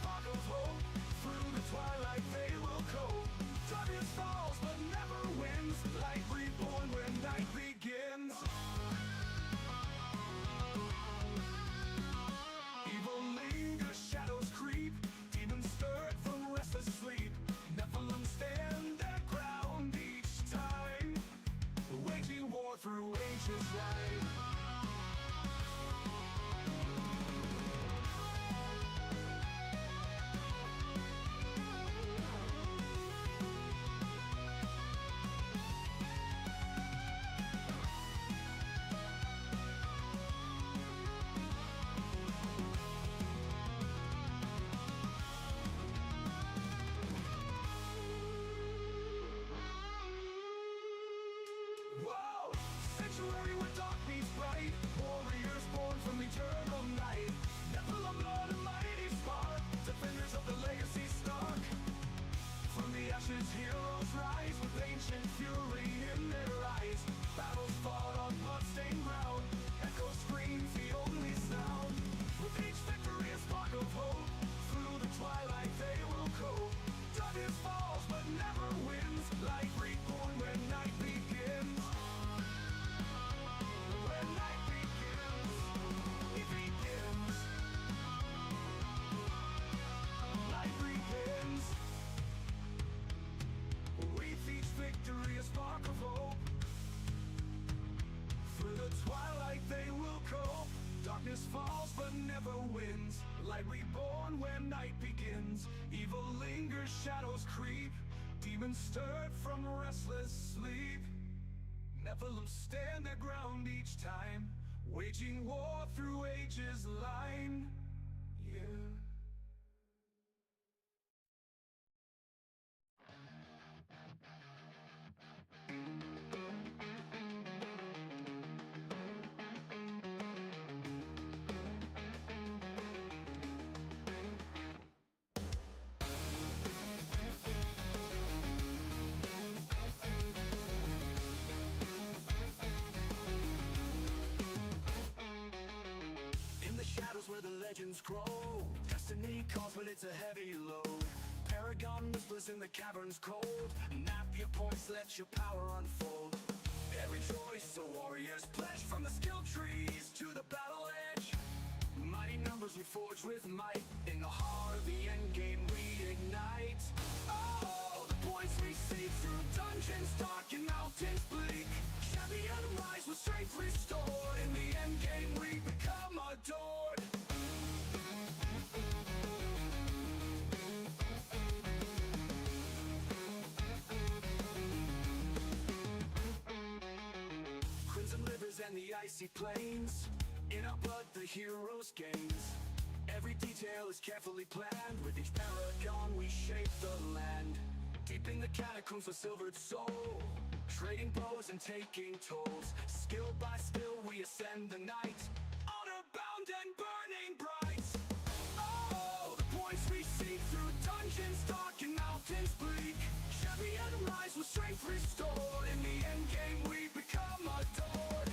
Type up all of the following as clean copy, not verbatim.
spark of hope. Through the twilight they will go. Darkness falls but never wins. Light reborn when night begins. Evil lingers, shadows creep. Demons stirred from restless sleep. Nephilim stand their ground each time, waging war through ages light. Whoa! Sanctuary where dark meets bright. Warriors born from eternal night. Nephilim Lord and mighty spark. Defenders of the legacy stark. From the ashes heroes rise. With ancient fury in their eyes. Battles fought on bloodstained ground. Echoes scream the only sound. With each victory a spark of hope. Through the twilight they will go. Darkness falls but never wins. Light reborn when night begins. When night begins, it begins. Light begins. With each victory a spark of hope. Through the twilight they will go. Darkness falls but never wins. Light reborn when night begins. Evil lingers, shadows creep. Demons stirred from restless sleep. Nephilim stand their ground each time, waging war through ages line. Yeah. Shadows where the legends grow. Destiny calls but it's a heavy load. Paragon whispers in the caverns cold. Map your points, let your power unfold. Every choice a warrior's pledge. From the skill trees to the battle edge. Mighty numbers we forge with might. In the heart of the endgame we ignite. Oh, the points we see through dungeons dark and mountains bleak. Champion rise with strength restored. In the endgame we become adored. Crimson rivers and the icy plains. In our blood the heroes gains. Every detail is carefully planned. With each paragon we shape the land. Deep in the catacombs for silvered soul. Trading blows and taking tolls. Skill by skill we ascend the night. Honor bound and burning bright. Oh, the points we seek through dungeons dark and mountains bleak. Champion rise with strength restored. In the endgame we become adored.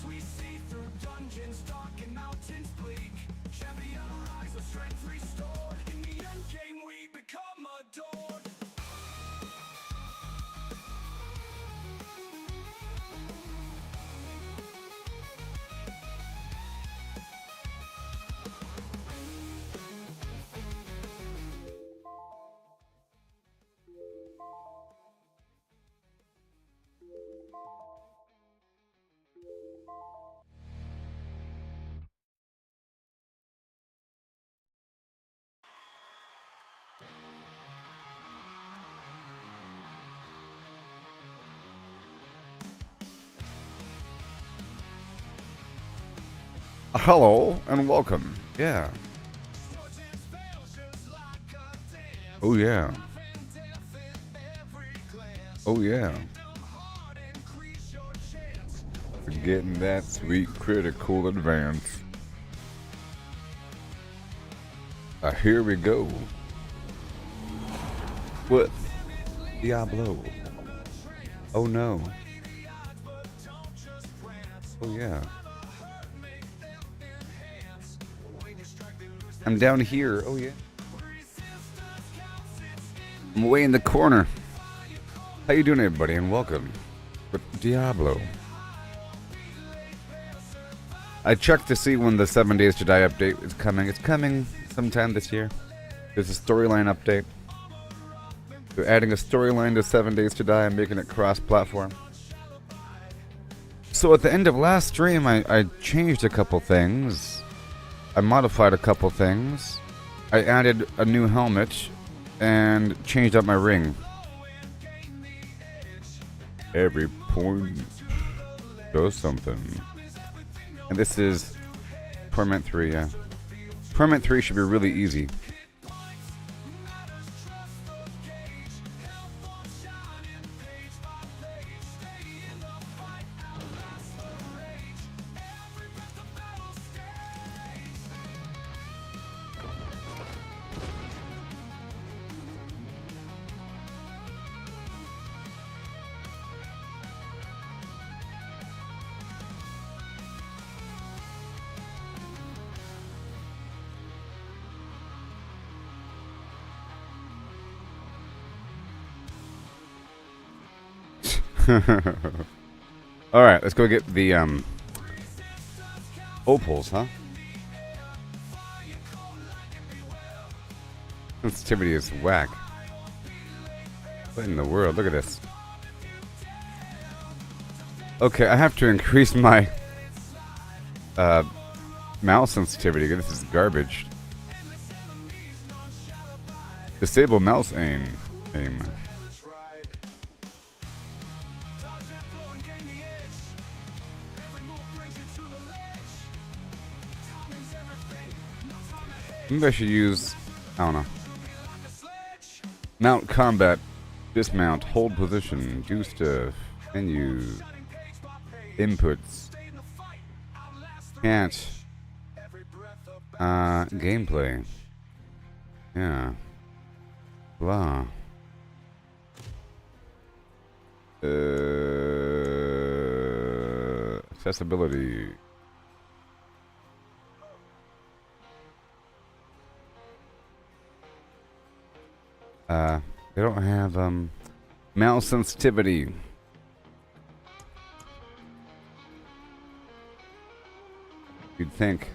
We see through dungeons dark and mountains bleak. Champion rise with strength restored. In the endgame we become adored. Hello and welcome. Yeah. Oh yeah. Oh yeah. getting that sweet critical advance. Here we go. What? Diablo. Oh no. Oh yeah. I'm down here. Oh yeah. I'm way in the corner. How you doing, everybody, and welcome with Diablo. I checked to see when the 7 Days to Die update is coming. It's coming sometime this year. There's a storyline update. They're adding a storyline to 7 Days to Die and making it cross-platform. So at the end of last stream, I changed a couple things. I modified a couple things. I added a new helmet and changed up my ring. Every point does something. And this is Torment 3, yeah. Torment 3 should be really easy. Alright, let's go get the Opals, huh? Sensitivity is whack. What in the world? Look at this. Okay, I have to increase my mouse sensitivity. This is garbage. Disable mouse aim. Maybe I should use, I don't know. Mount combat, dismount, hold position, do stuff, menu, inputs, can't, gameplay, yeah, blah, accessibility. They don't have, mouse sensitivity. You'd think.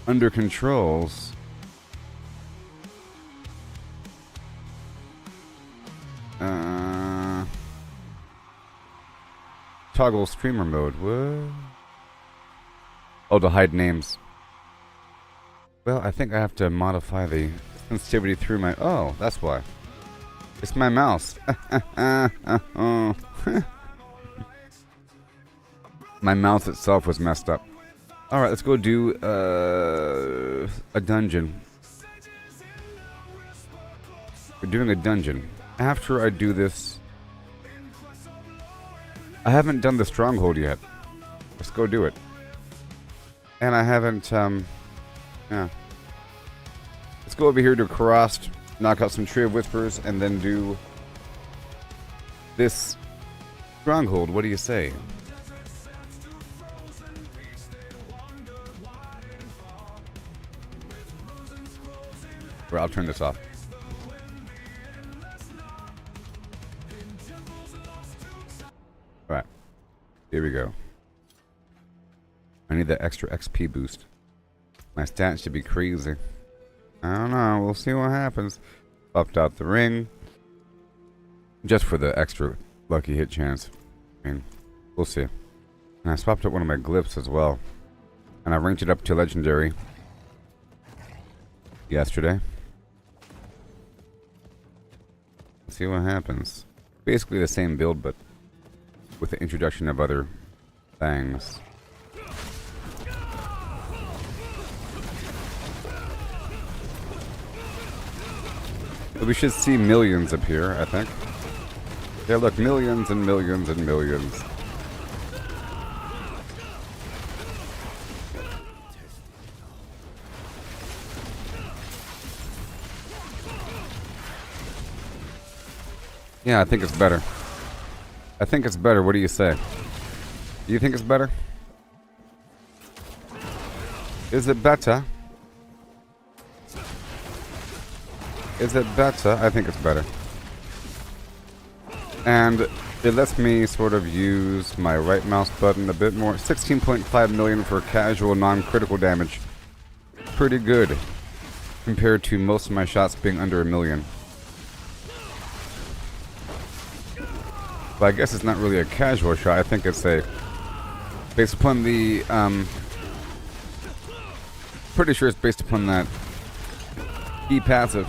Under controls. Toggle streamer mode. What? Oh, to hide names. Well, I think I have to modify the sensitivity through my... Oh, that's why. It's my mouse. My mouse itself was messed up. Alright, let's go do a dungeon. We're doing a dungeon. After I do this... I haven't done the stronghold yet. Let's go do it. And I haven't... yeah. Let's go over here to Karast, knock out some Tree of Whispers, and then do this stronghold. What do you say? Or I'll turn this off. Alright. Here we go. I need that extra XP boost. My stats should be crazy. I don't know. We'll see what happens. Popped out the ring. Just for the extra lucky hit chance. I mean, we'll see. And I swapped out one of my glyphs as well. And I ranked it up to legendary. Yesterday. See what happens. Basically the same build, but with the introduction of other things. But we should see millions up here, I think. Yeah, look, millions and millions and millions. Yeah, I think it's better. I think it's better. What do you say? Do you think it's better? Is it better? Is it better? I think it's better. And it lets me sort of use my right mouse button a bit more. 16.5 million for casual non-critical damage. Pretty good compared to most of my shots being under 1 million. But I guess it's not really a casual shot. I think it's a... based upon the... pretty sure it's based upon that E passive.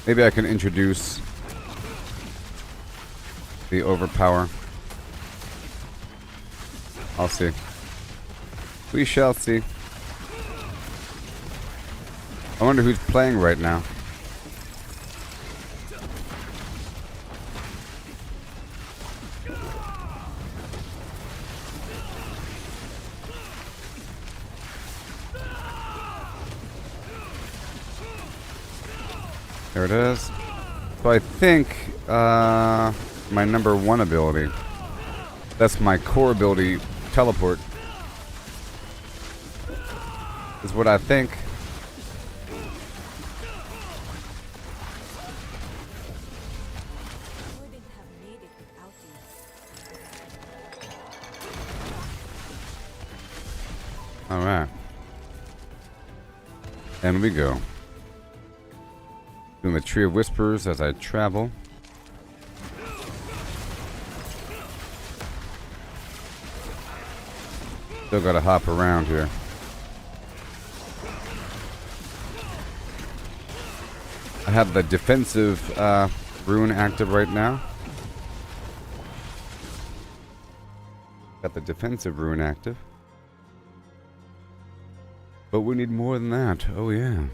Maybe I can introduce the overpower. I'll see. We shall see. I wonder who's playing right now. There it is. So I think my number 1 ability, that's my core ability, teleport, is what I think. Alright. And we go. Doing the Tree of Whispers as I travel. Still gotta hop around here. I have the defensive rune active right now. Got the defensive rune active. But we need more than that. Oh yeah.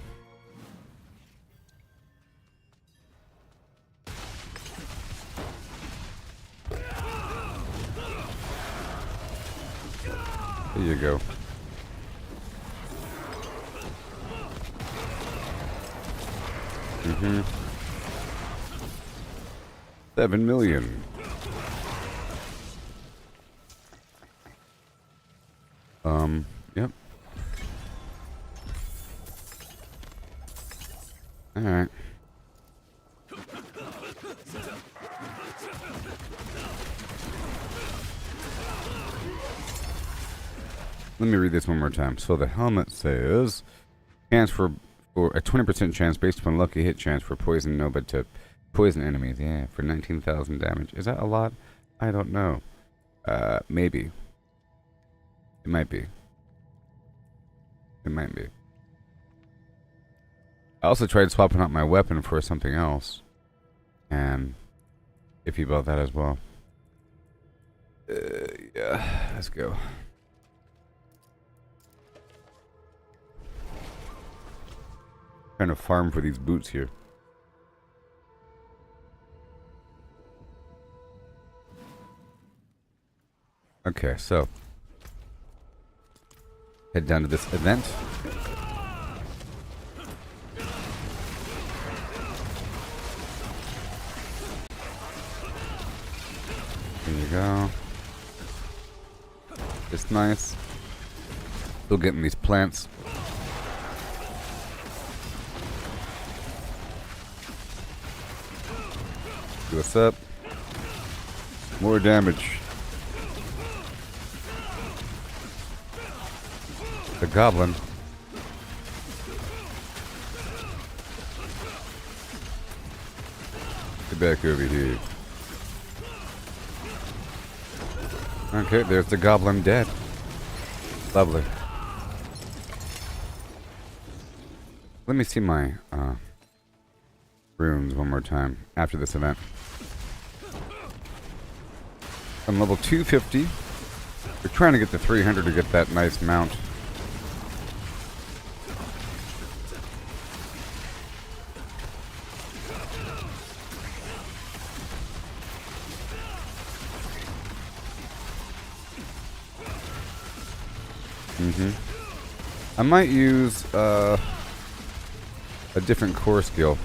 There you go. Mm-hmm. 7 million. Yep. Alright. Let me read this one more time. So the helmet says, chance for a 20% chance based upon lucky hit chance for poison nobody to poison enemies. Yeah, for 19,000 damage. Is that a lot? I don't know. Maybe. It might be. It might be. I also tried swapping out my weapon for something else. And iffy about that as well. Yeah, let's go. Trying to farm for these boots here. Okay, so head down to this event. There you go. It's nice. Still getting these plants. What's up? More damage. The goblin. Get back over here. Okay, there's the goblin dead. Lovely. Let me see my runes one more time after this event. I'm level 250. We're trying to get to 300 to get that nice mount. I might use a different core skill.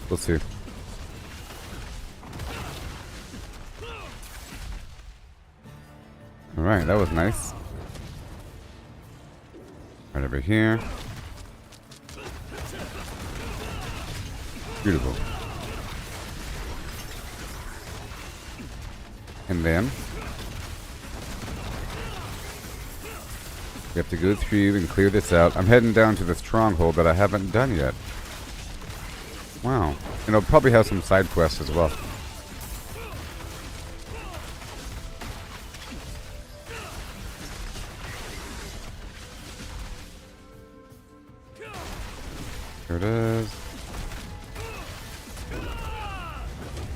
We'll see. Alright, that was nice. Right over here. Beautiful. And then we have to go through and clear this out. I'm heading down to the stronghold that I haven't done yet. Wow. And I'll probably have some side quests as well. There it is.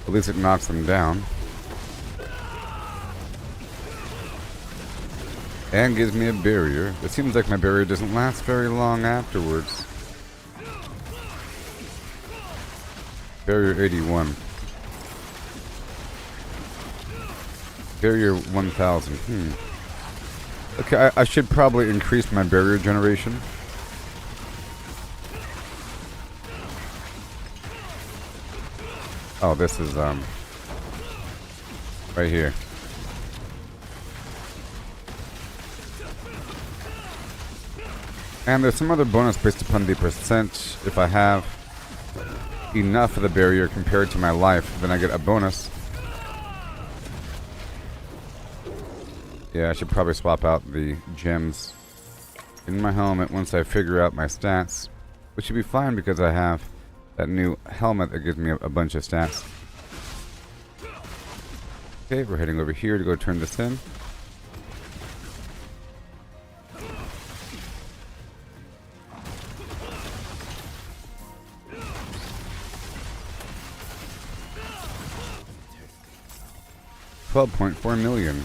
At least it knocks them down. And gives me a barrier. It seems like my barrier doesn't last very long afterwards. Barrier 81. Barrier 1000. Okay, I should probably increase my barrier generation. Oh, this is, right here. And there's some other bonus based upon the percent. If I have enough of the barrier compared to my life, then I get a bonus. Yeah, I should probably swap out the gems in my helmet once I figure out my stats. Which should be fine because I have that new helmet that gives me a bunch of stats. Okay, we're heading over here to go turn this in. $12.4 million.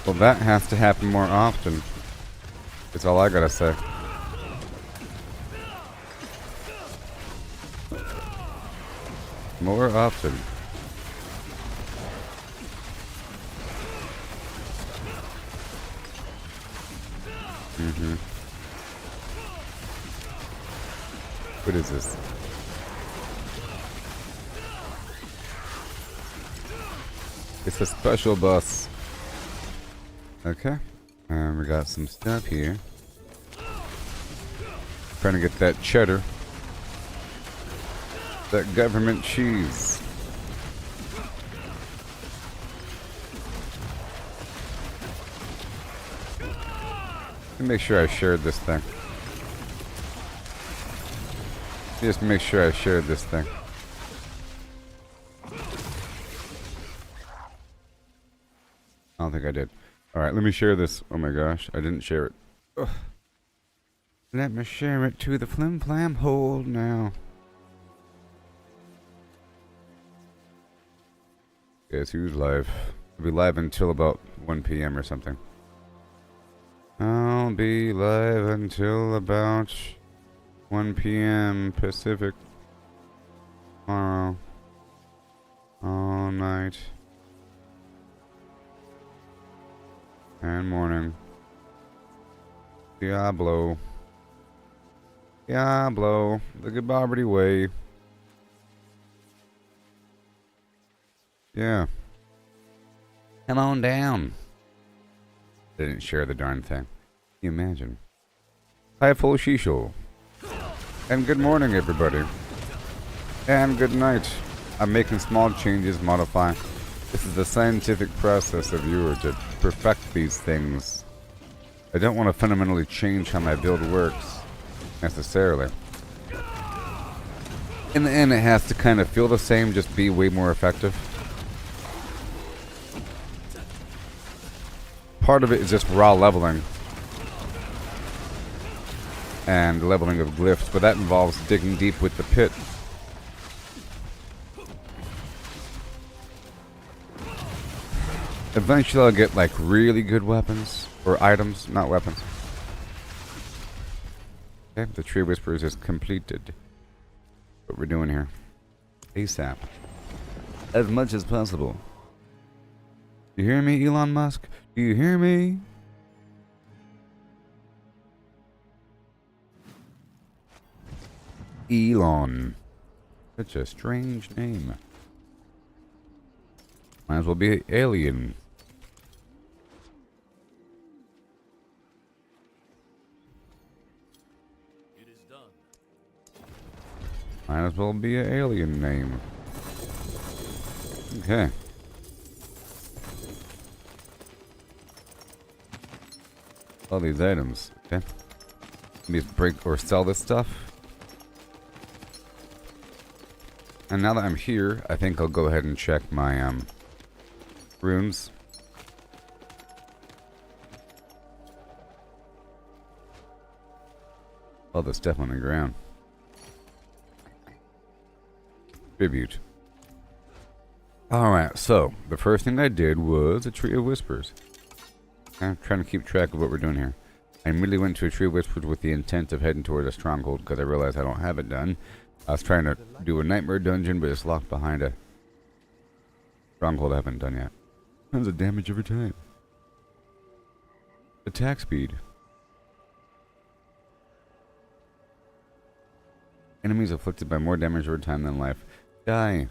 Well, that has to happen more often. That's all I gotta say. More often. What is this? It's a special bus. Okay. And we got some stuff here. Trying to get that cheddar. That government cheese. Let me make sure I shared this thing. Just make sure I shared this thing. I don't think I did. Alright, let me share this. Oh my gosh, I didn't share it. Ugh. Let me share it to the flim flam hole now. Guess who's live? I'll be live until about 1 p.m. or something. I'll be live until about 1 p.m. Pacific. Tomorrow. All night. And morning. Diablo. Diablo. The Gooboberti way. Yeah. Come on down. They didn't share the darn thing. Can you imagine? Hi, full Shisho. And good morning, everybody. And good night. I'm making small changes, modifying. This is the scientific process of you to perfect these things. I don't want to fundamentally change how my build works, necessarily. In the end, it has to kind of feel the same, just be way more effective. Part of it is just raw leveling. And leveling of glyphs, but that involves digging deep with the Pitt. Eventually I'll get like really good weapons, or items, not weapons. Okay, the Tree Whisperers is completed. What we're doing here. ASAP. As much as possible. Do you hear me, Elon Musk? Do you hear me? Elon. Such a strange name. Might as well be alien. It is done. Might as well be an alien name. Okay. All these items. Okay. Let me just break or sell this stuff. And now that I'm here, I think I'll go ahead and check my runes. All the stuff on the ground. Tribute. Alright, so the first thing I did was a Tree of Whispers. I'm trying to keep track of what we're doing here. I immediately went to a Tree of Whispers with the intent of heading toward a stronghold because I realized I don't have it done. I was trying to do a nightmare dungeon, but it's locked behind a stronghold I haven't done yet. Tons of damage every time. Attack speed. Enemies afflicted by more damage over time than life. Die.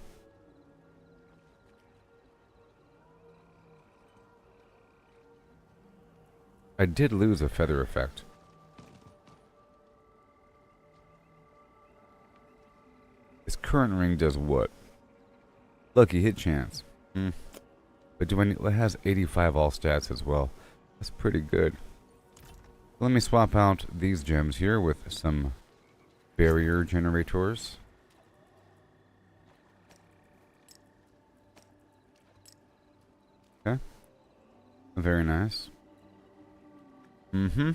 I did lose a feather effect. This current ring does what? Lucky hit chance. But do I need, it has 85 all stats as well. That's pretty good. Let me swap out these gems here with some barrier generators. Okay. Very nice. Wonder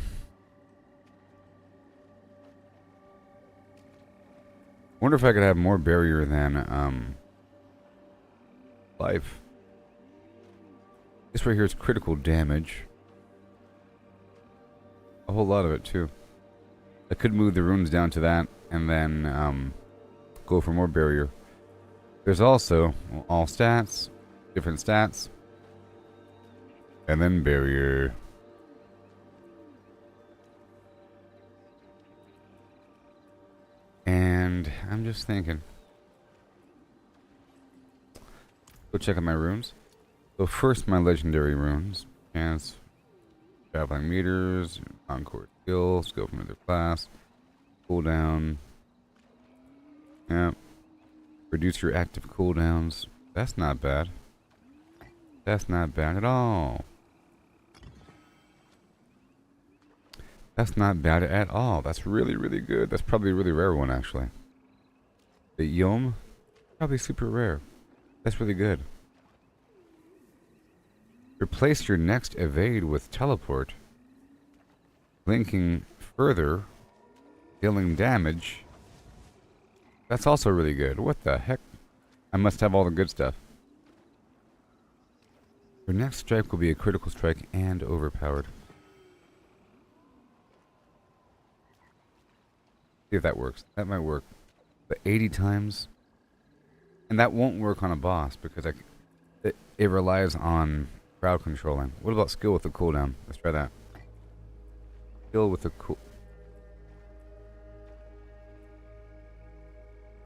if I could have more barrier than life. This right here is critical damage. A whole lot of it too. I could move the runes down to that and then go for more barrier. There's also all stats, different stats, and then barrier. And I'm just thinking. Go check out my runes. So first my legendary runes. Chance, traveling meters, encore skill, skill from another class, cooldown. Yep. Reduce your active cooldowns. That's not bad. That's not bad at all. That's not bad at all. That's really, really good. That's probably a really rare one, actually. The Yom? Probably super rare. That's really good. Replace your next evade with teleport. Linking further. Dealing damage. That's also really good. What the heck? I must have all the good stuff. Your next strike will be a critical strike and overpowered. See if that works. That might work. But 80 times? And that won't work on a boss because it relies on crowd controlling. What about skill with the cooldown? Let's try that. Skill with the cool...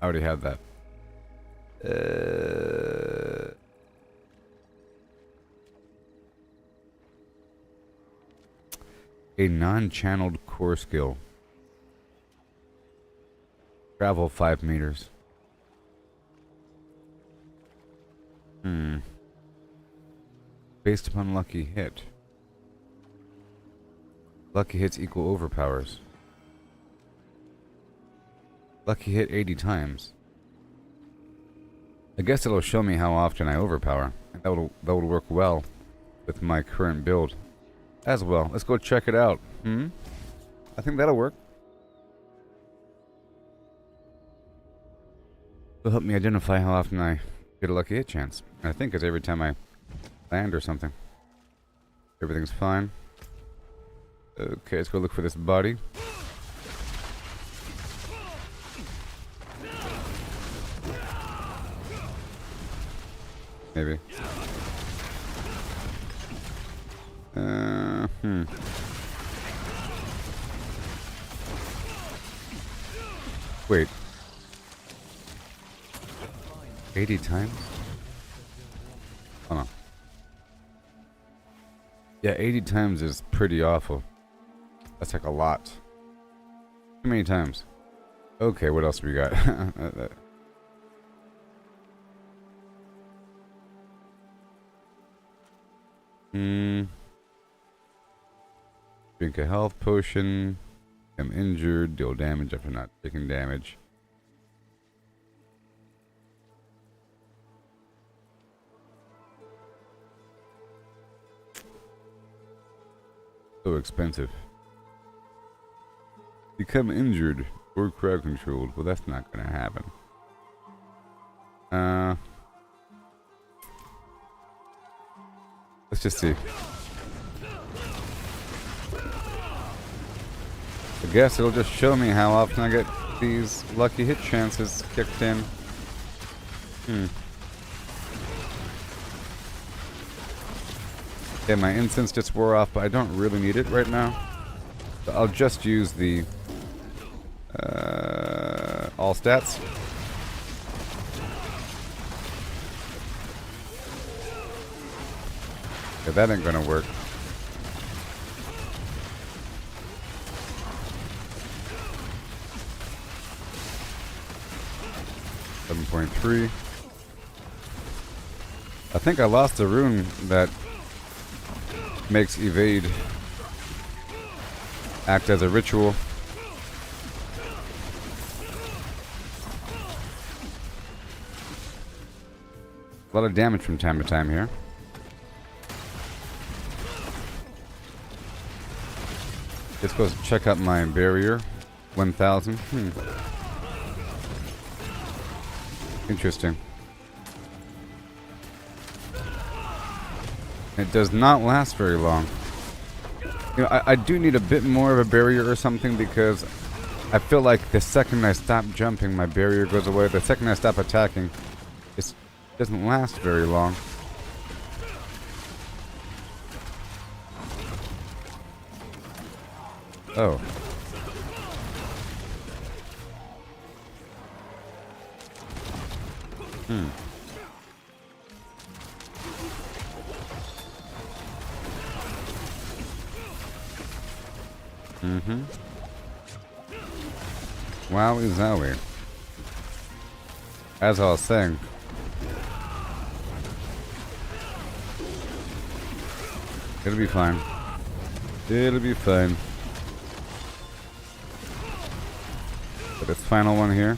I already have that. A non-channeled core skill. Travel 5 meters. Based upon lucky hit. Lucky hits equal overpowers. Lucky hit 80 times. I guess it'll show me how often I overpower. That would work well with my current build as well. Let's go check it out. I think that'll work. It'll help me identify how often I get a lucky hit chance. I think it's every time I land or something. Everything's fine. Okay, let's go look for this body. maybe. Wait. 80 times? Hold on. Yeah, 80 times is pretty awful. That's like a lot. Too many times. Okay, what else we got? Drink a health potion. I'm injured. Deal damage after not taking damage. So expensive. Become injured or crowd controlled. Well, that's not gonna happen. Let's just see. I guess it'll just show me how often I get these lucky hit chances kicked in. Okay, my incense just wore off, but I don't really need it right now. So I'll just use the all stats. Okay, that ain't gonna work. .3. I think I lost a rune that makes evade act as a ritual. A lot of damage from time to time here. Let's go check out my barrier. 1000. Interesting. It does not last very long. You know, I do need a bit more of a barrier or something, because I feel like the second I stop jumping, my barrier goes away. The second I stop attacking, it doesn't last very long. Oh. Wowie zowie. As I was saying, it'll be fine. It'll be fine. But this final one here.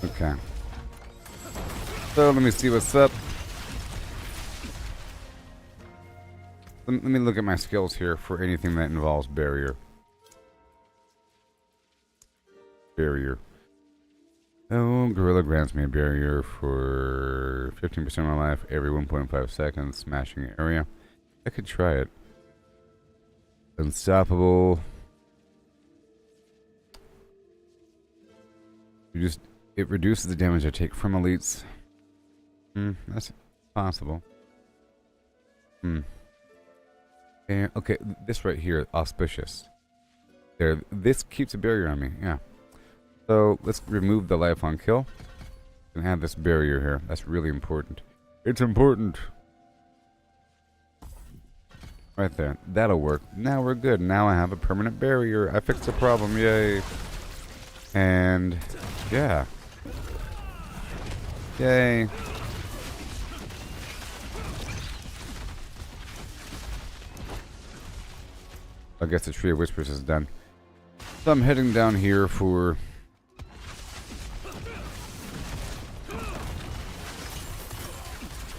Okay. So let me see what's up. Let me look at my skills here for anything that involves barrier. Barrier. Oh, Gorilla grants me a barrier for 15% of my life every 1.5 seconds. Smashing area. I could try it. Unstoppable. It reduces the damage I take from elites. That's possible. Okay, this right here, auspicious. There, this keeps a barrier on me. Yeah. So let's remove the life on kill and have this barrier here. That's really important. It's important. Right there. That'll work. Now we're good. Now I have a permanent barrier. I fixed the problem. Yay. And yeah. Yay. I guess the Tree of Whispers is done. So I'm heading down here for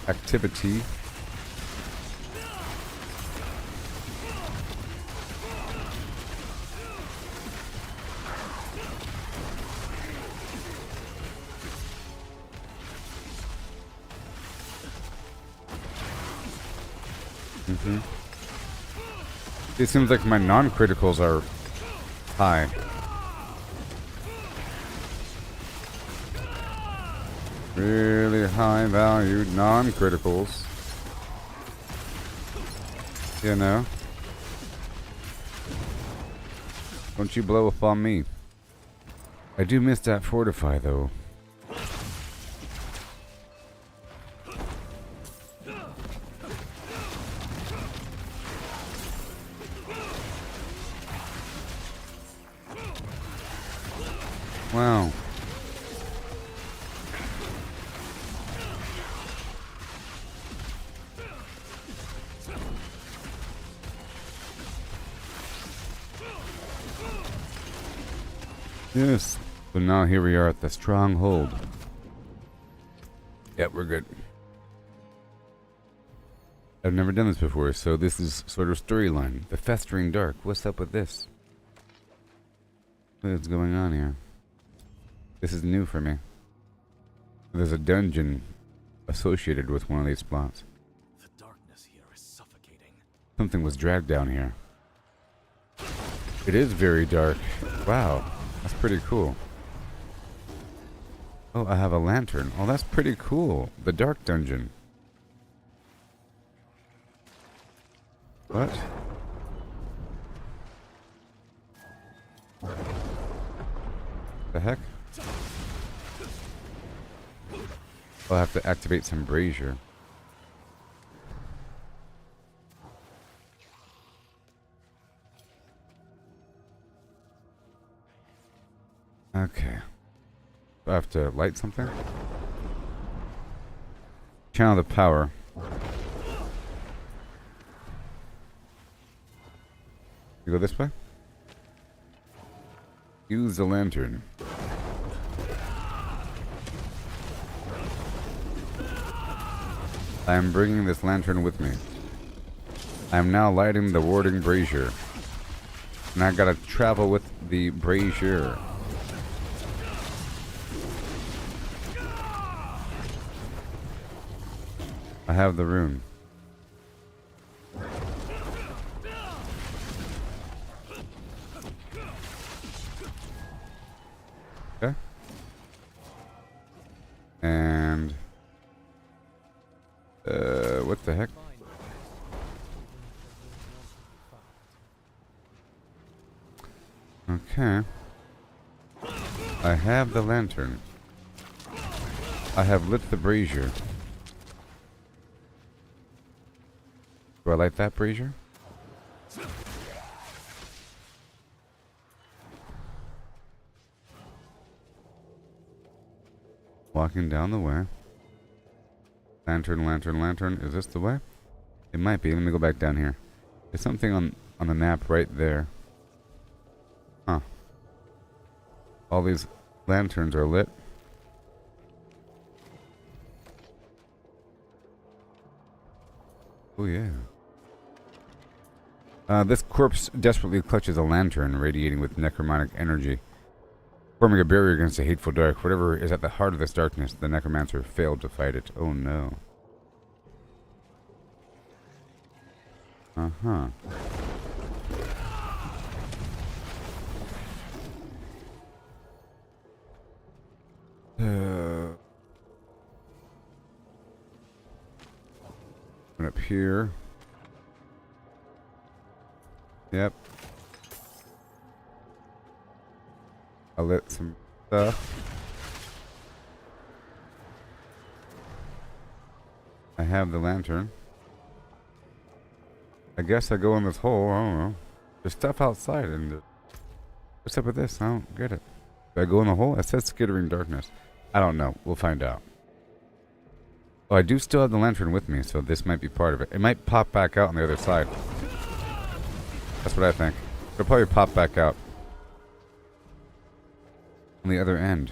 activity. It seems like my non-criticals are high. Really high valued non-criticals. You know? Don't you blow up on me. I do miss that fortify though. Wow. Yes. So now here we are at the stronghold. Yep, we're good. I've never done this before, so this is sort of storyline. The Festering Dark. What's up with this? What's going on here? This is new for me. There's a dungeon associated with one of these spots. The darkness here is suffocating. Something was dragged down here. It is very dark. Wow, that's pretty cool. Oh, I have a lantern. Oh, that's pretty cool. The dark dungeon. What? The heck? I'll have to activate some brazier. Okay. Do I have to light something? Channel the power. You go this way? Use the lantern. I am bringing this lantern with me. I am now lighting the warding brazier. And I gotta travel with the brazier. I have the rune. Okay. And what the heck? Okay. I have the lantern. I have lit the brazier. Do I light that brazier? Walking down the way. Lantern, lantern, lantern. Is this the way? It might be. Let me go back down here. There's something on the map right there. Huh. All these lanterns are lit. Oh yeah. This corpse desperately clutches a lantern radiating with necromantic energy, forming a barrier against the hateful dark. Whatever is at the heart of this darkness, the necromancer failed to fight it. Oh no. Uh-huh. And up here. Yep. I lit some stuff. I have the lantern. I guess I go in this hole. I don't know. There's stuff outside and what's up with this? I don't get it. Do I go in the hole? It says skittering darkness. I don't know. We'll find out. Oh, I do still have the lantern with me, so this might be part of it. It might pop back out on the other side. That's what I think. It'll probably pop back out on the other end.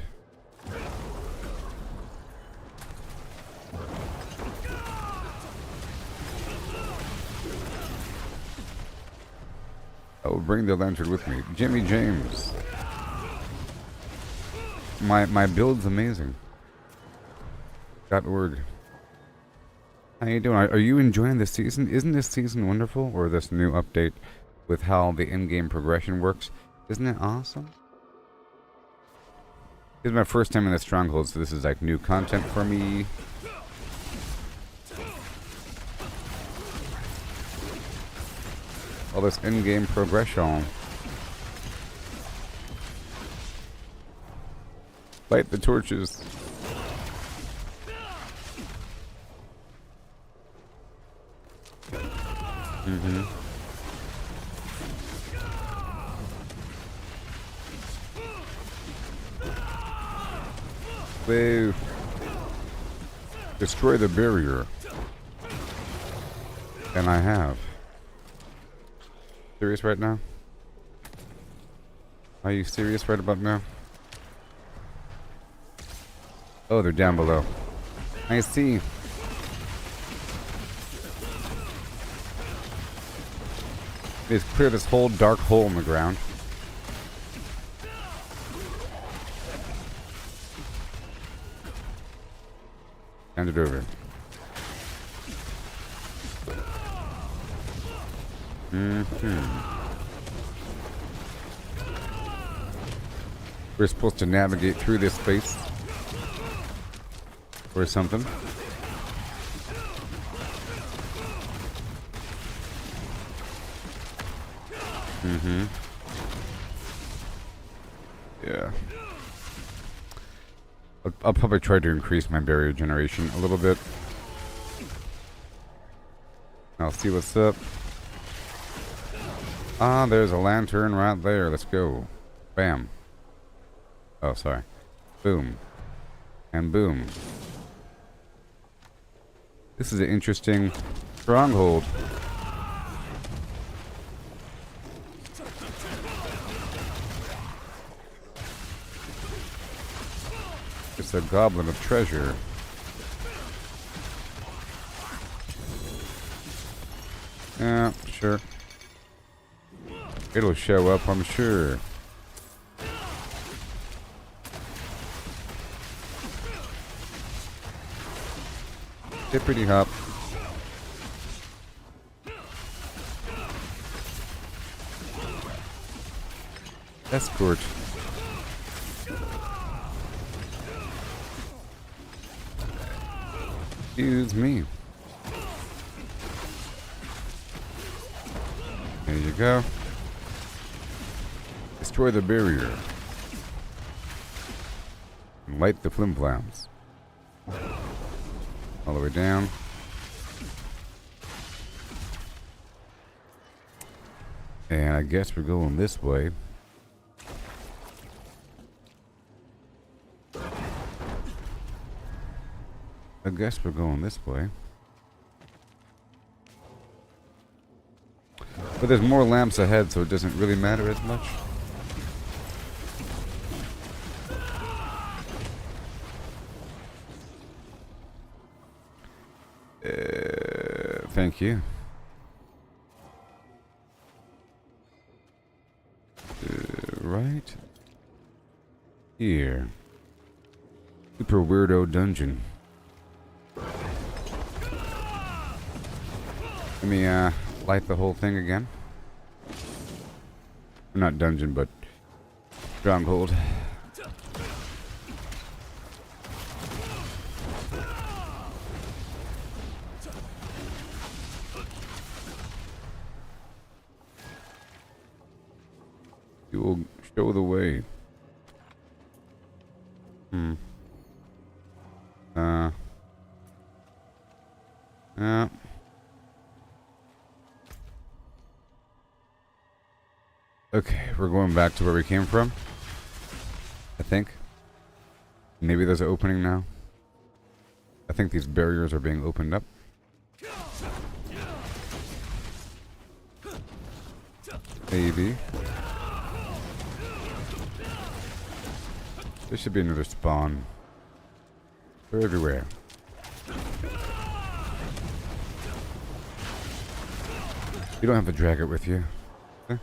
I will bring the lantern with me. Jimmy James. My build's amazing. .org. How you doing? Are you enjoying this season? Isn't this season wonderful? Or this new update with how the in-game progression works? Isn't it awesome? This is my first time in the Stronghold, so this is like new content for me. All this in-game progression. Light the torches. Woo. Destroy the barrier. And I have. Serious right now? Are you serious right about now? Oh, they're down below. I see. Let's clear this whole dark hole in the ground. Hand it over. We're supposed to navigate through this space. Or something. Yeah. I'll probably try to increase my barrier generation a little bit. I'll see what's up. Ah, there's a lantern right there. Let's go. Bam. Oh, sorry. Boom. And boom. This is an interesting stronghold. It's a goblin of treasure. Yeah, sure. It'll show up, I'm sure. Hippity hop. Escort. Excuse me. There you go. Destroy the barrier. And light the flimflams. All the way down. And I guess we're going this way. I guess we're going this way. But there's more lamps ahead, so it doesn't really matter as much. Thank you. Right here. Super weirdo dungeon. Let me light the whole thing again. Not dungeon, but stronghold. You will show the way. Yeah. Okay, we're going back to where we came from. I think. Maybe there's an opening now. I think these barriers are being opened up. Maybe. There should be another spawn. They're everywhere. You don't have to drag it with you. Okay.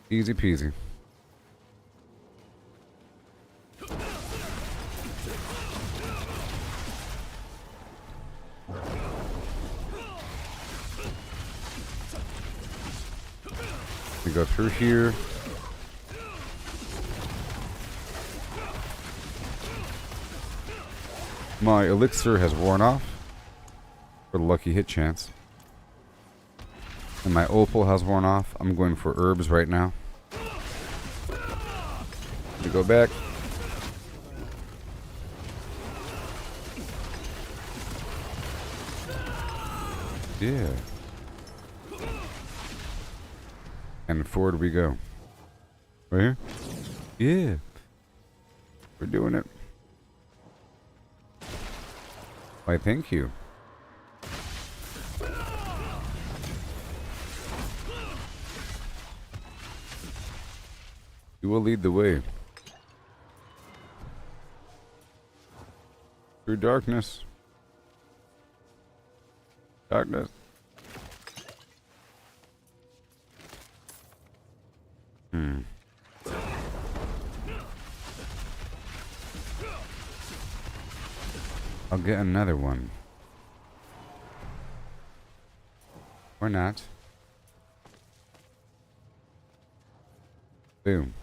Easy peasy. We go through here. My elixir has worn off for the lucky hit chance. And my opal has worn off. I'm going for herbs right now. We go back. Yeah. And forward we go. Right here? Yeah. We're doing it. Why, thank you. You will lead the way. Through darkness. Darkness. I'll get another one. Or not. Boom.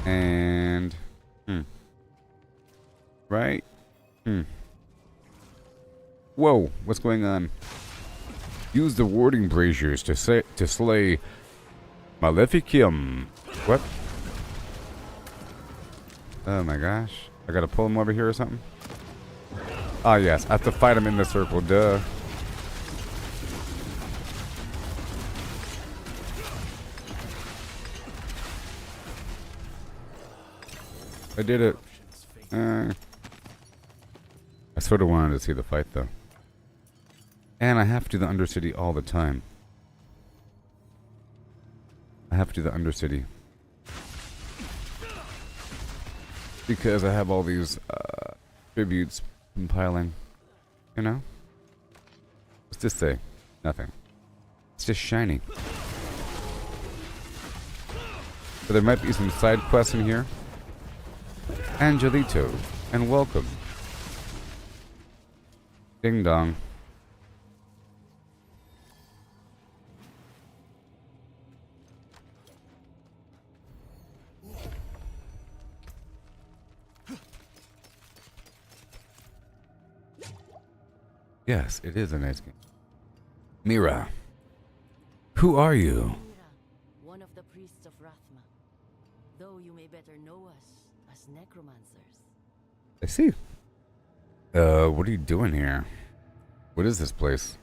And right. Whoa, what's going on? Use the warding braziers to slay Maleficum. What? Oh my gosh. I gotta pull him over here or something? Ah yes, I have to fight him in the circle, duh. I did it. I sort of wanted to see the fight though. And I have to do the Undercity all the time. I have to do the Undercity. Because I have all these tributes compiling. You know? What's this say? Nothing. It's just shiny. So there might be some side quests in here. Angelito, and welcome. Ding dong. Yes, it is a nice game. Mira, who are you? Mira, one of the priests of Rathma. Though you may better know us as necromancers. I see. What are you doing here? What is this place?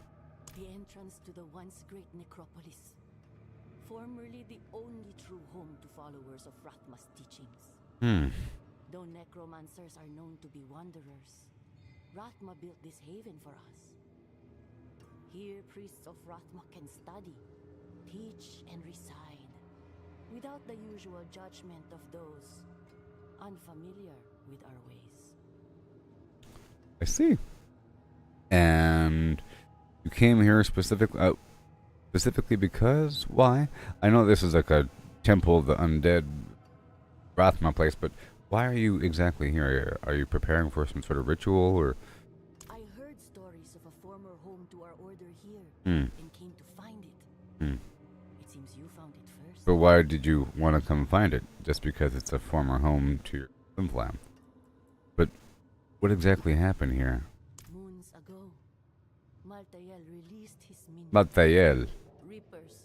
The entrance to the once great necropolis. Formerly the only true home to followers of Rathma's teachings. Though necromancers are known to be wanderers, Rathma built this haven for us. Here, priests of Rathma can study, teach, and reside, without the usual judgment of those unfamiliar with our ways. I see. And you came here specifically because? Why? I know this is like a temple of the undead Rathma place, but why are you exactly here? Are you preparing for some sort of ritual, or? I heard stories of a former home to our order here, Hmm. and came to find it. It seems you found it first. But why did you want to come find it? Just because it's a former home to your Flimflam. But what exactly happened here? Moons ago, Maltael released his minions, Maltael. Reapers,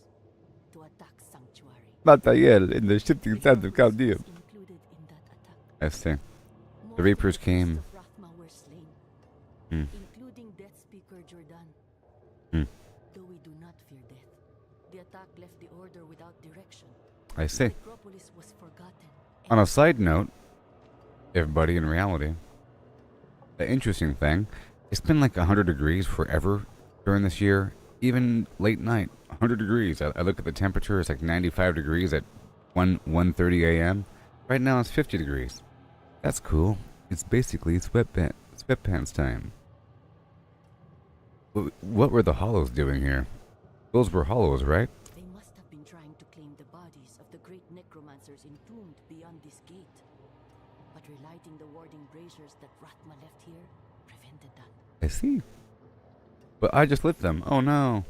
to attack Sanctuary. Maltael in the shifting sands of Our Chaldea. was included in that attack. I see. More The Reapers priests came. of Rathma were slain, including Death Speaker Jordan. Though we do not fear death, the attack left the order without direction. I see. Necropolis was forgotten. On a side note, everybody in reality, the interesting thing, it's been like 100 degrees forever during this year, even late night, 100 degrees. I look at the temperature, it's like 95 degrees at 1:30 a.m. Right now it's 50 degrees. That's cool. It's basically sweatpants time. What were the hollows doing here? Those were hollows, right? They must have been trying to claim the bodies of the great necromancers entombed beyond this gate. But relighting the warding braziers that Rathma left here prevented that. I see. But I just lit them. Oh no.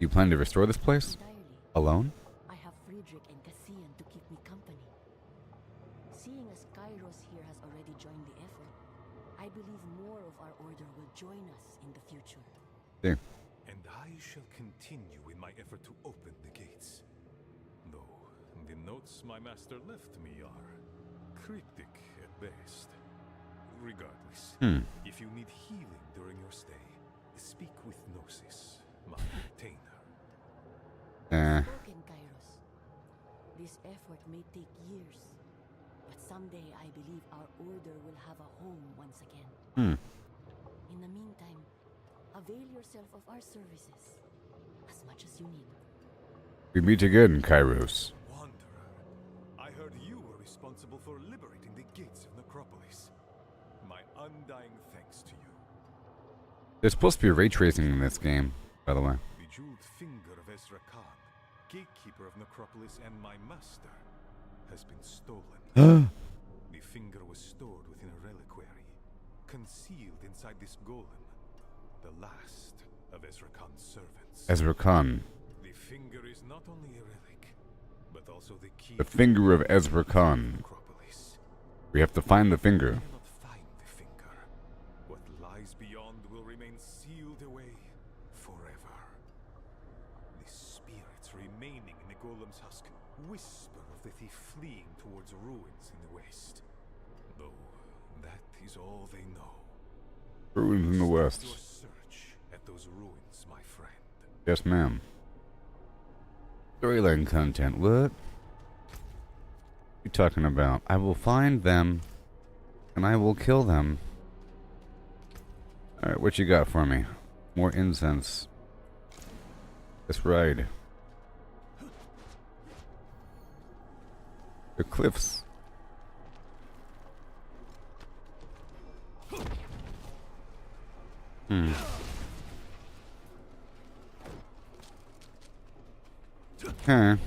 You plan to restore this place? Entirely. Alone? I have Friedrich and Cassian to keep me company. Seeing as Kairos here has already joined the effort, I believe more of our order will join us in the future. Yeah. And I shall continue in my effort to open the gates. Though the notes my master left me are cryptic at best. Regardless, if you need healing during your stay, speak with Gnosis, my retainer. Spoken, Kairos. This effort may take years, but someday I believe our order will have a home once again. In the meantime, avail yourself of our services as much as you need. We meet again, Kairos. Wanderer, I heard you were responsible for liberating the gates of Necropolis. My undying thanks to you. There's supposed to be ray tracing in this game, by the way. The jeweled finger of Ezra Khan, gatekeeper of Necropolis and my master, has been stolen. The finger was stored within a reliquary, concealed inside this golem, the last of Ezra Khan's servants. Ezra Khan. The finger is not only a relic, but also the key The to finger of Ezra Khan. Necropolis. We have to find the finger. We cannot find the finger. What lies beyond will remain sealed away forever. The spirits remaining in the golem's husk whisper of the thief fleeing towards ruins in the west. Though that is all they know. Ruins in the west. Your search at those ruins, my friend. Yes, ma'am. Storyline content. What? You talking about? I will find them, and I will kill them. Alright, what you got for me? More incense. Let's ride. The cliffs. Okay.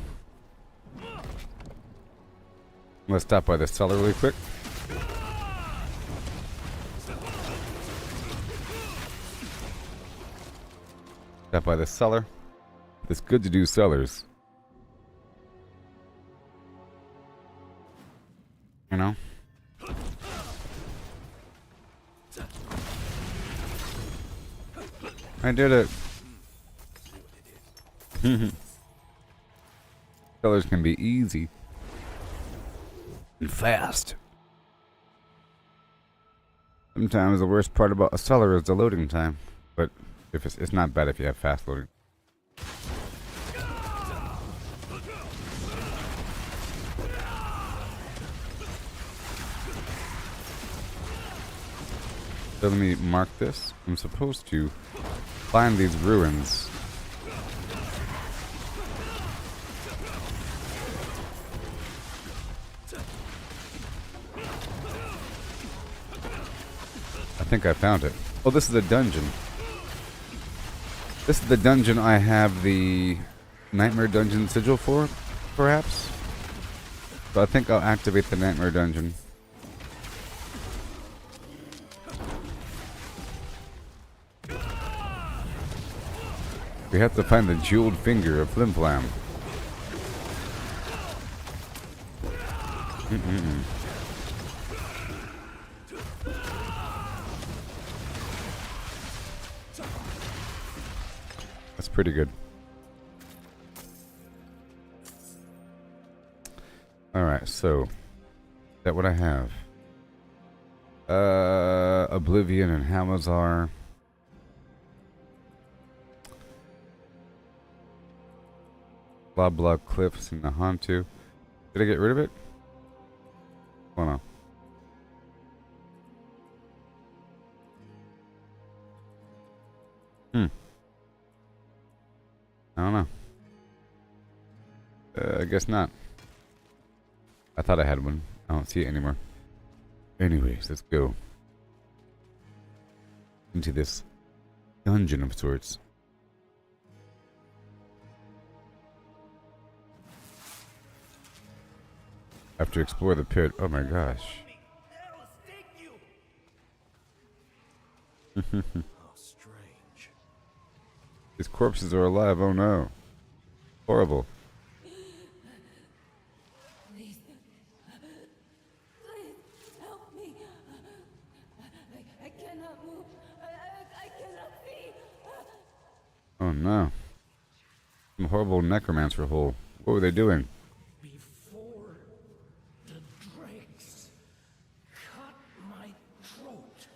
Let's stop by the cellar really quick. Stop by the cellar. It's good to do cellars. You know? I did it. Cellars can be easy and fast. Sometimes the worst part about a cellar is the loading time, but if it's not bad if you have fast loading. So let me mark this. I'm supposed to find these ruins. I think I found it. Oh, this is a dungeon. This is the dungeon I have the Nightmare Dungeon sigil for, perhaps? So I think I'll activate the Nightmare Dungeon. We have to find the jeweled finger of Flim Flam. That's pretty good. Alright, so is that what I have? Oblivion and Hamazar. Blah blah cliffs and the Hantu. Did I get rid of it? Hold on. I don't know. I guess not. I thought I had one. I don't see it anymore. Anyways, let's go into this dungeon of sorts. Have to explore the pit. Oh my gosh. Oh, strange. These corpses are alive. Oh no. Horrible. Please. Please, help me. I cannot move. I cannot see. Oh no. Some horrible necromancer hole. What were they doing? Before the dregs cut my throat,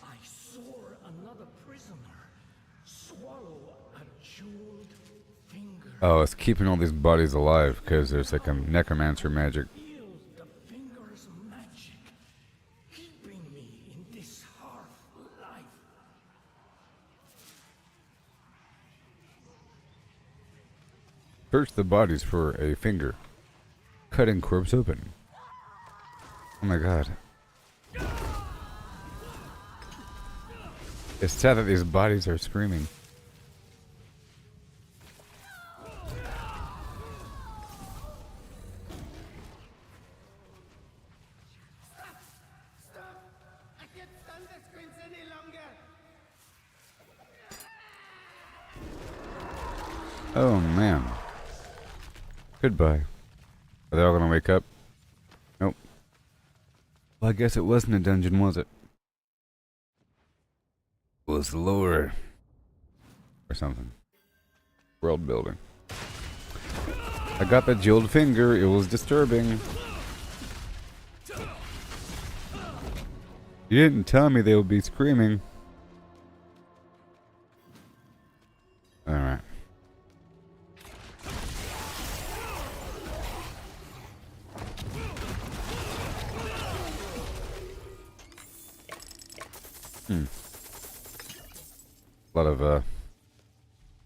I saw another prisoner swallow a jeweled finger. Oh, it's keeping all these bodies alive because there's like a necromancer magic. Wield the finger's magic, keeping me in this hard life. Search the bodies for a finger. Cutting corpse open. Oh my god. It's sad that these bodies are screaming. Stop! I can't stand the screams any longer! Oh man. Goodbye. Are they all gonna wake up? Nope. Well, I guess it wasn't a dungeon, was it? It was lore. Or something. World building. I got the jeweled finger. It was disturbing. You didn't tell me they would be screaming. Alright. A lot of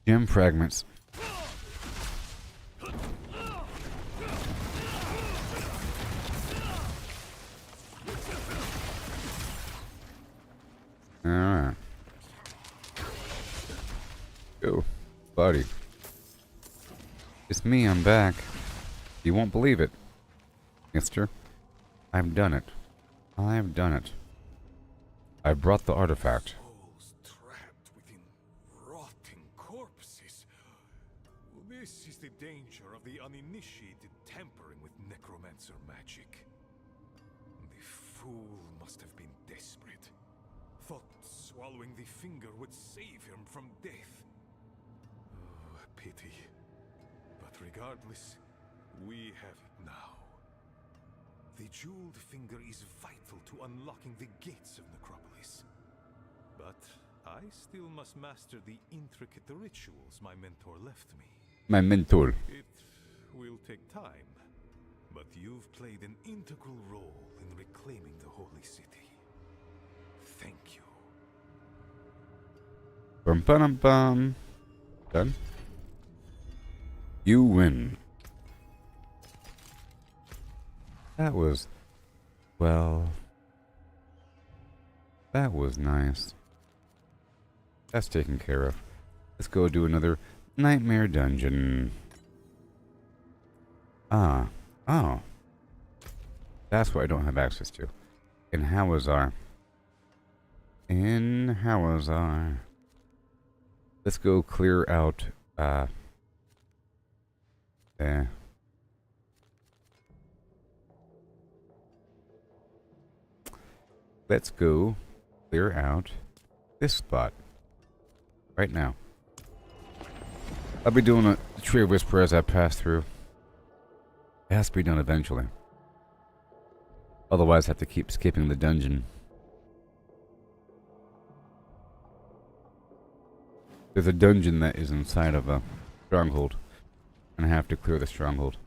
gem fragments. Alright. Go, buddy. It's me, I'm back. You won't believe it, mister. I've done it. I've done it. I brought the artifact. Souls trapped within rotting corpses. This is the danger of the uninitiated tampering with necromancer magic. The fool must have been desperate. Thought swallowing the finger would save him from death. Oh, a pity. But regardless, we have it now. The jeweled finger is vital to unlocking the gates of Necropolis. But I still must master the intricate rituals my mentor left me. My mentor. It will take time, but you've played an integral role in reclaiming the holy city. Thank you. Bum bum bum. Done. You win. That was, well, that was nice. That's taken care of. Let's go do another nightmare dungeon. Oh. That's what I don't have access to. In Hawazar. Let's go clear out, there. Let's go clear out this spot right now. I'll be doing a Tree of Whisper as I pass through. It has to be done eventually. Otherwise, I have to keep skipping the dungeon. There's a dungeon that is inside of a stronghold, and I have to clear the stronghold.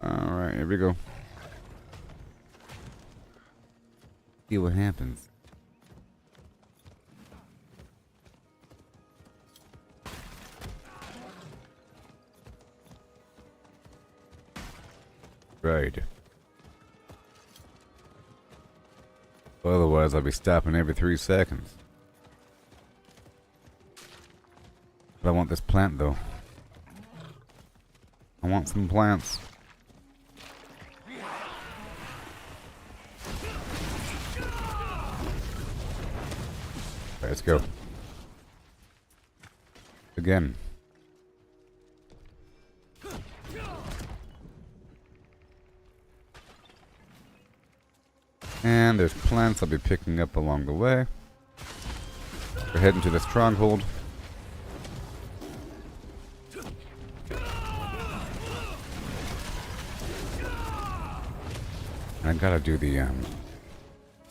Alright, here we go. See what happens. Right. Otherwise, I'll be stopping every 3 seconds. But I want this plant, though. I want some plants. Okay, let's go. Again. And there's plants I'll be picking up along the way. We're heading to the stronghold. And I gotta do the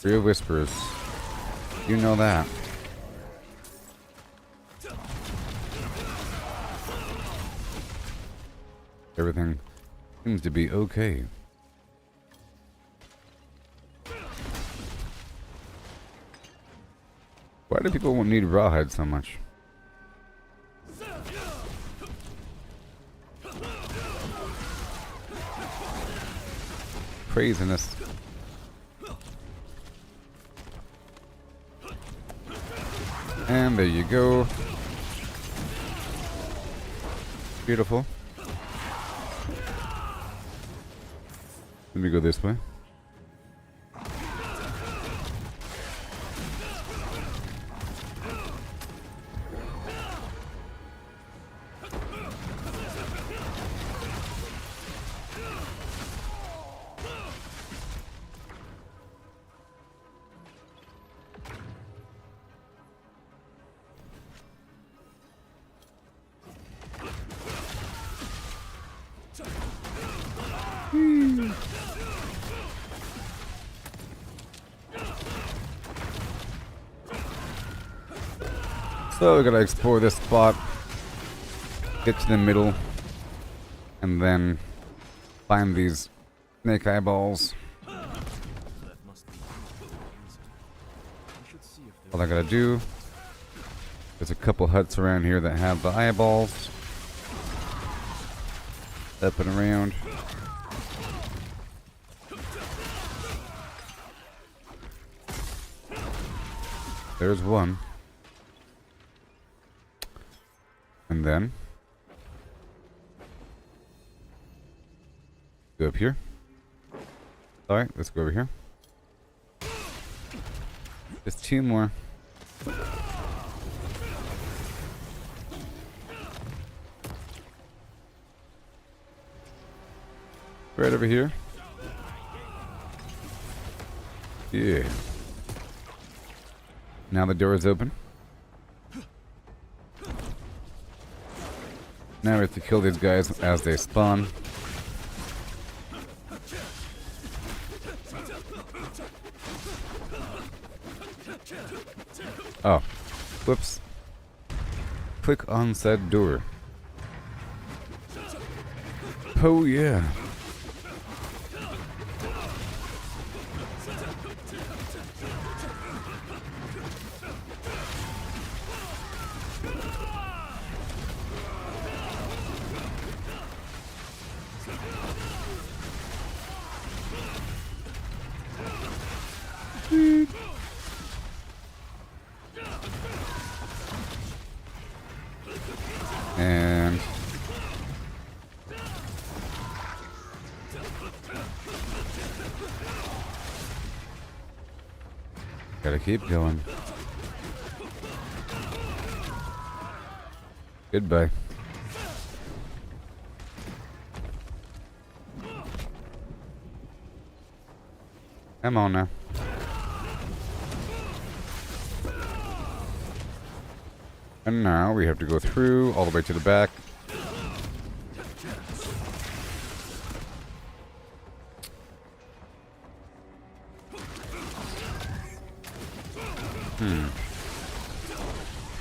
Real Whispers. You know that. Everything seems to be okay. Why do people need rawhide so much? Craziness. And there you go. Beautiful. Let me go this way. So we're gonna explore this spot, get to the middle, and then find these snake eyeballs. All I gotta do, there's a couple huts around here that have the eyeballs. Up and around. There's one. And then go up here. Alright, let's go over here. Just two more. Right over here. Yeah. Now the door is open. Now we have to kill these guys as they spawn. Oh. Whoops. Click on said door. Oh yeah. And gotta keep going. Goodbye. Come on now. And now we have to go through all the way to the back.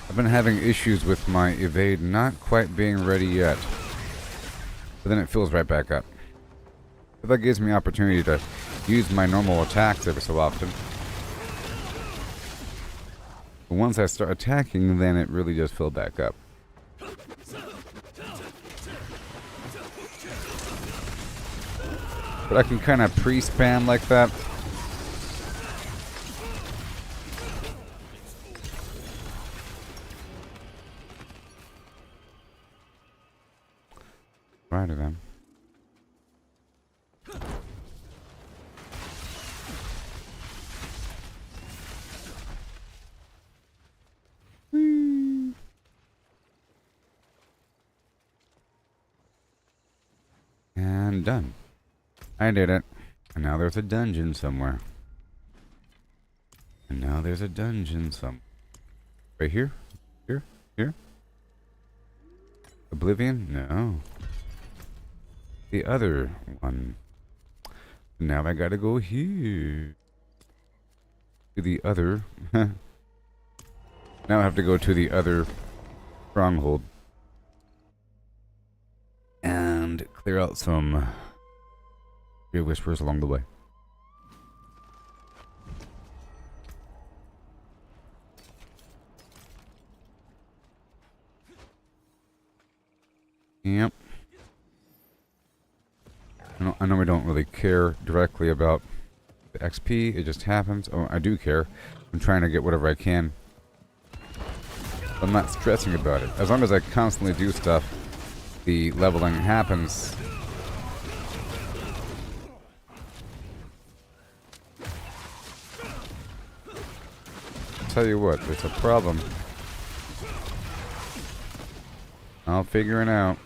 I've been having issues with my evade not quite being ready yet. But then it fills right back up. But that gives me opportunity to use my normal attacks every so often. But once I start attacking, then it really does fill back up. But I can kind of pre-spam like that. Righty then. And done. I did it. And now there's a dungeon somewhere. And now there's a dungeon some. Right here? Here? Here? Oblivion? No. The other one. Now I gotta go here. To the other. Now I have to go to the other stronghold. And clear out some fear whispers along the way. Yep. I know we don't really care directly about the XP. It just happens. Oh, I do care. I'm trying to get whatever I can. I'm not stressing about it. As long as I constantly do stuff, the leveling happens. Tell you what, it's a problem. I'll figure it out.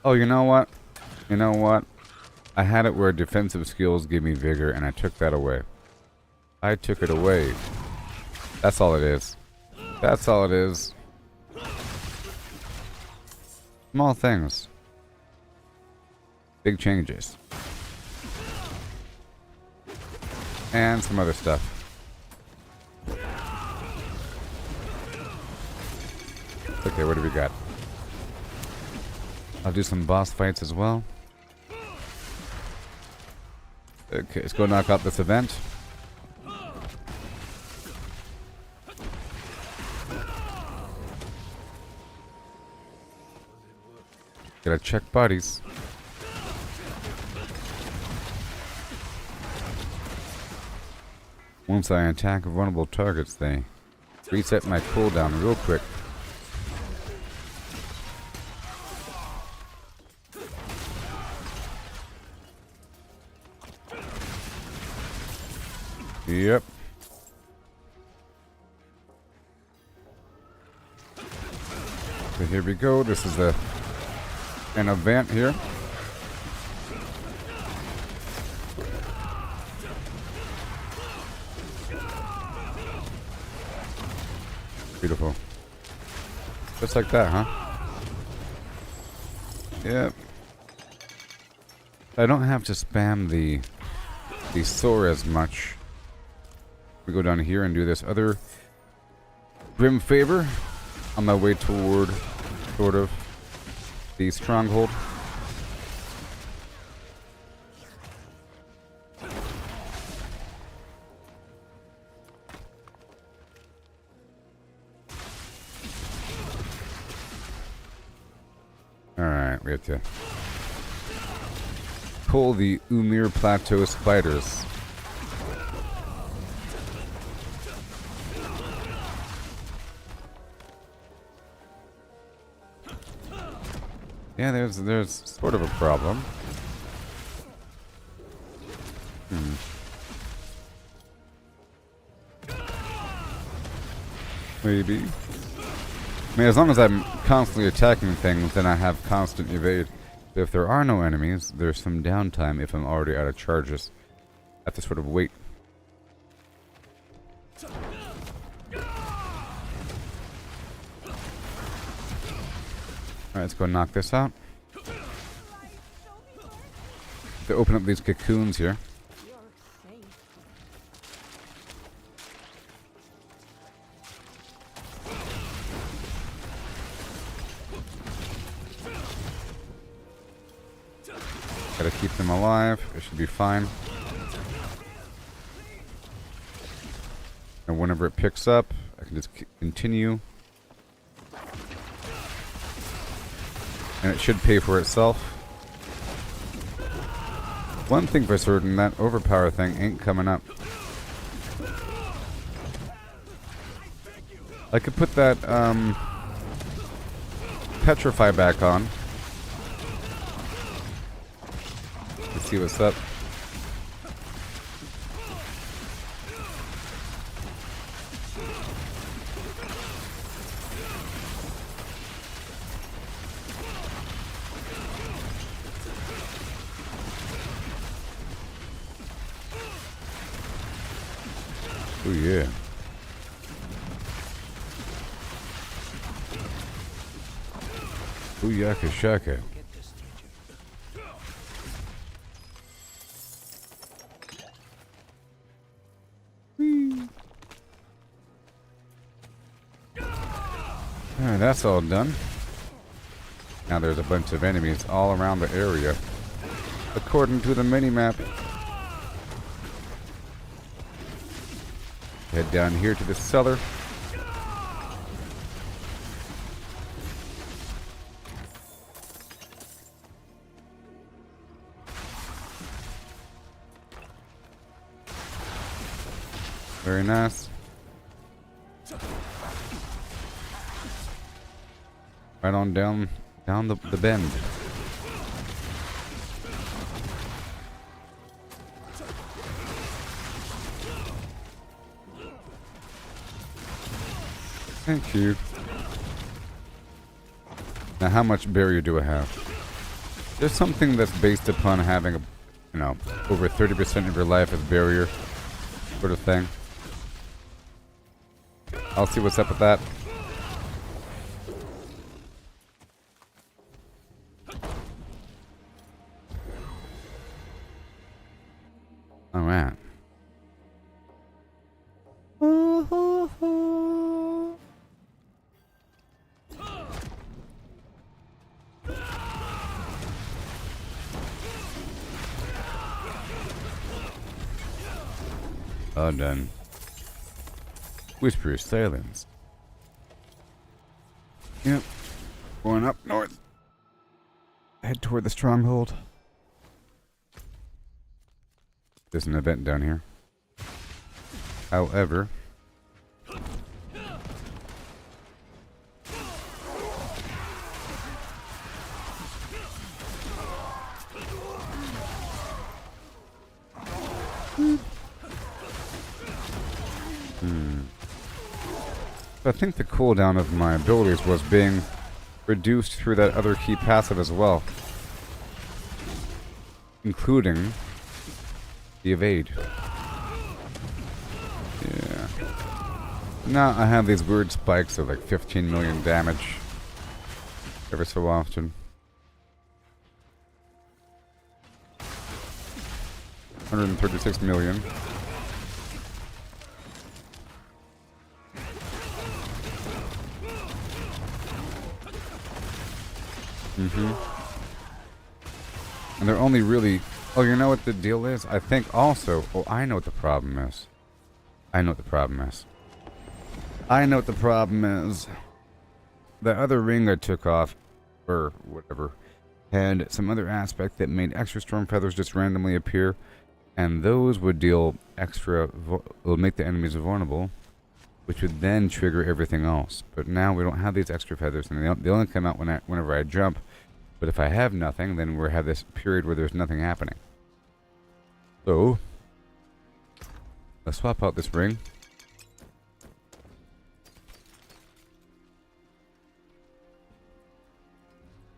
Oh, you know what? You know what? I had it where defensive skills give me vigor, and I took that away. I took it away. That's all it is. That's all it is. Small things. Big changes. And some other stuff. Okay, what do we got? I'll do some boss fights as well. Okay, let's go knock out this event. Gotta check bodies. Once I attack vulnerable targets, they reset my cooldown real quick. Yep. So here we go. This is an event here. Beautiful. Just like that, huh? Yep. I don't have to spam the sword as much. We go down here and do this other grim favor on my way toward sort of the stronghold. Alright, we have to pull the Umir Plateau spiders. Yeah, there's sort of a problem. Maybe. I mean, as long as I'm constantly attacking things, then I have constant evade. So if there are no enemies, there's some downtime if I'm already out of charges. I have to sort of wait. Alright, let's go knock this out. To open up these cocoons here. Gotta keep them alive. It should be fine. And whenever it picks up, I can just continue. And it should pay for itself. One thing for certain, that overpower thing ain't coming up. I could put that Petrify back on. Let's see what's up. Oh yeah. Booyaka shaka. Alright, that's all done. Now there's a bunch of enemies all around the area, according to the mini-map. Head down here to the cellar. Very nice. Right on down the bend. Thank you. Now, how much barrier do I have? There's something that's based upon having a, you know, over 30% of your life as barrier, sort of thing. I'll see what's up with that. All right. All done. Whisper silence. Yep. Going up north. Head toward the stronghold. There's an event down here. However, I think the cooldown of my abilities was being reduced through that other key passive as well, including the evade. Yeah. Now I have these weird spikes of like 15 million damage every so often. 136 million. And they're only really... Oh, you know what the deal is? I think also... Oh, I know what the problem is. I know what the problem is. The other ring I took off, or whatever, had some other aspect that made extra storm feathers just randomly appear, and those would deal extra... will make the enemies vulnerable, which would then trigger everything else. But now we don't have these extra feathers, and they only come out whenever I jump. But if I have nothing, then we have this period where there's nothing happening. So, let's swap out this ring.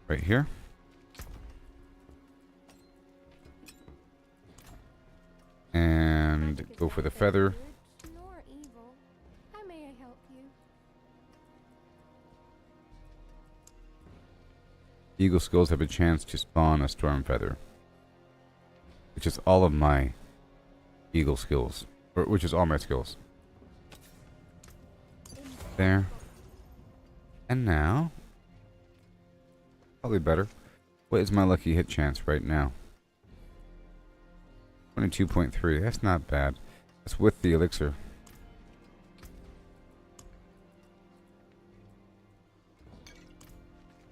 Right here. And go for the feather. Eagle skills have a chance to spawn a storm feather, which is all of my eagle skills, or which is all my skills. There. And now, probably better. What is my lucky hit chance right now? 22.3. That's not bad. That's with the elixir.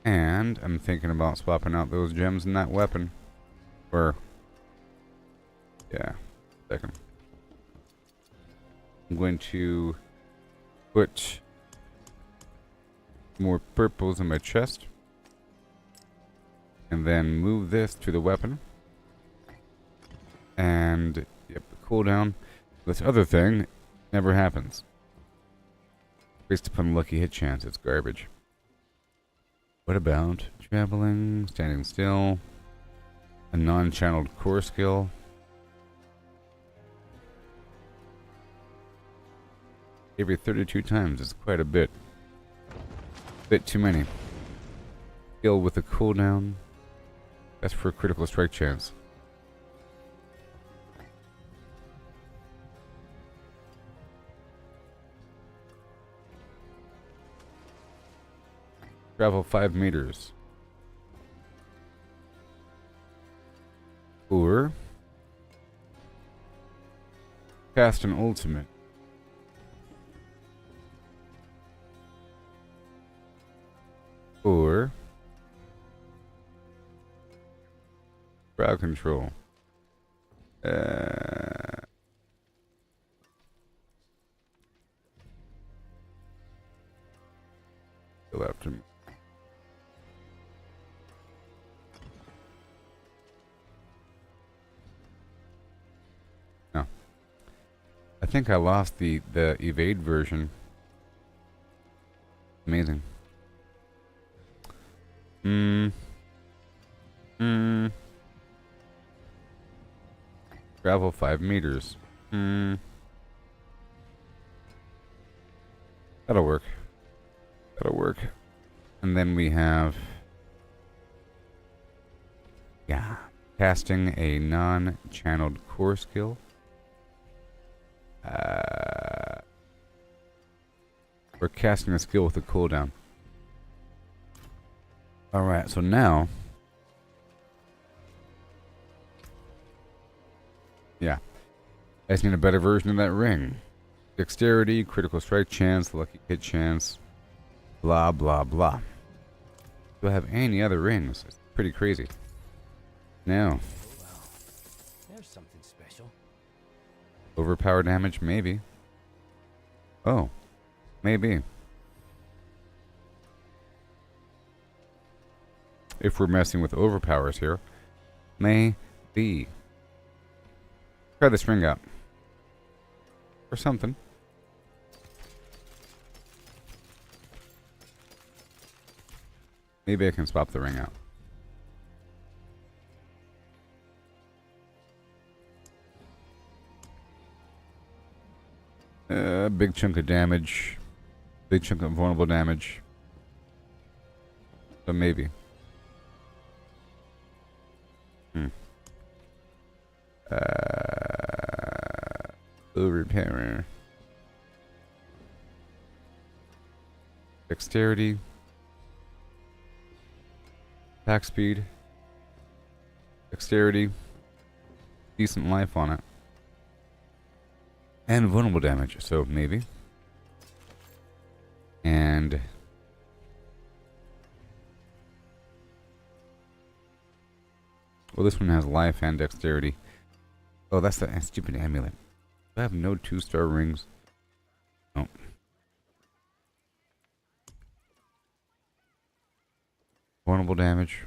And I'm thinking about swapping out those gems in that weapon. Or, yeah, second. I'm going to put more purples in my chest. And then move this to the weapon. And, yep, the cooldown. This other thing never happens. Based upon lucky hit chance, it's garbage. What about traveling, standing still, a non-channeled core skill? Every 32 times is quite a bit. Bit too many. Skill with a cooldown. That's for a critical strike chance. Travel 5 meters. Or cast an ultimate. Or crowd control. Go after me. No. I think I lost the evade version. Amazing. Travel 5 meters. That'll work. That'll work. And then we have... yeah. Casting a non-channeled core skill. We're casting a skill with a cooldown. Alright, so now... yeah. I just need a better version of that ring. Dexterity, critical strike chance, lucky hit chance, blah blah blah. Do I have any other rings? It's pretty crazy. No. Oh well. There's something special. Overpower damage, maybe. Oh. Maybe. If we're messing with overpowers here. Maybe. Try this ring out. Or something. Maybe I can swap the ring out. Big chunk of damage. Big chunk of vulnerable damage. So maybe. Overpower. Dexterity. Attack speed. Dexterity. Decent life on it. And vulnerable damage, so maybe. And... well, this one has life and dexterity. Oh, that's the stupid amulet. I have no 2-star rings. Oh. Vulnerable damage.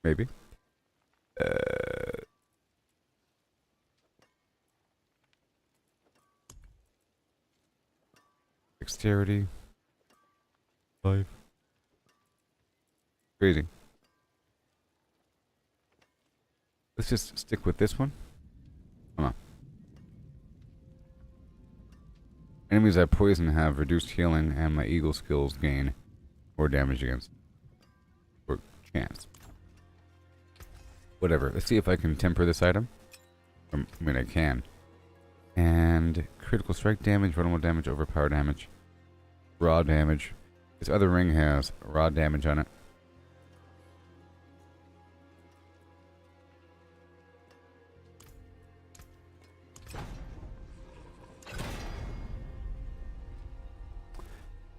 Maybe. Dexterity. Life. Crazy. Let's just stick with this one. Come on. Enemies I poison have reduced healing, and my eagle skills gain more damage against. Or chance. Whatever. Let's see if I can temper this item. I mean, I can. And critical strike damage, vulnerable damage, overpower damage, raw damage. This other ring has raw damage on it.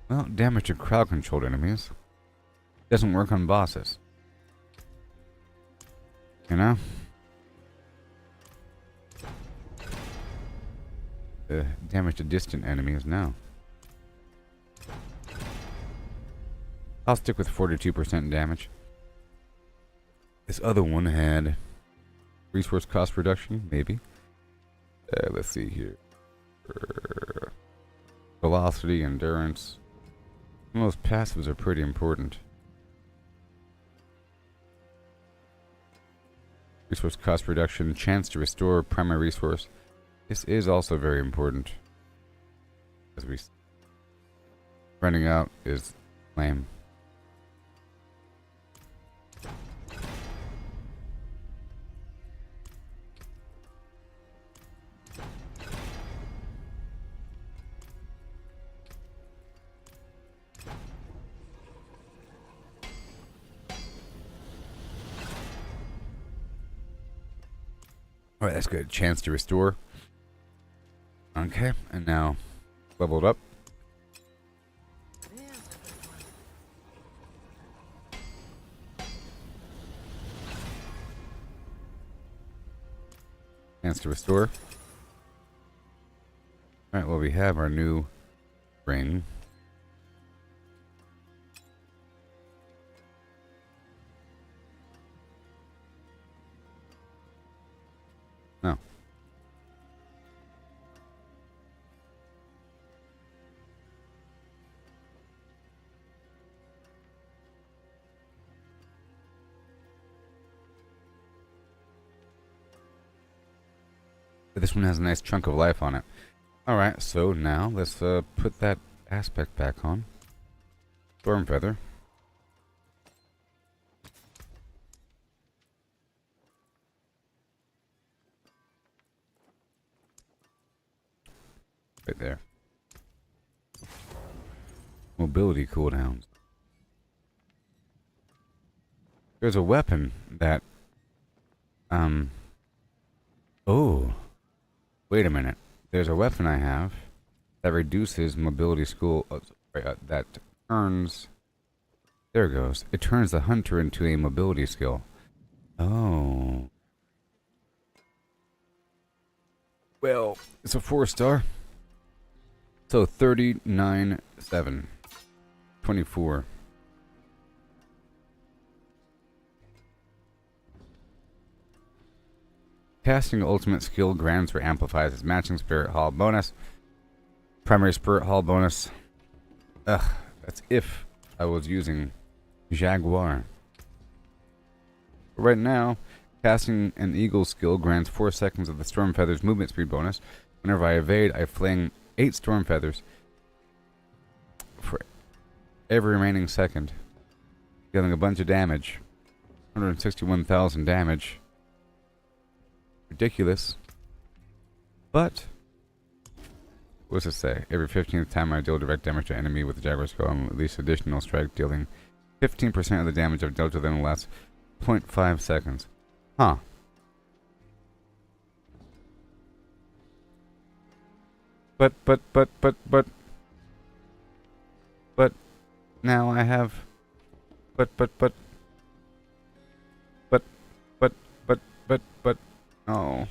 Well, damage to crowd-controlled enemies. Doesn't work on bosses. You know? Damage to distant enemies, no. I'll stick with 42% damage. This other one had resource cost reduction, maybe. Let's see here. Velocity, endurance. Some of those passives are pretty important. Resource cost reduction, chance to restore primary resource. This is also very important. As we running out is lame. Alright, that's good. Chance to restore. Okay, and now leveled up. Chance to restore. Alright, well, we have our new ring. No. But this one has a nice chunk of life on it. Alright, so now let's put that aspect back on. Storm Feather. Right there. Mobility cooldowns. There's a weapon that... Oh. Wait a minute. There's a weapon I have that reduces mobility that turns... There it goes. It turns the hunter into a mobility skill. Oh. Well, it's a 4-star. So 39.7. 24. Casting ultimate skill grants or amplifies its matching spirit hall bonus. Primary spirit hall bonus. Ugh, that's if I was using Jaguar. But right now, casting an eagle skill grants 4 seconds of the Storm Feather's movement speed bonus. Whenever I evade, I fling 8 Storm Feathers for every remaining second, dealing a bunch of damage. 161,000 damage. Ridiculous. But what does it say? Every 15th time I deal direct damage to enemy with the Jaguar skill, I'm at least additional strike, dealing 15% of the damage I've dealt to them in the last 0.5 seconds. Huh. But now I have oh.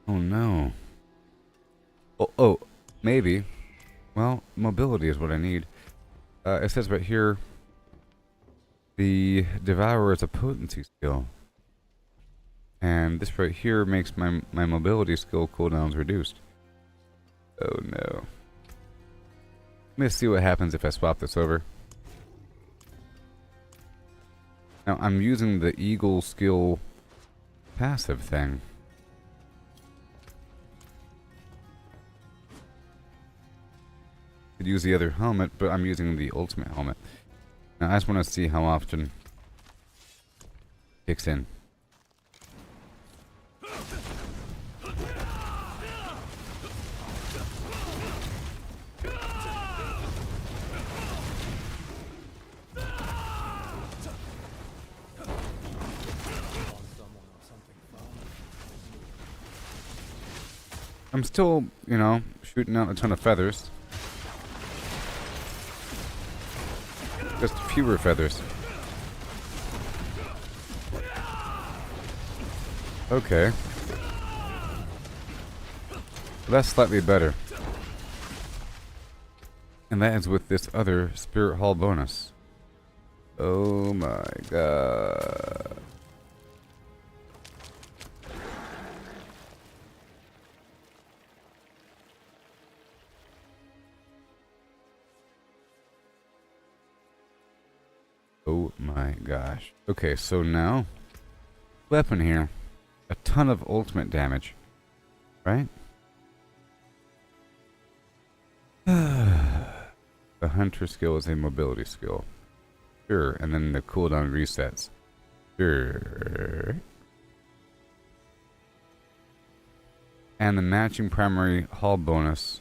Oh no. Oh, maybe. Well, mobility is what I need. It says right here, the Devourer is a potency skill. And this right here makes my mobility skill cooldowns reduced. Oh no. Let's see what happens if I swap this over. Now I'm using the eagle skill passive thing. Could use the other helmet, but I'm using the ultimate helmet. Now I just want to see how often it kicks in. I'm still, you know, shooting out a ton of feathers. Just fewer feathers. Okay. Well, that's slightly better. And that is with this other Spirit Hall bonus. Oh my god. Oh my gosh. Okay, so now, weapon here. A ton of ultimate damage. Right? The hunter skill is a mobility skill. Sure, and then the cooldown resets. Sure. And the matching primary hull bonus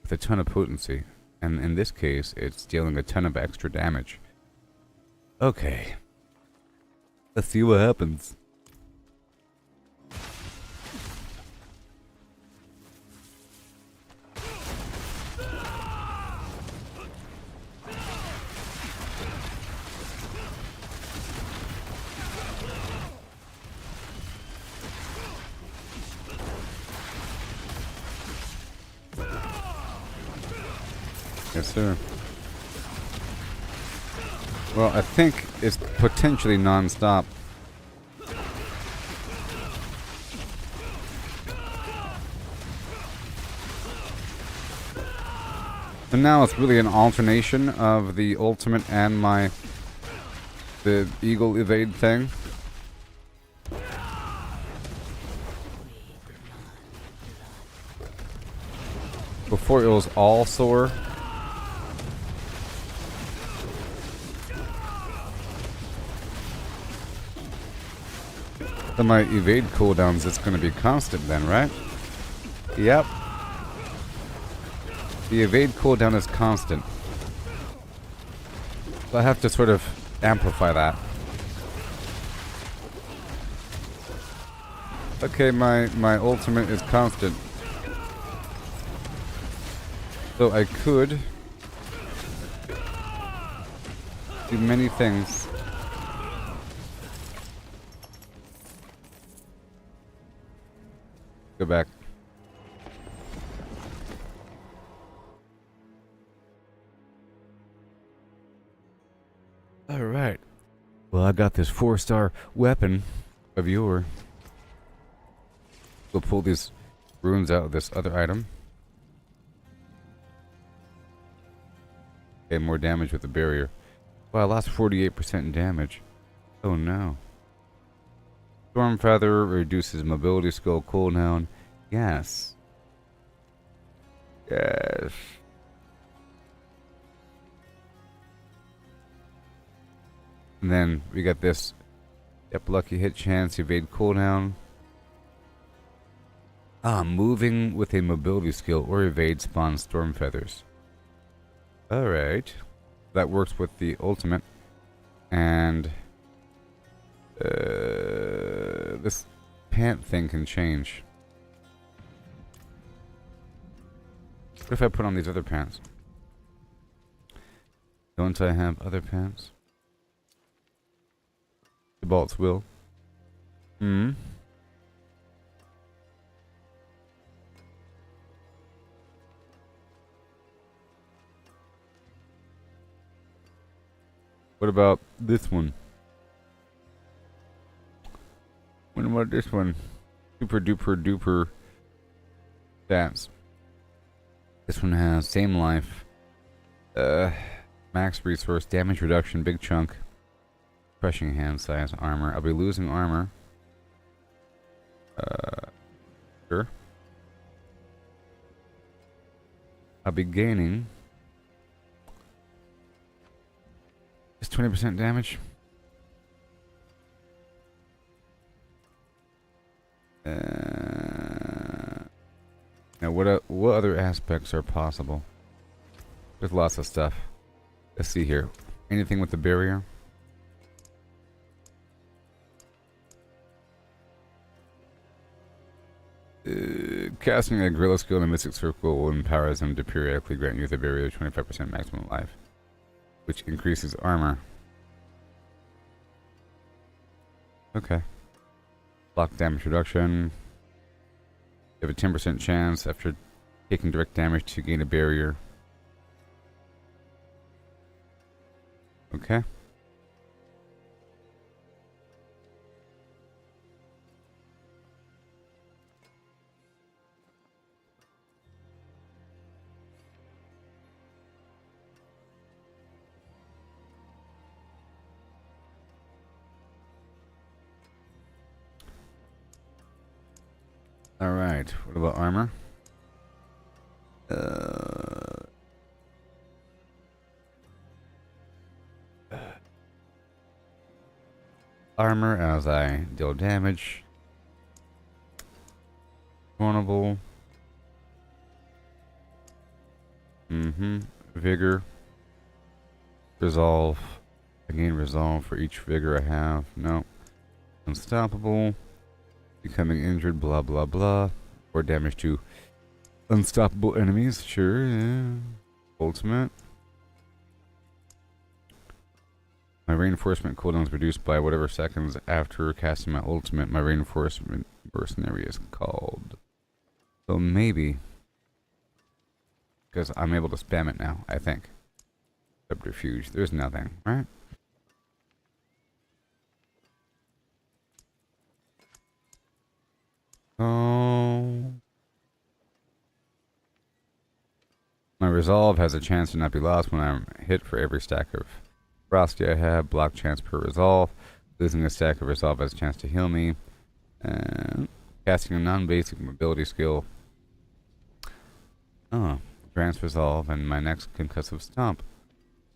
with a ton of potency. And in this case, it's dealing a ton of extra damage. Okay. Let's see what happens. Yes, sir. Well, I think it's potentially non-stop. So now it's really an alternation of the ultimate and the eagle evade thing. Before it was all soar. So my evade cooldowns, it's going to be constant then, right? Yep. The evade cooldown is constant. So I have to sort of amplify that. Okay, my ultimate is constant. So I could do many things. Go back. Alright. Well, I got this 4-star weapon of yore. We'll pull these runes out of this other item. Okay, more damage with the barrier. Well, I lost 48% in damage. Oh no. Storm Feather reduces mobility skill cooldown. Yes. Yes. And then we got this. Yep, lucky hit chance, evade cooldown. Moving with a mobility skill or evade spawns Storm Feathers. Alright. That works with the ultimate. And this pant thing can change. What if I put on these other pants? Don't I have other pants? The bolts will. Hmm. What about this one? What about this one? Super duper duper stats. This one has same life. Max resource, damage reduction, big chunk. Crushing hand size, armor. I'll be losing armor. Sure. I'll be gaining just 20% damage. Now, what other aspects are possible? There's lots of stuff. Let's see here. Anything with the barrier? Casting a gorilla skill in a mystic circle will empower them to periodically grant you the barrier 25% maximum life, which increases armor. Okay. Block damage reduction. You have a 10% chance after taking direct damage to gain a barrier. Okay. Alright, what about armor? Armor as I deal damage. Vulnerable. Vigor. Resolve. I gain resolve for each vigor I have. No. Unstoppable. Becoming injured, blah blah blah. Or damage to unstoppable enemies. Sure, yeah. Ultimate. My reinforcement cooldown is reduced by whatever seconds after casting my ultimate. My reinforcement mercenary is called. So maybe. Because I'm able to spam it now, I think. Subterfuge. There's nothing, right? Oh. My resolve has a chance to not be lost when I'm hit for every stack of frosty I have. Block chance per resolve. Losing a stack of resolve has a chance to heal me. And casting a non-basic mobility skill. Oh. Grants resolve and my next concussive stomp.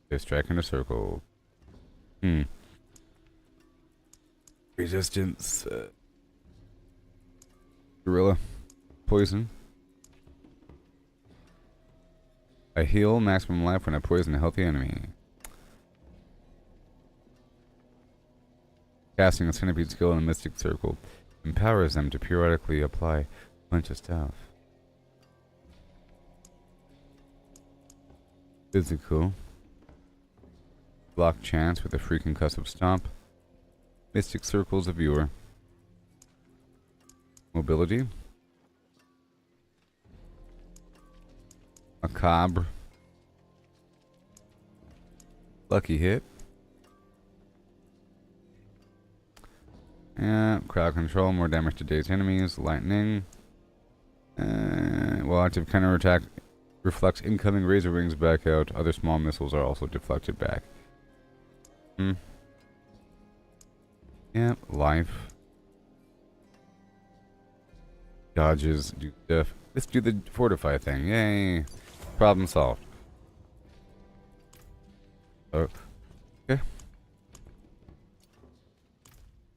They strike in a circle. Resistance. Gorilla. Poison. I heal maximum life when I poison a healthy enemy. Casting a centipede skill in a mystic circle empowers them to periodically apply a bunch of stuff. Physical. Block chance with a free concussive stomp. Mystic circles a viewer. Mobility. Macabre. Lucky hit. Yeah, crowd control, more damage to dazed enemies. Lightning. While active counterattack reflects incoming razor wings back out. Other small missiles are also deflected back. Yeah, life. Dodges, do stuff. Let's do the fortify thing. Yay. Problem solved. Oh, okay.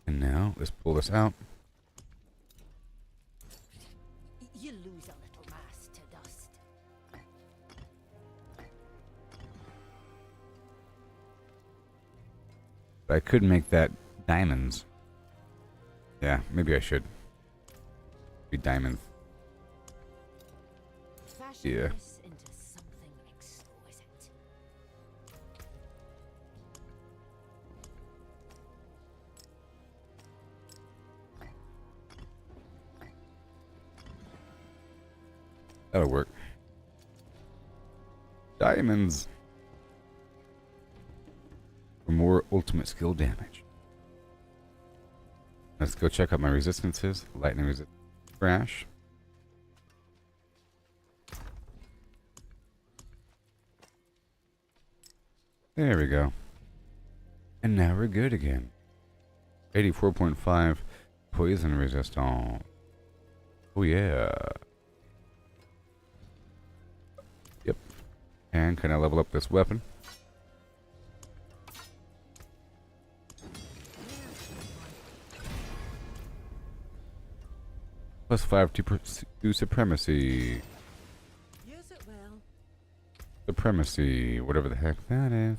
And now, let's pull this out. You lose a little mass to dust. But I could make that diamonds. Yeah, maybe I should. Be diamonds. Fashion Yeah. this into something exquisite. That'll work. Diamonds. For more ultimate skill damage. Let's go check out my resistances. Lightning resistance. Crash. There we go. And now we're good again. 84.5 poison resistance. Oh yeah. Yep. And can I level up this weapon? Plus 5 to supremacy. Yes, it will. Supremacy. Whatever the heck that is.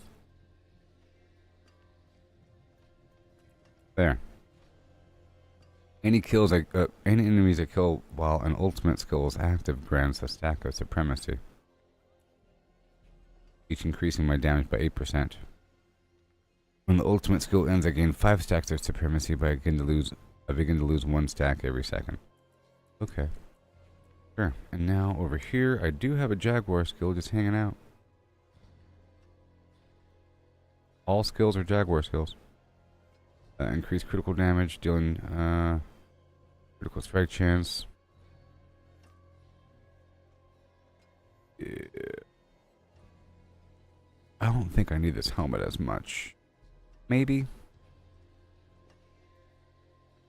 There. Any kills any enemies I kill while an ultimate skill is active grants a stack of supremacy. Each increasing my damage by 8%. When the ultimate skill ends, I gain 5 stacks of supremacy, but I begin to lose 1 stack every second. Okay. Sure. And now over here, I do have a Jaguar skill just hanging out. All skills or Jaguar skills. Increase critical damage, dealing critical strike chance. Yeah. I don't think I need this helmet as much. Maybe.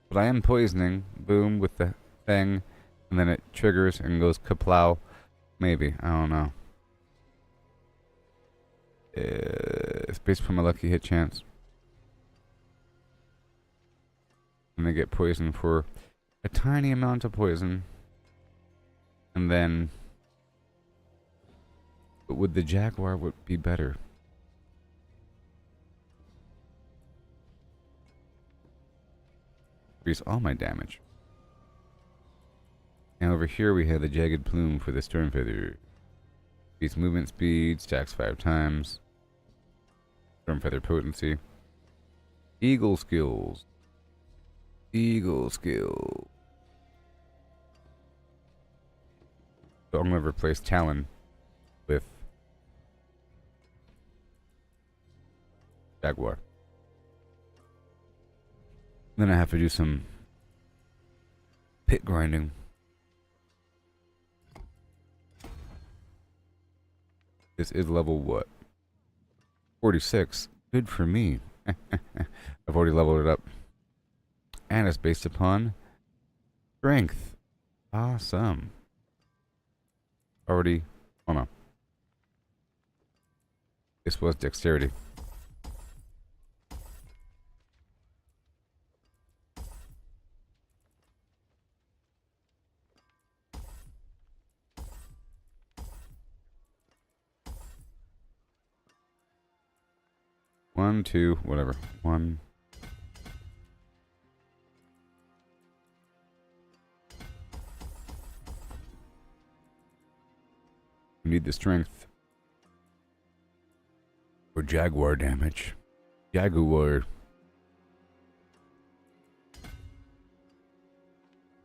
But I am poisoning. Boom with the thing. And then it triggers and goes kaplow. Maybe. I don't know. It's based on my lucky hit chance. And I get poisoned for a tiny amount of poison. And then... But would the Jaguar would be better? Increase all my damage. And over here we have the Jagged Plume for the Stern Feather. Increase movement speed, stacks 5 times. Stern Feather potency. Eagle skills. Eagle skill. So I'm going to replace Talon with Jaguar. Then I have to do some pit grinding. This is level what? 46. Good for me. I've already leveled it up. And it's based upon strength. Awesome. Already. Oh no. This was dexterity. One, two, whatever. One. We need the strength. For Jaguar damage. Jaguar.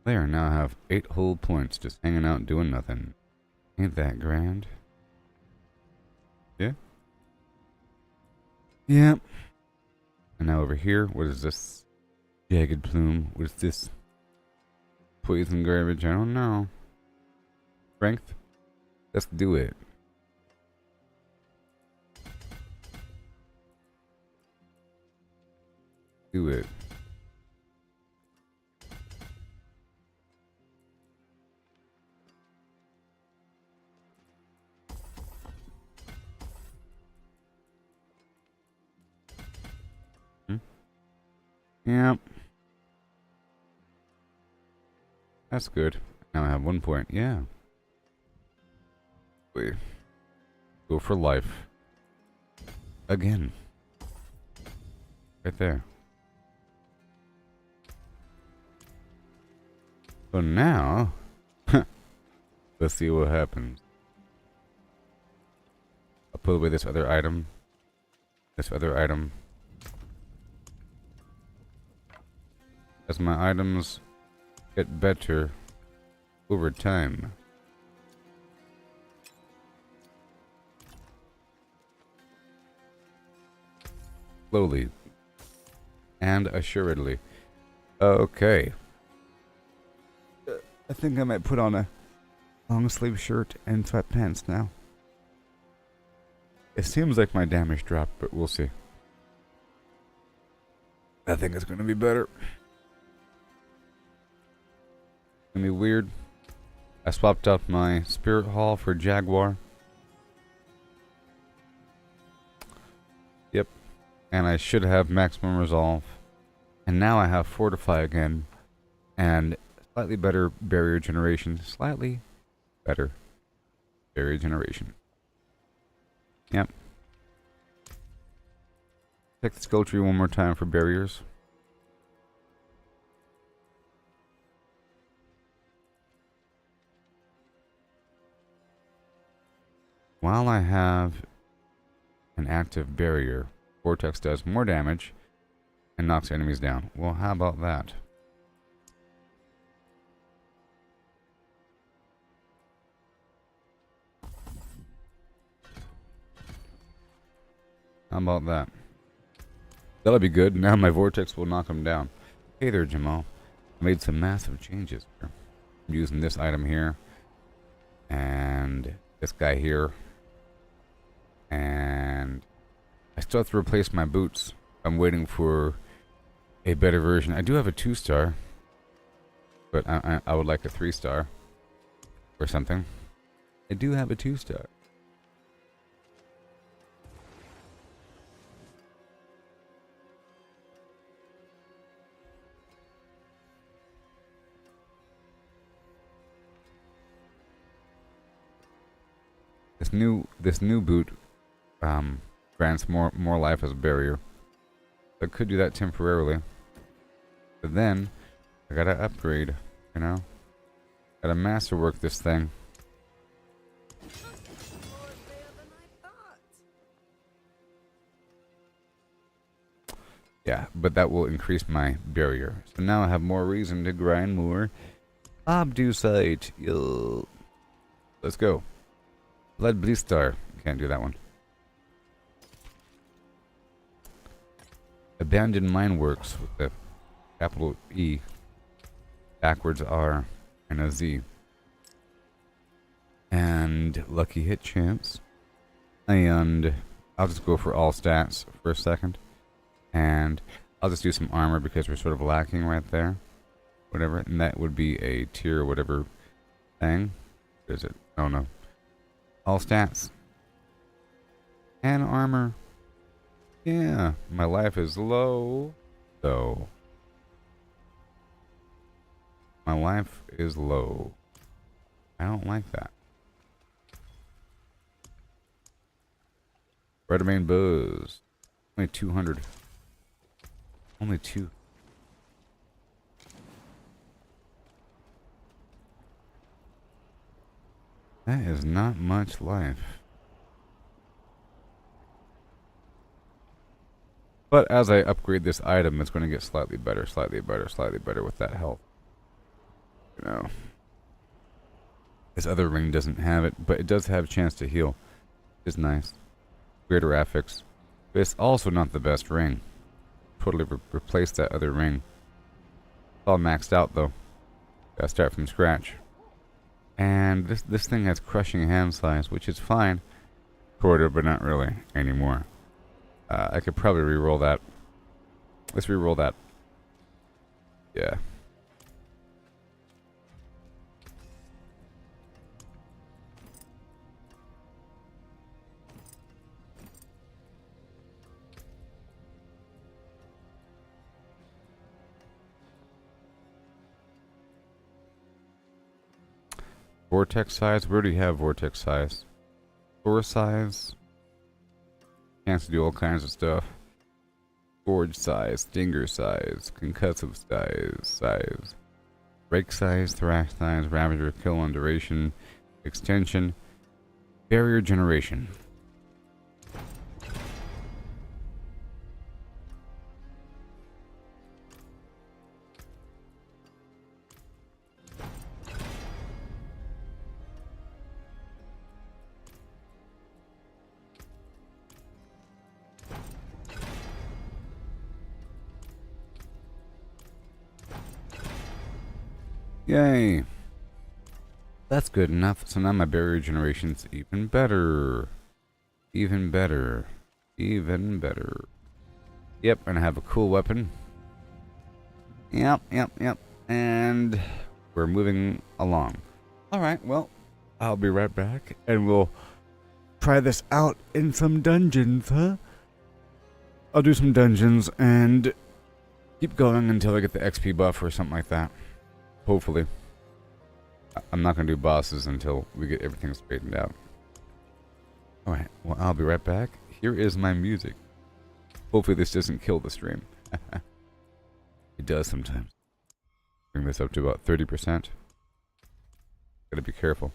There, now I have 8 whole points just hanging out doing nothing. Ain't that grand? Yeah? Yeah. And now over here, what is this? Jagged Plume. What is this? Poison garbage? I don't know. Strength? Let's do it. Do it. Yep. That's good. Now I have 1 point. Yeah. Wait. Go for life. Again. Right there. So now, let's see what happens. I'll put away this other item. This other item. As my items get better over time. Slowly. And assuredly. Okay. I think I might put on a long sleeve shirt and sweatpants now. It seems like my damage dropped, but we'll see. I think it's going to be better. Gonna be weird. I swapped up my Spirit Hall for Jaguar. Yep. And I should have maximum resolve. And now I have Fortify again. And slightly better barrier generation. Slightly better barrier generation. Yep. Check the skill tree one more time for barriers. While I have an active barrier, Vortex does more damage and knocks enemies down. Well, how about that? How about that? That'll be good. Now my vortex will knock him down. Hey there, Jamal. I made some massive changes here. I'm using this item here. And this guy here. And I still have to replace my boots. I'm waiting for a better version. I do have a 2-star. But I would like a 3-star. Or something. I do have a 2-star. This new boot grants more life as a barrier. I could do that temporarily, but then I gotta upgrade. You know, gotta masterwork this thing. Yeah, but that will increase my barrier. So now I have more reason to grind more Obducite. Yo. Let's go. Blood Bleastar. Can't do that one. Abandoned Mine Works with the capital E, backwards R, and a Z. And Lucky Hit Chance. And I'll just go for all stats for a second. And I'll just do some armor because we're sort of lacking right there. Whatever. And that would be a tier whatever thing. What is it? Oh no. All stats. And armor. Yeah. My life is low. Though. My life is low. I don't like that. Redemain Buzz. Only 200. Only 2. That is not much life. But as I upgrade this item, it's going to get slightly better, slightly better, slightly better with that health. You know. This other ring doesn't have it, but it does have a chance to heal. It's nice. Greater affix. But it's also not the best ring. Totally replace that other ring. It's all maxed out though. Gotta start from scratch. And this thing has crushing hand size, which is fine. Quarter, but not really anymore. I could probably re-roll that. Let's re-roll that. Yeah. Vortex size? Where do you have vortex size? Door size? Chance to do all kinds of stuff. Forge size, stinger size, concussive size, break size, thrash size, ravager, kill on duration, extension, barrier generation. Yay! That's good enough. So now my barrier generation's even better. Even better. Even better. Yep, and I have a cool weapon. Yep. And we're moving along. Alright, well, I'll be right back and we'll try this out in some dungeons, huh? I'll do some dungeons and keep going until I get the XP buff or something like that. Hopefully. I'm not going to do bosses until we get everything straightened out. Alright, well, I'll be right back. Here is my music. Hopefully this doesn't kill the stream. It does sometimes. Bring this up to about 30%. Gotta be careful.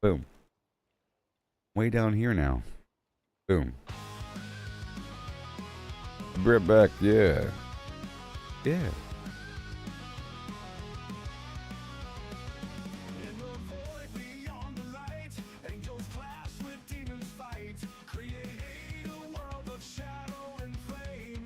Boom. Way down here now. Boom. I'll be right back, yeah. Yeah. Create a world of shadow and flame.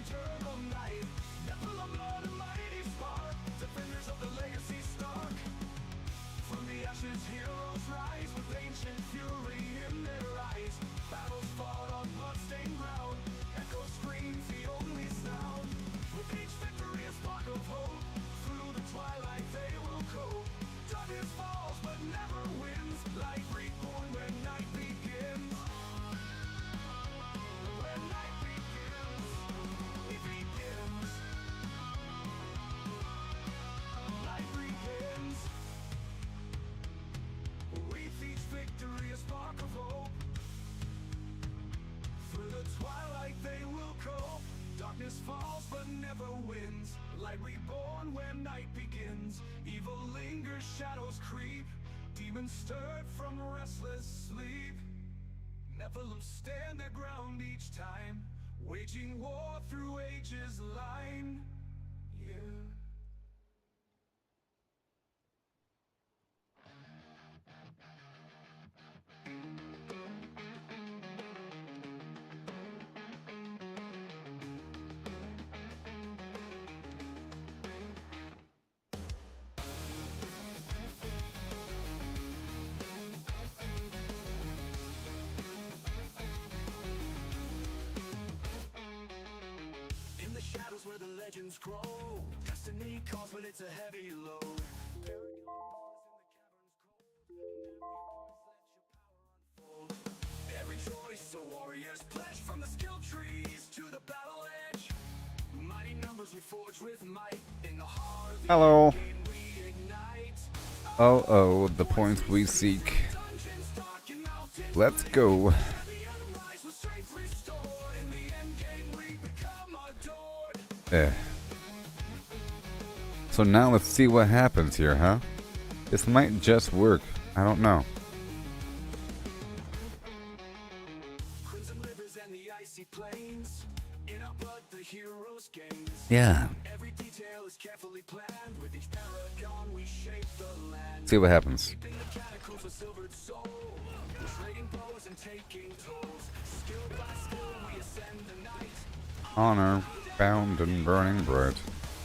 eternal night. Nephilim blood and mighty spark, defenders of the legacy stark. From the ashes heroes rise with ancient fury in their eyes. Battles fought on bloodstained ground, echoes scream the only sound. With each victory a spark of hope, through the twilight they will go. Darkness falls but never wins, light reborn when night begins. When night begins, it begins. Light begins. With each victory a spark of hope. Through the twilight they will go. Darkness falls but never wins. Light reborn when night begins. Evil lingers, shadows creep. Demons stirred from restless sleep. Nephilim stand their ground each time, waging war through ages line. Yeah. In the shadows where the legends grow, destiny calls but it's a heavy load. Paragon Glyphs in the caverns cold, and every voice lets your power unfold. Every choice a warrior's pledge, from the skill trees to the battle edge. Mighty numbers we forge with might, in the heart of the Hello. game we ignite. Oh, the points we seek. Dungeons dark and mountains Let's go. heavy and rise with strength restored. In the end game we become adored. So now let's see what happens here, huh? This might just work. I don't know. Crimson rivers and the icy plains, in our blood the heroes gains. Yeah. Every detail is carefully planned, with each paragon we shape the land. See what happens. Keeping the catacombs a silvered soul, trading blows and taking tolls. Skill by skill we ascend the night. Honor, bound and burning bright.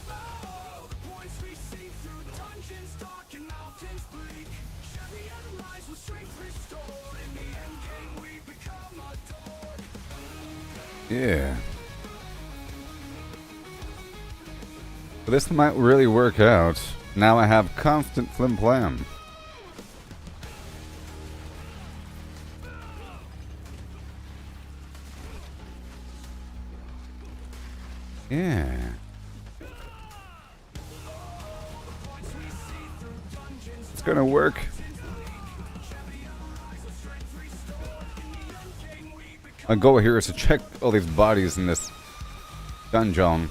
Oh, the points we see through dungeons dark and mountains bleak. Heavy and rise with strength restored. In the end game we become adored. Yeah. But this might really work out. Now I have constant flim flam. Yeah. It's gonna work. My goal here is to check all these bodies in this dungeon.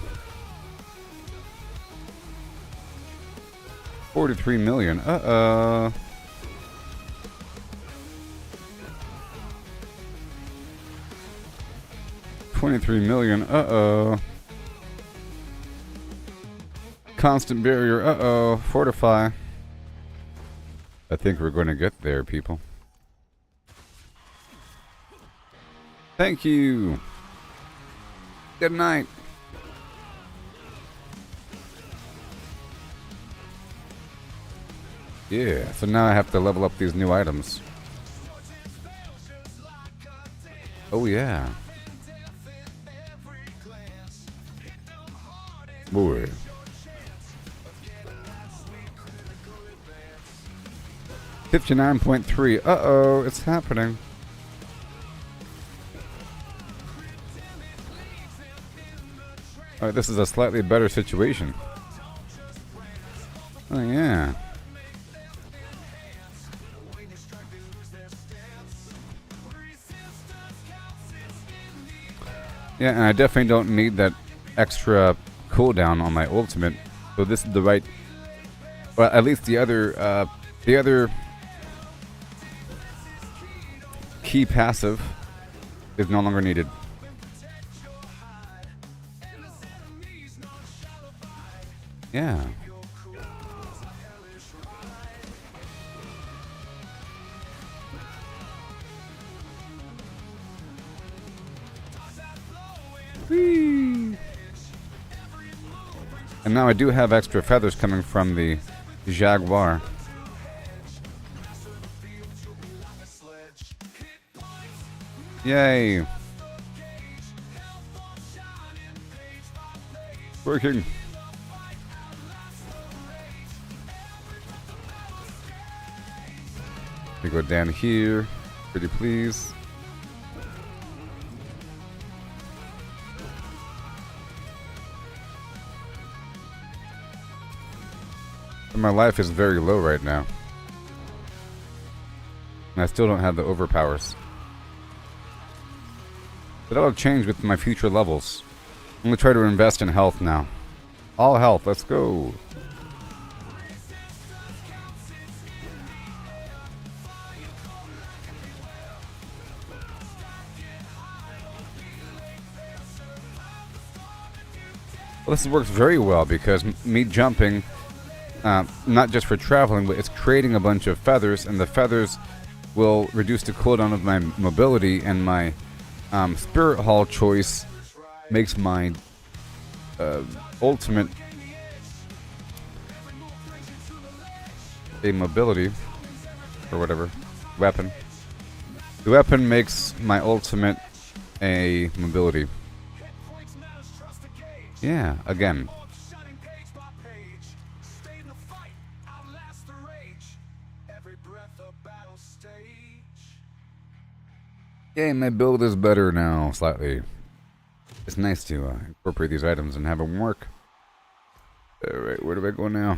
43 million. Uh-oh. $23 million. Uh-oh. Constant barrier. Uh-oh. Fortify. I think we're going to get there, people. Thank you. Good night. Yeah, so now I have to level up these new items. Oh yeah. Boy. $59.3. Uh-oh, it's happening. Alright, this is a slightly better situation. Oh yeah. Yeah, and I definitely don't need that extra cooldown on my ultimate. So this is the right, well, at least the other key passive is no longer needed. Yeah. Whee! And now I do have extra feathers coming from the Jaguar. Yay! Working. We go down here, pretty please. And my life is very low right now. And I still don't have the overpowers. But that'll change with my future levels. I'm gonna try to invest in health now. All health, let's go. Well, this works very well because me jumping, not just for traveling, but it's creating a bunch of feathers, and the feathers will reduce the cooldown of my mobility, and my Spirit Hall choice makes my ultimate a mobility, or whatever, weapon. The weapon makes my ultimate a mobility. Yeah, again. Yeah, my build is better now, slightly. It's nice to incorporate these items and have them work. Alright, where do I go now?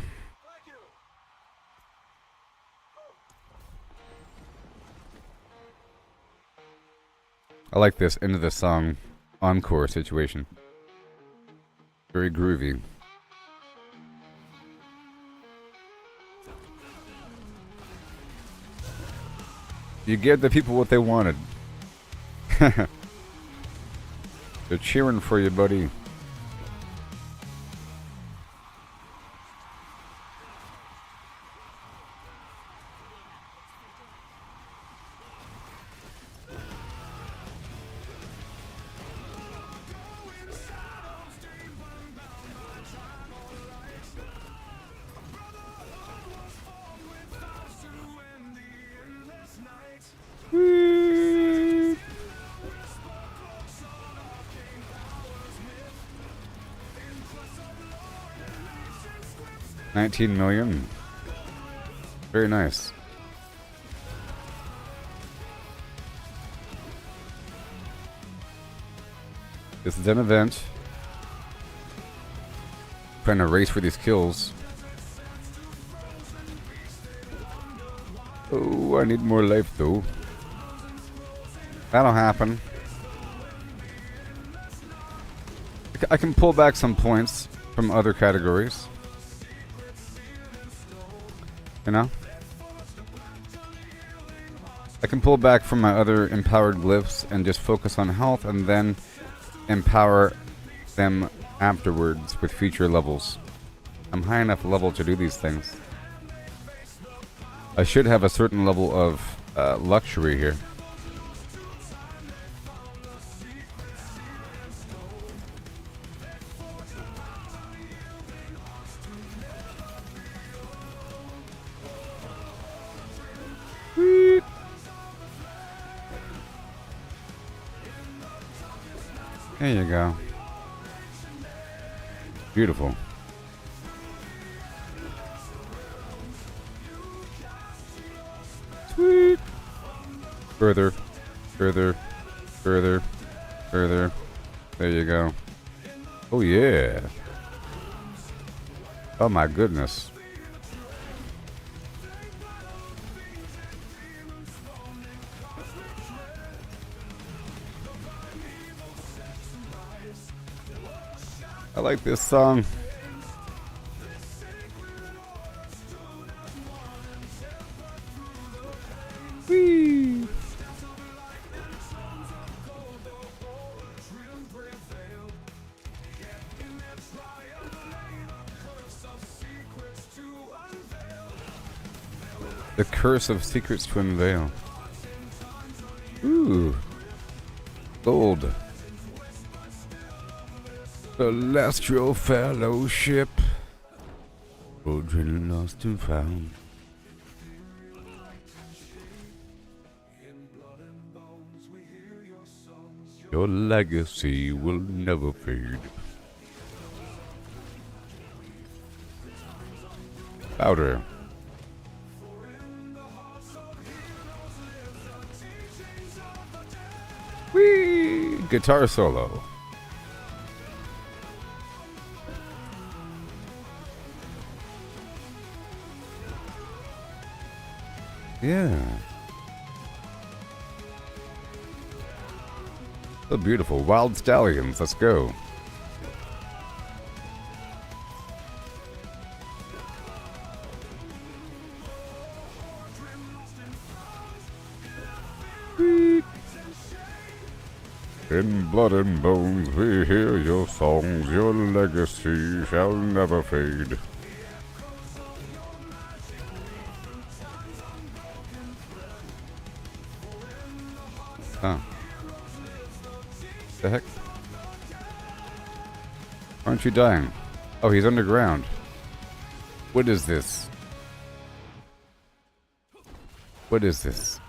I like this end of the song encore situation. Very groovy. You gave the people what they wanted. They're cheering for you, buddy. $19 million. Very nice. This is an event. Trying to race for these kills. Oh, I need more life though. That'll happen. I can pull back some points from other categories. You know? I can pull back from my other empowered glyphs and just focus on health and then empower them afterwards with future levels. I'm high enough level to do these things. I should have a certain level of luxury here. There you go. Beautiful. Sweet. Further, further, further, further. There you go. Oh yeah. Oh my goodness. I like this song. Whee! The Curse of Secrets to Unveil. Ooh. Gold. Celestial Fellowship. Children lost and found. Your legacy will never fade. Powder. Whee! Guitar solo. Yeah. So beautiful. Wild Stallions. Let's go. In blood and bones we hear your songs. Your legacy shall never fade. Huh. The heck? Aren't you dying? Oh, he's underground. What is this? What is this?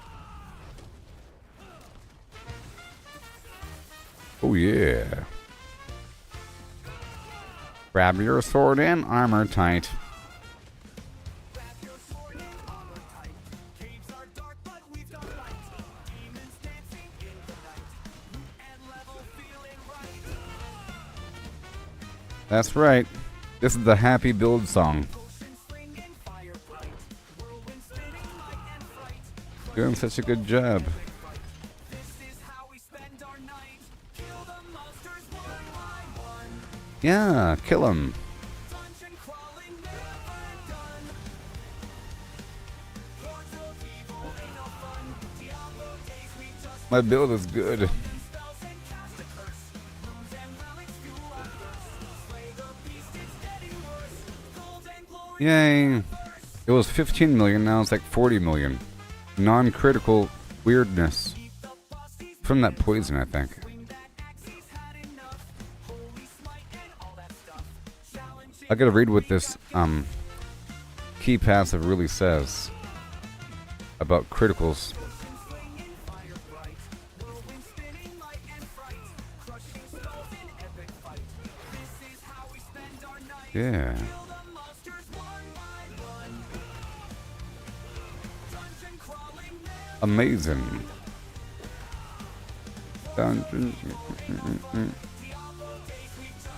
Oh yeah. Grab your sword and armor tight. That's right. This is the happy build song. Doing such a good job. Yeah, kill him. My build is good. Yay. It was 15 million, now it's like 40 million. Non-critical weirdness. From that poison, I think. I gotta read what this key passive really says about criticals. Yeah. Amazing. Dungeons.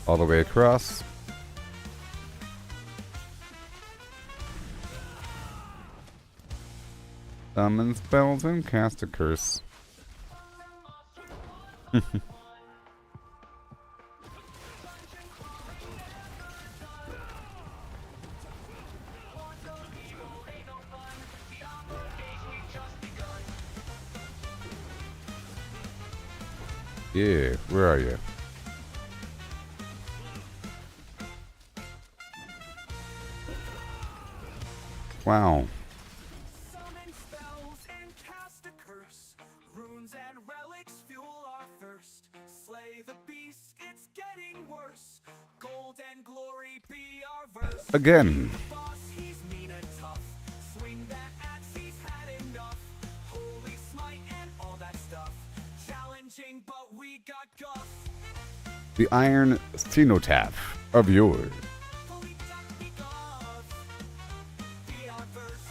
All the way across. Summon spells and cast a curse. Yeah, where are you? Wow. Summon spells and cast a curse. Runes and relics fuel our thirst. Slay the beast, it's getting worse. Gold and glory be our verse. Again. The boss, he's mean and tough. Swing that axe, he's had enough. Holy smite and all that stuff. Challenging, but we got guff. The Iron Cenotaph of yours. Holy duck, be guff. Be our verse.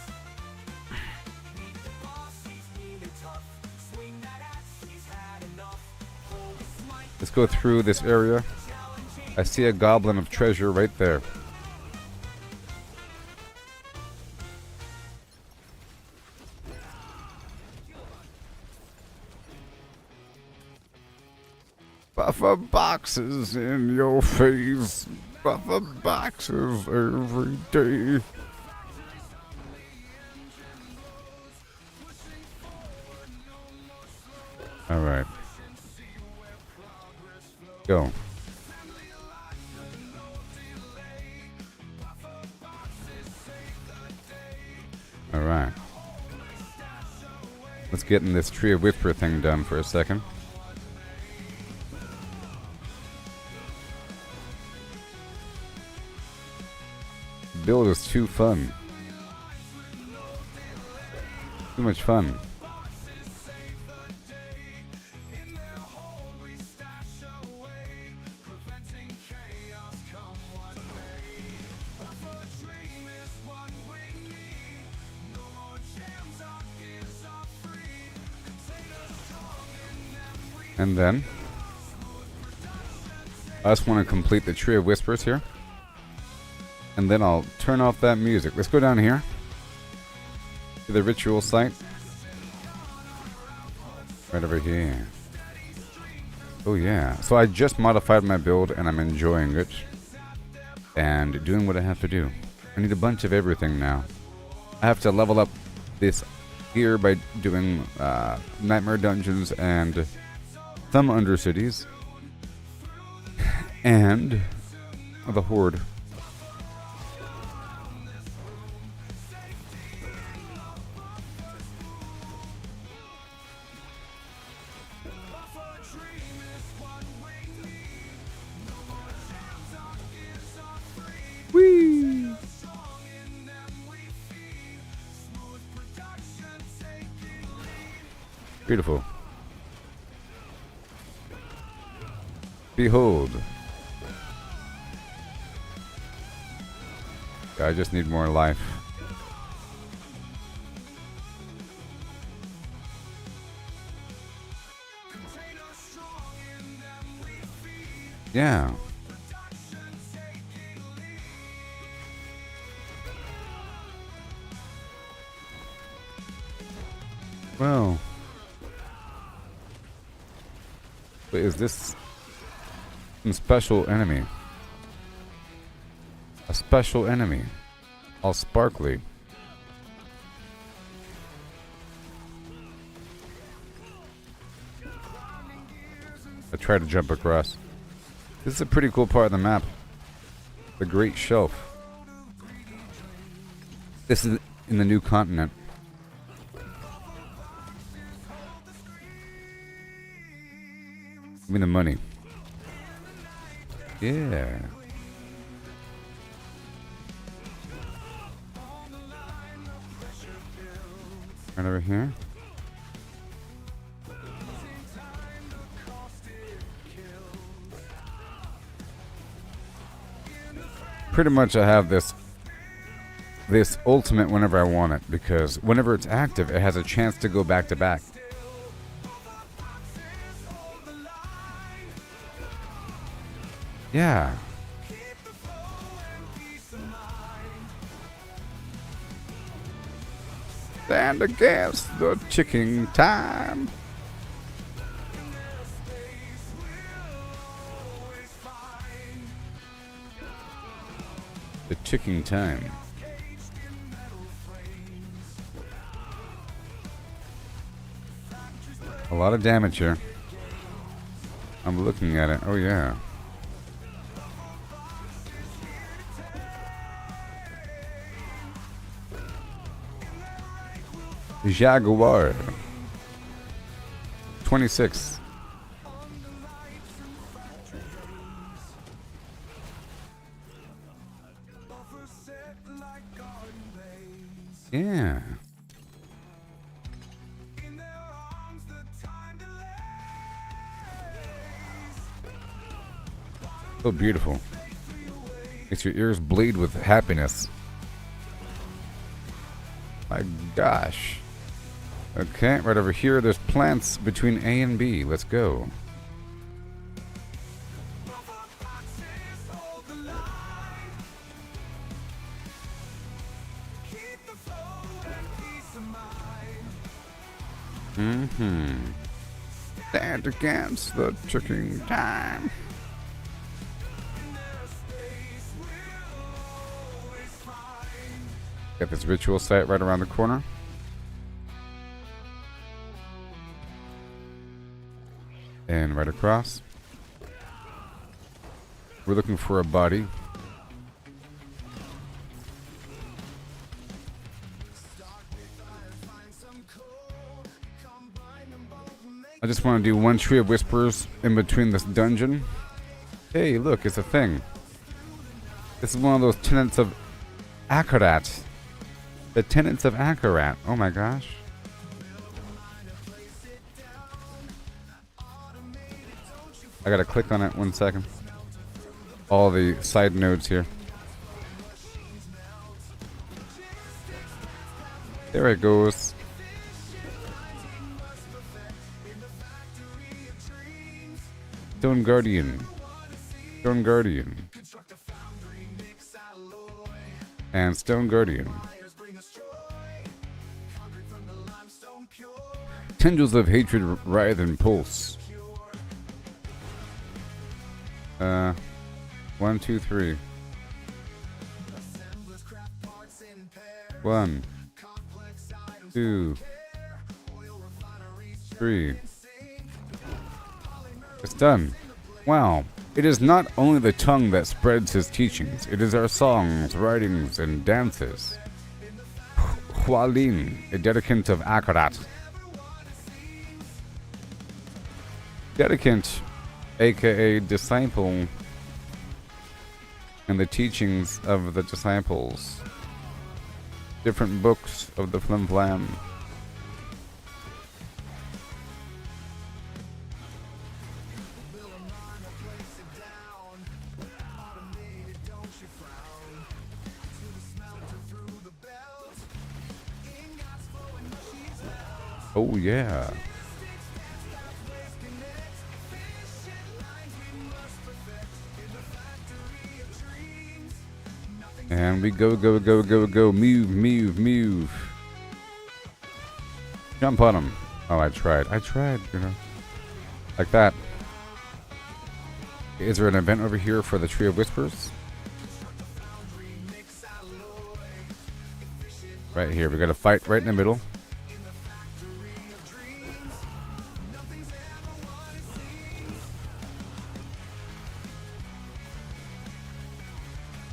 Meet the boss, he's mean and tough. Swing that axe, he's had enough. Holy smite. Let's go through this area. I see a goblin of treasure right there. Buffer boxes in your face. Buffer boxes every day. Alright. Go. Alright. Let's get in this Tree of Whisper thing done for a second. build is too fun. Too much fun. And then I just want to complete the Tree of Whispers here. And then I'll turn off that music. Let's go down here to the ritual site. Right over here. Oh yeah. So I just modified my build and I'm enjoying it. And doing what I have to do. I need a bunch of everything now. I have to level up this gear by doing Nightmare Dungeons and some Undercities. And the Horde. Whee! Beautiful. Behold. I just need more life. Yeah. Well. But is this some special enemy? A special enemy. All sparkly. I try to jump across. This is a pretty cool part of the map. The Great Shelf. This is in the new continent. Give me the money. Yeah. Right over here. Pretty much I have this ultimate whenever I want it, because whenever it's active it has a chance to go back to back. Yeah. Stand against the ticking time. The ticking time. A lot of damage here. I'm looking at it. Oh yeah. Jaguar 26. Yeah. So beautiful. Makes your ears bleed with happiness. My gosh. Okay, right over here, there's plants between A and B. Let's go. Stand against the ticking time. Got this ritual site right around the corner. And right across. We're looking for a body. I just want to do one Tree of Whispers in between this dungeon. Hey, look, it's a thing. This is one of those tenets of Akarat. The tenants of Akarat. Oh my gosh. I gotta click on it 1 second. All the side nodes here. There it goes. Stone Guardian. Stone Guardian. And Stone Guardian. Tendrils of hatred writhe and pulse. 1, 2, 3. 1, 2, 3. It's done. Wow. It is not only the tongue that spreads his teachings, it is our songs, writings, and dances. Hualin, a dedicant of Akarat. Dedicant, aka disciple, and the teachings of the disciples. Different books of the Flim Flam. Oh yeah. And we go, go, go, go, go. Move, move, move. Jump on him. Oh, I tried, you know. Like that. Is there an event over here for the Tree of Whispers? Right here. We got to fight right in the middle.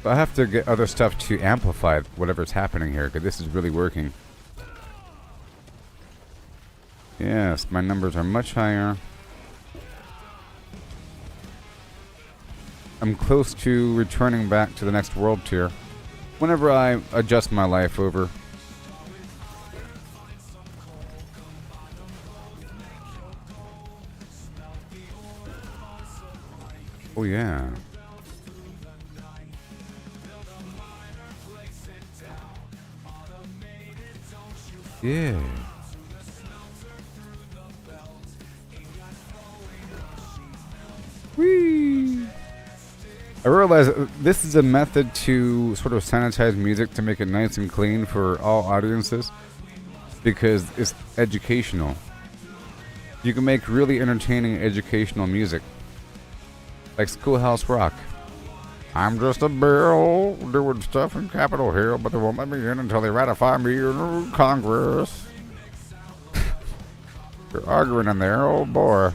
I have to get other stuff to amplify whatever's happening here, because this is really working. Yes, my numbers are much higher. I'm close to returning back to the next world tier whenever I adjust my life over. Oh yeah. Yeah. Whee! I realize this is a method to sort of sanitize music to make it nice and clean for all audiences, because it's educational. You can make really entertaining educational music, like Schoolhouse Rock. I'm just a bill doing stuff in Capitol Hill, but they won't let me in until they ratify me in Congress. They're arguing in there, oh boy.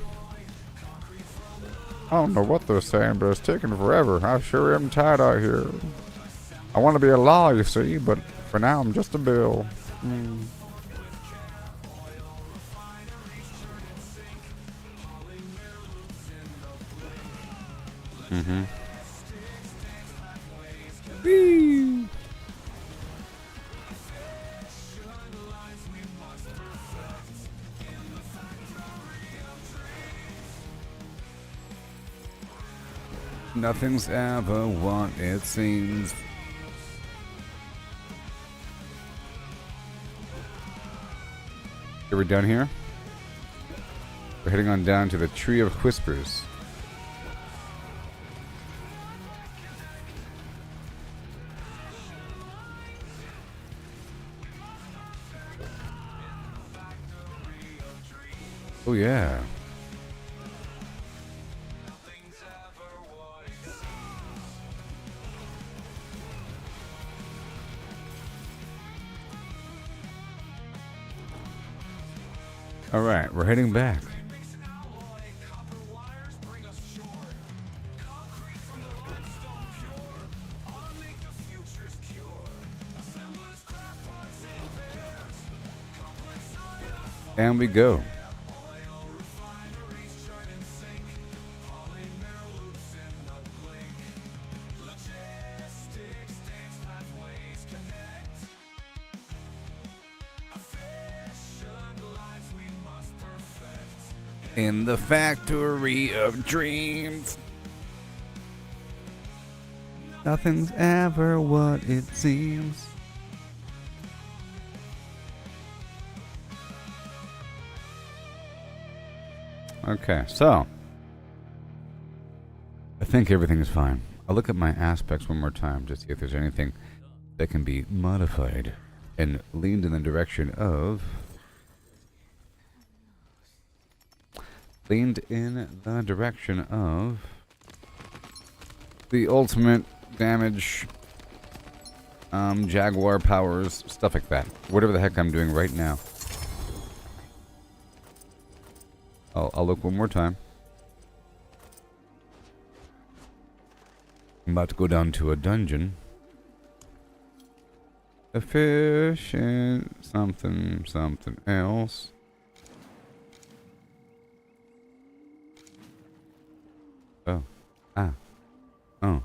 I don't know what they're saying, but it's taking forever. I sure am tired out here. I want to be a law, you see, but for now I'm just a bill. Mm-hmm. Whee! Nothing's ever what it seems. Are we done here? We're heading on down to the Tree of Whispers. Oh yeah. All right, we're heading back. And we go. In the factory of dreams. Nothing's ever what it seems. Okay, so I think everything is fine. I'll look at my aspects one more time to see if there's anything that can be modified and leaned in the direction of the ultimate damage, Jaguar powers, stuff like that. Whatever the heck I'm doing right now. I'll look one more time. I'm about to go down to a dungeon. Efficient something else. Oh. Ah. Oh.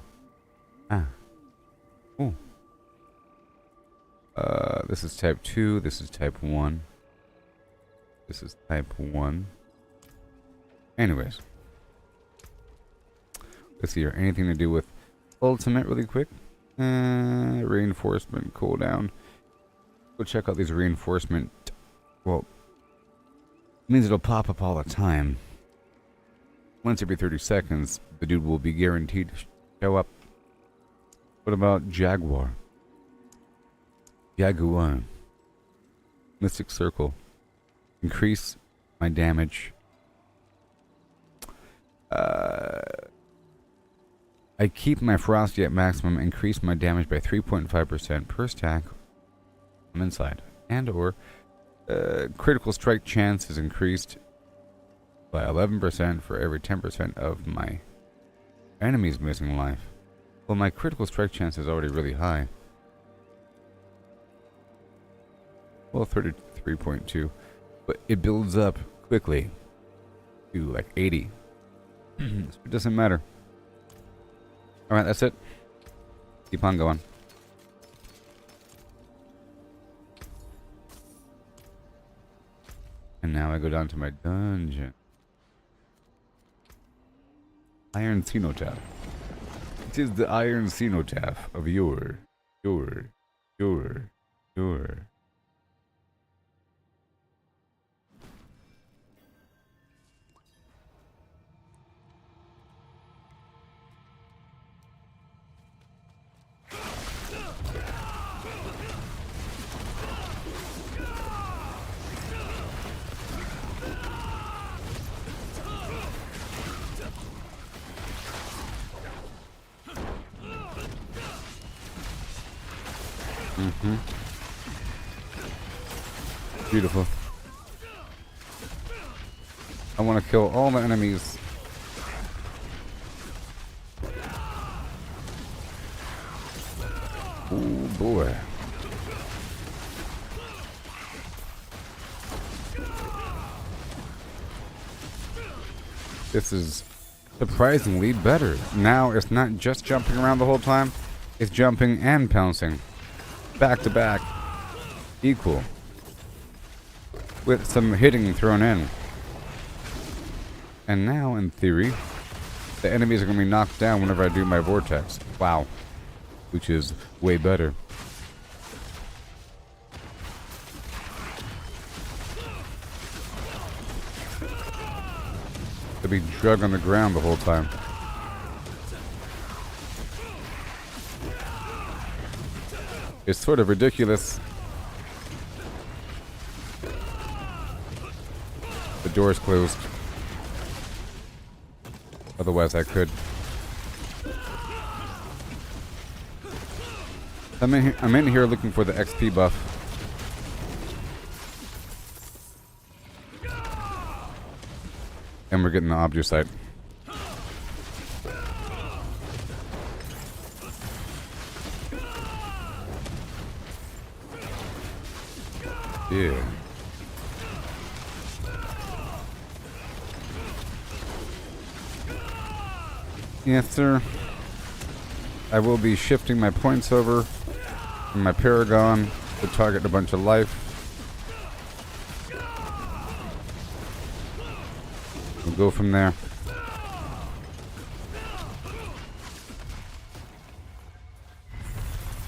Ah. Oh. This is type 2. This is type 1. This is type 1. Anyways. Let's see here. Anything to do with ultimate really quick? Reinforcement cooldown. Go check out these reinforcement. Well, it means it'll pop up all the time. Once every 30 seconds, the dude will be guaranteed to show up. What about Jaguar? Jaguar. Mystic Circle. Increase my damage. I keep my Frosty at maximum, increase my damage by 3.5% per stack from inside. And or critical strike chance is increased by 11% for every 10% of my enemy's missing life. Well, my critical strike chance is already really high. Well, 33.2. But it builds up quickly to like 80. So it doesn't matter. Alright, that's it. Keep on going. And now I go down to my dungeon. Iron Cenotaph. It is the Iron Cenotaph of your. Beautiful. I want to kill all the enemies. Oh boy. This is surprisingly better. Now it's not just jumping around the whole time, it's jumping and pouncing. Back to back. Equal. With some hitting thrown in. And now, in theory, the enemies are going to be knocked down whenever I do my vortex. Wow. Which is way better. They'll be drug on the ground the whole time. It's sort of ridiculous. The door's closed. Otherwise I could. I'm in here looking for the XP buff. And we're getting the Obducite. Yeah. Yes, sir. I will be shifting my points over from my Paragon to target a bunch of life. We'll go from there.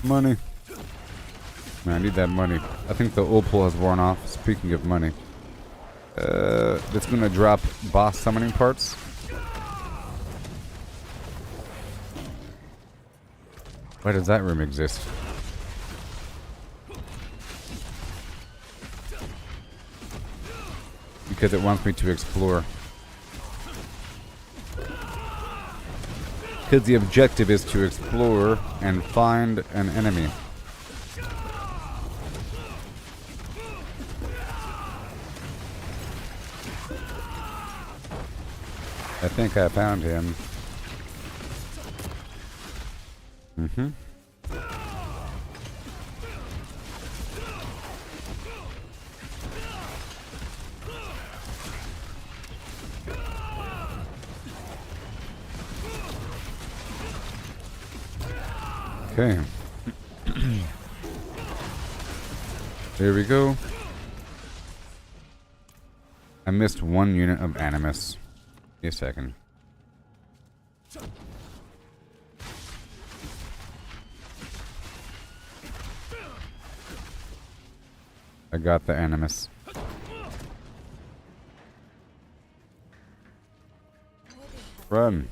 Money. Man, I need that money. I think the opal has worn off. Speaking of money. It's gonna drop boss summoning parts. Why does that room exist? Because it wants me to explore. Because the objective is to explore and find an enemy. I think I found him. Mm-hmm. Okay. There we go. I missed one unit of Animus. Give me a second. I got the Animus. Run.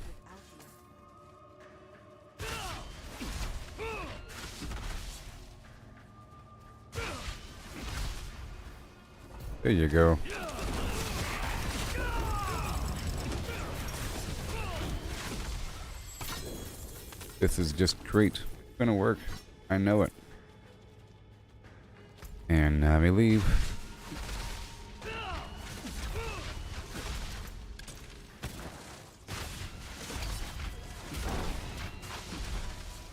There you go. This is just great. It's gonna work. I know it. And now we leave.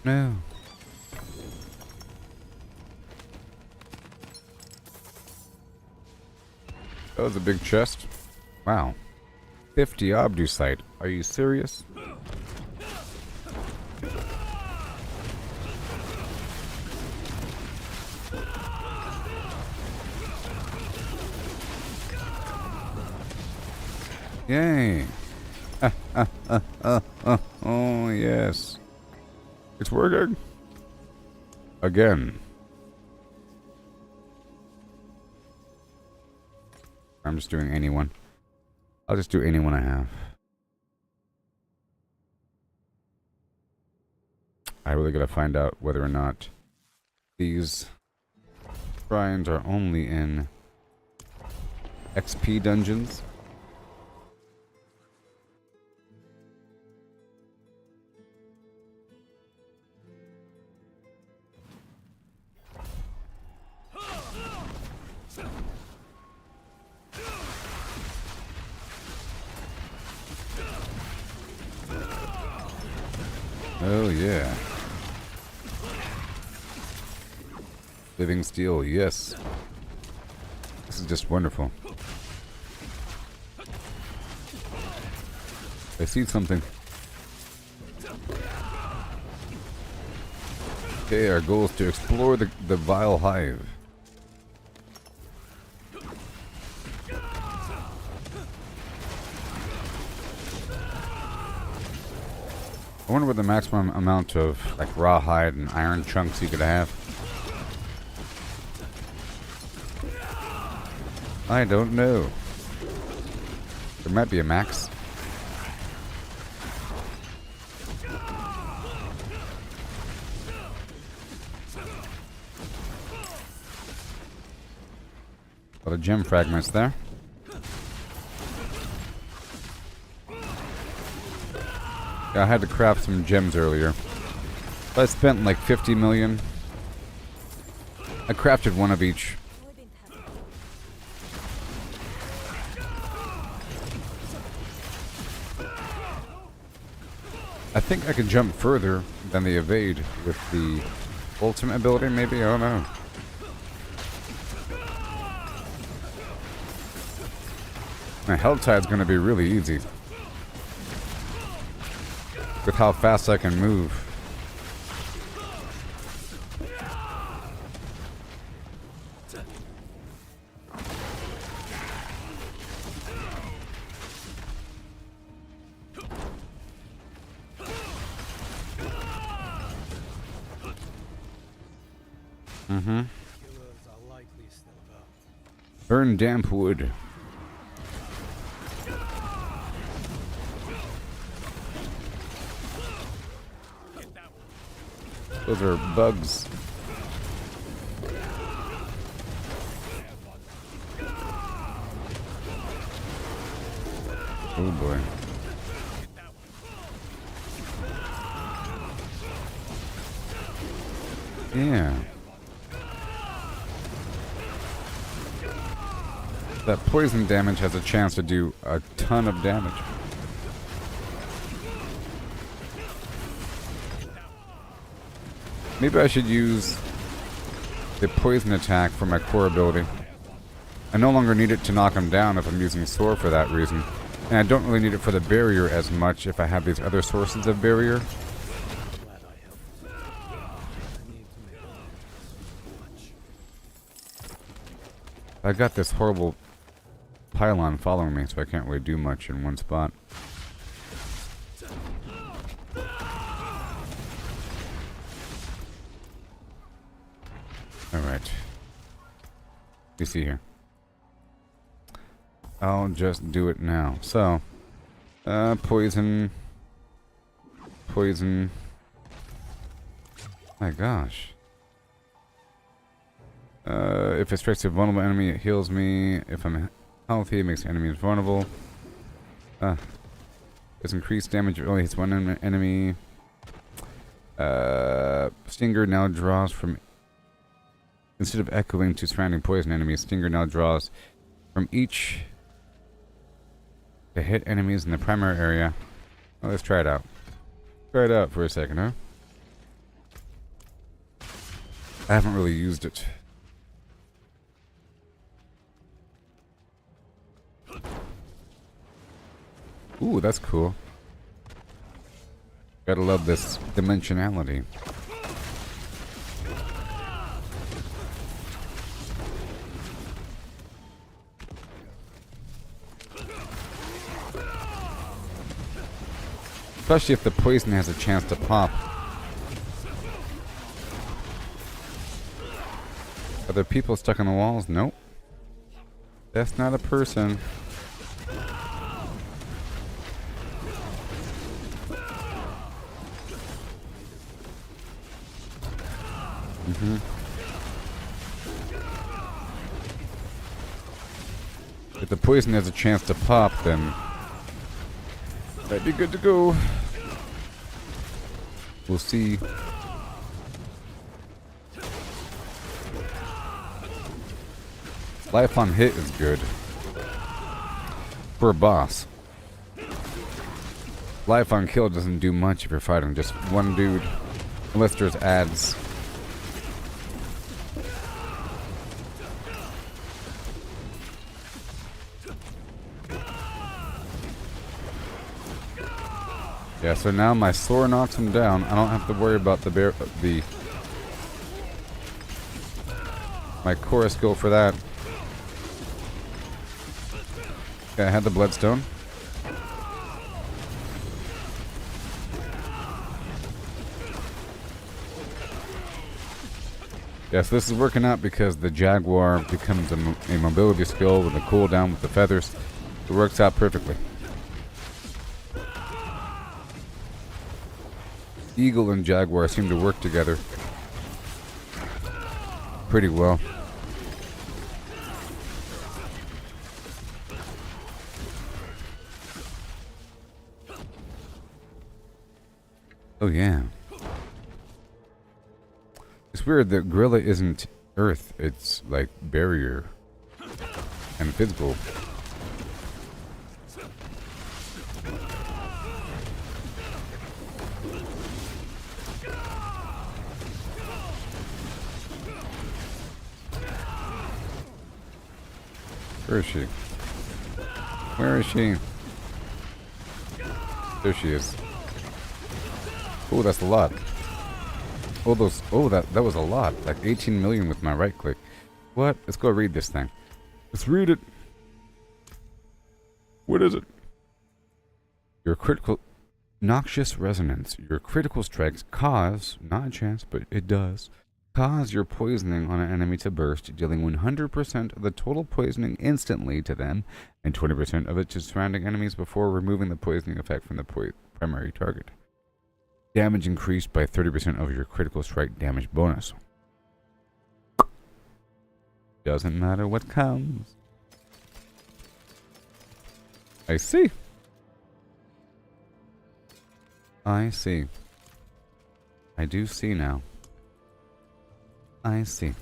No. That was a big chest. Wow. 50 Obducite. Are you serious? Yay. Oh, yes. It's working. Again. I'm just doing anyone. I'll just do anyone I have. I really gotta find out whether or not these shrines are only in XP dungeons. Oh yeah. Living steel, yes. This is just wonderful. I see something. Okay, our goal is to explore the Vile Hive. I wonder what the maximum amount of like rawhide and iron chunks you could have. I don't know. There might be a max. A lot of gem fragments there. I had to craft some gems earlier. I spent like 50 million. I crafted one of each. I think I can jump further than the evade with the ultimate ability, maybe? I don't know. My Helltide's gonna be really easy. With how fast I can move. Mm-hmm. Killers are likely still about. Burn damp wood. Those are bugs. Oh boy. Yeah. That poison damage has a chance to do a ton of damage. Maybe I should use the poison attack for my core ability. I no longer need it to knock him down if I'm using Soar for that reason. And I don't really need it for the barrier as much if I have these other sources of barrier. Glad I helped. I need to make watch. I got this horrible pylon following me, so I can't really do much in one spot. Alright. You see here. I'll just do it now. So, poison. Poison. My gosh. If it strikes a vulnerable enemy, it heals me. If I'm healthy, it makes enemies vulnerable. It's increased damage. It only hits one enemy. Stinger now draws from... Instead of echoing to surrounding poison enemies, Stinger now draws from each to hit enemies in the primary area. Well, let's try it out. Try it out for a second, huh? I haven't really used it. Ooh, that's cool. Gotta love this dimensionality. Especially if the poison has a chance to pop. Are there people stuck on the walls? Nope. That's not a person. If the poison has a chance to pop, then might be good to go. We'll see. Life on hit is good. For a boss. Life on kill doesn't do much if you're fighting just one dude. Unless there's ads. Yeah, so now my Soar knocks him down. I don't have to worry about my core skill for that. Okay, I had the Bloodstone. Yeah, so this is working out because the Jaguar becomes a mobility skill with a cooldown with the feathers. It works out perfectly. Eagle and Jaguar seem to work together pretty well. Oh yeah. It's weird that Gorilla isn't Earth, it's like barrier and physical. Where is she? Where is she? There she is. Oh, that's a lot. Oh, those. Oh, that was a lot. Like 18 million with my right click. What? Let's go read this thing. Let's read it. What is it? Your critical... Noxious resonance. Your critical strikes cause, not a chance, but it does, Cause your poisoning on an enemy to burst, dealing 100% of the total poisoning instantly to them, and 20% of it to surrounding enemies before removing the poisoning effect from the primary target. Damage increased by 30% of your critical strike damage bonus. Doesn't matter what comes. I see. I see. I do see now. I see.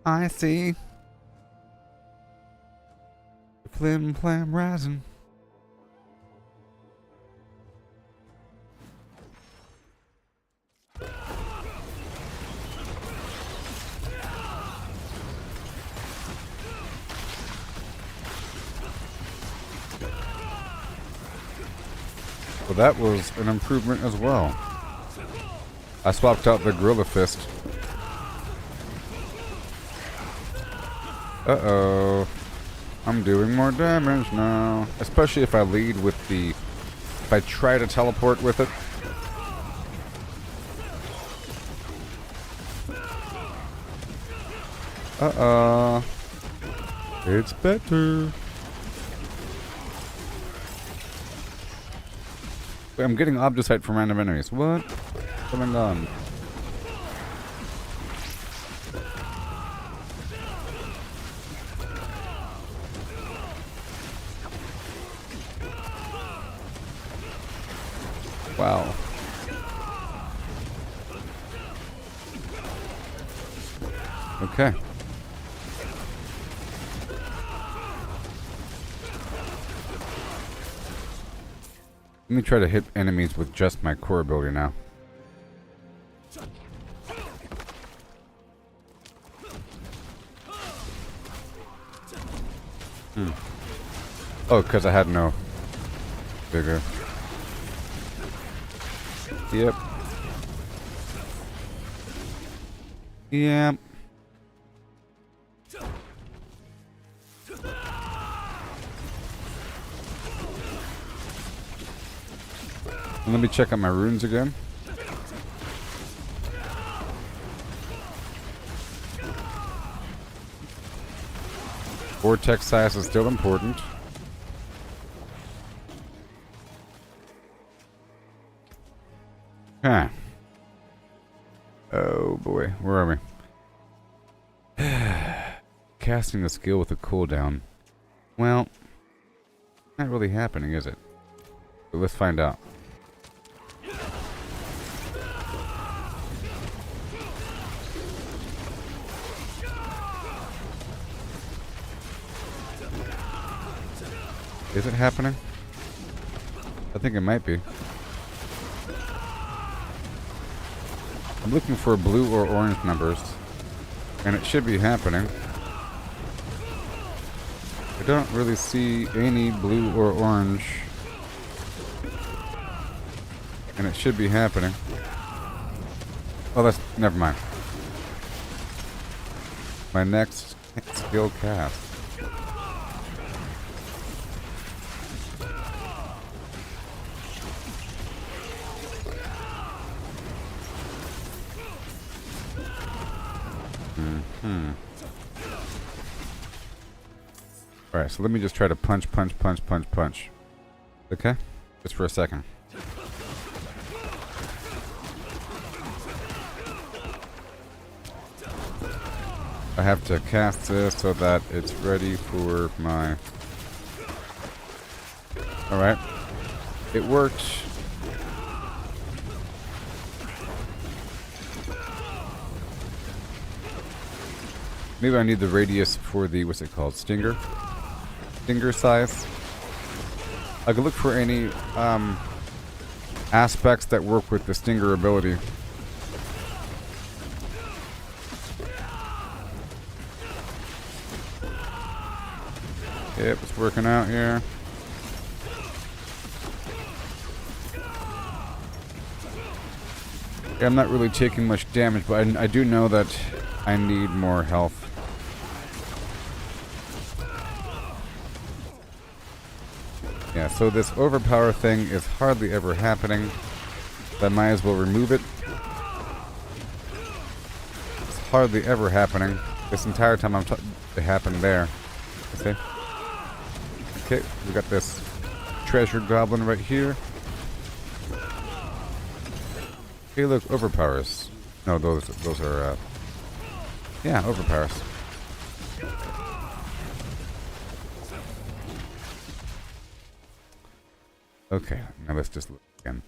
I see. Flim flam rising. Well, that was an improvement as well. I swapped out the Gorilla Fist. Uh-oh. I'm doing more damage now. Especially if I lead with the... If I try to teleport with it. Uh-oh. It's better. Wait, I'm getting Obducite from random enemies. What? What's going on? Wow. Okay. Let me try to hit enemies with just my core ability now. Oh, because I had no bigger. Yep. Yep. Let me check out my runes again. Vortex size is still important. Huh. Oh boy, where are we? Casting the skill with a cooldown. Well, not really happening, is it? But let's find out. Is it happening? I think it might be. I'm looking for blue or orange numbers, and it should be happening. I don't really see any blue or orange, and it should be happening. Oh, that's... never mind. My next skill cast. Alright, so let me just try to punch. Okay? Just for a second. I have to cast this so that it's ready for my... Alright. It worked. Maybe I need the radius for the... what's it called? Stinger? Stinger size. I could look for any aspects that work with the Stinger ability. Yep, it's working out here. Yeah, I'm not really taking much damage, but I do know that I need more health. Yeah, so this overpower thing is hardly ever happening. I might as well remove it. hardly ever happening. This entire time it happened there. You see? Okay, we got this treasure goblin right here. Hey, look, overpowers. No, those are, yeah, overpowers. Okay, now let's just look again.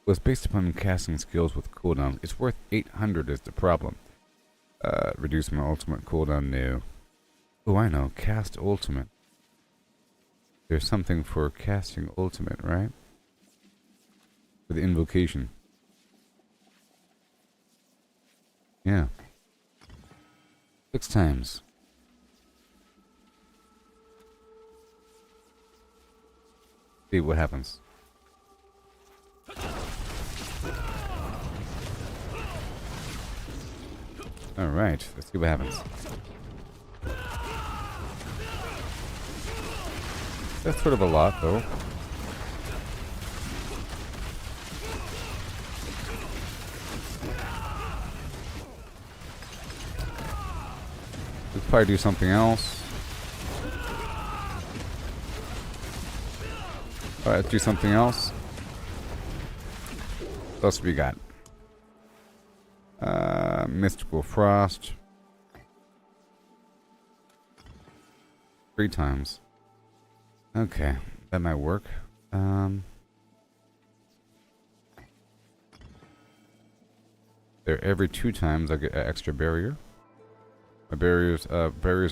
Was based upon casting skills with cooldown. It's worth 800 is the problem. Reduce my ultimate cooldown, no. Oh, I know, cast ultimate. There's something for casting ultimate, right? For the invocation. Yeah. 6 times. See what happens. Alright, let's see what happens. That's sort of a lot, though. Let's probably do something else. Alright, let's do something else. What else we got? Mystical Frost. 3 times. Okay, that might work. There, every 2 times I get an extra barrier. My barriers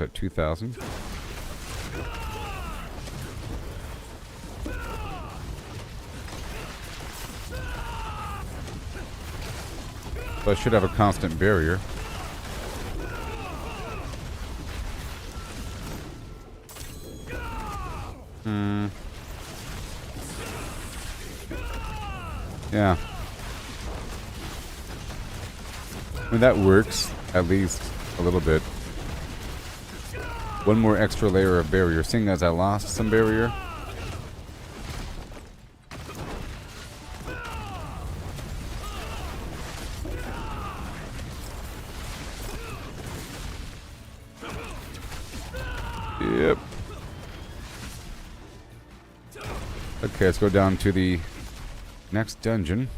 at 2,000. So I should have a constant barrier. Yeah. I mean, that works, at least a little bit. One more extra layer of barrier, seeing as I lost some barrier. Yep. Okay, let's go down to the next dungeon.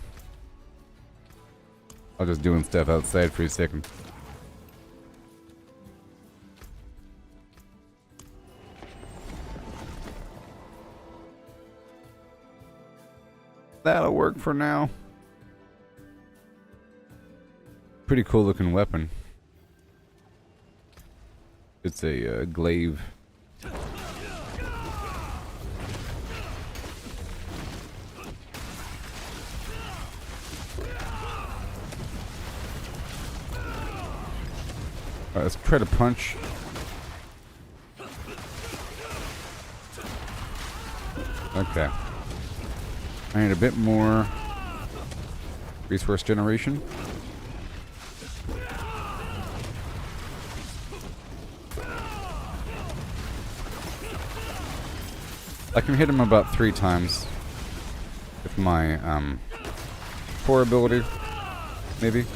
I'll just doing stuff outside for a second. That'll work for now. Pretty cool looking weapon. It's a glaive. Alright, let's try to punch. Okay. I need a bit more resource generation. I can hit him about 3 times with my core ability, maybe.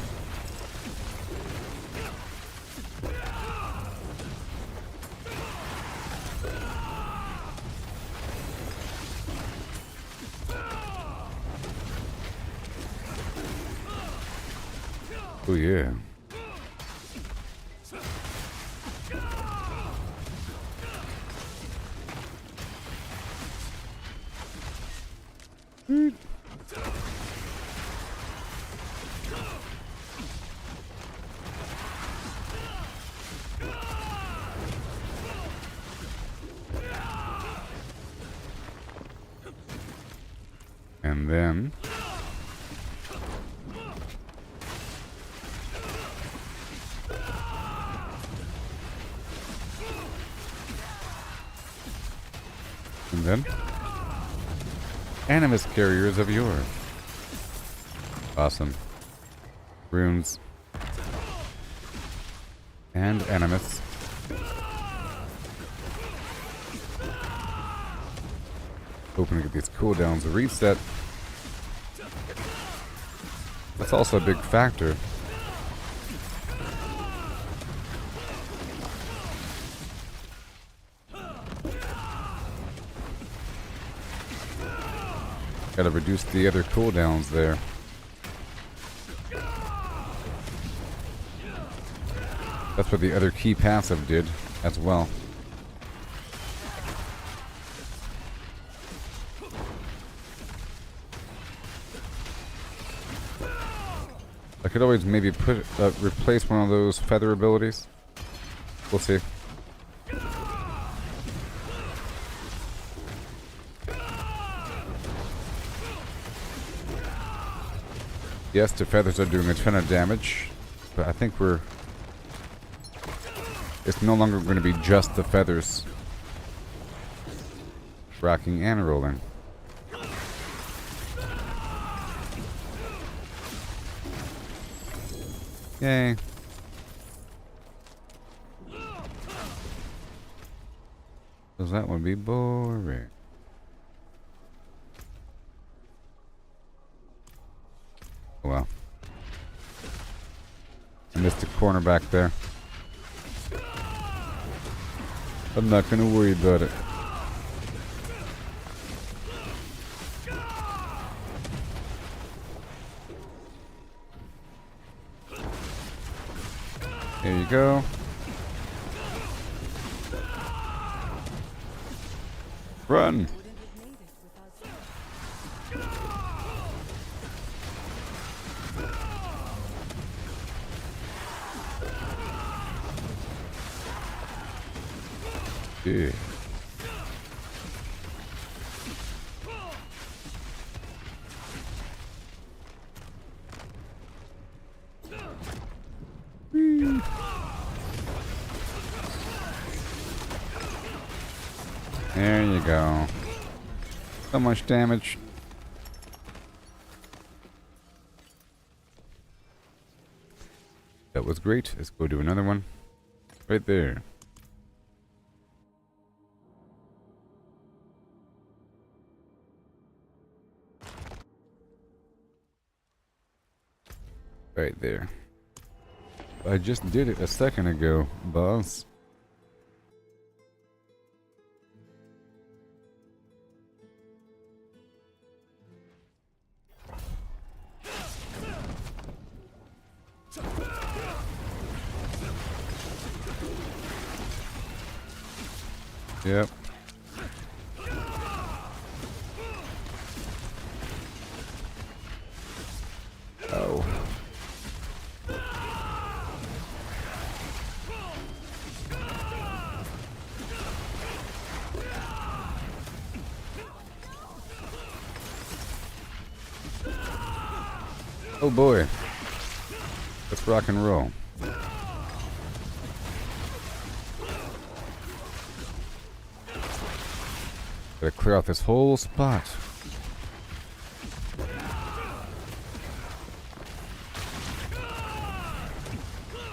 Oh yeah. And then animus carriers of yore. Awesome. Runes and animus. Hoping to get these cooldowns reset. That's also a big factor. Gotta reduce the other cooldowns there. That's what the other key passive did as well. I could always maybe replace one of those feather abilities. We'll see. Yes, the feathers are doing a ton of damage, but I think it's no longer going to be just the feathers rocking and rolling. Yay. Because that would be boring. Oh well. I missed a corner back there. I'm not going to worry about it. There you go. Run! Yeah. There you go. So much damage. That was great. Let's go do another one. Right there. Right there. I just did it a second ago, boss. Yep. Oh. Oh boy. Let's rock and roll. Gotta clear out this whole spot.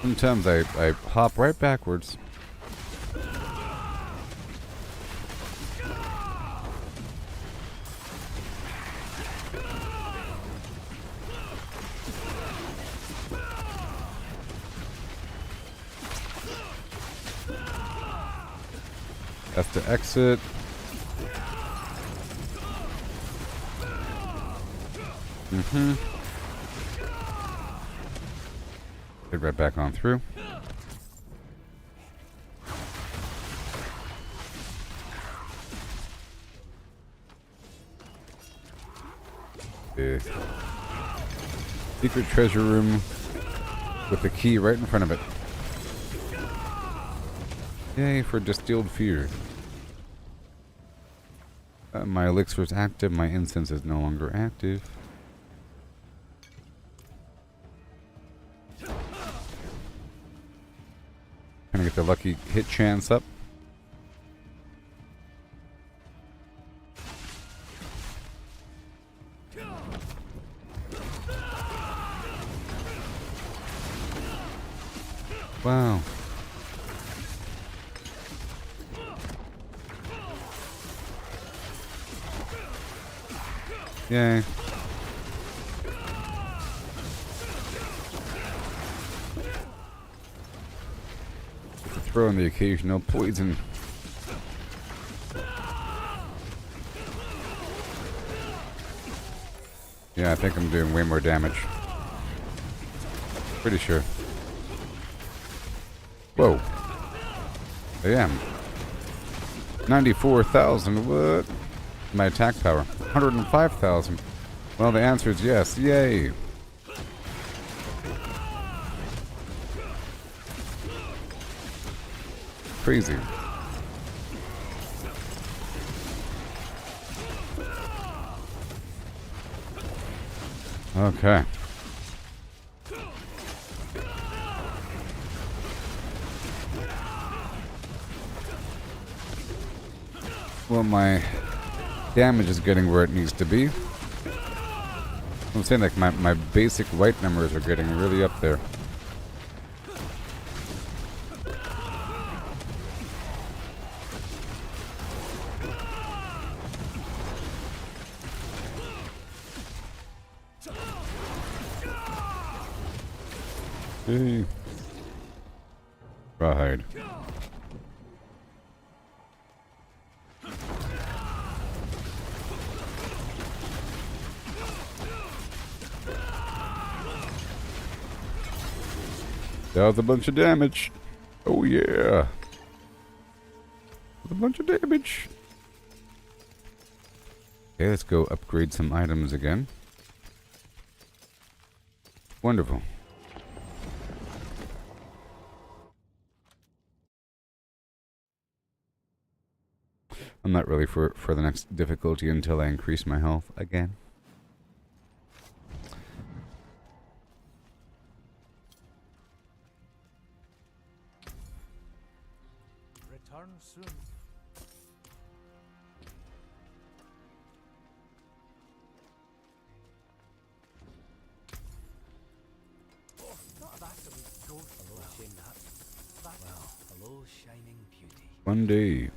Sometimes I hop right backwards. That's to exit. Get right back on through. The secret treasure room with the key right in front of it. Yay for distilled fear. My elixir is active. My incense is no longer active. Gonna get the lucky hit chance up. Wow. Yay. Throw in the occasional poison. Yeah, I think I'm doing way more damage. Pretty sure. Whoa. I am. 94,000, what? My attack power. 105,000. Well, the answer is yes. Yay. Crazy. Okay. Well, my damage is getting where it needs to be. I'm saying, like, my basic white numbers are getting really up there. Hey. Rawhide. That was a bunch of damage. Oh yeah. That was a bunch of damage. Okay, let's go upgrade some items again. Wonderful. I'm not ready for the next difficulty until I increase my health again. Return soon. Oh, not a bastard ghost. Hello, shame that. Well, hello, shining beauty. One day.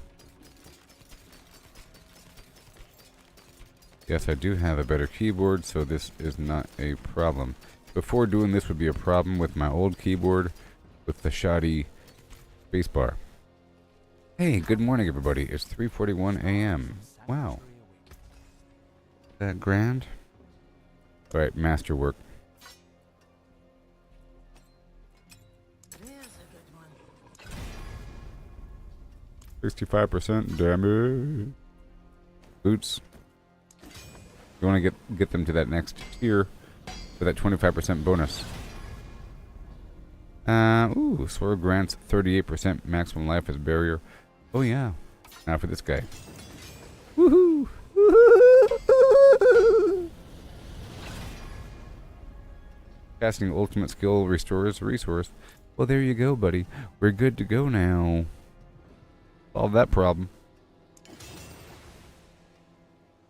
Yes, I do have a better keyboard, so this is not a problem. Before doing this would be a problem with my old keyboard with the spacebar. Hey, good morning everybody. It's 3:41 a.m. Wow. That grand? Alright, masterwork. There's a good one. 65% damage. Boots. You want to get them to that next tier for that 25% bonus. Ooh, sword grants 38% maximum life as barrier. Oh yeah. Now for this guy. Woohoo! Woohoo! Casting ultimate skill restores resource. Well, there you go, buddy. We're good to go now. Solve that problem.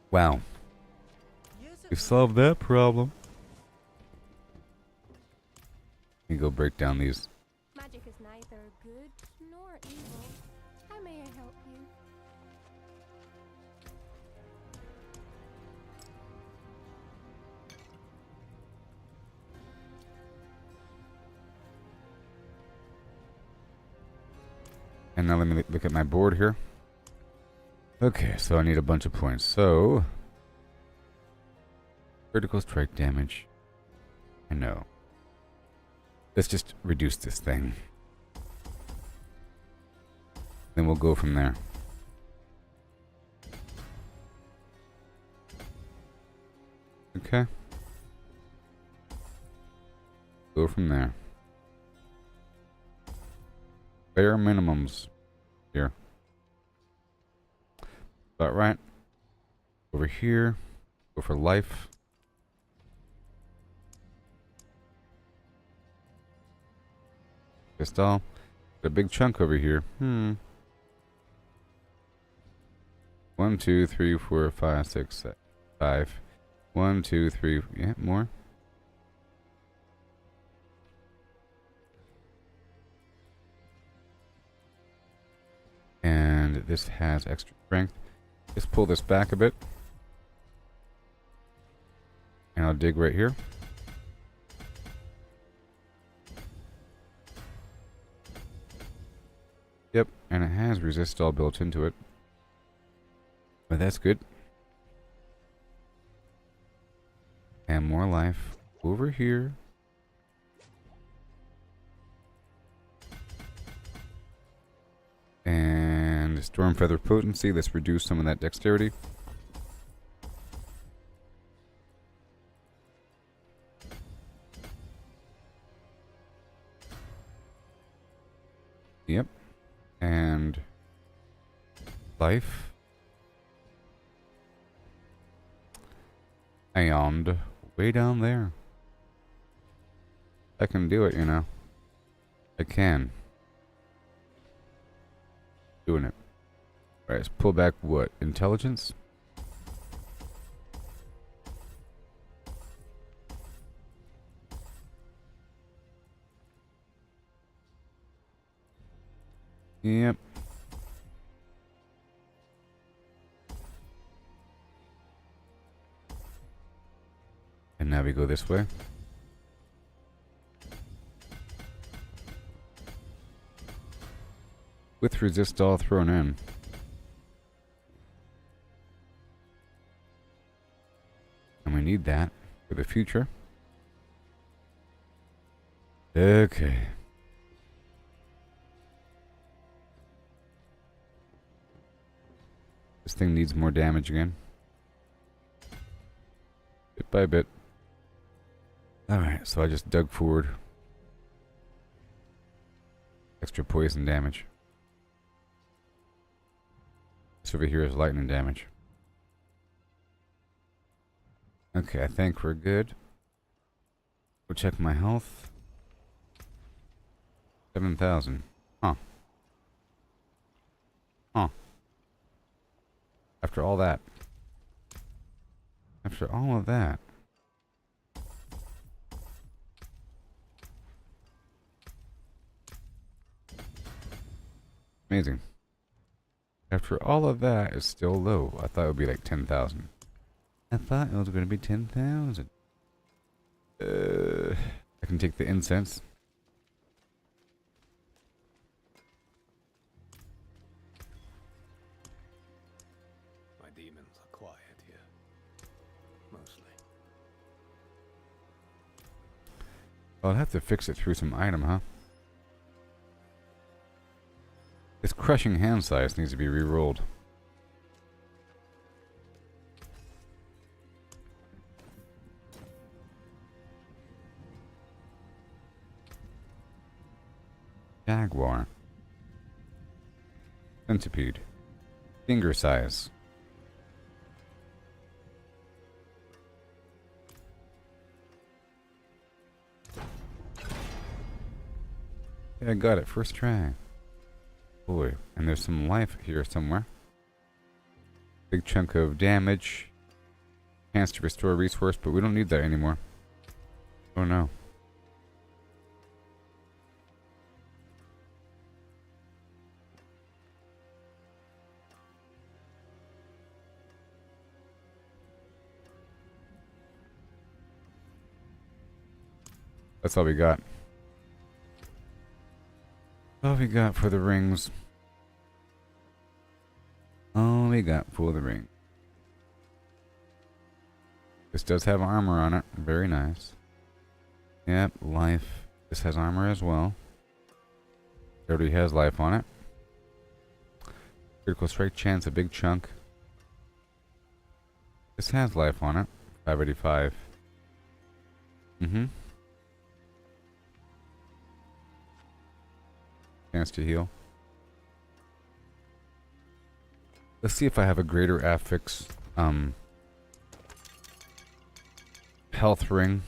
Wow. We solved that problem. Let me go break down these. Magic is neither good nor evil. How may I help you? And now let me look at my board here. Okay, so I need a bunch of points. So, critical strike damage. I know. Let's just reduce this thing. Then we'll go from there. Okay. Go from there. Bare minimums here. About right. Over here. Go for life. Pistol. Got a big chunk over here. 1, 2, 3, 4, 5, 6, 7, 5. 1, 2, 3. Yeah, more. And this has extra strength. Just pull this back a bit. And I'll dig right here. Yep, and it has resist all built into it. But that's good. And more life over here. And Storm Feather Potency. Let's reduce some of that dexterity. Yep. And life. And way down there. I can do it, you know. I can. Doing it. Alright, let's pull back what? Intelligence? Yep. And now we go this way. With resist all thrown in. And we need that for the future. Okay. This thing needs more damage again. Bit by bit. Alright, so I just dug forward. Extra poison damage. This over here is lightning damage. Okay, I think we're good. Go check my health. 7,000. Huh. Huh. After all that. After all of that. Amazing. After all of that, it's still low. I thought it would be like 10,000. I thought it was going to be 10,000. I can take the incense. My demons are quiet here. Mostly. I'll have to fix it through some item, huh? This crushing hand size needs to be re-rolled. Jaguar. Centipede. Finger size. Yeah, I got it. First try. Boy, and there's some life here somewhere. Big chunk of damage. Chance to restore resource, but we don't need that anymore. Oh no. That's all we got. All we got for the rings. All we got for the ring. This does have armor on it. Very nice. Yep, life. This has armor as well. It already has life on it. Critical strike chance, a big chunk. This has life on it. 585. Chance to heal. Let's see if I have a greater affix health ring.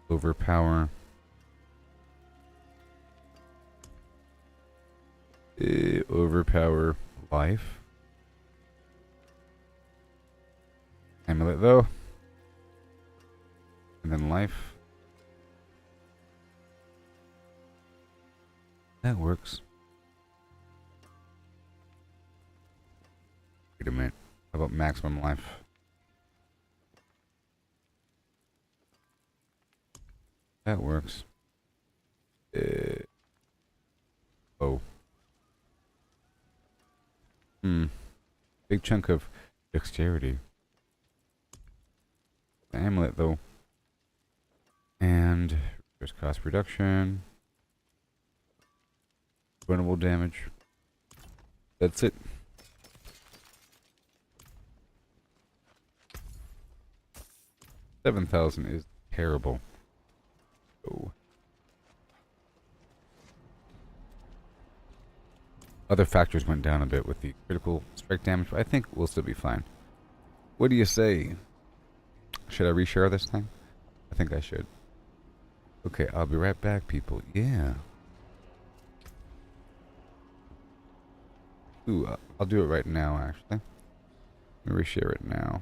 Overpower. Overpower life. Amulet though. And then life. That works. Wait a minute. How about maximum life? That works. Oh. Big chunk of dexterity. The amulet, though. And there's cost reduction. Vulnerable damage. That's it. $7,000 is terrible. Oh. Other factors went down a bit with the critical strike damage, but I think we'll still be fine. What do you say? Should I reshare this thing? I think I should. Okay, I'll be right back, people. Yeah. Ooh, I'll do it right now, actually. Let me reshare it now.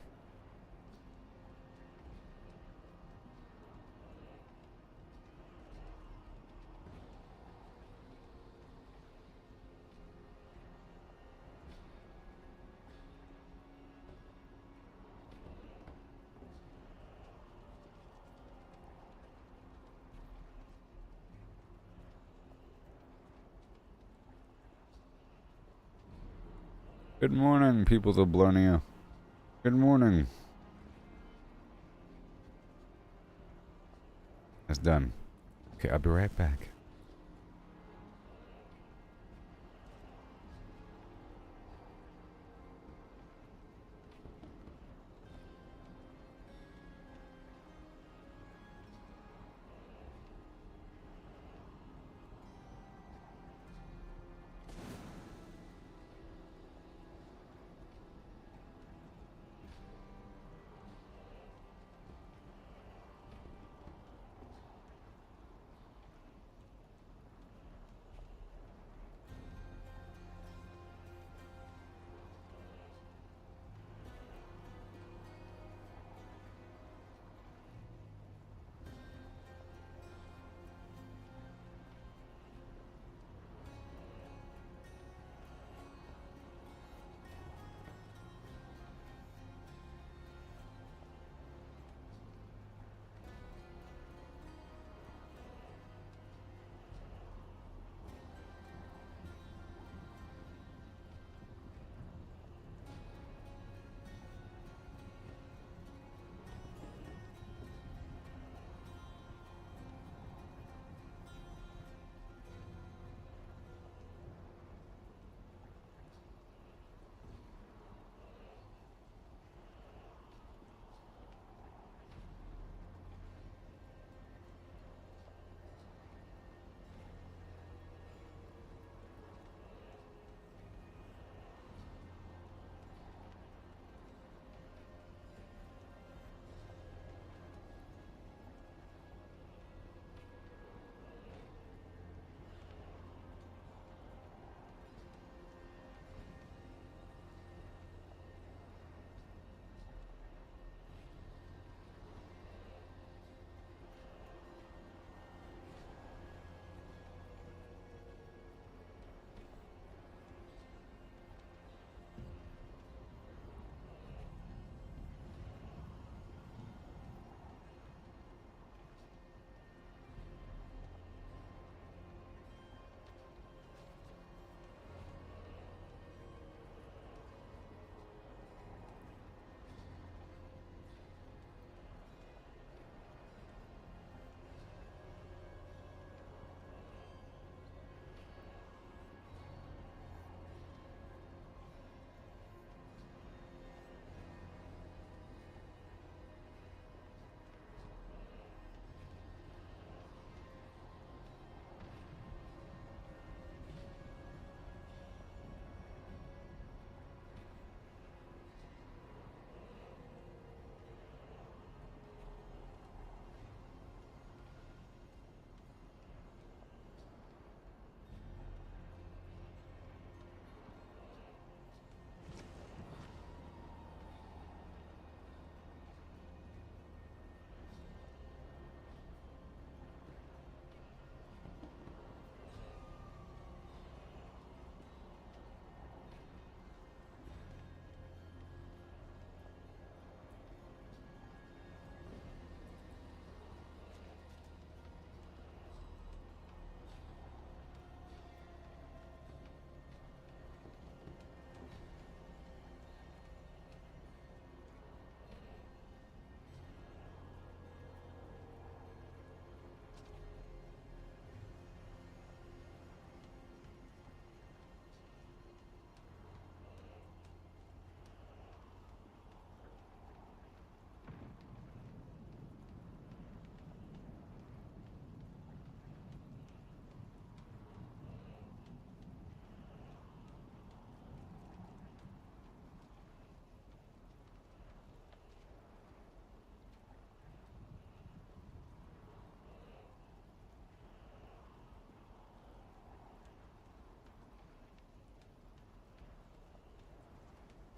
Good morning, peoples of Blonia. Good morning. That's done. Okay, I'll be right back.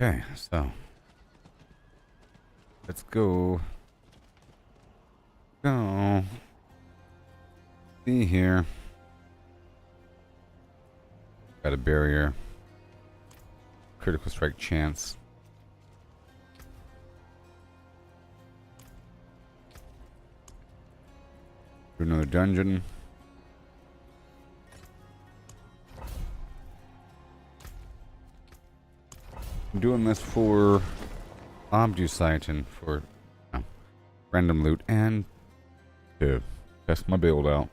Okay, so let's go. Go. See here. Got a barrier. Critical strike chance. Do another dungeon. I'm doing this for Obducite and for random loot and to test my build out.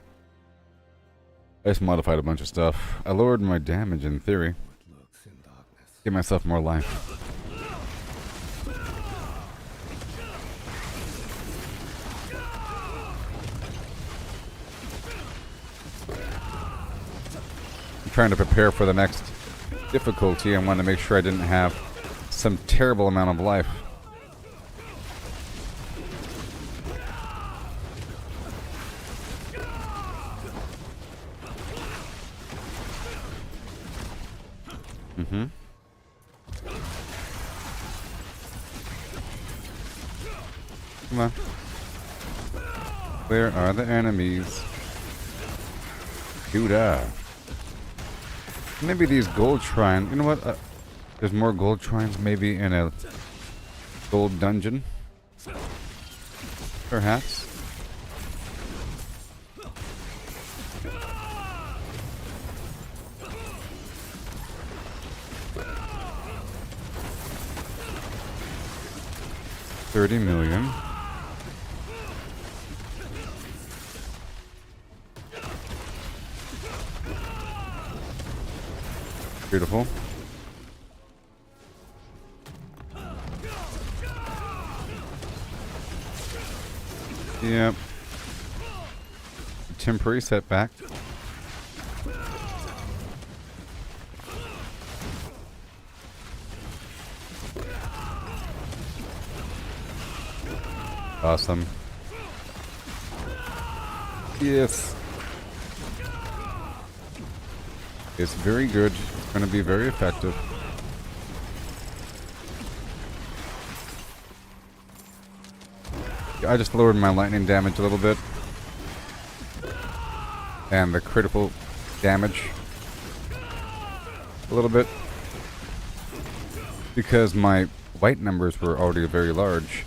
I just modified a bunch of stuff. I lowered my damage in theory. Give myself more life. I'm trying to prepare for the next difficulty. I wanted to make sure I didn't have some terrible amount of life. Come on. Where are the enemies? Duda. Maybe these gold shrines. You know what? There's more gold shrines maybe in a gold dungeon. Perhaps. $30 million. Beautiful. Yep. Temporary setback. Awesome. Yes. It's very good. It's going to be very effective. I just lowered my lightning damage a little bit. And the critical damage a little bit. Because my white numbers were already very large.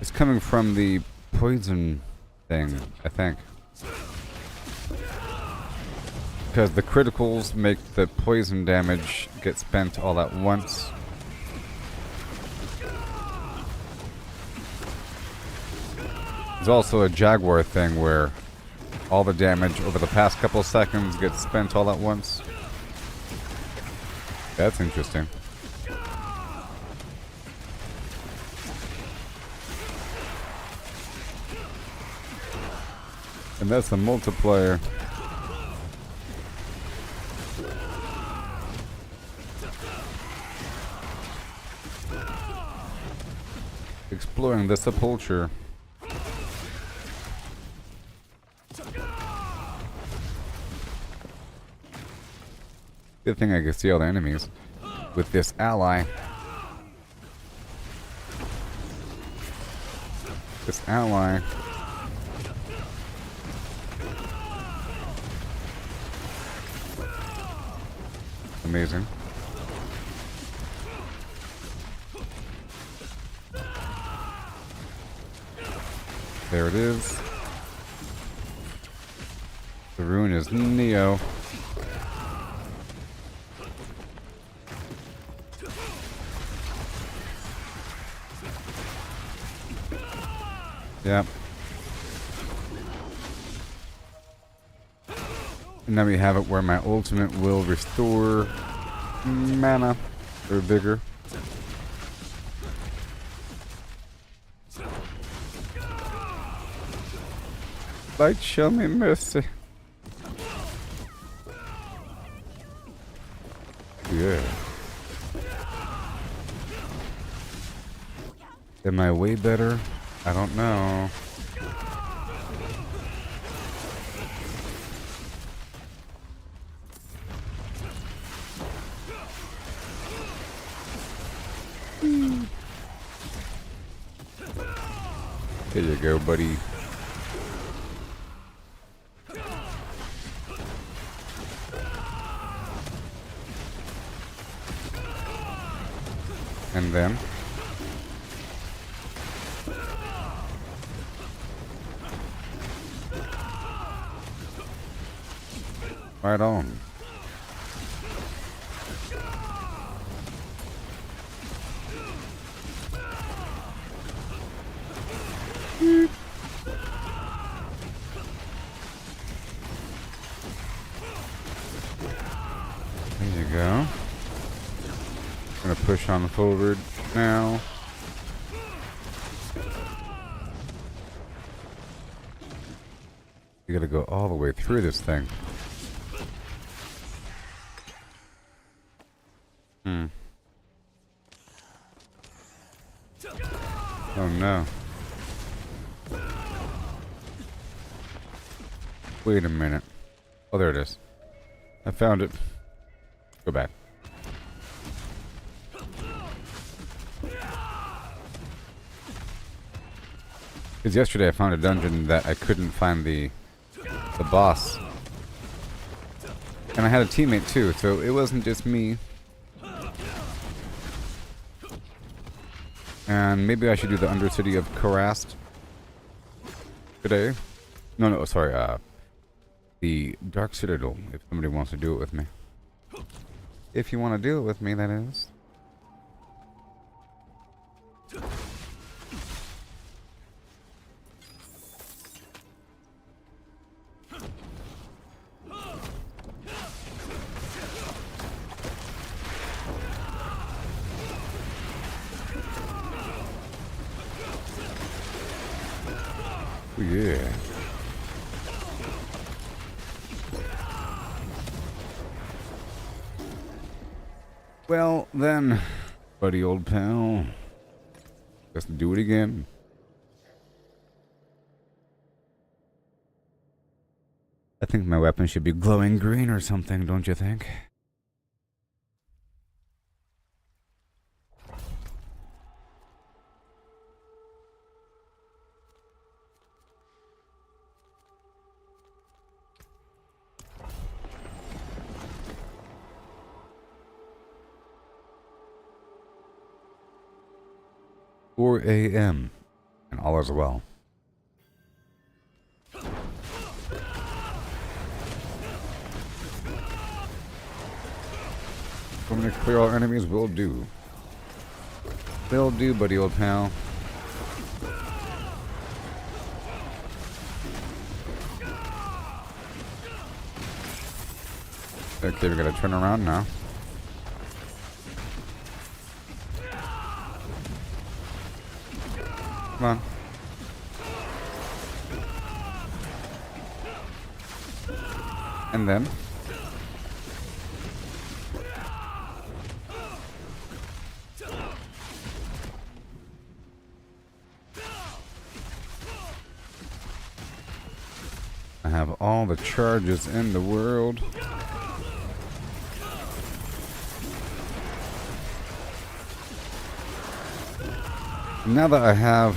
It's coming from the poison thing, I think. Because the criticals make the poison damage get spent all at once. There's also a Jaguar thing where all the damage over the past couple seconds gets spent all at once. That's interesting. And that's a multiplier. Exploring the sepulchre. Good thing I can see all the enemies with this ally. This ally. Amazing. There it is. The rune is Neo. Yep. And then we have it where my ultimate will restore mana or vigor. Light, show me mercy. Yeah. Am I way better? I don't know. There you go, buddy. And then right on. There you go. Gonna push on forward now. You gotta go all the way through this thing. Oh no. Wait a minute. Oh, there it is. I found it. Go back. Because yesterday I found a dungeon that I couldn't find the boss. And I had a teammate too, so it wasn't just me. And maybe I should do the Undercity of Karast today. No, sorry, the Dark Citadel, if somebody wants to do it with me. If you want to do it with me, that is. Oh, yeah. Well, then, buddy old pal, let's do it again. I think my weapon should be glowing green or something, don't you think? "4 a.m. and all is well." So many clear all enemies will do. Will do, buddy old pal. Okay, we gotta turn around now. Come on. And then I have all the charges in the world. Now that I have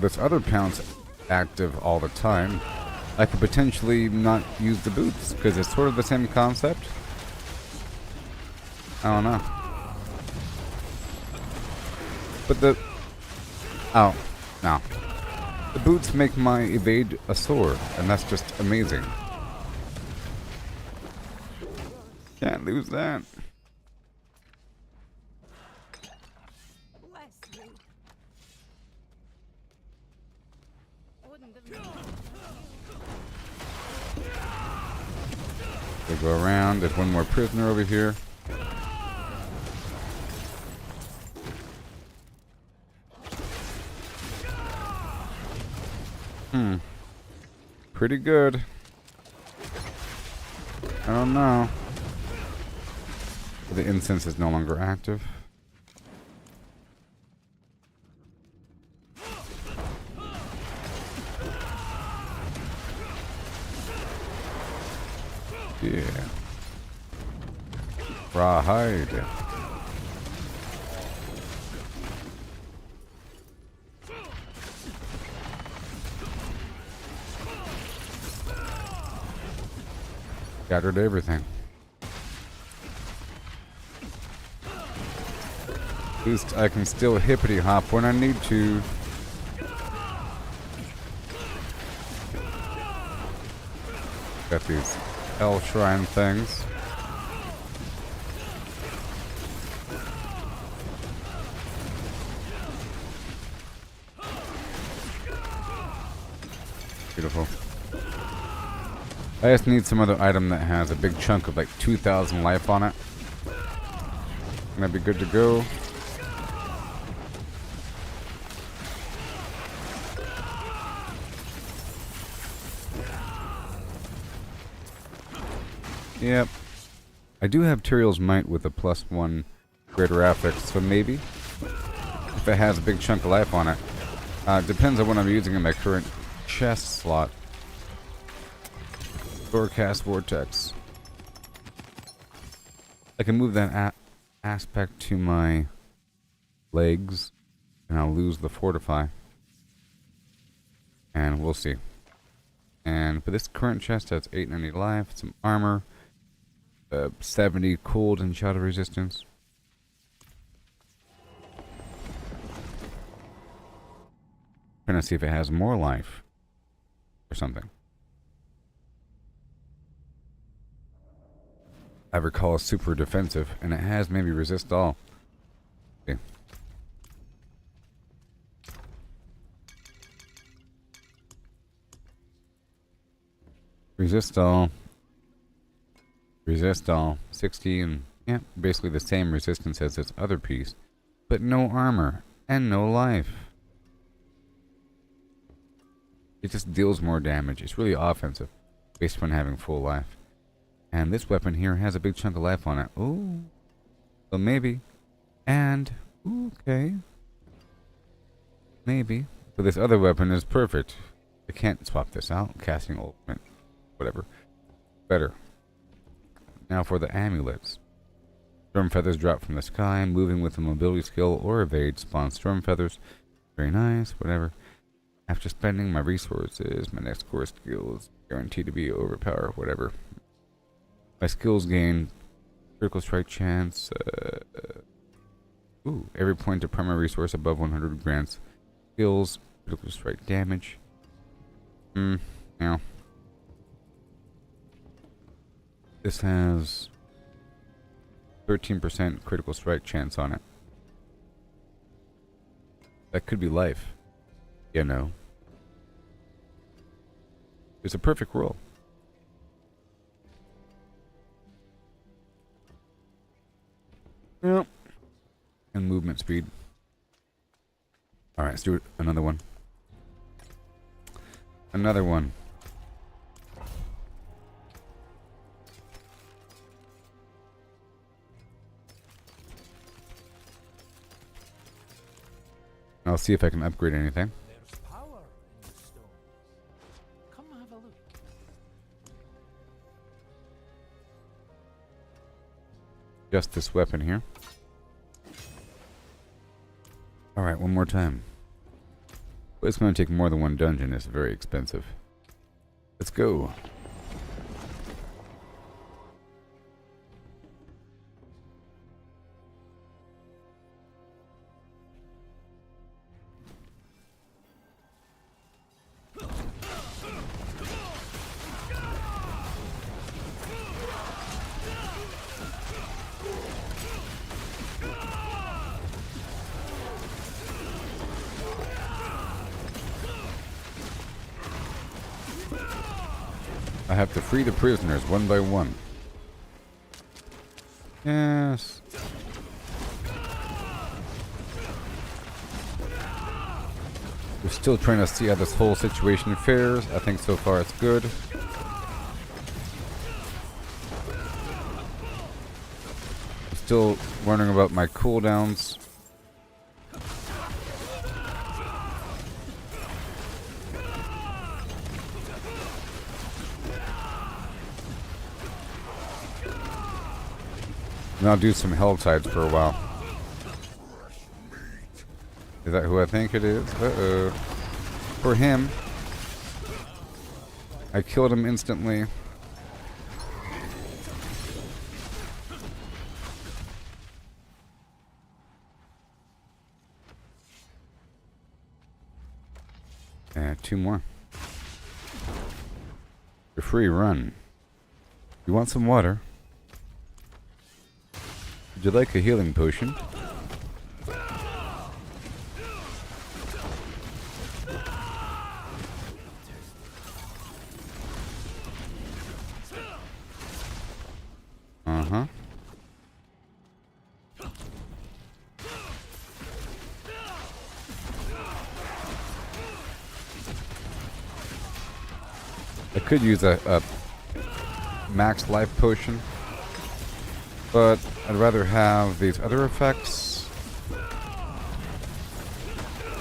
this other pounce active all the time, I could potentially not use the boots, because it's sort of the same concept. I don't know. But oh, no. The boots make my evade a sword, and that's just amazing. Can't lose that. We'll go around. There's one more prisoner over here. Pretty good. I don't know. The incense is no longer active. Yeah. Rawhide. Scattered everything. At least I can still hippity hop when I need to. Got these hell shrine things. Beautiful. I just need some other item that has a big chunk of like 2,000 life on it. And that'd be good to go. Yep. I do have Tyrael's Might with a +1 greater affix, so maybe if it has a big chunk of life on it. It depends on what I'm using in my current chest slot. Forecast Vortex. I can move that aspect to my legs, and I'll lose the Fortify. And we'll see. And for this current chest, that's 890 life, some armor, 70 cold and shadow resistance. Trying to see if it has more life or something. I recall super defensive, and it has maybe resist all. Okay. Resist all. Resist all. 60 and yeah, basically the same resistance as this other piece, but no armor and no life. It just deals more damage. It's really offensive based on having full life. And this weapon here has a big chunk of life on it. Ooh. So maybe. And okay. Maybe. But this other weapon is perfect. I can't swap this out. Casting ultimate. Whatever. Better. Now for the amulets. Storm feathers drop from the sky. Moving with a mobility skill or evade spawns storm feathers. Very nice. Whatever. After spending my resources, my next core skill is guaranteed to be overpowered. Whatever. My skills gain critical strike chance. Every point of primary resource above 100 grants skills critical strike damage. Now. This has 13% critical strike chance on it. That could be life. You know. It's a perfect roll. Yep. And movement speed. Alright, let's do another one. Another one. I'll see if I can upgrade anything. There's power in the stones. Come have a look. Just this weapon here. Alright, one more time. But it's going to take more than one dungeon. It's very expensive. Let's go. I have to free the prisoners one by one. Yes. We're still trying to see how this whole situation fares. I think so far it's good. I'm still wondering about my cooldowns. And I'll do some Helltides for a while. Is that who I think it is? Uh-oh. For him. I killed him instantly. 2 more. Your free run. You want some water? Would you like a healing potion? Uh-huh. I could use a max life potion, but I'd rather have these other effects,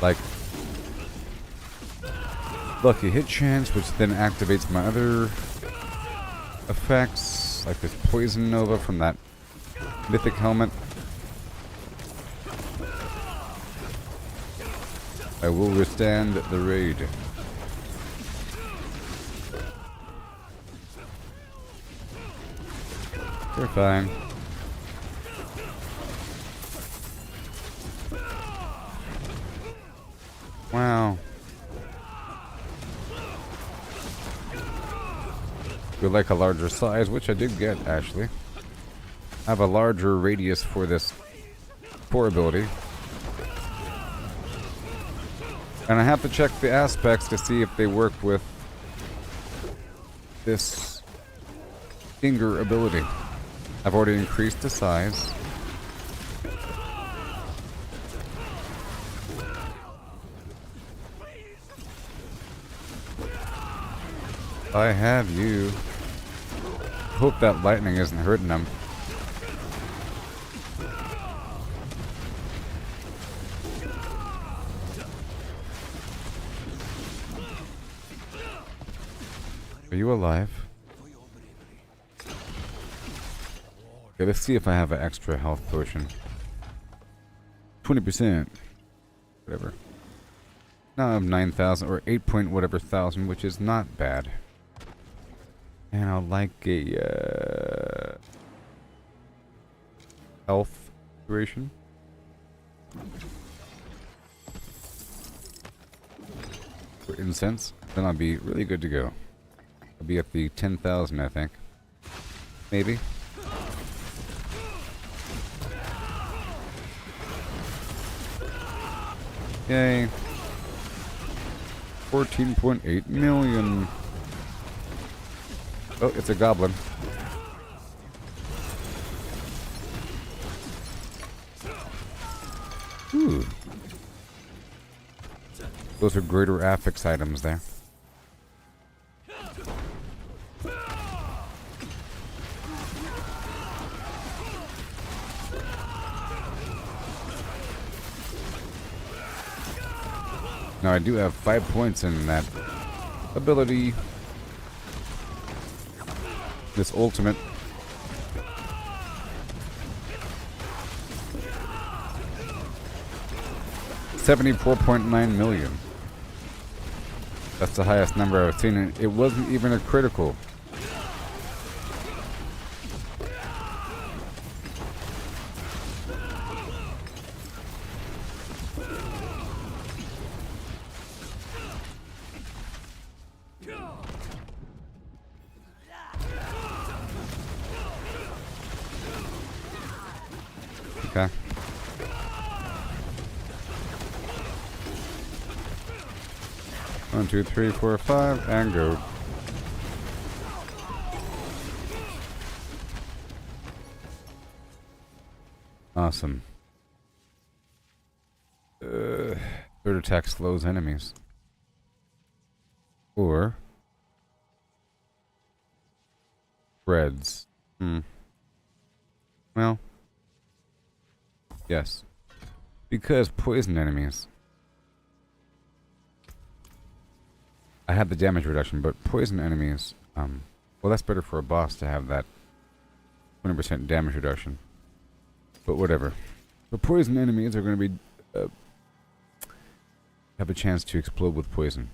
like lucky hit chance, which then activates my other effects, like this poison nova from that mythic helmet. I will withstand the raid. You're fine. Wow. Would like a larger size, which I did get, actually. I have a larger radius for this core ability. And I have to check the aspects to see if they work with this finger ability. I've already increased the size. I have you. Hope that lightning isn't hurting them. Are you alive? Okay, let's see if I have an extra health potion. 20%. Whatever. Now I have 9,000 or 8 point whatever thousand, which is not bad. And I'll like a health duration. For incense, then I'll be really good to go. I'll be at the 10,000, I think. Maybe. Yay. 14.8 million. Oh, it's a goblin. Ooh. Those are greater affix items there. Now I do have 5 points in that ability. This ultimate. $74.9 million. That's the highest number I've seen, and it wasn't even a critical. Okay. One, two, three, four, five, and go. Awesome. Third attack slows enemies. Or spreads. Well, yes. Because poison enemies. I had the damage reduction, but poison enemies, well, that's better for a boss to have that 20% damage reduction. But whatever. The poison enemies are going to be have a chance to explode with poison.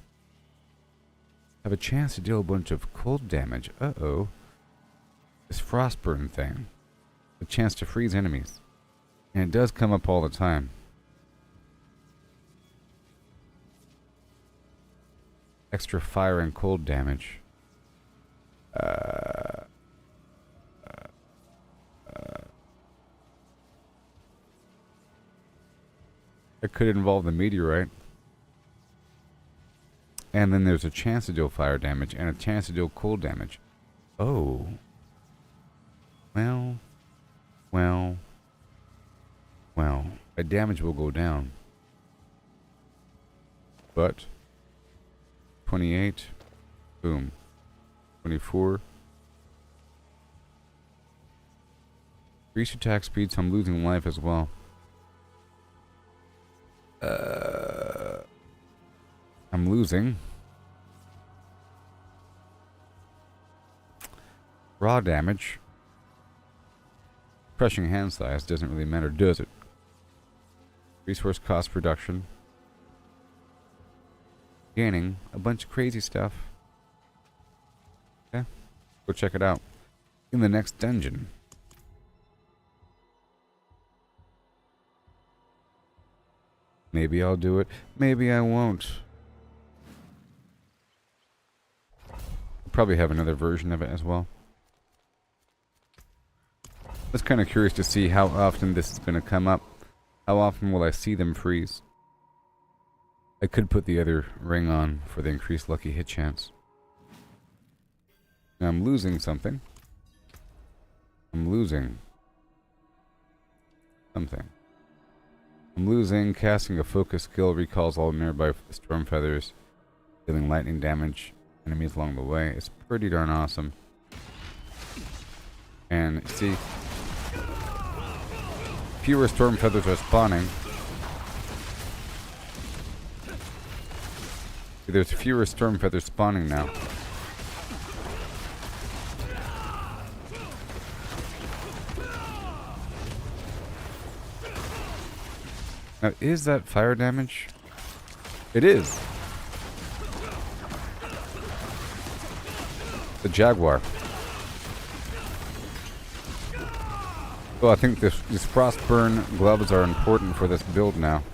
Have a chance to deal a bunch of cold damage. Uh-oh. This frostburn thing. A chance to freeze enemies. And it does come up all the time. extra fire and cold damage. It could involve the meteorite. And then there's a chance to deal fire damage and a chance to deal cold damage. Oh. Well. My damage will go down. But 28. Boom. 24. Increased attack speed, so I'm losing life as well. I'm losing. Raw damage. Crushing hand size doesn't really matter, does it? Resource cost reduction. Gaining a bunch of crazy stuff. Okay. Go check it out. In the next dungeon. Maybe I'll do it. Maybe I won't. I'll probably have another version of it as well. I was kind of curious to see how often this is going to come up. How often will I see them freeze? I could put the other ring on for the increased lucky hit chance. Now I'm losing something. I'm losing something. I'm losing. Casting a focus skill recalls all nearby storm feathers, dealing lightning damage enemies along the way. It's pretty darn awesome. And see, fewer storm feathers are spawning. See, there's fewer storm feathers spawning now. Now, is that fire damage? It is. The Jaguar. Well, I think these Frostburn gloves are important for this build now.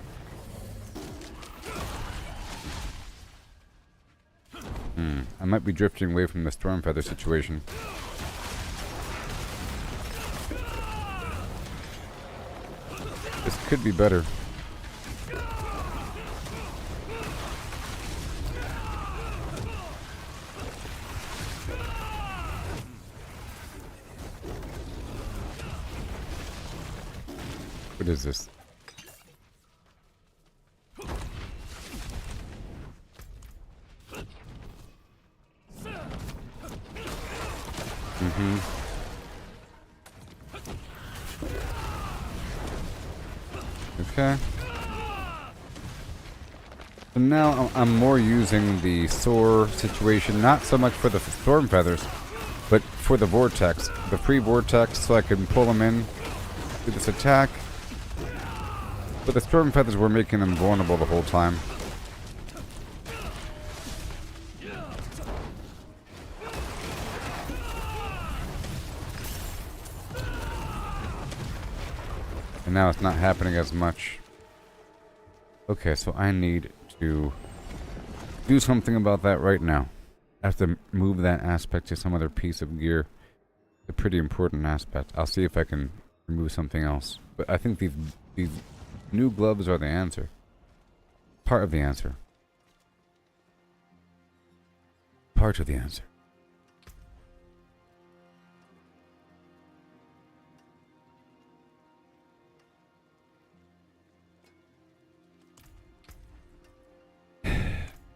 I might be drifting away from the storm feather situation. This could be better. What is this? Okay. So now I'm more using the soar situation, not so much for the storm feathers, but for the vortex. The free vortex, so I can pull them in to this attack. But the storm feathers were making them vulnerable the whole time. And now it's not happening as much. Okay, so I need to do something about that right now. I have to move that aspect to some other piece of gear. It's a pretty important aspect. I'll see if I can remove something else. But I think these new gloves are the answer. Part of the answer. Part of the answer.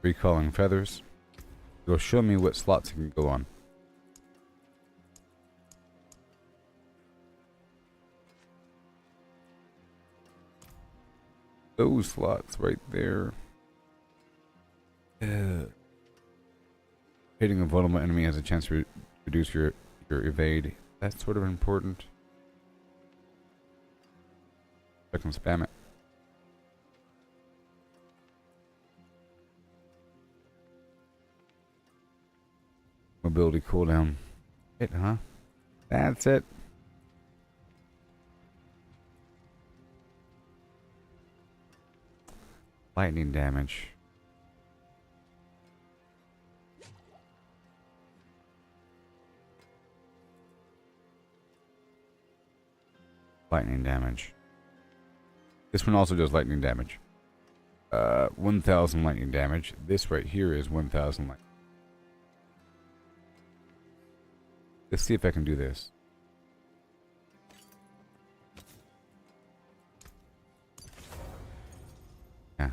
Recalling feathers. It'll show me what slots it can go on. Those slots right there. Hitting a vulnerable enemy has a chance to reduce your evade. That's sort of important. I can spam it. Mobility cooldown. It, huh? That's it. Lightning damage. Lightning damage. This one also does lightning damage. 1,000 lightning damage. This right here is 1,000 lightning. Let's see if I can do this. Yeah.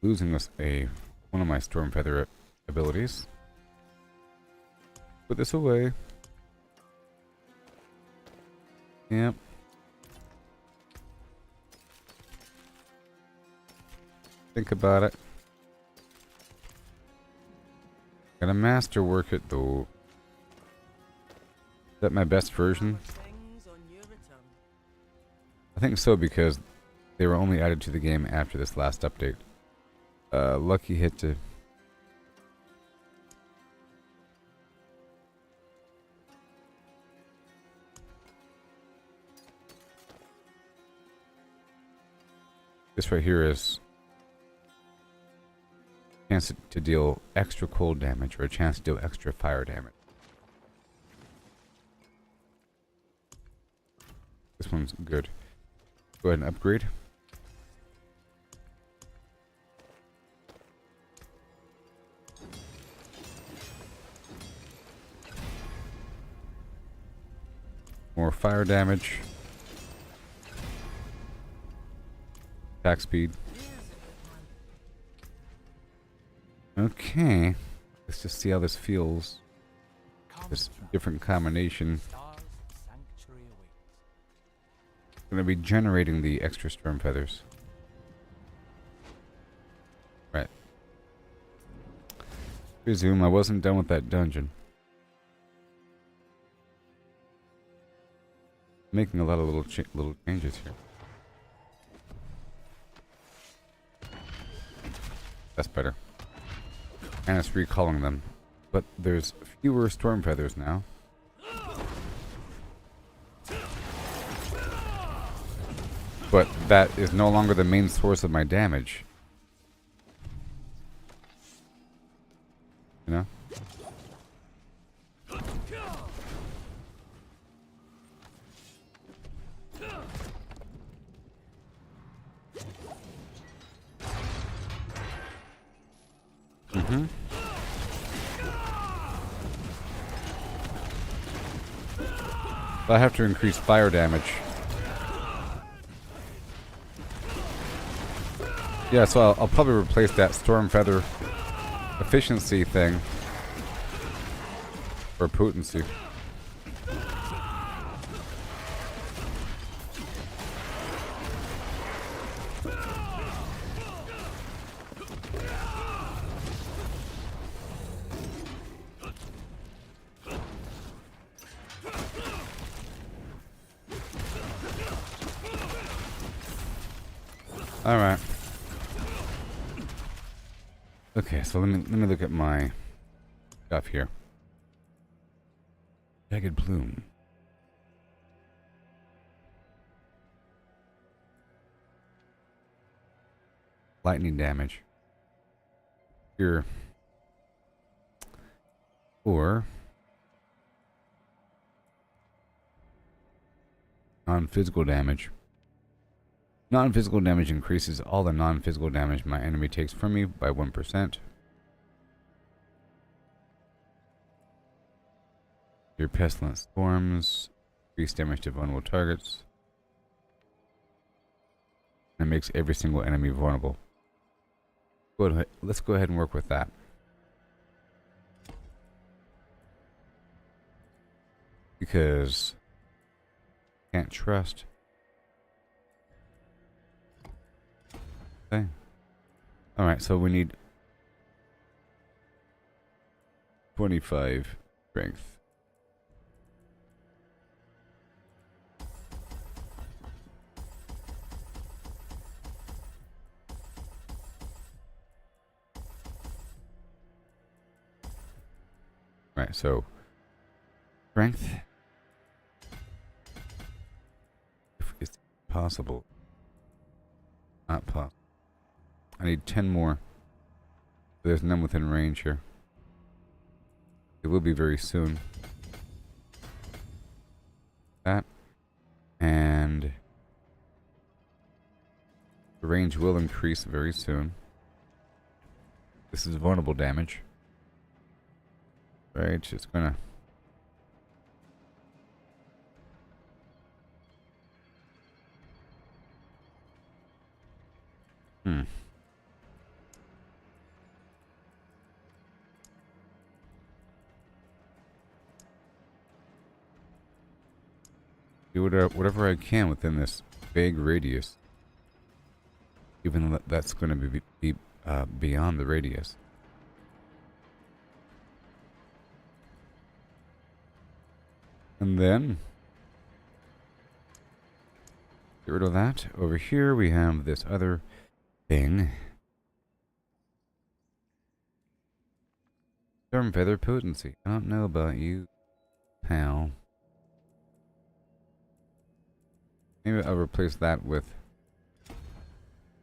Losing one of my Storm Feather abilities. Put this away. Yep. Think about it. Gotta masterwork it though. Is that my best version? I think so, because they were only added to the game after this last update. Lucky hit to... This right here is a chance to deal extra cold damage, or a chance to deal extra fire damage. This one's good. Go ahead and upgrade. More fire damage. Attack speed. Okay. Let's just see how this feels. This different combination. I'm going to be generating the extra storm feathers. Right. Resume. I wasn't done with that dungeon. Making a lot of little changes here. That's better. And it's recalling them. But there's fewer storm feathers now. But that is no longer the main source of my damage. You know? Mm-hmm. I have to increase fire damage. Yeah, so I'll probably replace that storm feather efficiency thing for potency. All right. Okay, so let me look at my stuff here. Jagged plume. Lightning damage. Here. Or non-physical damage. Non-physical damage increases all the non-physical damage my enemy takes from me by 1%. Your pestilent storms increase damage to vulnerable targets. And it makes every single enemy vulnerable. Let's go ahead and work with that. Because can't trust. Okay. Alright, so we need 25 strength. Right, so strength, if it's possible, not possible. I need 10 more. There's none within range here. It will be very soon. That range will increase very soon. This is vulnerable damage. Right, just gonna... Do whatever I can within this vague radius. Even though that's going to be beyond the radius. And then... get rid of that. Over here we have this other thing. Storm Feather Potency. I don't know about you, pal. Maybe I'll replace that with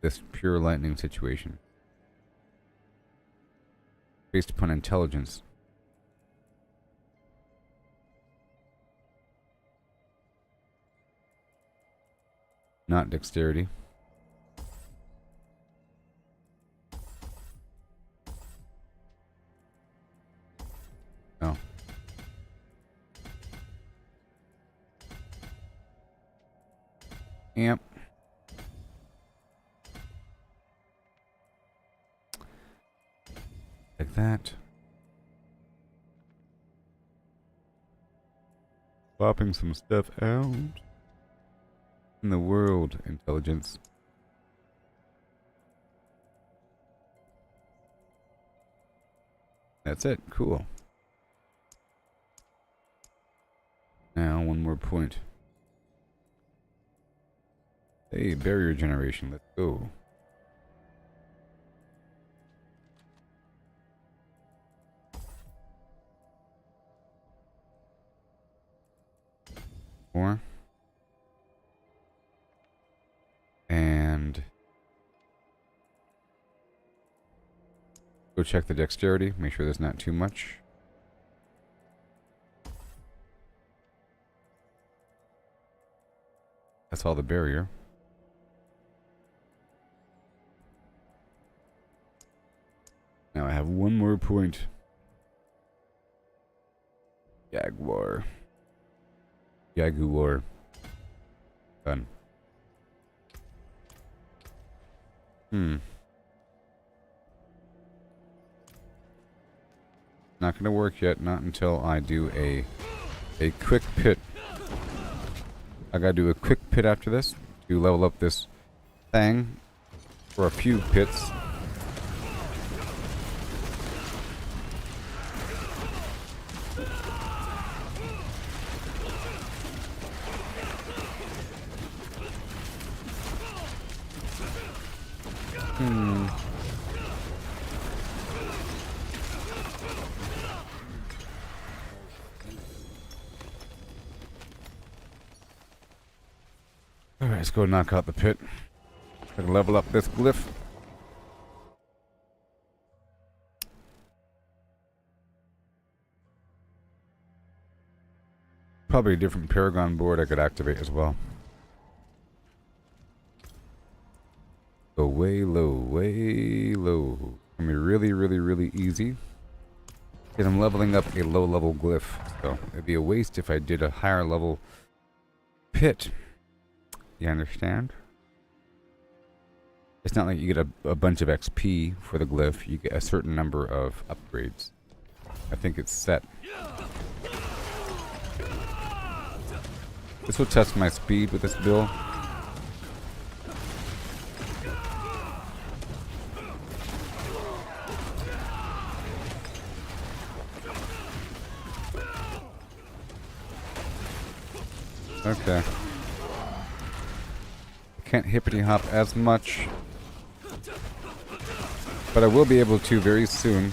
this pure lightning situation. Based upon intelligence. Not dexterity. Oh. Yep. Like that. Popping some stuff out. In the world, intelligence. That's it. Cool. Now, one more point. Hey, barrier generation. Let's go. More. And go check the dexterity. Make sure there's not too much. That's all the barrier. Now I have one more point. Jaguar. Done. Not gonna work yet, not until I do a quick pit. I gotta do a quick pit after this to level up this thing for a few pits. Alright, let's go knock out the pit. Gotta level up this glyph. Probably a different Paragon board I could activate as well. Go way low, way low. Gonna be really, really, really easy. And I'm leveling up a low level glyph, so it'd be a waste if I did a higher level pit. You understand? It's not like you get a bunch of XP for the glyph, you get a certain number of upgrades. I think it's set. This will test my speed with this build. Okay. Can't hippity hop as much, but I will be able to very soon.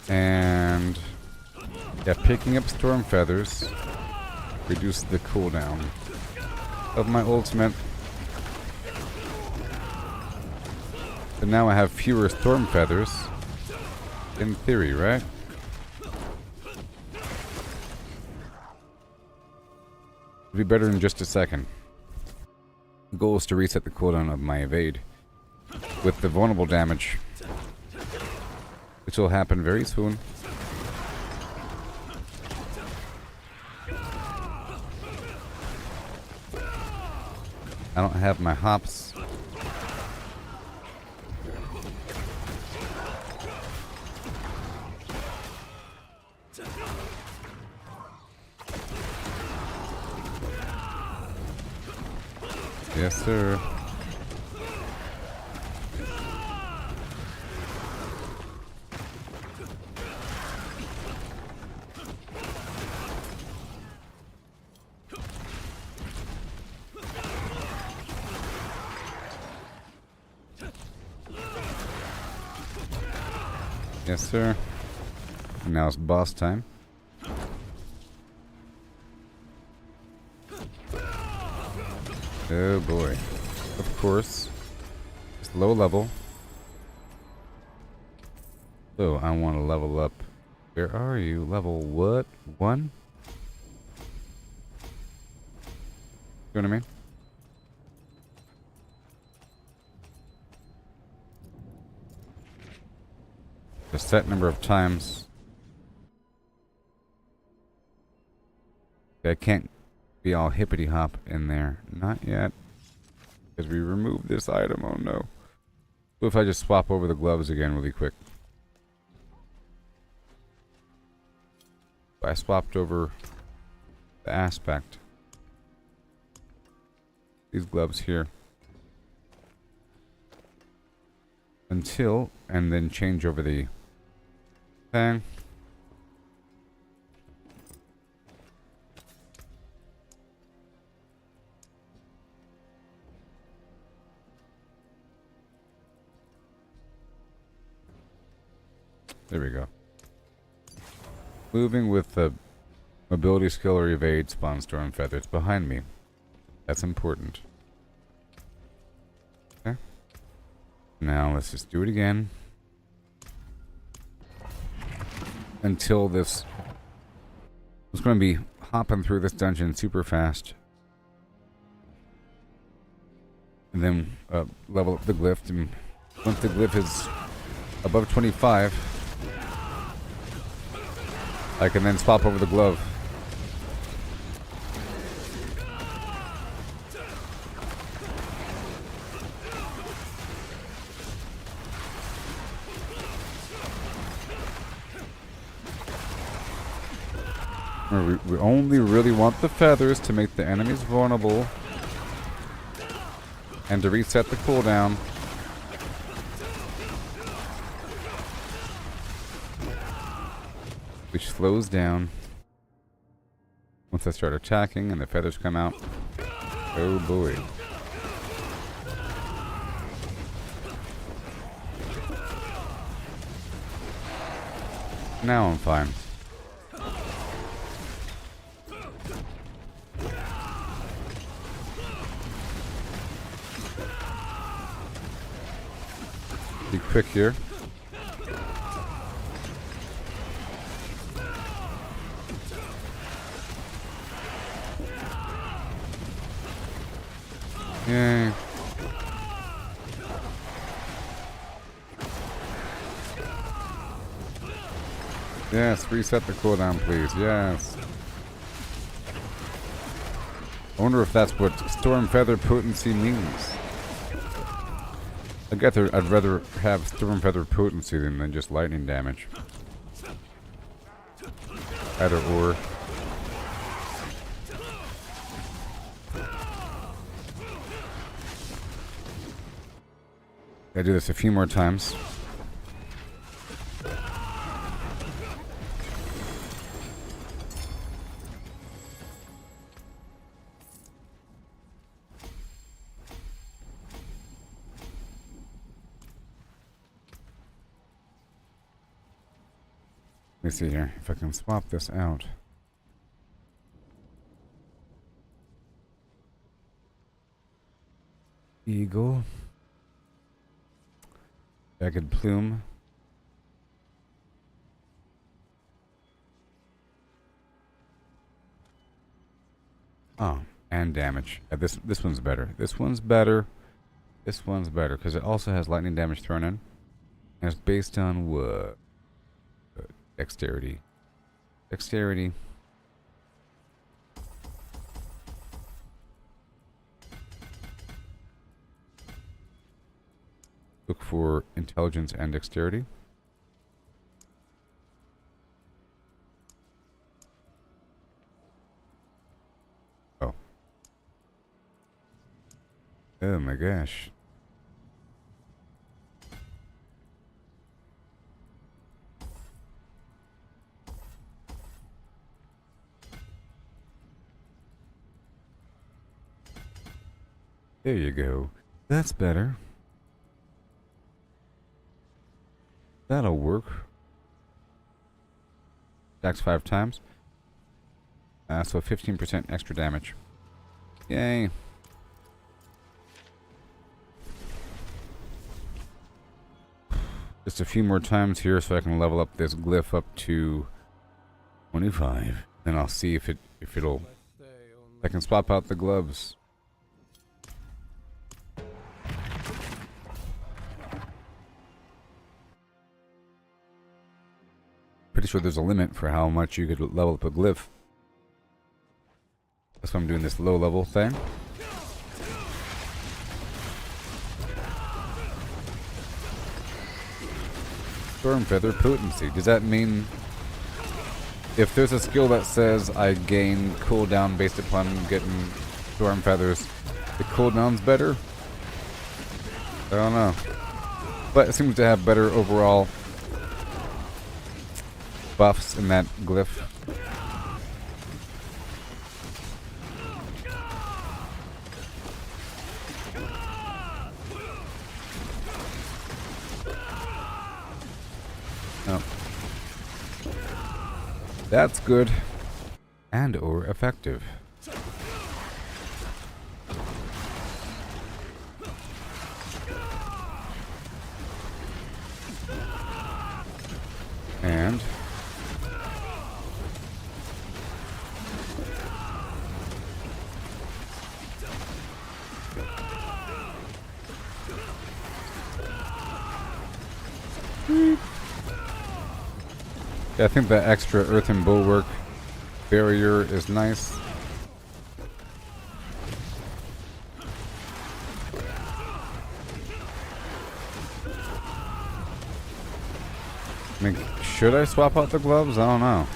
And yeah, picking up storm feathers reduces the cooldown of my ultimate. So now I have fewer storm feathers. In theory, right? It'll be better in just a second. The goal is to reset the cooldown of my evade with the vulnerable damage, which will happen very soon. I don't have my hops. Yes, sir. Yes, sir. And now it's boss time. Oh boy. Of course. It's low level. So I want to level up. Where are you? Level what? 1? You know what I mean? A set number of times. I can't be all hippity hop in there. Not yet. Because we removed this item. Oh no. What if I just swap over the gloves again really quick? I swapped over the aspect. These gloves here. Until, and then change over the thing. There we go. Moving with the mobility skill or evade spawn storm feathers behind me. That's important. Okay. Now let's just do it again. Until this... I'm going to be hopping through this dungeon super fast. And then level up the glyph. And once the glyph is above 25... I can then swap over the glove. We only really want the feathers to make the enemies vulnerable and to reset the cooldown. Which slows down once I start attacking and the feathers come out. Oh boy. Now I'm fine. Be quick here. Yay. Yes, reset the cooldown, please. Yes. I wonder if that's what Storm Feather Potency means. I guess I'd rather have Storm Feather Potency than just lightning damage. Either or. I do this a few more times. Let me see here if I can swap this out. Eagle. Jagged plume. Oh, and damage. This one's better. This one's better. This one's better because it also has lightning damage thrown in. And it's based on what? Dexterity. Dexterity. Look for intelligence and dexterity. Oh. Oh my gosh. There you go. That's better. That'll work. Stacks 5 times. So 15% extra damage. Yay. Just a few more times here so I can level up this glyph up to 25. Then I'll see if it'll... I can swap out the gloves. Pretty sure there's a limit for how much you could level up a glyph. That's why I'm doing this low level thing. Storm Feather Potency. Does that mean if there's a skill that says I gain cooldown based upon getting Storm Feathers, the cooldown's better? I don't know. But it seems to have better overall buffs in that glyph. Oh. That's good. And or effective. And yeah, I think that extra earthen bulwark barrier is nice. I mean, should I swap out the gloves? I don't know.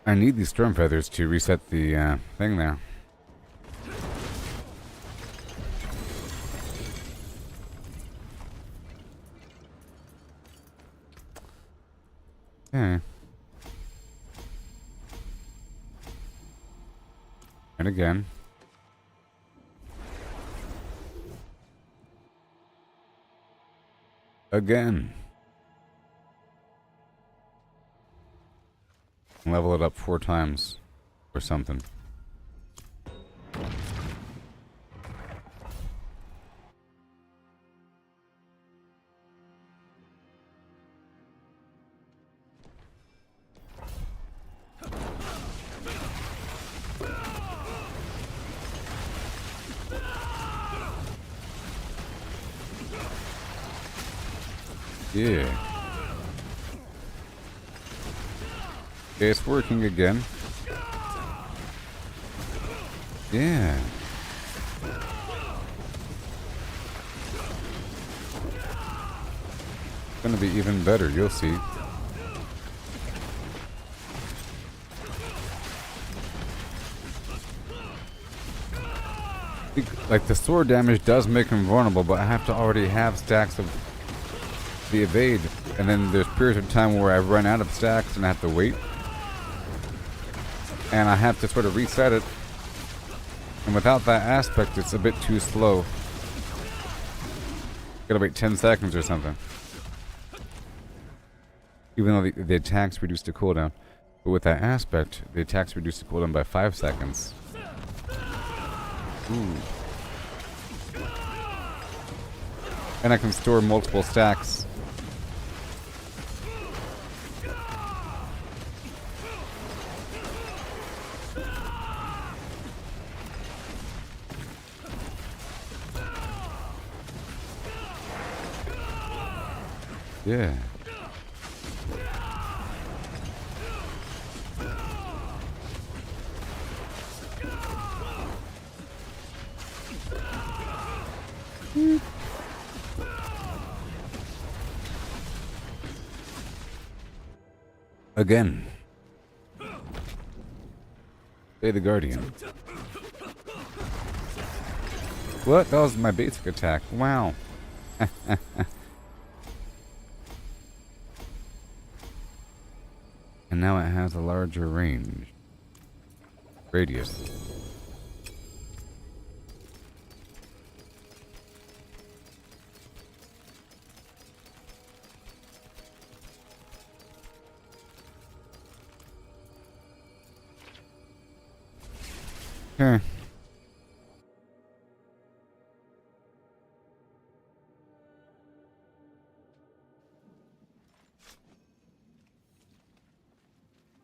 I need these storm feathers to reset the thing there. Okay. And again. Again. Level it up 4 times or something. Yeah. Okay, it's working again. Yeah. It's gonna be even better, you'll see. Like, the sword damage does make him vulnerable, but I have to already have stacks of the evade, and then there's periods of time where I run out of stacks and I have to wait, and I have to sort of reset it, and without that aspect it's a bit too slow. Gotta wait 10 seconds or something, even though the attacks reduce the cooldown. But with that aspect, the attacks reduce the cooldown by 5 seconds. Ooh. And I can store multiple stacks. Yeah. Again. Play the Guardian. What? That was my basic attack. Wow. And now it has a larger range. Radius. Okay.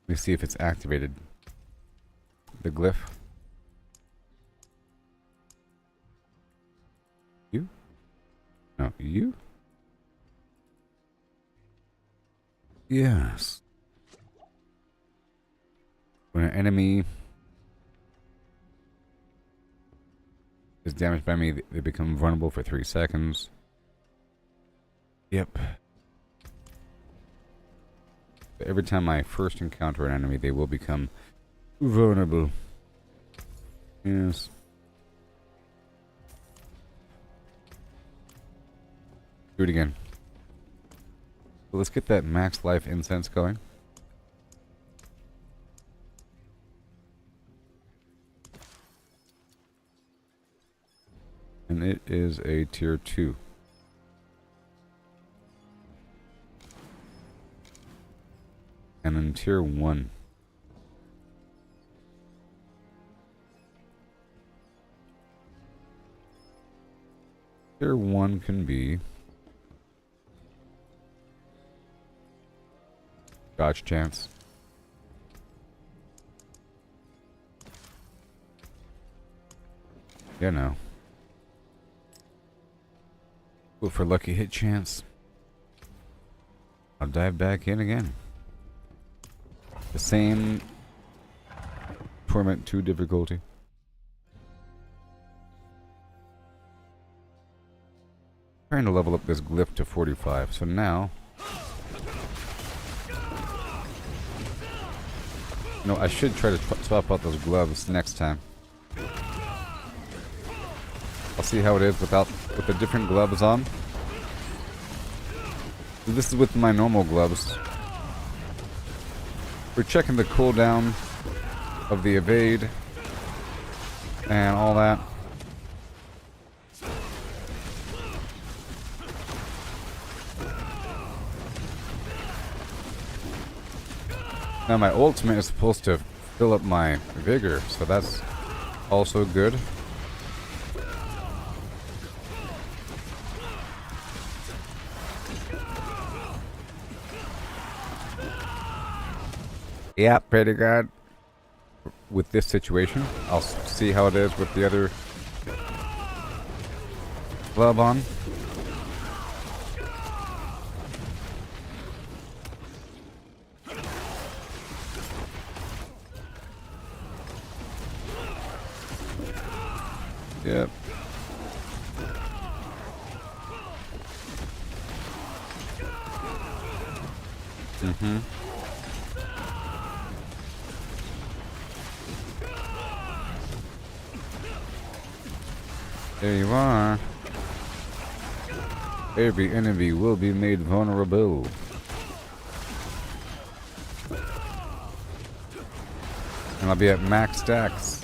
Let me see if it's activated. The glyph. You? No, you? Yes. When an enemy is damaged by me, they become vulnerable for 3 seconds. Yep. Every time I first encounter an enemy, they will become vulnerable. Yes. Do it again. So let's get that max life incense going. And it is a tier 2. And then tier 1. Tier 1 can be dodge chance. Yeah, no. Go for lucky hit chance. I'll dive back in again. The same Torment 2 difficulty. Trying to level up this glyph to 45. So now, no, I should try to swap out those gloves next time. I'll see how it is with the different gloves on. So this is with my normal gloves. We're checking the cooldown of the evade and all that. Now my ultimate is supposed to fill up my vigor, so that's also good. Yeah, pretty good. With this situation, I'll see how it is with the other glove on. Yep. Mm-hmm. There you are. Every enemy will be made vulnerable. And I'll be at max stacks.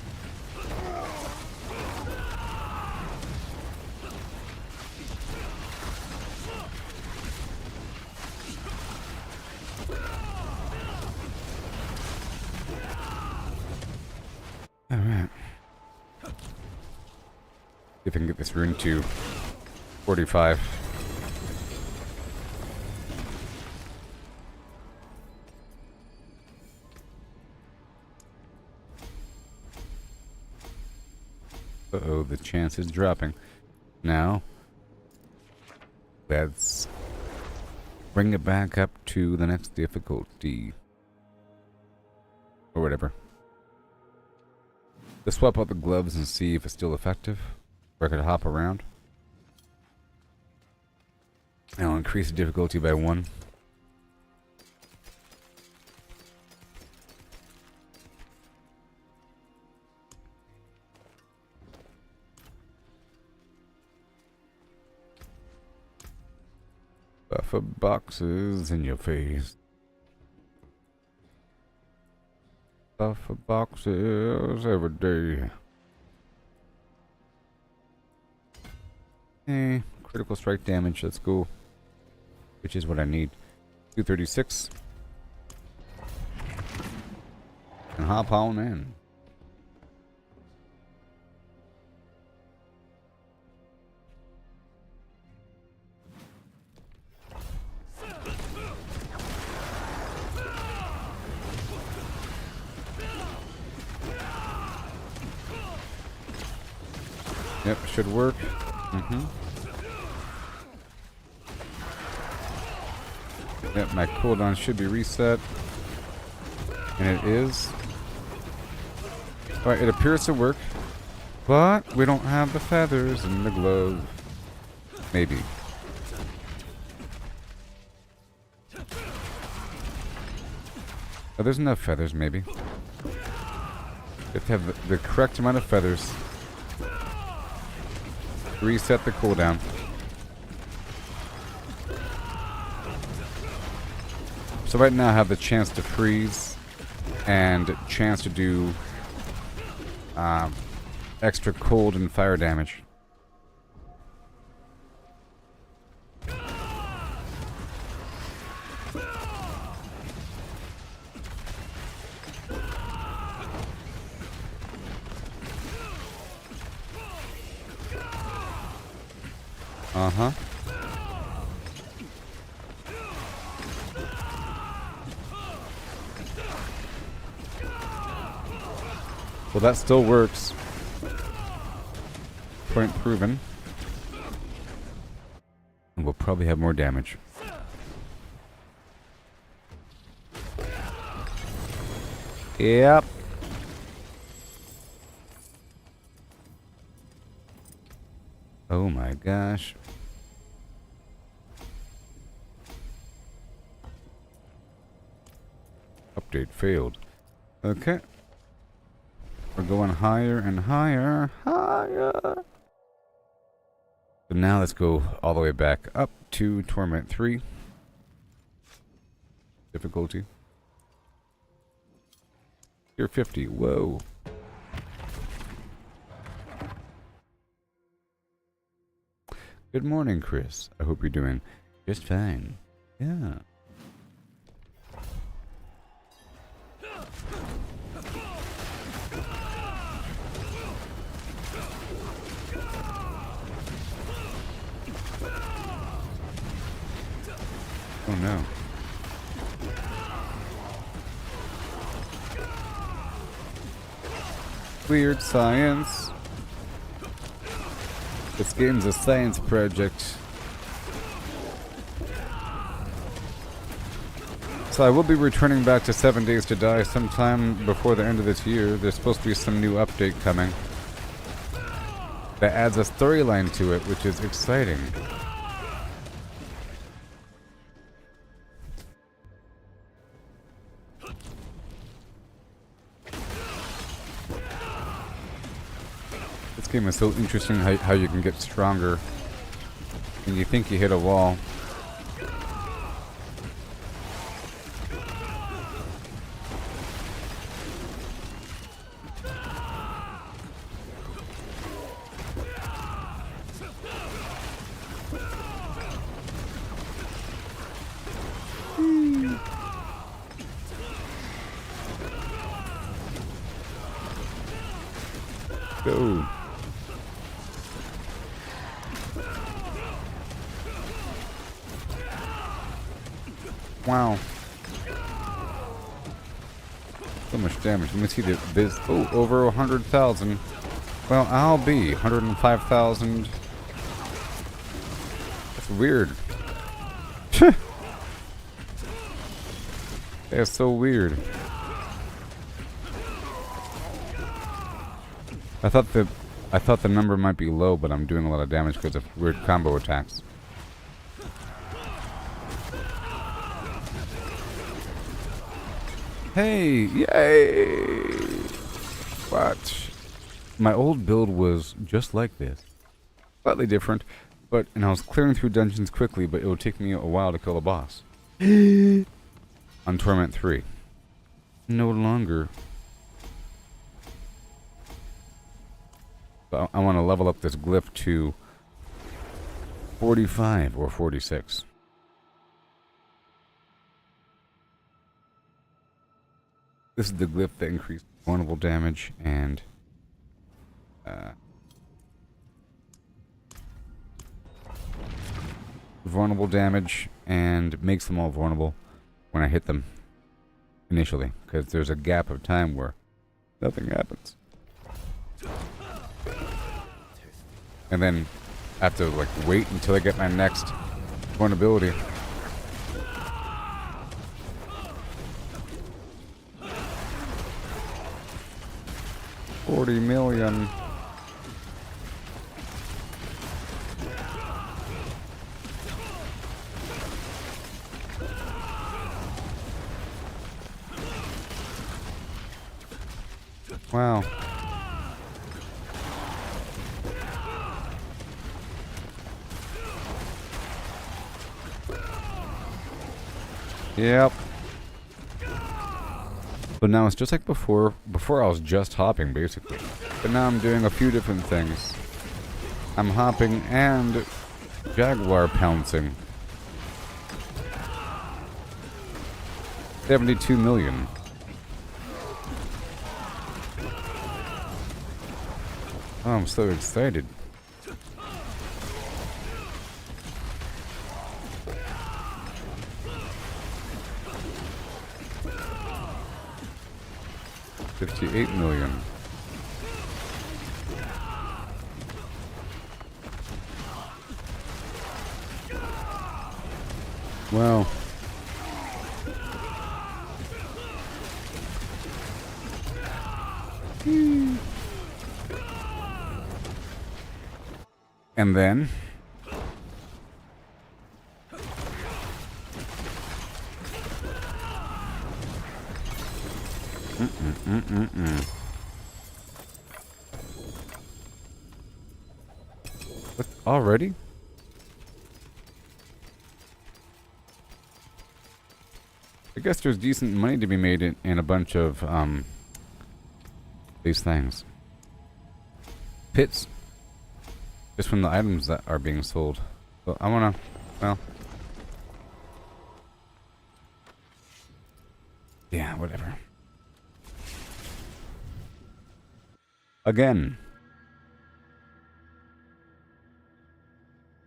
if I can get this rune to 45. Uh-oh, the chance is dropping. Now, let's bring it back up to the next difficulty. Or whatever. Let's swap out the gloves and see if it's still effective. Or I could hop around. And I'll increase the difficulty by 1. Buffer boxes in your face. Buffer boxes every day. Hey, critical strike damage, let's go. Which is what I need. 236. And hop on in. Yep, should work. Yep, my cooldown should be reset. And it is. Alright, it appears to work. But we don't have the feathers in the glove. Maybe. Oh, there's enough feathers, maybe. You have to have the correct amount of feathers. Reset the cooldown. So right now I have the chance to freeze and chance to do extra cold and fire damage. Uh-huh. Well, that still works. Point proven. And we'll probably have more damage. Yep. Oh my gosh. Update failed. Okay. We're going higher and higher. Higher! So now let's go all the way back up to Torment 3. Difficulty. Tier 50. Whoa. Good morning, Chris. I hope you're doing just fine. Yeah. Oh no. Weird science. This game's a science project. So I will be returning back to 7 Days to Die sometime before the end of this year. There's supposed to be some new update coming that adds a storyline to it, which is exciting. This game is so interesting how you can get stronger when you think you hit a wall. Go. wow. So much damage. Let me see this. Oh, over 100,000. Well, I'll be 105,000. That's weird. That's so weird. I thought the number might be low, but I'm doing a lot of damage because of weird combo attacks. Hey, yay! What? My old build was just like this. Slightly different, and I was clearing through dungeons quickly, but it would take me a while to kill a boss. On Torment 3. No longer. So I want to level up this glyph to 45 or 46. This is the glyph that increases vulnerable damage and makes them all vulnerable when I hit them initially, because there's a gap of time where nothing happens. And then I have to like wait until I get my next vulnerability. $40 million. Wow. Yep. But now it's just like before. Before I was just hopping, basically. But now I'm doing a few different things. I'm hopping and jaguar pouncing. 72 million. Oh, I'm so excited. $58 million. Wow. And then What, already? I guess there's decent money to be made in a bunch of these things. Pits. Just from the items that are being sold. So I wanna, well, yeah, whatever. Again.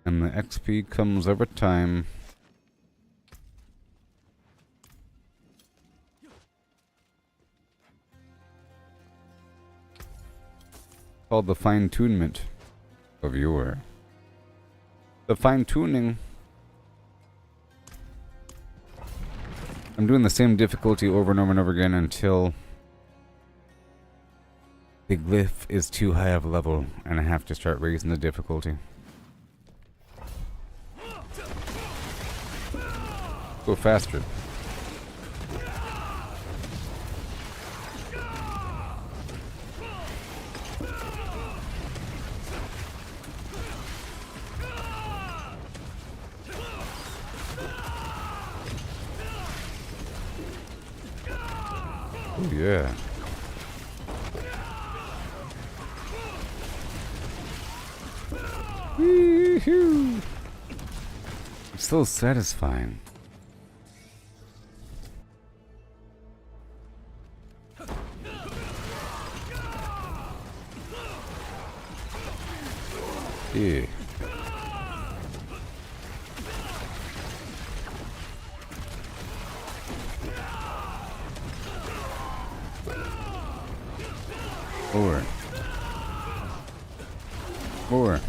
And the XP comes over time. Called the fine-tunement of your. The fine-tuning. I'm doing the same difficulty over and over and over again until the glyph is too high of a level and I have to start raising the difficulty. Go faster. Oh yeah. Woohoo! It's so satisfying. Yeah. More. More.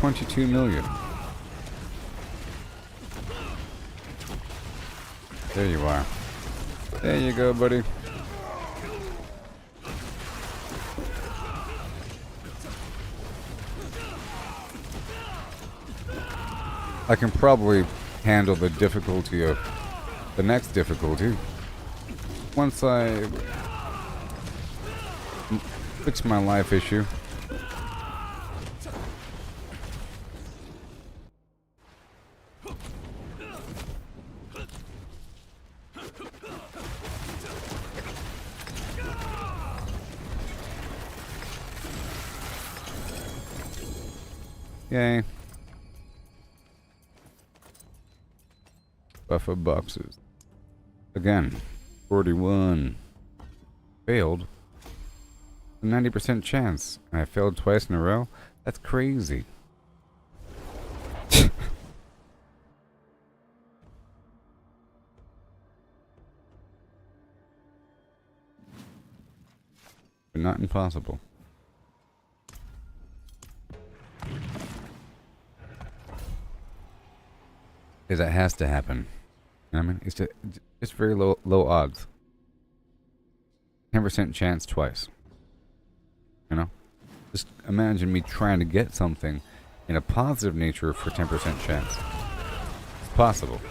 $22 million. There you are. There you go, buddy. I can probably handle the difficulty of the next difficulty once I fix my life issue. Yay. Buffer boxes. Again, 41. Failed. A 90% chance. And I failed twice in a row? That's crazy. But not impossible. Because that has to happen. You know what I mean? It's just very low odds. 10% chance twice. You know? Just imagine me trying to get something in a positive nature for 10% chance. It's possible.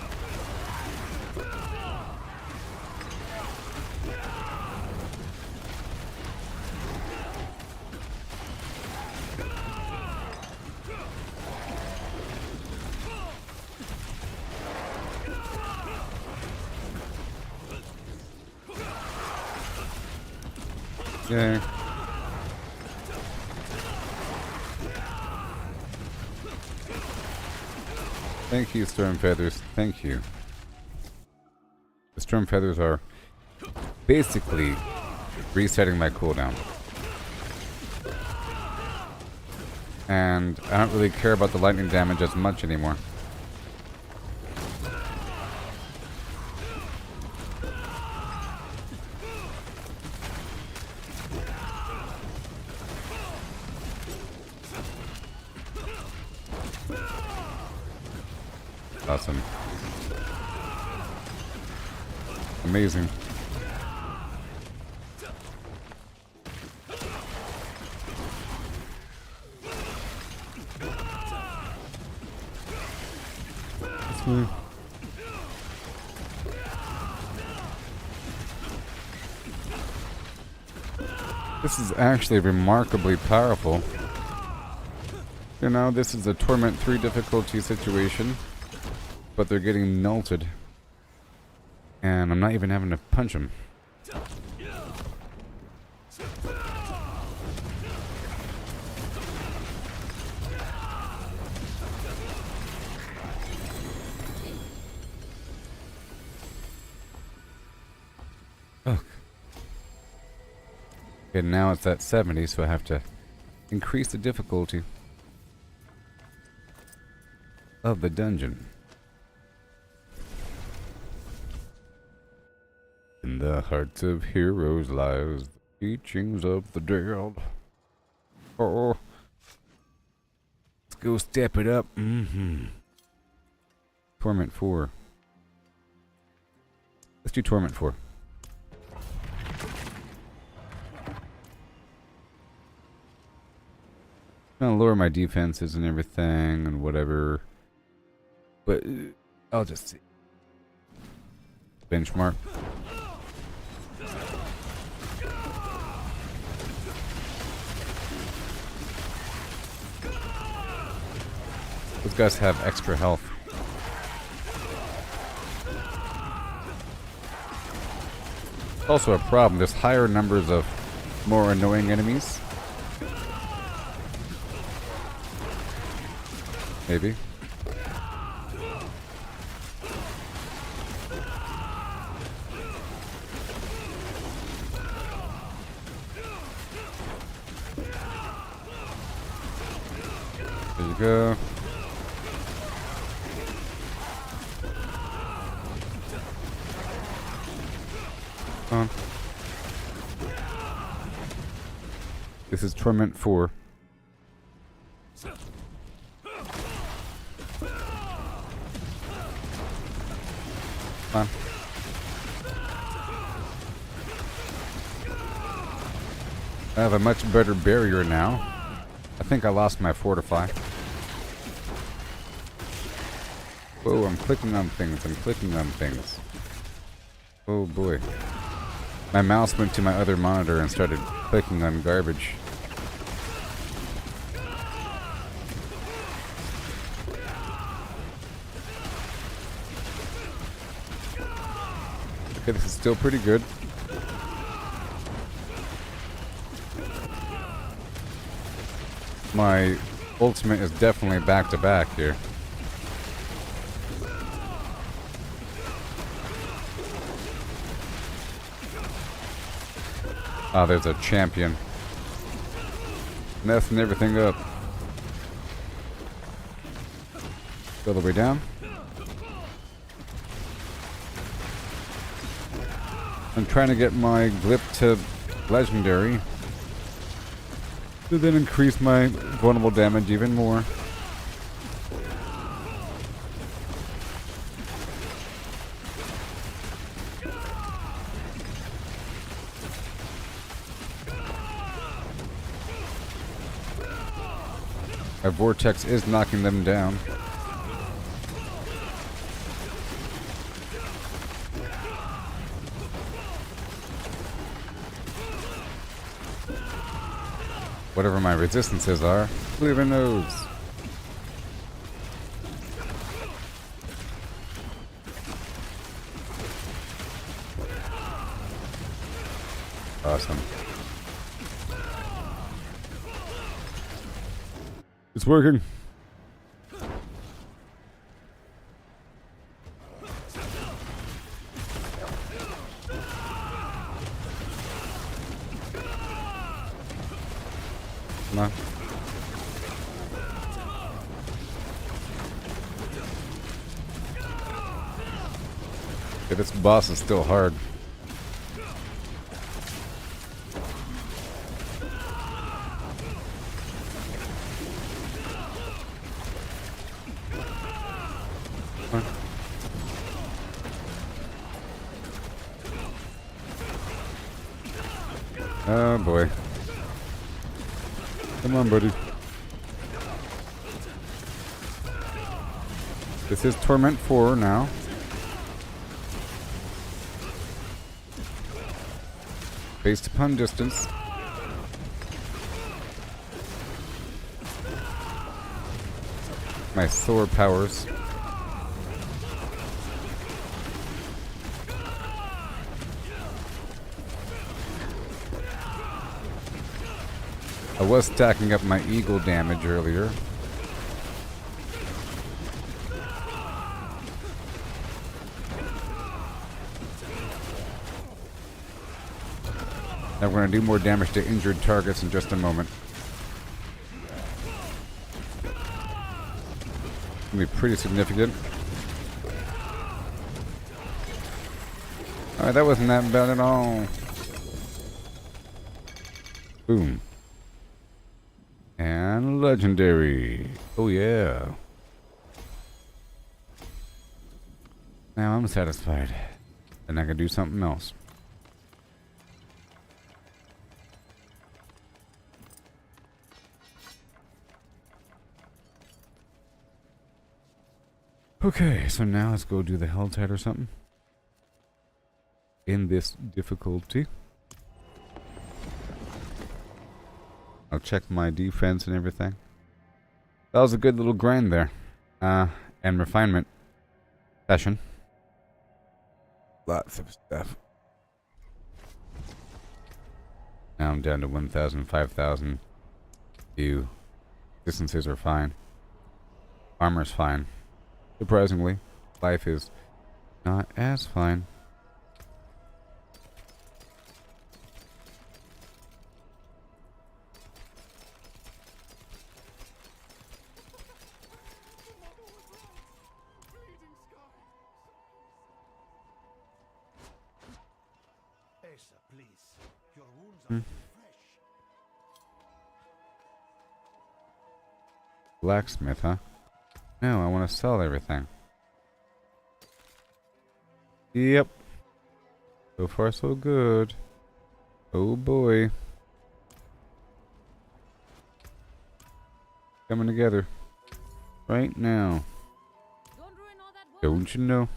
Yay. Thank you, Storm Feathers. Thank you. The Storm Feathers are basically resetting my cooldown. And I don't really care about the lightning damage as much anymore. Awesome. Amazing. This is actually remarkably powerful. You know, this is a Torment 3 difficulty situation. But they're getting melted. And I'm not even having to punch them. Oh. Okay, now it's at 70, so I have to increase the difficulty of the dungeon. In the hearts of heroes lies the teachings of the dead. Oh, let's go step it up. Torment 4. Let's do Torment 4. I'm gonna lower my defenses and everything and whatever. But I'll just see. Benchmark. Those guys have extra health. Also a problem. There's higher numbers of more annoying enemies. Maybe. go. Come on. This is Torment 4. Come on. I have a much better barrier now. I think I lost my fortify. Whoa, I'm clicking on things. I'm clicking on things. Oh boy. My mouse went to my other monitor and started clicking on garbage. Okay, this is still pretty good. My ultimate is definitely back to back here. Ah, there's a champion. Messing everything up. Go all the way down. I'm trying to get my glyph to legendary to then increase my vulnerable damage even more. My vortex is knocking them down. Whatever my resistances are, who even knows? Awesome. It's working. Come on. Okay, this boss is still hard. Oh boy. Come on, buddy. This is Torment 4 now. Based upon distance. My Thor powers. I was stacking up my eagle damage earlier. Now we're going to do more damage to injured targets in just a moment. It's going to be pretty significant. Alright, that wasn't that bad at all. Boom. And legendary. Oh yeah. Now I'm satisfied. Then I can do something else. Okay, so now let's go do the Helltide or something. In this difficulty. I'll check my defense and everything. That was a good little grind there. And refinement session. Lots of stuff. Now I'm down to 1,000, 5,000. Few. Distances are fine. Armor's fine. Surprisingly, life is not as fine. cerveza, please. Your wounds are fresh. Blacksmith, huh? No, I want to sell everything. Yep. So far, so good. Oh boy. Coming together. Right now. Don't ruin all that work. Don't you know?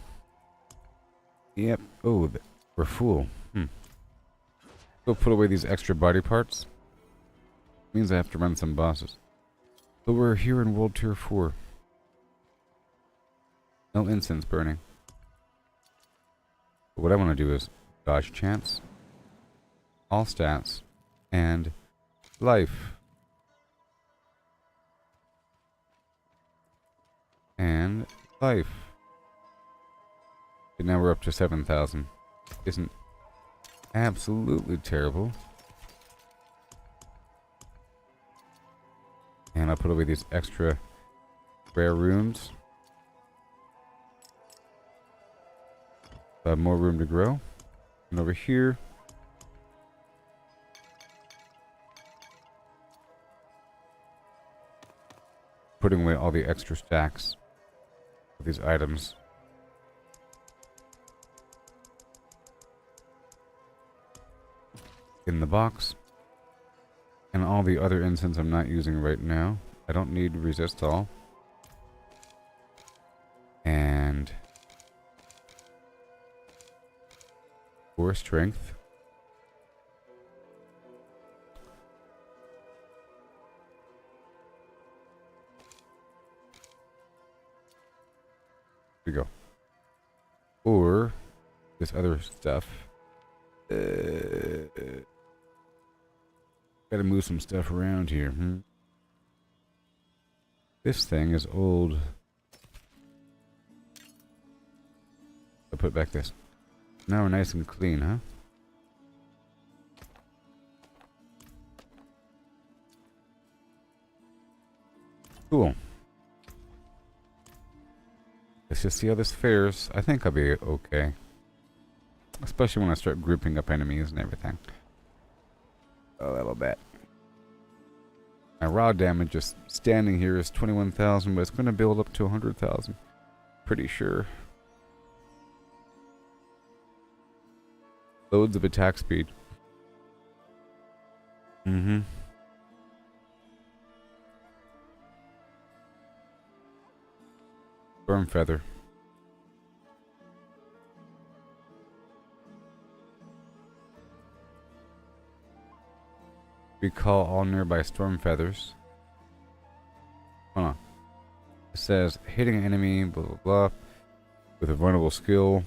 Yep. Oh, we're full. Go put away these extra body parts. Means I have to run some bosses. So we're here in World Tier 4. No incense burning. But what I want to do is dodge chance, all stats, and life. And life. And now we're up to 7,000. Isn't absolutely terrible. And I'll put away these extra rare runes. I have more room to grow. And over here, putting away all the extra stacks of these items. In the box. And all the other incense I'm not using right now. I don't need resist all. And 4 strength. Here we go. Or this other stuff. Gotta move some stuff around here. This thing is old. I'll put back this. Now we're nice and clean, huh? Cool. Let's just see how this fares. I think I'll be okay. Especially when I start grouping up enemies and everything. A little bit. My raw damage just standing here is 21,000, but it's going to build up to 100,000. Pretty sure. Loads of attack speed. Storm Feather. Recall all nearby storm feathers. Hold on. It says hitting an enemy, blah blah blah, with a vulnerable skill.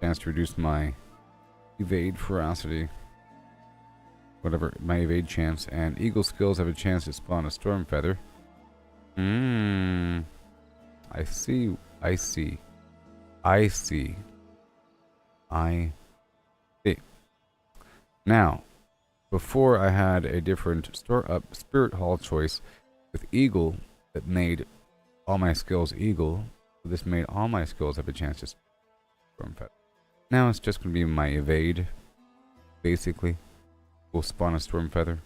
Chance to reduce my evade ferocity. Whatever, my evade chance. And eagle skills have a chance to spawn a storm feather. I see. I see. I see. I see. Now, before I had a different Spirit Hall choice with Eagle that made all my skills Eagle. This made all my skills have a chance to Storm Feather. Now it's just going to be my evade. Basically, will spawn a Storm Feather.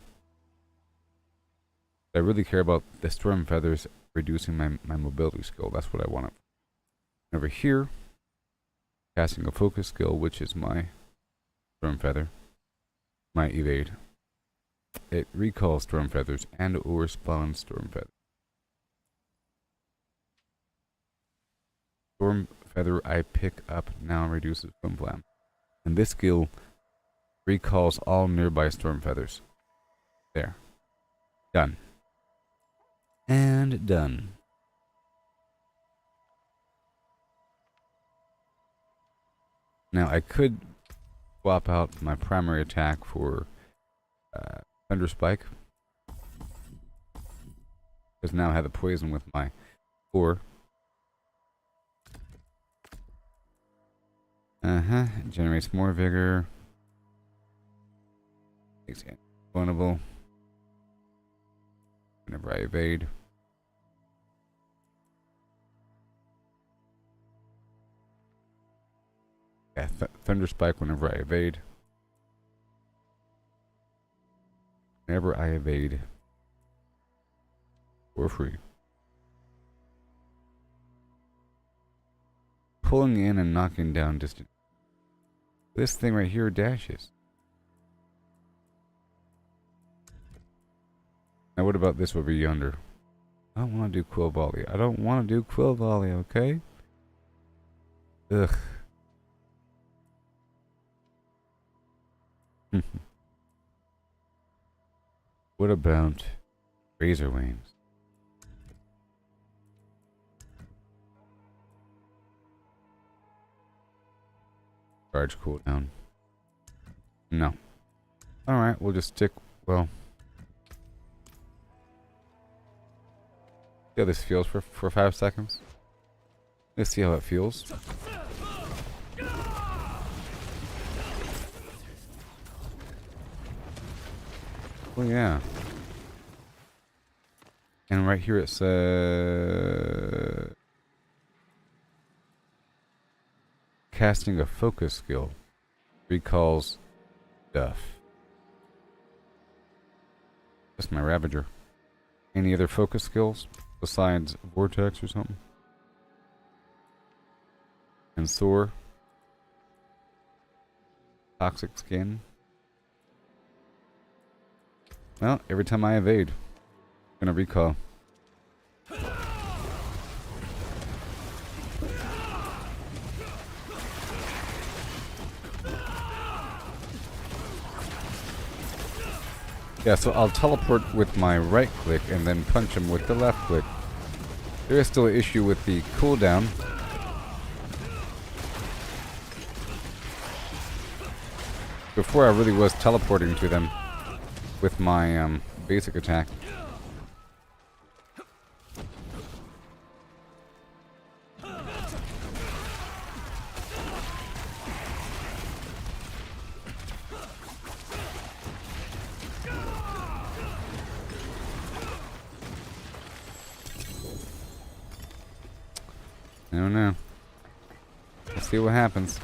I really care about the Storm Feathers reducing my mobility skill. That's what I want. Over here, casting a focus skill, which is my Storm Feather. My evade. It recalls storm feathers and or spawns storm feathers. Storm feather I pick up now reduces flim flam. And this skill recalls all nearby storm feathers. There. Done. And done. Now I could swap out my primary attack for Thunder Spike, because now I have the poison with my 4. It generates more vigor. Makes it vulnerable whenever I evade. Yeah, Thunder Spike whenever I evade. whenever I evade for free. Pulling in and knocking down distant. This thing right here dashes. Now what about this over yonder? I don't want to do quill volley. I don't want to do quill volley, okay? Ugh. What about razor wings? Charge cooldown. No. Alright, we'll just stick, well. See how this feels for 5 seconds. Let's see how it feels. Oh yeah. And right here it says casting a focus skill recalls stuff. That's my Ravager. Any other focus skills besides Vortex or something? And Soar. Toxic Skin. Well, every time I evade, I'm gonna recall. Yeah, so I'll teleport with my right click and then punch him with the left click. There is still an issue with the cooldown. Before I really was teleporting to them with my basic attack. I don't know. Let's see what happens.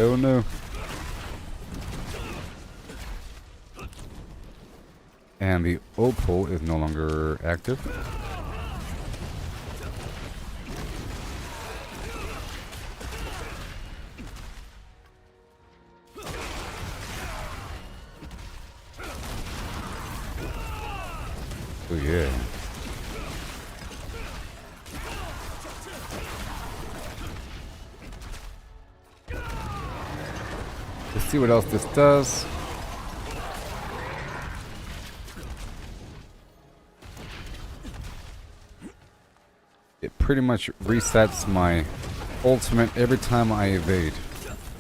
Oh no. And the Opal is no longer active. Oh yeah. Let's see what else this does. It pretty much resets my ultimate every time I evade,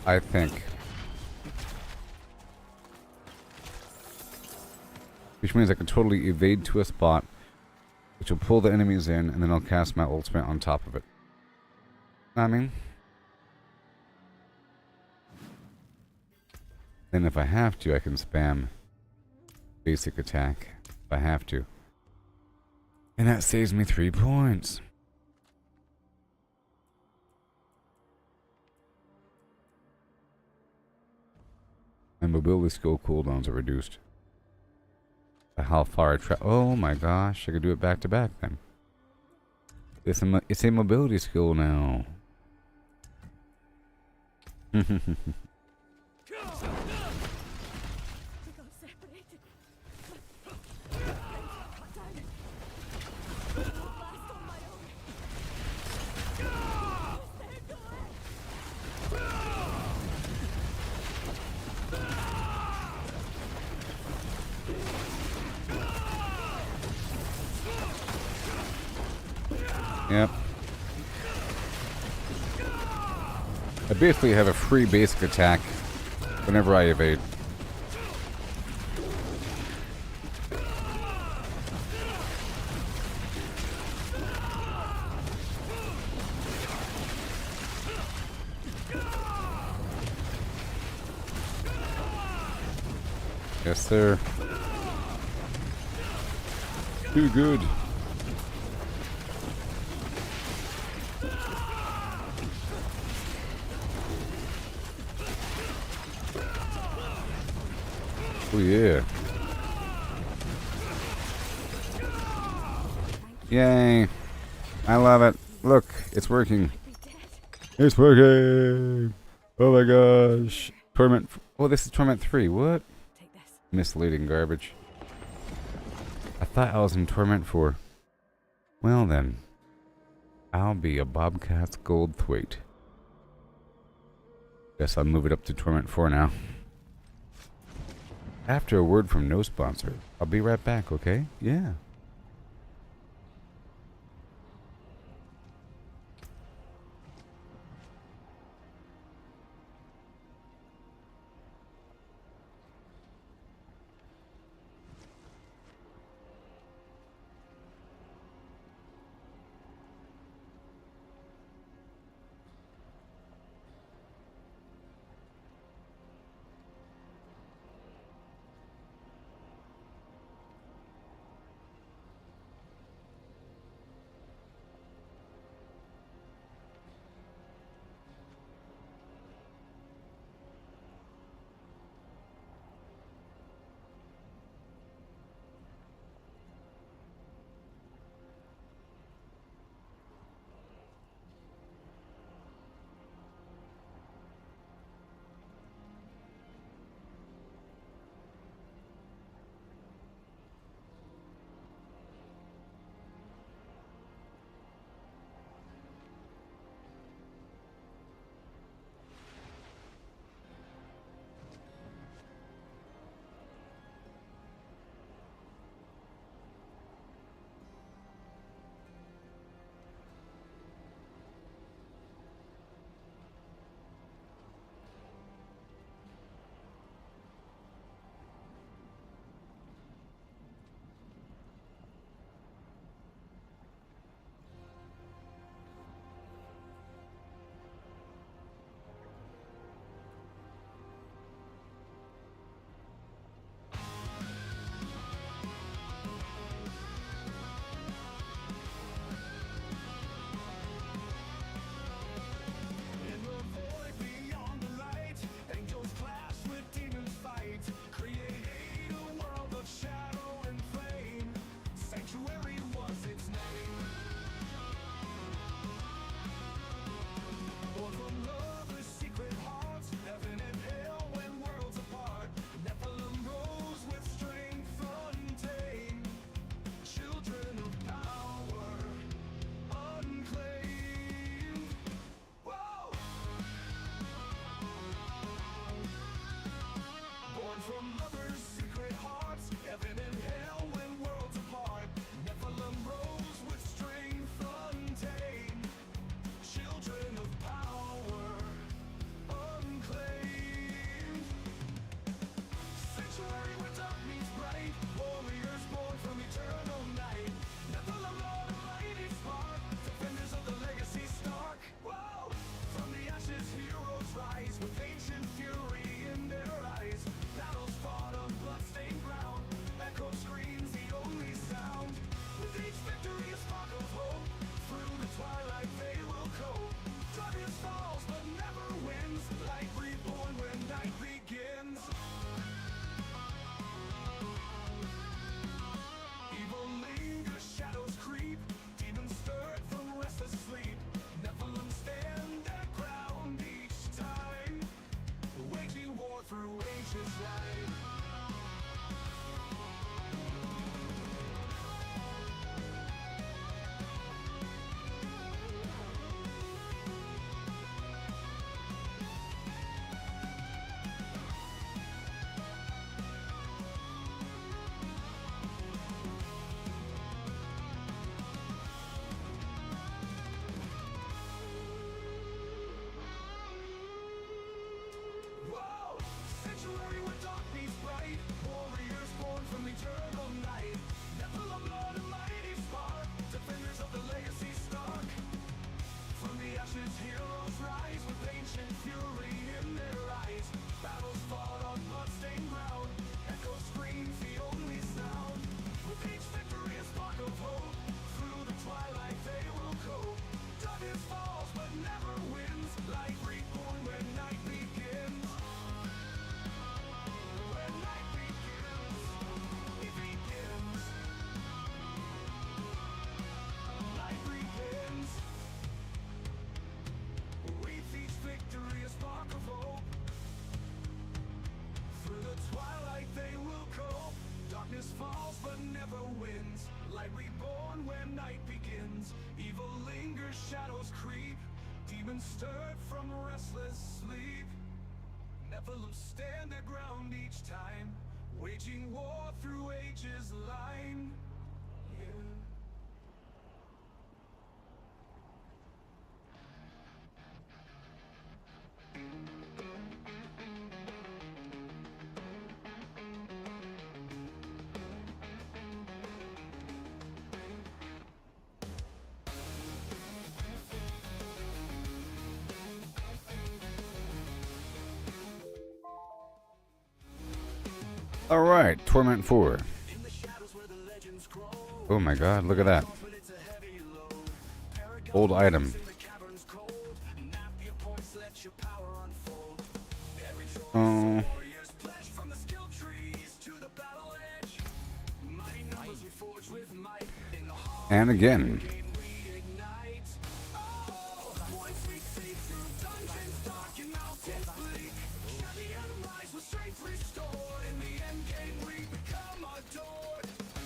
I think. Which means I can totally evade to a spot, which will pull the enemies in, and then I'll cast my ultimate on top of it. I mean... Then if I have to, I can spam basic attack if I have to. And that saves me 3 points. And mobility skill cooldowns are reduced. By how far I travel. Oh my gosh, I could do it back to back then. It's a mobility skill now. Yep. I basically have a free basic attack whenever I evade. Yes, sir. Too good. Oh yeah. Yay. I love it. Look, it's working. It's working. Oh my gosh. Torment. Oh, this is Torment 3. What? Take this. Misleading garbage. I thought I was in Torment 4. Well then. I'll be a Bobcat's gold thwaite. Guess I'll move it up to Torment 4 now. After a word from no sponsor. I'll be right back, okay? Yeah. shadows creep, demons stirred from restless sleep. Nephilim stand their ground each time, waging war through ages line. Yeah. All right, Torment 4. Oh my god, look at that. Old item. Oh. And again.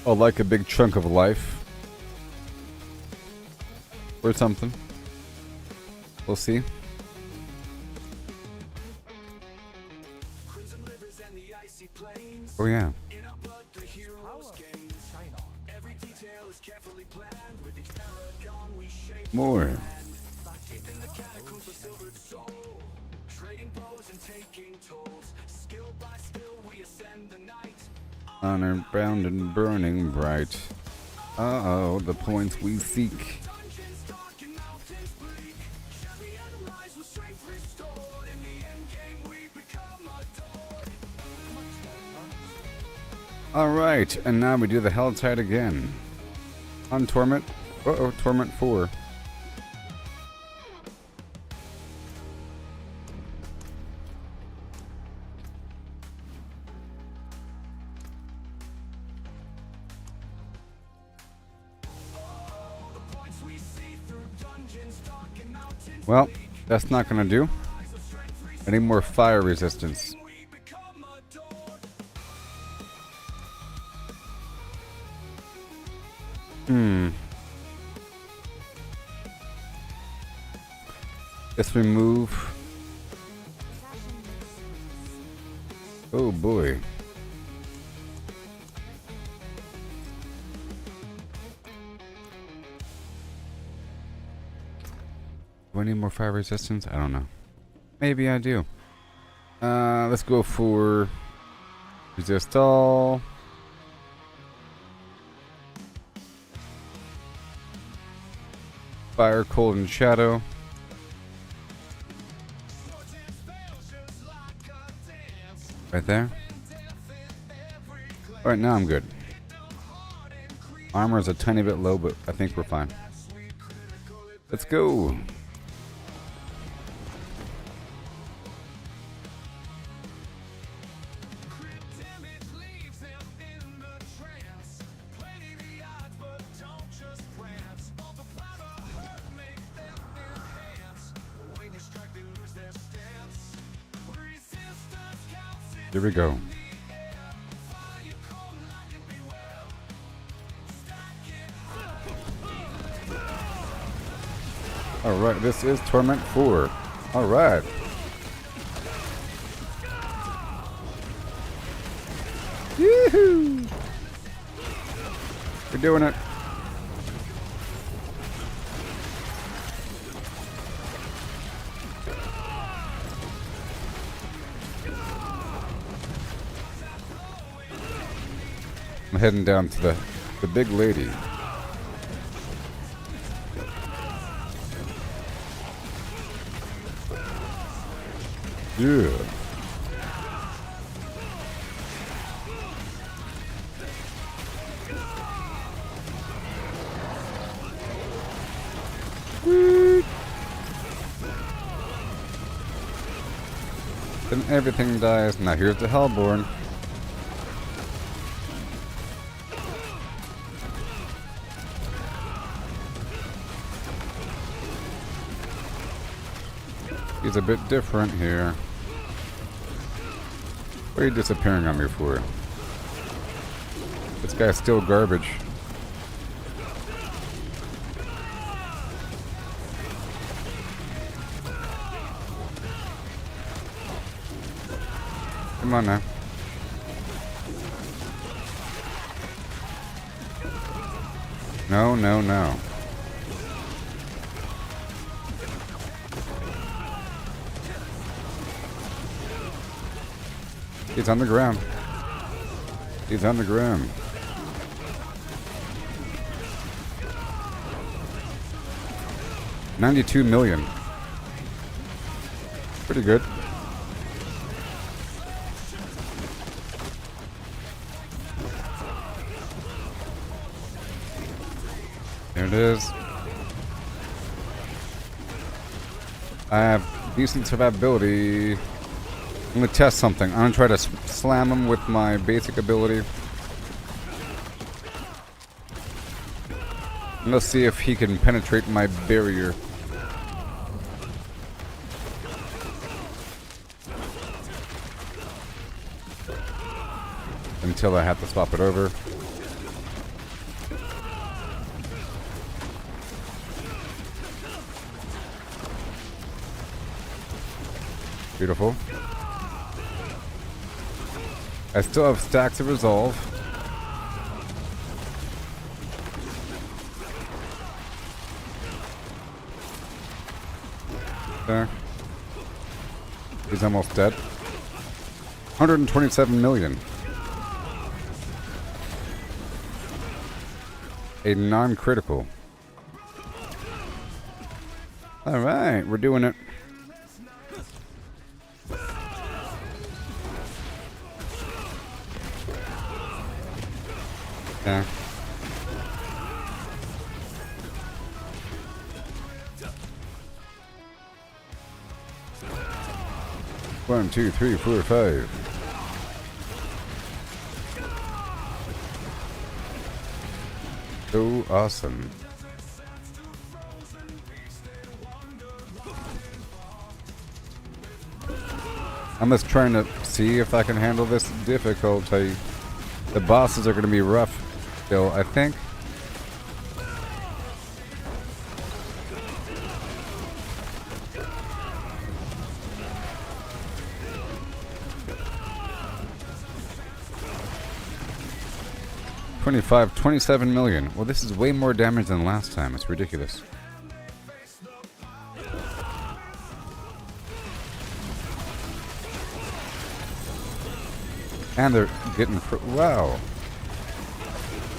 Oh, like a big chunk of life. Or something. We'll see. Oh yeah. More. Honor bound and burning bright. Uh-oh, the points we seek. Alright, and now we do the Helltide again. On Torment. Uh-oh, Torment 4. Well, that's not gonna do. I need more fire resistance. Let's remove. Oh boy. Do I need more fire resistance? I don't know. Maybe I do. Let's go for resist all. Fire, cold, and shadow. Right there. Alright, now I'm good. Armor is a tiny bit low, but I think we're fine. Let's go. Here we go. Alright, this is Torment 4. Alright. Yoo-hoo! We're doing it. I'm heading down to the big lady. Yeah. Then everything dies. Now here's the Hellborn. He's a bit different here. What are you disappearing on me for? This guy's still garbage. Come on now. No, no, no. He's on the ground. He's on the ground. $92 million. Pretty good. There it is. I have decent survivability. I'm gonna test something. I'm gonna try to slam him with my basic ability. I'm gonna see if he can penetrate my barrier. Until I have to swap it over. Beautiful. I still have stacks of resolve. There. He's almost dead. 127 million. A non-critical. Alright, we're doing it. Yeah. One, two, three, four, five. So awesome. I'm just trying to see if I can handle this difficulty. The bosses are going to be rough still, I think. $27 million. Well, this is way more damage than last time. It's ridiculous. And they're getting... wow.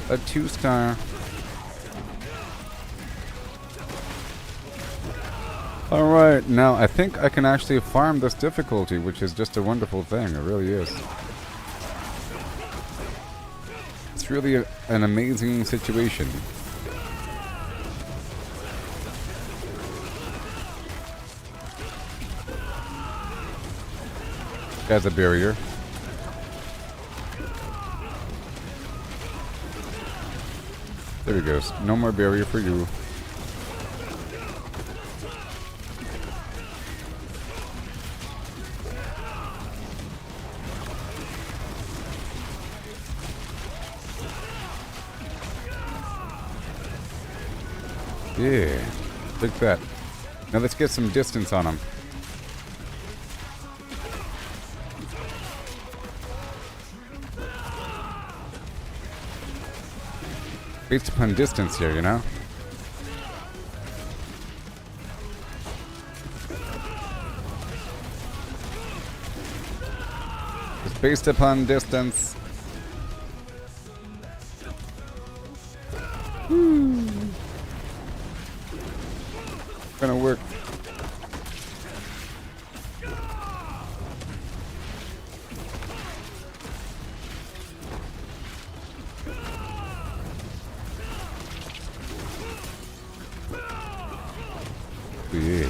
A 2-star. Alright, now I think I can actually farm this difficulty, which is just a wonderful thing. It really is. It's really an amazing situation. As a barrier. There he goes. No more barrier for you. Yeah. Look at that. Now let's get some distance on him. Based upon distance here, you know? It's based upon distance. Gonna work. Yeah.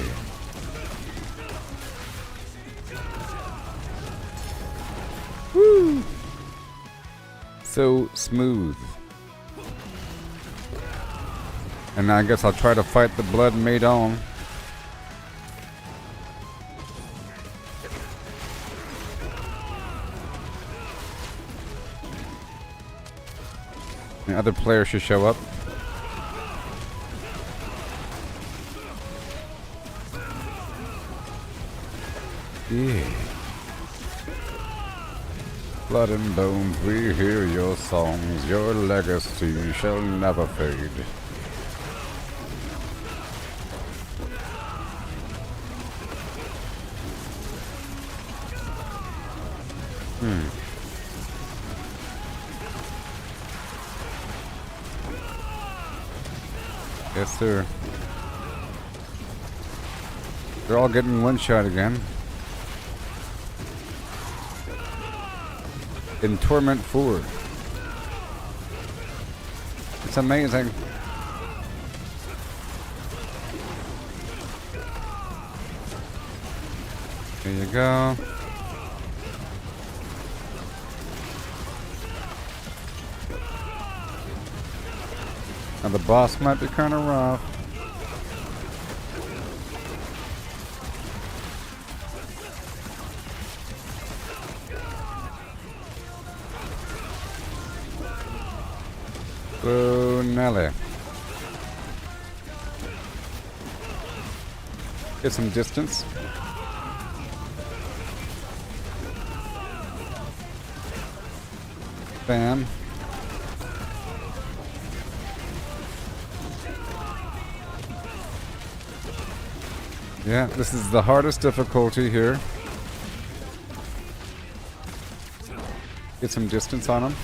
Woo! So smooth. And I guess I'll try to fight the blood made on. The other player should show up. Yeah. Blood and bones, we hear your songs. Your legacy shall never fade. Yes, sir. They're all getting one shot again. In Torment 4. It's amazing. There you go. Now the boss might be kind of rough. Oh, Nelly. Get some distance. Bam. Yeah, this is the hardest difficulty here. Get some distance on him.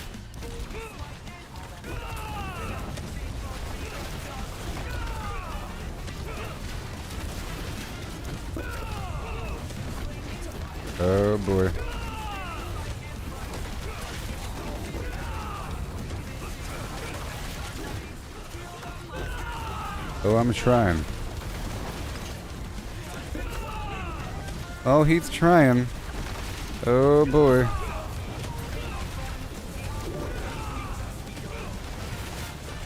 Oh boy. Oh, I'm trying. Oh, he's trying. Oh boy.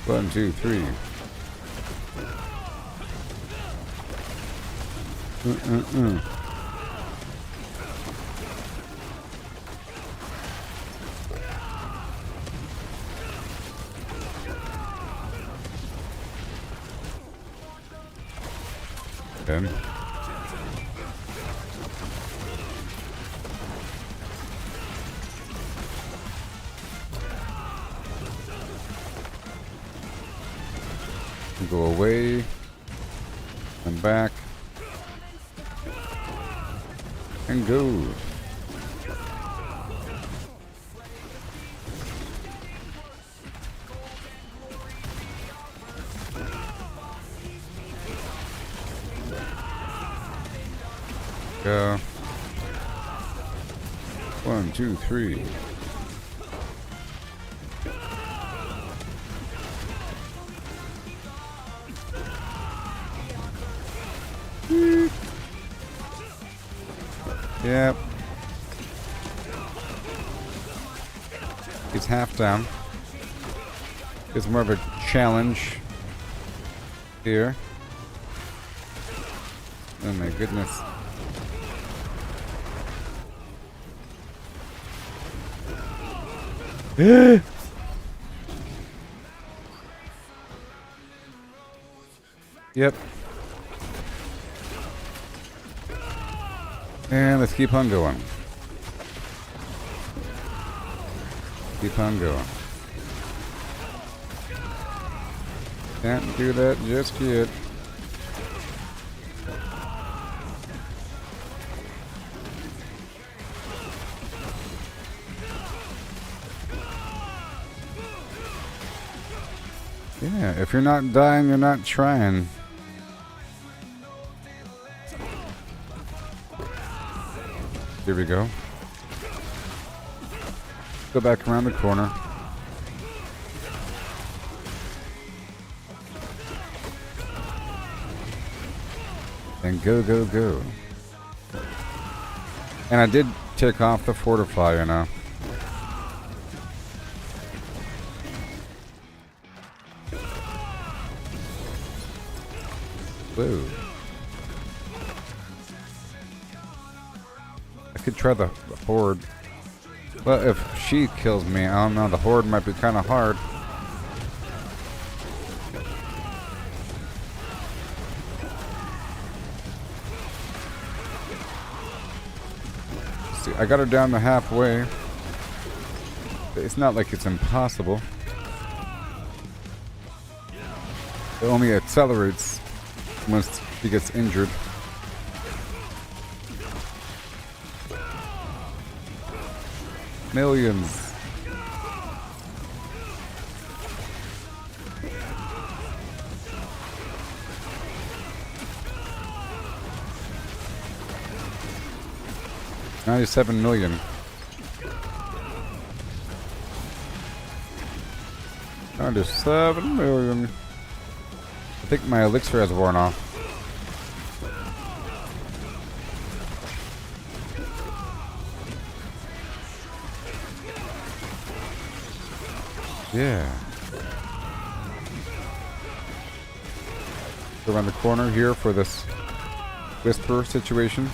One, two, three. Okay. Go away and back and go. Go. 1, 2, 3. Yep. He's half down. It's more of a challenge here. Oh my goodness. Yep. And let's keep on going. Keep on going. Can't do that just yet. Yeah, if you're not dying, you're not trying. Here we go. Go back around the corner. And go, go, go. And I did take off the fortifier now. Whoa. I could try the horde. Well, if she kills me, I don't know, the horde might be kind of hard. See, I got her down to halfway. It's not like it's impossible. It only accelerates once he gets injured. Millions. $97 million. $97 million. I think my elixir has worn off. Yeah. Go around the corner here for this whisper situation.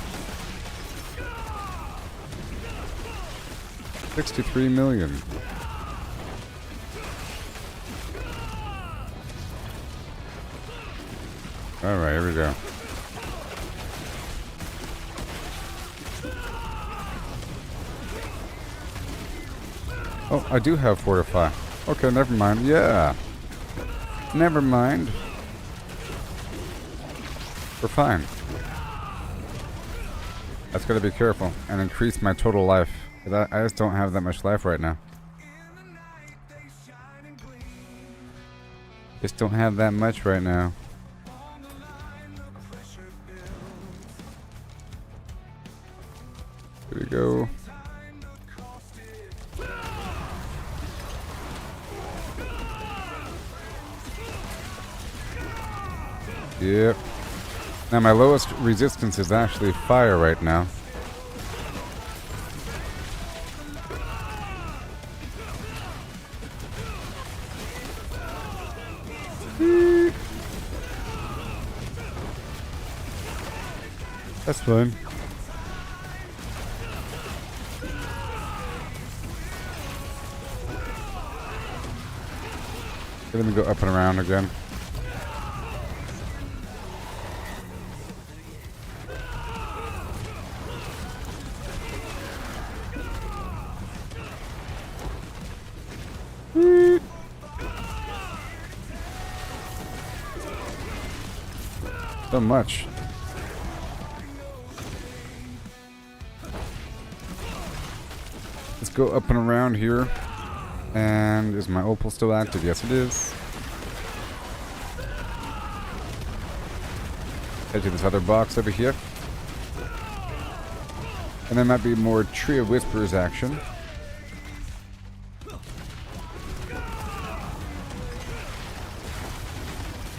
63 million. Alright, here we go. Oh, I do have Fortify. Okay, never mind. Yeah. Never mind. We're fine. I just gotta be careful and increase my total life. I just don't have that much life right now. Just don't have that much right now. Here we go. Yep. Now my lowest resistance is actually fire right now. That's fine. Let me go up and around again. So much. Let's go up and around here. And is my opal still active? Yes, it is. Head to this other box over here. And there might be more Tree of Whispers action.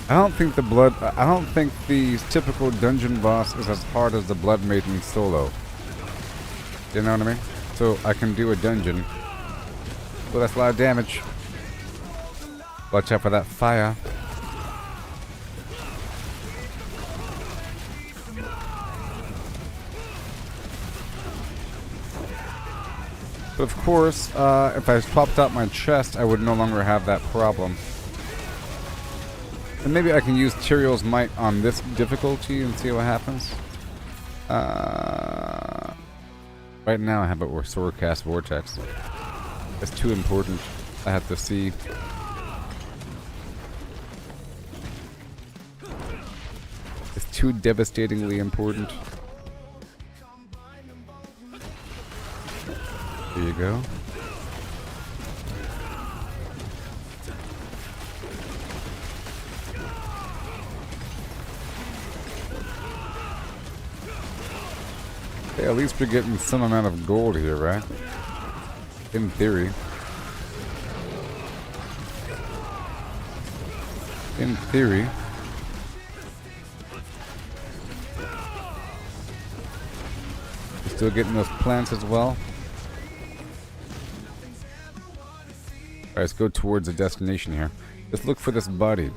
I don't think the typical dungeon boss is as hard as the Blood Maiden solo. You know what I mean? So I can do a dungeon. Well, that's a lot of damage. Watch out for that fire. But of course, if I swapped out my chest, I would no longer have that problem. And maybe I can use Tyrael's Might on this difficulty and see what happens. Right now I have it with Swordcast Vortex. It's too important. I have to see. It's too devastatingly important. There you go. Hey, at least we're getting some amount of gold here, right? In theory. In theory. We're still getting those plants as well. Alright, let's go towards the destination here. Let's look for this body.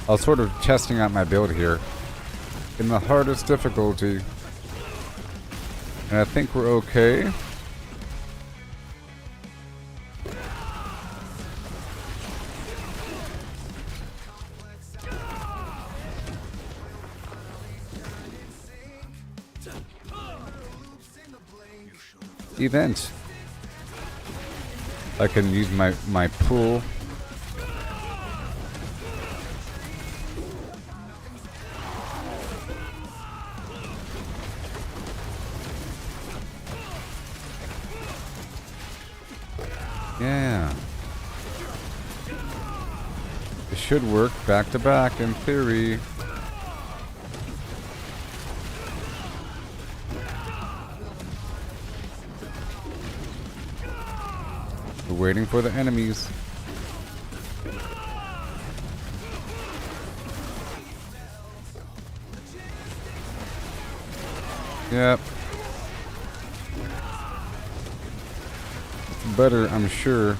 I was sort of testing out my build here in the hardest difficulty. And I think we're okay. event. I can use my pool. Yeah. It should work back to back in theory. We're waiting for the enemies. Yep. Better, I'm sure.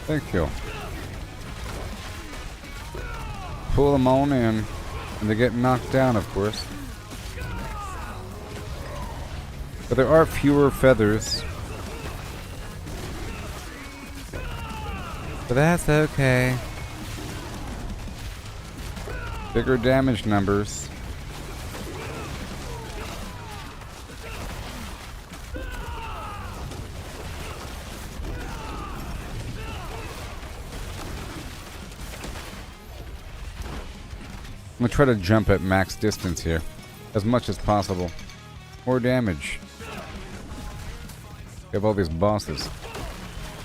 Thank you. Pull them on in, and they get knocked down, of course. But there are fewer feathers. But that's okay. Bigger damage numbers. I'm gonna try to jump at max distance here, as much as possible. More damage. We have all these bosses.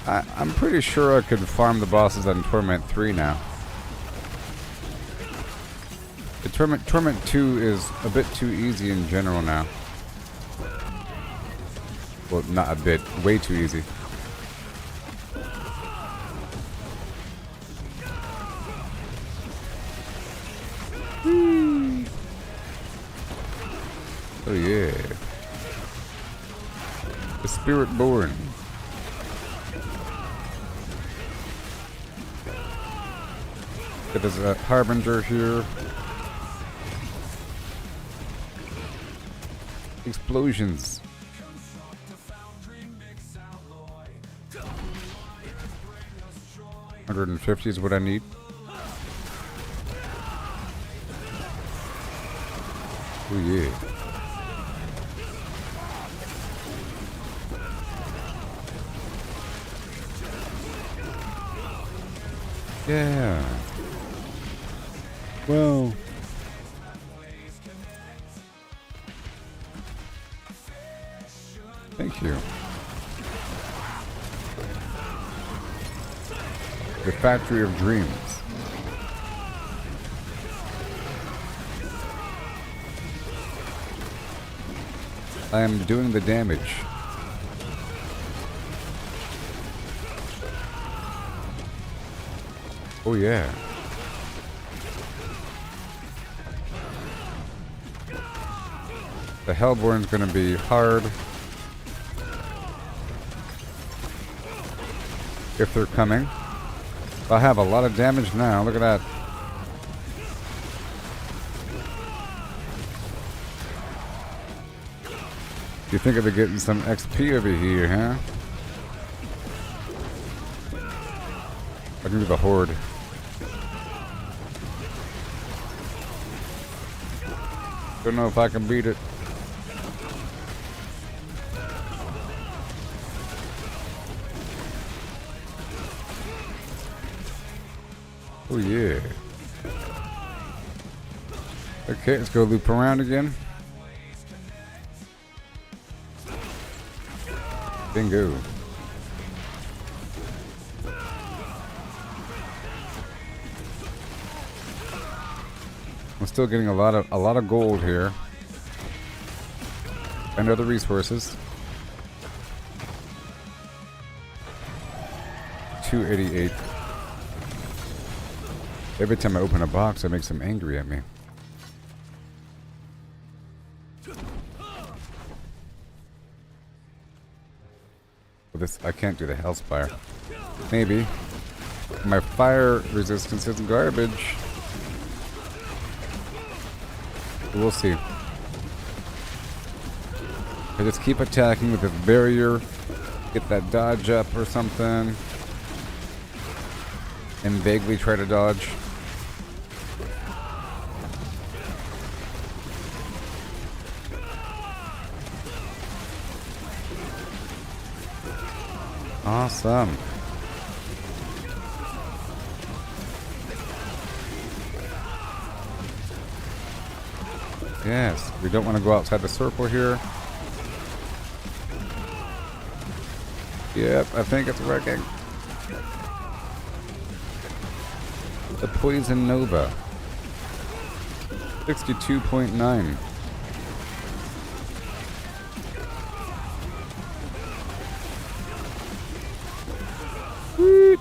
I'm pretty sure I could farm the bosses on Torment 3 now. The Torment 2 is a bit too easy in general now. Well, not a bit, way too easy. Oh yeah. The Spiritborn. There's a Harbinger here. Explosions. 150 is what I need. Oh yeah. Yeah. Well. Thank you. The Factory of Dreams. I am doing the damage. Oh yeah. The Hellborn's gonna be hard. If they're coming. I have a lot of damage now. Look at that. You think I'll be getting some XP over here, huh? I can do the Horde. Don't know if I can beat it. Oh yeah. Okay, let's go loop around again. Bingo. I'm still getting a lot of gold here. And other resources. 288. Every time I open a box, it makes them angry at me. Well, this I can't do the Hellspire. Maybe. My fire resistance is garbage. We'll see. I just keep attacking with this barrier. Get that dodge up or something. And vaguely try to dodge. Awesome. Yes, we don't want to go outside the circle here. Yep, I think it's working. The Poison Nova. 62.9. Sweet.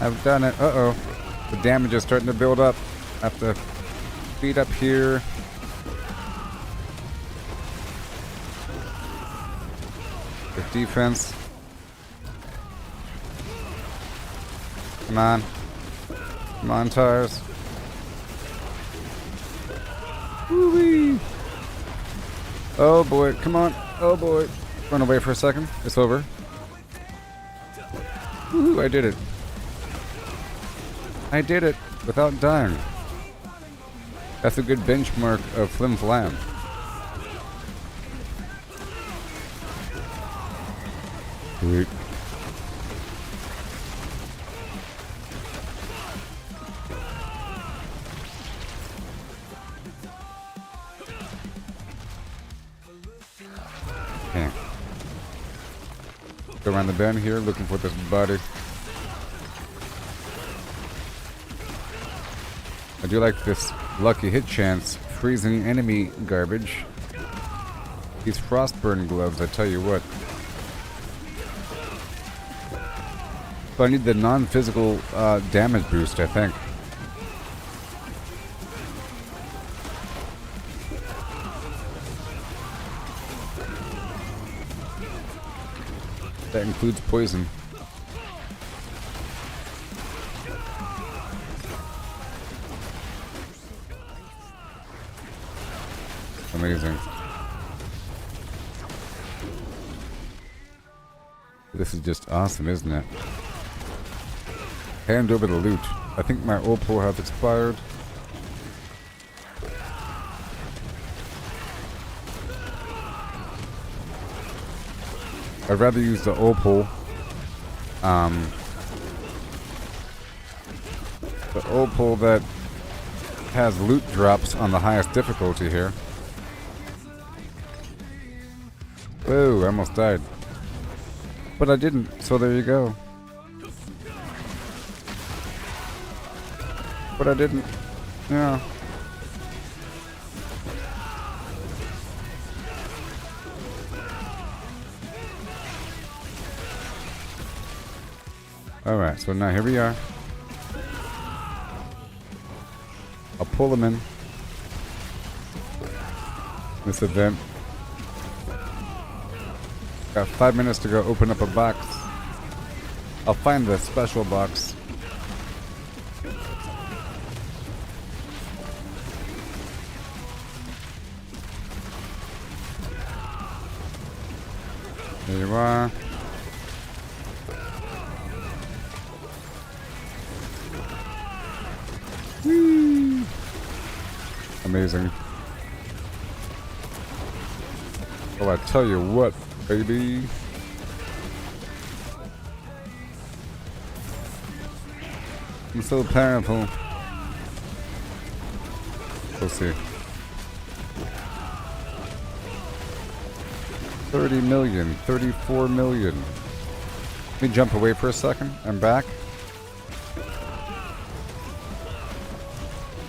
I've done it. Uh-oh. The damage is starting to build up. I have to speed up here. The defense. Come on. Come on, tires. Woo-wee. Oh boy, come on. Oh boy. Run away for a second. It's over. Woohoo, I did it. I did it without dying. That's a good benchmark of Flim Flam. Sweet. Okay. Go around the bend here, looking for this body. I do like this lucky hit chance, freezing enemy garbage. These frostburn gloves, I tell you what. So I need the non-physical damage boost, I think. That includes poison. Amazing. This is just awesome, isn't it? Hand over the loot. I think my opal has expired. I'd rather use the opal. The opal that has loot drops on the highest difficulty here. Whoa, I almost died. But I didn't, so there you go. But I didn't. Yeah. Alright, so now here we are. I'll pull them in. This event. Got 5 minutes to go open up a box. I'll find the special box. There you are. Whee! Amazing. Oh, I tell you what, baby. I'm so powerful. Let's see. 30 million, 34 million. Let me jump away for a second. I'm back.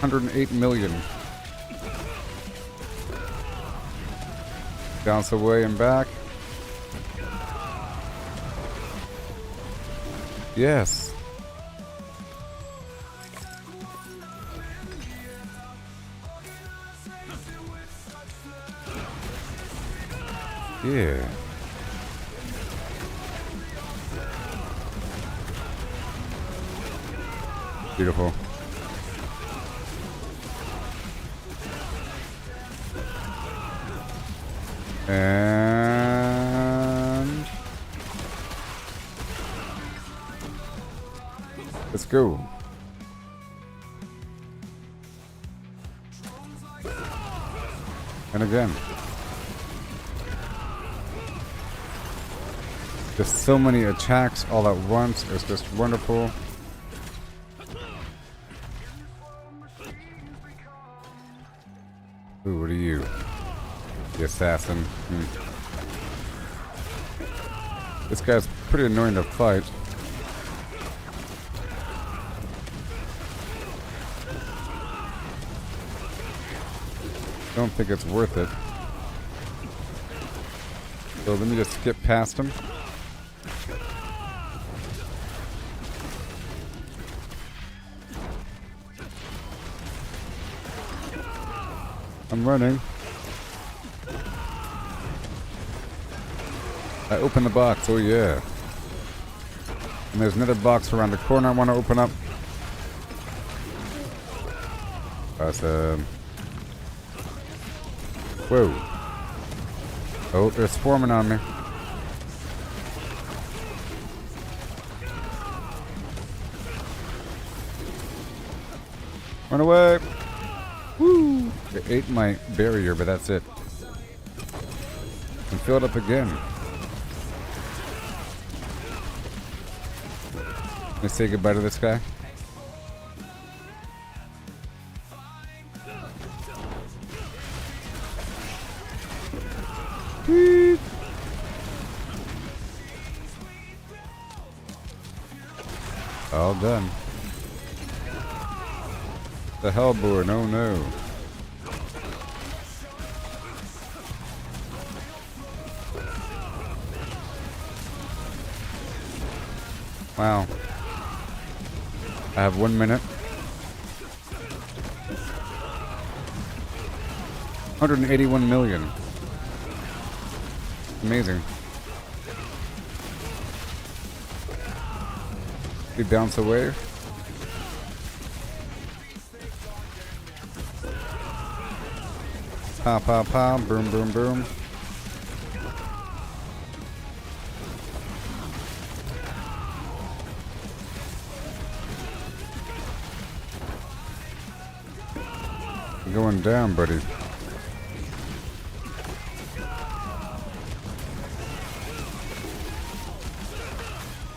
108 million. Bounce away and back. Yes. Yeah. Beautiful. And let's go. And again. Just so many attacks all at once. It's just wonderful. Ooh, what are you? The assassin. This guy's pretty annoying to fight. Don't think it's worth it. So let me just skip past him. I'm running. I open the box, oh yeah. And there's another box around the corner I want to open up. Awesome. Whoa. Oh, they're swarming on me. Run away! Woo! They ate my barrier, but that's it. And fill it up again. Let's say goodbye to this guy. Whee! All done. The Hellborn, oh no. Wow. I have 1 minute. 181 million. Amazing. We bounce away. Pa pa pa, boom boom boom. You're going down, buddy.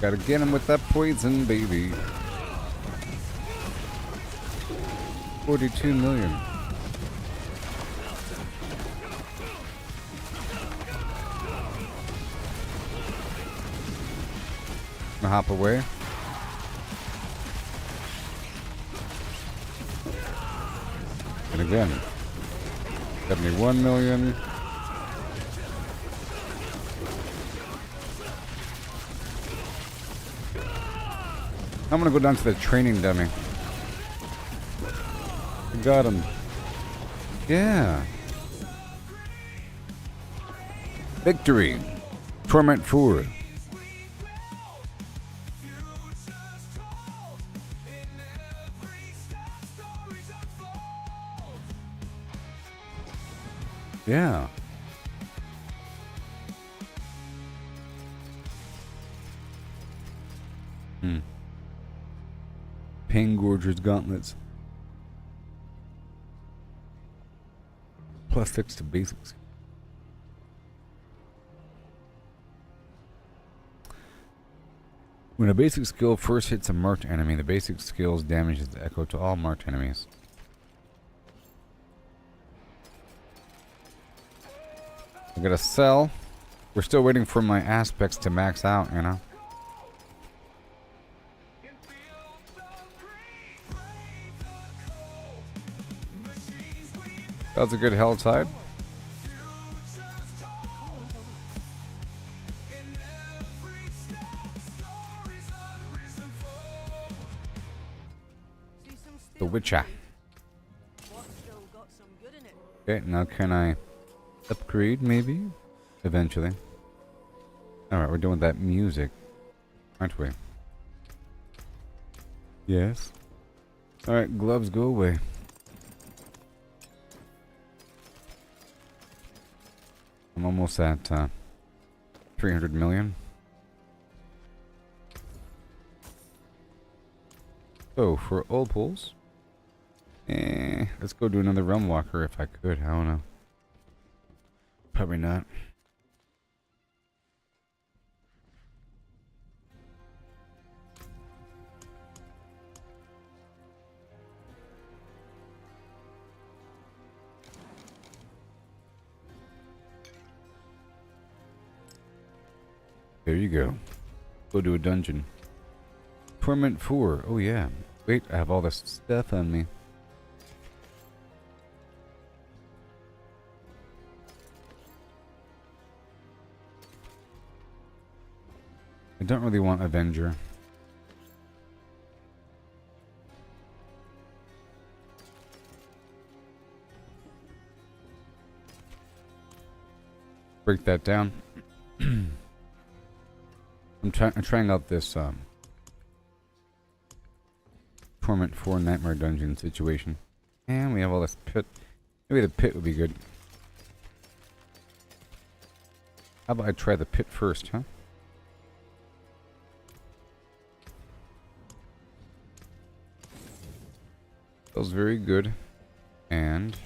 Gotta get him with that poison, baby. 42 million. Gonna hop away. And again. 71 million. I'm gonna go down to the training dummy. I got him. Yeah. Victory. Torment 4. Yeah. Paingorger's gauntlets. +6 to basics. When a basic skill first hits a marked enemy, the basic skill's damage is echoed to all marked enemies. I gotta sell. We're still waiting for my aspects to max out, you know? That was a good Helltide. The Witcher. Okay, now can I upgrade maybe? Eventually. Alright, we're doing that music, aren't we? Yes. Alright, gloves go away. I'm almost at 300 million. So for Opals, let's go do another Realmwaker if I could. I don't know. Probably not. There you go. Go to a dungeon. Torment 4. Oh yeah. Wait, I have all this stuff on me. I don't really want Avenger. Break that down. I'm trying out this Torment 4 Nightmare Dungeon situation. And we have all this pit. Maybe the pit would be good. How about I try the pit first, huh? Feels very good. And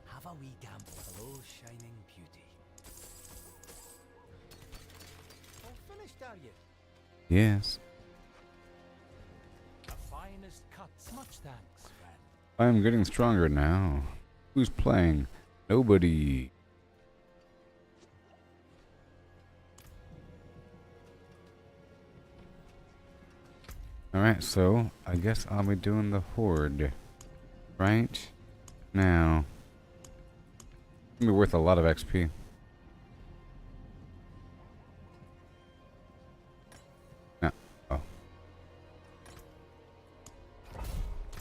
Have a wee gamble. Hello, shining beauty. All finished, are you? yes. The finest cuts. Much thanks, friend. I'm getting stronger now. Who's playing? Nobody. Alright, so I guess I'll be doing the Horde. Right now. It's gonna be worth a lot of XP. No. Oh.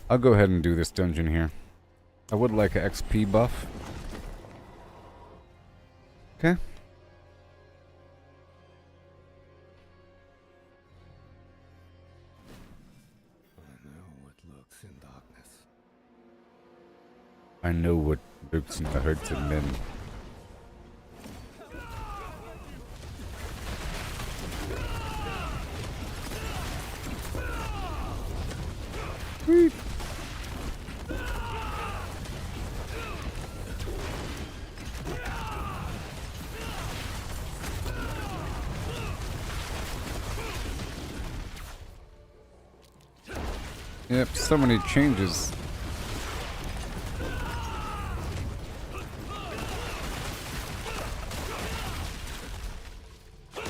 I'll go ahead and do this dungeon here. I would like an XP buff. Okay. I know what lurks in the hearts of men. Sweet. Yep, so many changes.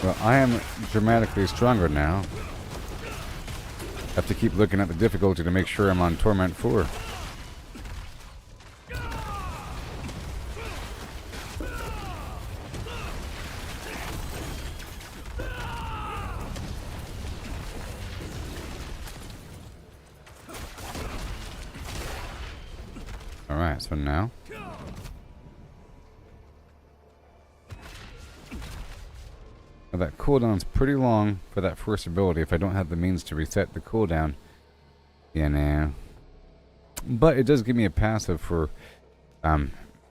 Well, I am dramatically stronger now. Have to keep looking at the difficulty to make sure I'm on Torment 4. Alright, so now that cooldown's pretty long for that first ability if I don't have the means to reset the cooldown. Yeah, nah. But it does give me a passive for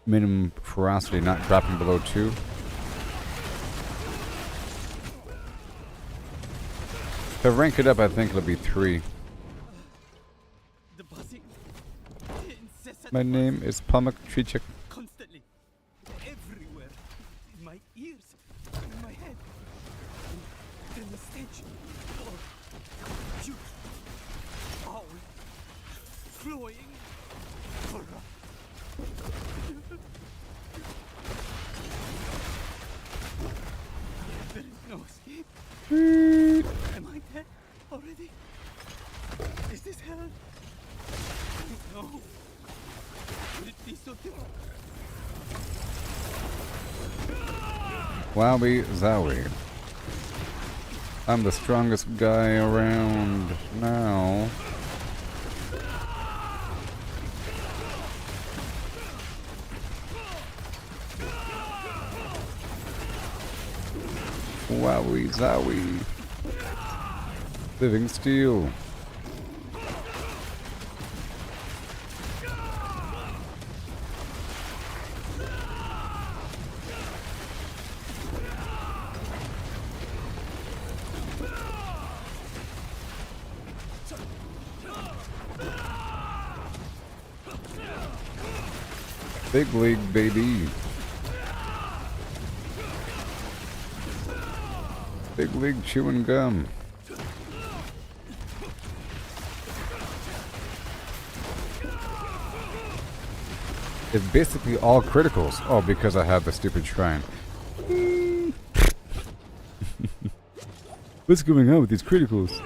minimum ferocity not dropping below 2. If I rank it up, I think it'll be 3. My name is Pamak Trichek. Constantly. Everywhere. In my ears. In my head. In the stench. Oh. You. Foul. Cloying. There is no escape. Am I dead already? Is this hell? No. Would it be so different? Wowie zowie. I'm the strongest guy around now. Wowie zowie. Living steel. Big league, baby. Big league chewing gum. It's basically all criticals. Oh, because I have the stupid shrine. What's going on with these criticals?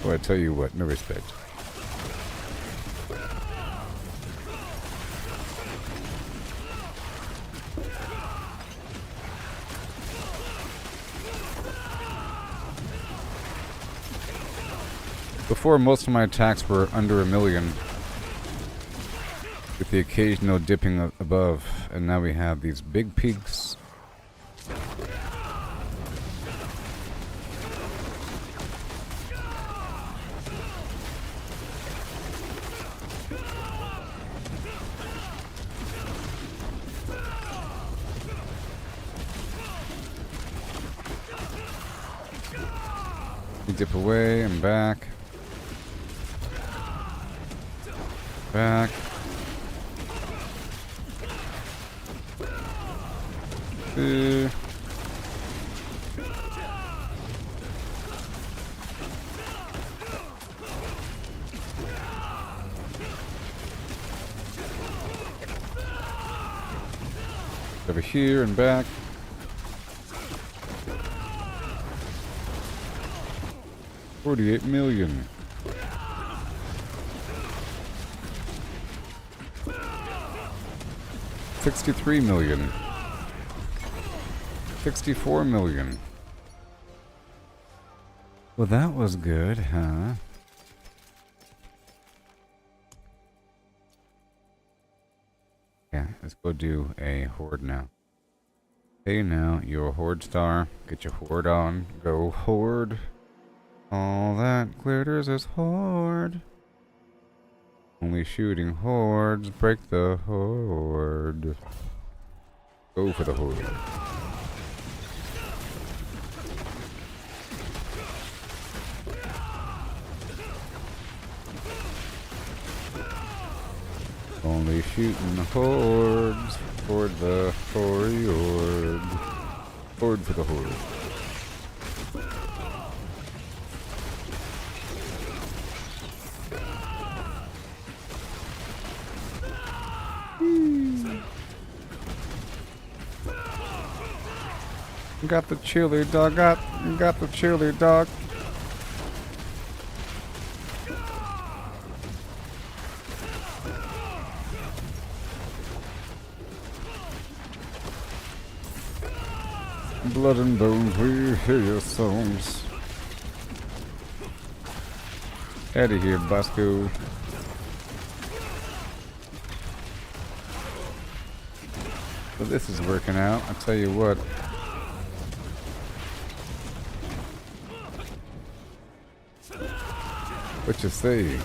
Oh, I tell you what, no respect. Before, most of my attacks were under 1,000,000, with the occasional dipping above, and now we have these big peaks. You dip away and back. Back. Over here and back. $48 million. $63 million. $64 million. Well, that was good, huh? Yeah, let's go do a horde now. Hey now, you're a horde star. Get your horde on. Go horde. All that glitters is horde. Only shooting hordes break the horde. Go for the horde. Only shooting hordes for the horde. Horde for the horde. Got the chili dog, got the chili dog. Blood and bones, we hear your songs. Out of here, Bosco. Well, this is working out, I'll tell you what. What you say?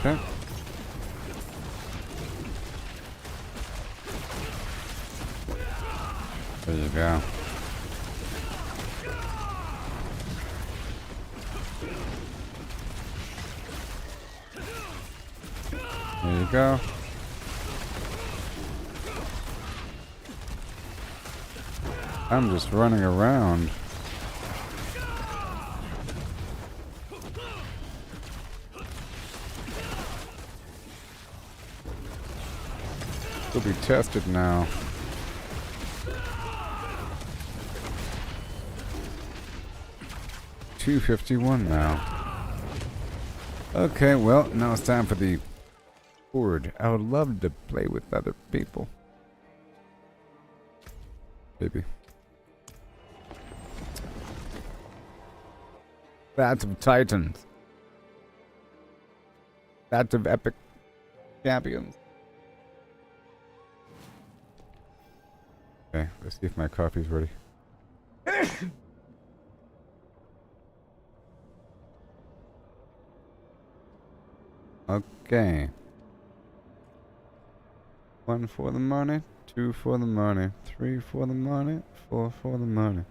Okay. There you go. There you go. I'm just running around. Will be tested now. $251 now. Okay, well, now it's time for the horde. I would love to play with other people. Maybe. Battle of Titans. Battle of Epic Champions. Okay, let's see if my coffee's ready. Okay. One for the money, 2 for the money, 3 for the money, 4 for the money.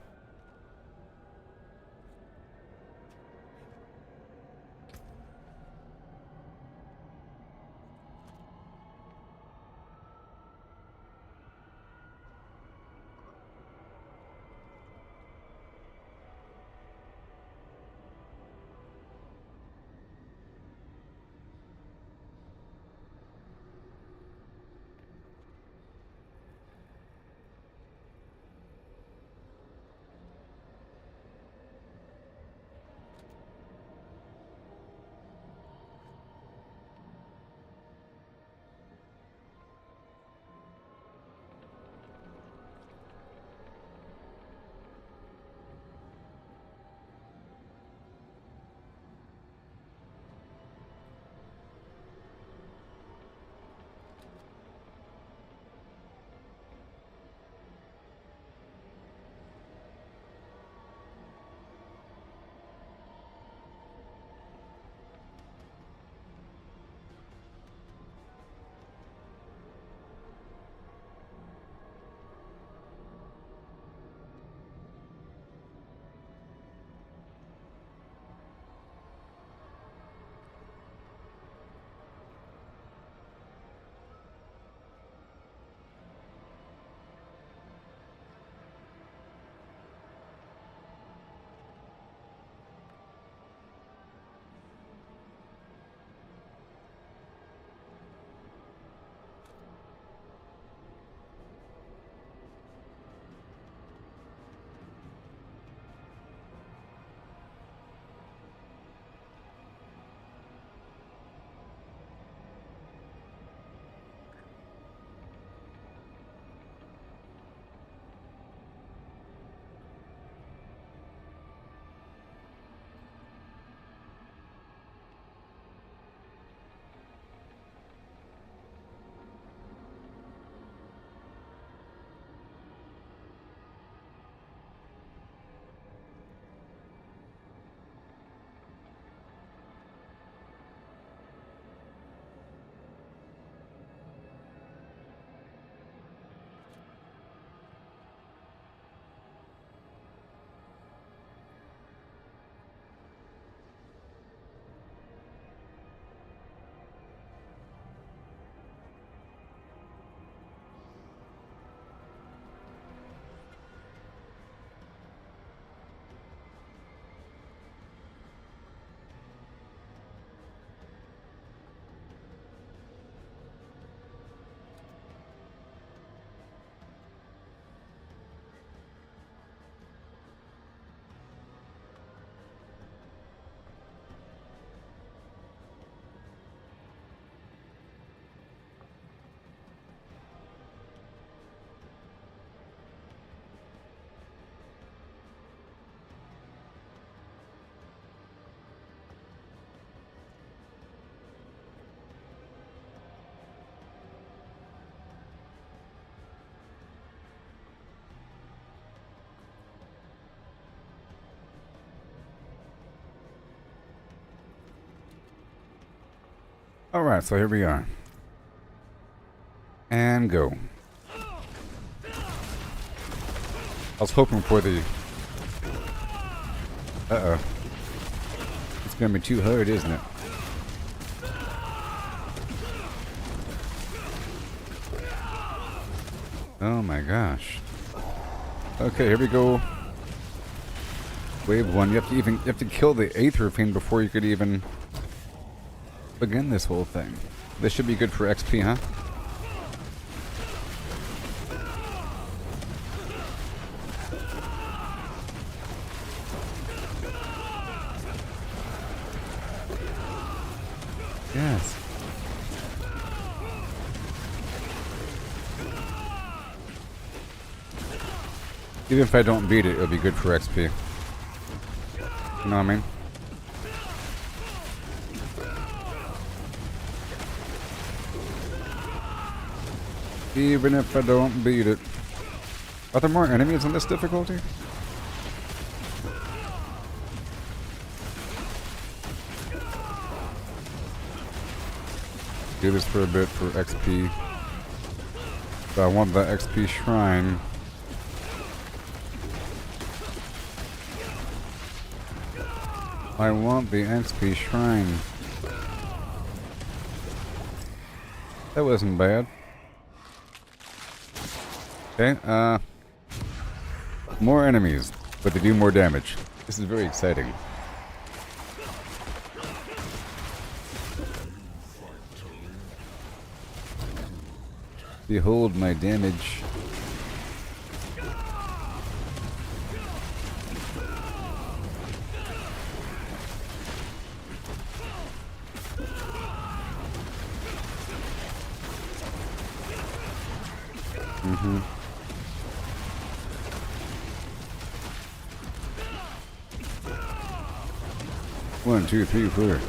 Alright, so here we are. And go. I was hoping for the... Uh-oh. It's gonna be too hard, isn't it? Oh my gosh. Okay, here we go. Wave 1. You have to kill the Aether Fiend before you could even begin this whole thing. This should be good for XP, huh? Yes. Even if I don't beat it, it'll be good for XP. You know what I mean? Even if I don't beat it. Are there more enemies on this difficulty? Do this for a bit for XP. So I want the XP shrine. I want the XP shrine. That wasn't bad. Okay, more enemies, but they do more damage. This is very exciting. Behold my damage. One, two, three, four.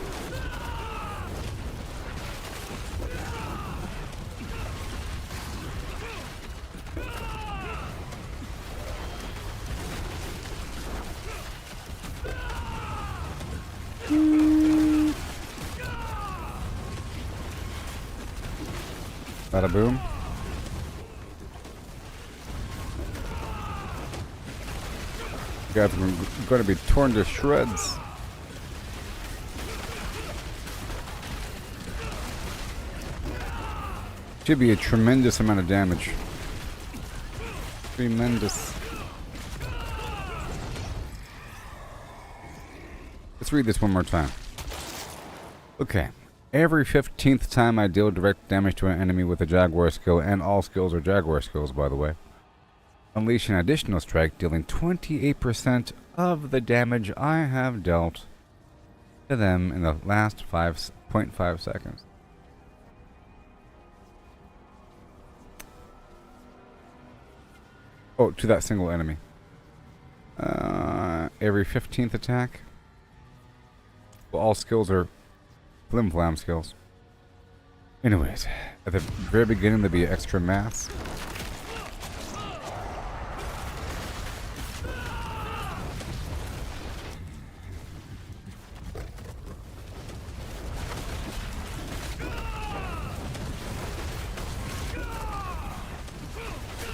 Bada boom. You guys are going to be torn to shreds. Should be a tremendous amount of damage. Tremendous. Let's read this one more time. Okay. Every 15th time I deal direct damage to an enemy with a Jaguar skill, and all skills are Jaguar skills, by the way, unleash an additional strike, dealing 28% of the damage I have dealt to them in the last 5.5 seconds. Oh, to that single enemy. Every 15th attack. Well, all skills are flim flam skills. Anyways, at the very beginning there'll be extra mass.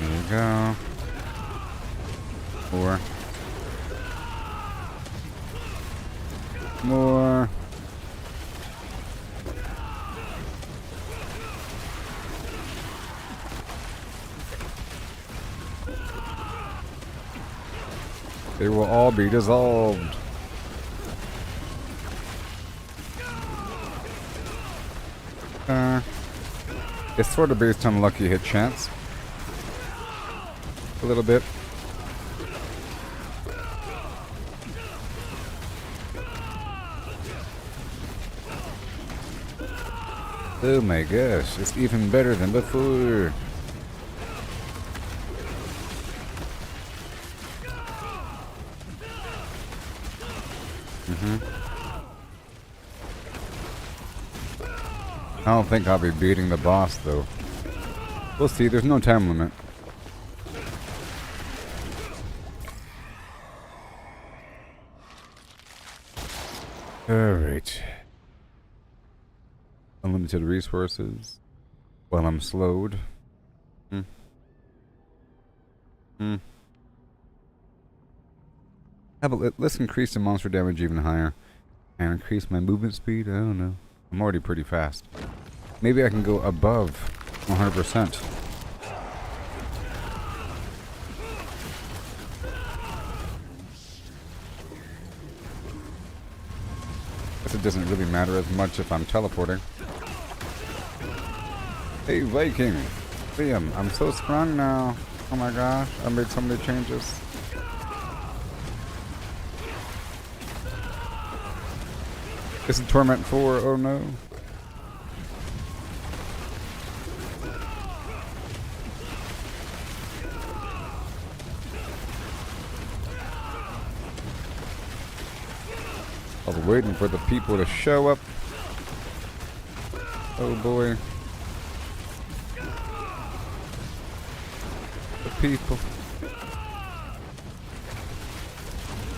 There you go. More. They will all be dissolved. It's sort of based on lucky hit chance. A little bit. Oh my gosh, it's even better than before. I don't think I'll be beating the boss though. We'll see, there's no time limit. Alright. Unlimited resources. While I'm slowed. How about let's increase the monster damage even higher. And increase my movement speed? I don't know. I'm already pretty fast. Maybe I can go above 100%. Guess it doesn't really matter as much if I'm teleporting. Hey Viking! Liam, I'm so strong now. Oh my gosh, I made so many changes. This is Torment 4, oh no. I was waiting for the people to show up. Oh boy. The people.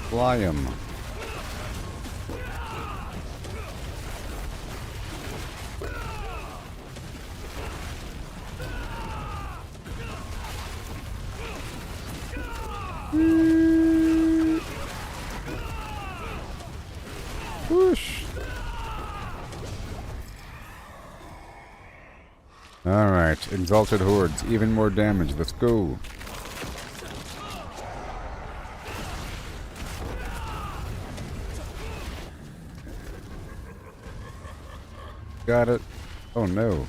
Fly 'em. Whoosh. Alright, Exalted Hordes. Even more damage. Let's go. Got it. Oh no.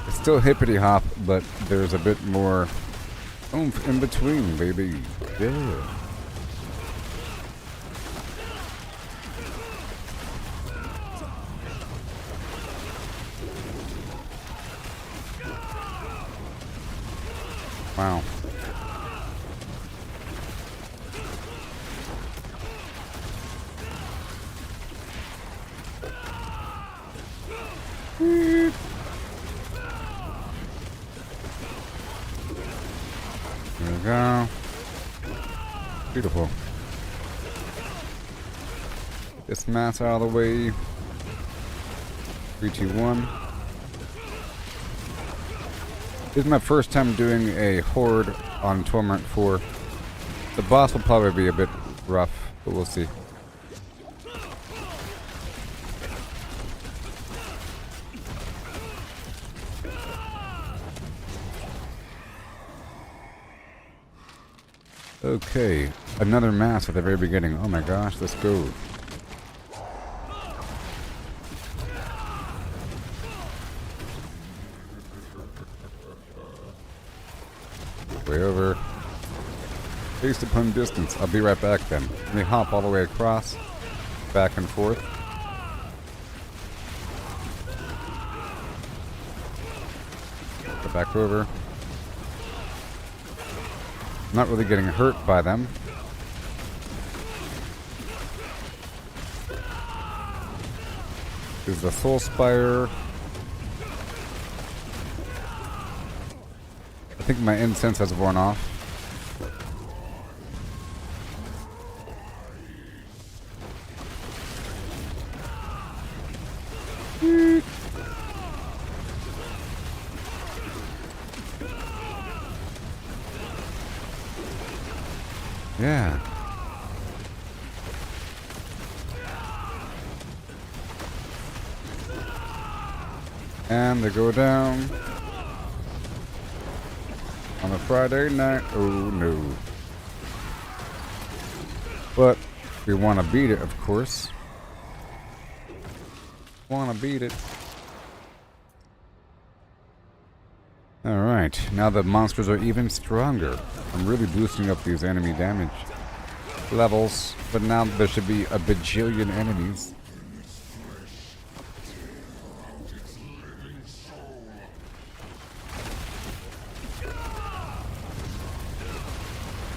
It's still hippity hop, but there's a bit more oomph in between, baby. Yeah. Wow. There we go. Beautiful. Get this mass out of the way. 3, 2, 1. This is my first time doing a horde on Torment 4. The boss will probably be a bit rough, but we'll see. Okay, another mass at the very beginning. Oh my gosh, let's go. Way over. Based upon distance. I'll be right back then. Let me hop all the way across. Back and forth. Go back over. Not really getting hurt by them. Is the Soul Spire. I think my incense has worn off. Yeah. And they go down on a Friday night. Oh no. But we want to beat it, of course. Want to beat it. Alright, now the monsters are even stronger. I'm really boosting up these enemy damage levels, but now there should be a bajillion enemies.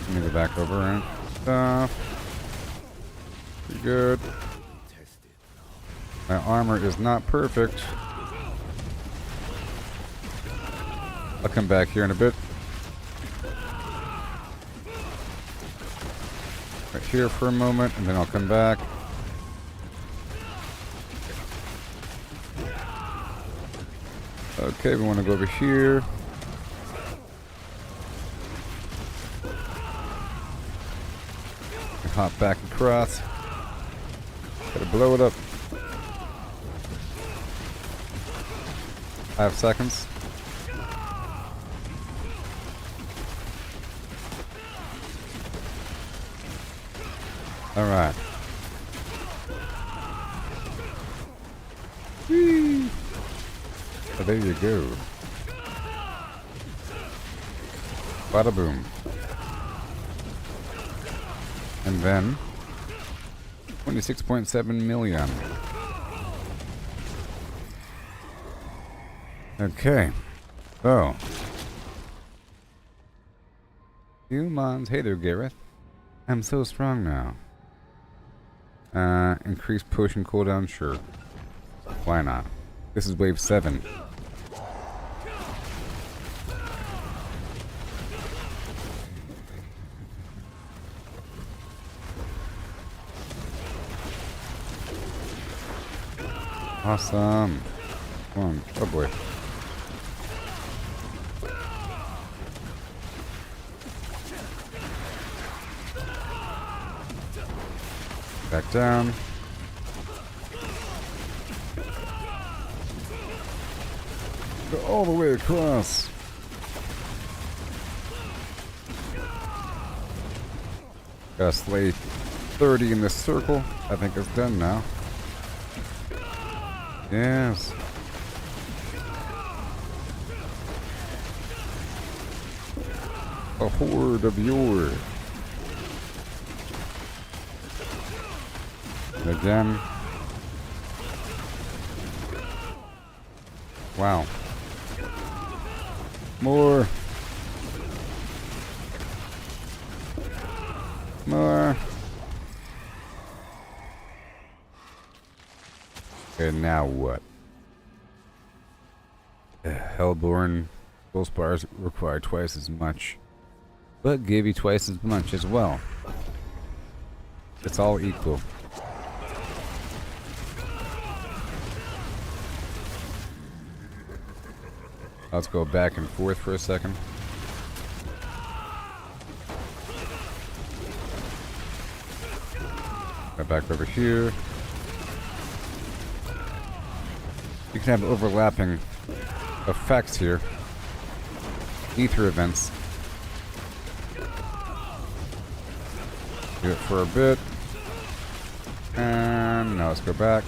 Let me go back over and stuff. Pretty good. My armor is not perfect. I'll come back here in a bit. Right here for a moment, and then I'll come back. Okay, we want to go over here. Hop back across. Gotta blow it up. 5 seconds. Alright. So there you go. Bada boom. And then 26.7 million. Okay. So humans. Hey there, Gareth. I'm so strong now. Increased potion cooldown, sure. Why not? This is wave 7. Awesome. Come on. Oh boy. Back down. Go all the way across. Gotta slay 30 in this circle. I think it's done now. Yes. A horde of yore. And again. Wow. More. More. And now what? Hellborn soul spars require twice as much, but give you twice as much as well. It's all equal. Let's go back and forth for a second. Go back over here. You can have overlapping effects here. Ether events. Do it for a bit. And now let's go back.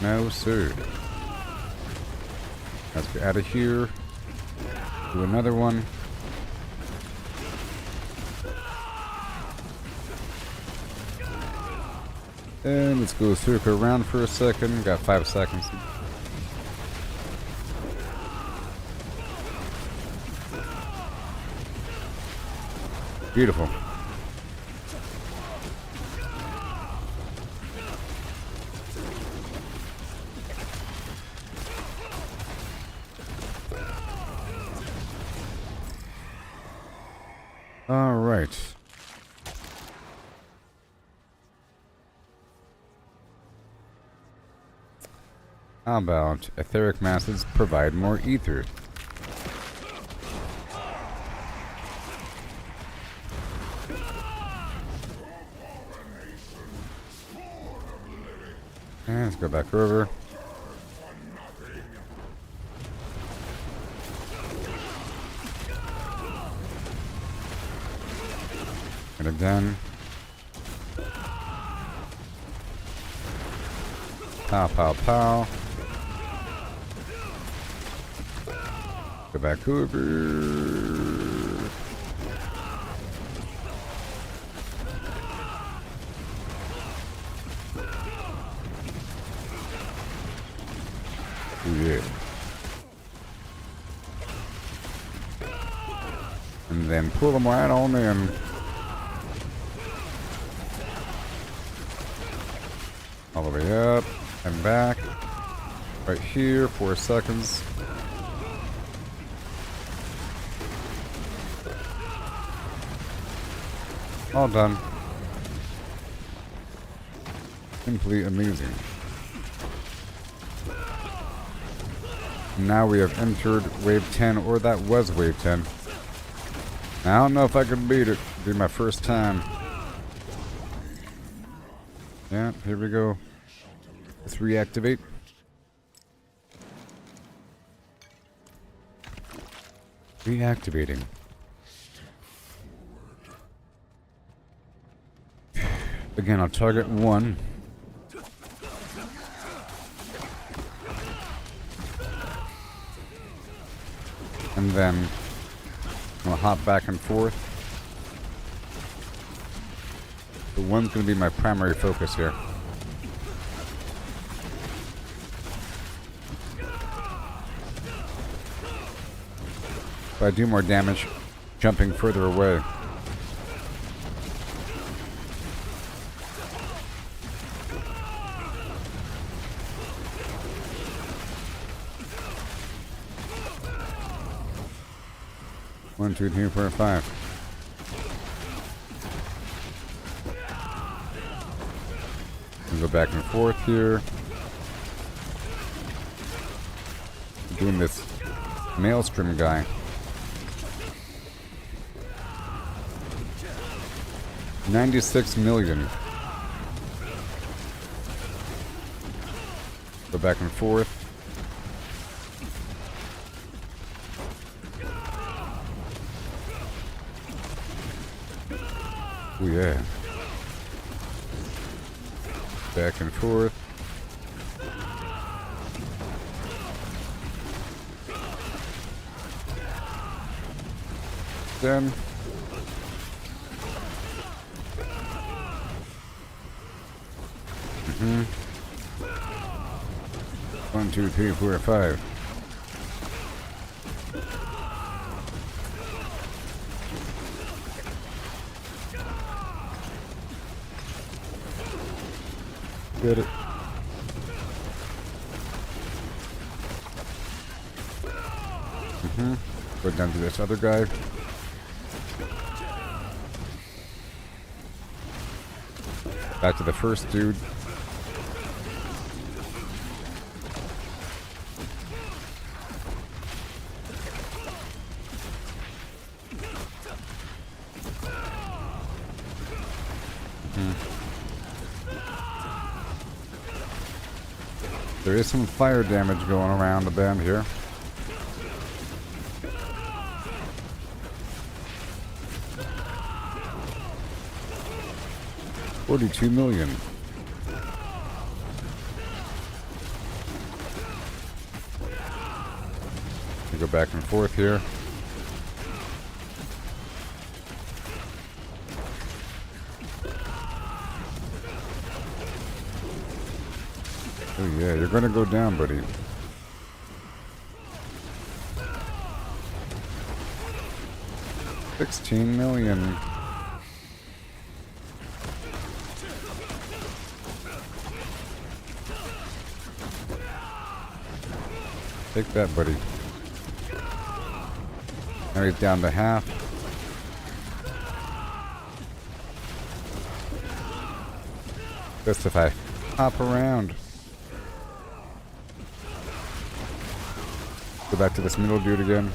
No, sir. Let's get out of here. Do another one. And let's go circle around for a second. Got 5 seconds. Beautiful. All right. How about etheric masses provide more ether? And let's go back over. And again. Pow, pow, pow. Go back over. Yeah. And then pull them right on in. All the way up and back. Right here, 4 seconds. All done. Simply amazing. Now we have entered wave 10, or that was wave 10. I don't know if I can beat it. It'll be my first time. Yeah, here we go. Let's reactivate. Reactivating. Again, I'll target 1. And then I'll hop back and forth. The 1's going to be my primary focus here. If I do more damage, jumping further away. One, two, three, four, 5. And go back and forth here. Doing this maelstrom guy. 96 million. Go back and forth. Oh yeah. Back and forth. Then. Mm-hmm. 1, 2, 3, 4, 5. Get it. Mm-hmm. Go down to this other guy. Back to the first dude. There is some fire damage going around the bend here. $42 million. We go back and forth here. Oh yeah, you're gonna go down, buddy. $16 million. Take that, buddy. Now he's down to half. Just if I hop around. Go back to this middle dude again.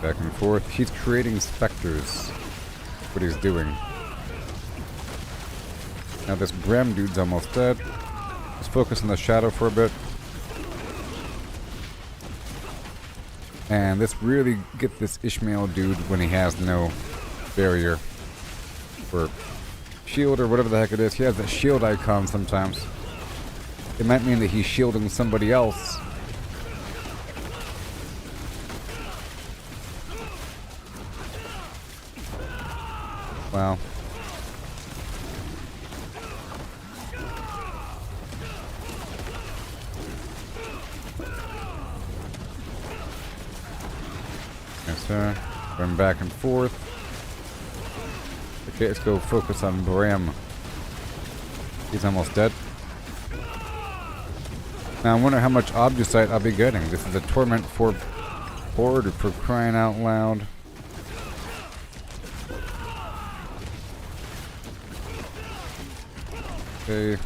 Back and forth. He's creating specters. What he's doing. Now this Bram dude's almost dead. Let's focus on the shadow for a bit. And let's really get this Ishmael dude when he has no barrier. Or shield or whatever the heck it is. He has that shield icon sometimes. It might mean that he's shielding somebody else. Wow. Yes, sir. Going back and forth. Okay, let's go focus on Bram. He's almost dead. Now I wonder how much Obducite I'll be getting. This is a torment for Horde, for crying out loud. Okay.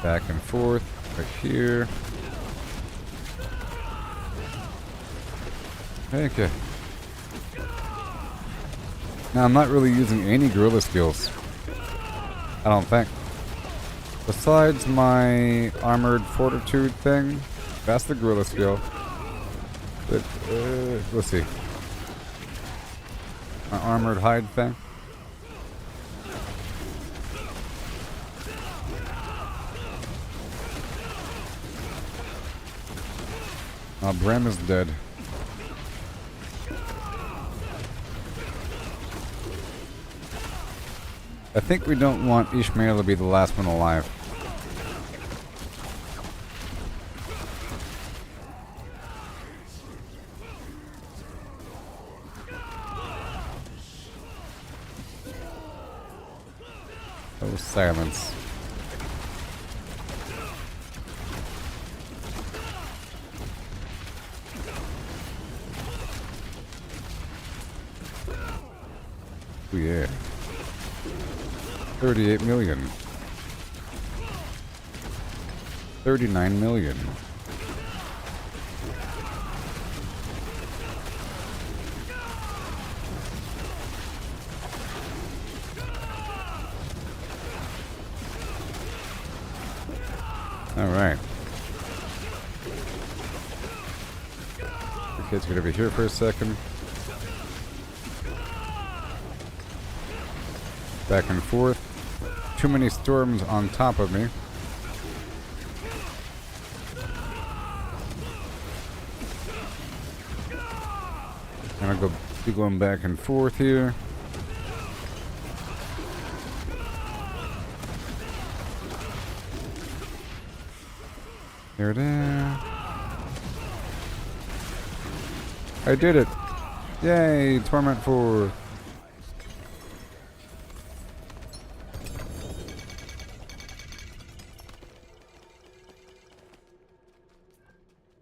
Back and forth, right here. Okay. Now I'm not really using any guerrilla skills. I don't think. Besides my armored fortitude thing, that's the guerrilla skill. But, let's see. My armored hide thing. Bram is dead. I think we don't want Ishmael to be the last one alive. Oh, silence. Oh, yeah. 38 million. 39 million. All right. The kids are gonna be here for a second. Back and forth. Too many storms on top of me. I'm gonna be going back and forth here. There it is. I did it. Yay, Torment 4.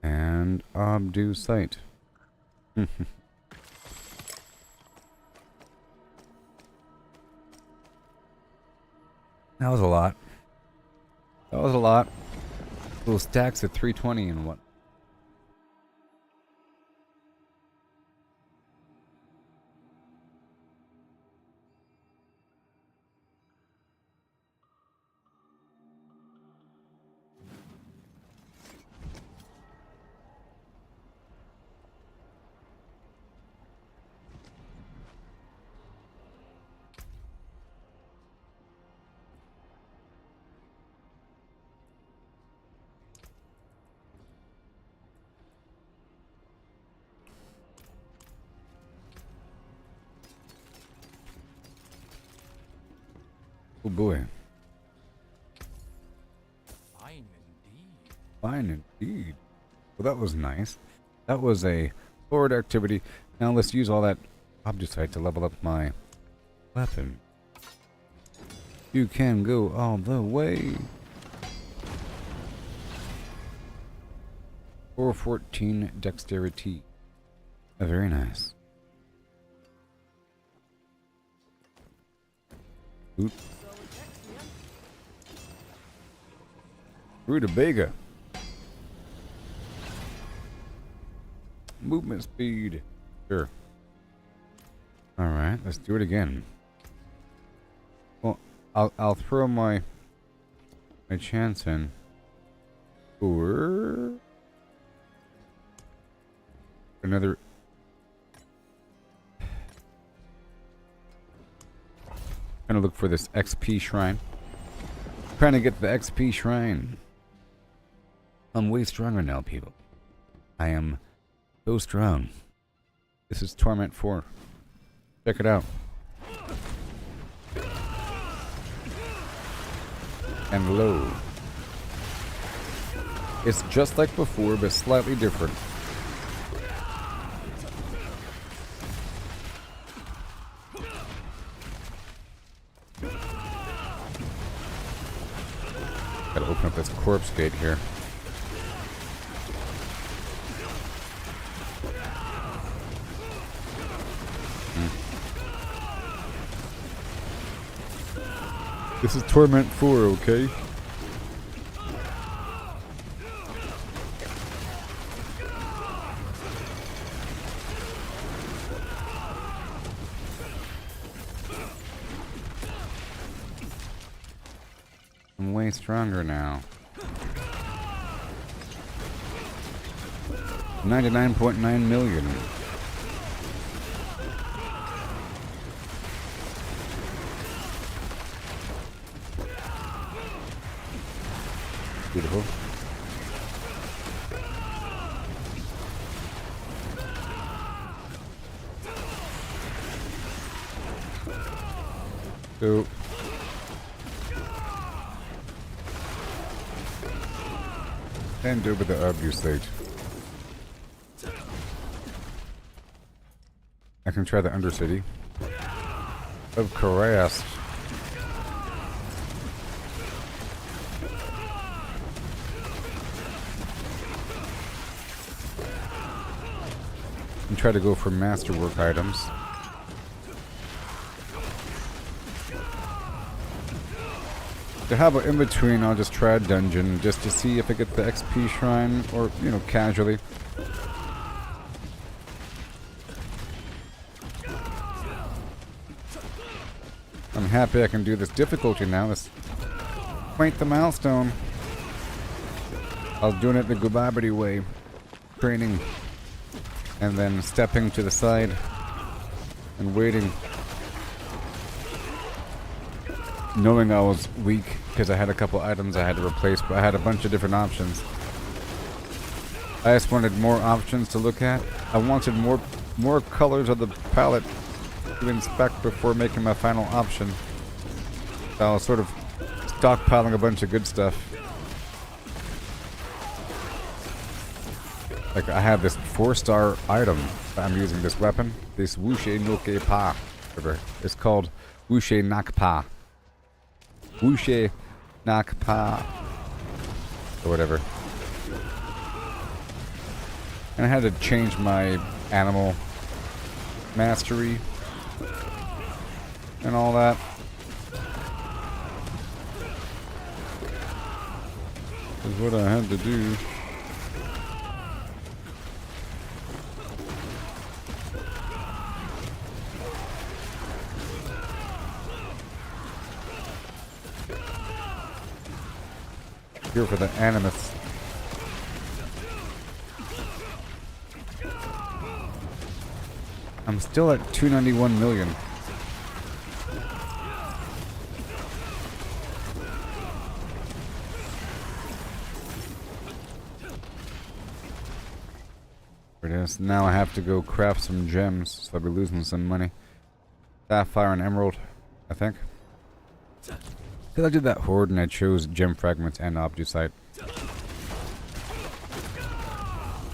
And Obducite. That was a lot. That was a lot. Little stacks at 320 and what? Oh boy. Fine indeed. Fine indeed. Well, that was nice. That was a forward activity. Now let's use all that Obducite to level up my weapon. You can go all the way. 414 dexterity. Very nice. Oop. Rutabaga. Movement speed. Sure. Alright, let's do it again. Well, I'll throw my chance in for another. Gonna look for this XP shrine. Trying to get the XP shrine. I'm way stronger now, people. I am so strong. This is Torment 4. Check it out. And low. It's just like before, but slightly different. Gotta open up this corpse gate here. This is Torment 4, okay? I'm way stronger now. 99.9 million. Beautiful. So and over the Obducite. I can try the Undercity of Caress. And try to go for masterwork items. So how about in between, I'll just try a dungeon just to see if I get the XP shrine, or, you know, casually. I'm happy I can do this difficulty now. This quaint the milestone. I was doing it the Gooboberti way, training, and then stepping to the side and waiting, knowing I was weak because I had a couple items I had to replace, but I had a bunch of different options. I just wanted more options to look at. I wanted more colors of the palette to inspect before making my final option. So I was sort of stockpiling a bunch of good stuff. Like I have this 4-star item that I'm using, this weapon, this Wushe Noke Pa. It's called Wushe Nak Pa. Wushe Nak Pa. Or whatever. And I had to change my animal mastery and all that. Is what I had to do. Here for the animus. I'm still at 291 million. There it is. Now I have to go craft some gems, so I'll be losing some money. Sapphire and emerald, I think. Because I did that horde and I chose gem fragments and obducite.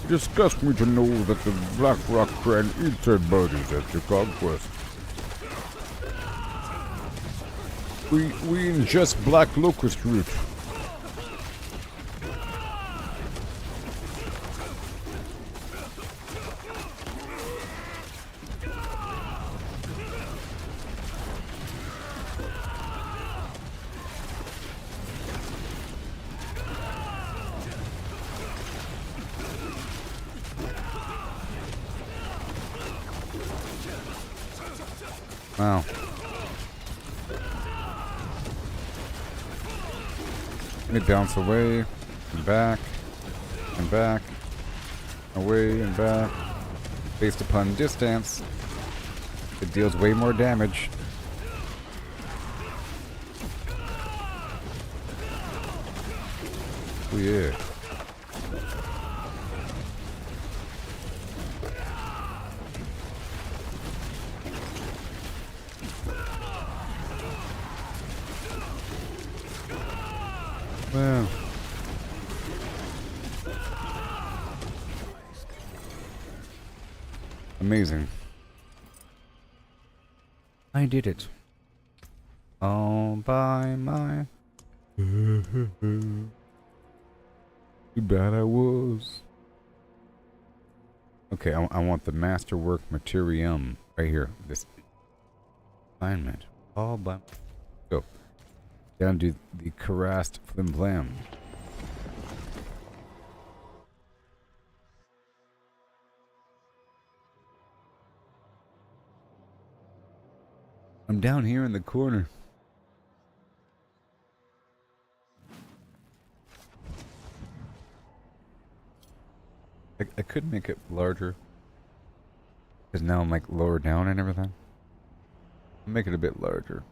It disgusts me to know that the Black Rock Clan eats their bodies at your conquest. We ingest black locust root. Wow. Let me bounce away and back and back, away and back. Based upon distance, it deals way more damage. Oh yeah. Wow. Amazing. I did it. All by my... Too bad I was. Okay, I want the masterwork materium right here. This alignment. All by... Go. Down to the Karast Flim Flam. I'm down here in the corner. I could make it larger. Because now I'm like lower down and everything. I'll make it a bit larger.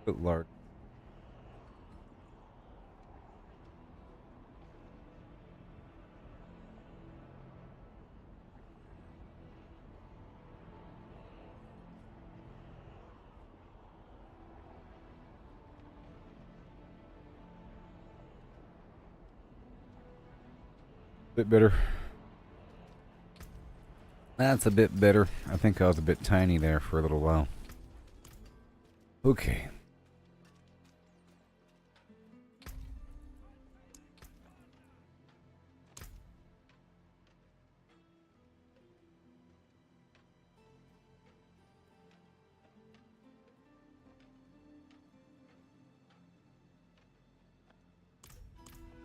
Bit large. Bit better. That's a bit better. I think I was a bit tiny there for a little while. Okay.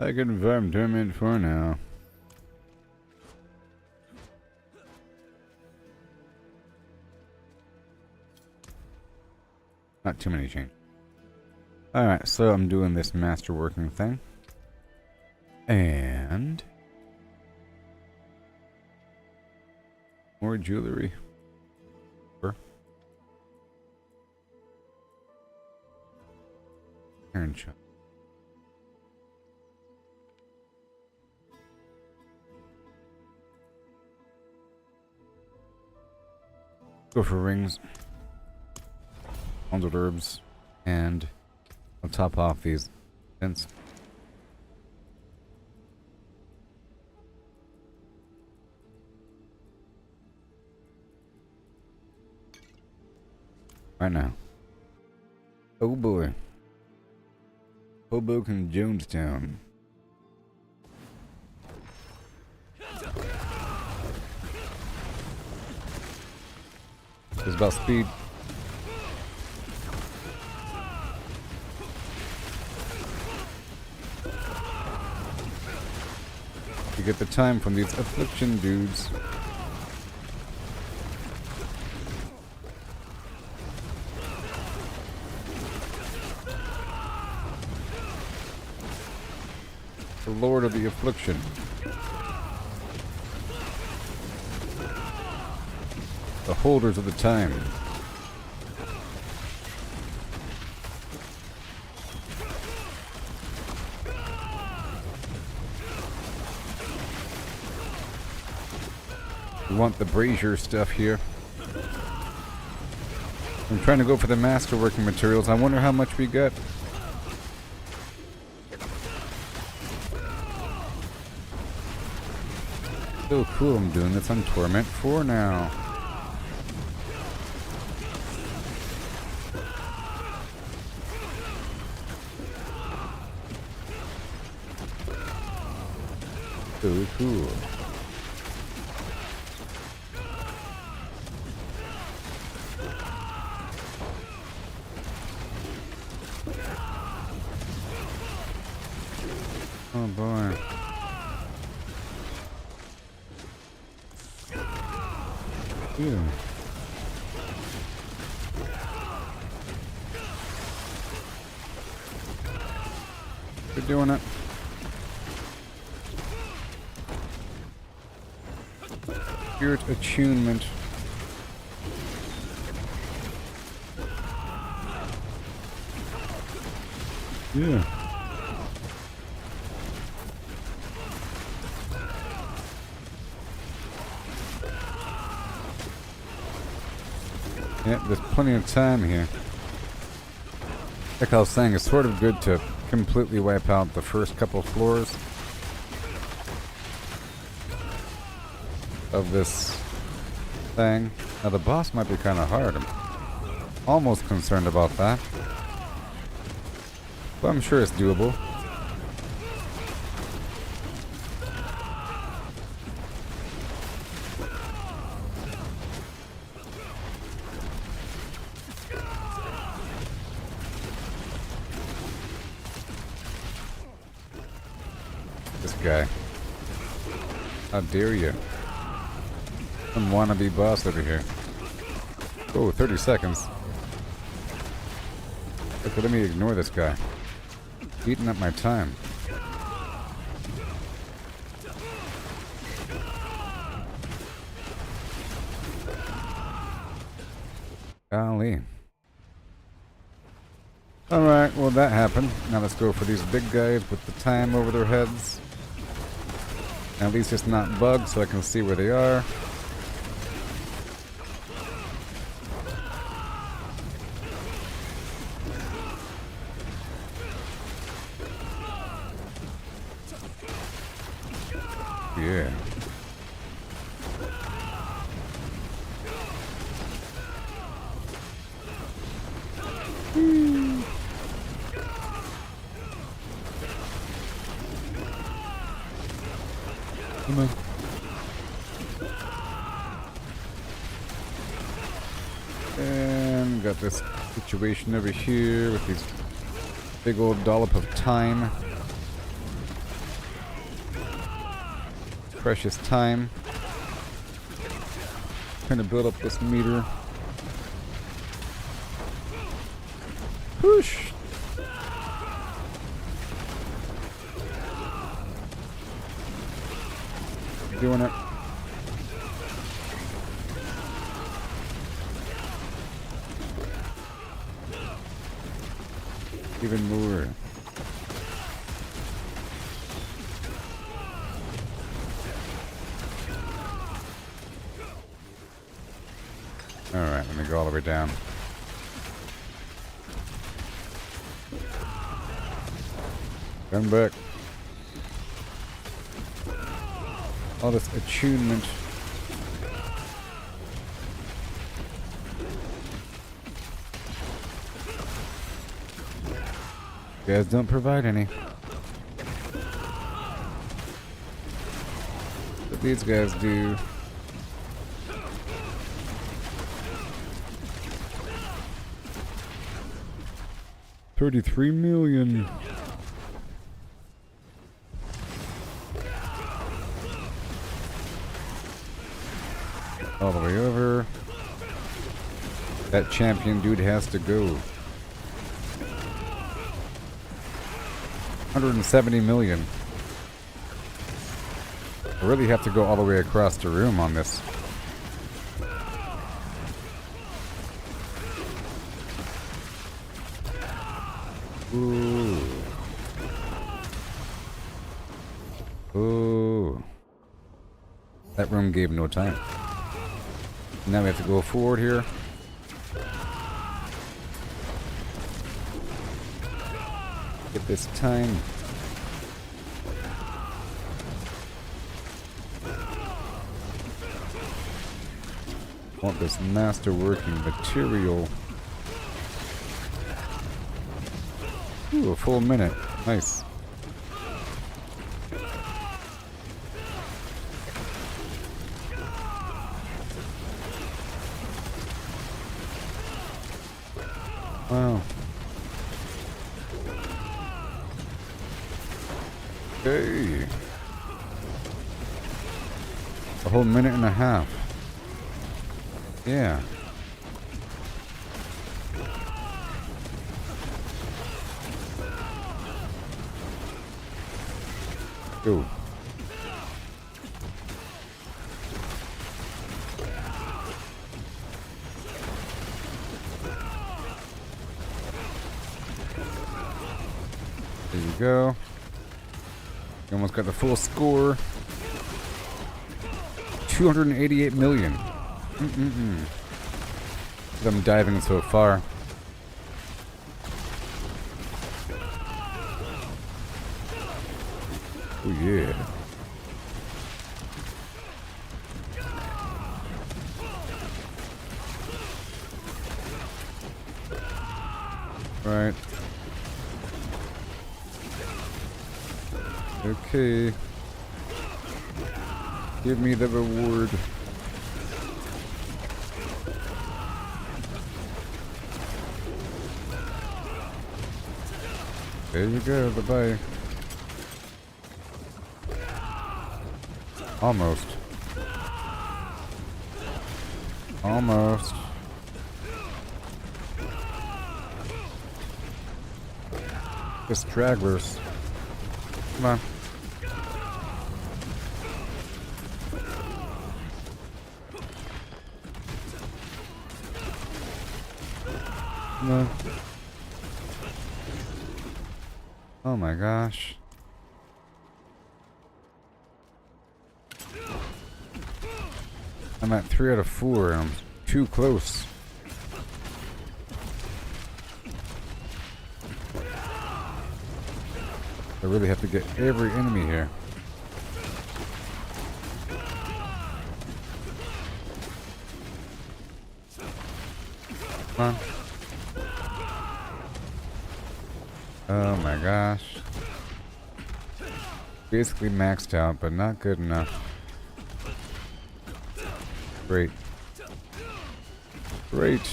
I confirm tournament for now. Not too many changes. Alright, so I'm doing this masterworking thing. And more jewelry. Iron shot. Go for rings. 100 herbs. And I'll top off these vents. Right now. Oh boy. Hoboken Jonestown. It's about speed. You get the time from these affliction dudes. The Lord of the Affliction. The holders of the time. We want the brazier stuff here. I'm trying to go for the masterworking materials. I wonder how much we get. So cool, I'm doing this on Torment 4 now. So cool. Oh boy. Yeah. We're doing it. Spirit attunement. Yeah. Yeah, there's plenty of time here. Like I was saying, it's sort of good to completely wipe out the first couple floors of this thing. Now the boss might be kind of hard. I'm almost concerned about that. But I'm sure it's doable. This guy. How dare you? Some wannabe boss over here. Oh, 30 seconds. Okay, let me ignore this guy. Eating up my time. Golly. Alright, well that happened. Now let's go for these big guys with the time over their heads. At least it's not bugged so I can see where they are. Yeah. Come on. And got this situation over here with these big old dollop of time. precious time. Trying to build up this meter. Push! Doing it. Even more. Alright, let me go all the way down. Come back. All this attunement. You guys don't provide any. But these guys do. $33 million. All the way over. That champion dude has to go. 170 million. I really have to go all the way across the room on this. Ooh. Ooh. That room gave no time. Now we have to go forward here. Get this time. Want this masterworking material. Ooh, a full minute. Nice. Wow. Okay. A whole minute and a half. Yeah. Go. There you go. You almost got the full score. 288 million. I'm diving so far. Oh yeah. Right. Okay. Give me the reward. There you go, bye-bye. Almost. Almost. The stragglers. Come on. No. Oh my gosh. I'm at 3 out of 4 and I'm too close. I really have to get every enemy here. Come on. Oh my gosh. Basically maxed out, but not good enough. Great. Great.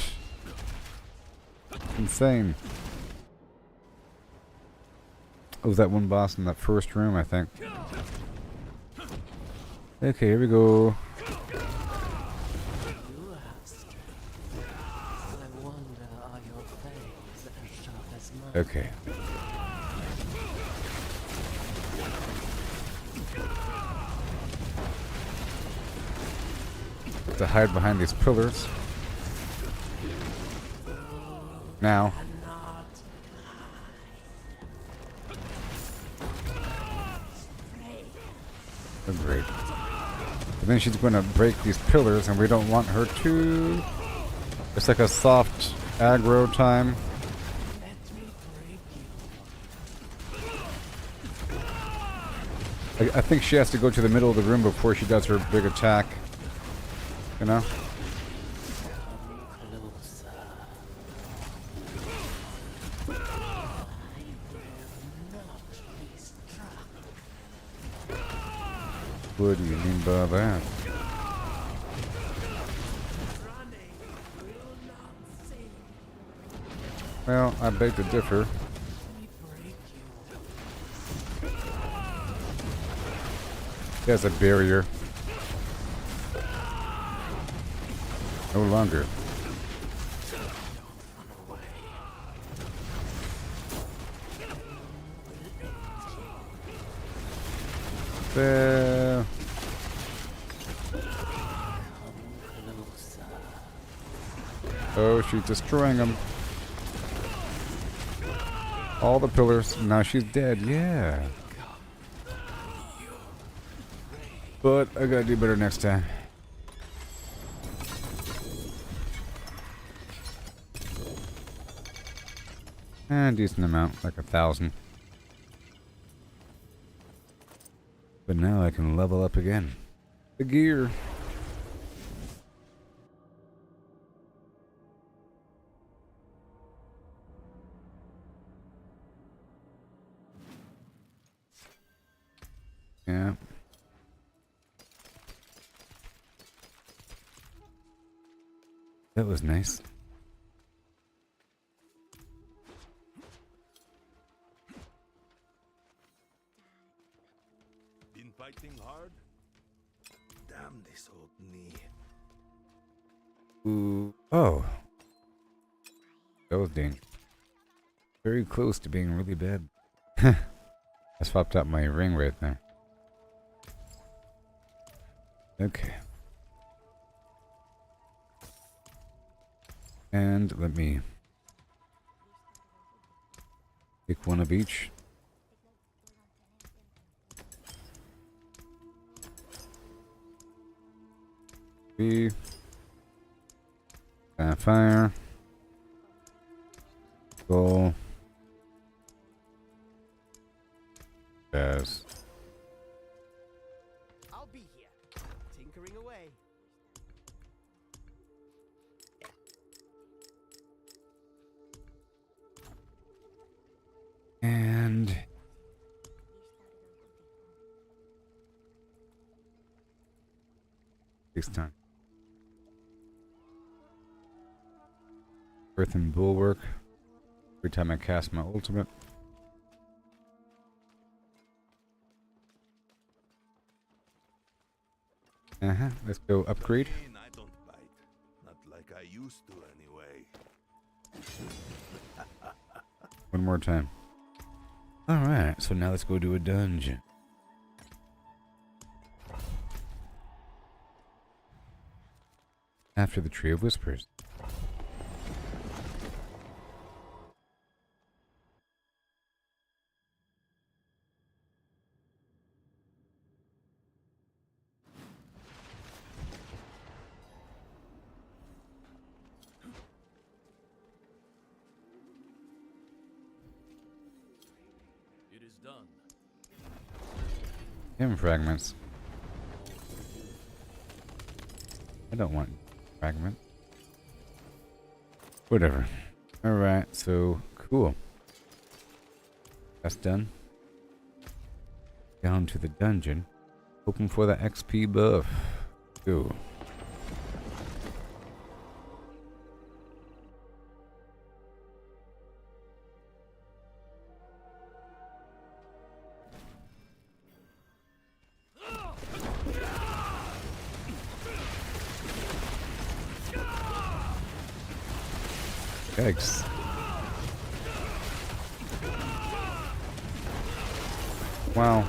Insane. Oh, that one boss in that first room, I think. Okay, here we go. You asked. I wonder, are your fangs as sharp as mine? Okay. Have to hide behind these pillars. Now. Oh, great. And then she's going to break these pillars, and we don't want her to. It's like a soft aggro time. I think she has to go to the middle of the room before she does her big attack. You know? What do you mean by that? Well, I beg to differ. There's a barrier. No longer. There. Oh, she's destroying them. All the pillars. Now she's dead. Yeah. But I gotta do better next time. And decent amount, like 1,000. But now I can level up again. The gear. Yeah. That was nice. Been fighting hard? Damn this old knee. Ooh. Oh. That was dangerous. Very close to being really bad. I swapped out my ring right there. Okay. And let me pick one of each. Fire. Goal. Yes. I'll be here, tinkering away. And takes time. Earthen Bulwark. Every time I cast my ultimate. Let's go upgrade. I don't bite. Not like I used to anyway. One more time. Alright, so now let's go to a dungeon. After the Tree of Whispers. It is done. Him fragments. I don't want fragment. Whatever. Alright, so cool. That's done. Down to the dungeon. Hoping for the XP buff. Go. Yikes. Wow.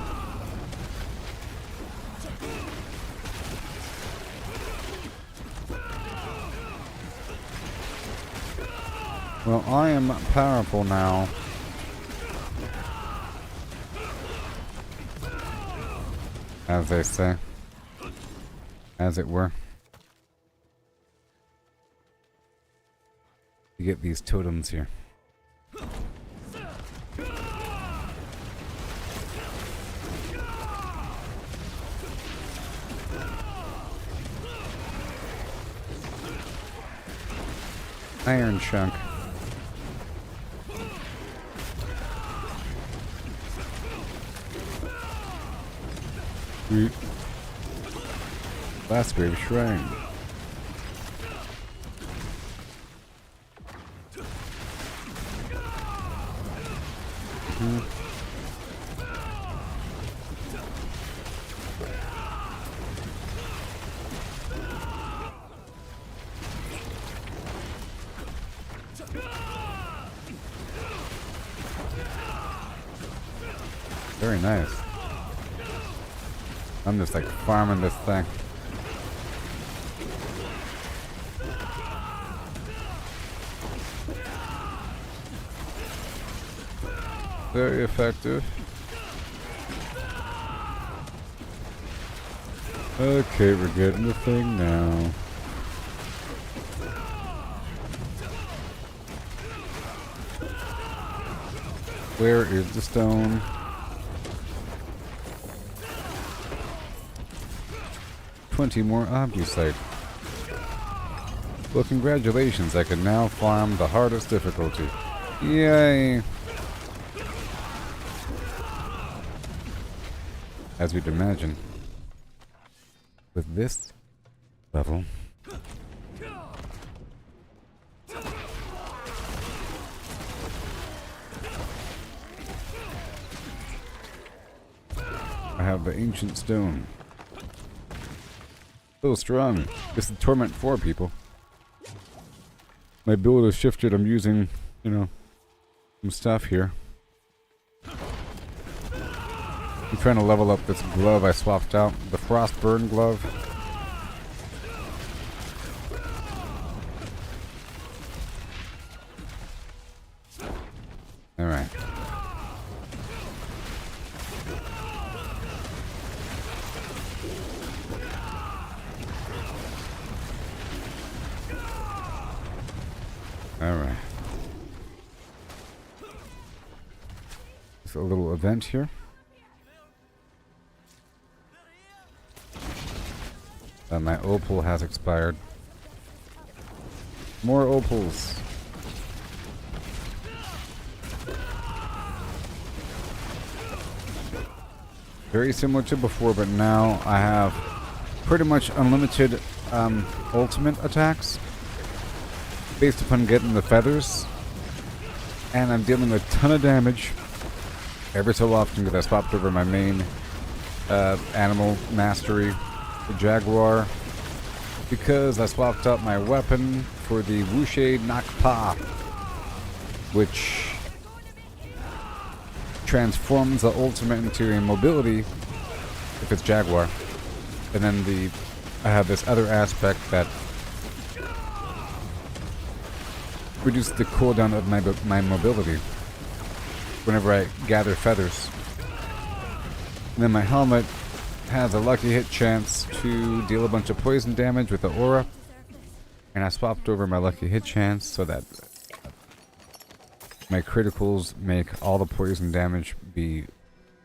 Well, I am powerful now. As they say. As it were. You get these totems here. Iron chunk. Last grave shrine. Very nice. I'm just like farming this thing. Very effective. Okay, we're getting the thing now. Where is the stone? $20 more Obducite. Well, congratulations, I can now farm the hardest difficulty. Yay! As we'd imagine. With this level. I have the ancient stone. So strong. This is Torment 4, people. My build is shifted. I'm using, you know, some stuff here. I'm trying to level up this glove I swapped out. The Frostburn glove. Alright. Alright. Just a little event here. My opal has expired. More opals. Very similar to before, but now I have pretty much unlimited ultimate attacks based upon getting the feathers, and I'm dealing a ton of damage every so often because I swapped over my main animal mastery, the Jaguar, because I swapped out my weapon for the Wushe Nakpa, which transforms the ultimate into a mobility if it's Jaguar. And then I have this other aspect that reduces the cooldown of my mobility whenever I gather feathers. And then my helmet has a lucky hit chance to deal a bunch of poison damage with the aura. And I swapped over my lucky hit chance so that my criticals make all the poison damage be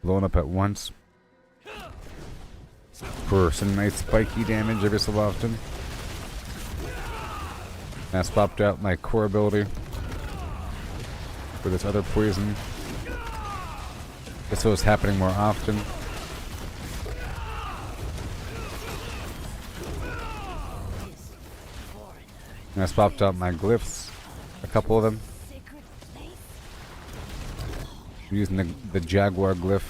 blown up at once for some nice spiky damage every so often. And I swapped out my core ability for this other poison, just so it's happening more often. And I swapped out my glyphs, a couple of them. I'm using the Jaguar glyph.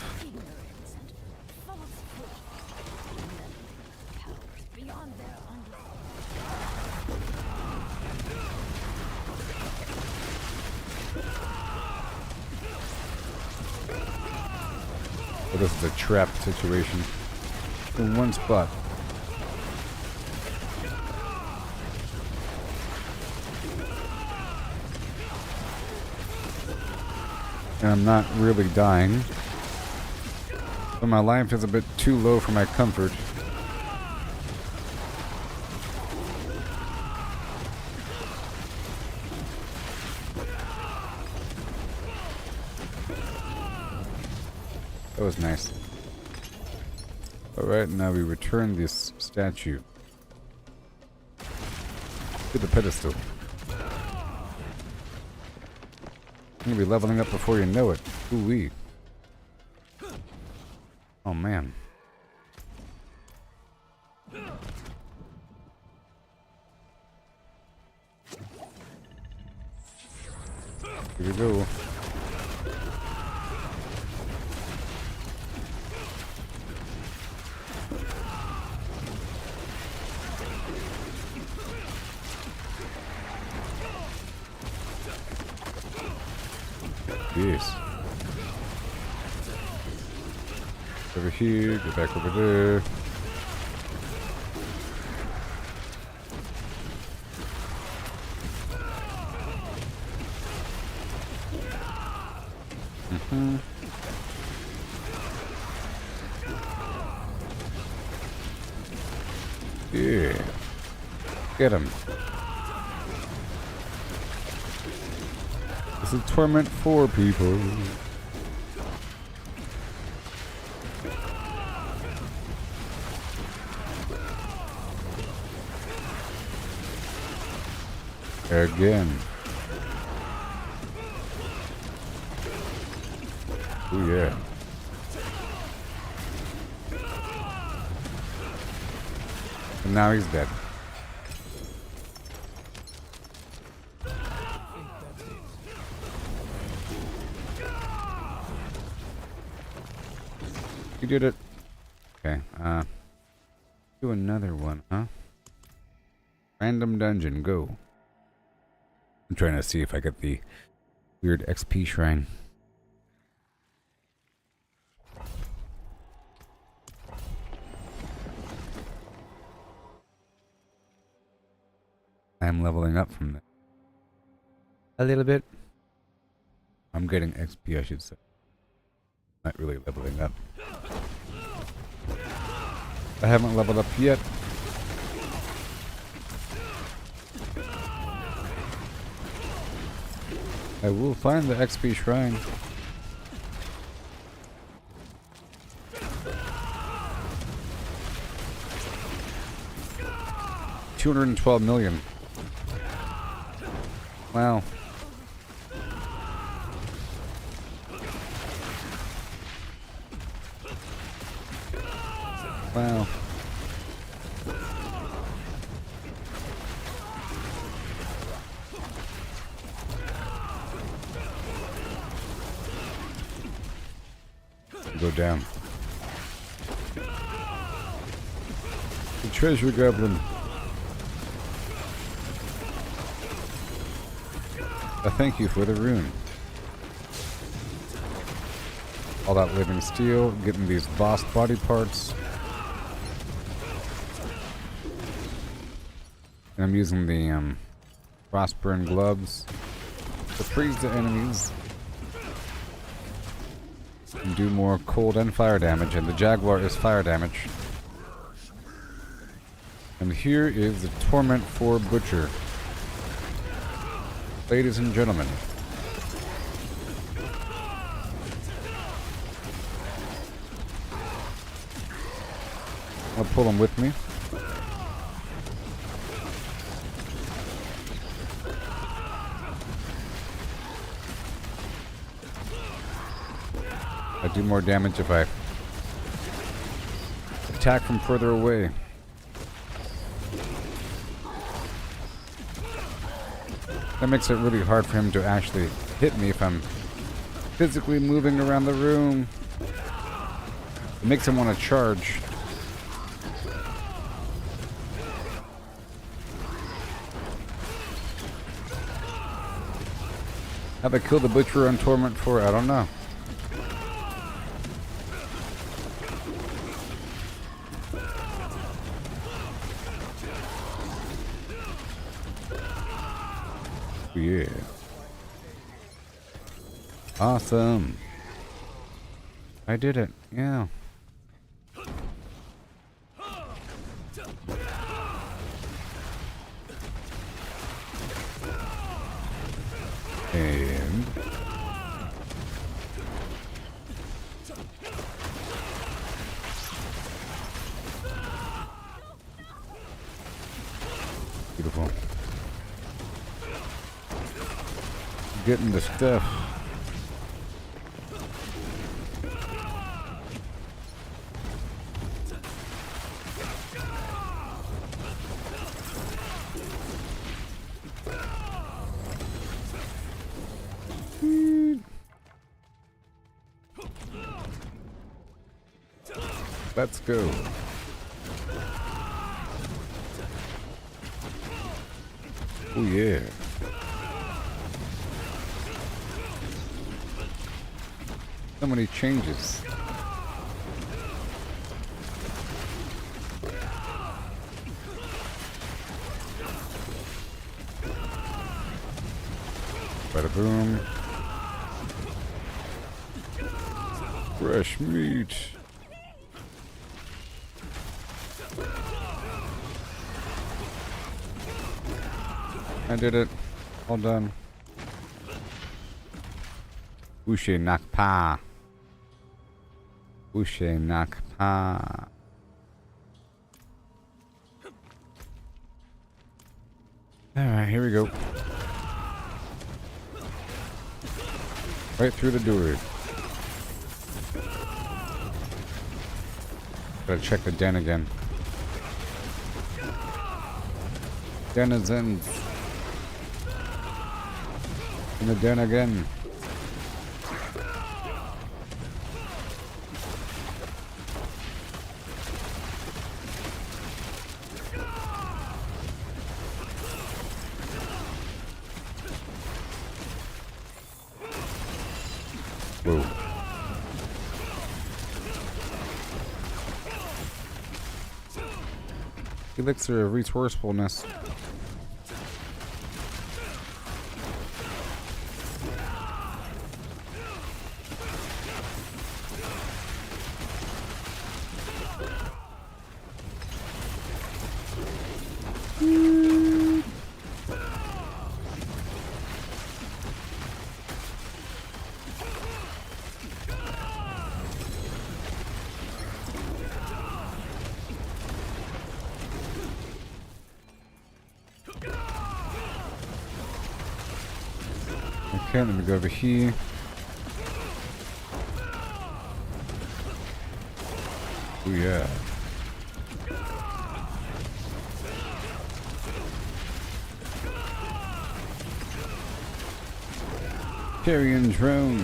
Oh, this is a trap situation. In one spot. And I'm not really dying. But my life is a bit too low for my comfort. That was nice. Alright, now we return this statue to the pedestal. You're gonna be leveling up before you know it. Ooh-wee. Oh man. Here we go. Yes. Over here, go back over there. Yeah. Get him. This is torment for people. Again. Oh yeah. And now he's dead. You did it. Okay, do another one, huh? Random dungeon, go. I'm trying to see if I get the weird XP shrine. I'm leveling up from that. A little bit. I'm getting XP, I should say. Not really leveling up. I haven't leveled up yet. I will find the XP shrine. $212 million. Wow. Wow. Go down. The treasure goblin. I thank you for the rune. All that living steel, getting these boss body parts. And I'm using the frostburn gloves to freeze the enemies and do more cold and fire damage, and the jaguar is fire damage. And here is the Torment 4 Butcher. Ladies and gentlemen. I'll pull him with me. I do more damage if I attack from further away. That makes it really hard for him to actually hit me if I'm physically moving around the room. It makes him want to charge. Have I killed the Butcher on Torment 4? I don't know. yeah. Awesome. I did it. Yeah. And beautiful. Getting the stuff. Let's go. Oh yeah. So many changes. Bada boom. Fresh meat. I did it. All done. Ushe nakpa. Ushe nakpa. Alright, here we go. Right through the door. Gotta check the den again. Denizens. In the den again. Whoa. Elixir of resourcefulness. Okay, let me go over here. Oh yeah. Carrion drone.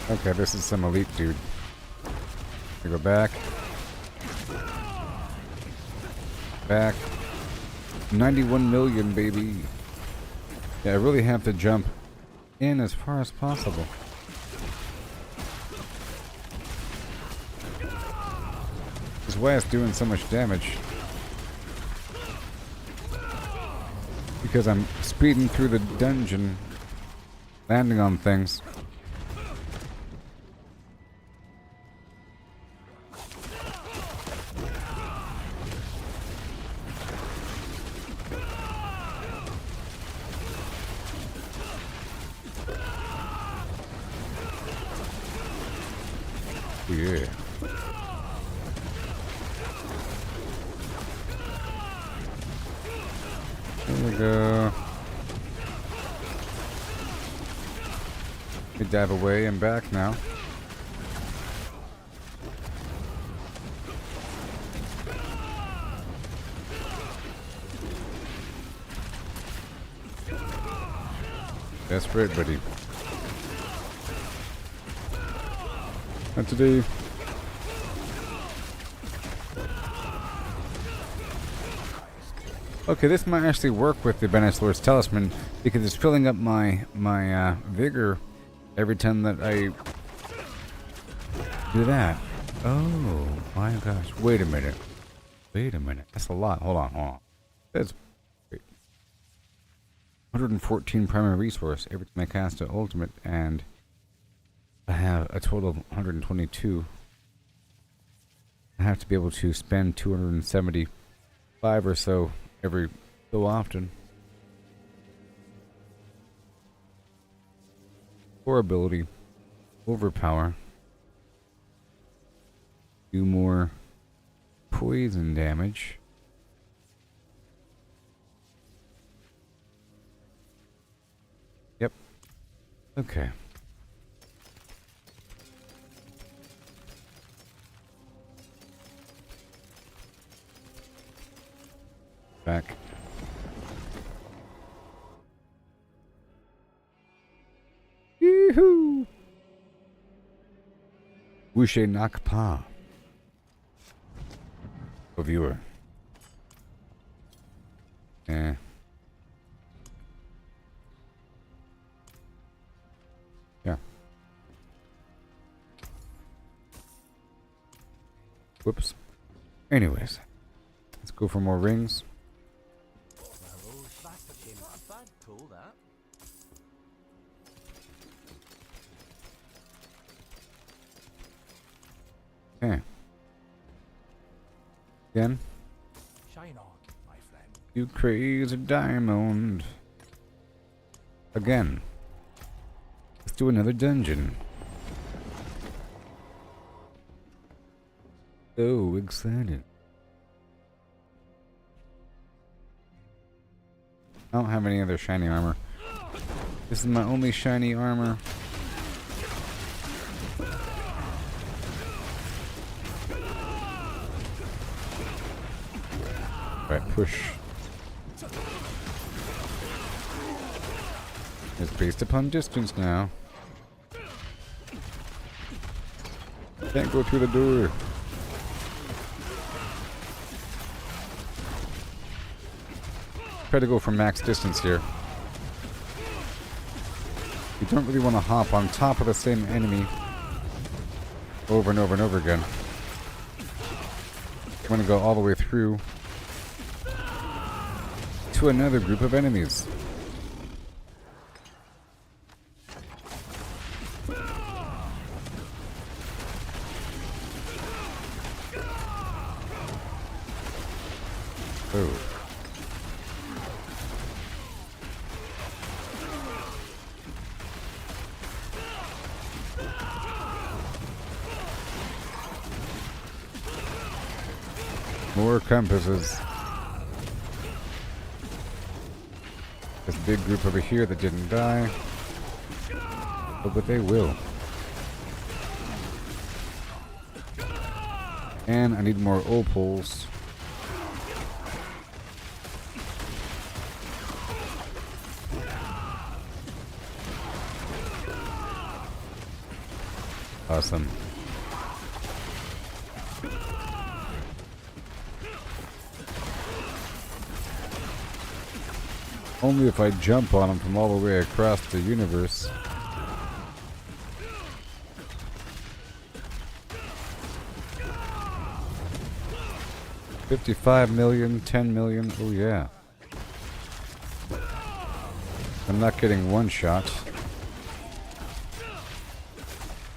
Okay, this is some elite dude. We go back. Back. 91 million, baby. Yeah, I really have to jump in as far as possible. This is why it's doing so much damage. Because I'm speeding through the dungeon, landing on things. Yeah. There we go. We dive away and back now. That's right, buddy. Not today. Okay, this might actually work with the Banished Lord's Talisman because it's filling up my vigor every time that I do that. Oh my gosh. Wait a minute. Wait a minute. That's a lot. Hold on. That's wait. 114 primary resource every time I cast an ultimate, and I have a total of 122. I have to be able to spend 275 or so every so often. Core ability. Overpower. Do more poison damage. Yep. Okay. Back. Yoo-hoo! Wushe Nakpa. A viewer. Eh. Yeah. Whoops. Anyways. Let's go for more rings. Hello, that's a shame. Not a bad tool, that. Okay. Again. Shine on, my friend. You crazy diamond. Again. Let's do another dungeon. So excited. I don't have any other shiny armor. This is my only shiny armor. Alright, push. It's based upon distance now. Can't go through the door. Try to go for max distance here. You don't really want to hop on top of the same enemy over and over and over again. You want to go all the way through to another group of enemies. Oh. More compasses. This big group over here that didn't die. Oh, but they will. And I need more opals. Awesome. Only if I jump on them from all the way across the universe. $55 million, 10 million, oh yeah. I'm not getting one shot.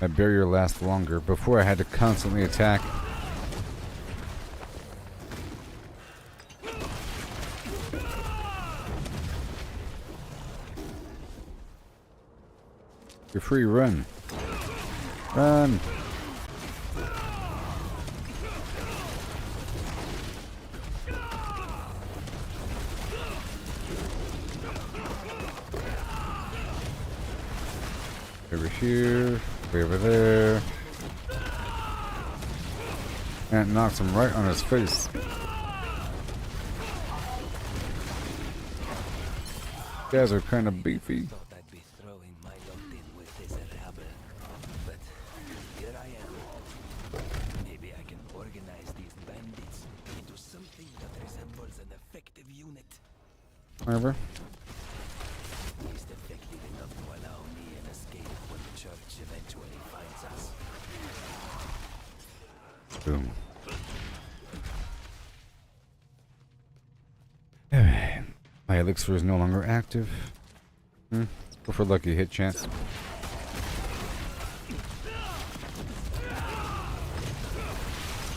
My barrier lasts longer. Before I had to constantly attack. You're free, run. Run. Over here, way over there. And it knocks him right on his face. Guys are kind of beefy. Whatever. He's defective enough to allow me an escape when the church eventually finds us. My elixir is no longer active. Let's go for lucky hit chance.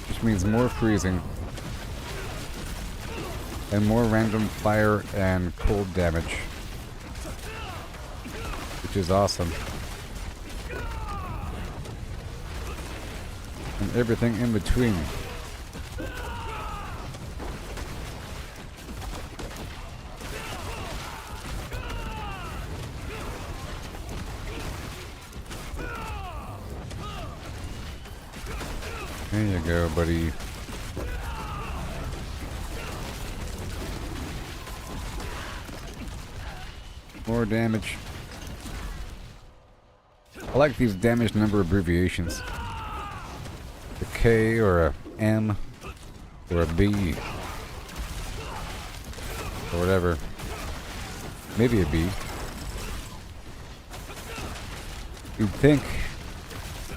Which means more freezing. And more random fire and cold damage. Which is awesome. And everything in between. There you go, buddy. More damage. I like these damage number abbreviations. A K or a M or a B or whatever. Maybe a B. You'd think,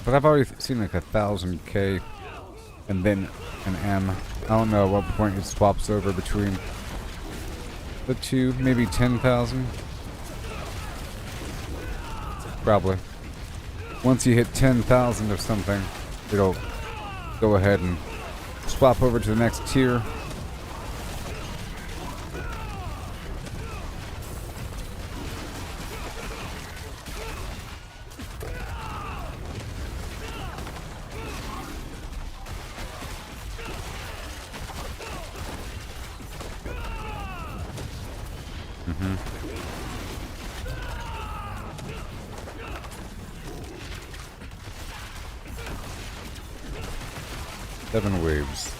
but I've already seen like 1,000 K and then an M. I don't know at what point it swaps over between the two. Maybe 10,000. Probably. Once you hit 10,000 of something, it'll go ahead and swap over to the next tier. Seven waves.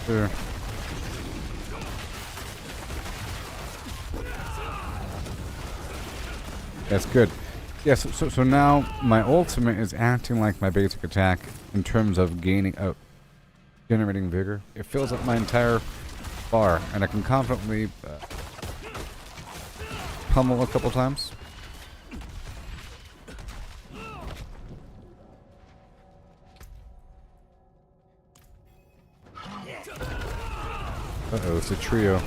There. That's good. Yes, so now my ultimate is acting like my basic attack in terms of generating vigor. It fills up my entire bar, and I can confidently pummel a couple times. Uh-oh, it's a trio.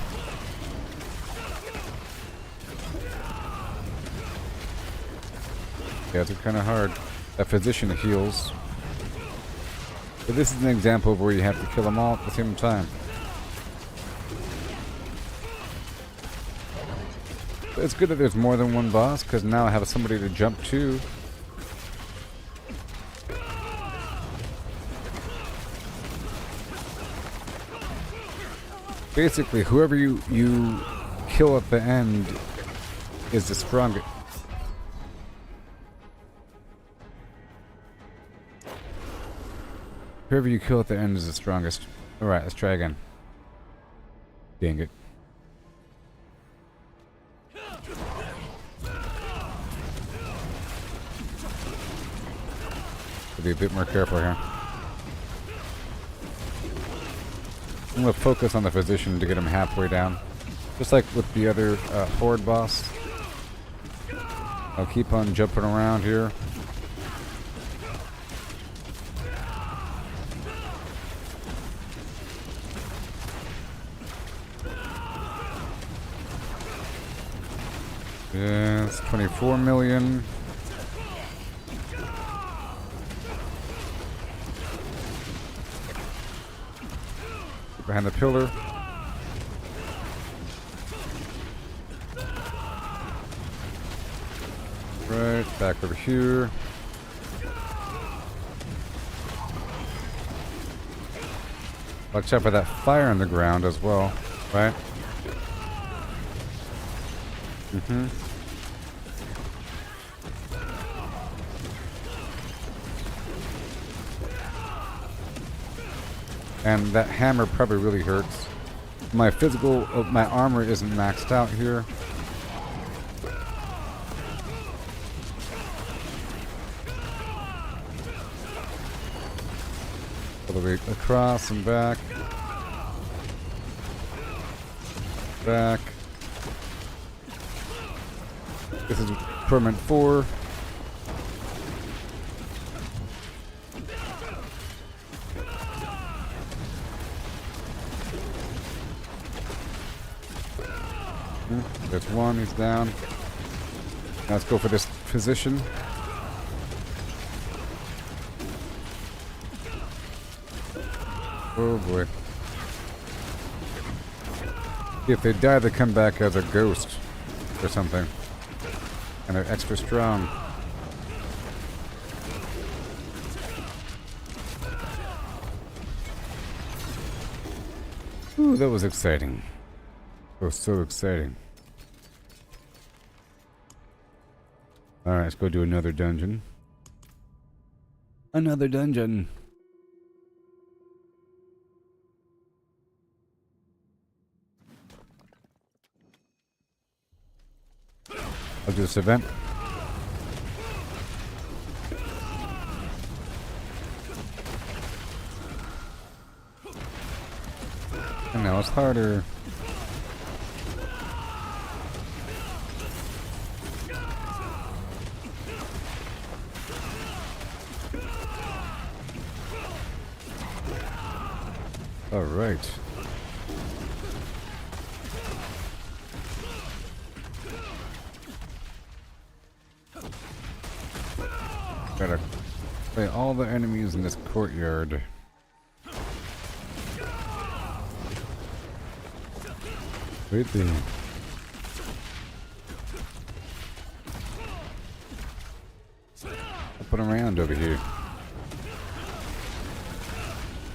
Yeah, they're kind of hard. That physician heals. But this is an example of where you have to kill them all at the same time. But it's good that there's more than one boss, because now I have somebody to jump to. Basically, whoever you kill at the end is the strongest. Whoever you kill at the end is the strongest. Alright, let's try again. Dang it. Be a bit more careful here. I'm going to focus on the physician to get him halfway down. Just like with the other Horde boss. I'll keep on jumping around here. Yes, 24 million. Behind the pillar. Right, back over here. Watch out for that fire on the ground as well, right? Mm-hmm. And that hammer probably really hurts. My armor isn't maxed out here. All the way across and back. Back. This is Torment 4. one. He's down. Now let's go for this physician. Oh boy. If they die, they come back as a ghost or something. And they're extra strong. Ooh, that was exciting. That was so exciting. Alright, let's go do another dungeon. Another dungeon! I'll do this event. And now it's harder. All right. Gotta play all the enemies in this courtyard. Right there. Up and around over here.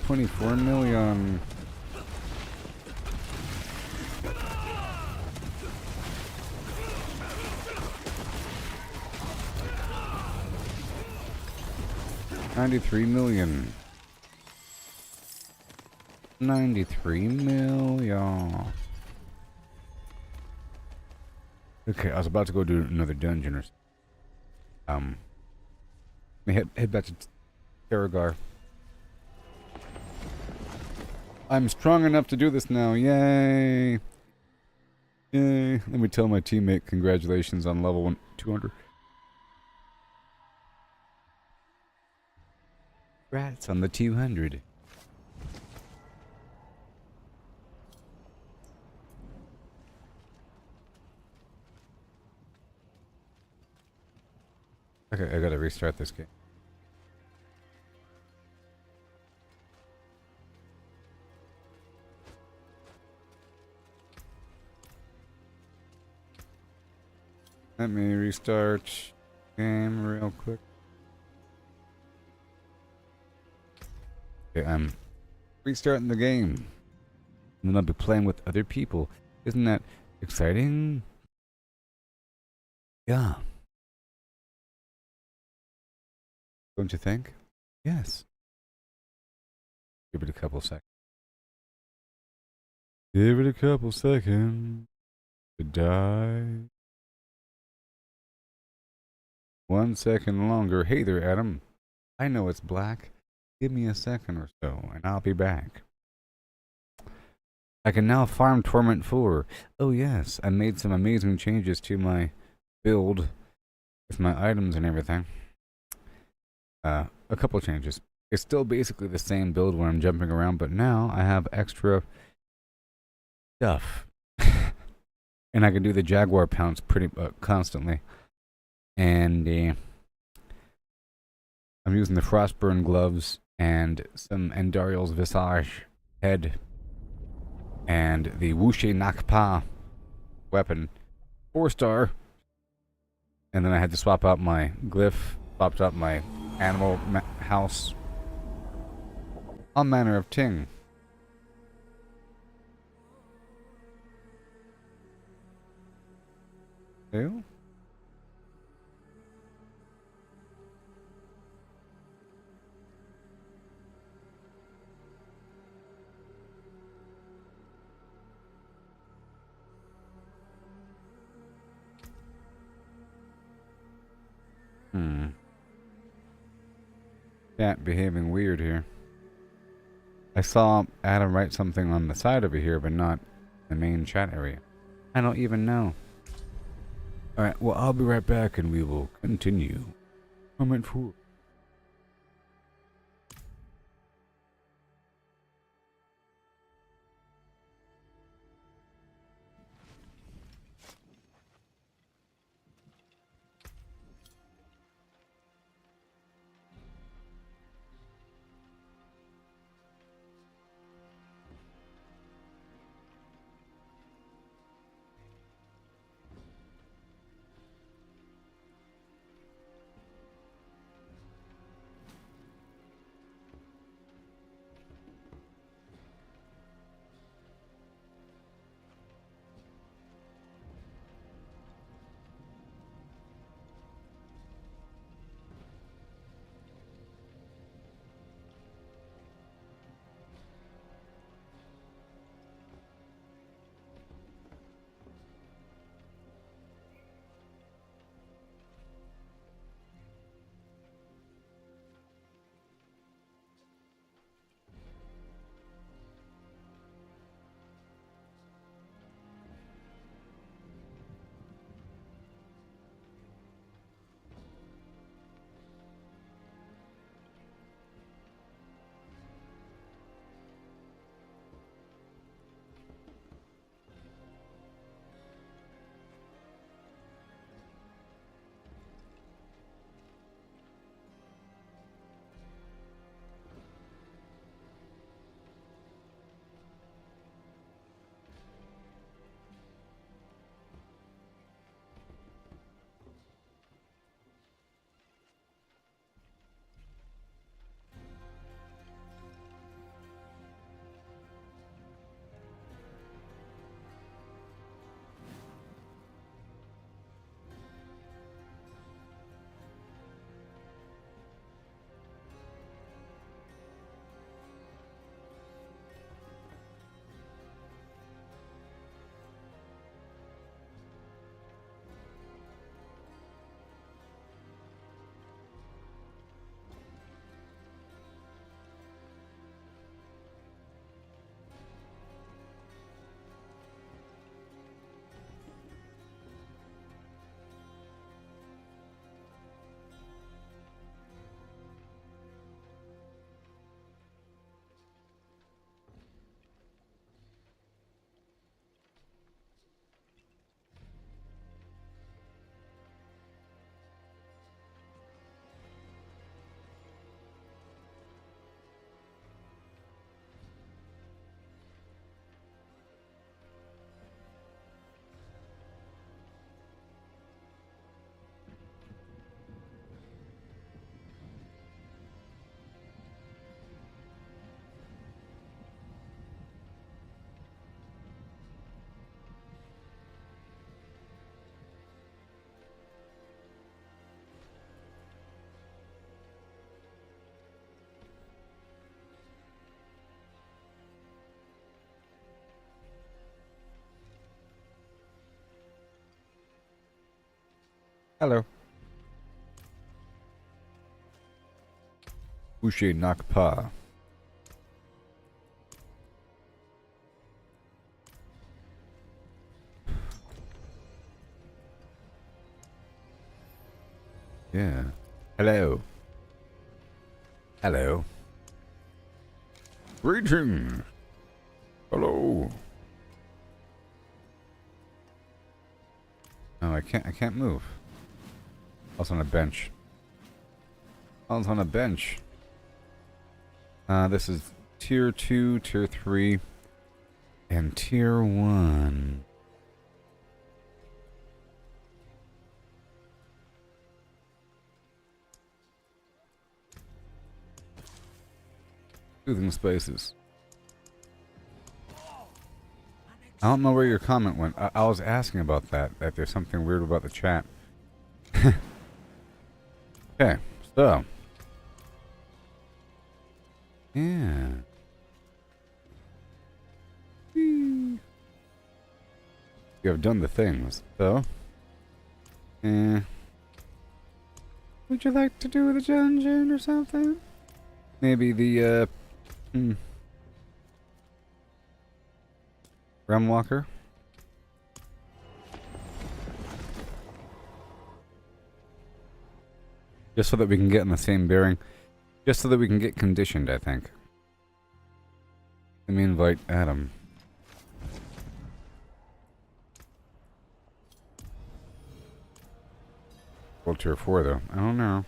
24 million. $93 million. 93 million. Okay, I was about to go do another dungeon or something. Head back to Paragon. I'm strong enough to do this now. Yay! Yay! Let me tell my teammate congratulations on level 200. Congrats on the 200. Okay, I gotta restart this game. Let me restart game real quick. Okay, I'm restarting the game. And then I'll be playing with other people. Isn't that exciting? Yeah. Don't you think? Yes. Give it a couple seconds. Give it a couple seconds to die. 1 second longer. Hey there, Adam. I know it's black. Give me a second or so, and I'll be back. I can now farm Torment 4. Oh yes, I made some amazing changes to my build with my items and everything. A couple changes. It's still basically the same build when I'm jumping around, but now I have extra stuff. And I can do the Jaguar pounce pretty constantly. And I'm using the Frostburn gloves and some Endariel's Visage head and the Wushe Nakpa weapon. 4-star. And then I had to swap out my glyph, swapped out my animal house. All manner of ting. Ew? Cat behaving weird here. I saw Adam write something on the side over here, but not the main chat area. I don't even know. Alright, well, I'll be right back and we will continue. Comment 4. Hello. Ushe Nakpa. Yeah. Hello. Hello. Greetings. Hello. Oh, I can't move. I was on a bench. I was on a bench. This is tier 2, tier 3, and tier 1. Soothing spaces. I don't know where your comment went. I was asking about that there's something weird about the chat. Okay, so. Yeah. You have done the things, so. Would you like to do the dungeon or something? Maybe the, Realmwaker? Just so that we can get in the same bearing. Just so that we can get conditioned, I think. Let me invite Adam. Well, tier 4 though. I don't know.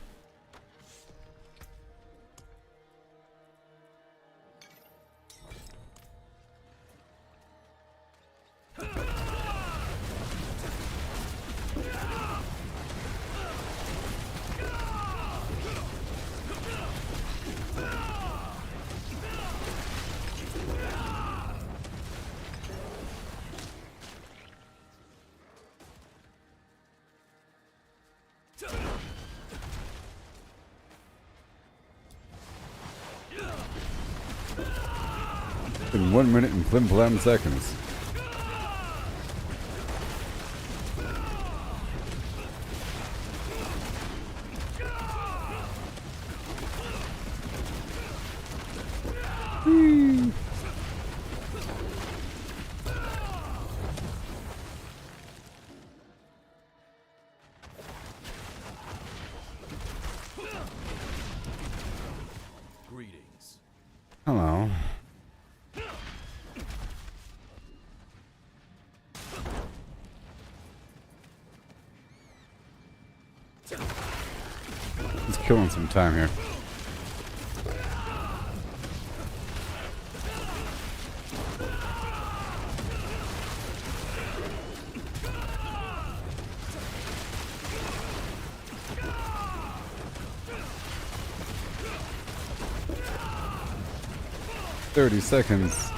In 1 minute and plim plam seconds. Whee. Greetings. Hello. It's killing some time here. "30 seconds.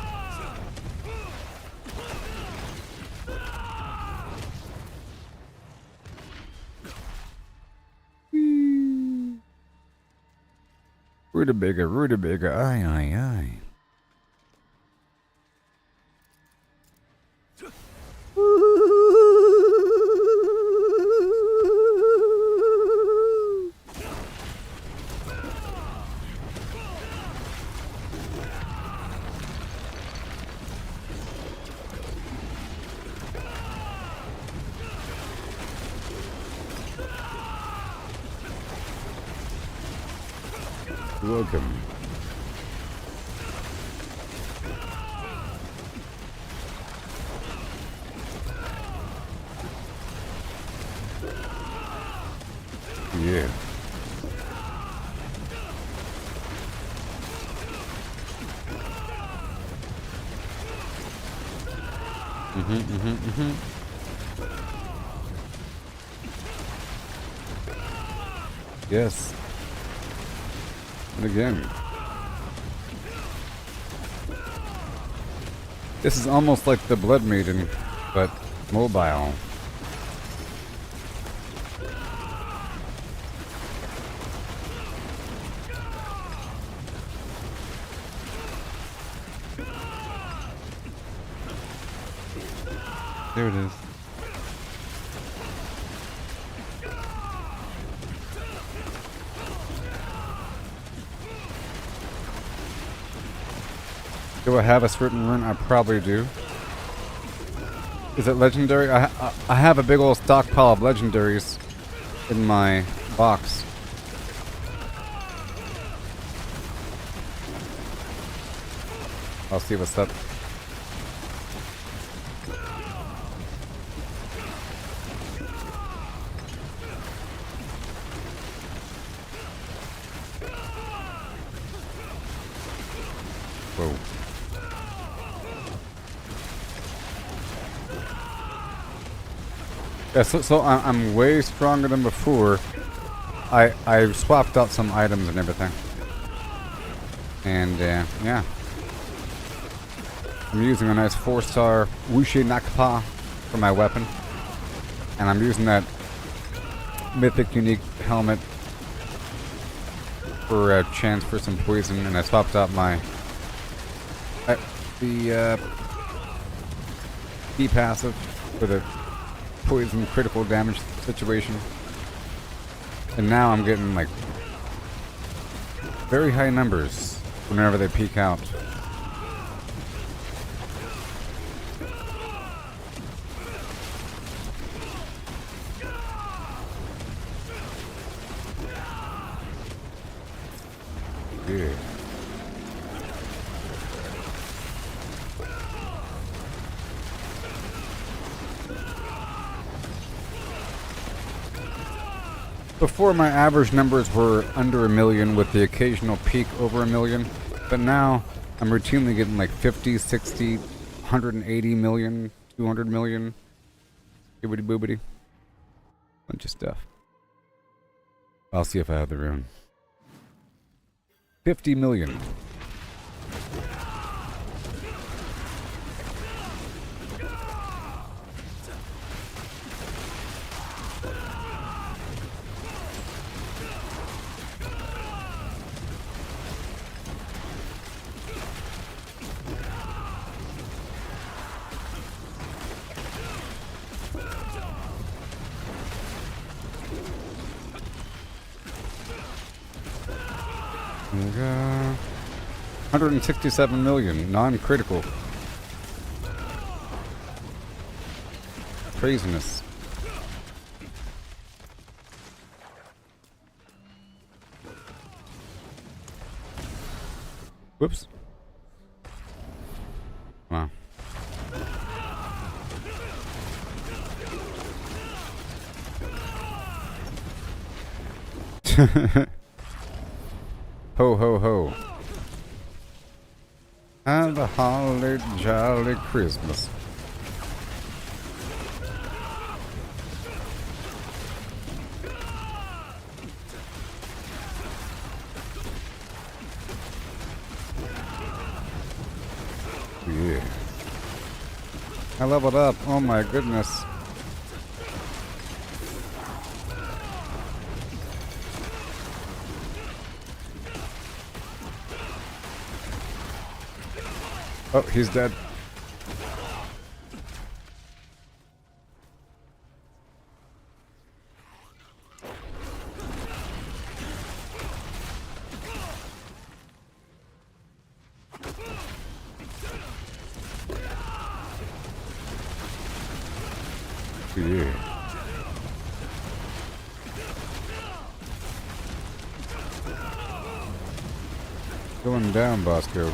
Rutabaga, aye, aye, aye. Welcome. Yeah. Yes. And again. This is almost like the Blood Maiden, but mobile. There it is. Do I have a certain rune? I probably do. Is it legendary? I have a big old stockpile of legendaries in my box. I'll see what's up. Whoa. Yeah, so I'm way stronger than before. I swapped out some items and everything. And yeah. I'm using a nice 4-star Wuxi Nakpa for my weapon. And I'm using that mythic unique helmet for a chance for some poison, and I swapped out my the E passive for the poison critical damage situation. And now I'm getting like very high numbers whenever they peak out. Yeah. Before, my average numbers were under 1 million with the occasional peak over 1 million, but now I'm routinely getting like 50, 60, 180 million, 200 million, bibbity boobity, bunch of stuff. I'll see if I have the rune. 50 million. And, 167 million, non-critical. Craziness. Whoops. Wow. Ho ho ho. Have a holly jolly Christmas. Yeah. I leveled up. Oh my goodness. Oh, he's dead. Yeah. Going down, Bosco.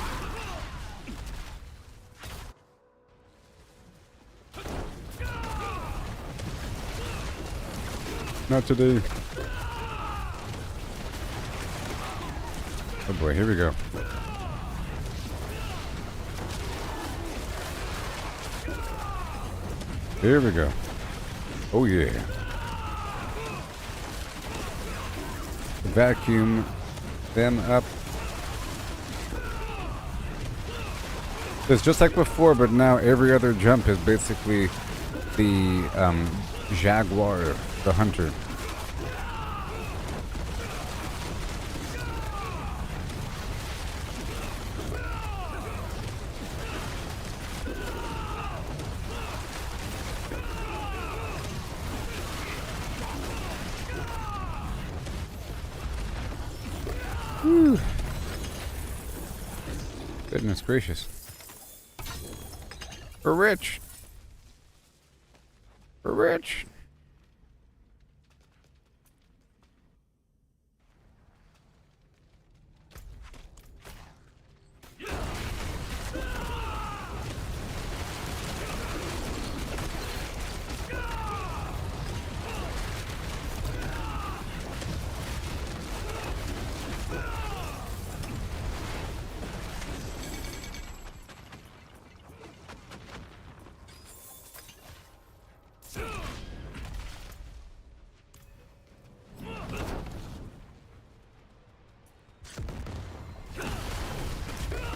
Not today. Oh boy, here we go. Here we go. Oh yeah. Vacuum them up. It's just like before, but now every other jump is basically the Jaguar, the hunter. Whew. Goodness gracious. We're rich. We're rich.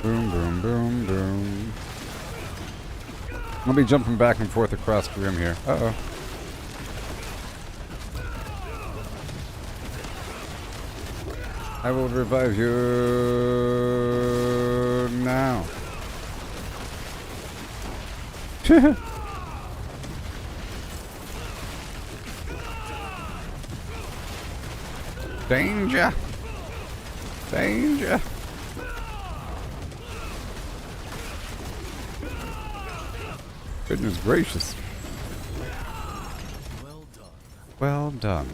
Boom, boom, boom, boom. I'll be jumping back and forth across the room here. Uh-oh. I will revive you now. Danger! Danger! Goodness gracious. Well done. Well done.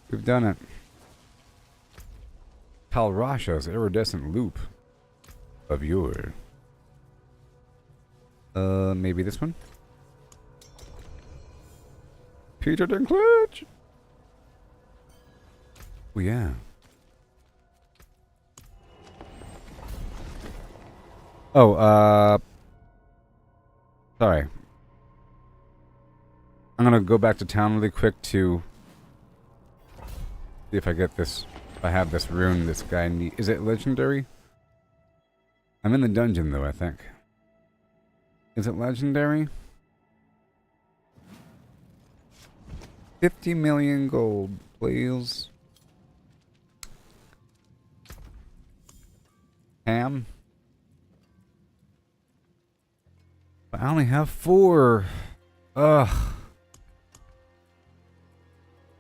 We've done it. Kalrasha's iridescent loop of yore. Maybe this one? Peter Dinklage! Oh, yeah. Oh, sorry. I'm gonna go back to town really quick to see if I get this. If I have this rune this guy needs. Is it legendary? I'm in the dungeon though, I think. Is it legendary? 50 million gold, please. Ham? I only have 4. Ugh.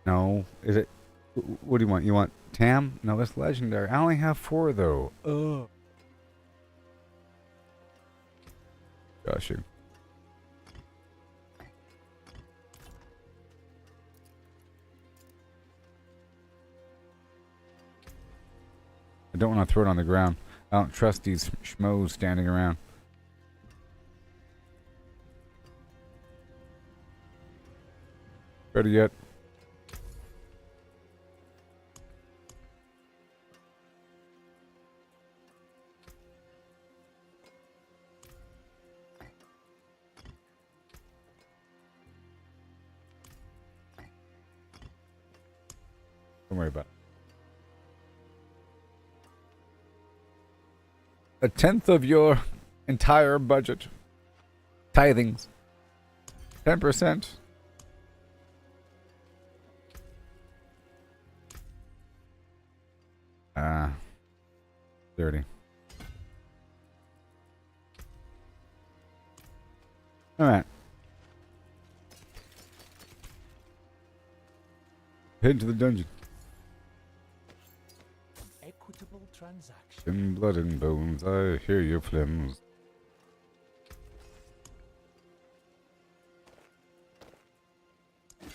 No. Is it... What do you want? You want Tam? No, it's legendary. I only have 4, though. Ugh. Gosh, you. I don't want to throw it on the ground. I don't trust these schmoes standing around. Ready yet? Don't worry about it. 1/10 of your entire budget. Tithings. 10%. Dirty. Alright. Head to the dungeon. Equitable transaction. In blood and bones, I hear your flims.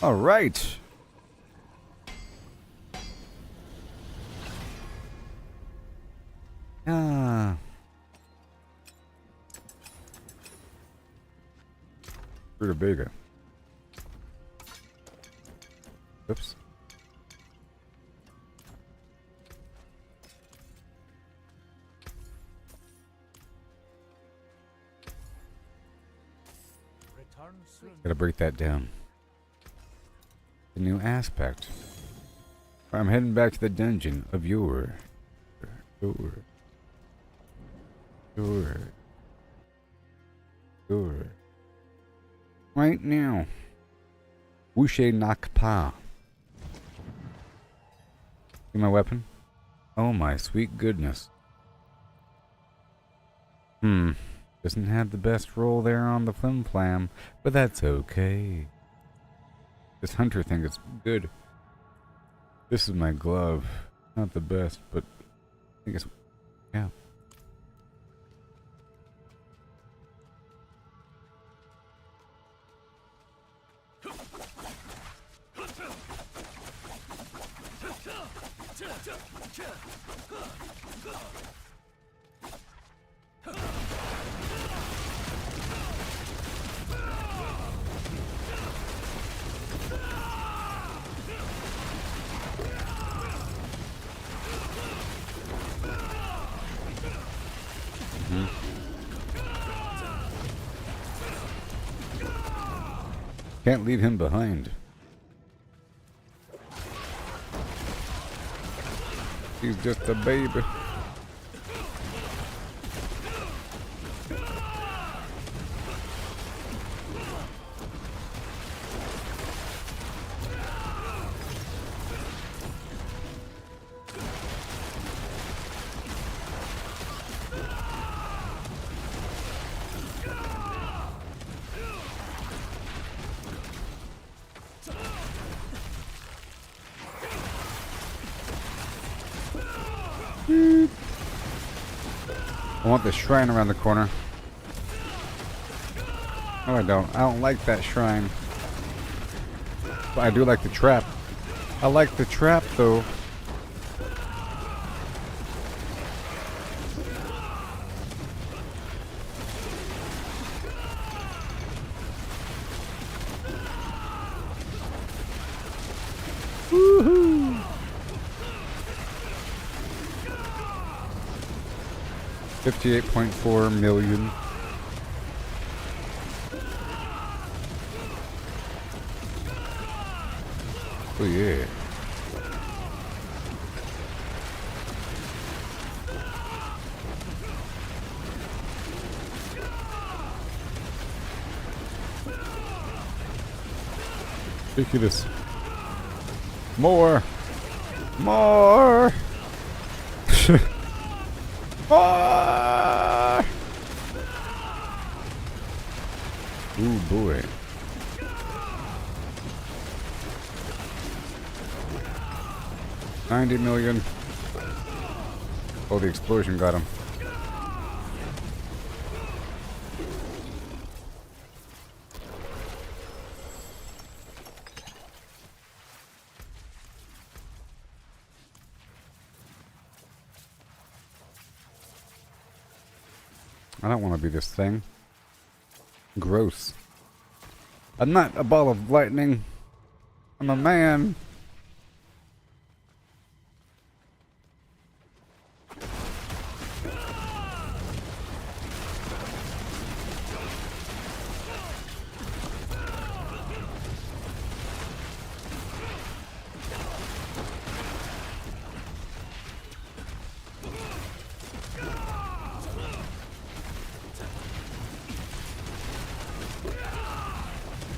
Alright. Rutabaga. Oops. Return soon. Gotta break that down. The new aspect. I'm heading back to the dungeon of yore. Right now. Wushe Nakpa. See my weapon? Oh my sweet goodness. Doesn't have the best roll there on the flim flam, but that's okay. This hunter thing is good. This is my glove. Not the best, but I think it's Yeah. Can't leave him behind. He's just a baby. I want the shrine around the corner. No, I don't. I don't like that shrine. But I do like the trap. I like the trap, though. Woohoo! 58.4 million. Oh yeah. Ridiculous. More. More. More. Ooh boy. $90 million. Oh, the explosion got him. I don't want to be this thing. Gross. I'm not a ball of lightning. I'm a man.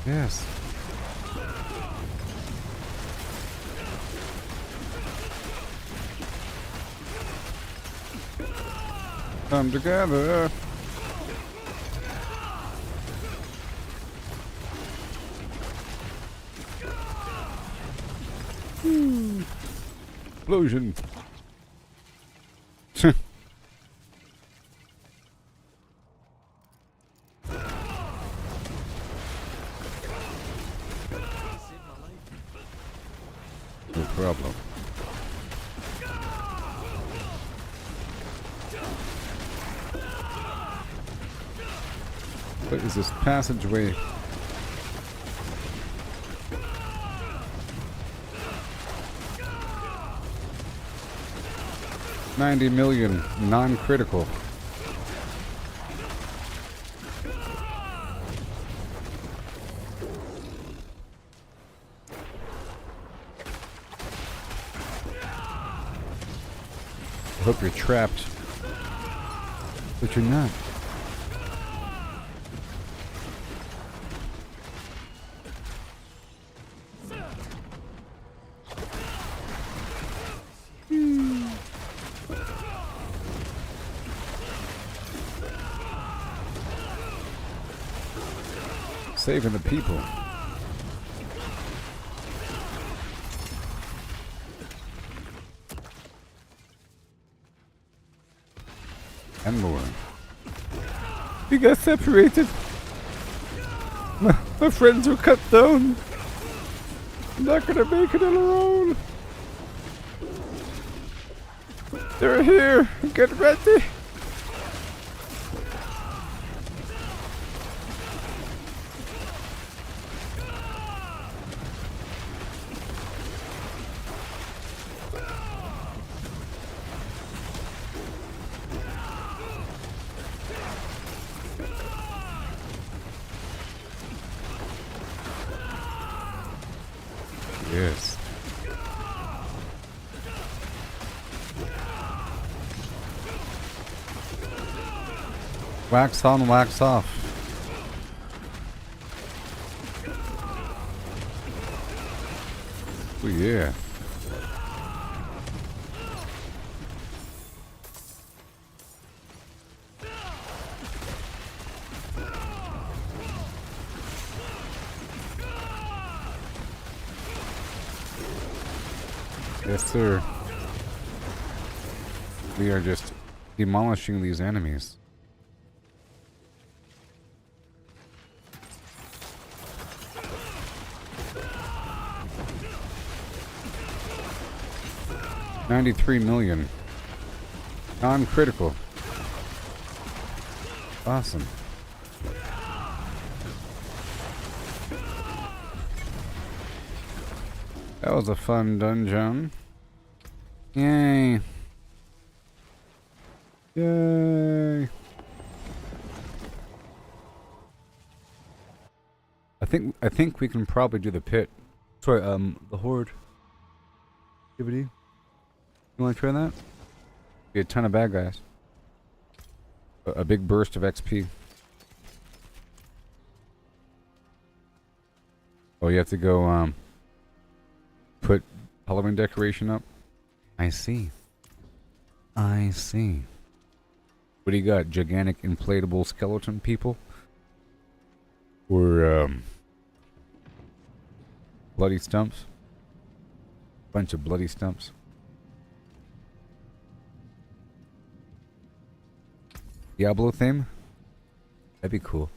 Yes. Come together. Explosion. No problem. What is this passageway? $90 million non-critical. I hope you're trapped, but you're not. Saving the people. And more. We got separated. My friends were cut down. I'm not gonna make it on our own. They're here. Get ready. Yes. Wax on, wax off. Oh yeah. Yes, sir. We are just demolishing these enemies. $93 million. Non-critical. Awesome. That was a fun dungeon. Yay. Yay. I think we can probably do the pit. Sorry, the horde. DVD. You want to try that? Be a ton of bad guys. A big burst of XP. Oh, you have to go put Halloween decoration up. I see. I see. What do you got? Gigantic inflatable skeleton people? Or bloody stumps? Bunch of bloody stumps. Diablo theme? That'd be cool.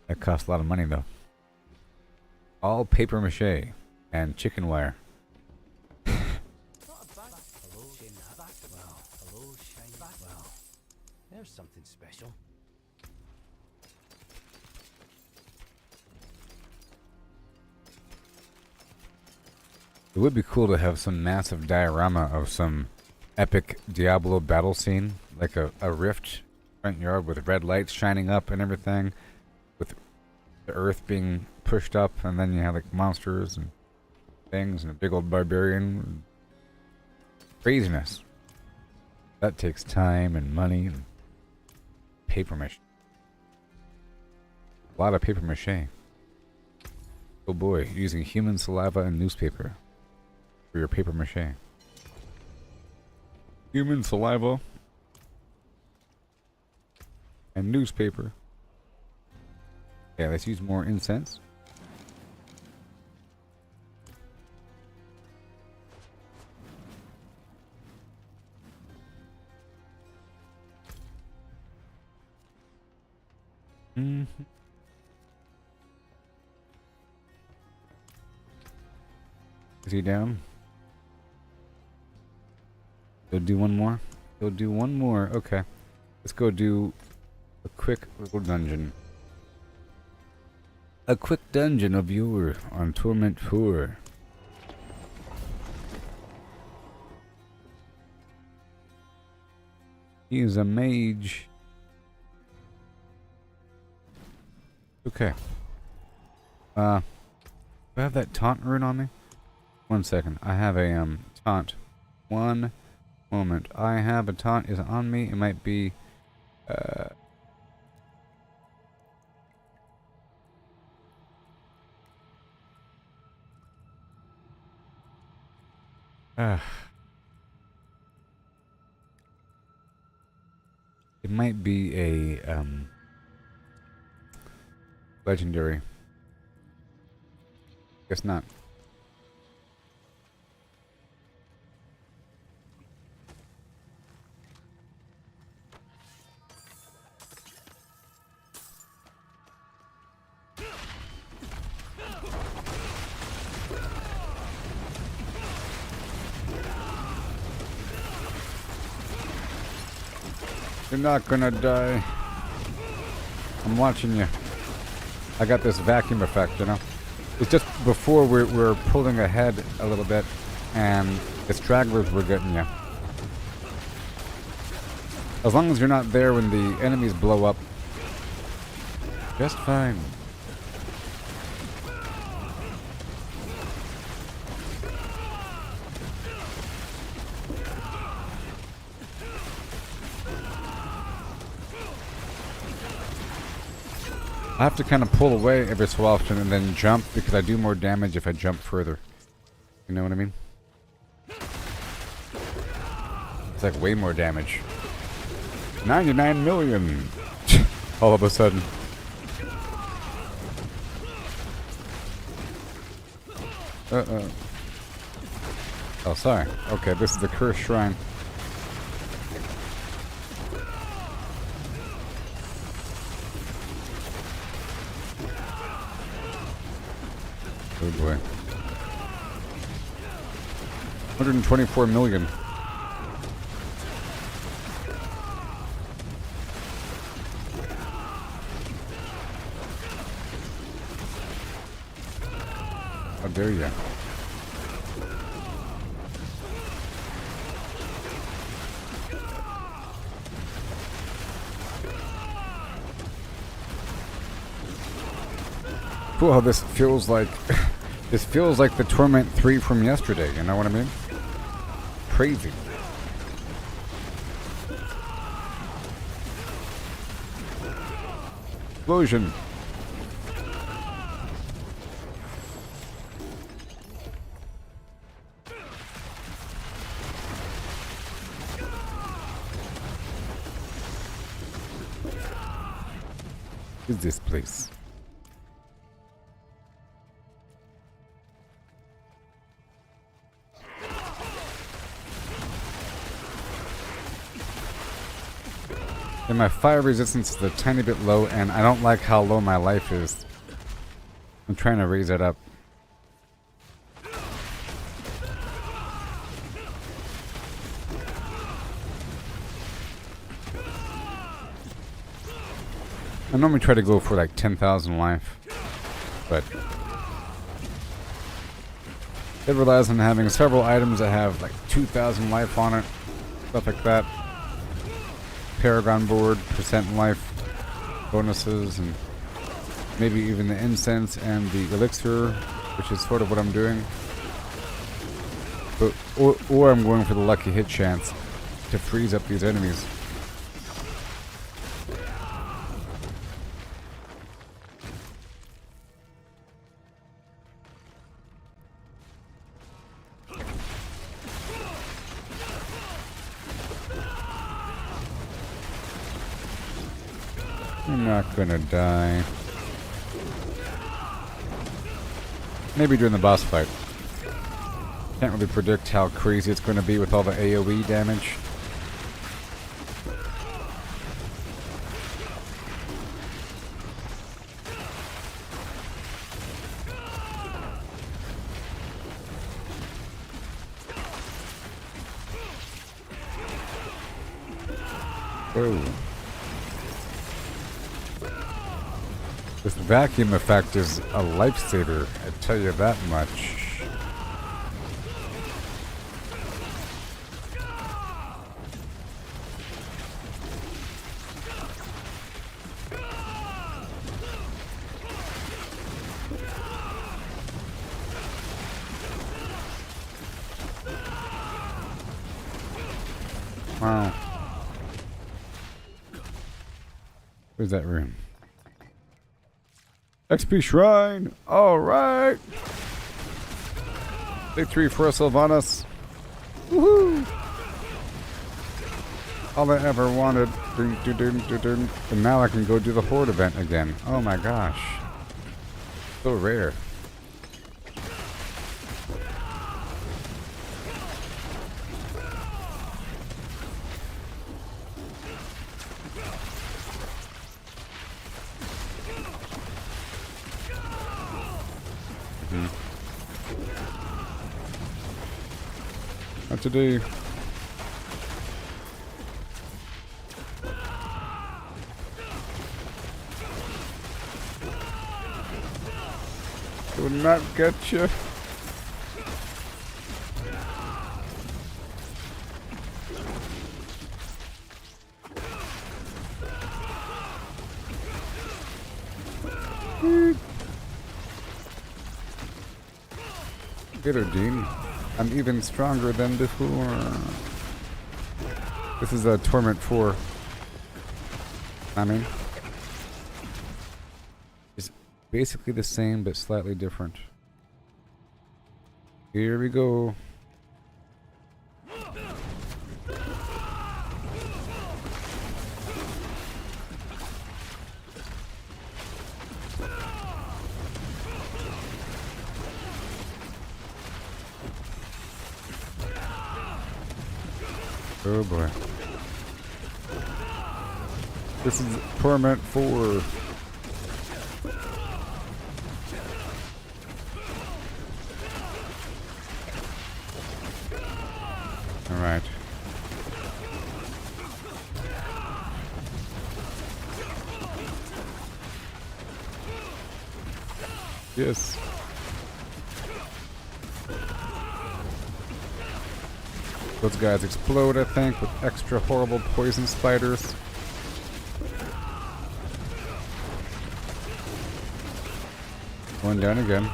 That costs a lot of money though. All paper mache and chicken wire. There's something special. It would be cool to have some massive diorama of some epic Diablo battle scene, like a rift front yard with red lights shining up and everything, with the earth being pushed up, and then you have like monsters and things and a big old barbarian. Craziness. That takes time and money and paper mache. A lot of paper mache. Oh boy, using human saliva and newspaper for your paper mache. Human saliva and newspaper. Yeah, let's use more incense. Mm-hmm. Is he down? He'll do one more. He'll do one more. Okay. Let's go do a quick little dungeon. A quick dungeon of yore on Torment 4. He is a mage. Okay. Do I have that taunt rune on me? 1 second. I have a taunt. One moment. I have a taunt is on me. It might be it might be a legendary. Guess not. You're not gonna die. I'm watching you. I got this vacuum effect, you know? It's just before we're pulling ahead a little bit, and the stragglers were getting you. As long as you're not there when the enemies blow up, just fine. I have to kind of pull away every so often and then jump because I do more damage if I jump further. You know what I mean? It's like way more damage. 99 million! All of a sudden. Oh, sorry. Okay, this is the cursed shrine. Oh boy. 124 million. How dare you? Cool how this feels like this feels like the Torment 3 from yesterday, you know what I mean? Crazy. Explosion. What is this place? And my fire resistance is a tiny bit low, and I don't like how low my life is. I'm trying to raise it up. I normally try to go for like 10,000 life, but it relies on having several items that have like 2,000 life on it, stuff like that. Paragon board, percent life bonuses, and maybe even the incense and the elixir, which is sort of what I'm doing. But or I'm going for the lucky hit chance to freeze up these enemies. I'm not gonna die. Maybe during the boss fight. Can't really predict how crazy it's gonna be with all the AoE damage. Whoa. This vacuum effect is a lifesaver, I tell you that much. Wow. Where's that room? XP Shrine! Alright! Victory for Sylvanas! Woohoo! All I ever wanted. And now I can go do the Horde event again. Oh my gosh. So rare. What to do? Do not get you. Get her, Dean. I'm even stronger than before. This is a Torment 4. I mean, it's basically the same but slightly different. Here we go. Oh boy. This is Torment 4. Alright. Yes. Those guys explode, I think, with extra horrible poison spiders. Going down again.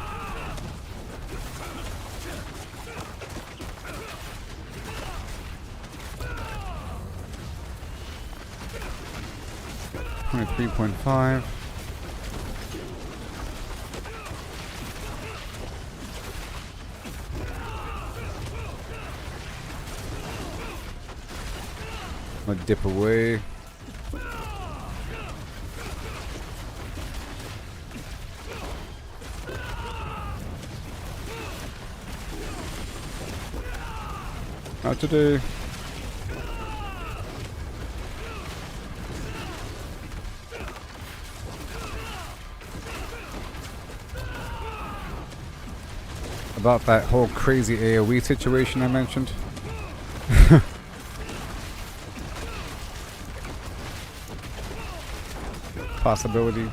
$23.5. I'm gonna dip away. Not today. About that whole crazy AoE situation I mentioned. Possibility.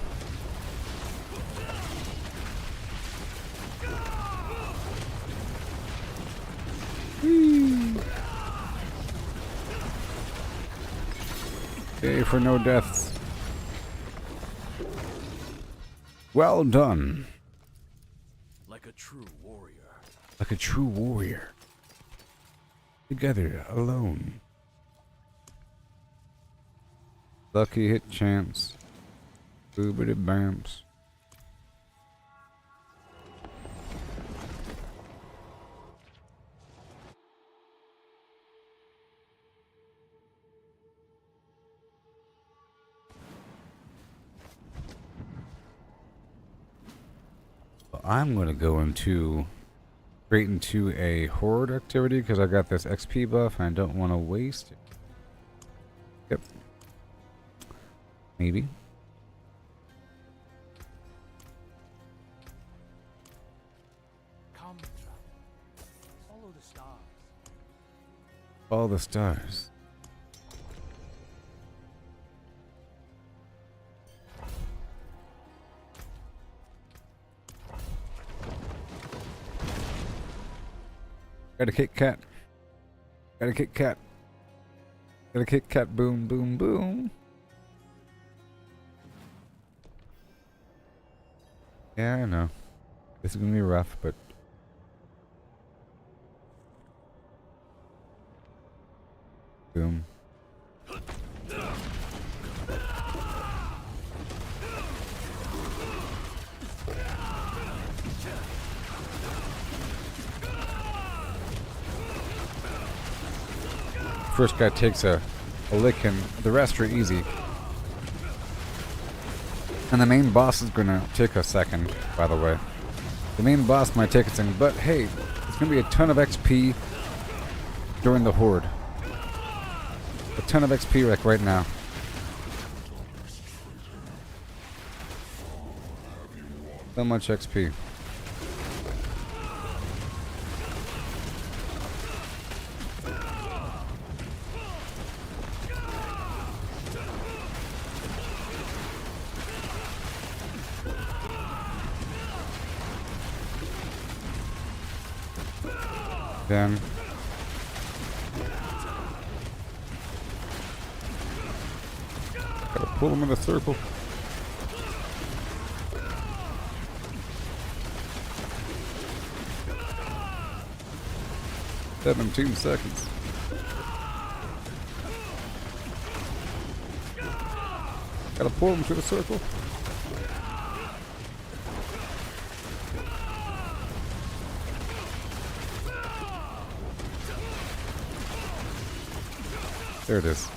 Okay, for no deaths. Well done. Like a true warrior. Like a true warrior. Together, alone. Lucky hit chance. Boobity bamps. I'm going to go straight into a horde activity because I got this XP buff and I don't want to waste it. Yep. Maybe. Come, traveler. Follow the stars. All the stars. Got a Kit Kat. Got a Kit Kat. Got a Kit Kat. Boom, boom, boom. Yeah, I know. This is gonna be rough, but boom. First guy takes a lick and the rest are easy. And the main boss is gonna take a second, by the way. The main boss might take a second, but hey, there's gonna be a ton of XP during the horde. A ton of XP like right now. So much XP. Then. Gotta pull them in a circle. "17 seconds. Gotta pull them to the circle. There it is.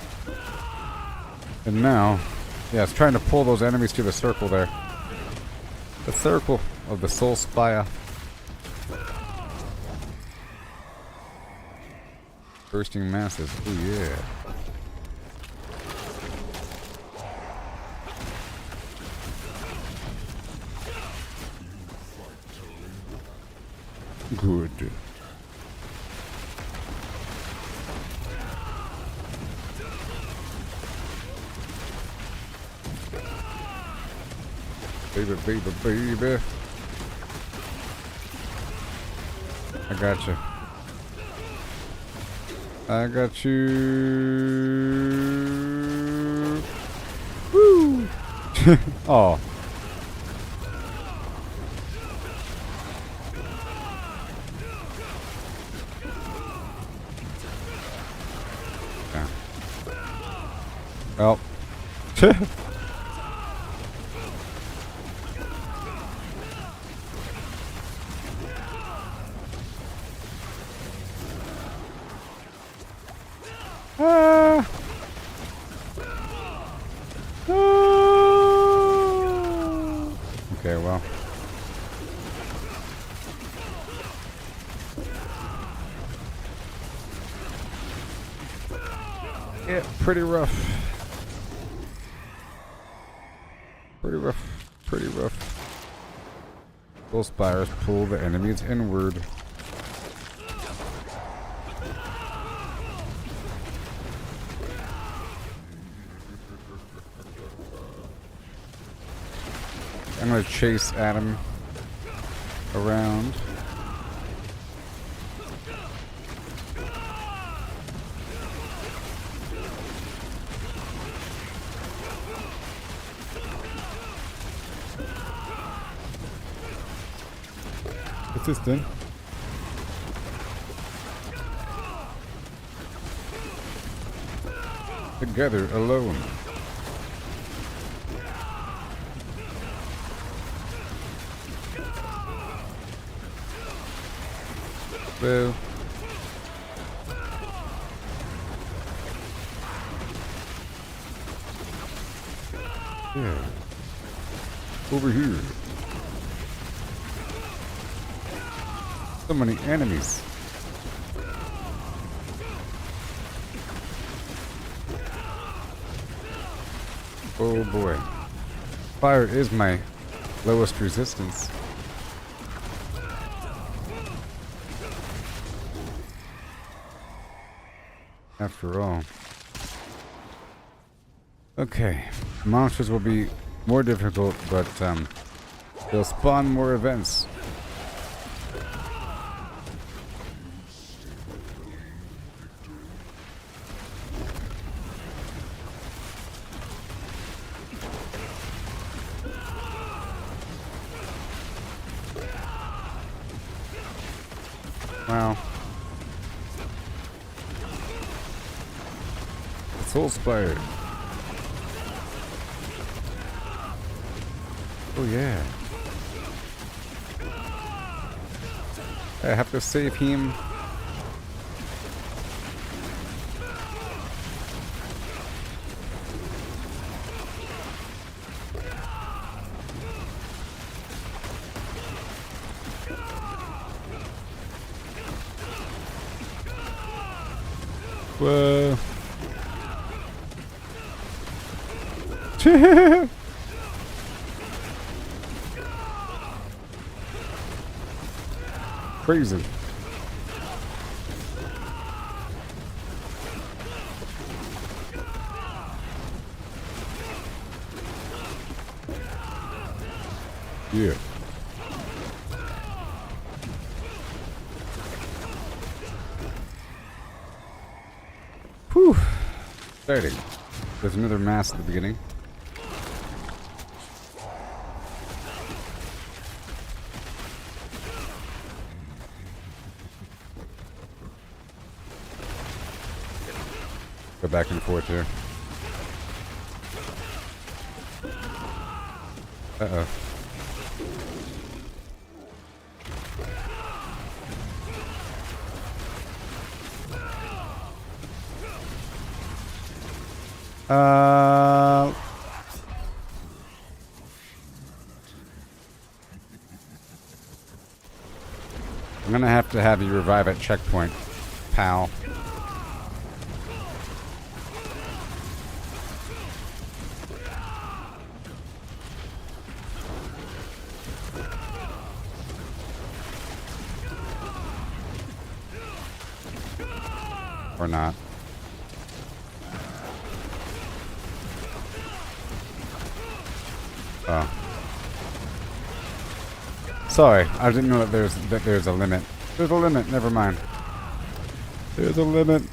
And now, yeah, it's trying to pull those enemies to the circle there. The circle of the Soul Spire. Bursting masses. Oh yeah. Good. Baby, baby, baby. I got you. I got you. Woo! Oh. Yeah. Well. Okay, well. Yeah, pretty rough. Pretty rough. Pretty rough. Those spires pull the enemies inward. I'm gonna chase Adam around. What's this then? Together, alone. Well. Yeah. Over here. So many enemies. Oh boy. Fire is my lowest resistance. After all. Okay. Monsters will be more difficult, but they'll spawn more events. Wow. Soul Spire. Oh yeah. I have to save him. Whoa. Crazy. Yeah. Exciting. There's another mass at the beginning. Go back and forth here. Uh-oh. I'm gonna have to have you revive at checkpoint, pal. Or not. Oh. Sorry, I didn't know that there's a limit. There's a limit, never mind. There's a limit.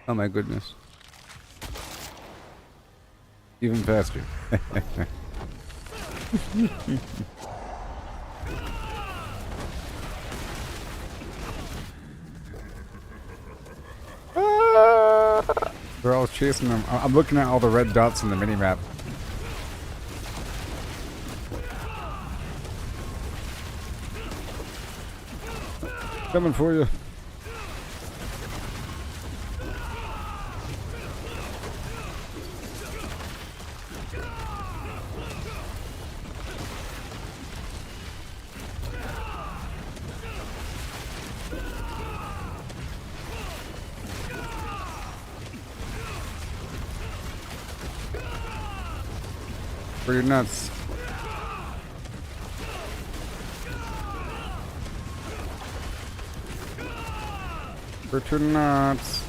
Oh my goodness. Even faster. They're all chasing them. I'm looking at all the red dots in the minimap. Coming for you. Pretty nuts. Pretty nuts.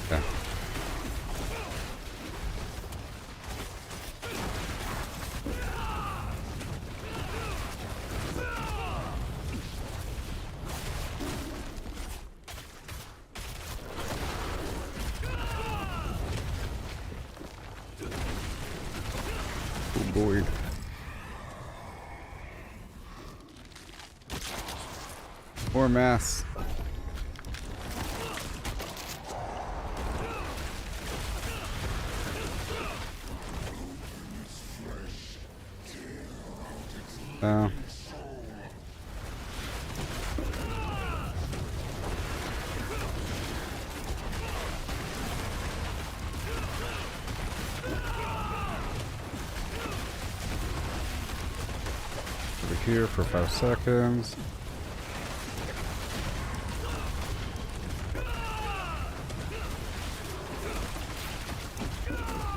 Okay. Oh boy. More mass. Oh. Over here for 5 seconds.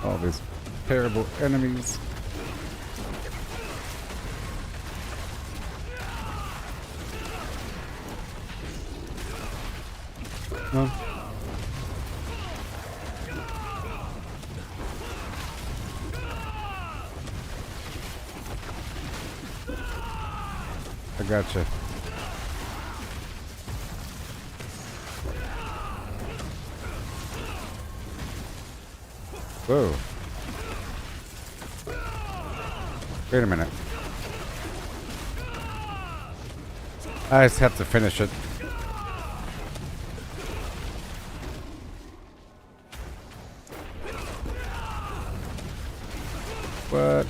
All these terrible enemies. No. I gotcha. Whoa. Wait a minute. I just have to finish it. What?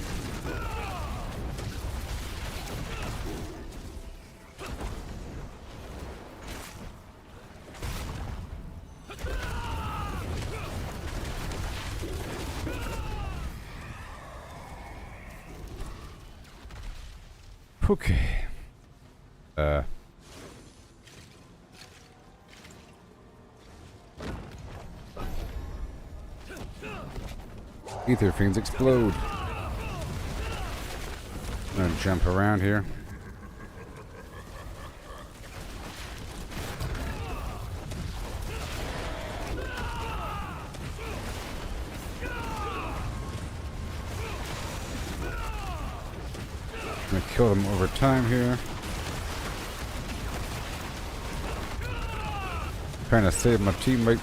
Okay. Ether fiends explode. I'm gonna jump around here. I'm gonna kill them over time here. Trying to save my teammate.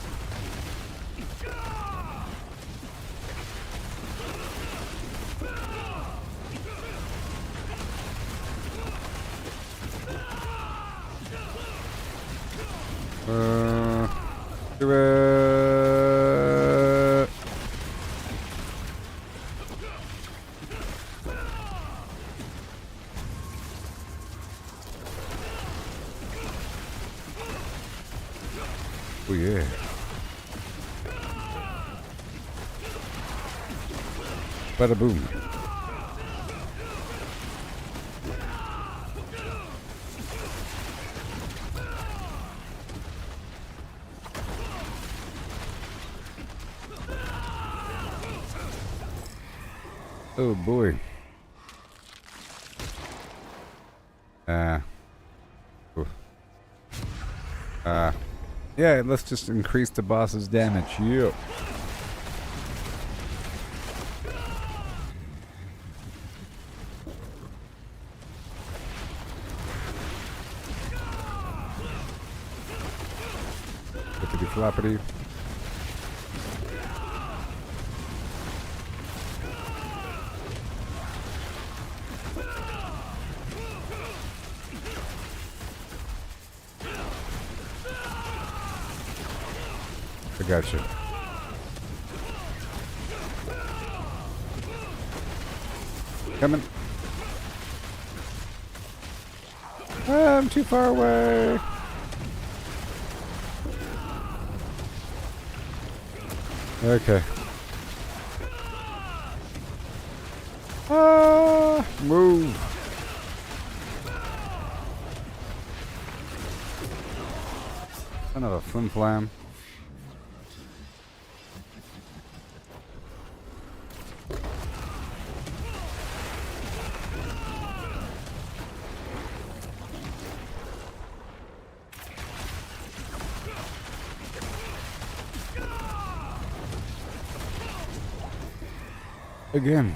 Do it. Oh yeah. Bada boom. Oh boy. Oof. Yeah, let's just increase the boss's damage. Yep. Flippity floppity. I gotcha. Coming. I'm too far away. Okay. Move. Another flim flam. Again.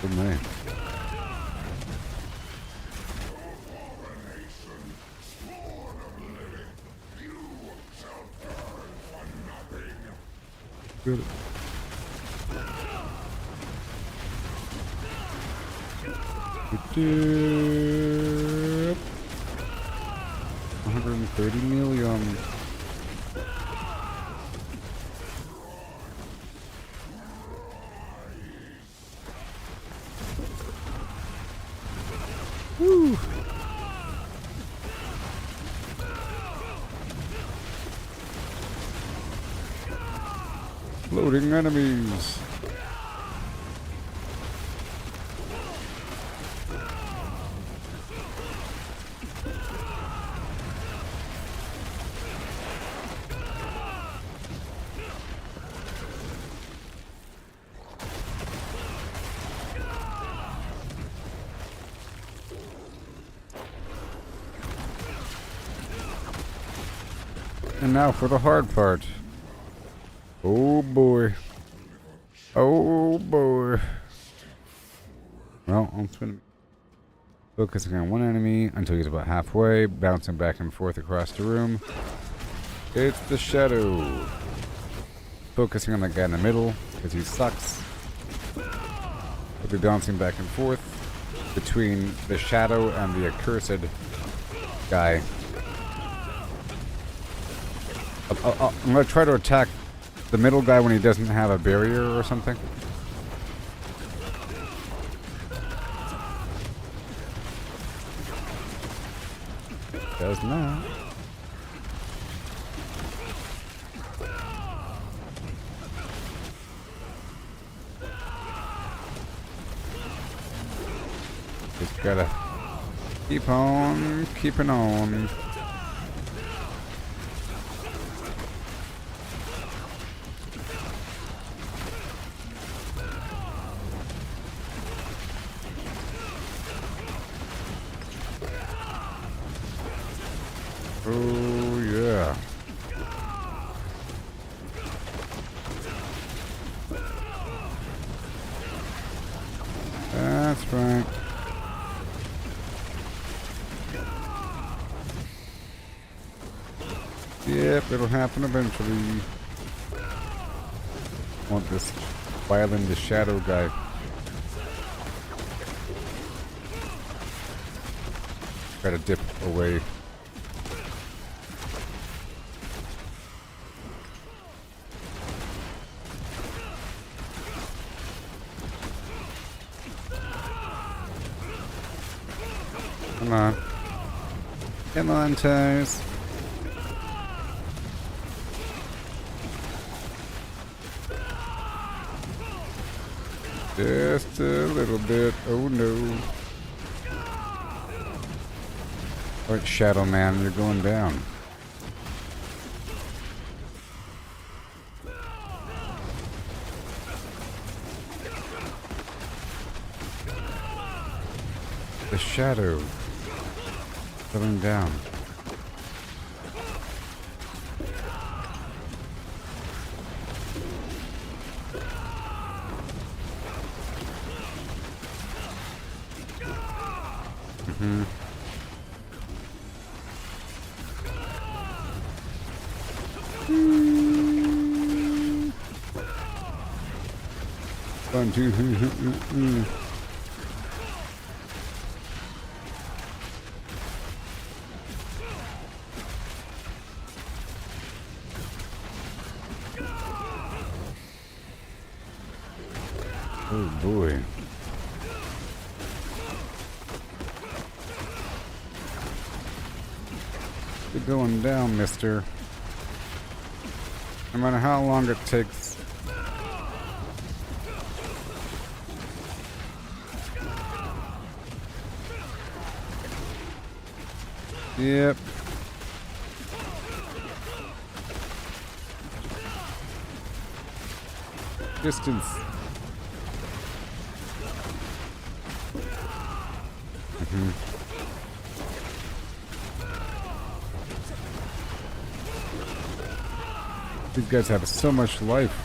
Good man. Good. Yep. 130 million. Woo. Loading enemies. And now for the hard part. Oh boy. Oh boy. Well, I'm just gonna be focusing on one enemy until he's about halfway, bouncing back and forth across the room. It's the Shadow. Focusing on the guy in the middle, because he sucks. I'll be bouncing back and forth between the Shadow and the accursed guy. I'm going to try to attack the middle guy when he doesn't have a barrier or something. Does not. Just gotta keep on keeping on. Oh yeah. right. Yep, it'll happen eventually. Want this violin the shadow guy. Try to dip away. Come on. Come on, toes. Just a little bit. Oh no. Alright, Shadow Man, you're going down. The shadow. Going down. Mm-hmm. One, two, oh boy. You're going down, mister. No matter how long it takes. Yep. Distance. Mm-hmm. These guys have so much life.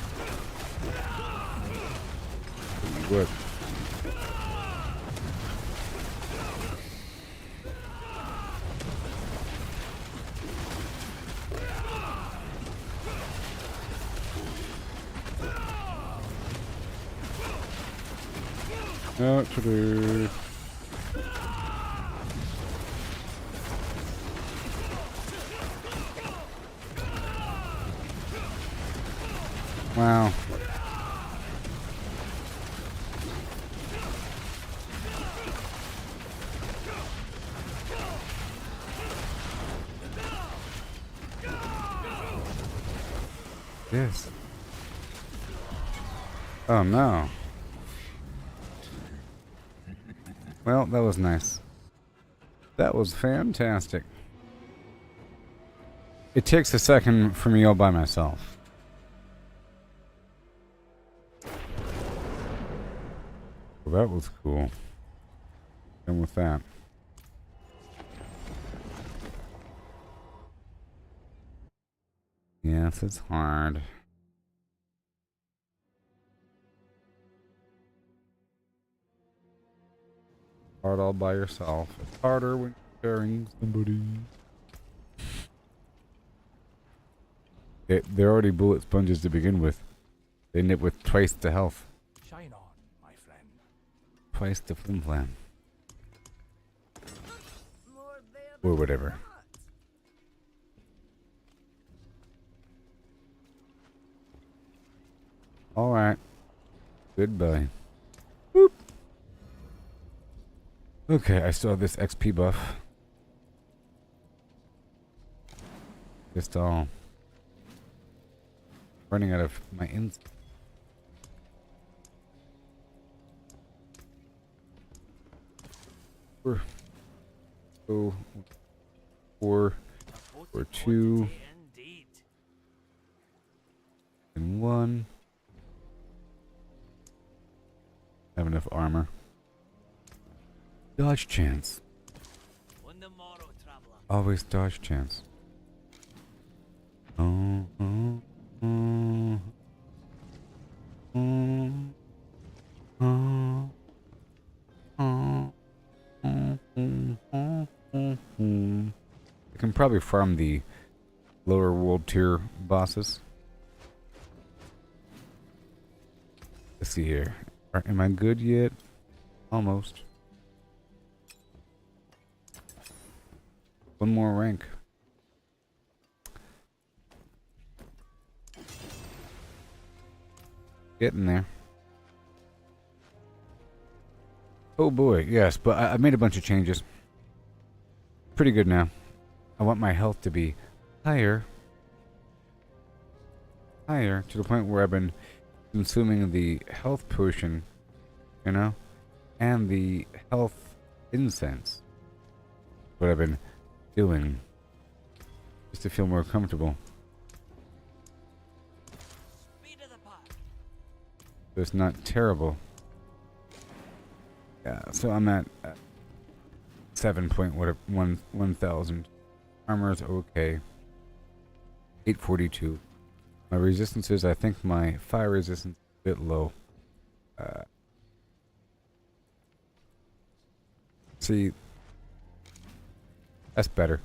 Good. Out to do. Wow. Yes. Oh no. Well, that was nice. That was fantastic. It takes a second for me all by myself. Well, that was cool. Done with that. Yes, it's hard. Hard all by yourself. It's harder when you're sharing somebody. They're already bullet sponges to begin with. They nip with twice the health. Shine on, my friend. Twice the flim flam. Or whatever. Alright. Goodbye. Boop. Okay, I still have this XP buff. Just all running out of my ins. Oh, 4 or 2 and 1. Have enough armor. Dodge chance. Always dodge chance. Oh, oh, oh, oh, oh, oh. can probably farm the lower world tier bosses. Let's see here. Am I good yet? Almost. One more rank. Getting there. Oh boy, yes, but I made a bunch of changes. Pretty good now. I want my health to be higher. Higher to the point where I've been consuming the health potion, you know, and the health incense. What I've been doing just to feel more comfortable. So it's not terrible. Yeah, so I'm at 7.1,000. Armor's okay. 842. My resistances, I think my fire resistance is a bit low. See, that's better.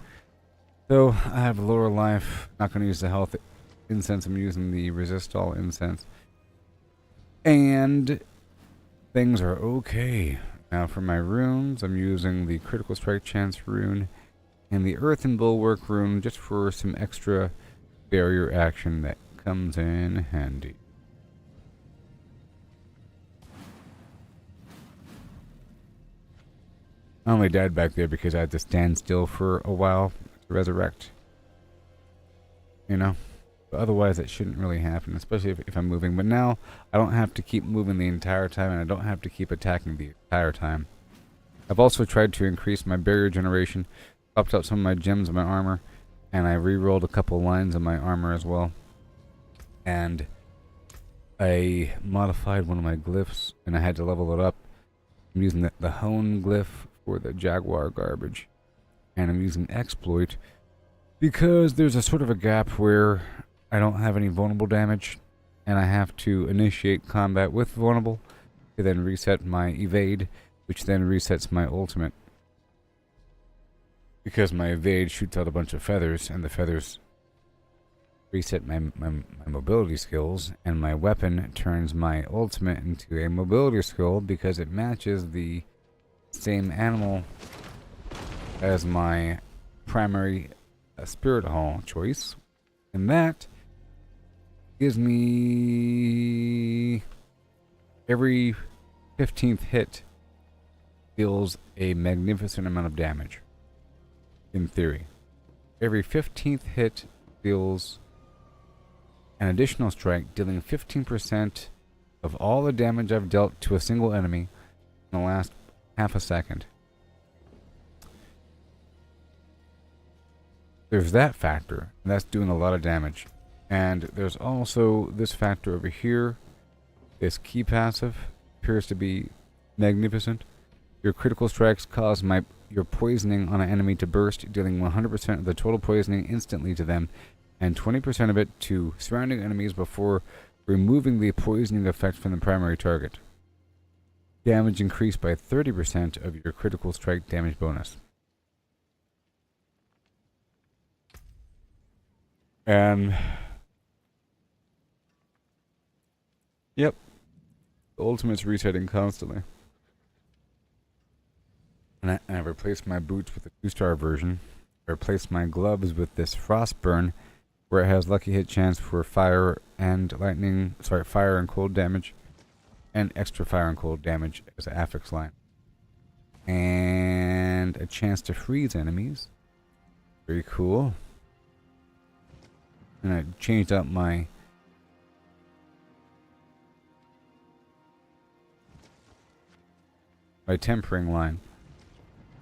So I have lower life. Not going to use the health incense. I'm using the resist all incense. And things are okay. Now for my runes, I'm using the critical strike chance rune and the earth and bulwark rune just for some extra barrier action that comes in handy. I only died back there because I had to stand still for a while to resurrect. You know? But otherwise, that shouldn't really happen, especially if I'm moving. But now, I don't have to keep moving the entire time, and I don't have to keep attacking the entire time. I've also tried to increase my barrier generation, popped up some of my gems in my armor, and I re-rolled a couple lines of my armor as well. And I modified one of my glyphs, and I had to level it up. I'm using the hone glyph for the jaguar garbage, and I'm using exploit because there's a sort of a gap where I don't have any vulnerable damage, and I have to initiate combat with vulnerable to then reset my evade, which then resets my ultimate. Because my evade shoots out a bunch of feathers, and the feathers reset my mobility skills, and my weapon turns my ultimate into a mobility skill because it matches the same animal as my primary spirit hall choice, and that gives me every 15th hit deals a magnificent amount of damage. In theory, every 15th hit deals an additional strike, dealing 15% of all the damage I've dealt to a single enemy in the last half a second. There's that factor, and that's doing a lot of damage. And there's also this factor over here. This key passive appears to be magnificent. Your critical strikes cause your poisoning on an enemy to burst, dealing 100% of the total poisoning instantly to them, and 20% of it to surrounding enemies before removing the poisoning effect from the primary target. Damage increased by 30% of your critical strike damage bonus. And yep, the ultimate's resetting constantly. And I replaced my boots with a 2-star version. I replaced my gloves with this Frostburn, where it has lucky hit chance for fire and cold damage, and extra fire and cold damage as an affix line, and a chance to freeze enemies. Very cool. And I changed up my tempering line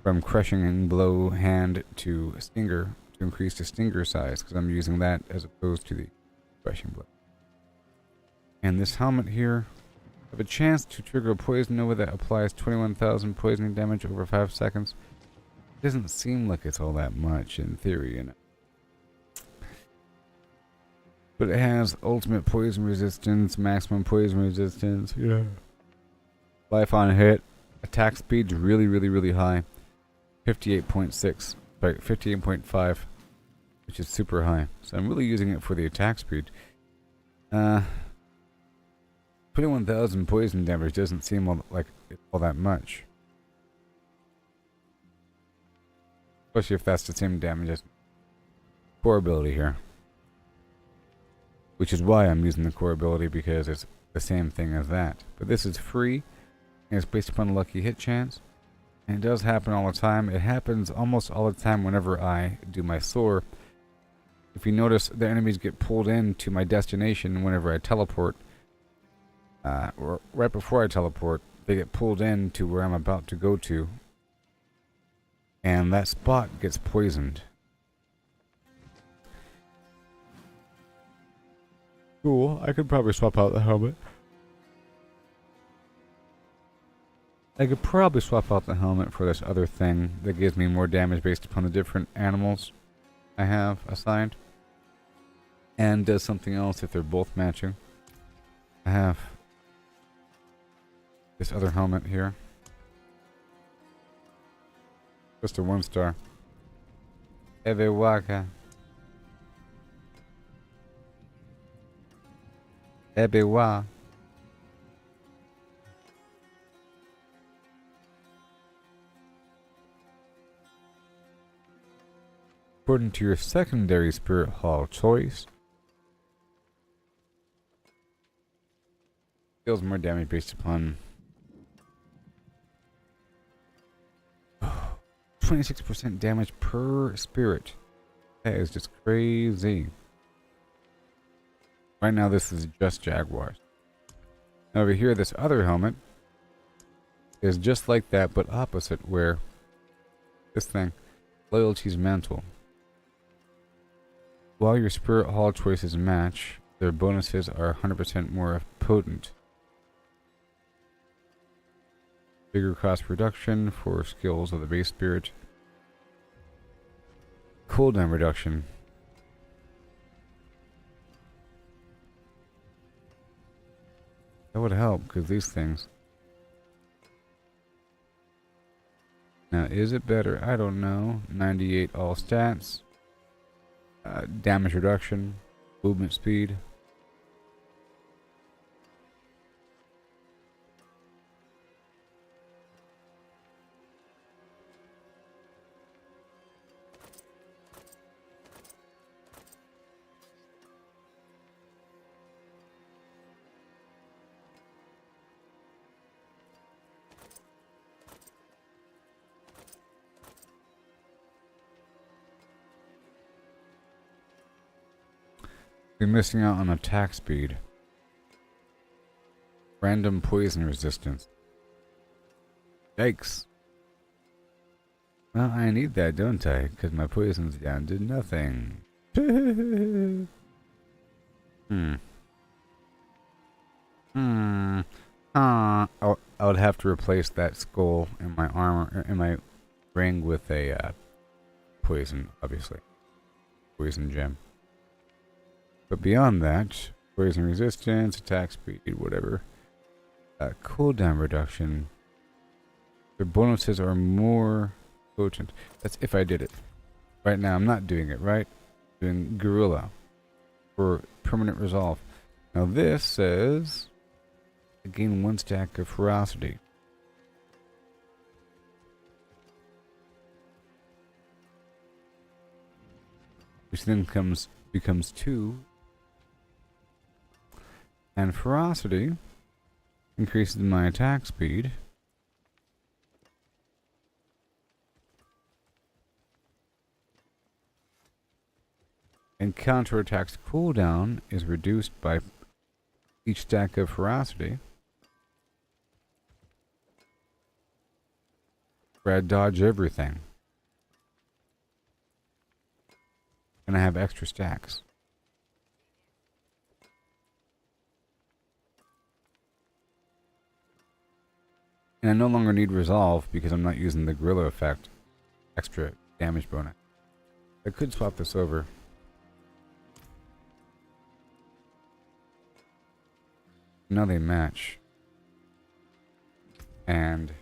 from crushing and blow hand to stinger to increase the stinger size, because I'm using that as opposed to the crushing blow. And this helmet here, I have a chance to trigger a poison nova that applies 21,000 poisoning damage over 5 seconds. It doesn't seem like it's all that much in theory, you know. But it has ultimate poison resistance, maximum poison resistance, yeah. Life on hit, attack speed's really high, 58.6. Like 58.5, which is super high. So I'm really using it for the attack speed. 21,000 poison damage doesn't seem like all that much. Especially if that's the same damage as core ability here. Which is why I'm using the core ability, because it's the same thing as that. But this is free, and it's based upon a lucky hit chance. And it does happen all the time. It happens almost all the time whenever I do my soar. If you notice, the enemies get pulled into my destination whenever I teleport. Or right before I teleport, they get pulled in to where I'm about to go to. And that spot gets poisoned. Cool, I could probably swap out the helmet. I could probably swap out the helmet for this other thing that gives me more damage based upon the different animals I have assigned. And does something else if they're both matching. I have this other helmet here. Just a 1-star. Ebiwaka. Ebiwa. According to your secondary Spirit Hall choice, deals more damage based upon 26% damage per spirit. That is just crazy. Right now this is just Jaguars. Now over here, this other helmet is just like that, but opposite, where this thing, Loyalty's Mantle. While your Spirit Hall choices match, their bonuses are 100% more potent. Bigger cost reduction for skills of the base spirit. Cooldown reduction. That would help, because these things. Now, is it better? I don't know. 98 all stats. Damage reduction. Movement speed. You're missing out on attack speed. Random poison resistance. Yikes. Well, I need that, don't I? Because my poison's down to nothing. I would have to replace that skull in my armor, in my ring, with a poison, obviously. Poison gem. But beyond that, poison resistance, attack speed, whatever. Cooldown reduction. The bonuses are more potent. That's if I did it. Right now, I'm not doing it, right? I'm doing Gorilla for permanent resolve. Now this says I gain 1 stack of ferocity. Which then becomes 2. And ferocity increases my attack speed. And counterattack's cooldown is reduced by each stack of ferocity. Where I dodge everything. And I have extra stacks. And I no longer need resolve because I'm not using the gorilla effect. Extra damage bonus. I could swap this over. Now they match. And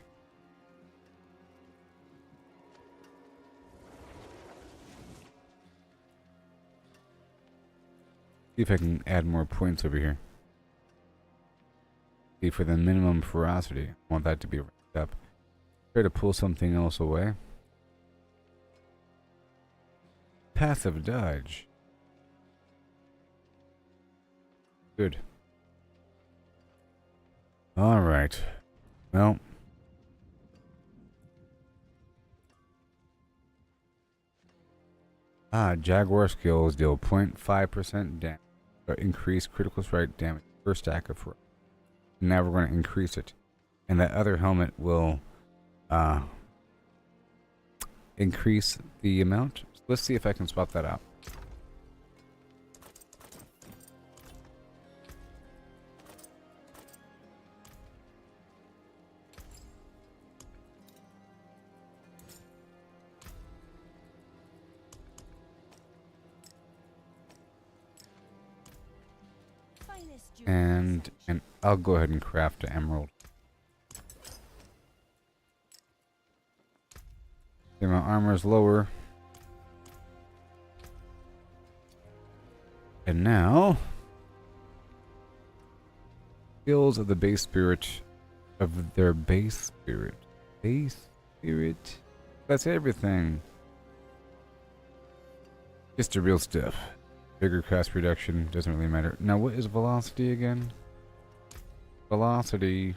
See if I can add more points over here. See, for the minimum ferocity, I want that to be ranked up. Try to pull something else away. Passive dodge. Good. Alright. Well. Jaguar skills deal 0.5% damage. Increase critical strike damage per stack of ferocity. Now we're going to increase it. And that other helmet will increase the amount. So let's see if I can swap that out. And I'll go ahead and craft an emerald. Okay, my armor is lower. And now, skills of the base spirit of their base spirit. Base spirit. That's everything. Just the real stuff. Bigger cost reduction, doesn't really matter. Now what is velocity again? Velocity.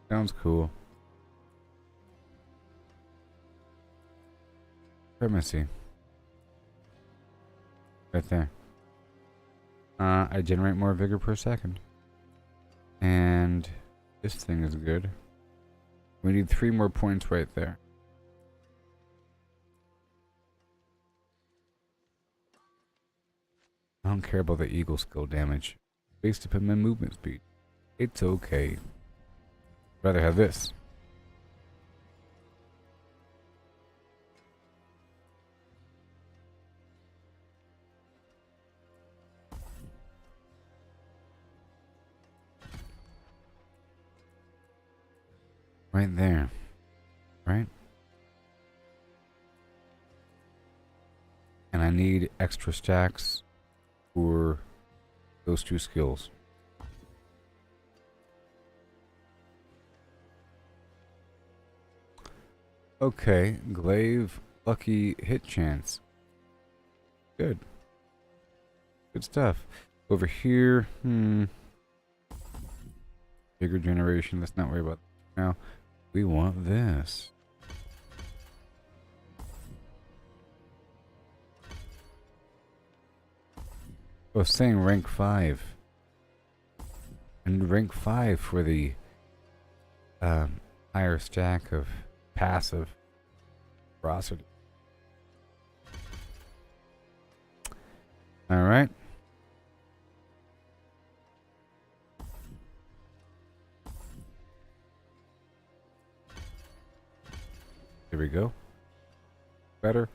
Sounds cool. Primacy. Right there. I generate more vigor per second. And this thing is good. We need 3 more points right there. I don't care about the eagle skill damage. Based upon my movement speed. It's okay. Rather have this. Right there. Right? And I need extra stacks for those 2 skills. Okay, glaive, lucky hit chance. Good. Good stuff. Over here, bigger generation, let's not worry about that now. We want this. I was saying rank 5. And rank 5 for the higher stack of passive ferocity. Alright. There we go. Better.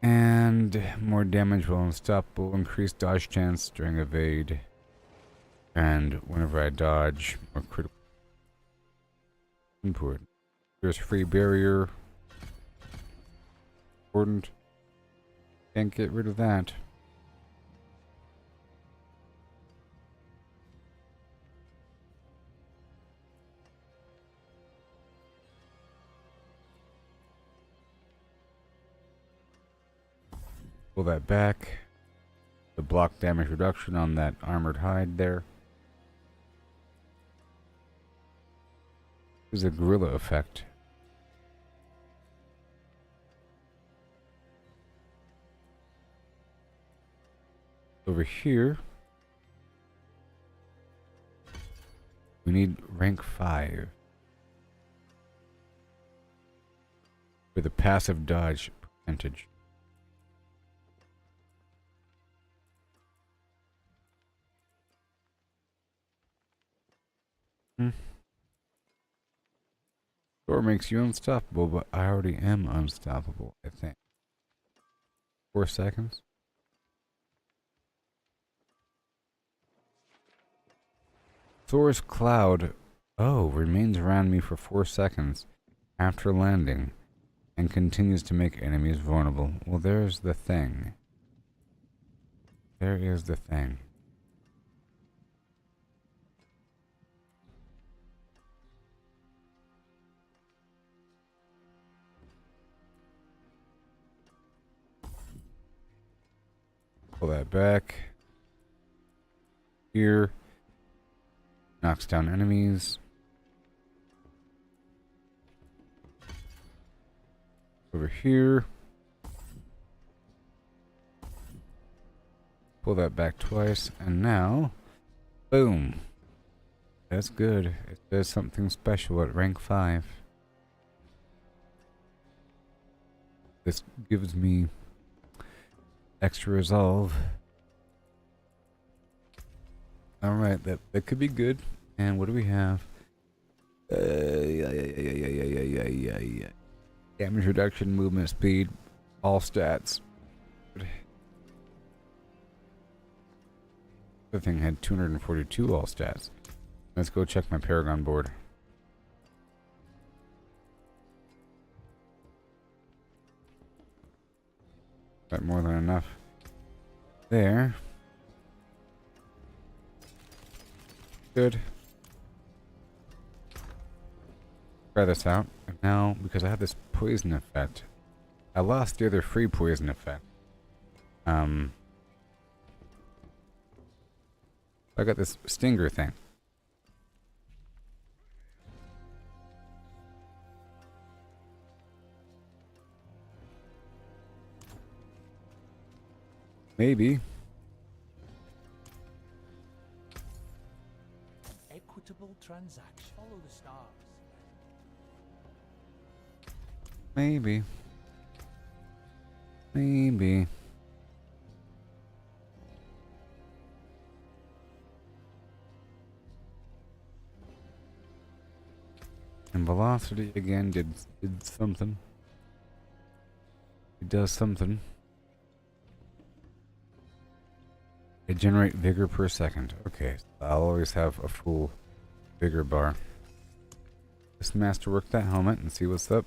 And more damage while unstoppable. Increased dodge chance during evade. And whenever I dodge, more critical. Important. There's free barrier. Important. Can't get rid of that. Pull that back. The block damage reduction on that armored hide there. There's a gorilla effect. Over here, we need rank 5 for the passive dodge percentage. Or makes you unstoppable, but I already am unstoppable, I think. 4 seconds. Source cloud. Oh, remains around me for 4 seconds after landing and continues to make enemies vulnerable. Well, there's the thing. there is the thing. Pull that back. Here. Knocks down enemies. Over here. Pull that back twice. And now, boom. That's good. It does something special at rank 5. This gives me extra resolve. Alright, that could be good. And what do we have? Damage reduction, movement speed, all stats. The thing had 242 all stats. Let's go check my Paragon board. Is that more than enough? There. Good. Try this out. And now, because I have this poison effect, I lost the other free poison effect. I got this stinger thing. Maybe. Equitable transaction. Follow the stars. Maybe. Maybe. And velocity again did something. It does something. It generate vigor per second. Okay, so I'll always have a full vigor bar. Let's masterwork that helmet and see what's up.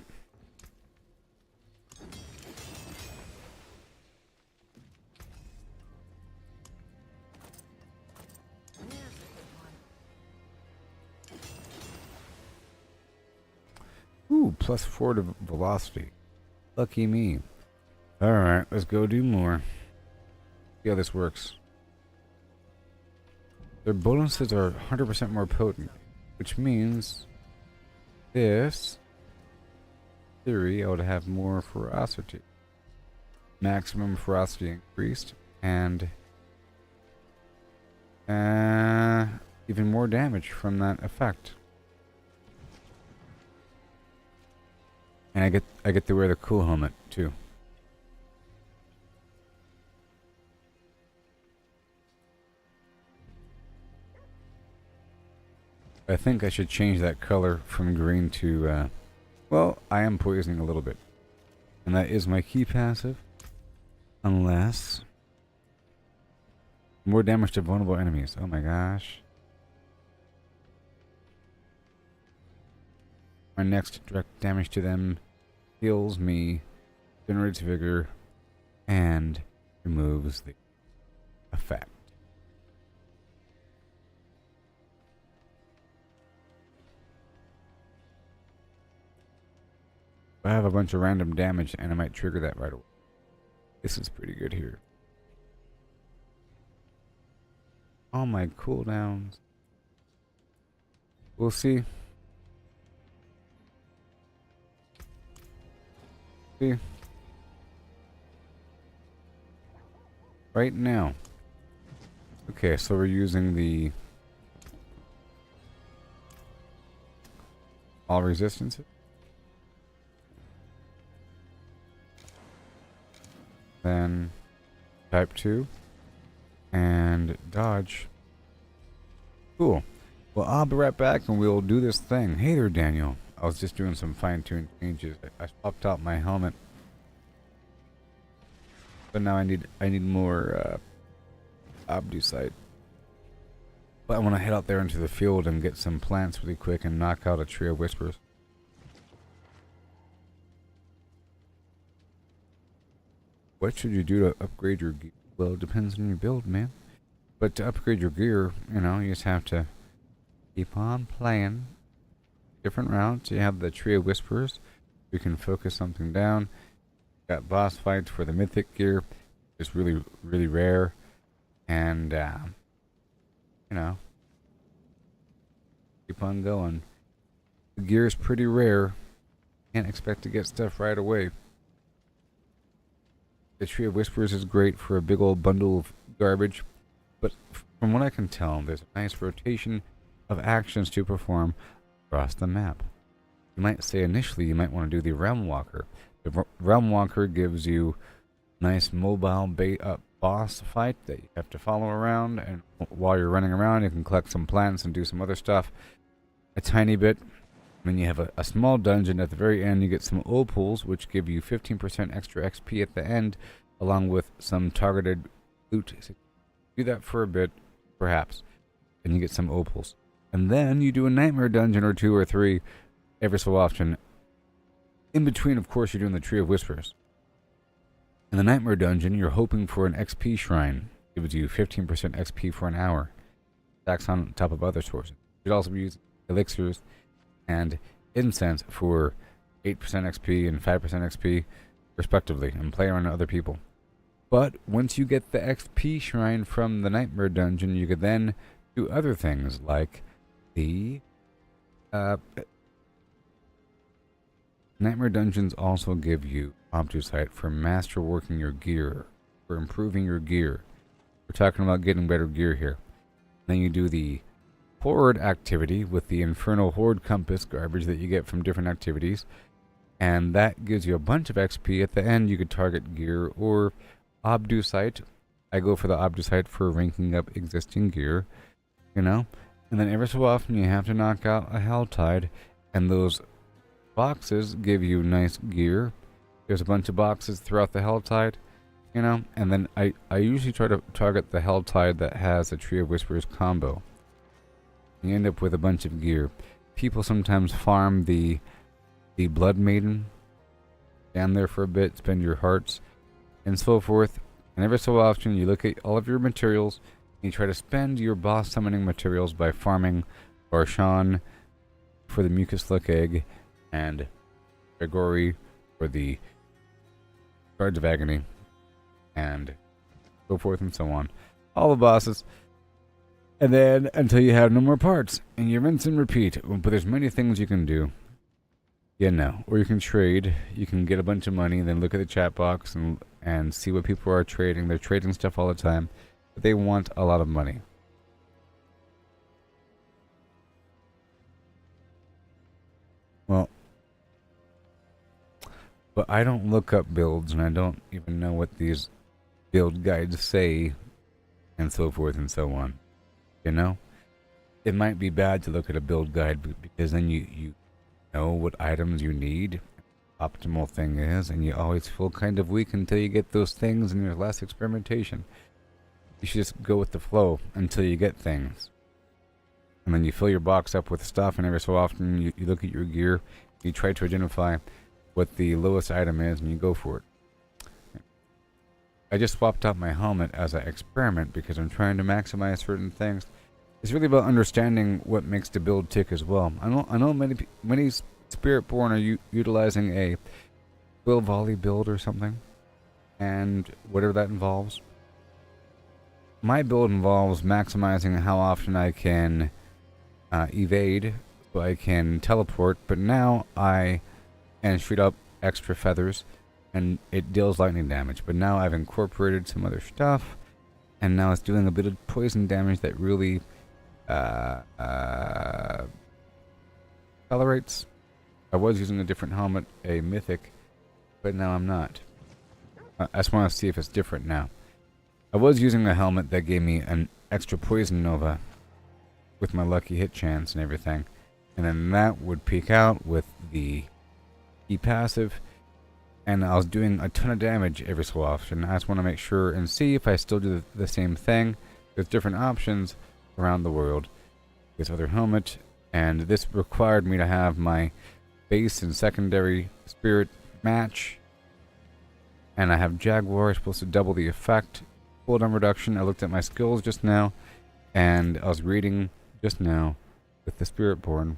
Ooh, +4 to velocity. Lucky me. Alright, let's go do more. See how this works. Their bonuses are 100% more potent, which means this theory I would have more ferocity. Maximum ferocity increased, and even more damage from that effect. And I get to wear the cool helmet too. I think I should change that color from green to, well, I am poisoning a little bit. And that is my key passive. Unless... more damage to vulnerable enemies. Oh my gosh. My next direct damage to them heals me, generates vigor, and removes the effect. I have a bunch of random damage and I might trigger that right away. This is pretty good here. All my cooldowns. We'll see. See. Right now. Okay, so we're using the all resistances. Then type 2 and dodge. Cool. Well, I'll be right back and we'll do this thing. Hey there, Daniel. I was just doing some fine-tuned changes. I swapped out my helmet, but now I need more Obducite. But I want to head out there into the field and get some plants really quick and knock out a tree of whispers. What should you do to upgrade your Well, it depends on your build, man. But to upgrade your gear, you know, you just have to keep on playing different routes. You have the Tree of Whispers. You can focus something down. Got boss fights for the mythic gear. It's really, really rare. And, you know, keep on going. The gear is pretty rare. Can't expect to get stuff right away. The Tree of Whispers is great for a big old bundle of garbage. But from what I can tell, there's a nice rotation of actions to perform across the map. You might say initially you might want to do the Realmwaker. The Realmwaker gives you nice mobile boss fight that you have to follow around, and while you're running around you can collect some plants and do some other stuff a tiny bit. Then you have a small dungeon at the very end. You get some Opals, which give you 15% extra XP at the end, along with some targeted loot. Do that for a bit, perhaps, and you get some Opals. And then you do a Nightmare Dungeon or 2 or 3 every so often. In between, of course, you're doing the Tree of Whispers. In the Nightmare Dungeon, you're hoping for an XP shrine. It gives you 15% XP for an hour. Stacks on top of other sources. You could also use elixirs and incense for 8% XP and 5% XP, respectively, and play around other people. But once you get the XP shrine from the Nightmare Dungeon, you could then do other things like the Nightmare Dungeons also give you Obducite for masterworking your gear, for improving your gear. We're talking about getting better gear here. Then you do the Horde activity with the Infernal Horde Compass garbage that you get from different activities, and that gives you a bunch of XP. At the end, you could target gear or Obducite. I go for the Obducite for ranking up existing gear, you know. And then every so often, you have to knock out a Helltide, and those boxes give you nice gear. There's a bunch of boxes throughout the Helltide, you know. And then I usually try to target the Helltide that has a Tree of Whispers combo. You end up with a bunch of gear. People sometimes farm the Blood Maiden. Stand there for a bit, spend your hearts, and so forth. And every so often you look at all of your materials, and you try to spend your boss summoning materials by farming Barshan for the Mucus Luck Egg, and Gregory for the Shards of Agony, and so forth and so on. All the bosses. And then until you have no more parts, and you rinse and repeat. But there's many things you can do. Yeah, no. Or you can trade. You can get a bunch of money, and then look at the chat box and see what people are trading. They're trading stuff all the time, but they want a lot of money. Well, but I don't look up builds, and I don't even know what these build guides say, and so forth and so on. You know, it might be bad to look at a build guide because then you know what items you need, optimal thing is, and you always feel kind of weak until you get those things and there's less experimentation. You should just go with the flow until you get things. And then you fill your box up with stuff, and every so often you look at your gear, you try to identify what the lowest item is, and you go for it. I just swapped out my helmet as an experiment because I'm trying to maximize certain things. It's really about understanding what makes the build tick as well. I know many Spiritborn are utilizing a quill volley build or something, and whatever that involves. My build involves maximizing how often I can evade, so I can teleport. But now and shoot up extra feathers, and it deals lightning damage. But now I've incorporated some other stuff, and now it's doing a bit of poison damage that really accelerates. I was using a different helmet, a mythic, but now I'm not. I just want to see if it's different now. I was using a helmet that gave me an extra poison nova with my lucky hit chance and everything, and then that would peak out with the E-passive, and I was doing a ton of damage every so often. I just want to make sure and see if I still do the same thing. There's different options around the world. This other helmet, and this required me to have my base and secondary spirit match, and I have Jaguar supposed to double the effect cooldown reduction. I looked at my skills just now, and I was reading just now with the Spiritborn.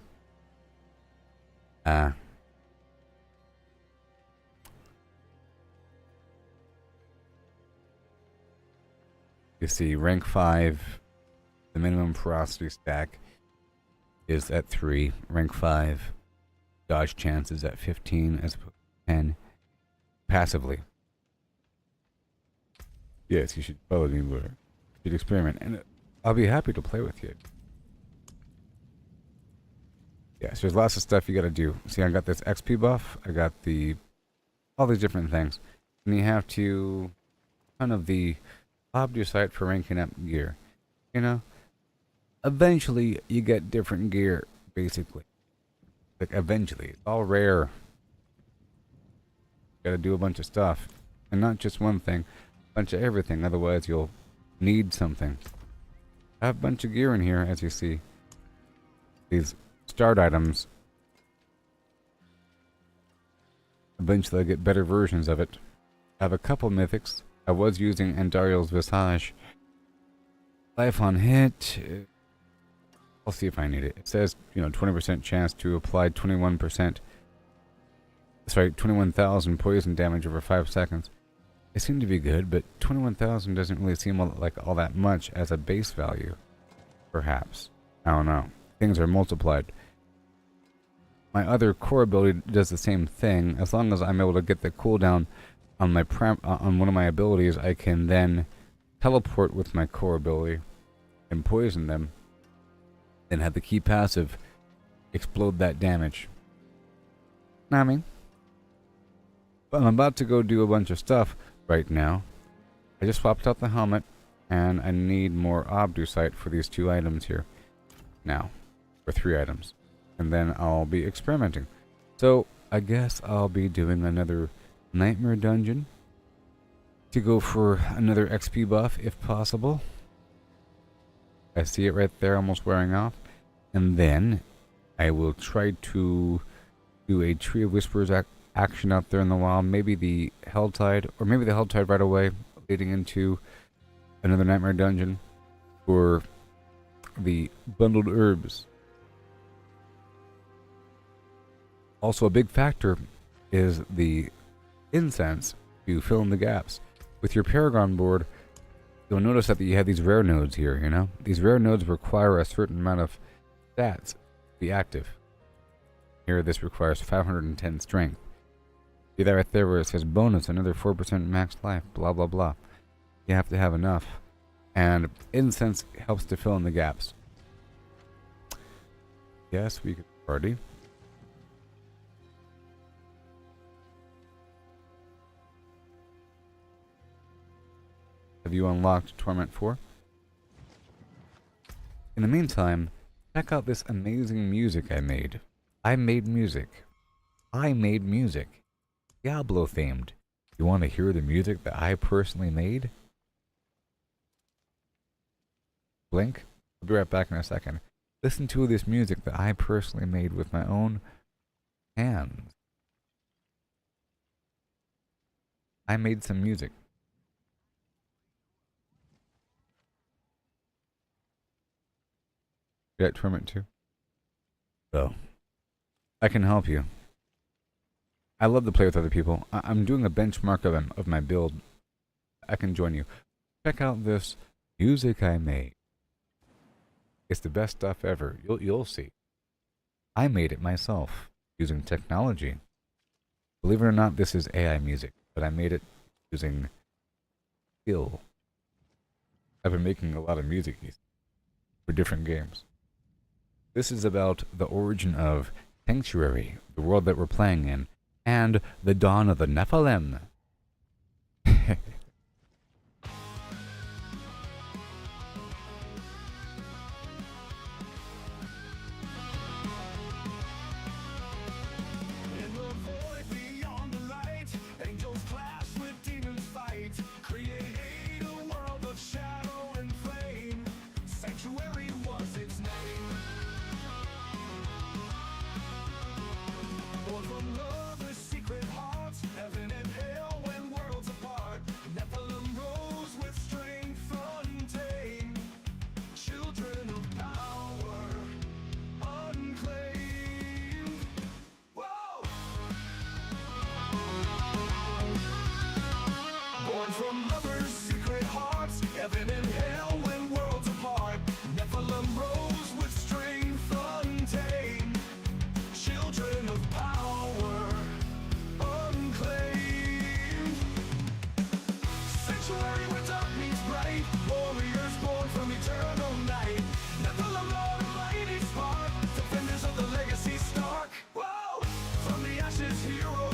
You see, rank 5, the minimum ferocity stack is at 3. Rank 5, dodge chance is at 15 as opposed to 10. Passively. Yes, you should follow me more. You should experiment, and I'll be happy to play with you. Yes, there's lots of stuff you gotta do. See, I got this XP buff, I got all these different things. And you have to kind of the Obducite for ranking up gear. You know? Eventually, you get different gear, basically. Like, eventually. It's all rare. Gotta do a bunch of stuff. And not just one thing, a bunch of everything. Otherwise, you'll need something. I have a bunch of gear in here, as you see. These start items. Eventually, I get better versions of it. I have a couple mythics. I was using Andariel's Visage. Life on hit. I'll see if I need it. It says, 20% chance to apply 21%. Sorry, 21,000 poison damage over 5 seconds. They seem to be good, but 21,000 doesn't really seem like all that much as a base value. Perhaps. I don't know. Things are multiplied. My other core ability does the same thing. As long as I'm able to get the cooldown on my on one of my abilities, I can then teleport with my core ability and poison them, and have the key passive explode that damage. Know what I mean? But I'm about to go do a bunch of stuff right now. I just swapped out the helmet, and I need more Obducite for these 2 items here. Now, or 3 items. And then I'll be experimenting. So, I guess I'll be doing another Nightmare Dungeon to go for another XP buff, if possible. I see it right there, almost wearing off. And then I will try to do a Tree of Whispers action out there in the wild. Maybe the Helltide, or maybe the Helltide right away, leading into another Nightmare Dungeon, or the Bundled Herbs. Also, a big factor is the incense to fill in the gaps. With your Paragon board, you'll notice that you have these rare nodes here, These rare nodes require a certain amount of stats to be active. Here, this requires 510 strength. See that right there where it says bonus, another 4% max life, blah, blah, blah. You have to have enough. And incense helps to fill in the gaps. Yes, we could party. Have you unlocked Torment 4? In the meantime, check out this amazing music I made. I made music. Diablo themed. You want to hear the music that I personally made? Blink. I'll be right back in a second. Listen to this music that I personally made with my own hands. I made some music. You got Torment 2? So, I can help you. I love to play with other people. I'm doing a benchmark of my build. I can join you. Check out this music I made. It's the best stuff ever. You'll see. I made it myself using technology. Believe it or not, this is AI music, but I made it using skill. I've been making a lot of music for different games. This is about the origin of Sanctuary, the world that we're playing in, and the dawn of the Nephilim.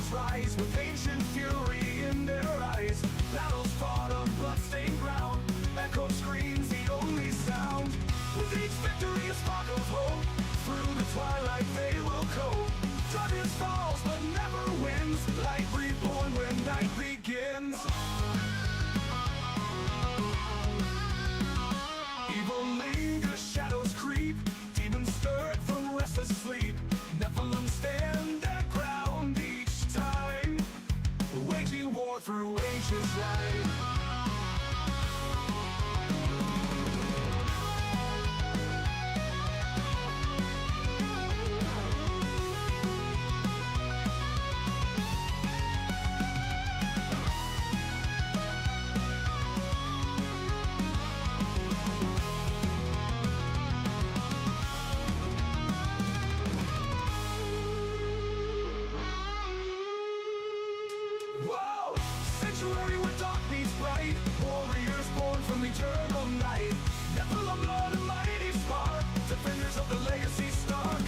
heroes rise with ancient fury in their eyes. Battles fought on bloodstained ground, echo screams the only sound. With each victory a spark of hope, through the twilight they will go. Darkness falls but never wins, light reborn when night begins. Evil lingers, shadows creep, demons stirred from restless sleep. Nephilim stand their ground each time, waging war through ages light. Whoa! Sanctuary where dark meets bright, warriors born from eternal night. Nephilim Lord, a mighty spark, defenders of the legacy stark.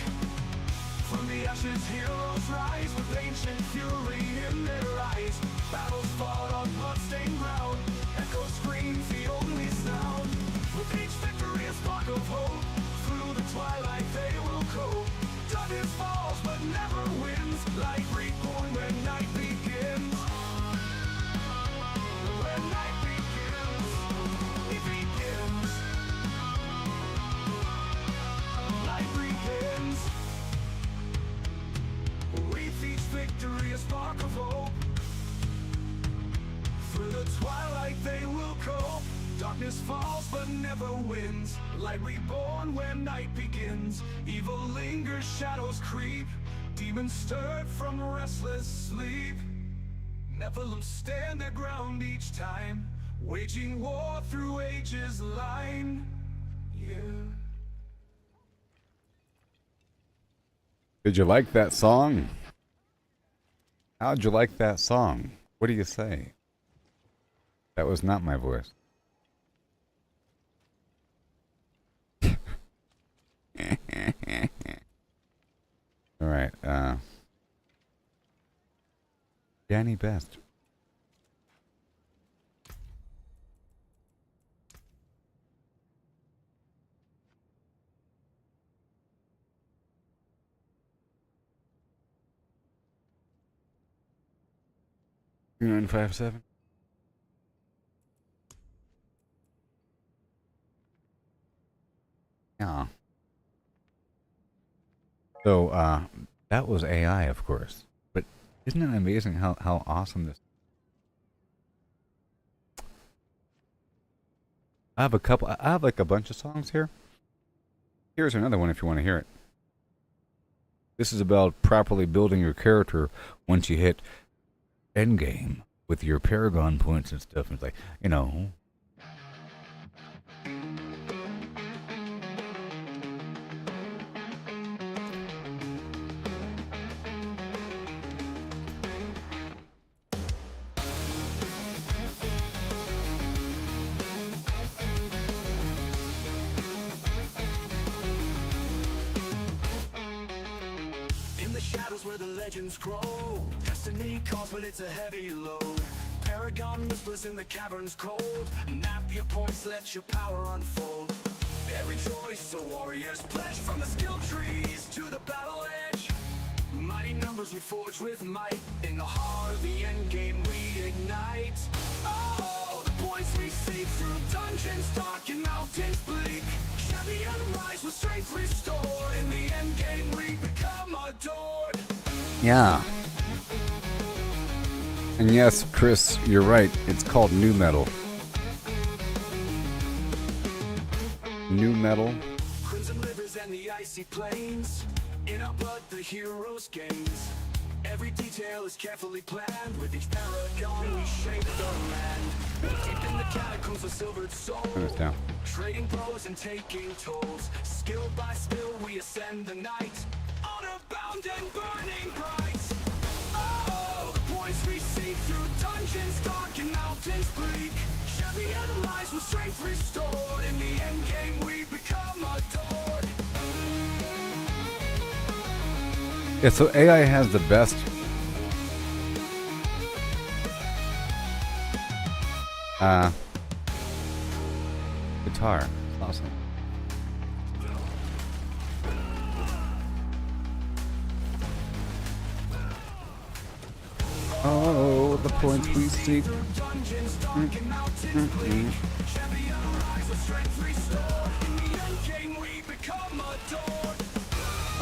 From the ashes heroes rise, with ancient fury in their eyes. Battles fought on bloodstained ground, echo screams the only sound. With each victory a spark of hope, through the twilight they will go. Darkness falls but never wins, light reborn when night begins. When night begins, it begins. Light begins. With each victory a spark of hope, through the twilight they will go. Darkness falls but never wins, light reborn when night begins. Evil lingers, shadows creep, demons stirred from restless sleep. Nephilim stand their ground each time, waging war through ages line. Yeah. Did you like that song? How'd you like that song? What do you say? That was not my voice. All right, Danny Best. Two 957. Yeah. So, that was AI, of course. But isn't it amazing how awesome this... I have like a bunch of songs here. Here's another one if you want to hear it. This is about properly building your character once you hit endgame with your Paragon points and stuff. And it's like, you know... Grow. Destiny calls, but it's a heavy load. Paragon whispers in the caverns cold. Map your points, let your power unfold. Every choice a warrior's pledge, from the skill trees to the battle edge. Mighty numbers we forge with might. In the heart of the endgame we ignite. Oh, the points we seek through dungeons dark and mountains bleak. Champion rise with strength restored. In the endgame we become adored. Yeah. And yes, Chris, you're right. It's called nu metal. Nu metal. Crimson rivers and the icy plains. In our blood, the heroes gains. Every detail is carefully planned. With each paragon, we shape the land. Deep in the catacombs of silvered souls. Turn this down. Trading blows and taking tolls. Skill by skill, we ascend the night. Honor bound and burning bright. Oh, the points we seek through dungeons dark and mountains bleak. Champion lies with strength restored. In the endgame, we become adored. Yeah, so AI has the best guitar. It's awesome. Oh, the points we seek.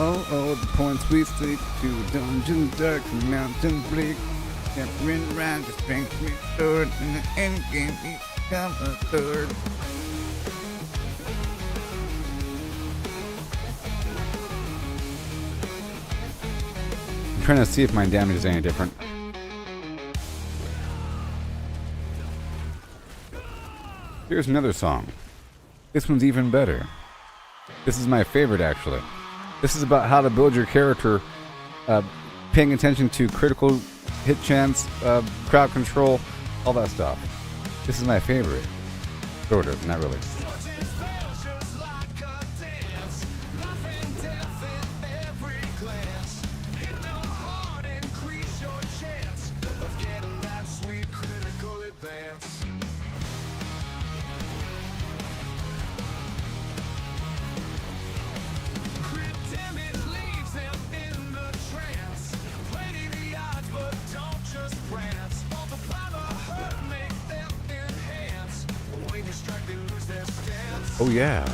Oh, the points we seek to dungeons dark and mountains bleak. Can't win round the strength restored. In the end game, we become a third. I'm trying to see if my damage is any different. Here's another song. This one's even better. This is my favorite, actually. This is about how to build your character, paying attention to critical hit chance, crowd control, all that stuff. This is my favorite. Sort of, not really. Oh yeah.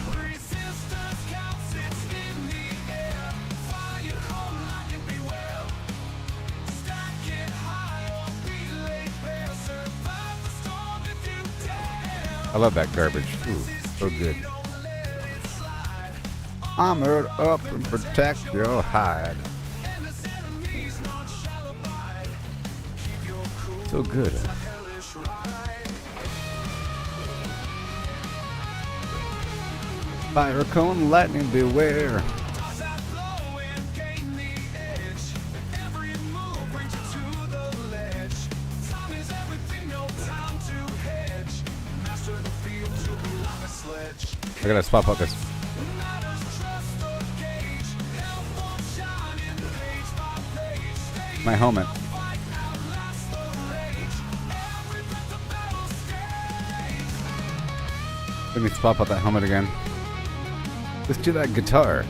I love that garbage. Ooh, so good. Armored up and protect your hide. So good. Fire cone, lightning, beware. I gotta swap out this. My helmet. Let me swap out that helmet again. Let's do that guitar.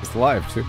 It's live too.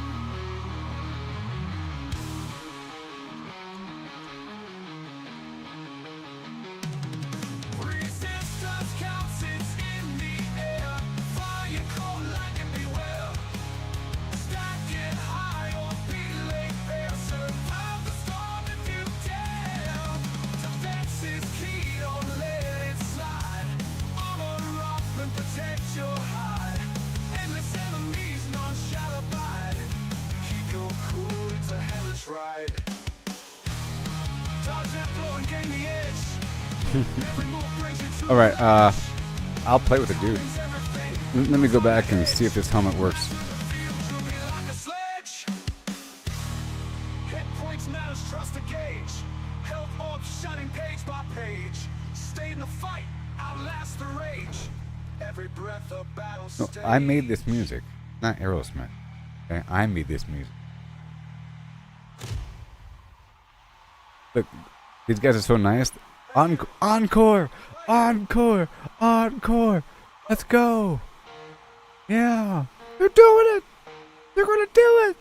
All right, I'll play with it, dude. Let me go back and see if this helmet works. No, I made this music, not Aerosmith. Okay? I made this music. Look, these guys are so nice. Encore! Encore! Encore! Let's go! Yeah! You're doing it! You're gonna do it!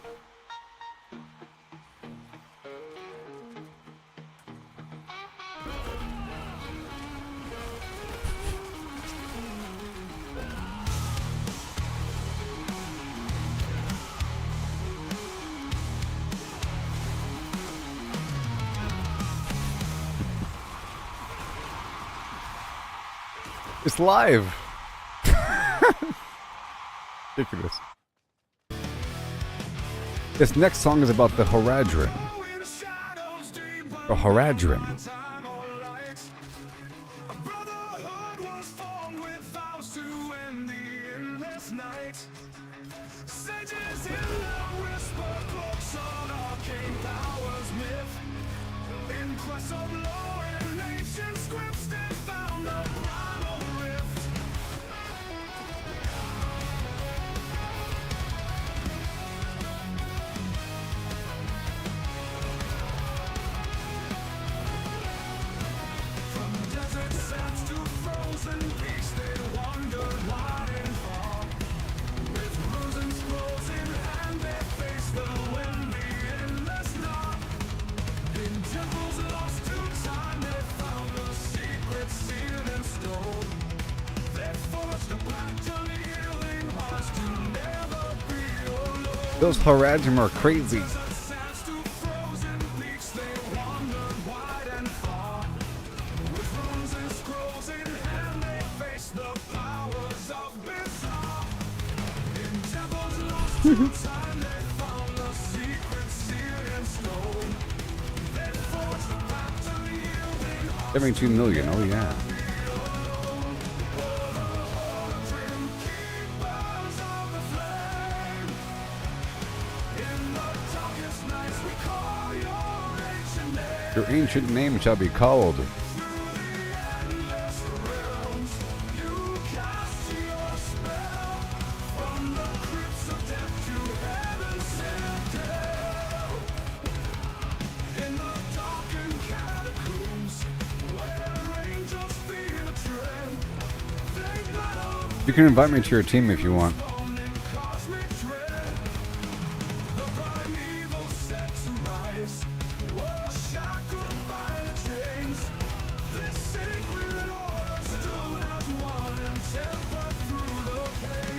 It's live. Ridiculous. This next song is about the Horadrim. The Horadrim. Those Haradrim are crazy. $72 million, oh yeah. Your ancient name shall be called. You can invite me to your team if you want.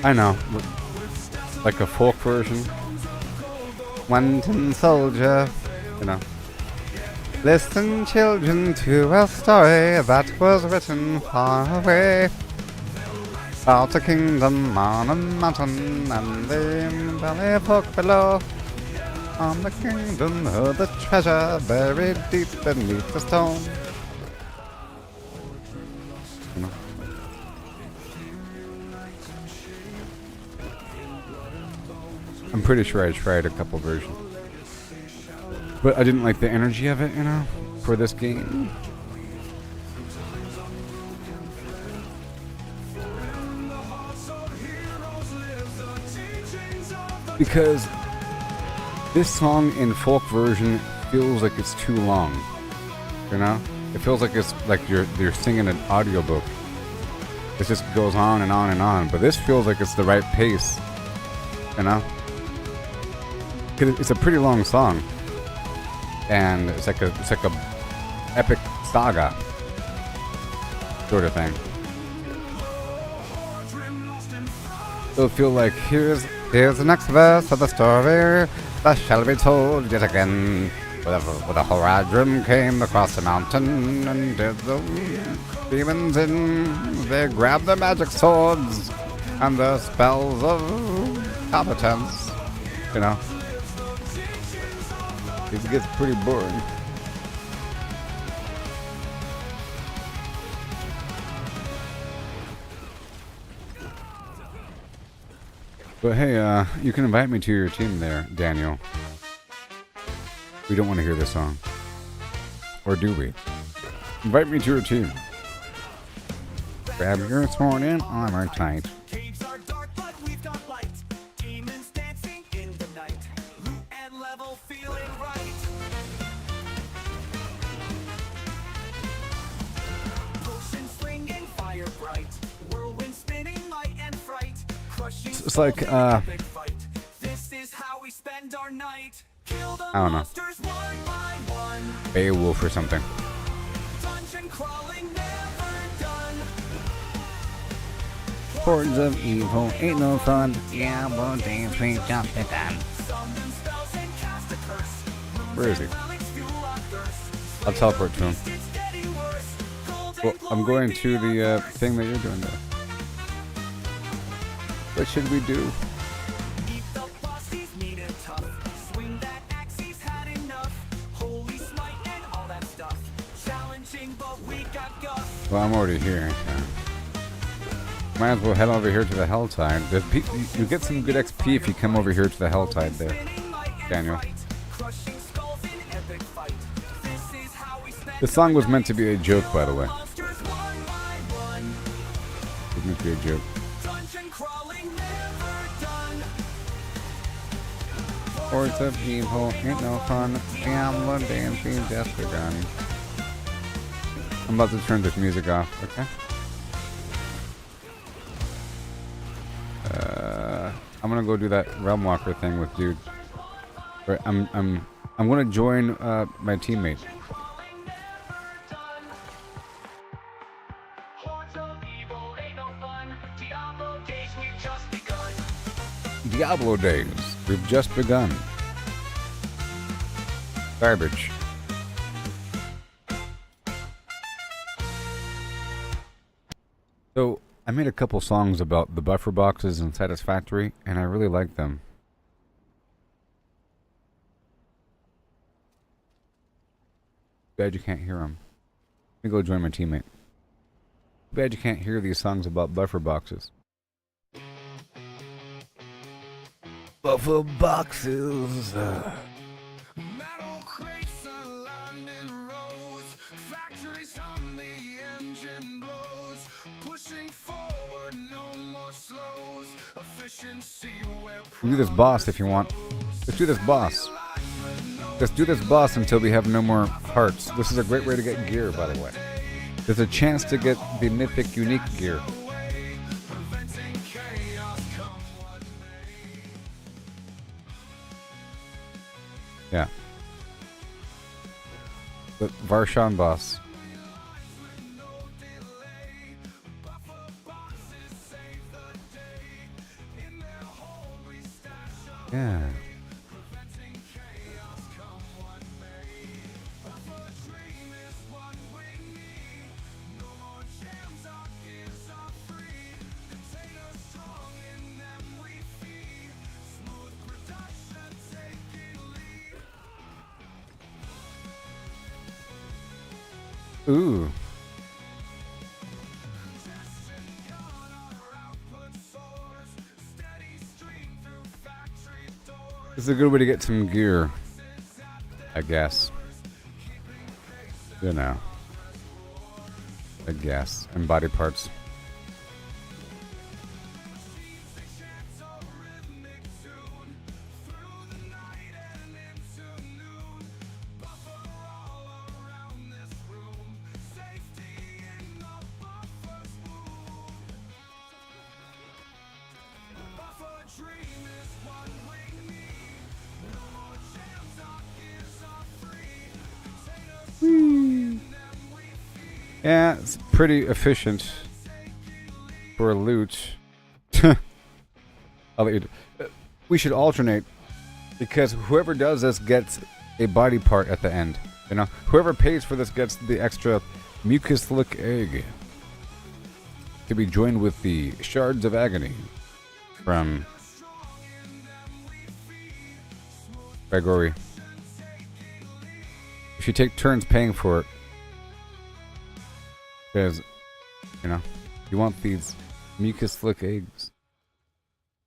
I know, like a folk version. One tin soldier, you know. Listen, children, to a story that was written far away. About a kingdom on a mountain and the valley folk below. On the kingdom of the treasure buried deep beneath the stone. You know. I'm pretty sure I tried a couple versions. But I didn't like the energy of it, you know, for this game. Because this song in folk version feels like it's too long, you know? It feels like it's like you're singing an audiobook. It just goes on and on and on, but this feels like it's the right pace, you know? 'Cause it's a pretty long song, and it's like a epic saga sort of thing. It'll feel like here's the next verse of the story that shall be told yet again. Where the Haradrim came across the mountain and did the demons in. They grabbed their magic swords and the spells of competence. You know, it gets pretty boring. But hey, you can invite me to your team there, Daniel. We don't want to hear this song. Or do we? Invite me to your team. Grab your sword and armor tight. Caves are dark, but we've got light. Demons dancing in the night. Loot and level feeling right. Potion slinging fire bright. Whirlwind spinning light and fright. Crushing It's like, epic fight. This is how we spend our night. Kill the I don't know. monsters one by one. Beowulf or something. Dungeon crawling never done. Hordes of evil ain't no fun. Diablo dance we just begun. Summon spells and cast a curse. Where is he? Relics fuel our thirst. I'll teleport to him. It's getting worse. Gold Well, and I'm glory going to the thing that you're doing there. What should we do? Meet the boss, he's mean and tough. Swing that axe, he's had enough. Holy smite and all that stuff. Challenging, but we got guff. Well, I'm already here. Might as well head over here to the Helltide. You get some good XP if you come over here to the Helltide there, Spinning light and Daniel. fright. Crushing skulls in epic fight. This is how we spend The song our was meant to night. be a joke, by the way. Monsters one by one. It was meant to be a joke. Dungeon crawling never done. Hordes of evil ain't no fun. Diablo dance we just begun. I'm about to turn this music off, okay? I'm gonna go do that Realmwaker thing with dude. But I'm gonna join my teammate. Diablo days. We've just begun. Garbage. So, I made a couple songs about the buffer boxes in Satisfactory, and I really like them. Bad you can't hear them. Let me go join my teammate. Bad you can't hear these songs about buffer boxes. Buffer boxes. Metal crates are lined in rows. Factories hum, the engine blows. Pushing forward, no more slows. Efficiency where Do this boss if you want. Let's do this boss. Let's do this boss until we have no more hearts. This is a great way to get gear, by the way. There's a chance to get the mythic unique gear. Yeah. The Varshan boss. Yeah. Ooh. This is a good way to get some gear, I guess. You know. I guess. And body parts. Yeah, it's pretty efficient for loot. I'll let you we should alternate, because whoever does this gets a body part at the end. You know, whoever pays for this gets the extra mucus lick egg to be joined with the shards of agony from Gregory. If you take turns paying for it, because, you know, you want these mucus lick eggs.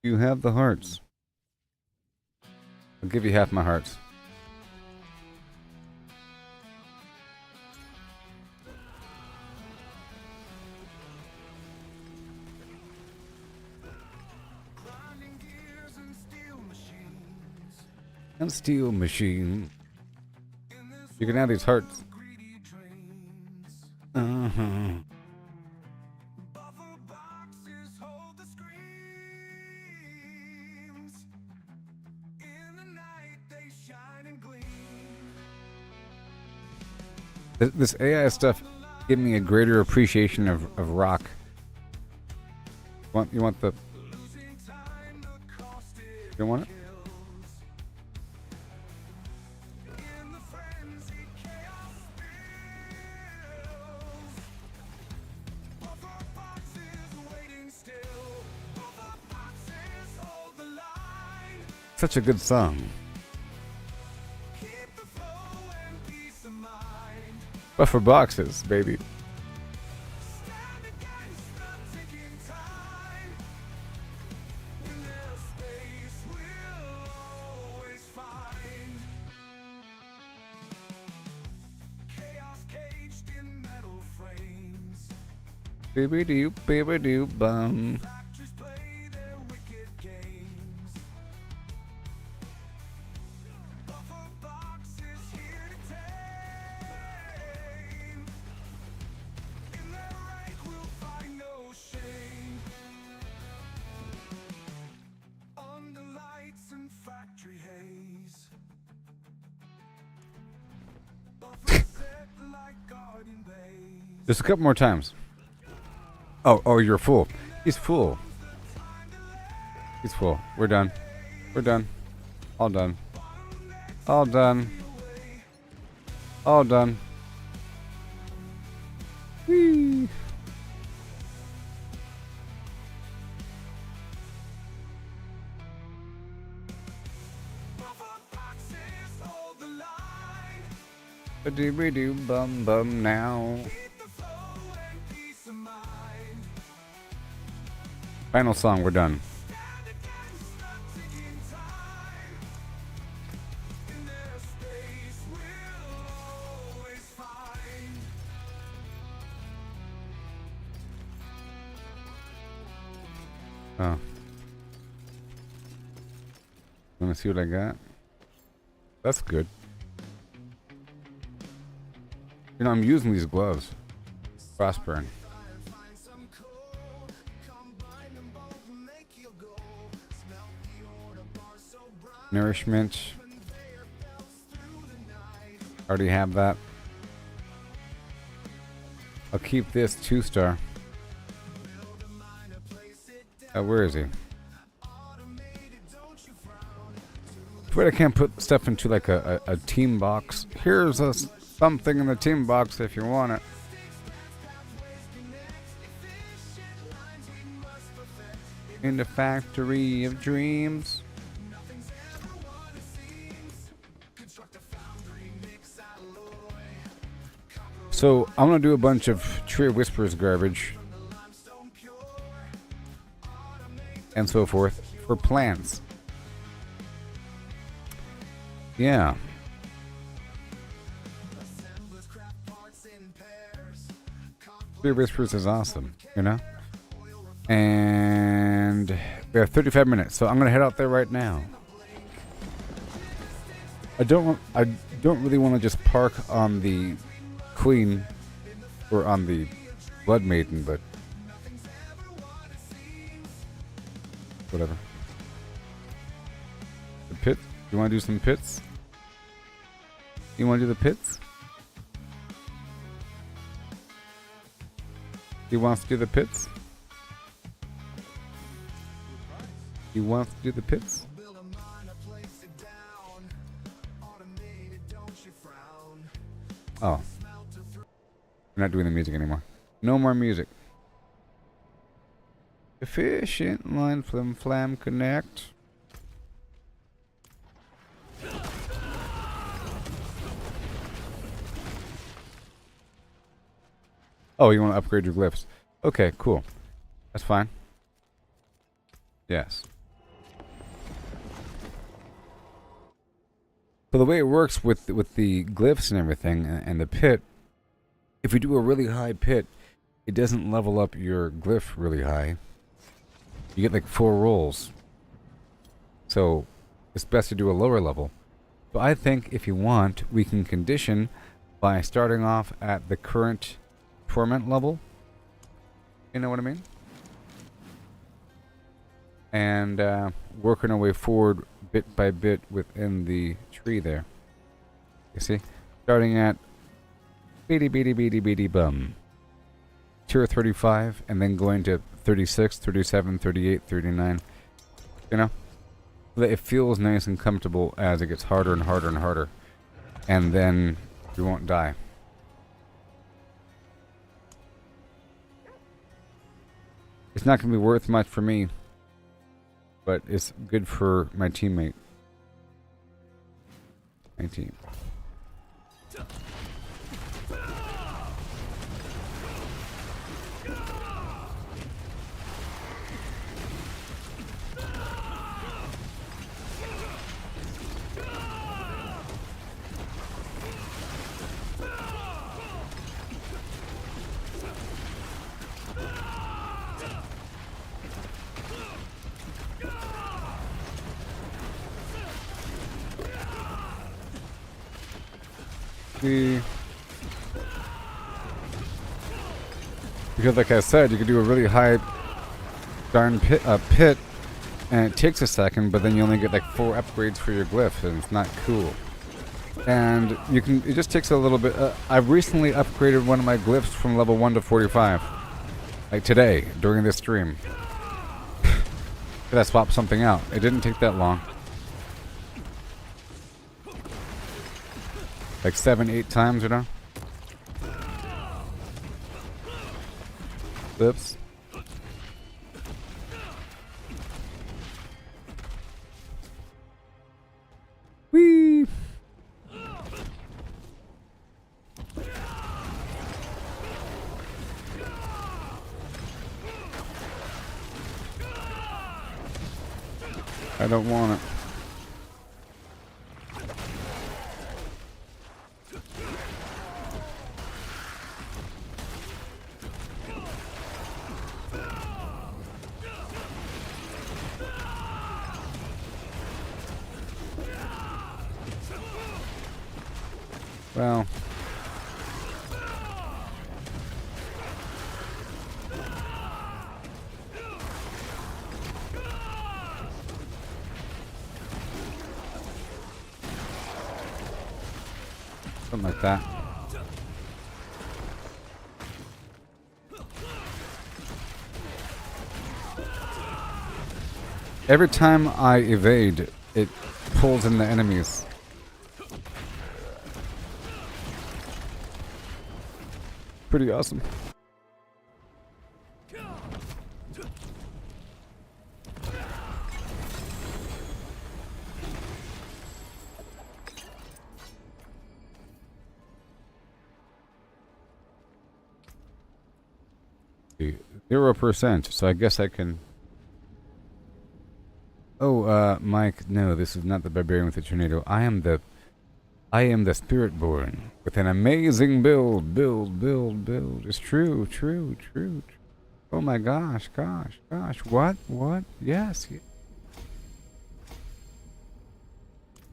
You have the hearts. I'll give you half my hearts. And steel machine. You can have these hearts. Uh-huh. This AI stuff gave me a greater appreciation of rock. You want the... You want it? Such a good song. Buffer boxes, baby. Baby doo bum. Just a couple more times. Oh, you're full. He's full. He's full. We're done. We're done. All done. All done. All done. Whee! Ba-doo-ba-doo bum bum now. Final song, we're done. Oh. Wanna see what I got? That's good. You know, I'm using these gloves. Frostburn. Nourishment. Already have that. I'll keep this 2-star. Where is he? But I can't put stuff into like a team box. Here's something in the team box if you want it. In the factory of dreams. So I'm gonna do a bunch of Tree of Whispers garbage and so forth for plants. Yeah. Tree of Whispers is awesome, you know? And we have 35 minutes, so I'm gonna head out there right now. I don't really want to just park on the Queen or on the Blood Maiden, but whatever. The pit? You want to do some pits? You want to do the pits? He wants to do the pits? He wants to do the pits? Oh. We're not doing the music anymore. No more music. Efficient line flim flam connect. Oh, you want to upgrade your glyphs? Okay, cool. That's fine. Yes. So the way it works with the glyphs and everything and the pit, if you do a really high pit, it doesn't level up your glyph really high. You get like 4 rolls. So it's best to do a lower level. So I think if you want, we can condition by starting off at the current torment level. You know what I mean? And working our way forward bit by bit within the tree there. You see? Starting at beady bum. Tier 35, and then going to 36, 37, 38, 39. You know? So that it feels nice and comfortable as it gets harder and harder and harder. And then you won't die. It's not going to be worth much for me, but it's good for my teammate. My team. Because like I said, you can do a really high darn pit, and it takes a second, but then you only get like 4 upgrades for your glyph, and it's not cool. And you can, it just takes a little bit. I've recently upgraded one of my glyphs from level 1 to 45. Like today, during this stream. Did I swap something out? It didn't take that long. Like 7-8 times, you know? Oops. Whee! I don't want it. Well, something like that. Every time I evade, it pulls in the enemies. Pretty awesome. See, 0%, so I guess I can... Oh, Mike, no, this is not the barbarian with the tornado. I am the Spiritborn with an amazing build. It's true. Oh my gosh. What? Yes.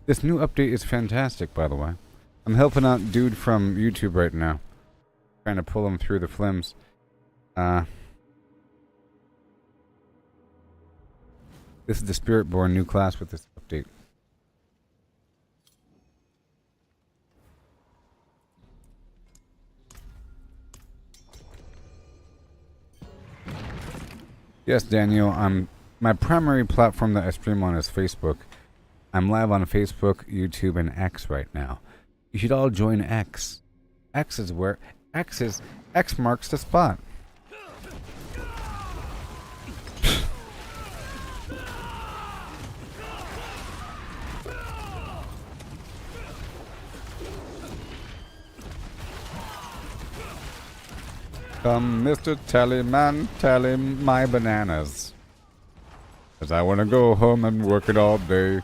This new update is fantastic, by the way. I'm helping out dude from YouTube right now. Trying to pull him through the flims. This is the Spiritborn new class with this update. Yes, Daniel, my primary platform that I stream on is Facebook. I'm live on Facebook, YouTube, and X right now. You should all join X. X marks the spot. Come, Mr. Tallyman, tally my bananas. 'Cause I want to go home and work it all day.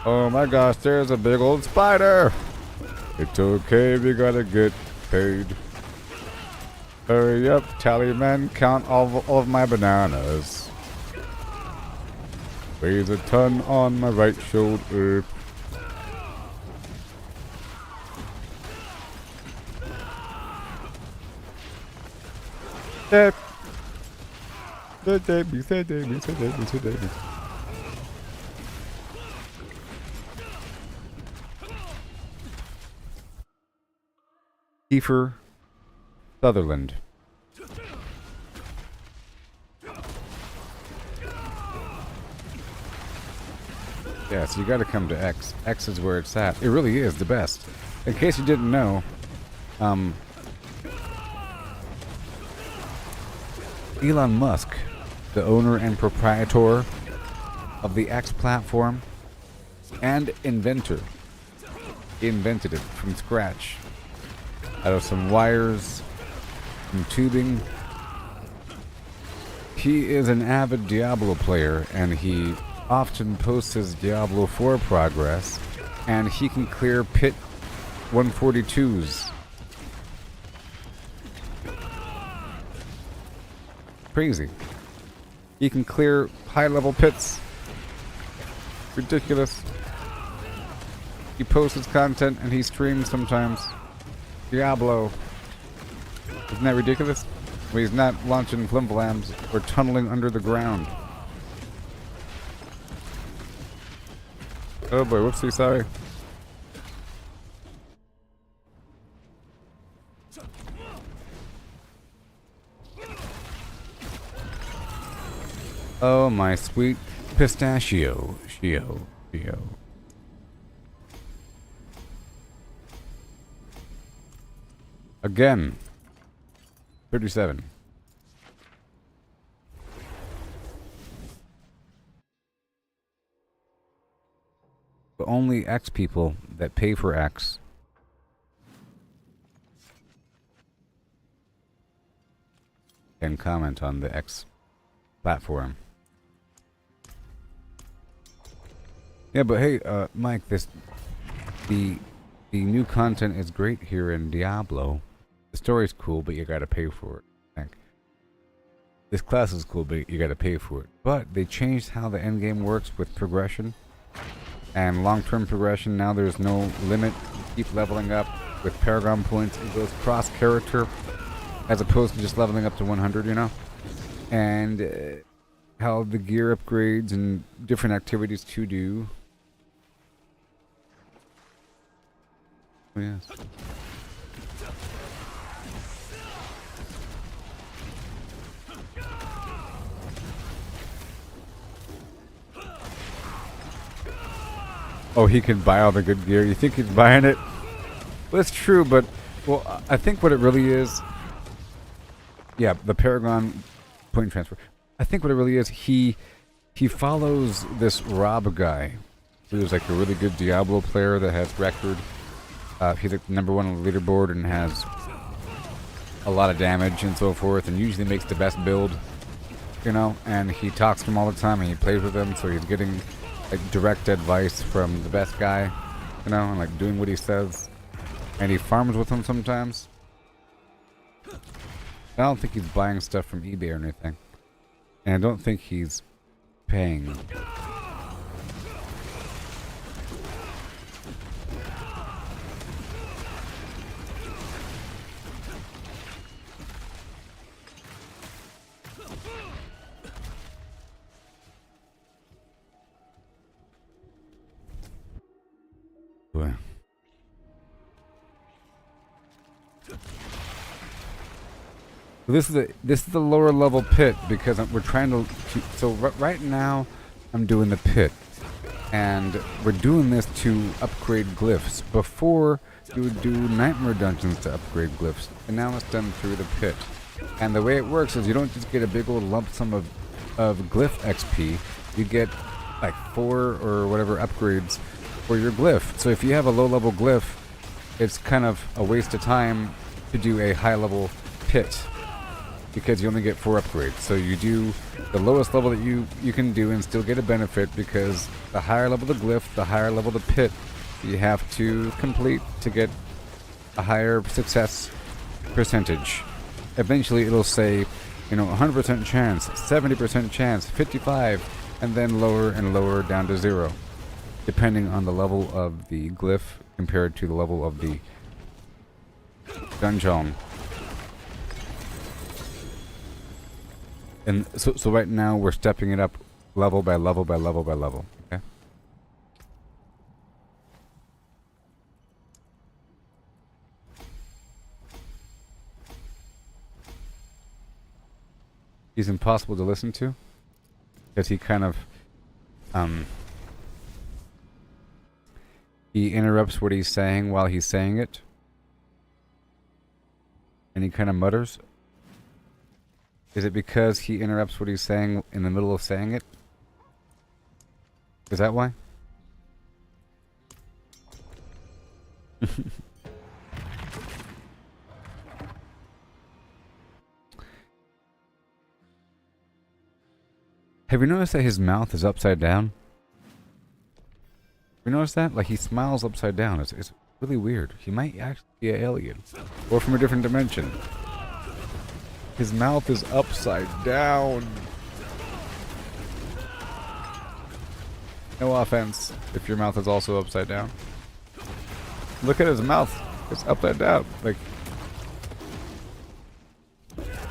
Oh my gosh, there's a big old spider. It's okay, we gotta get paid. Hurry up, Tallyman, count all of my bananas. Weighs a ton on my right shoulder. Kiefer Sutherland. Yeah, so you gotta come to X. X is where it's at. It really is the best. In case you didn't know, Elon Musk, the owner and proprietor of the X platform and inventor, he invented it from scratch out of some wires, some tubing. He is an avid Diablo player, and he often posts his Diablo 4 progress, and he can clear Pitt 142s. Crazy. He can clear high-level pits. Ridiculous. He posts his content and he streams sometimes. Diablo. Isn't that ridiculous? When he's not launching flimflams or tunneling under the ground. Oh boy, whoopsie, sorry. Oh, my sweet pistachio. Shio. Again. 37. But only X people that pay for X can comment on the X platform. Yeah, but hey, Mike, the new content is great here in Diablo. The story's cool, but you gotta pay for it. Like, this class is cool, but you gotta pay for it. But they changed how the endgame works with progression and long-term progression. Now there's no limit. You keep leveling up with Paragon points. It goes cross-character as opposed to just leveling up to 100, you know? And how the gear upgrades and different activities to do. Oh, yes. Oh, he can buy all the good gear. You think he's buying it? Well, that's true, but well, I think what it really is, yeah, the Paragon point transfer. I think what it really is, he follows this Rob guy, who's like a really good Diablo player that has record. He's like number 1 on the leaderboard and has a lot of damage and so forth, and usually makes the best build, you know. And he talks to him all the time, and he plays with him, so he's getting like direct advice from the best guy, you know, and like doing what he says. And he farms with him sometimes. I don't think he's buying stuff from eBay or anything, and I don't think he's paying. Well. This is the lower level pit because we're trying to so right now I'm doing the pit, and we're doing this to upgrade glyphs. Before you would do nightmare dungeons to upgrade glyphs, and now it's done through the pit. And the way it works is you don't just get a big old lump sum of glyph XP. You get like 4 or whatever upgrades for your glyph. So if you have a low level glyph, it's kind of a waste of time to do a high level pit, because you only get 4 upgrades. So you do the lowest level that you can do and still get a benefit, because the higher level the glyph, the higher level the pit you have to complete to get a higher success percentage. Eventually it'll say, you know, 100% chance, 70% chance, 55, and then lower and lower down to 0, depending on the level of the glyph compared to the level of the dungeon. And so right now we're stepping it up level by level by level by level. Okay. He's impossible to listen to because he kind of he interrupts what he's saying while he's saying it, and he kind of mutters. Is it because he interrupts what he's saying in the middle of saying it? Is that why? Have you noticed that his mouth is upside down? Have you noticed that? Like, he smiles upside down. It's really weird. He might actually be an alien. Or from a different dimension. His mouth is upside down. No offense if your mouth is also upside down. Look at his mouth. It's upside down. Like,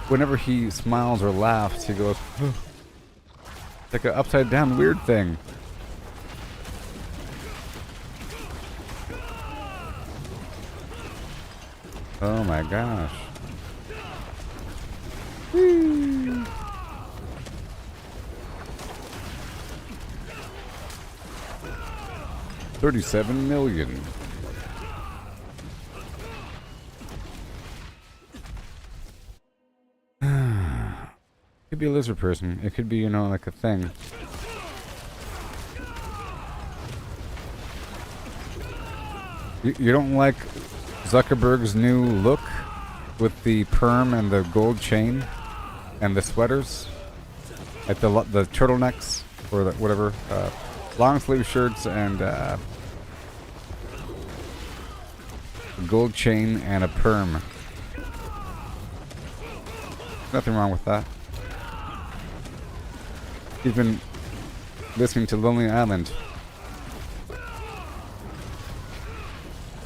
whenever he smiles or laughs, he goes, it's like an upside down weird thing. Oh my gosh. 37 million. Could be a lizard person. It could be, you know, like a thing. You don't like Zuckerberg's new look with the perm and the gold chain and the sweaters, like the turtlenecks or the whatever, long sleeve shirts and gold chain and a perm. Nothing wrong with that. He's been listening to Lonely Island.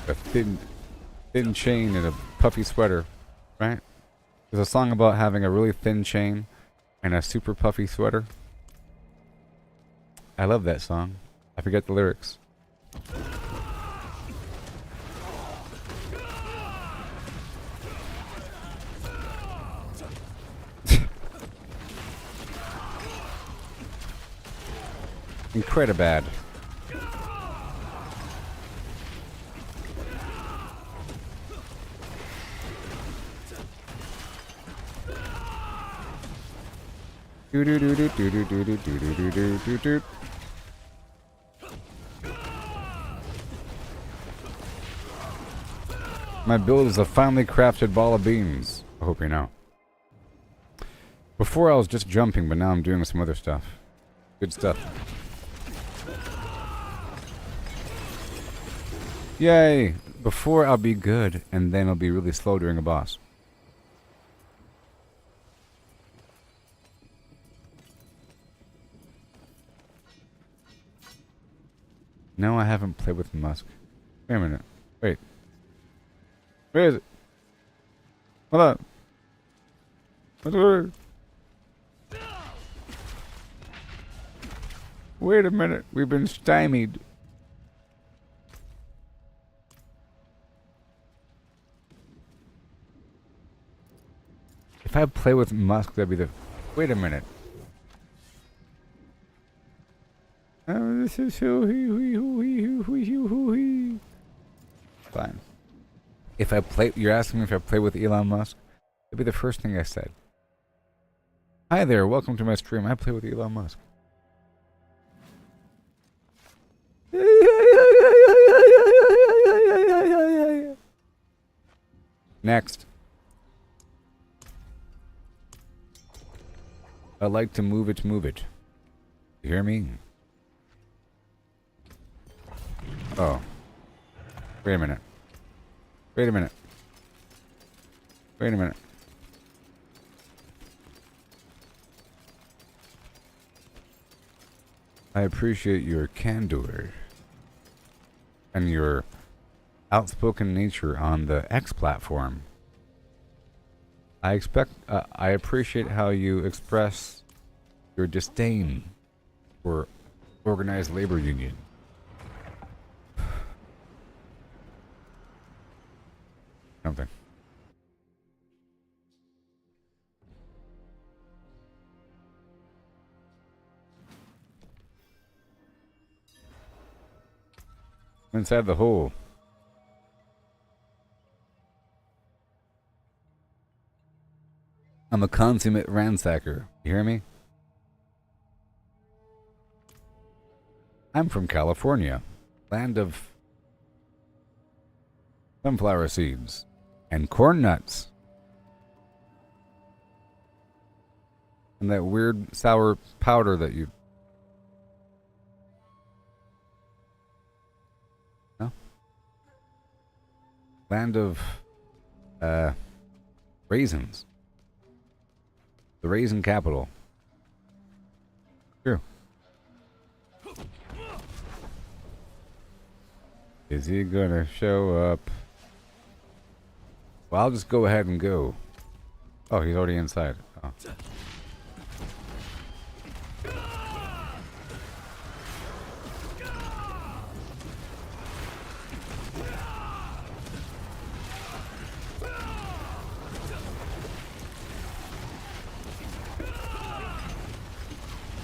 A thin chain and a puffy sweater, right? There's a song about having a really thin chain and a super puffy sweater. I love that song. I forget the lyrics. Incredibad. Do do do do do do do do do do do do do. My build is a finely crafted ball of beans. I hope you know. Before I was just jumping, but now I'm doing some other stuff. Good stuff. Yay! Before I'll be good, and then I'll be really slow during a boss. No, I haven't played with Musk. Wait a minute. Wait. Where is it? Hold on. What's the word? Wait a minute. We've been stymied. If I play with Musk, that'd be the... Wait a minute. Oh, this is fine. If I play... You're asking me if I play with Elon Musk? That'd be the first thing I said. Hi there, welcome to my stream. I play with Elon Musk. Next. I like to move it, move it. You hear me? Oh. Wait a minute. Wait a minute. Wait a minute. I appreciate your candor and your outspoken nature on the X platform. I appreciate how you express your disdain for organized labor union. Something. Inside the hole. I'm a consummate ransacker. You hear me? I'm from California, land of sunflower seeds and corn nuts. And that weird sour powder that you... No? Land of raisins. The raisin capital. True. Is he gonna show up? Well, I'll just go ahead and go. Oh, he's already inside. Oh.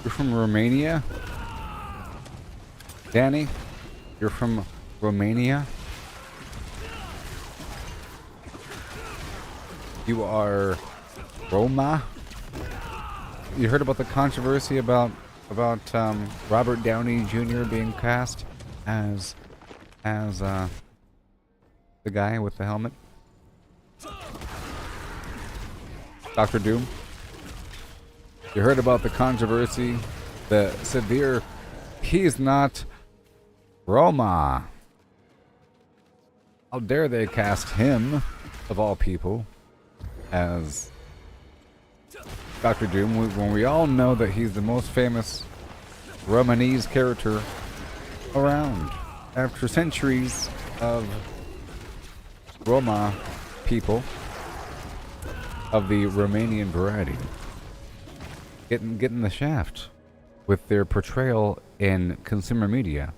You're from Romania? Danny? You're from Romania? You are Roma? You heard about the controversy about Robert Downey Jr. being cast as the guy with the helmet? Dr. Doom? You heard about the controversy, the severe, he's not Roma. How dare they cast him, of all people, as Dr. Doom, when we all know that he's the most famous Romanese character around. After centuries of Roma people of the Romanian variety getting the shaft with their portrayal in consumer media.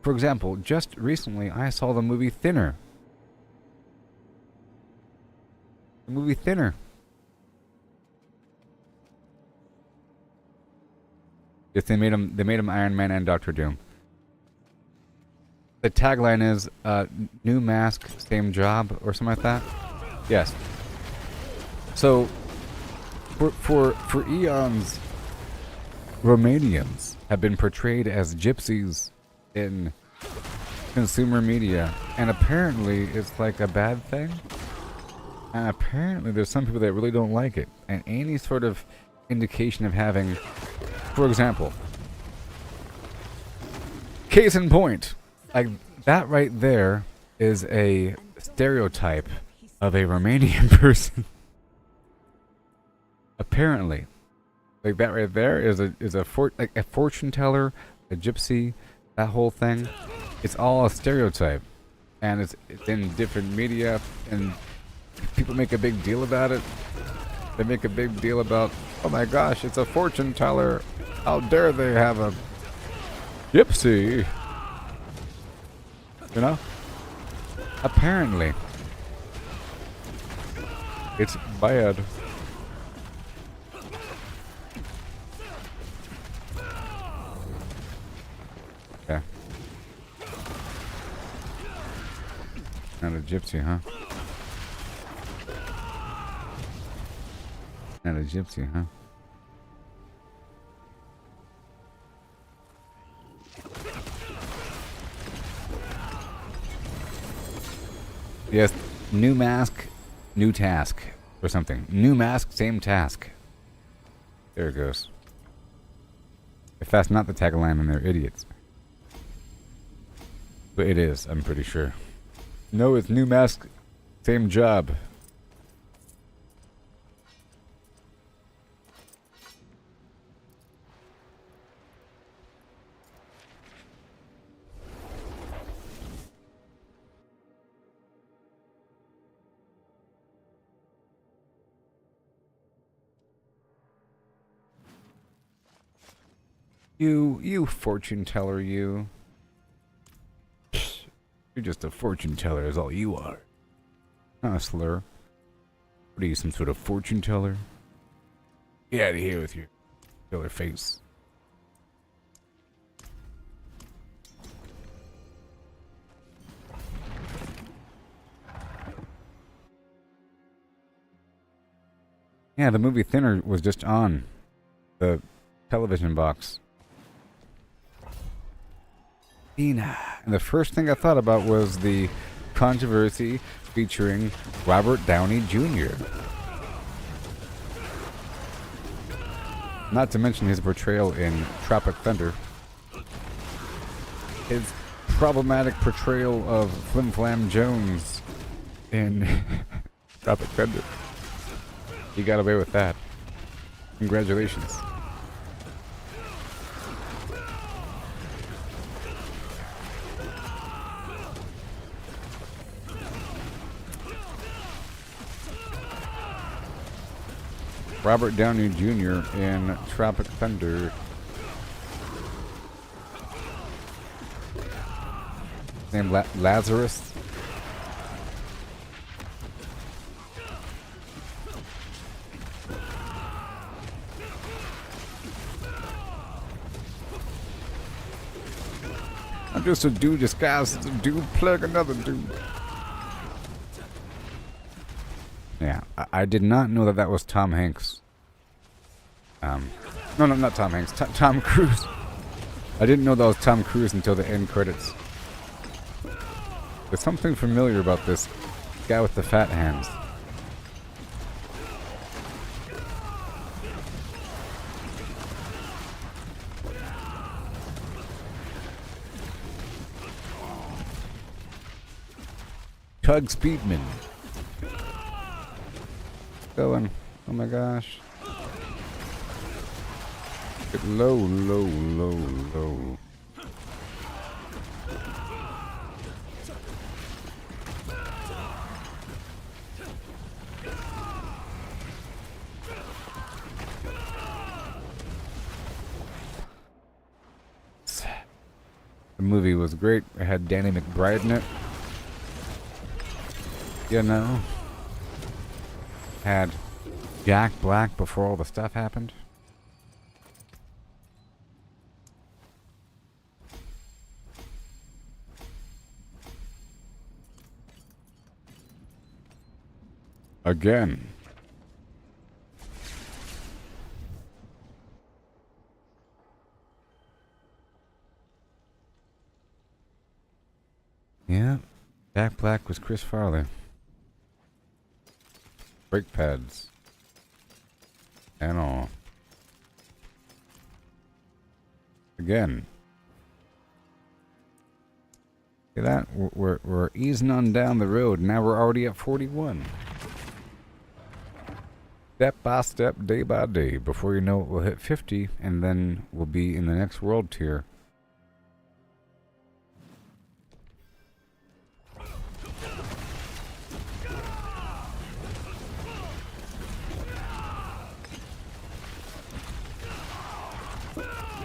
For example, just recently I saw the movie Thinner. The movie Thinner. Yes, they made him Iron Man and Doctor Doom. The tagline is new mask, same job, or something like that. Yes. So for eons, Romanians have been portrayed as gypsies in consumer media, and apparently it's like a bad thing. And apparently there's some people that really don't like it, and any sort of indication of having, for example, case in point, like that right there is a stereotype of a Romanian person. Apparently, like that right there is a fortune teller, a gypsy, that whole thing. It's all a stereotype, and it's in different media, and people make a big deal about it. They make a big deal about, oh my gosh, it's a fortune teller. How dare they have a gypsy? You know? Apparently, it's bad. Yeah. Not a gypsy, huh? Not a gypsy, huh? Yes, new mask, new task, or something. New mask, same task. There it goes. If that's not the tagline, then they're idiots. But it is, I'm pretty sure. No, it's new mask, same job. You fortune teller, you. You're just a fortune teller is all you are. Not a slur. What are you, some sort of fortune teller? Get out of here with your killer face. Yeah, the movie Thinner was just on the television box. And the first thing I thought about was the controversy featuring Robert Downey Jr. Not to mention his portrayal in Tropic Thunder. His problematic portrayal of Flim Flam Jones in Tropic Thunder. He got away with that. Congratulations. Robert Downey Jr. in Tropic Thunder. His name Lazarus. I'm just a dude disguised as a dude playing another dude. Yeah, I did not know that that was Tom Hanks. No, not Tom Hanks. Tom Cruise. I didn't know that was Tom Cruise until the end credits. There's something familiar about this guy with the fat hands. Tug Speedman. Going. Oh my gosh. Get low, low, low, low. The movie was great. It had Danny McBride in it. You know. Had Jack Black before all the stuff happened. Again. Yeah, Jack Black was Chris Farley. Brake pads. And all. Again. See that? We're easing on down the road. Now we're already at 41. Step by step, day by day. Before you know it, we'll hit 50, and then we'll be in the next world tier.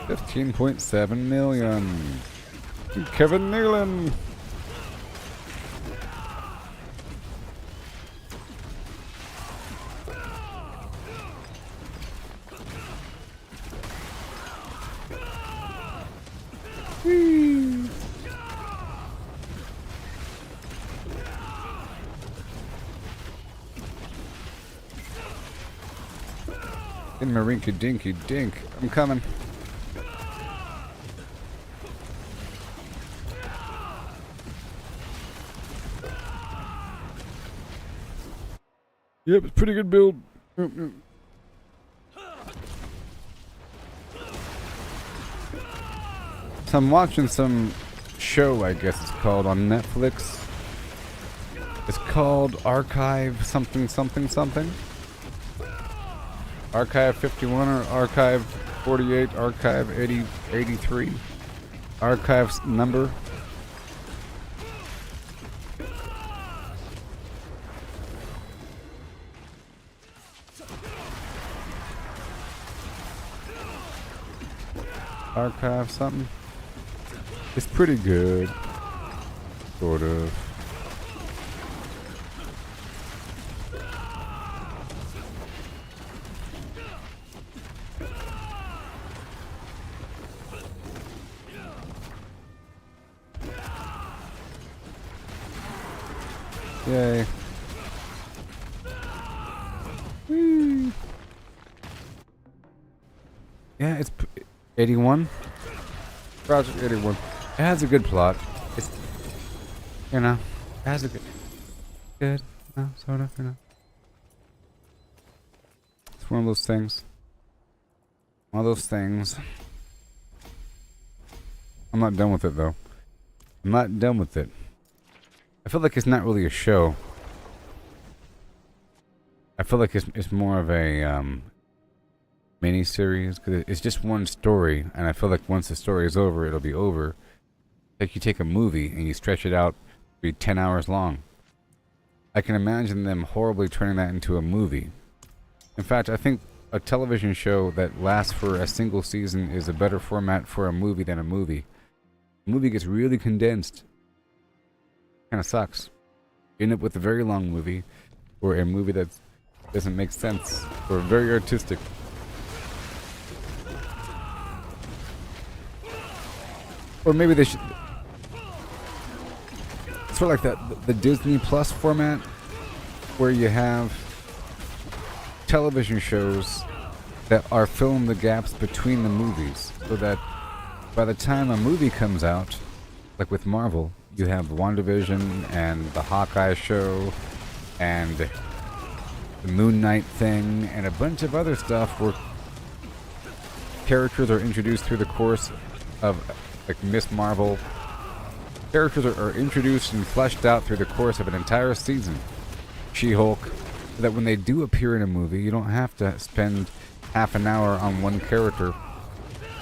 $15.7 million. Kevin Nealon. Whee. In my rinky dinky dink. I'm coming. Yep, it's a pretty good build. So I'm watching some show, I guess it's called, on Netflix. It's called Archive something something something. Archive 51 or Archive 48, Archive 80, 83. Archive's number. Archive something. It's pretty good. Sort of. Yay. Whee. Yeah, it's 81. Project 81. It has a good plot. It's, you know, it has a good, no, sort of, you know. It's one of those things. One of those things. I'm not done with it, though. I'm not done with it. I feel like it's not really a show. I feel like it's more of a, mini-series, because it's just one story, and I feel like once the story is over, it'll be over. Like you take a movie and you stretch it out to be 10 hours long. I can imagine them horribly turning that into a movie. In fact, I think a television show that lasts for a single season is a better format for a movie than a movie. A movie gets really condensed. Kind of sucks. You end up with a very long movie, or a movie that doesn't make sense, or very artistic. Or maybe they should. sort of like the Disney Plus format, where you have television shows that are filling the gaps between the movies, so that by the time a movie comes out, like with Marvel, you have WandaVision and the Hawkeye show and the Moon Knight thing and a bunch of other stuff where characters are introduced through the course of, like Miss Marvel. Characters are introduced and fleshed out through the course of an entire season. She-Hulk, so that when they do appear in a movie, you don't have to spend half an hour on one character.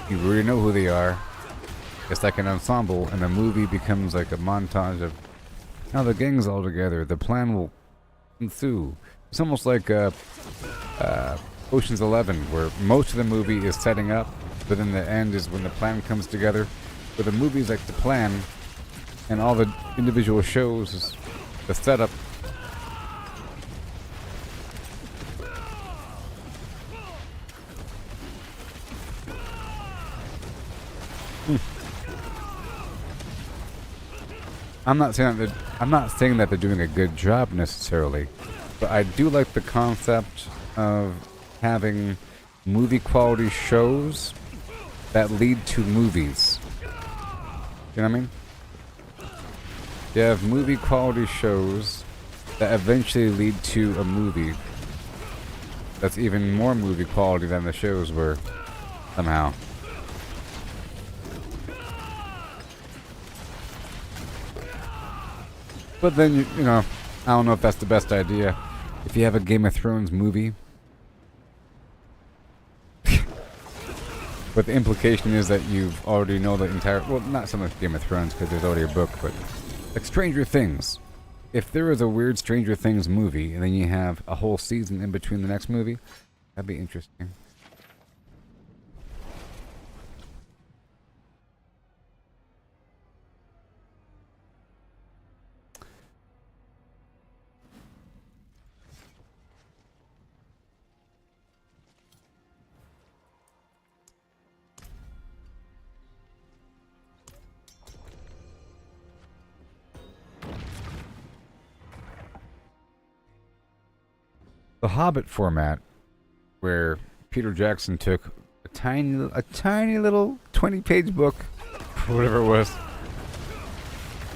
You already know who they are. It's like an ensemble, and the movie becomes like a montage of now the gang's all together. The plan will ensue. It's almost like Ocean's 11, where most of the movie is setting up, but then the end is when the plan comes together. But the movie's like the plan, and all the individual shows is the setup. I'm not saying that they're doing a good job necessarily, but I do like the concept of having movie quality shows that lead to movies. You know what I mean? You have movie quality shows that eventually lead to a movie that's even more movie quality than the shows were somehow. But then, you know, I don't know if that's the best idea. If you have a Game of Thrones movie, but the implication is that you already know the entire... Well, not so much Game of Thrones, because there's already a book, but... Like Stranger Things. If there was a weird Stranger Things movie, and then you have a whole season in between the next movie, that'd be interesting. The Hobbit format, where Peter Jackson took a tiny little 20-page book, or whatever it was,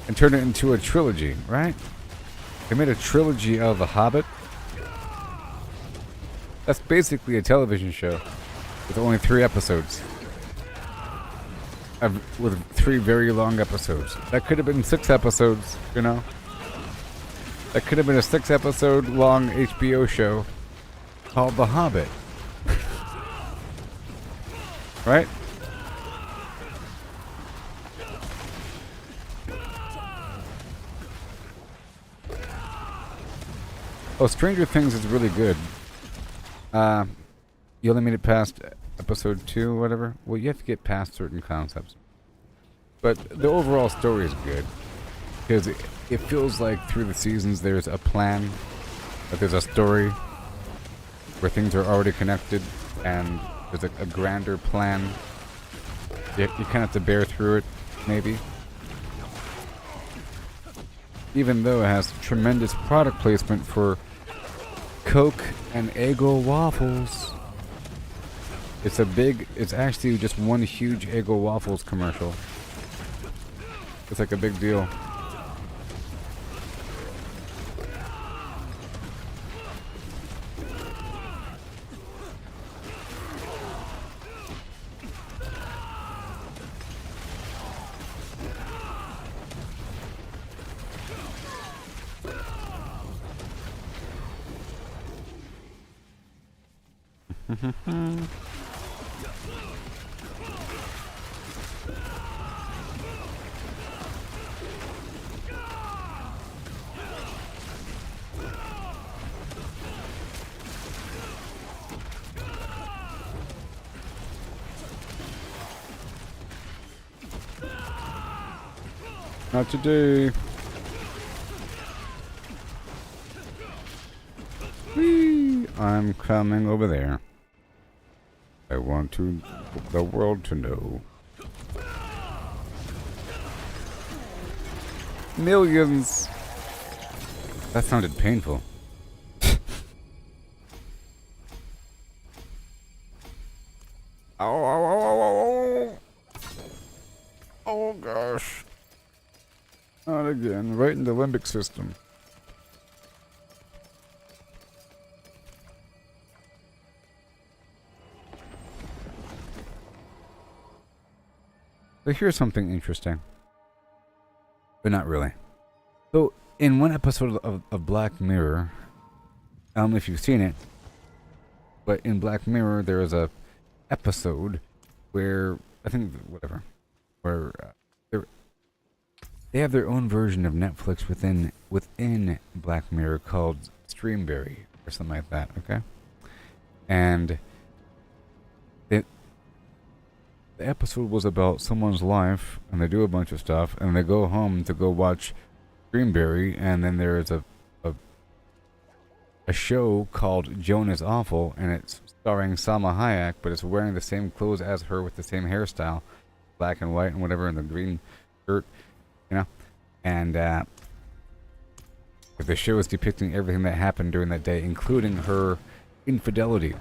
and turned it into a trilogy, right? They made a trilogy of The Hobbit. That's basically a television show with only 3 episodes. With 3 very long episodes. That could have been 6 episodes, you know? That could have been a 6-episode long HBO show called The Hobbit. Right? Oh, Stranger Things is really good. You only made it past episode 2 or whatever? Well, you have to get past certain concepts. But the overall story is good. Because it feels like through the seasons there's a plan, that there's a story where things are already connected, and there's a grander plan. You kind of have to bear through it, maybe. Even though it has tremendous product placement for Coke and Eggo waffles. It's actually just one huge Eggo waffles commercial. It's like a big deal. Not today. Whee! I'm coming over there. I want the world to know. Millions. That sounded painful. Oh, oh, oh, oh, oh, oh gosh. Not again. Right in the limbic system. So here's something interesting. But not really. So, in one episode of Black Mirror, I don't know if you've seen it, but in Black Mirror there is a episode where, I think, whatever, where they have their own version of Netflix within Black Mirror called Streamberry, or something like that, okay? And the episode was about someone's life, and they do a bunch of stuff, and they go home to go watch Greenberry, and then there is a show called Joan is Awful, and it's starring Salma Hayek, but it's wearing the same clothes as her with the same hairstyle, black and white and whatever, and the green shirt, you know? And the show is depicting everything that happened during that day, including her infidelity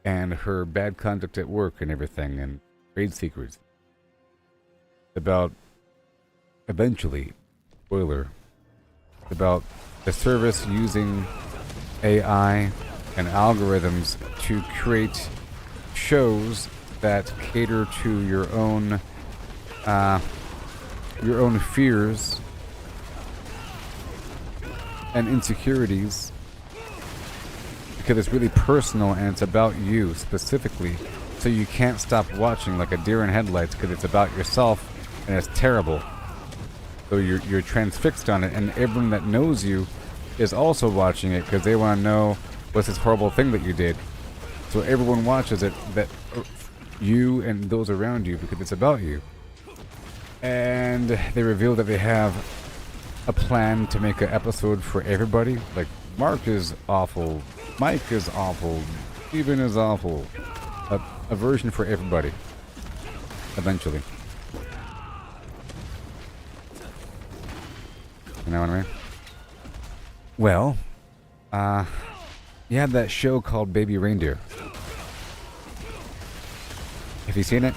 and her bad conduct at work and everything, and trade secrets. About, eventually, spoiler, about the service using AI and algorithms to create shows that cater to your own fears and insecurities, because it's really personal and it's about you specifically, so you can't stop watching like a deer in headlights because it's about yourself and it's terrible. So you're transfixed on it, and everyone that knows you is also watching it because they want to know what's this horrible thing that you did. So everyone watches it, that you and those around you, because it's about you. And they reveal that they have a plan to make an episode for everybody. Like, Mark is awful, Mike is awful, Steven is awful. A version for everybody. Eventually. You know what I mean? Well, you have that show called Baby Reindeer. Have you seen it?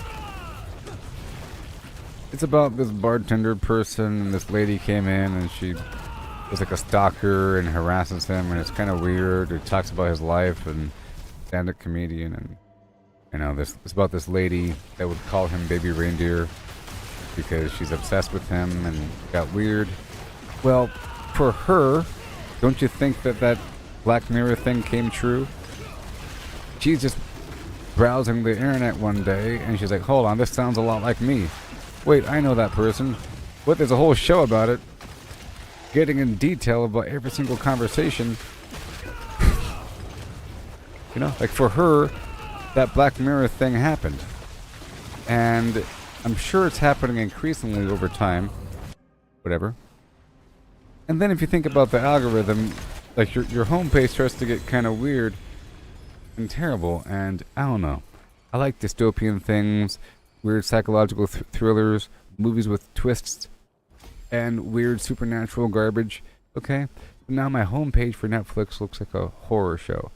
It's about this bartender person, and this lady came in, and she was like a stalker and harasses him, and it's kind of weird. It talks about his life, and stand-up comedian, and you know, it's about this lady that would call him Baby Reindeer because she's obsessed with him, and it got weird. Well, for her, don't you think that Black Mirror thing came true? She's just browsing the internet one day, and she's like, hold on, this sounds a lot like me. Wait, I know that person. What, there's a whole show about it. Getting in detail about every single conversation. You know, like for her, that Black Mirror thing happened. And I'm sure it's happening increasingly over time. Whatever. And then if you think about the algorithm, like your homepage starts to get kind of weird and terrible, and I don't know. I like dystopian things, weird psychological thrillers, movies with twists, and weird supernatural garbage. Okay? Now my homepage for Netflix looks like a horror show.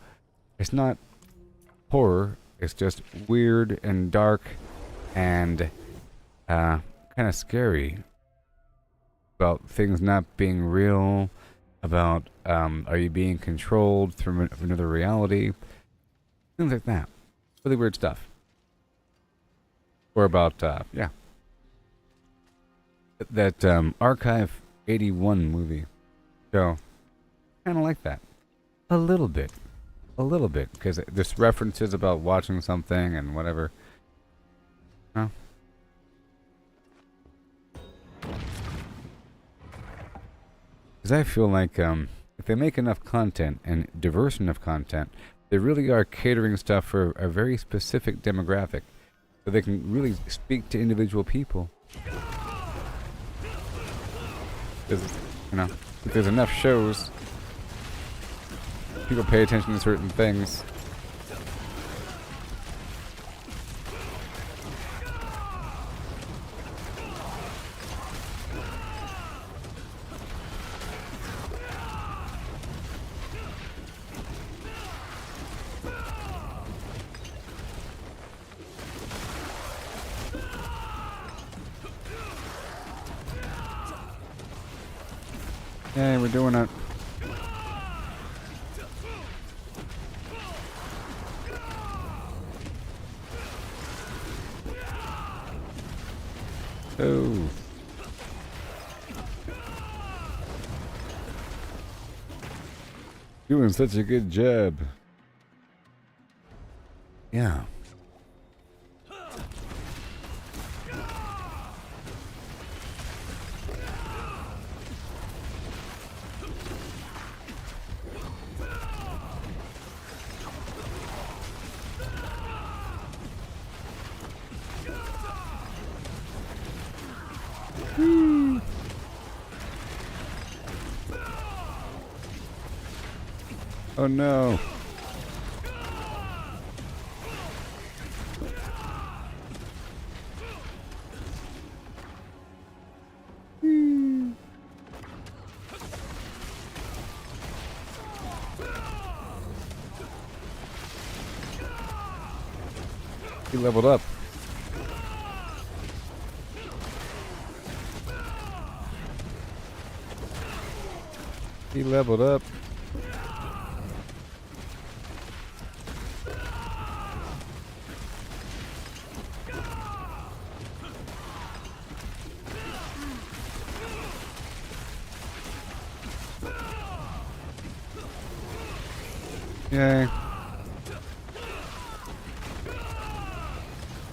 It's not horror, it's just weird and dark and kind of scary. About things not being real, about are you being controlled through another reality, things like that. Really weird stuff. Or about, yeah. That Archive 81 movie. So, kind of like that. A little bit. A little bit. Because there's references about watching something and whatever. No? Because I feel like if they make enough content and diverse enough content, they really are catering stuff for a very specific demographic. So they can really speak to individual people. Because, you know, if there's enough shows, people pay attention to certain things. Yay, we're doing it. Oh. Doing such a good job. Yeah. Oh no. He leveled up. He leveled up. Yay.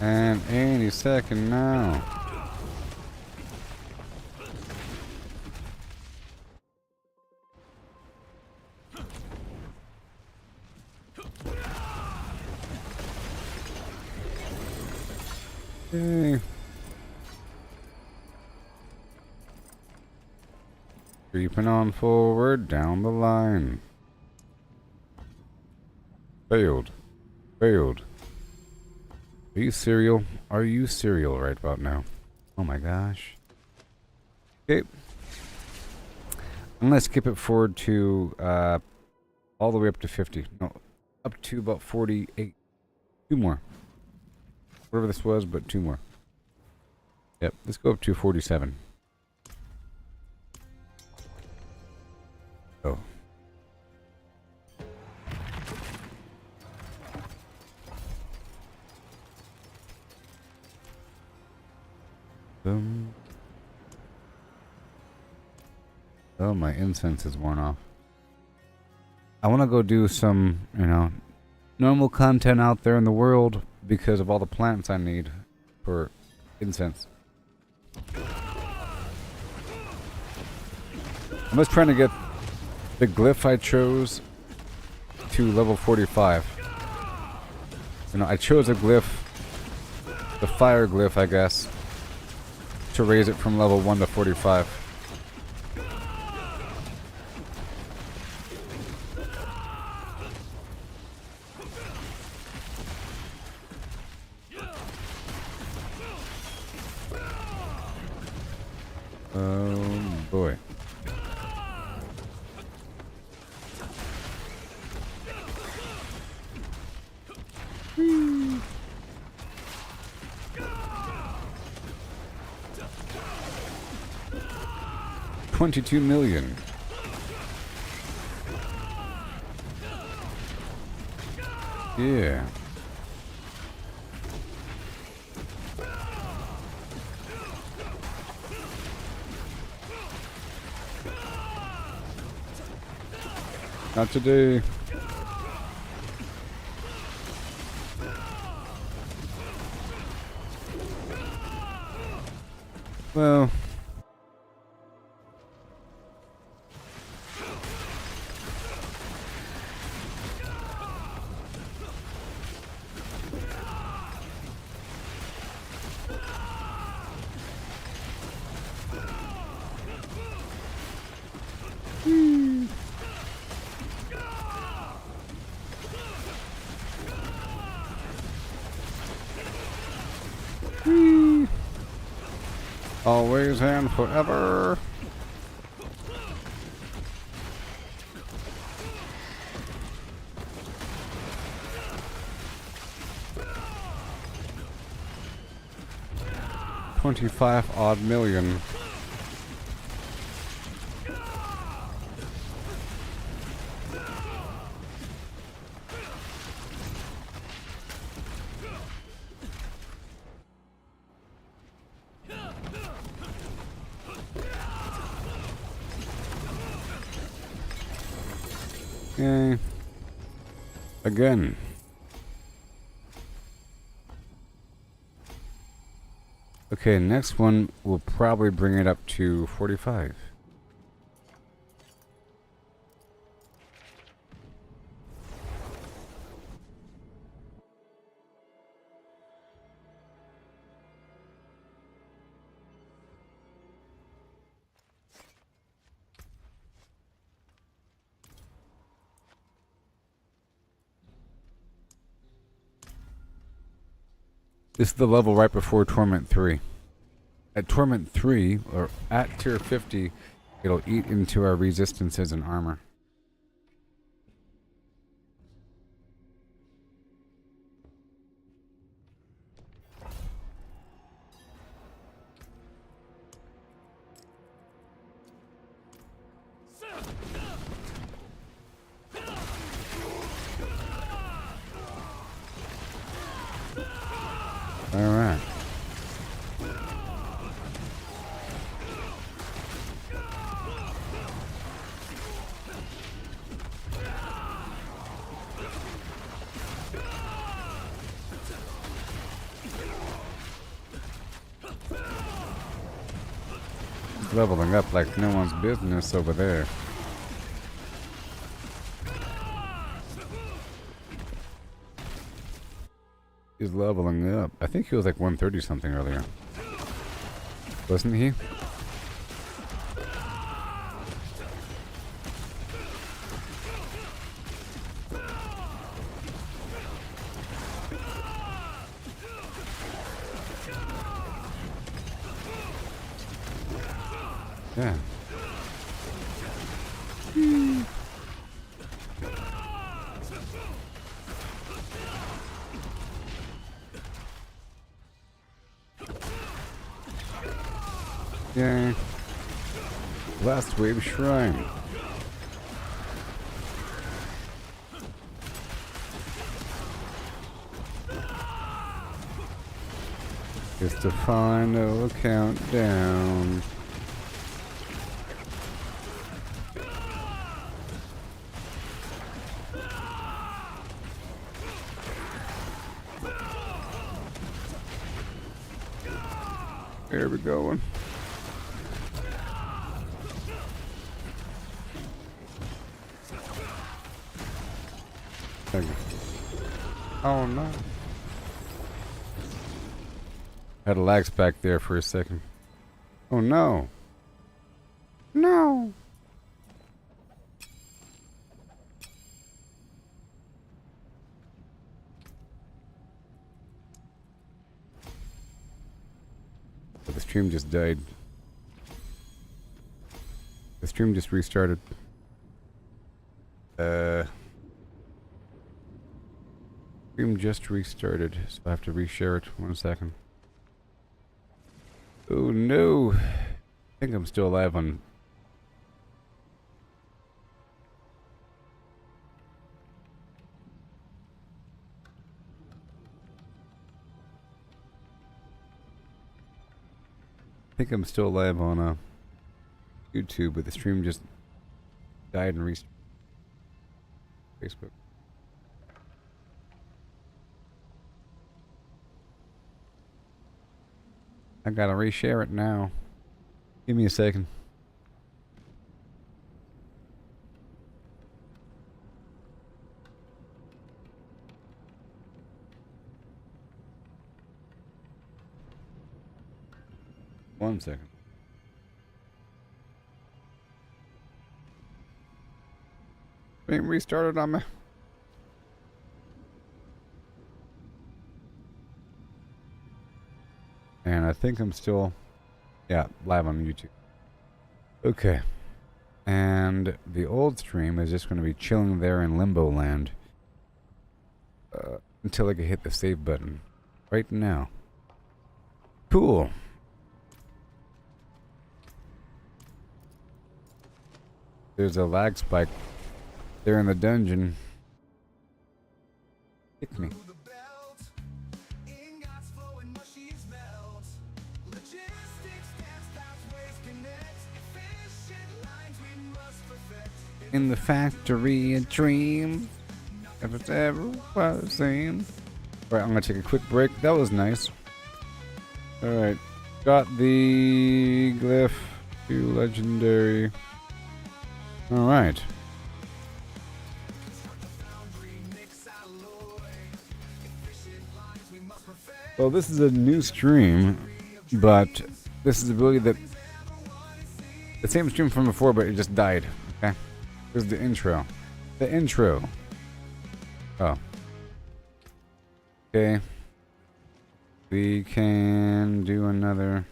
And any second now. Yay. Creeping on forward down the line. Failed. Failed. Are you serial? Are you serial right about now? Oh my gosh. Okay. I'm gonna skip it forward to all the way up to 50. No, up to about 48. Two more. Whatever this was, but two more. Yep, let's go up to 47. Oh. Oh, my incense is worn off. I want to go do some, normal content out there in the world because of all the plants I need for incense. I'm just trying to get the glyph I chose to level 45. I chose a glyph, the fire glyph, I guess, to raise it from level 1 to 45. Oh boy. $22 million. Yeah. Not today. Well. Always and forever. $25 odd million. Yay. Again. Okay, next one will probably bring it up to 45. This is the level right before Torment 3. At Torment 3, or at tier 50, it'll eat into our resistances and armor. Alright. He's leveling up like no one's business over there. He's leveling up. I think he was like 130 something earlier. Wasn't he? Yeah. Yay. Last wave shrine. It's the final countdown. Here we go. Oh no. Had a lag back there for a second. Oh no. No. But the stream just died. The stream just restarted. Stream just restarted, so I have to reshare it. 1 second. Oh no! I think I'm still alive on. I think I'm still alive on YouTube, but the stream just died and restarted. Facebook. I gotta reshare it now. Give me a second. One second. Being restarted on me. And I think I'm still, yeah, live on YouTube. Okay. And the old stream is just going to be chilling there in Limbo Land until I can hit the save button right now. Cool. There's a lag spike there in the dungeon. Hit me. in the factory of dreams. If it's ever what it seems. Alright, I'm gonna take a quick break. That was nice. Alright. Got the glyph to legendary. Alright. Well, this is a new stream, but this is the ability that the same stream from before, but it just died. Okay, this is the intro. The intro. Oh. Okay. We can do another.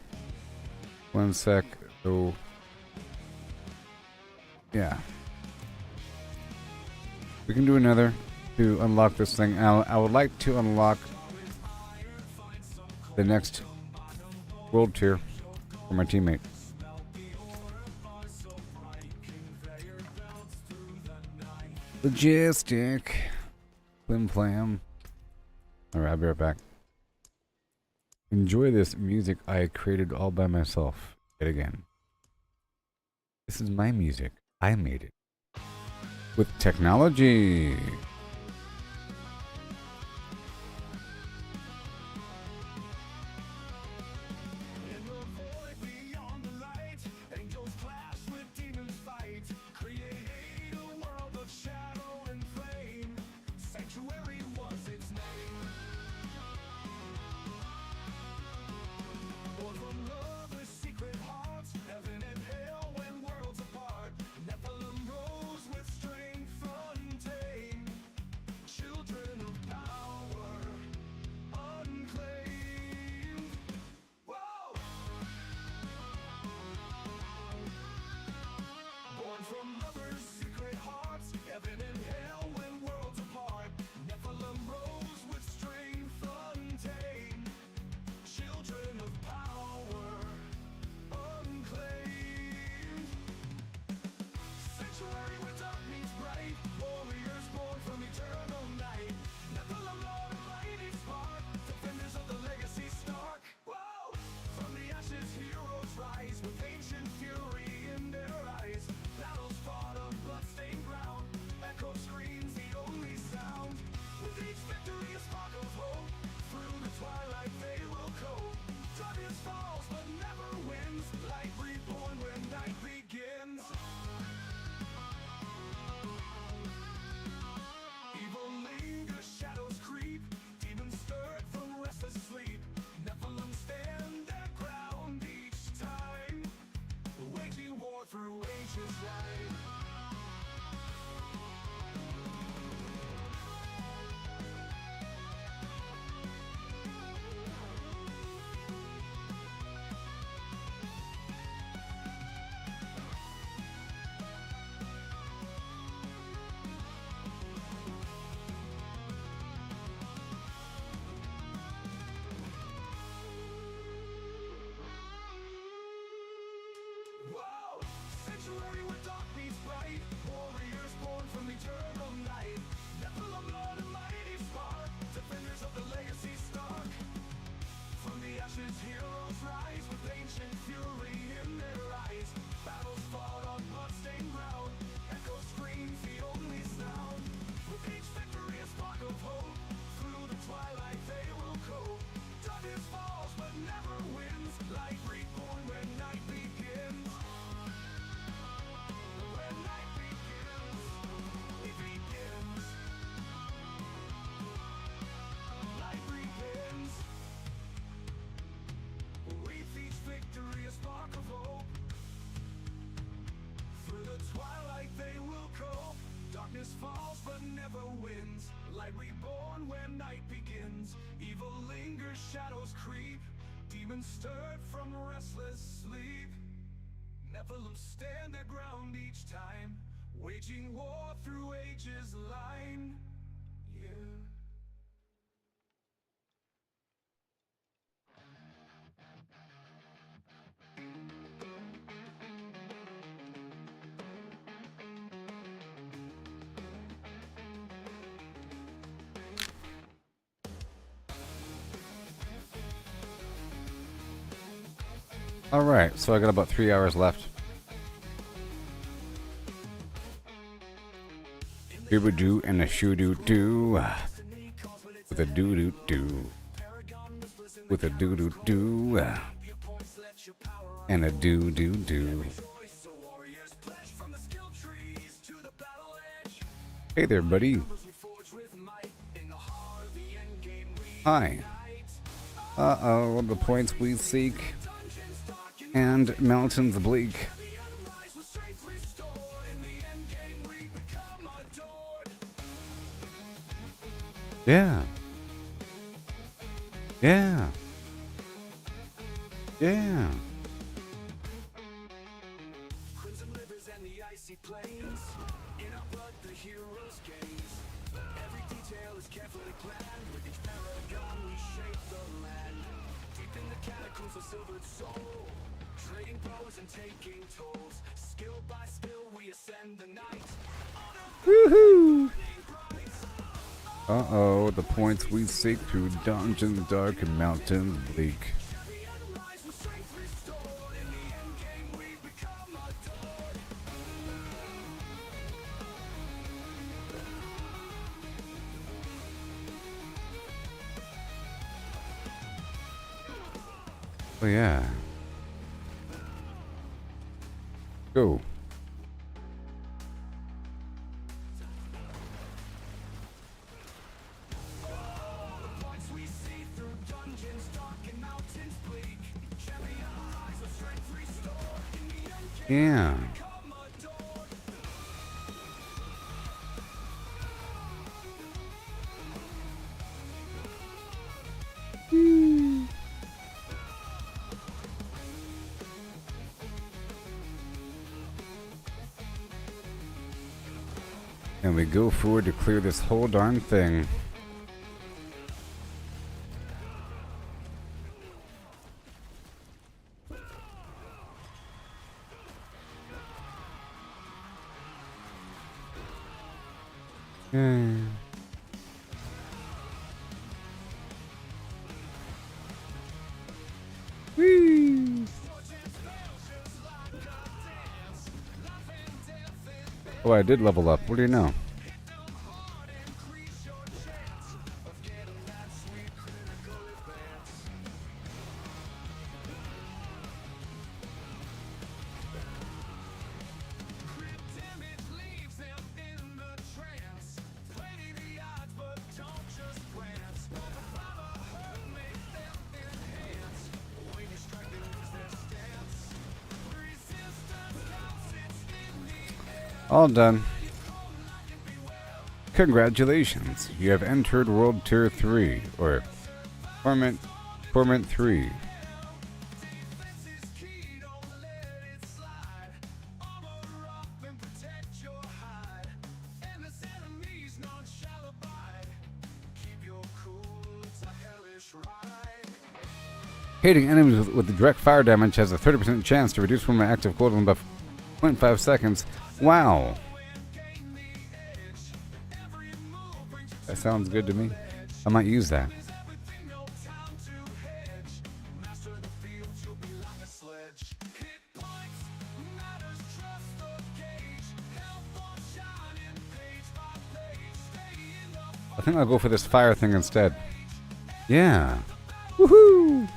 1 sec. Oh. Yeah. We can do another to unlock this thing. I would like to unlock the next world tier for my teammate. Logistic. Flim flam. Alright, I'll be right back. Enjoy this music I created all by myself. Yet again. This is my music. I made it. With technology. Shadows creep, demons stirred from restless sleep. Nephilim stand their ground each time, waging war through ages line. Yeah. Alright, so I got about 3 hours left. Doo and a shoo doo doo. With a doo doo doo. With a doo doo doo. And a doo doo doo. Hey there, buddy. Hi. Uh-oh, the points we seek. And mountains bleak. Yeah. Yeah. Yeah. Crimson rivers and the icy plains. In our blood, the heroes gaze. Every detail is carefully planned. With each paragon, we shape the land. Deep in the catacombs of silvered soul. Trading blows and taking tolls. Skill by skill, we ascend the night. Woohoo! Uh-oh, the points we seek through dungeons dark and mountains bleak. Oh yeah. Go. Yeah. And we go forward to clear this whole darn thing. Whee! Oh, I did level up. What do you know? All done. Congratulations, you have entered World Tier 3, or Torment 3. Hitting enemies with direct fire damage has a 30% chance to reduce from an active cooldown buff 0.5 seconds. Wow. That sounds good to me. I might use that. I think I'll go for this fire thing instead. Yeah. Woohoo!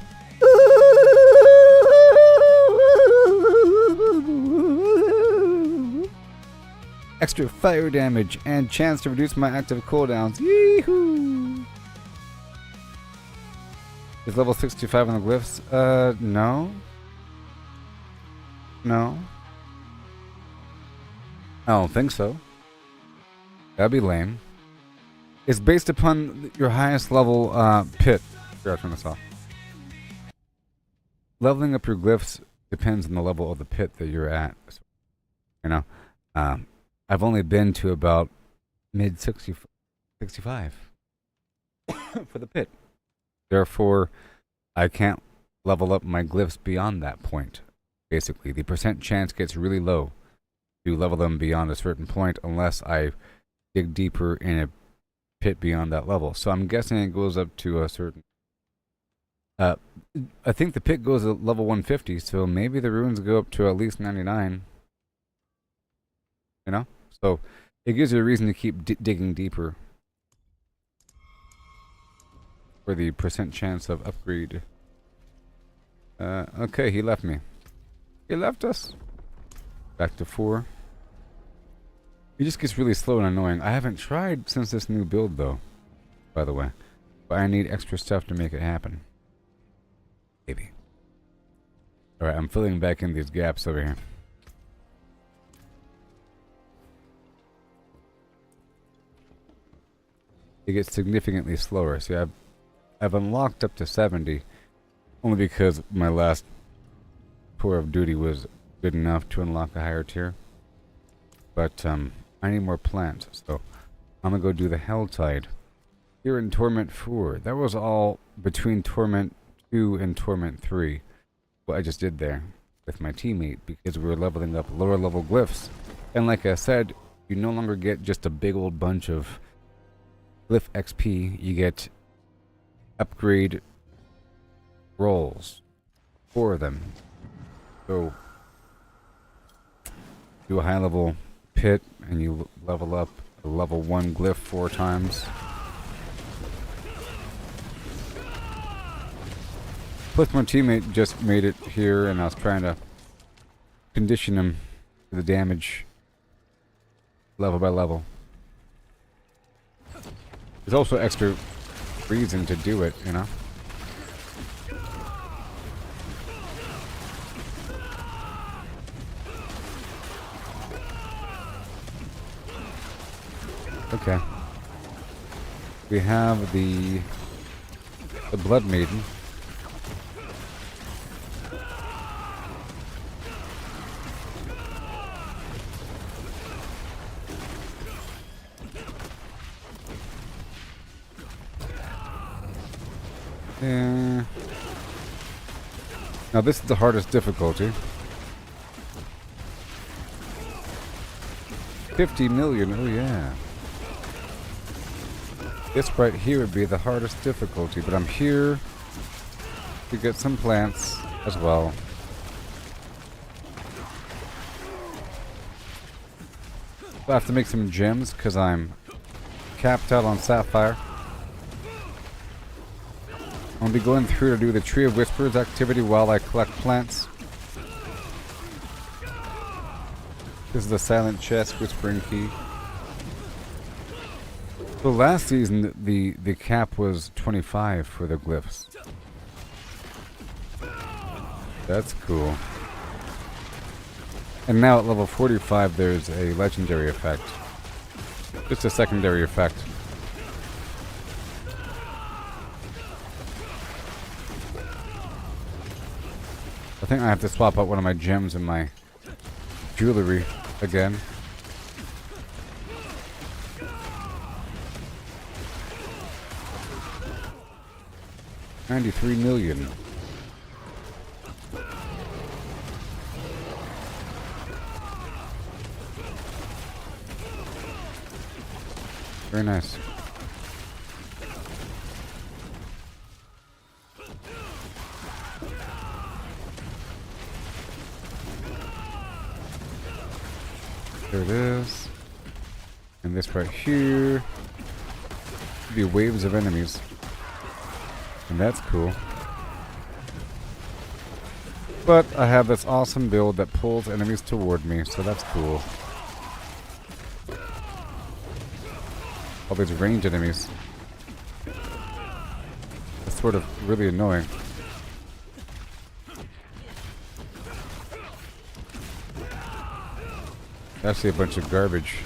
Extra fire damage and chance to reduce my active cooldowns. Yee-hoo! Is level 65 on the glyphs? No. No. I don't think so. That'd be lame. It's based upon your highest level pit. Forgot to turn this off. Leveling up your glyphs depends on the level of the pit that you're at. You know, I've only been to about mid 65 for the pit. Therefore, I can't level up my glyphs beyond that point. Basically, the percent chance gets really low to level them beyond a certain point unless I dig deeper in a pit beyond that level. So I'm guessing it goes up to a certain... I think the pit goes at level 150, so maybe the ruins go up to at least 99. You know? So It gives you a reason to keep digging deeper for the percent chance of upgrade. Okay, he left me. He left us. Back to 4. It just gets really slow and annoying. I haven't tried since this new build, though, by the way. But I need extra stuff to make it happen. Maybe. Alright, I'm filling back in these gaps over here. It gets significantly slower. See, I've unlocked up to 70, only because my last tour of duty was good enough to unlock a higher tier. But I need more plants, so I'm gonna go do the Helltide. Here in Torment 4. That was all between Torment 2 and Torment 3. What I just did there with my teammate, because we were leveling up lower level glyphs. And like I said, you no longer get just a big old bunch of glyph XP, you get upgrade rolls for them. So do a high level Pitt and you level up a level 1 glyph 4 times. Plus my teammate just made it here and I was trying to condition him to the damage level by level. There's also extra reason to do it, you know? Okay. We have the Blood Maiden. Now this is the hardest difficulty. 50 million, oh yeah. This right here would be the hardest difficulty, but I'm here to get some plants as well. I have to make some gems because I'm capped out on sapphire. I'll be going through to do the Tree of Whispers activity while I collect plants. This is the silent chest, whispering key. So last season, the cap was 25 for the glyphs. That's cool. And now at level 45, there's a legendary effect. Just a secondary effect. I think I have to swap out one of my gems in my jewelry again. $93 million. Very nice. There it is. And this right here. Could be waves of enemies. And that's cool. But I have this awesome build that pulls enemies toward me, so that's cool. All these ranged enemies. That's sort of really annoying. Actually a bunch of garbage.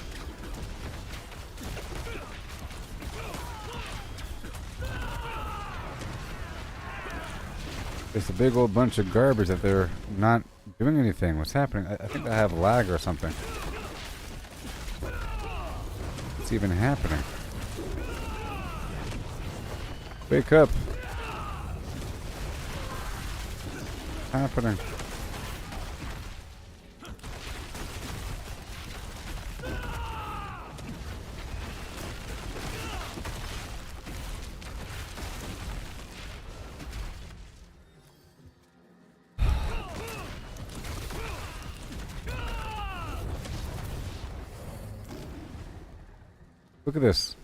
It's a big old bunch of garbage that they're not doing anything. What's happening? I think I have lag or something. What's even happening? Wake up. What's happening? Look at this.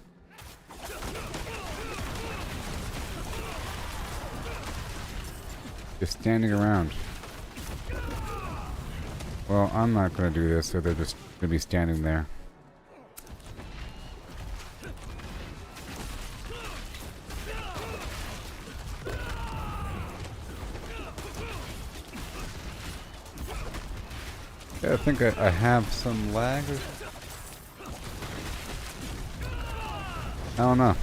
Just standing around. Well, I'm not going to do this, so they're just going to be standing there. Yeah, I think I have some lag or something. I don't know.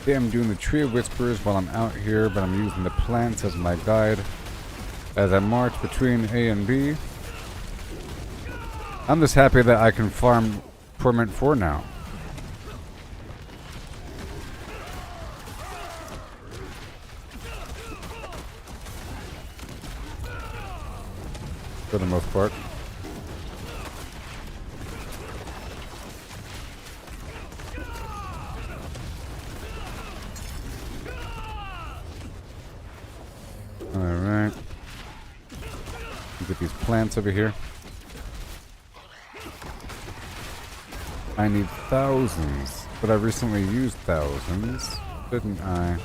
Yeah, I'm doing the Tree of Whispers while I'm out here, but I'm using the plants as my guide as I march between A and B. I'm just happy that I can farm Torment 4 now. For the most part. Alright. Get these plants over here. I need thousands, but I recently used thousands, didn't I?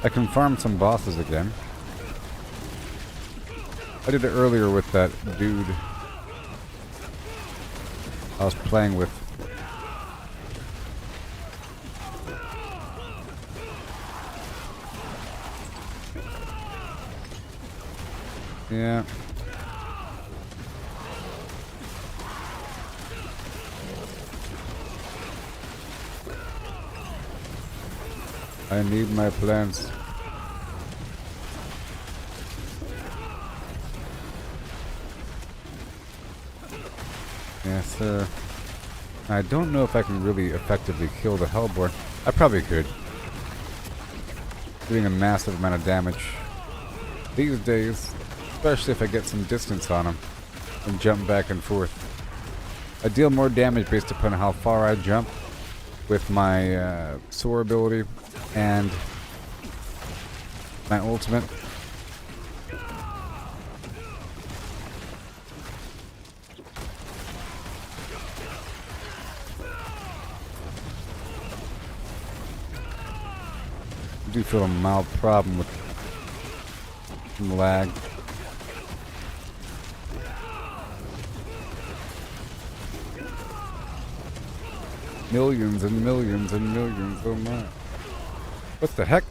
I can farm some bosses again. I did it earlier with that dude I was playing with. Yeah. I need my plants. Yes, sir. I don't know if I can really effectively kill the Hellborn. I probably could. Doing a massive amount of damage these days, especially if I get some distance on them and jump back and forth. I deal more damage based upon how far I jump with my soar ability and my ultimate. I do feel a mild problem with some lag. Millions and millions and millions, oh my. What the heck?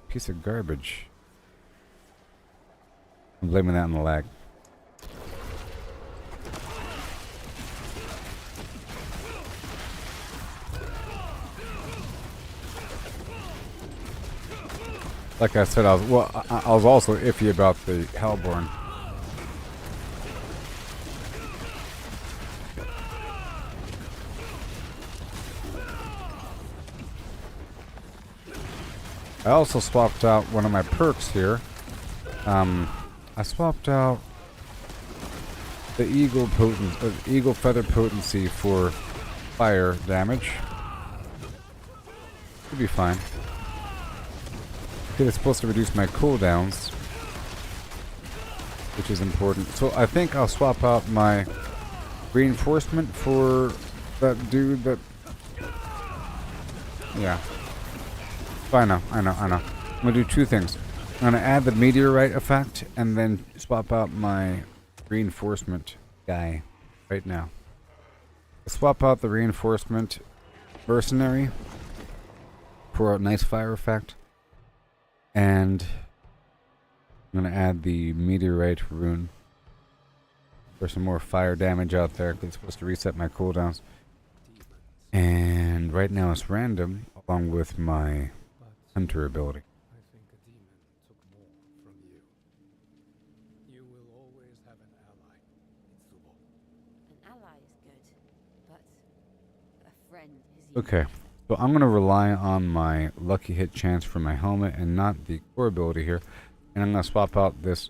Piece of garbage. I'm blaming that on the lag. Like I said, I was also iffy about the Hellborn. I also swapped out one of my perks here. I swapped out the eagle feather potency for fire damage. Should be fine. Okay, it's supposed to reduce my cooldowns, which is important. So I think I'll swap out my reinforcement for that dude that... Yeah. Oh, I know. I'm gonna do two things. I'm gonna add the meteorite effect and then swap out my reinforcement guy right now. Swap out the reinforcement mercenary for a nice fire effect. And I'm gonna add the meteorite rune for some more fire damage out there, because it's supposed to reset my cooldowns. And right now it's random, along with my hunter ability. I think a demon took more from you. You will always have an ally in Thubo. An ally is good, but a friend is Okay, so I'm gonna rely on my lucky hit chance for my helmet and not the core ability here. And I'm gonna swap out this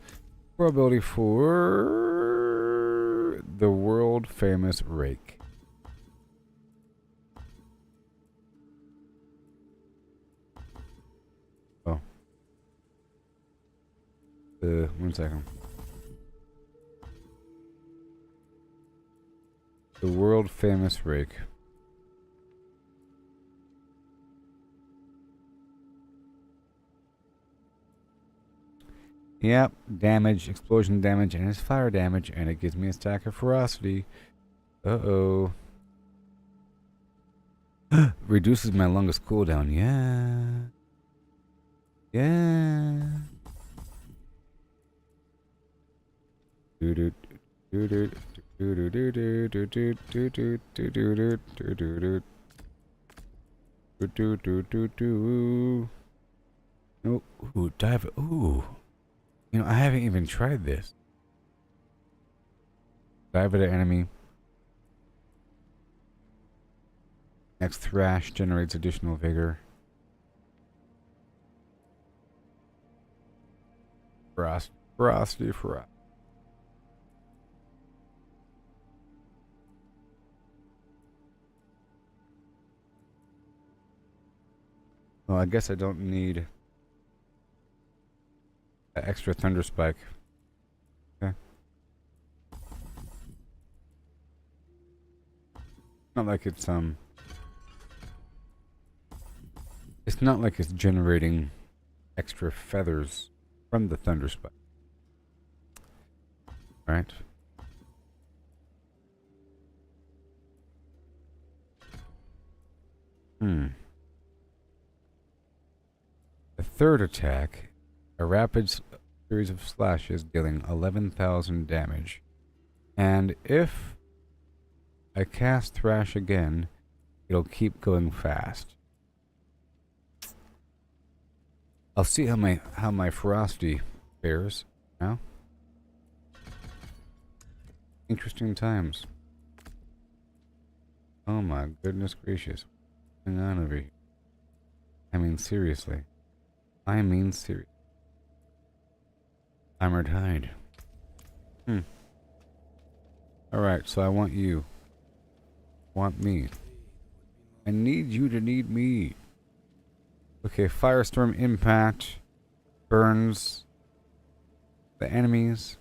core ability for the world famous rake. 1 second. The world famous rake. Yep, damage, explosion damage, and it's fire damage, and it gives me a stack of ferocity. Uh-oh. Reduces my longest cooldown. Yeah. Yeah. No, ooh, dive. Ooh. You know, I haven't even tried this. Dive at an enemy. Next thrash generates additional vigor. Ferocity. Well, I guess I don't need an extra thunder spike. Okay. Not like it's not like it's generating extra feathers from the thunder spike. Right? The third attack, a rapid series of slashes dealing 11,000 damage. And if I cast Thrash again, it'll keep going fast. I'll see how my ferocity fares now. Interesting times. Oh my goodness gracious. What's going on over here? I mean seriously. Armored hide. Alright, so I want you. Want me. I need you to need me. Okay, Firestorm Impact burns the enemies.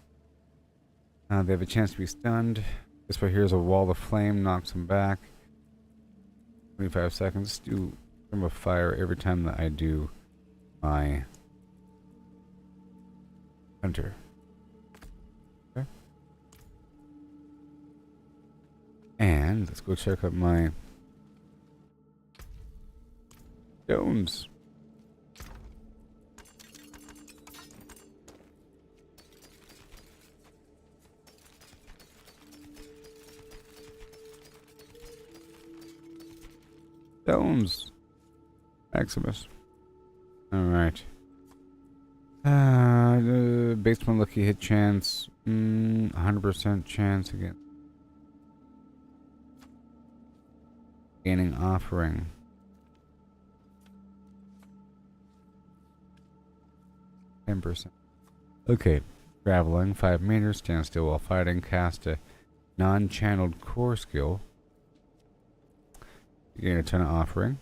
They have a chance to be stunned. This right here is a wall of flame, knocks them back. 25 seconds. Do Storm of Fire every time that I do my hunter. Okay. And let's go check out my stones. Stones. Maximus. Alright. Basement lucky hit chance. 100% chance again. Gaining offering. %. Okay. Traveling 5 meters. Stand still while fighting. Cast a non-channeled core skill. You gain a ton of offering.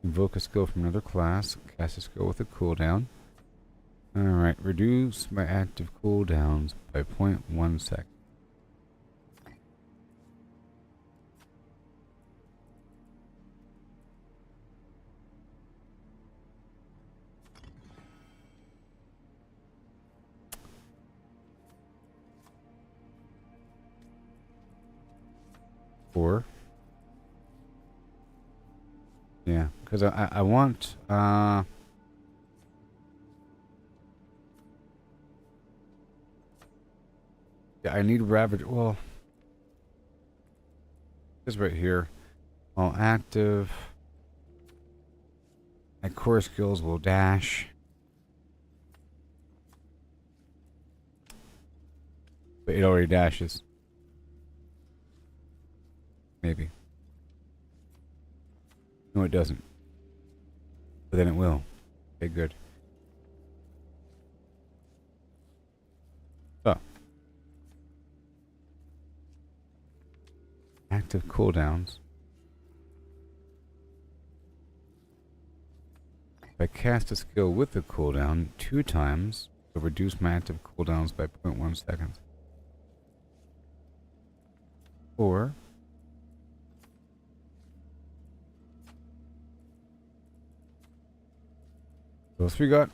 Invoke a skill from another class. Cast a skill with a cooldown. Alright, reduce my active cooldowns by 0.1 sec. Four. Yeah, because I want yeah, I need Ravage. Well, this right here. All active. My core skills will dash. But it already dashes. Maybe. No, it doesn't. But then it will. Okay, good. So. Active cooldowns. If I cast a skill with the cooldown 2 times, will reduce my active cooldowns by 0.1 seconds. Or what else we got?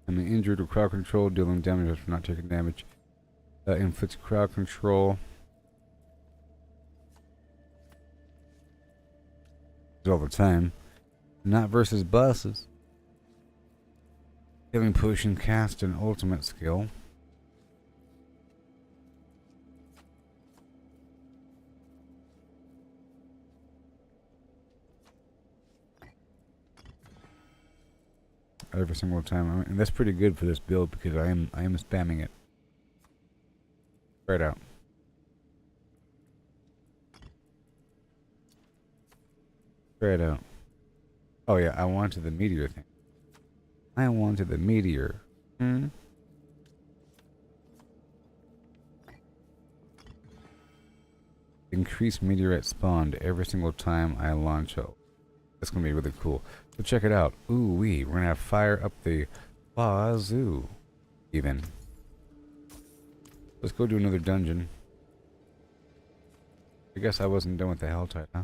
I'm injured with crowd control, dealing damage after not taking damage. Inflicts crowd control. All the time. Not versus bosses. Healing potion cast an ultimate skill. Every single time, and that's pretty good for this build because I am spamming it. Try it out. Try it out. Oh yeah, I wanted the meteor thing. I wanted the meteor. Increase meteorite spawned every single time I launch out. That's gonna be really cool. So check it out. Ooh wee, we're gonna have fire up the wazoo. Even. Let's go do another dungeon. I guess I wasn't done with the Helltide, huh?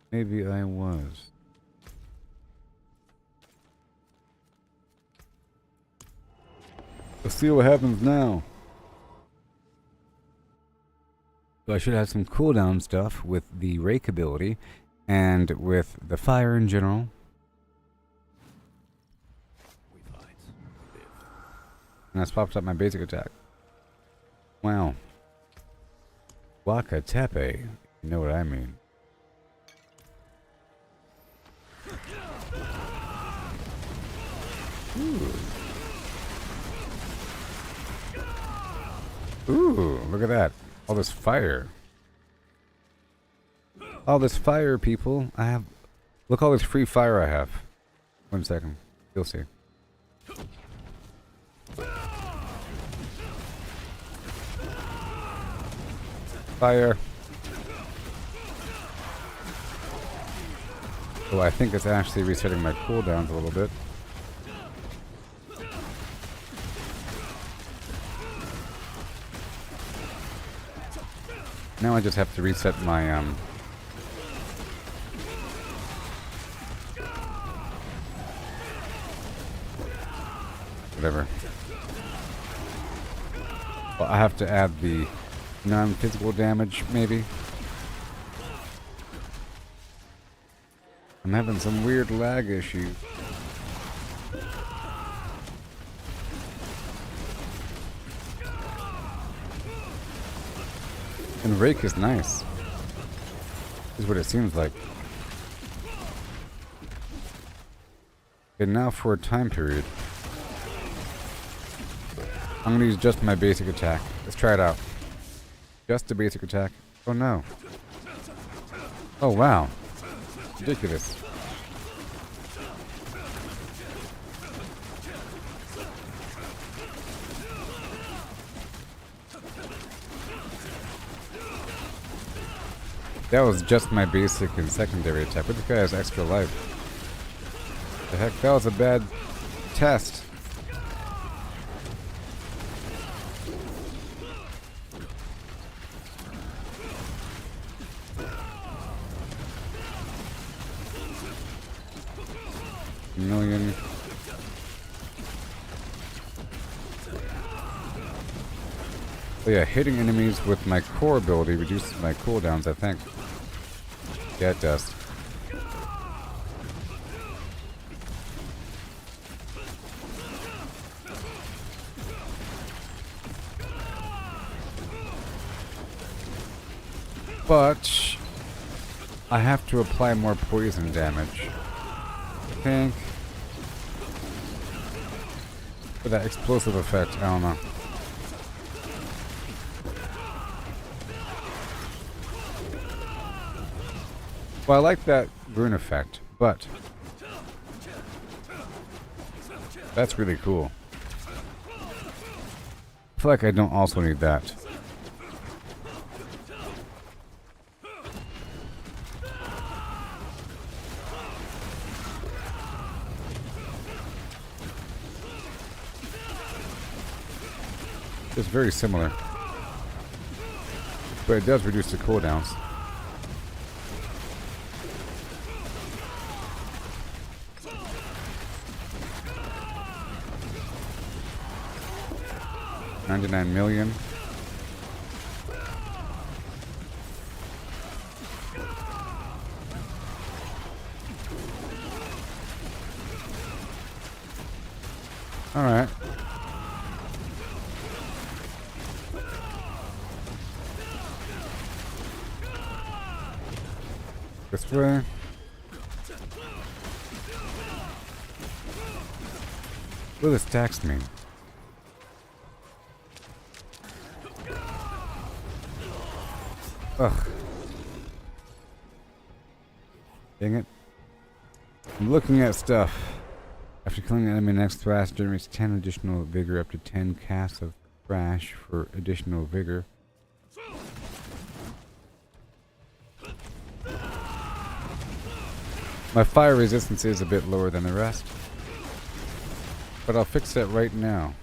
Maybe I was. Let's see what happens now. So I should have some cooldown stuff with the Rake ability and with the fire in general. And that's popped up my basic attack. Wow. Waka Tepe. You know what I mean. Ooh, look at that. All this fire. All this fire, people. I have... Look all this free fire I have. 1 second. You'll see. Fire. Oh, I think it's actually resetting my cooldowns a little bit. Now I just have to reset my whatever. Well, I have to add the non-physical damage, maybe. I'm having some weird lag issues. And Rake is nice. Is what it seems like. And now for a time period. I'm gonna use just my basic attack. Let's try it out. Just a basic attack. Oh no. Oh wow. Ridiculous. That was just my basic and secondary attack, but this guy has extra life. The heck, that was a bad test. Million. Oh yeah, hitting enemies with my core ability reduces my cooldowns, I think. Yeah, it does. But I have to apply more poison damage. I think. For that explosive effect, I don't know. Well, I like that rune effect, but that's really cool. I feel like I don't also need that. It's very similar. But it does reduce the cooldowns. $99 million. All right. This way. What do the stacks mean? Ugh. Dang it. I'm looking at stuff. After killing an enemy, next thrash generates 10 additional vigor, up to 10 casts of thrash for additional vigor. My fire resistance is a bit lower than the rest, but I'll fix that right now.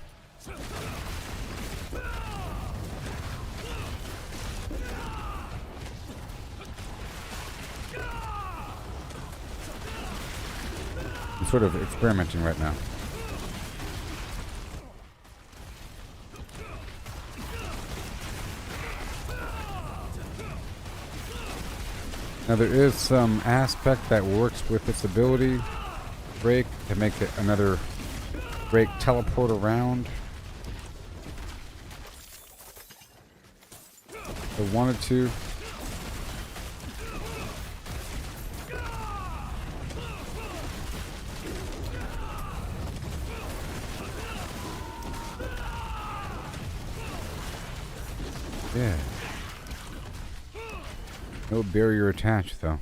I'm sort of experimenting right now. Now there is some aspect that works with its ability break to make it another break teleport around. I wanted to. Yeah. No barrier attached, though.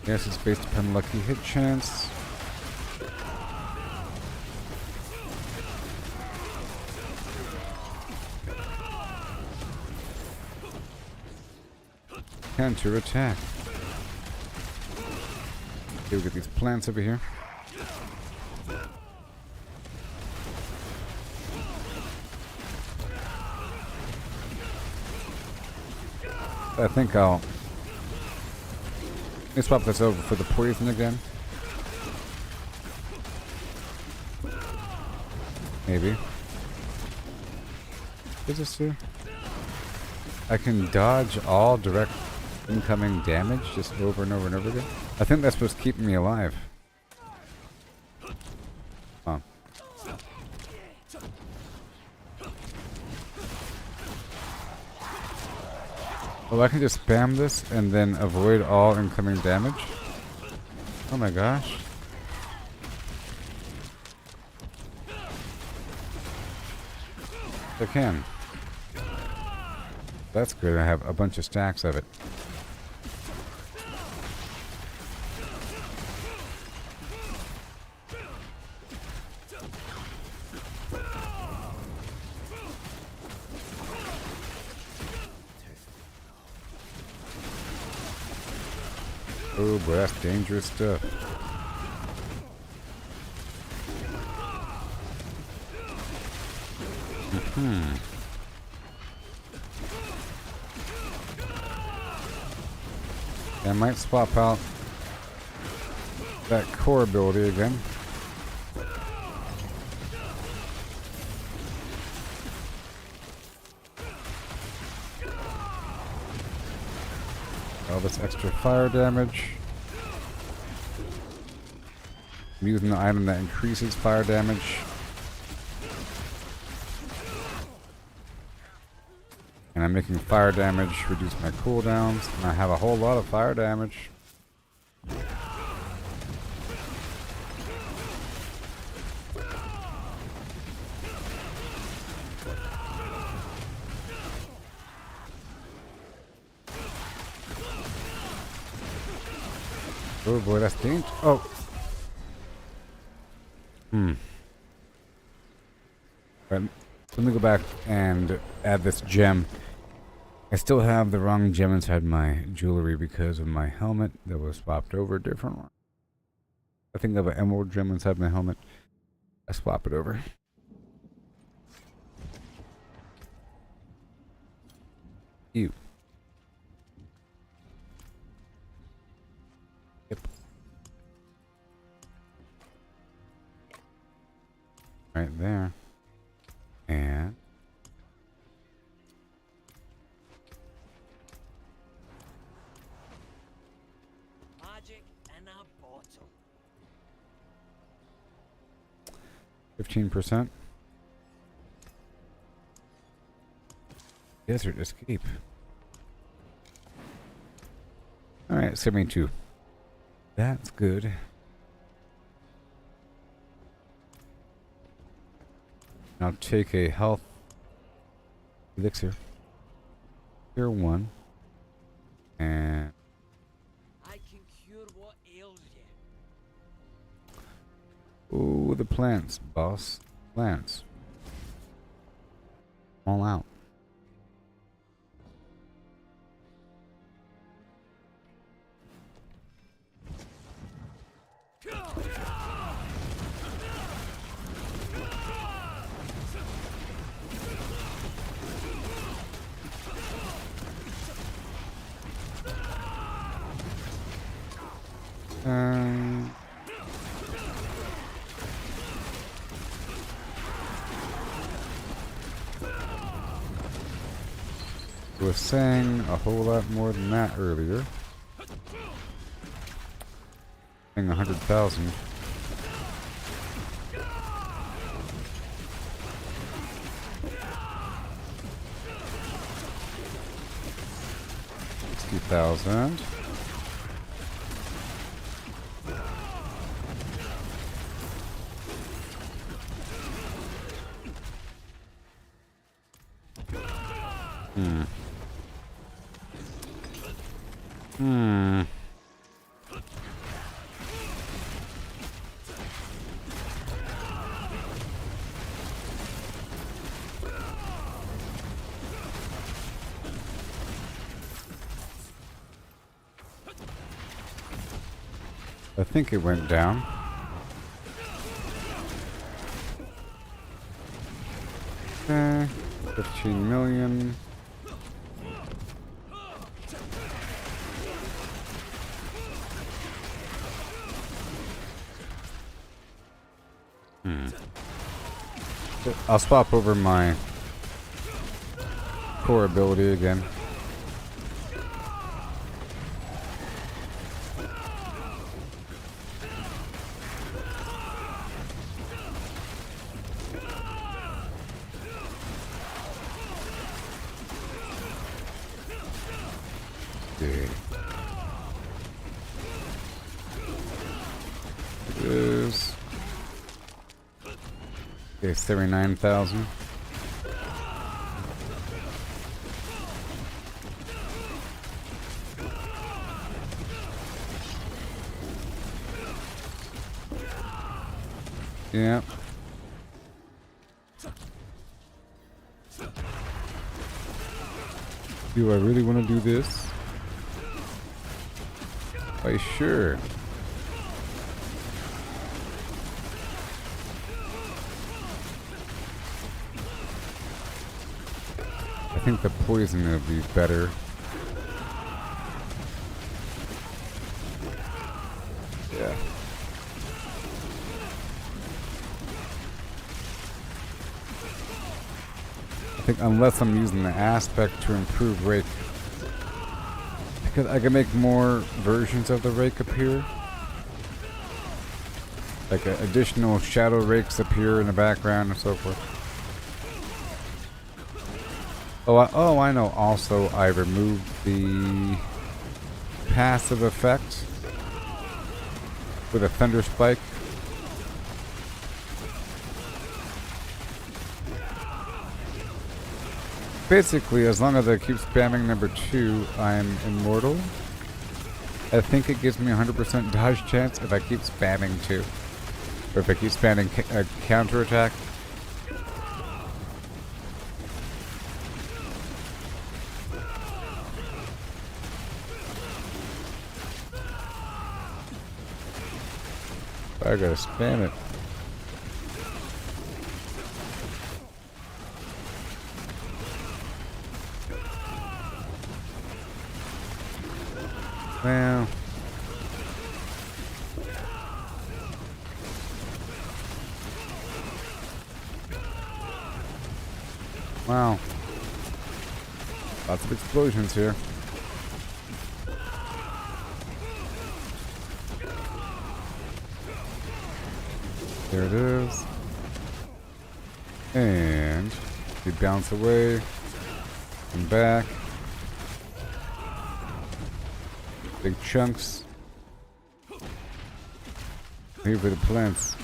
Yes, it's based upon lucky hit chance. Counter attack. Okay, we get these plants over here. I think I'll let me swap this over for the poison again. Maybe. What does this do? I can dodge all direct incoming damage just over and over and over again. I think that's what's keeping me alive. Huh. Oh, I can just spam this and then avoid all incoming damage? Oh my gosh. I can. That's good. I have a bunch of stacks of it. Oh boy, that's dangerous stuff. I might swap out that core ability again. All this extra fire damage. I'm using the item that increases fire damage. And I'm making fire damage reduce my cooldowns. And I have a whole lot of fire damage. Oh boy, that's dangerous. Oh. Right, let me go back and add this gem. I still have the wrong gem inside my jewelry because of my helmet that was swapped over a different one. I think I have an emerald gem inside my helmet. I swap it over. Ew. Yep. Right there. And Magic in a bottle. 15%. Desert escape. Alright, 72. That's good. I'll take a health elixir. Here one. And I can cure what ails you. ooh, the plants, boss. Plants. All out. Was saying a whole lot more than that earlier. Saying 100,000. $60,000. I think it went down. Okay, 15 million. I'll swap over my core ability again. Okay. It is. Okay, 79,000. Yeah. Do I really want to do this? Why, sure. I think the poison would be better. Yeah. I think unless I'm using the aspect to improve rake, because I can make more versions of the rake appear. Like additional shadow rakes appear in the background and so forth. Oh, I know. Also, I removed the passive effect with a thunder spike. Basically, as long as I keep spamming number 2, I'm immortal. I think it gives me 100% dodge chance if I keep spamming 2. Or if I keep spamming counterattack. I gotta spam it. Well. Wow. Lots of explosions here. There it is. And we bounce away and back. Big chunks. Here for the plants.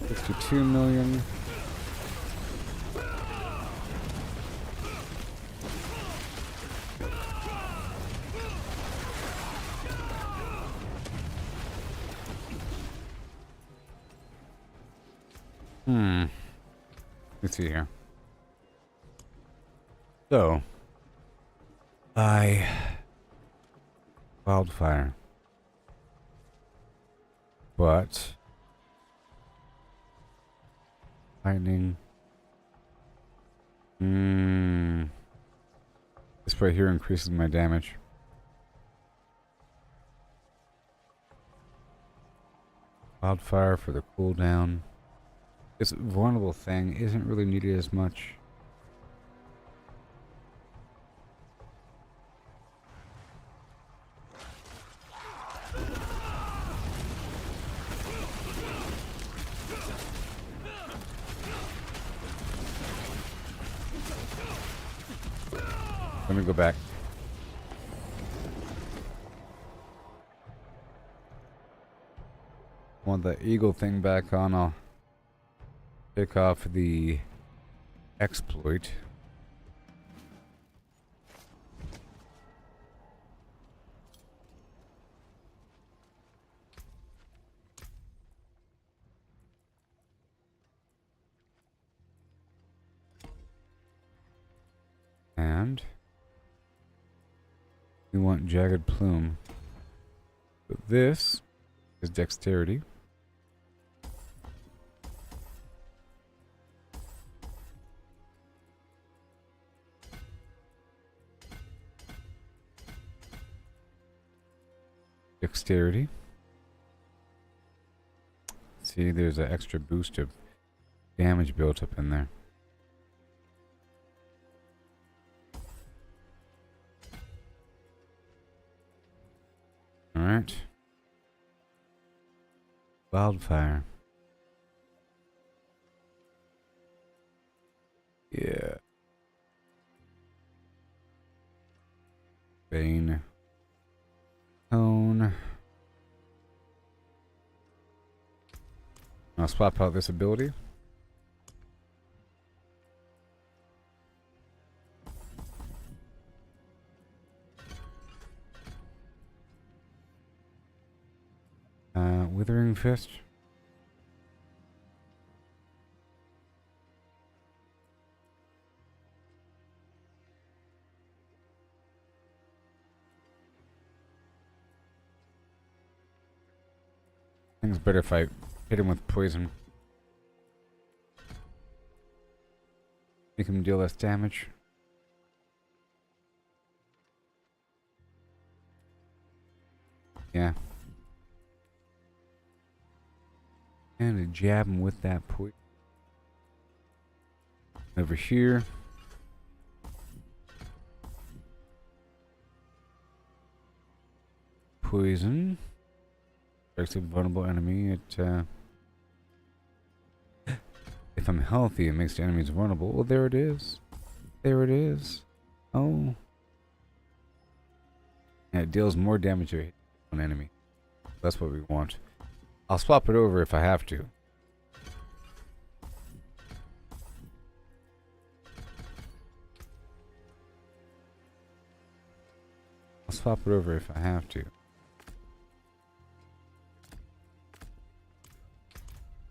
52 million. Let's see here. So, wildfire. But lightning. This right here increases my damage. Wildfire for the cooldown. This vulnerable thing isn't really needed as much. Let me go back. Want the eagle thing back on. I'll pick off the exploit. And we want jagged plume. So this is dexterity. Dexterity. See, there's an extra boost of damage built up in there. Alright. Wildfire. Yeah. Bane. Cone. I'll swap out this ability. Withering Fist. I think it's better if I hit him with poison. Make him deal less damage. Yeah. And to jab him with that poison. Over here. Poison. Strikes a vulnerable enemy. It, if I'm healthy, it makes the enemies vulnerable. Well, there it is. There it is. Oh. And it deals more damage to an enemy. That's what we want. I'll swap it over if I have to. I'll swap it over if I have to.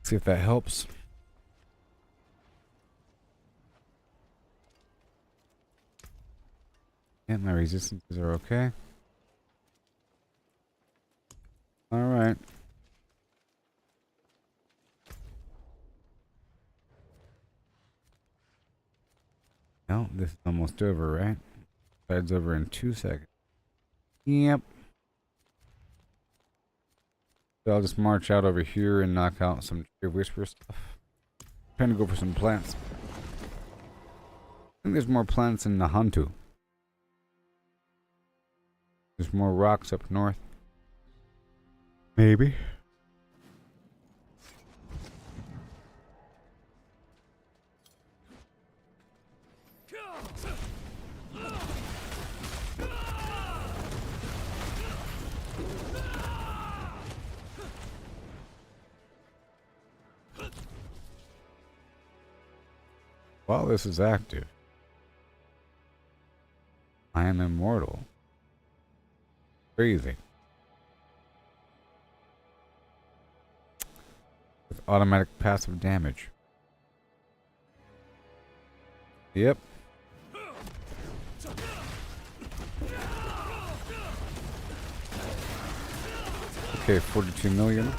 See if that helps. And my resistances are okay. Alright. Well, this is almost over, right? Side's over in 2 seconds. Yep. So I'll just march out over here and knock out some Tree of Whisper stuff. Trying to go for some plants. I think there's more plants in Nahantu. There's more rocks up north. Maybe. While this is active, I am immortal. Crazy. With automatic passive damage. Yep. Okay, 42 million.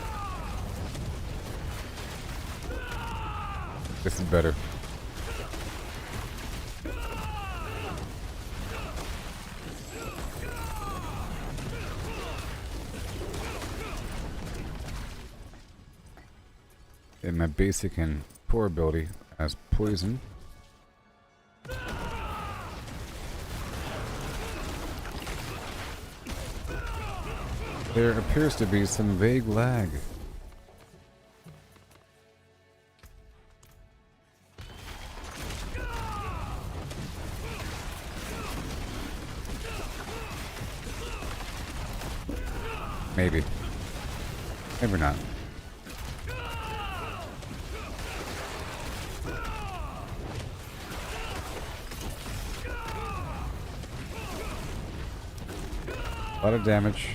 This is better. And my basic and core ability as poison. There appears to be some vague lag. Maybe. Maybe not. A lot of damage.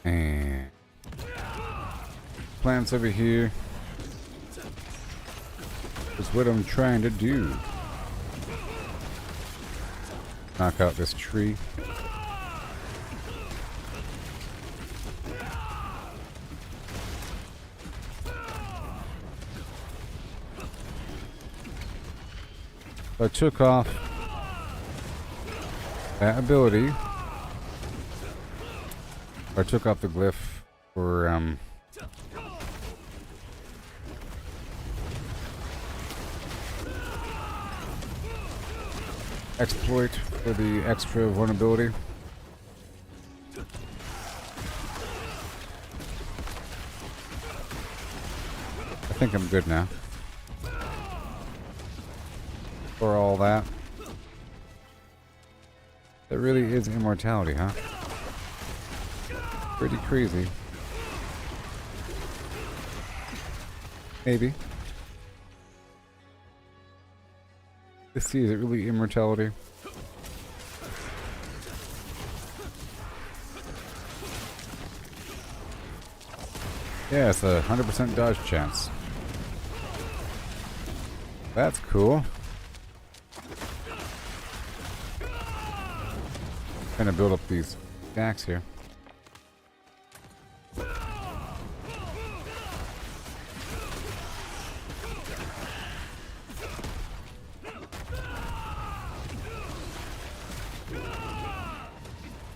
And plants over here. Is what I'm trying to do. Knock out this tree. I took off that ability. I took off the glyph for exploit for the extra vulnerability. I think I'm good now. For all that. That really is immortality, huh? Pretty crazy. Maybe. Let's see, is it really immortality? Yeah, it's a 100% dodge chance. That's cool. Trying to build up these stacks here.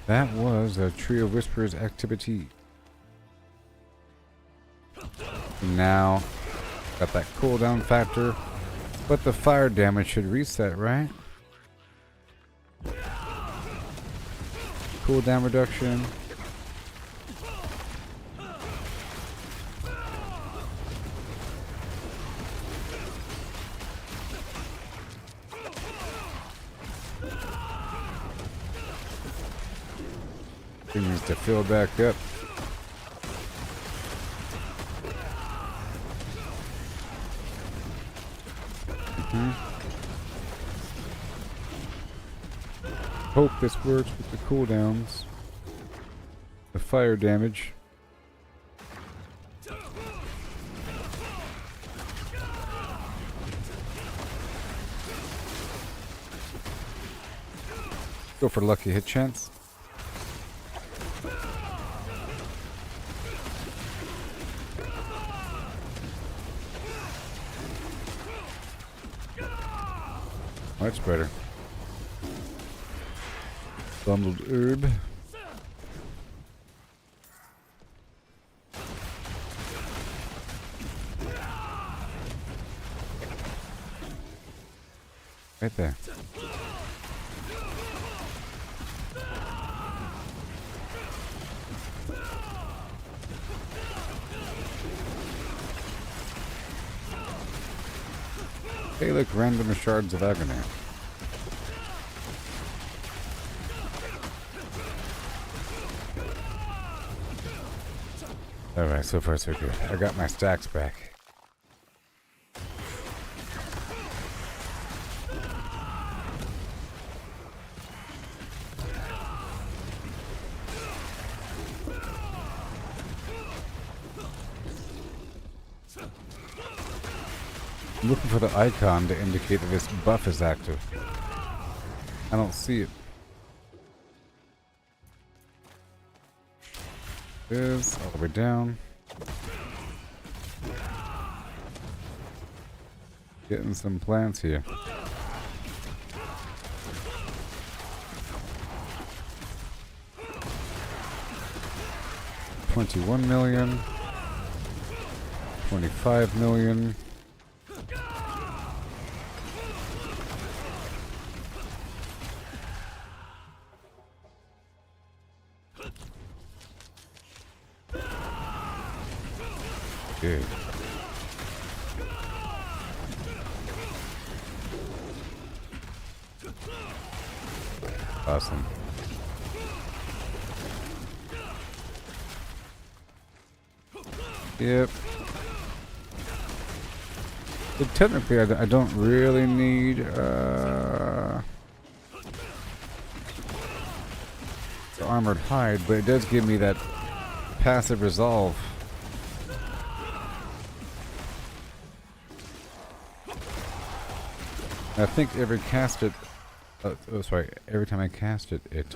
That was a Tree of Whispers activity. Now, got that cooldown factor, but the fire damage should reset, right? Cooldown reduction. It needs to fill back up. Hope this works with the cooldowns. The fire damage. Go for lucky hit chance. Much better. Bundled herb. Right there. Hey, look, random shards of agony. Alright, so far so good. I got my stacks back. I'm looking for the icon to indicate that this buff is active. I don't see it. It is all the way down. Getting some plants here. $21 million. 25 million. Good. Awesome. Yep. So technically, I don't really need the armored hide, but it does give me that passive resolve. I think every cast it, every time I cast it, it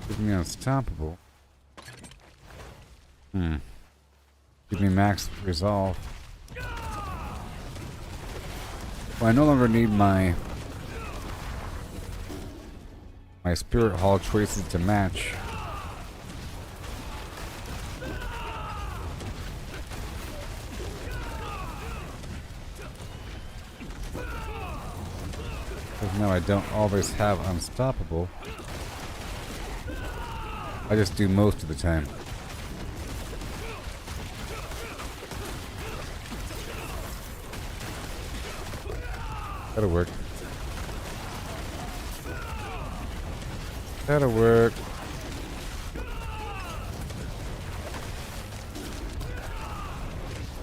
gives me unstoppable. Give me max resolve. Well, I no longer need my spirit hall choices to match. Because now I don't always have unstoppable. I just do most of the time. That'll work. That'll work.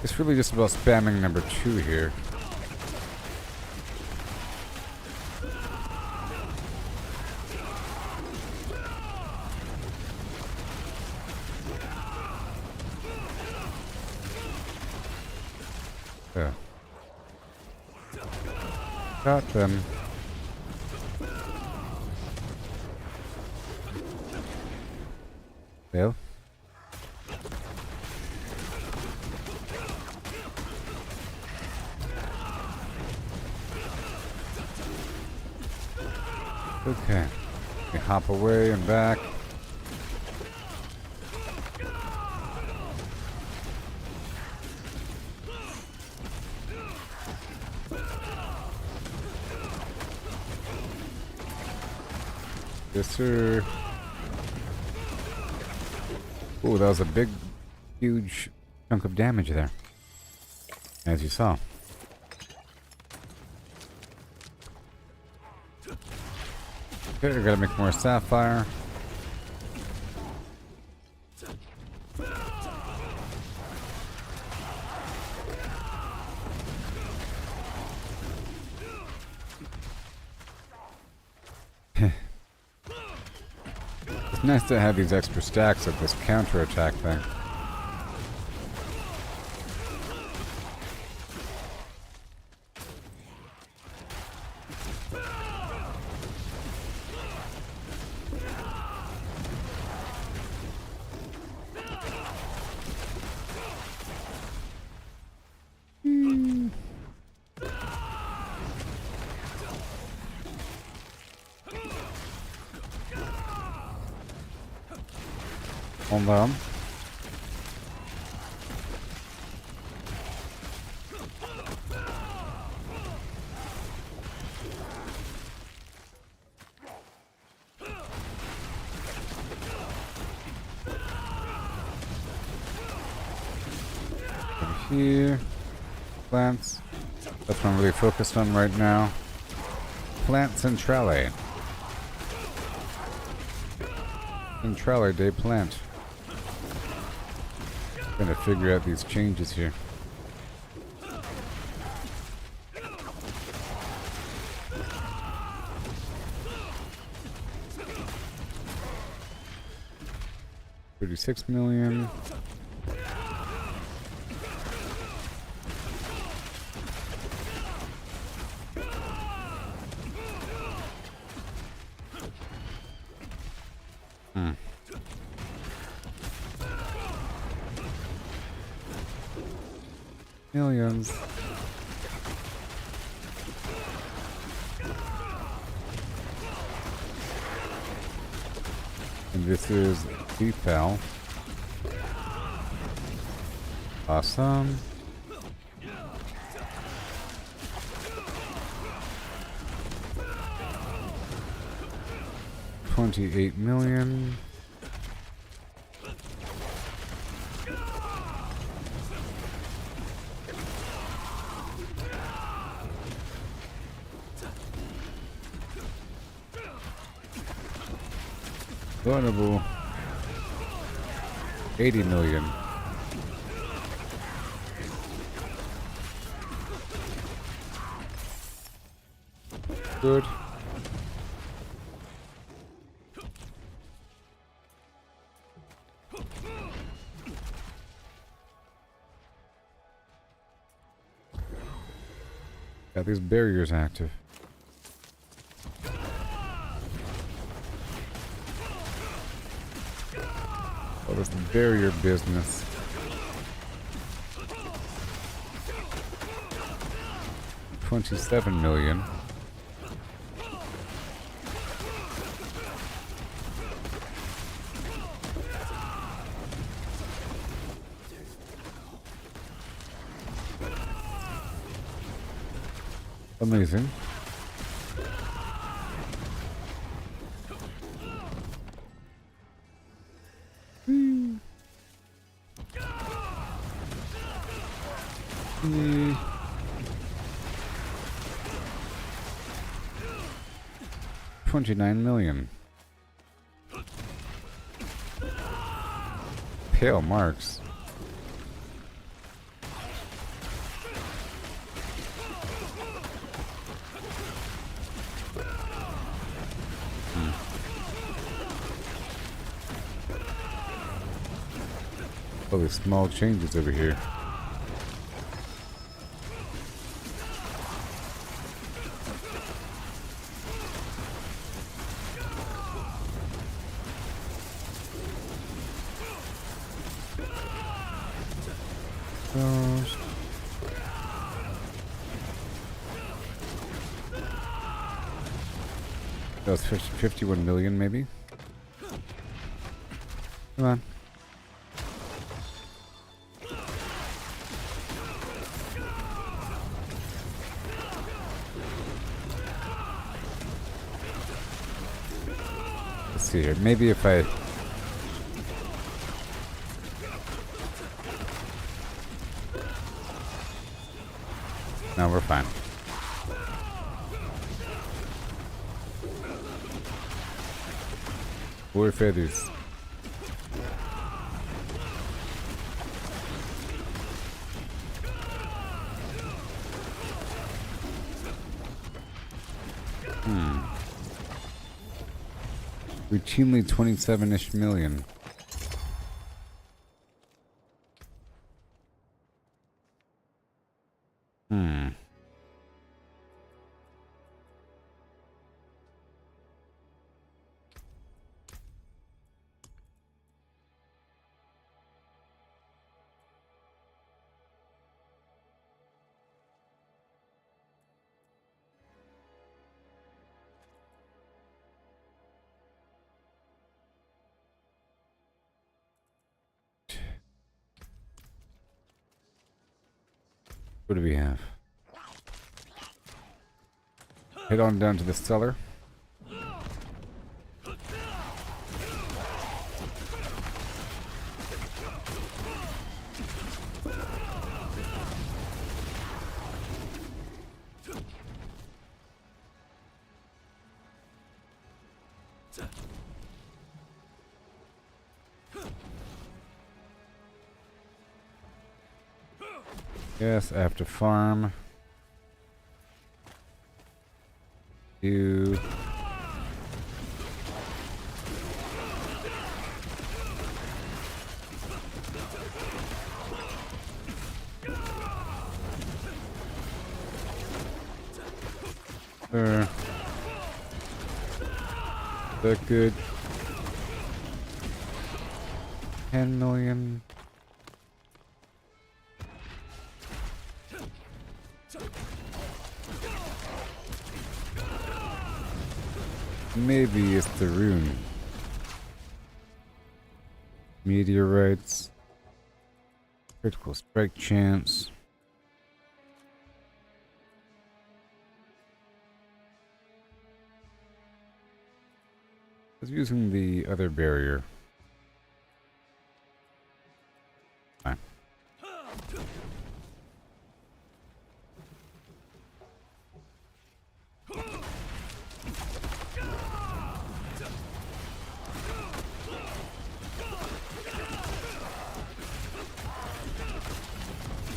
It's really just about spamming number 2 here. Yeah. Got them. Well. Okay. We hop away and back. Yes, sir. Ooh, that was a big, huge chunk of damage there, as you saw. Okay, I gotta make more sapphire. It's nice to have these extra stacks of this counterattack thing. Hold on. Over here. Plants. That's what I'm really focused on right now. Plant Centrale. Centrale de plant. Gonna figure out these changes here. $36 million. Millions. And this is Opal. Awesome. $28 million. Vulnerable. 80 million. Good. Got these barriers active. What is the barrier business? $27 million. Amazing. $29 million. Pale marks. All these small changes over here. That was 51 million, maybe. Come on. Let's see here. Maybe if I... No, we're fine. 4 feathers. Routinely 27-ish million. What do we have? Head on down to the cellar. Yes, I have to farm. You. That good. 10 million. Maybe it's the rune. Meteorites. Critical strike chance. I was using the other barrier. Fine.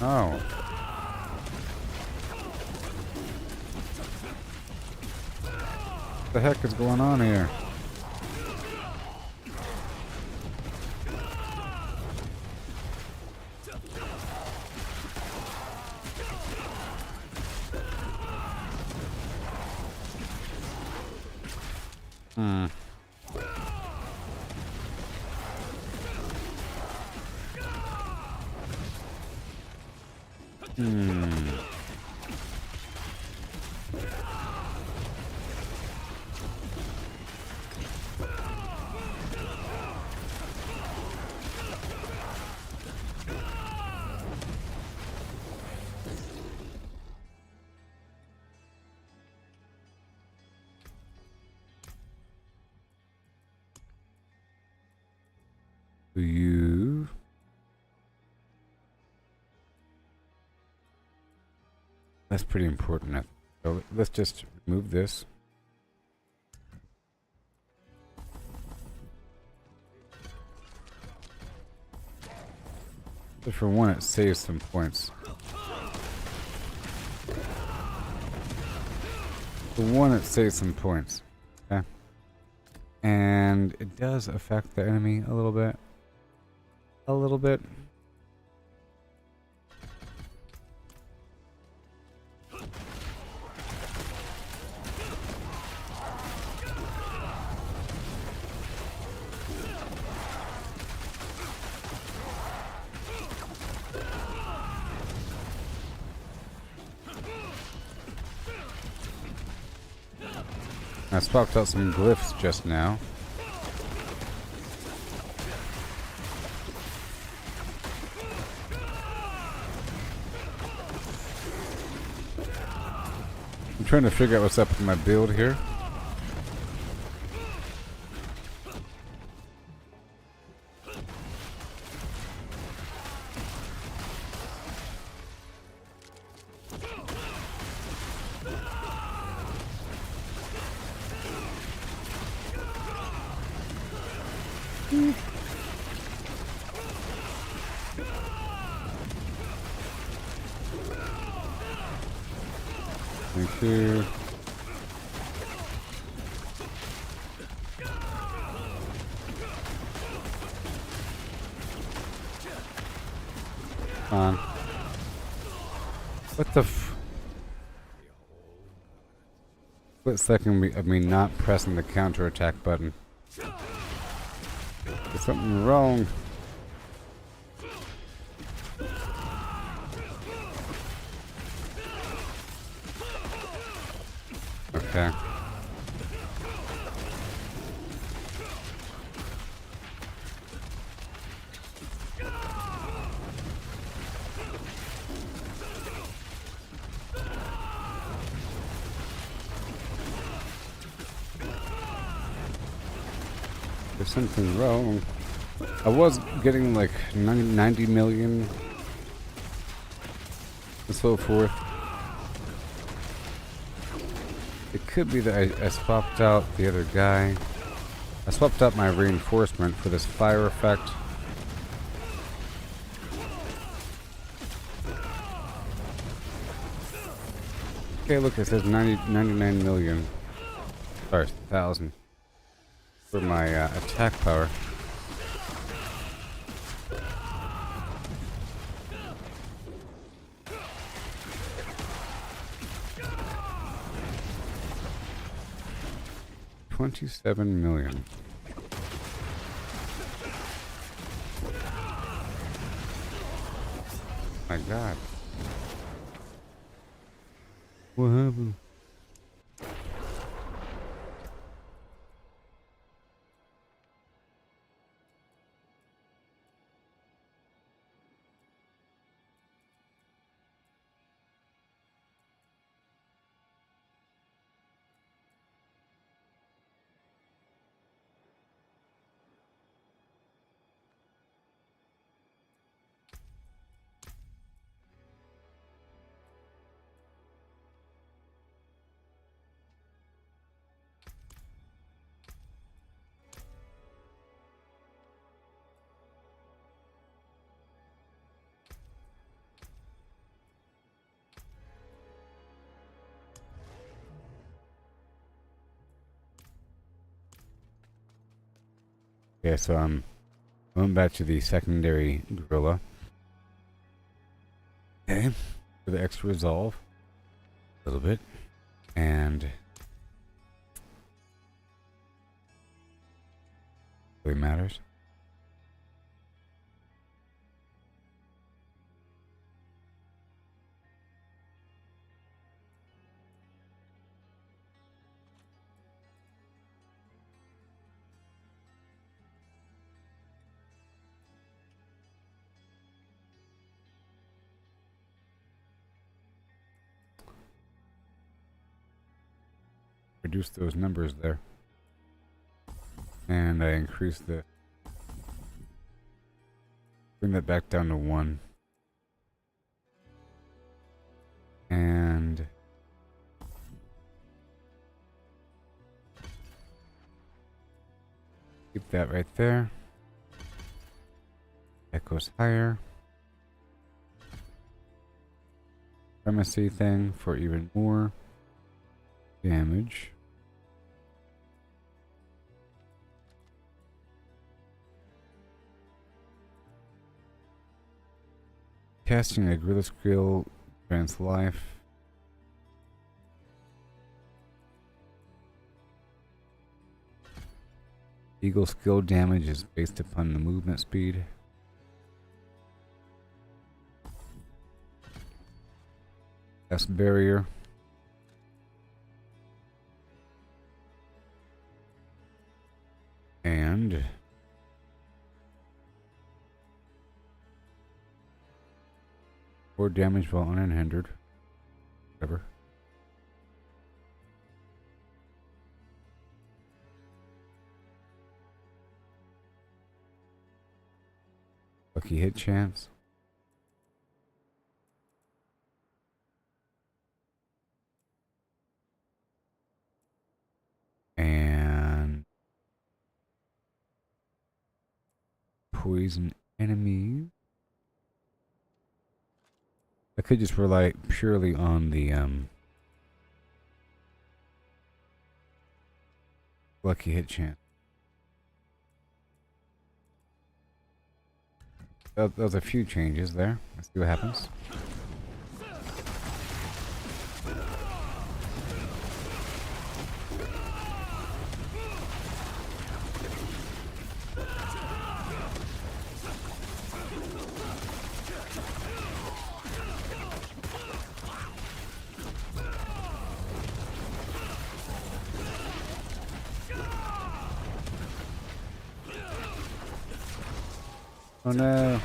Oh. What the heck is going on here? You. That's pretty important. So let's just remove this. But for one, it saves some points. For one, it saves some points. Okay. And it does affect the enemy a little bit. A little bit. I swapped out some glyphs just now. I'm trying to figure out what's up with my build here. Thank you. On. What the f... Split second of me not pressing the counterattack button. There's something wrong. Okay. There's something wrong. I was getting like 90 million and so forth. It could be that I swapped out the other guy. I swapped out my reinforcement for this fire effect. Okay, look, it says 99 million. Sorry, 1,000. For my attack power. $27 million. My God. What happened? Okay, so I'm going back to the secondary gorilla. Okay, for the extra resolve. A little bit. And really matters. Reduce those numbers there. And I increase the... Bring that back down to 1. And... keep that right there. That goes higher. Supremacy thing for even more damage. Casting a gorilla skill grants life. Eagle skill damage is based upon the movement speed. That's barrier. And or damage while unhindered. Whatever. Lucky hit chance. And poison enemies. I could just rely purely on the lucky hit chance. There's a few changes there. Let's see what happens. Oh no.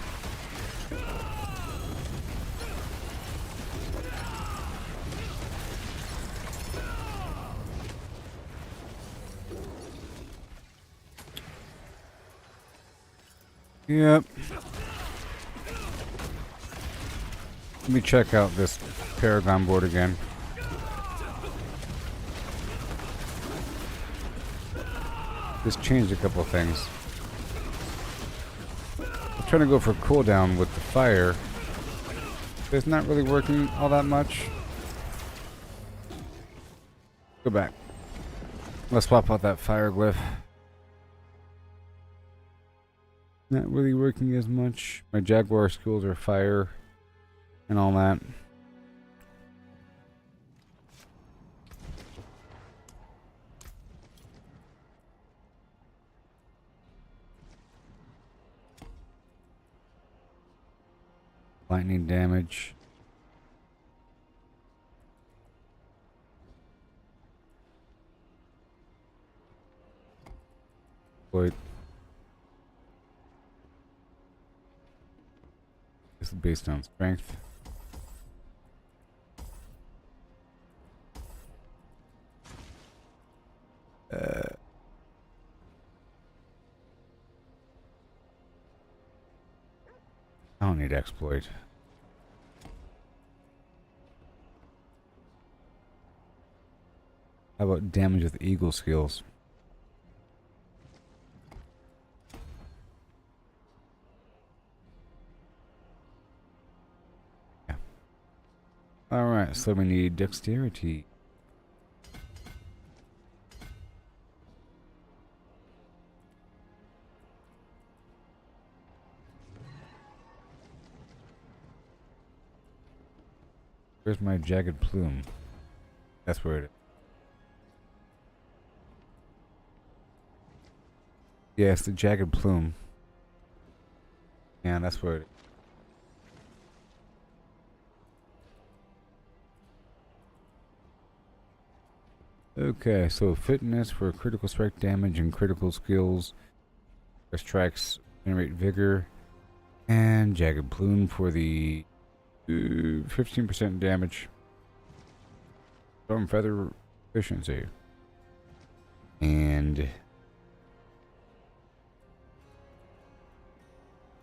Yep. Let me check out this Paragon board again. Just changed a couple of things. I'm trying to go for cooldown with the fire. It's not really working all that much. Go back. Let's swap out that fire glyph. Not really working as much. My Jaguar skills are fire and all that. Lightning damage. Wait. This is based on strength. I don't need exploit. How about damage with eagle skills? Yeah. Alright, so we need dexterity. Where's my jagged plume? That's where it is. Yeah, it's the jagged plume. Yeah, that's where it is. Okay, so fitness for critical strike damage and critical skills. Our strikes generate vigor. And jagged plume for the 15% damage. Storm feather efficiency. And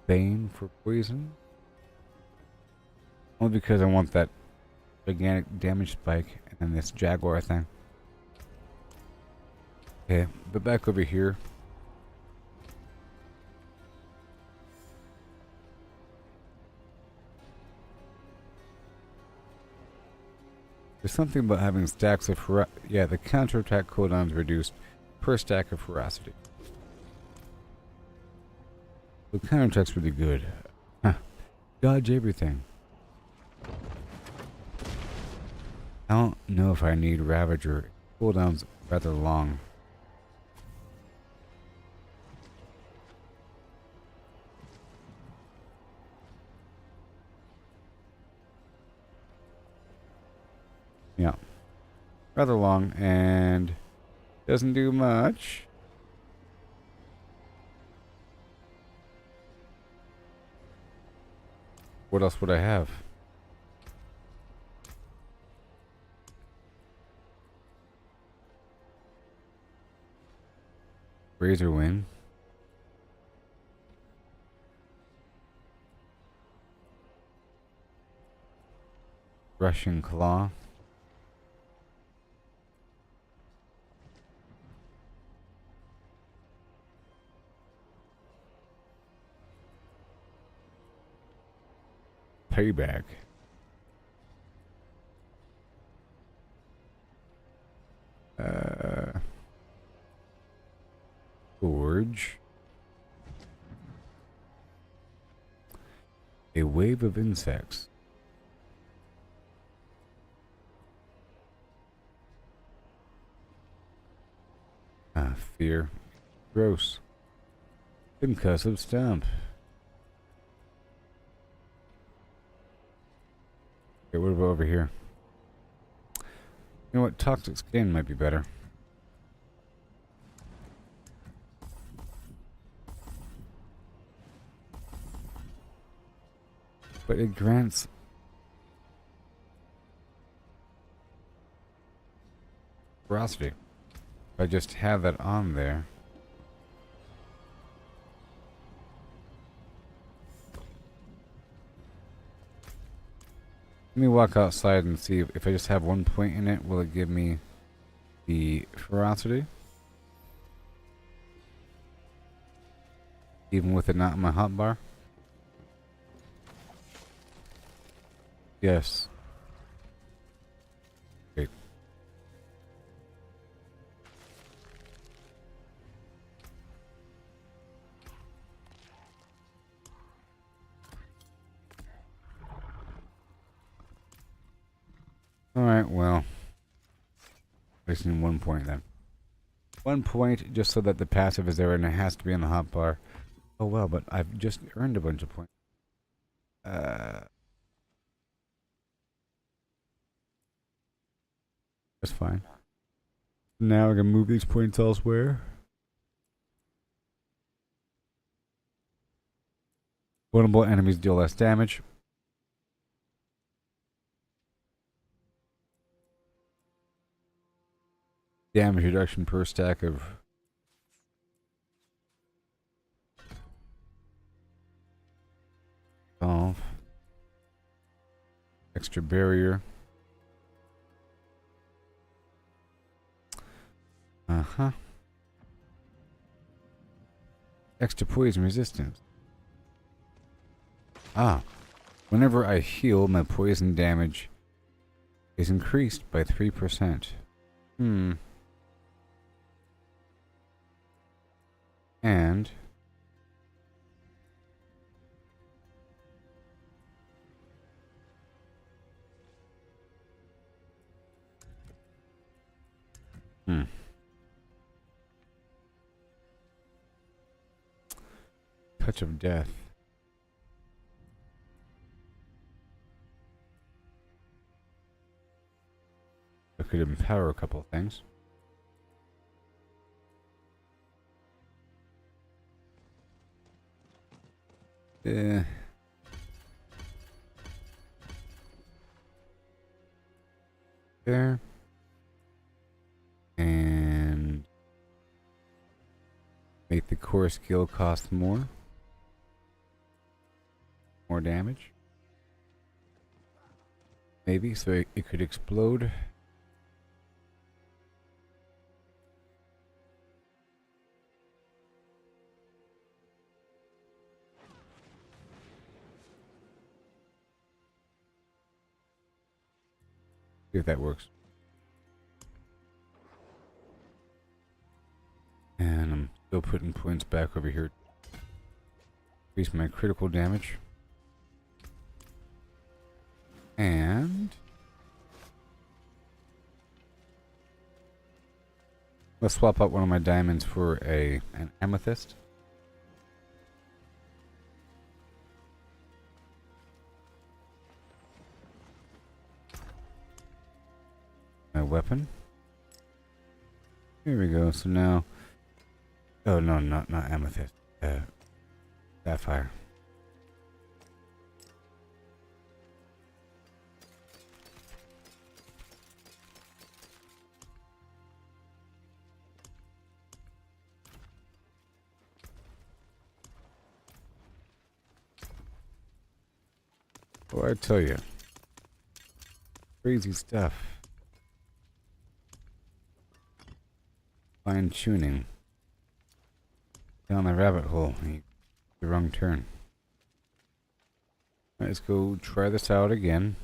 Bane for poison. Only because I want that gigantic damage spike and then this Jaguar thing. Okay, but back over here. There's something about having stacks of yeah, the counterattack cooldown is reduced per stack of ferocity. The counterattack's really good. Huh. Dodge everything. I don't know if I need Ravager. Cooldown's rather long. Yeah. Rather long and doesn't do much. What else would I have? Razor Wing. Russian Claw. payback. Forge. A wave of insects. Fear. Gross. Concussive stamp. Okay, what about over here? You know what? Toxic skin might be better. But it grants ferocity. If I just have that on there. Let me walk outside and see if I just have 1 point in it, will it give me the ferocity? Even with it not in my hotbar? Yes. Great. Alright, well. Wasting 1 point then. 1 point just so that the passive is there and it has to be on the hotbar. Oh well, but I've just earned a bunch of points. That's fine. Now I can move these points elsewhere. Vulnerable enemies deal less damage. Damage reduction per stack of solve. Extra barrier. Extra poison resistance. Whenever I heal, my poison damage is increased by 3%. And touch of death. I could empower a couple of things. There. And make the core skill cost more. More damage. Maybe, so it could explode. See if that works. And I'm still putting points back over here. Increase my critical damage. And let's swap out one of my diamonds for an amethyst. My weapon. Here we go. So now, oh no, not amethyst. Sapphire. Well, I tell you, crazy stuff. Fine tuning. Down the rabbit hole. The wrong turn. Let's go try this out again.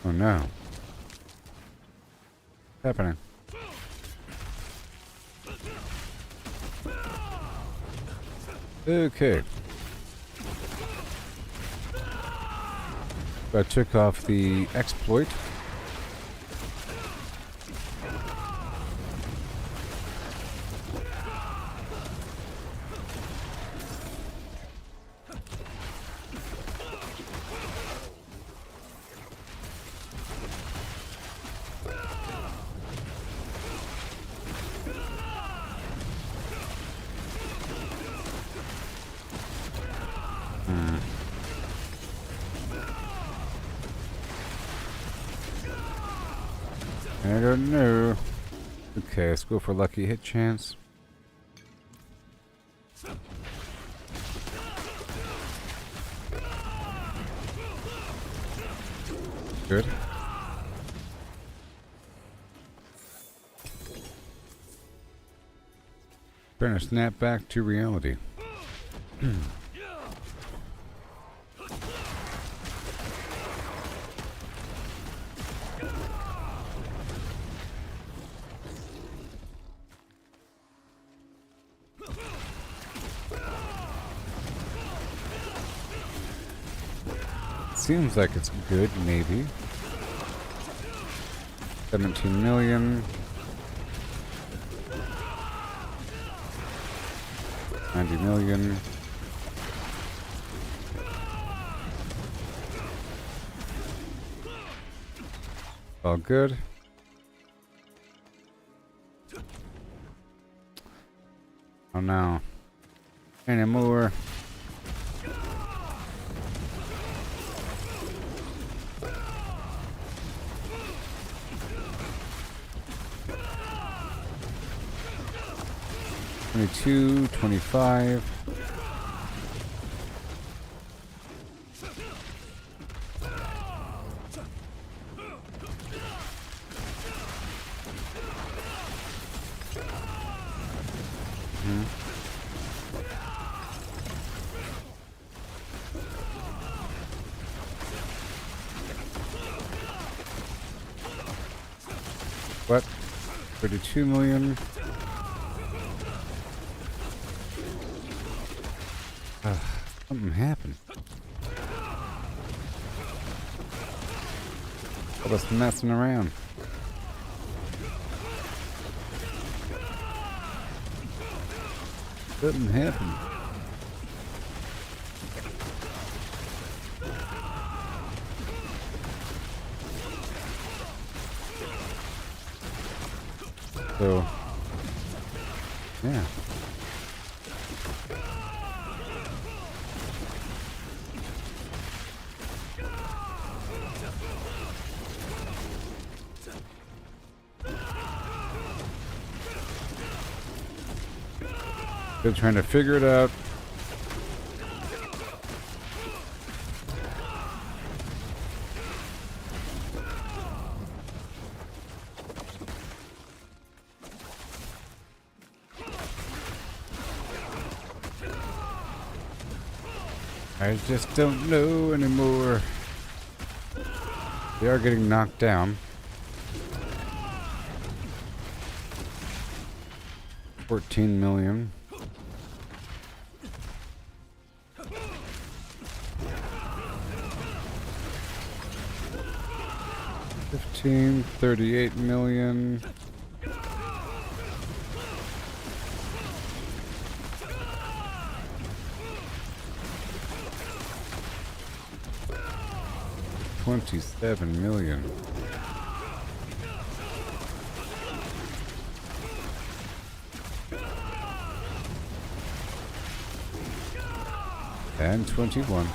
Oh no. What's happening? Okay. I took off the exploit. I don't know. Okay, let's go for lucky hit chance. Good. Trying to snap back to reality. Seems like it's good, maybe. 17 million. 90 million. All good. Oh no. Any more? $22, $25. What? 32 million. Something happened. I was messing around. Something happened. So, yeah. Still trying to figure it out. I just don't know anymore. They are getting knocked down. 14 million. $38 million. $27 million. And 21.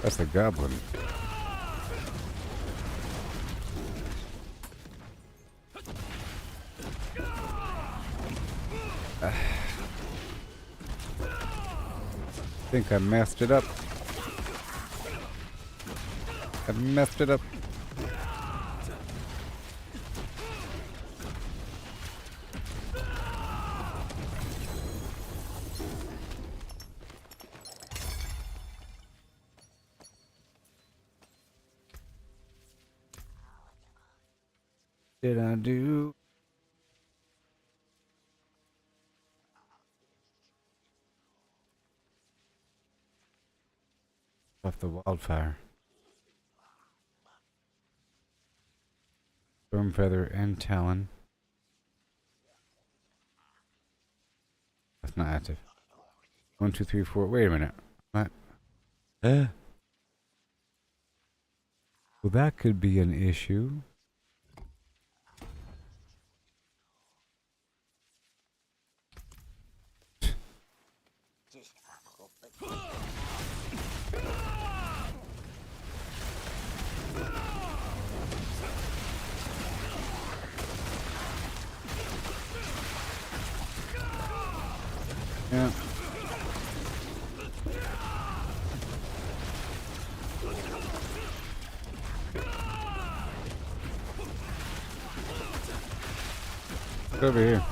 That's the goblin. I think I messed it up. I messed it up. Did I do? Off the wildfire. Storm feather and talon. That's not active. 1, 2, 3, 4. Wait a minute. What? Well, that could be an issue. Yeah. Get over here.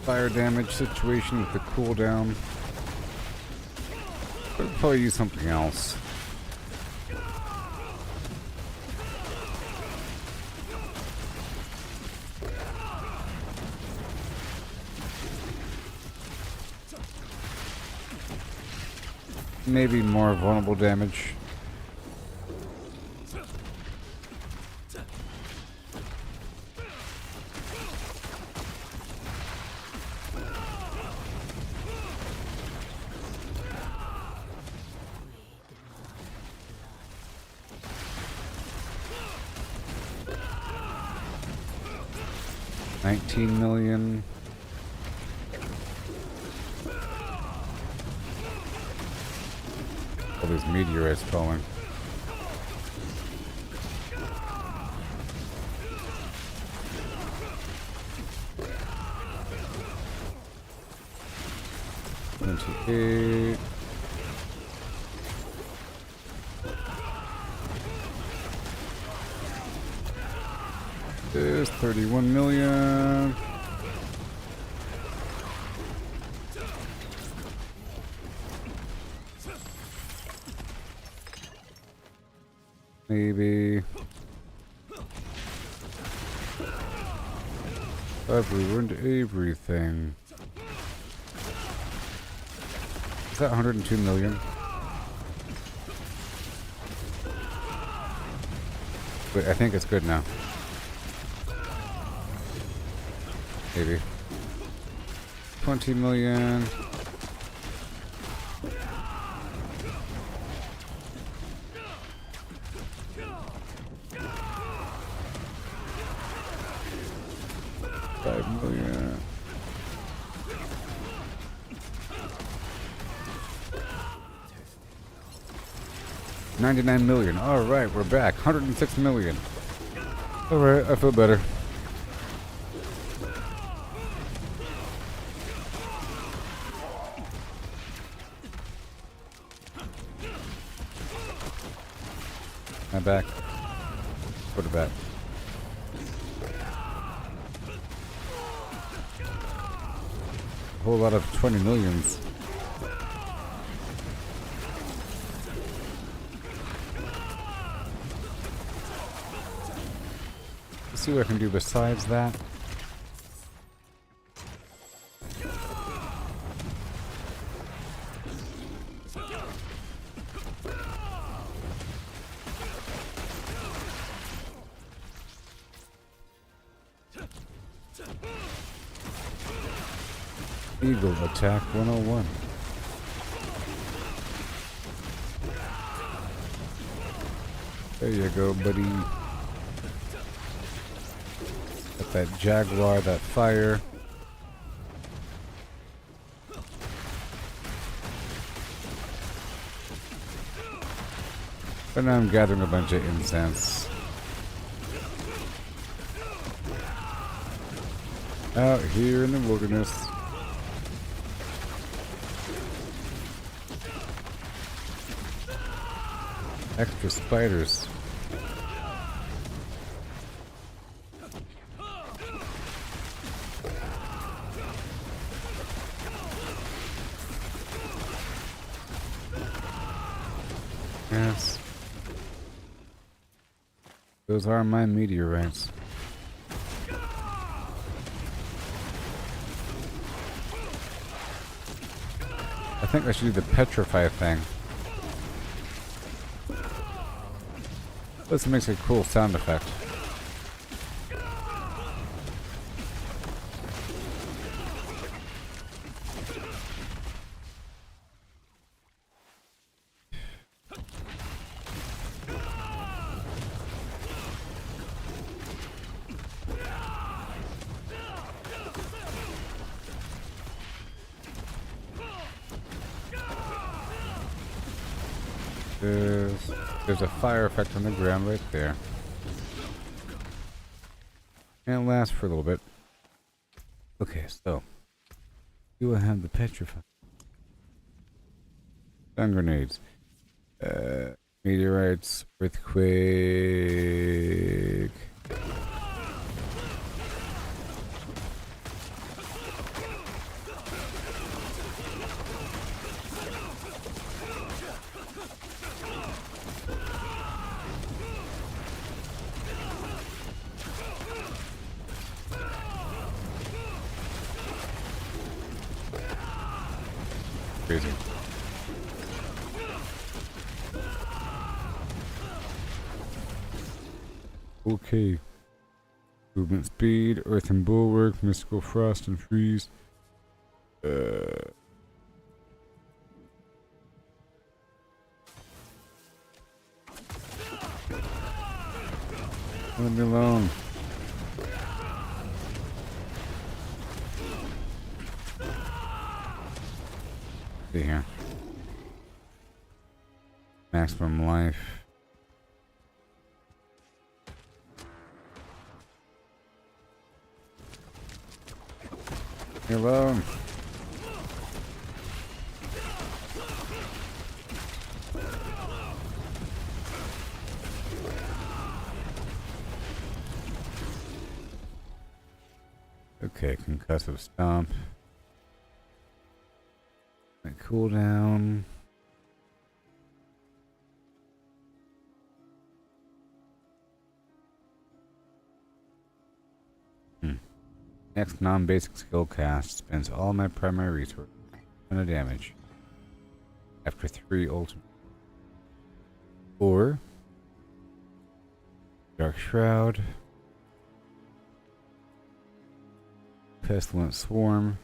Fire damage situation with the cooldown. I'll probably use something else. Maybe more vulnerable damage. $19 million. All these meteorites falling. $28. There's $31 million. Maybe. I've ruined everything. Is that 102 million? Wait, I think it's good now. Maybe. 20 million. $5 million. $99 million. All right, we're back. 106 million. All right, I feel better. I'm back. Put it back. A whole lot of 20 millions. Let's see what I can do besides that. Eagle attack 101. There you go, buddy. Got that jaguar, that fire. But now I'm gathering a bunch of incense. Out here in the wilderness. Extra spiders. Yes. Those are my meteorites. I think I should do the petrify thing. This makes a cool sound effect. There's a fire effect on the ground right there. And it lasts for a little bit. Okay, so do I have the petrify? Stun grenades. Meteorites, earthquake. Crazy. Okay. Movement speed, earth and bulwark, mystical frost and freeze. Let me alone. See here. Maximum life. Leave me alone. Okay, concussive stomp. Cooldown. Next non-basic skill cast spends all my primary resources on a damage after 3 ultimate. Or Dark Shroud, Pestilent Swarm,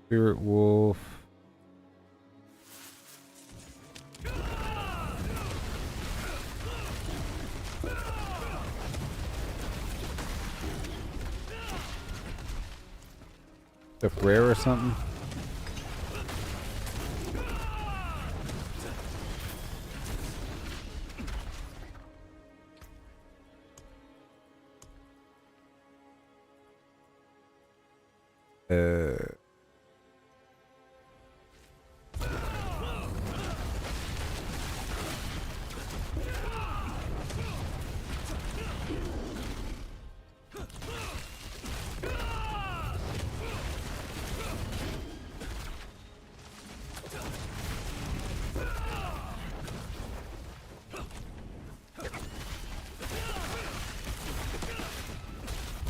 Spirit Wolf. Stuff rare or something?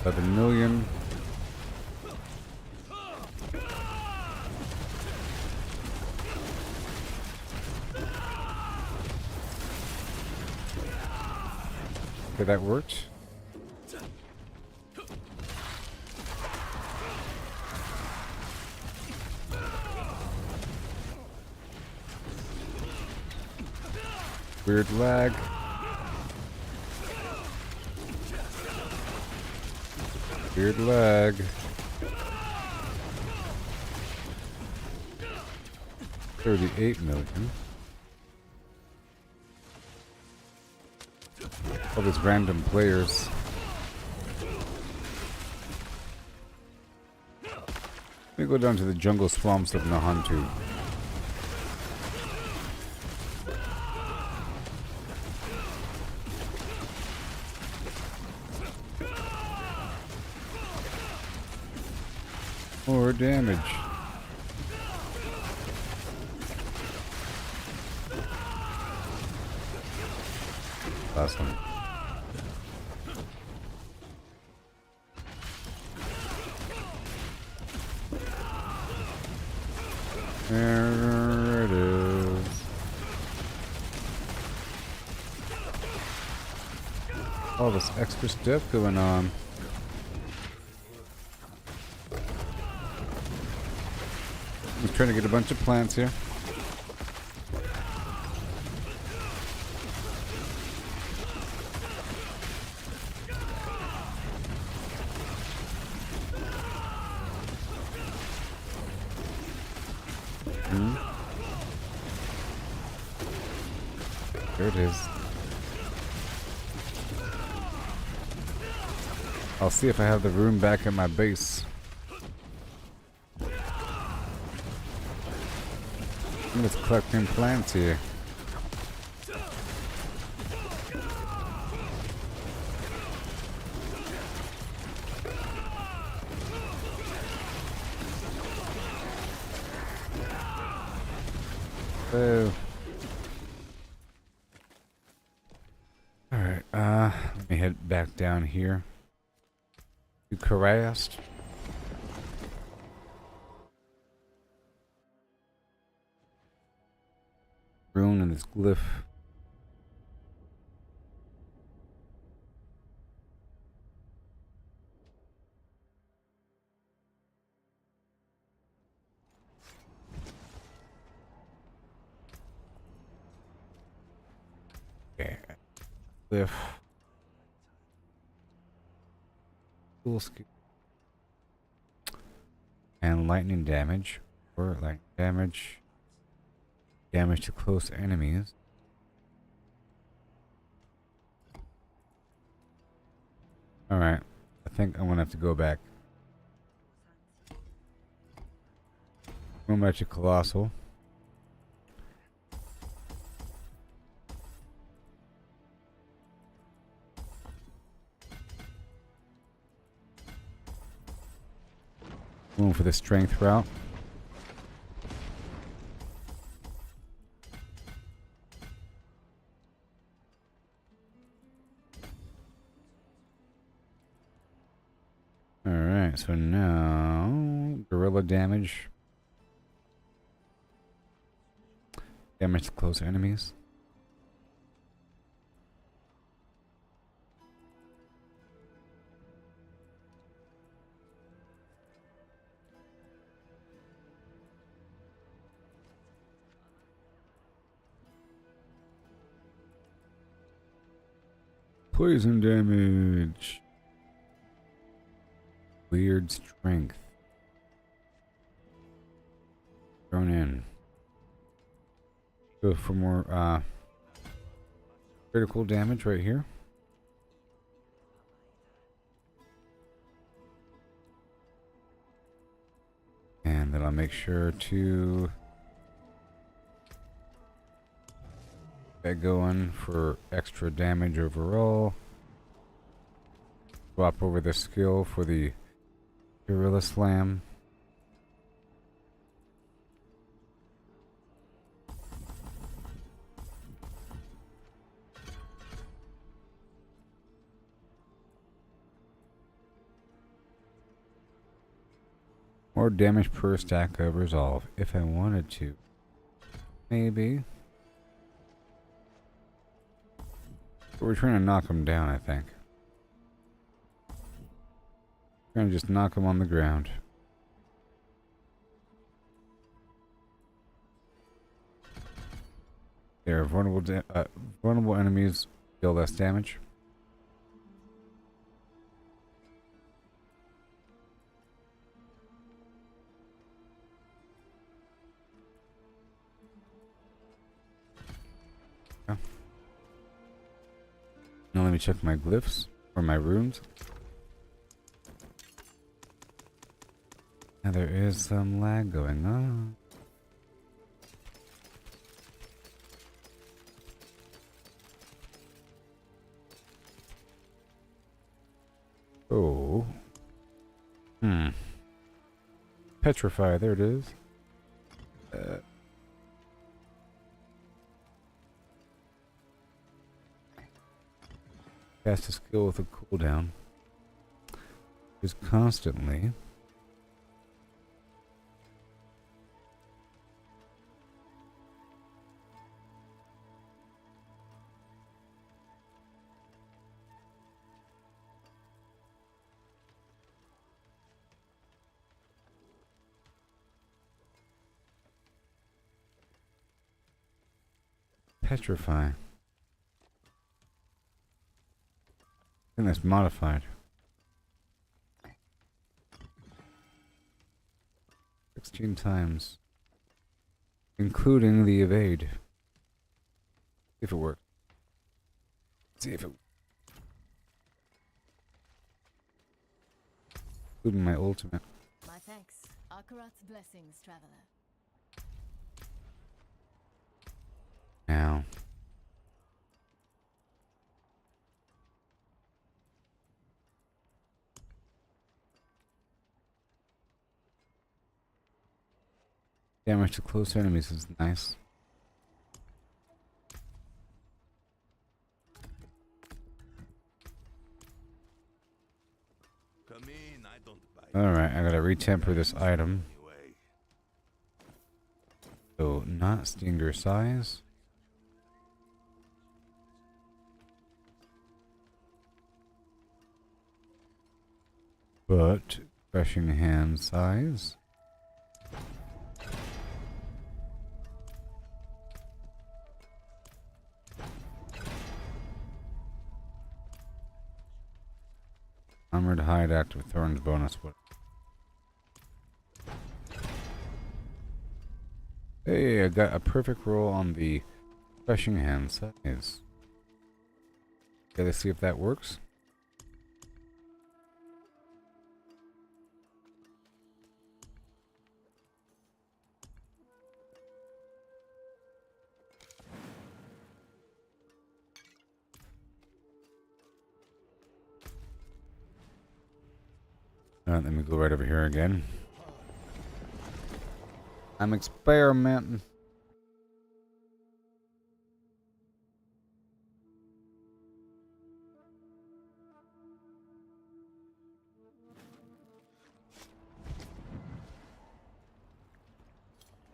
$11 million. Okay, that worked. Weird lag. Weird lag. $38 million. All these random players. Let me go down to the jungle swamps of Nahantu. More damage. Awesome. There it is. All this extra stuff going on. I'm trying to get a bunch of plants here. There it is. I'll see if I have the room back at my base. I'm just collecting plants here. So, alright, let me head back down here to Karast. Rune and this glyph. Okay. Glyph. Cool skill. And lightning damage. Or lightning damage. Damage to close enemies. Alright. I think I'm gonna have to go back. Going back to Colossal. Going for the strength route. Alright, so now gorilla damage. Damage to close enemies. Poison damage. Weird strength. Thrown in. Go for more critical damage right here. And then I'll make sure to get going for extra damage overall. Swap over the skill for the Gorilla Slam. More damage per stack of resolve if I wanted to. Maybe. But we're trying to knock him down, I think. Trying to just knock him on the ground. There, vulnerable enemies deal less damage. No let me check my glyphs or my runes. Now there is some lag going on. Oh. Petrify, there it is. Cast a skill with a cooldown. Is constantly. Petrify. I think that's modified. 16 times. Including the evade. See if it works. See if it... Including my ultimate. My thanks. Akarat's blessings, traveler. Now. Damage to close enemies is nice. Come in, I don't bite. Alright, I gotta retemper this item. Anyway. So, not stinger size. But, crushing hand size. Armored hide, active thorns bonus. What? Hey, I got a perfect roll on the crushing hand size. Okay, let's see if that works. Alright, let me go right over here again. I'm experimenting.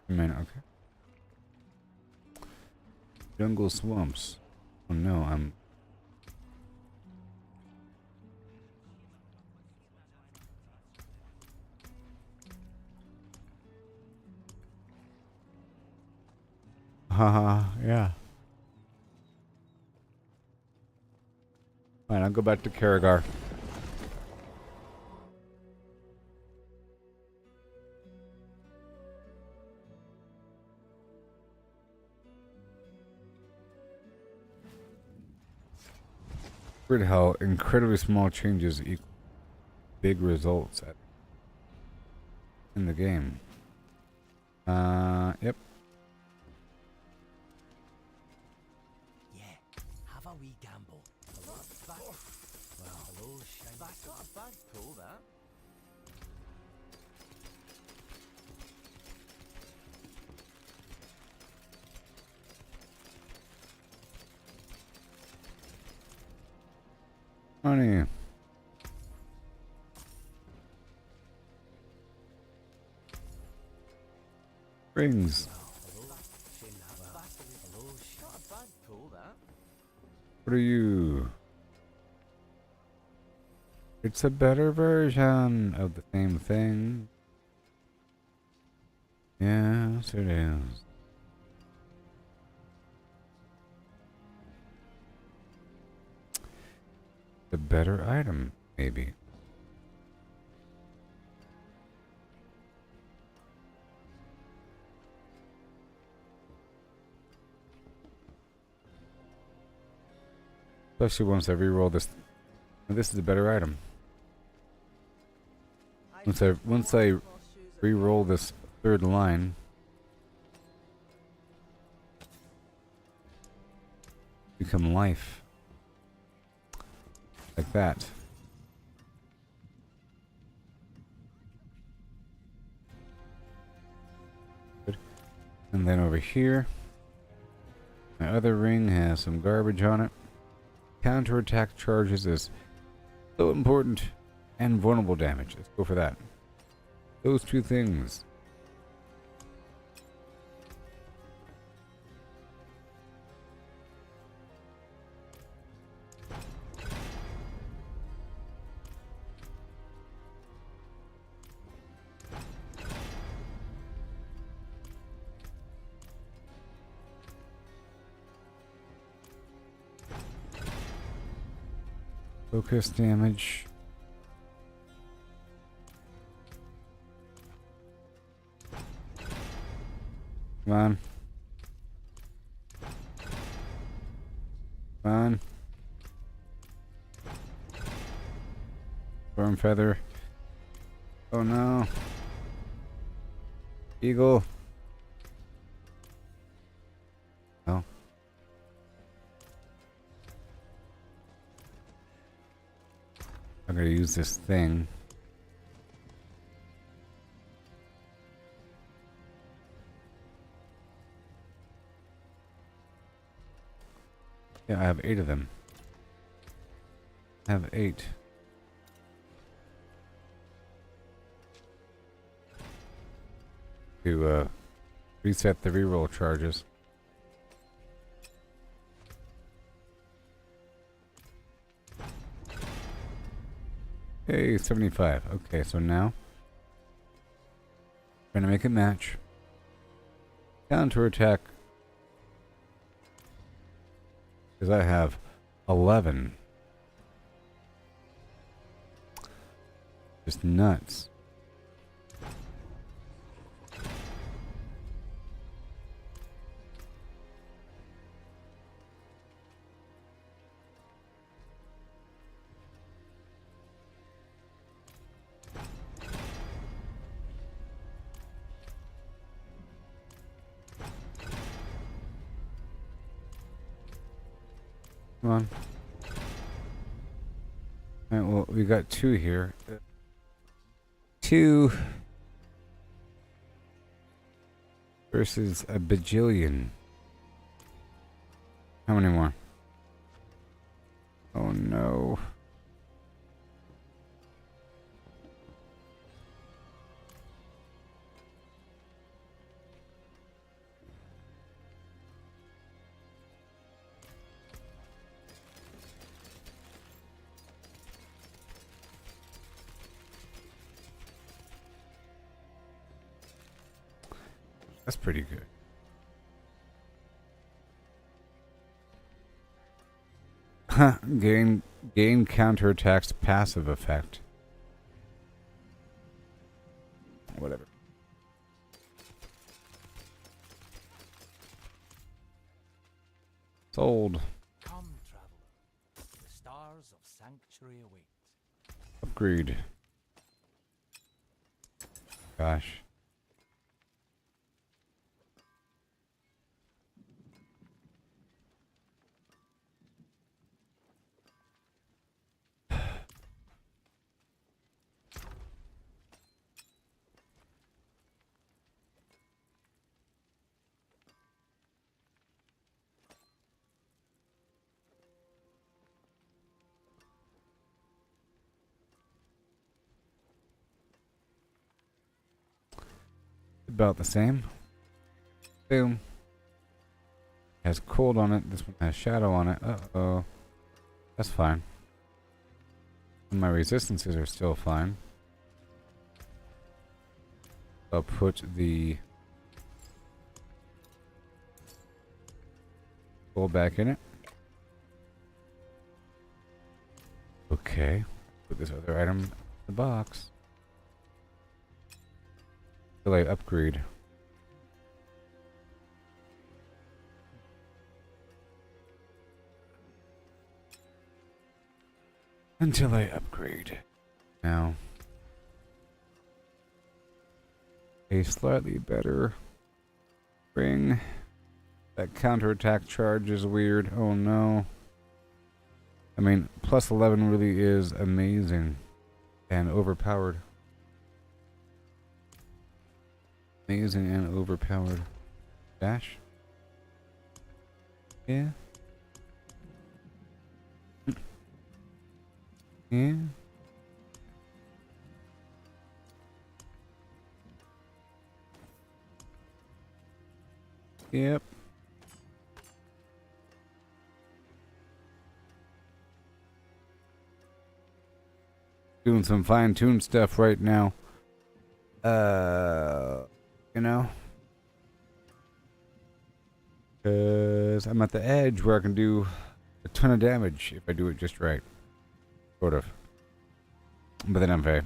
A minute, okay. Jungle swamps. Oh no, I'm... Haha, yeah. Fine, I'll go back to Karagar. Weird how incredibly small changes equal big results in the game. Yep. Have a wee gamble. Well, hello, shiny. That's not a bad pull, that. Money. Rings. What are you? It's a better version of the same thing. Yes, it is. The better item, maybe. Especially once I re-roll this. This is a better item. Once I re-roll this third line, become life. Like that. Good. And then over here, my other ring has some garbage on it. Counterattack charges is so important. And vulnerable damage. Let's go for that. Those two things. Focus damage. Come on. Come on. Storm feather. Oh no. Eagle. No. I'm gonna use this thing. Yeah, I have 8 of them. I have 8. To reset the reroll charges. Hey, 75. Okay, so now trying to make it match. Counterattack. Because I have 11. Just nuts. Come on. Alright, well, we got 2 here. 2 versus a bajillion. How many more? Oh no. That's pretty good. Gain counterattack's passive effect. Whatever. Sold. Come, traveler. The stars of sanctuary await. Upgrade. Gosh. About the same. Boom. Has cold on it. This one has shadow on it. Uh-oh. That's fine. And my resistances are still fine. I'll put the gold back in it. Okay. Put this other item in the box. Till I upgrade. until I upgrade. Now, a slightly better ring. That counterattack charge is weird. Oh no. I mean, plus 11 really is amazing and overpowered. Amazing and overpowered. Dash? Yeah. Yeah. Yep. Doing some fine-tuned stuff right now. You know? Because I'm at the edge where I can do a ton of damage if I do it just right. Sort of. But then if I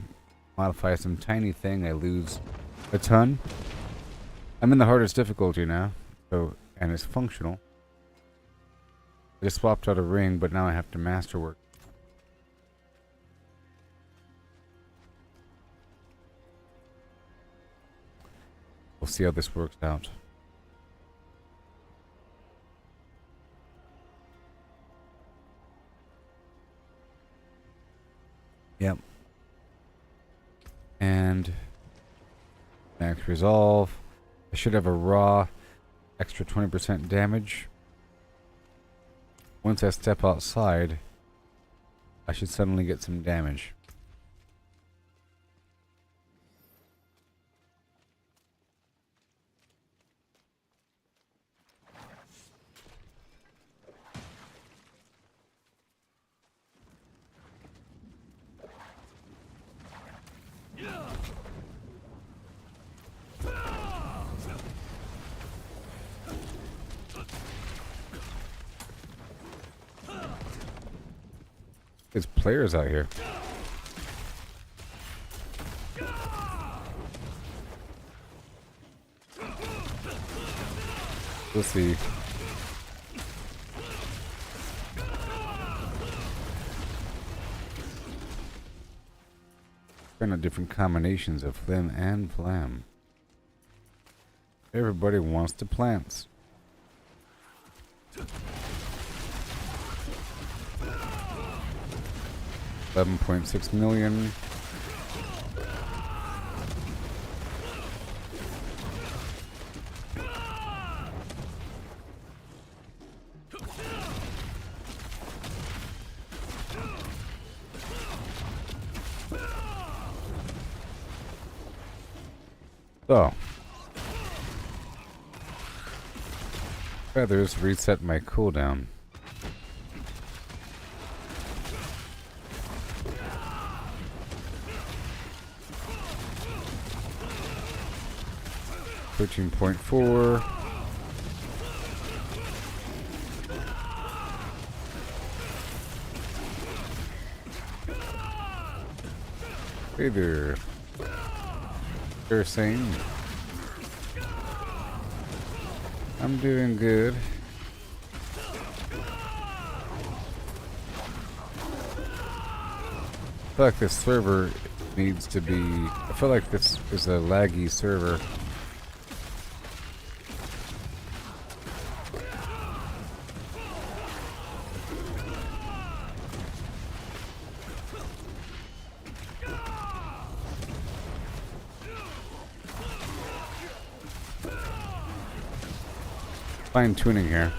modify some tiny thing, I lose a ton. I'm in the hardest difficulty now. So, and it's functional. I just swapped out a ring, but now I have to masterwork. We'll see how this works out. Yep. And max resolve. I should have a raw extra 20% damage. Once I step outside, I should suddenly get some damage. There's players out here. We'll see. Trying out different combinations of flim and flam. Everybody wants to plants. 11.6 million. So, feathers reset my cooldown. $13.4. Hey there. They're saying I'm doing good. I feel like this server needs to be... I feel like this is a laggy server. Fine tuning here.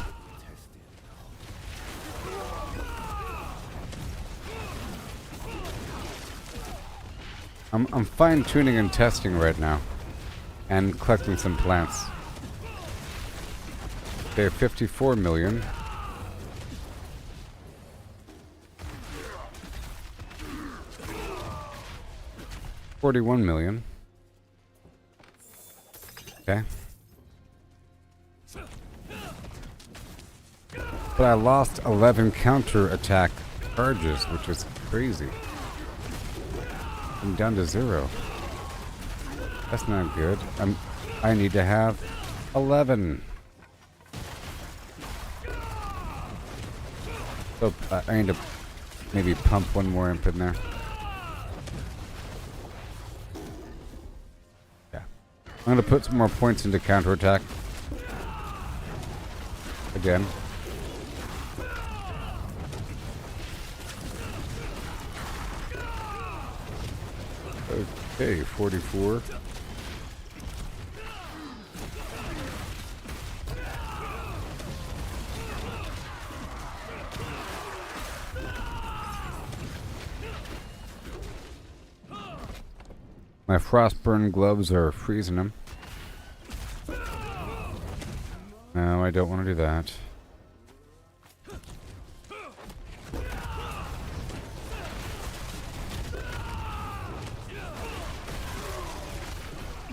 I'm fine tuning and testing right now, and collecting some plants. They have 54 million. $41 million. Okay. But I lost 11 counter-attack charges, which is crazy. I'm down to 0. That's not good. I need to have 11. So I need to maybe pump one more imp in there. Yeah. I'm going to put some more points into counterattack. Again. Okay, 44. My frostburn gloves are freezing him. No, I don't want to do that.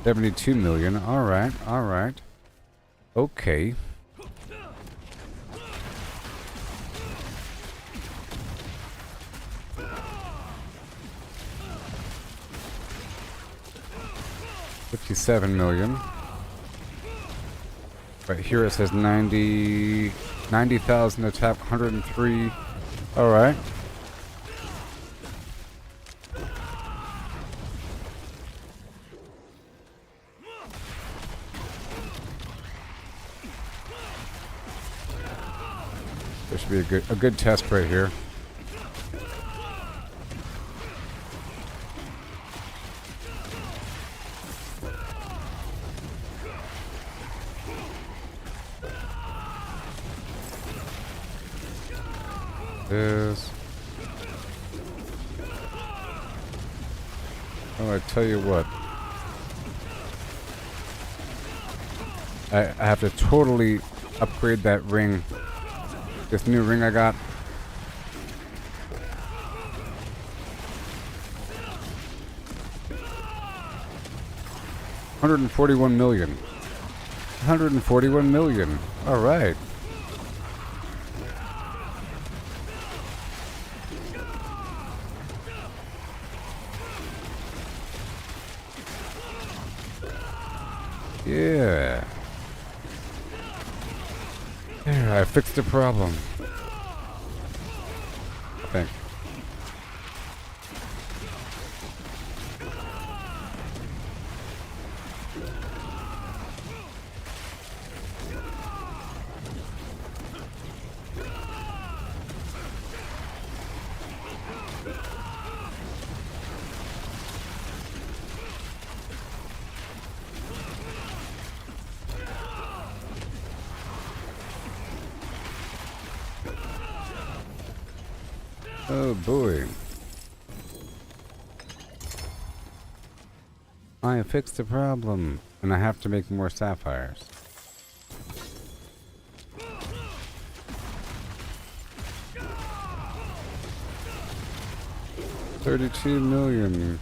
$72 million. All right, all right. Okay. $57 million. Right here it says 90,000 attack, 103. All right. There should be a good test right here. This. Oh, I tell you what. I have to totally upgrade that ring. This new ring I got. $141 million. $141 million. All right. Yeah. There, I fixed the problem. I think. Oh boy. I fixed the problem, and I have to make more sapphires. $32 million.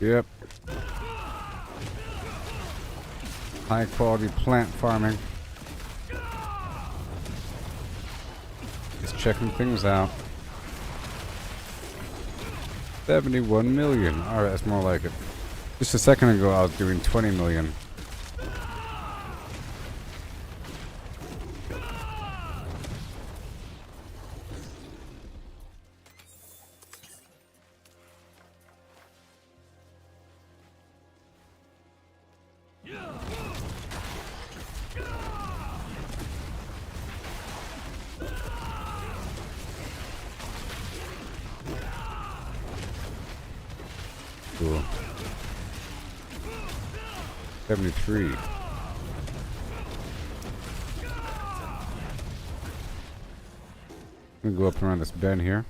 Yep. High quality plant farming. Just checking things out. 71 million. Alright, that's more like it. Just a second ago I was doing 20 million. Cool. 73. I'm gonna go up around this bend here.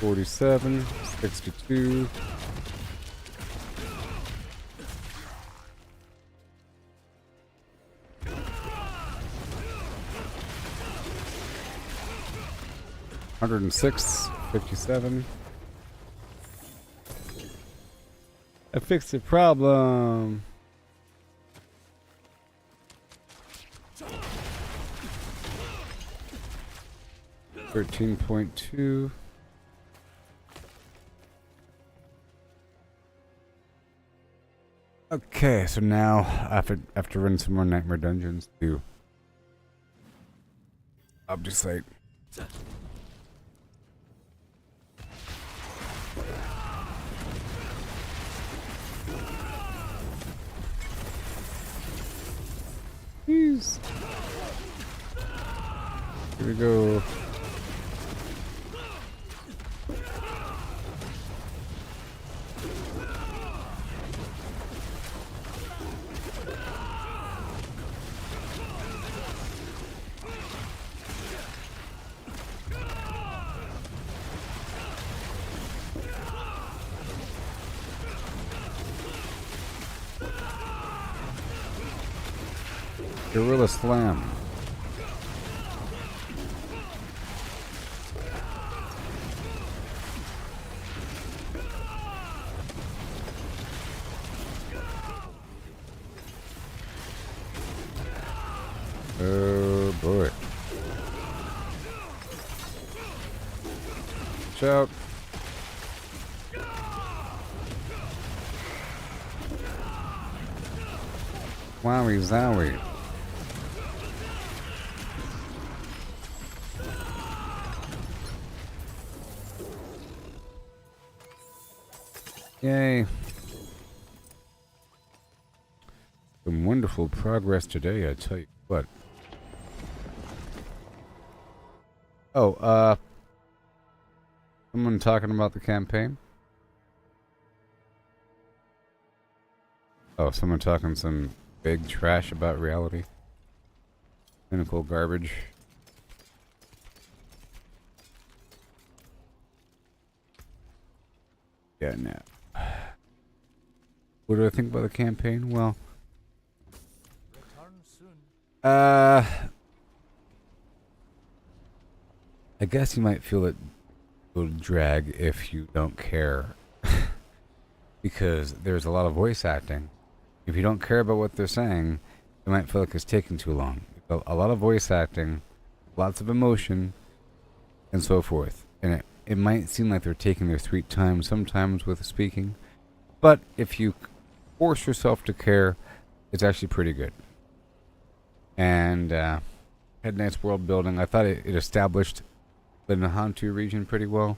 $47, $62. $106, $57. I fixed the problem. $13.2. Okay, so now I have to run some more Nightmare Dungeons to Obducite. Jeez. Here we go. Gorilla Slam. Oh boy. Watch out. Wowie zowie. Yay. Some wonderful progress today, I tell you what. Oh, someone talking about the campaign? Oh, someone talking some big trash about reality? Cynical garbage. Yeah, no. What do I think about the campaign? Well, I guess you might feel it will drag if you don't care. Because there's a lot of voice acting. If you don't care about what they're saying, you might feel like it's taking too long. A lot of voice acting, lots of emotion, and so forth. And it might seem like they're taking their sweet time sometimes with speaking. But if you force yourself to care, it's actually pretty good. And had nice world building. I thought it established the Nahantu region pretty well,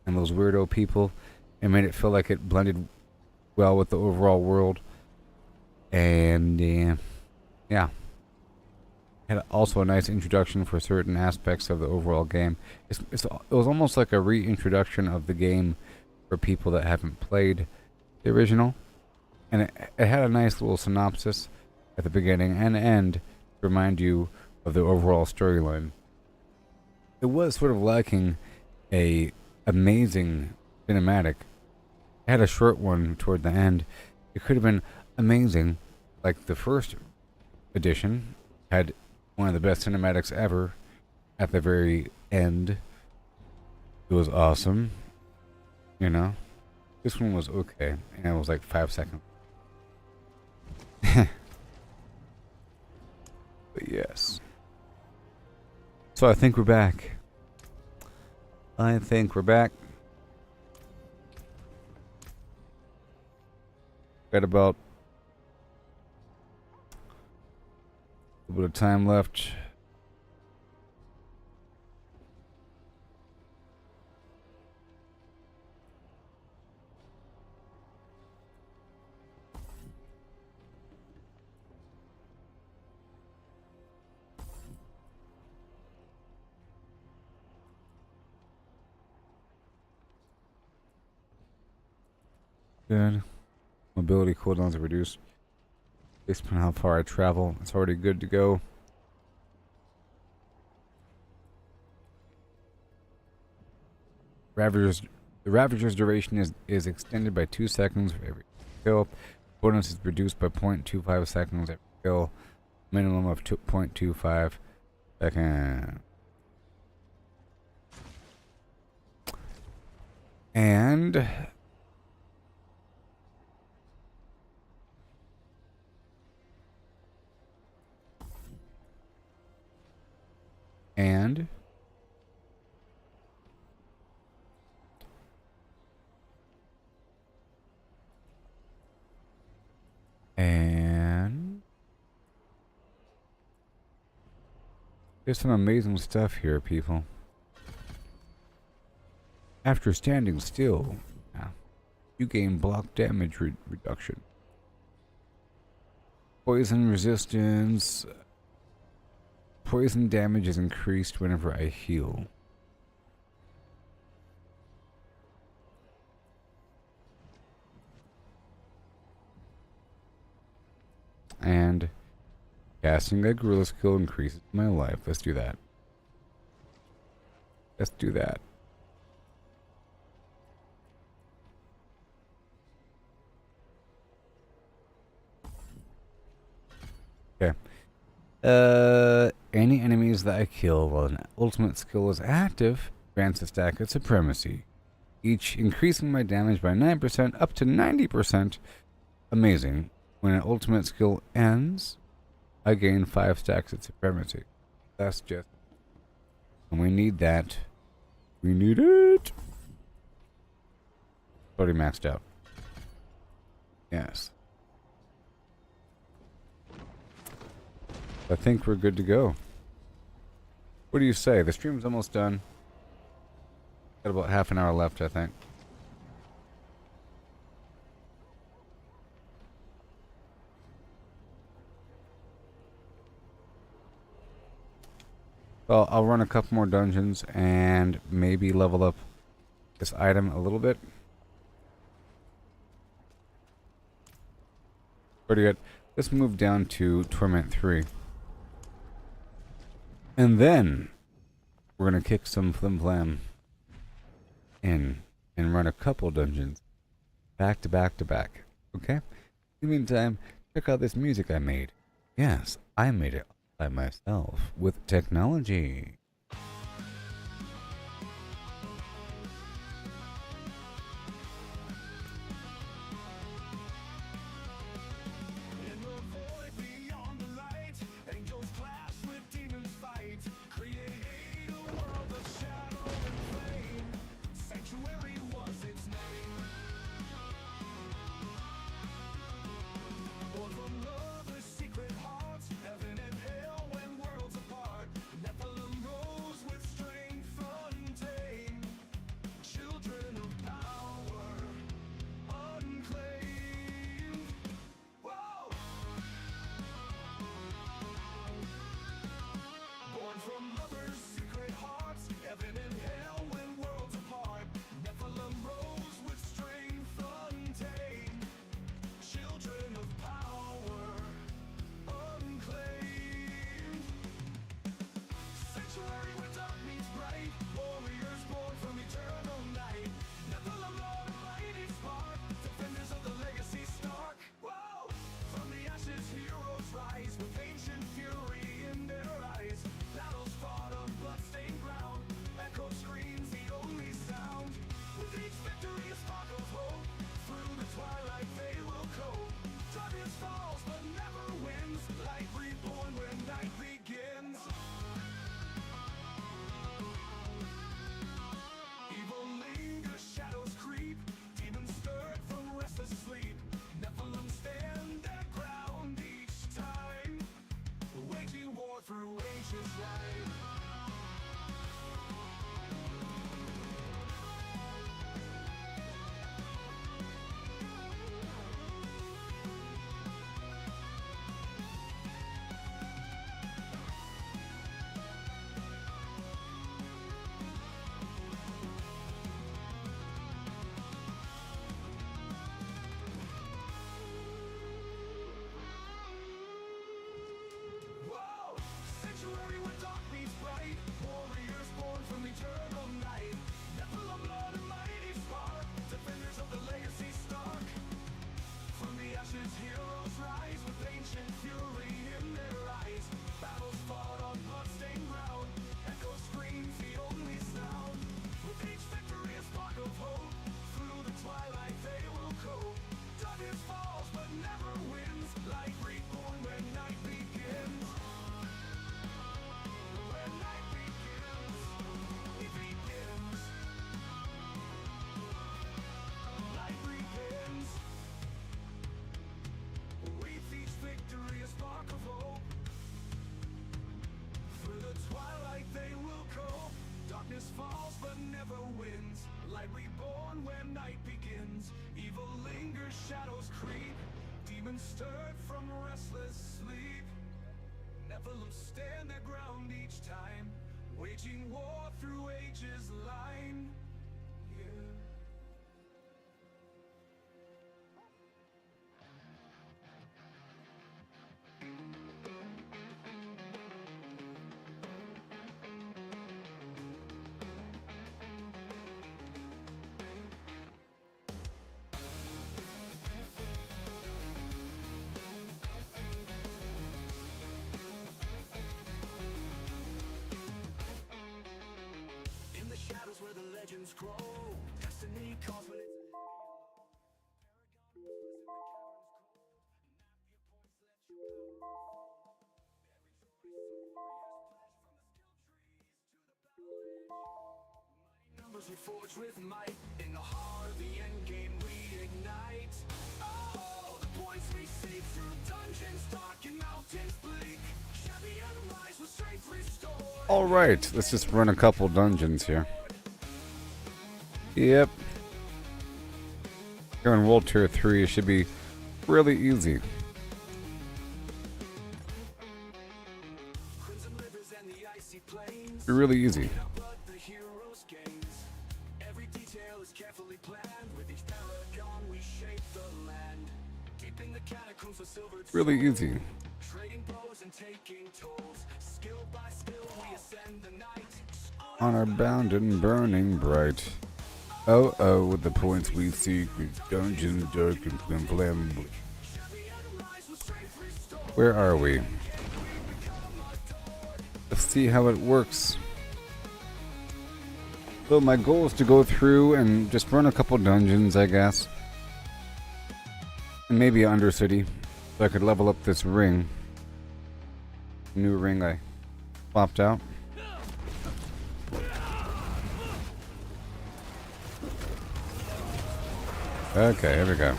and those weirdo people. It made it feel like it blended well with the overall world. And yeah, had also a nice introduction for certain aspects of the overall game. It was almost like a reintroduction of the game for people that haven't played the original. And it had a nice little synopsis at the beginning and end to remind you of the overall storyline. It was sort of lacking a amazing cinematic. It had a short one toward the end. It could have been amazing, like the first edition had one of the best cinematics ever at the very end. It was awesome, you know. This one was okay, and it was like 5 seconds. But yes. So I think we're back. Got about a little bit of time left. Good. Mobility cooldowns are reduced based on how far I travel. It's already good to go. The Ravager's duration is extended by 2 seconds for every kill. Bonus is reduced by 0.25 seconds every kill. Minimum of 0.25 seconds. And There's some amazing stuff here, people. After standing still, you gain block damage reduction. Poison resistance. Poison damage is increased whenever I heal. And casting a gorilla skill increases my life. Let's do that. Let's do that. Okay. Any enemies that I kill while an ultimate skill is active grants a stack of supremacy, each increasing my damage by 9% up to 90%. Amazing. When an ultimate skill ends, I gain 5 stacks of supremacy. That's just... And we need that. We need it! Already maxed out. Yes. I think we're good to go. What do you say? The stream's almost done. Got about half an hour left, I think. Well, I'll run a couple more dungeons and maybe level up this item a little bit. Pretty good. Let's move down to Torment 3. And then we're going to kick some Flim Flam in and run a couple dungeons back to back to back. Okay? In the meantime, check out this music I made. Yes, I made it by myself with technology. Secret hearts, heaven and hell when worlds apart. Nephilim shadows creep, demons stirred from restless sleep. Nephilim stand their ground each time, waging war through ages line. Yeah. In the shadows where the legends grow, destiny calls when it's numbers we forge with might. In the heart of the end game we ignite. Oh, the points we seek through dungeons dark and mountains bleak. Shabby and rise with strength restored. Alright, let's just run a couple dungeons here. Yep. Here in World Tier 3 should be really easy. Crimson rivers and the icy plains. Really easy. But the hero's gains. Every detail is carefully planned. With each paragon we shape the land. Deep in the catacombs for silver. Really easy. Trading blows and taking tolls. Skill by skill we ascend the night. Honor bound and burning bright. Oh, oh, with the points we seek, dungeons dark and flammable. Where are we? Let's see how it works. So my goal is to go through and just run a couple dungeons, I guess. And maybe an Undercity, so I could level up this ring. New ring I swapped out. Okay, here we go.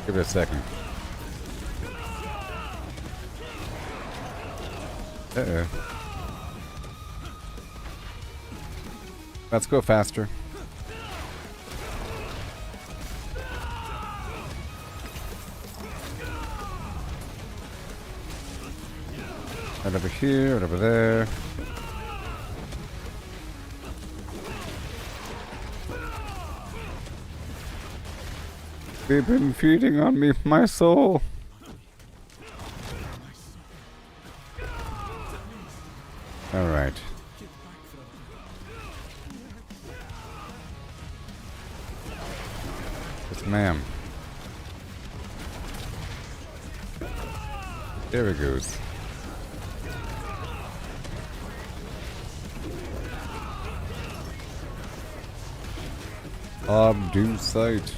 Give it a second. Uh-oh. Let's go faster. Right over here, right over there. They've been feeding on me, my soul. All right. Yes, ma'am. There it goes. Obducite.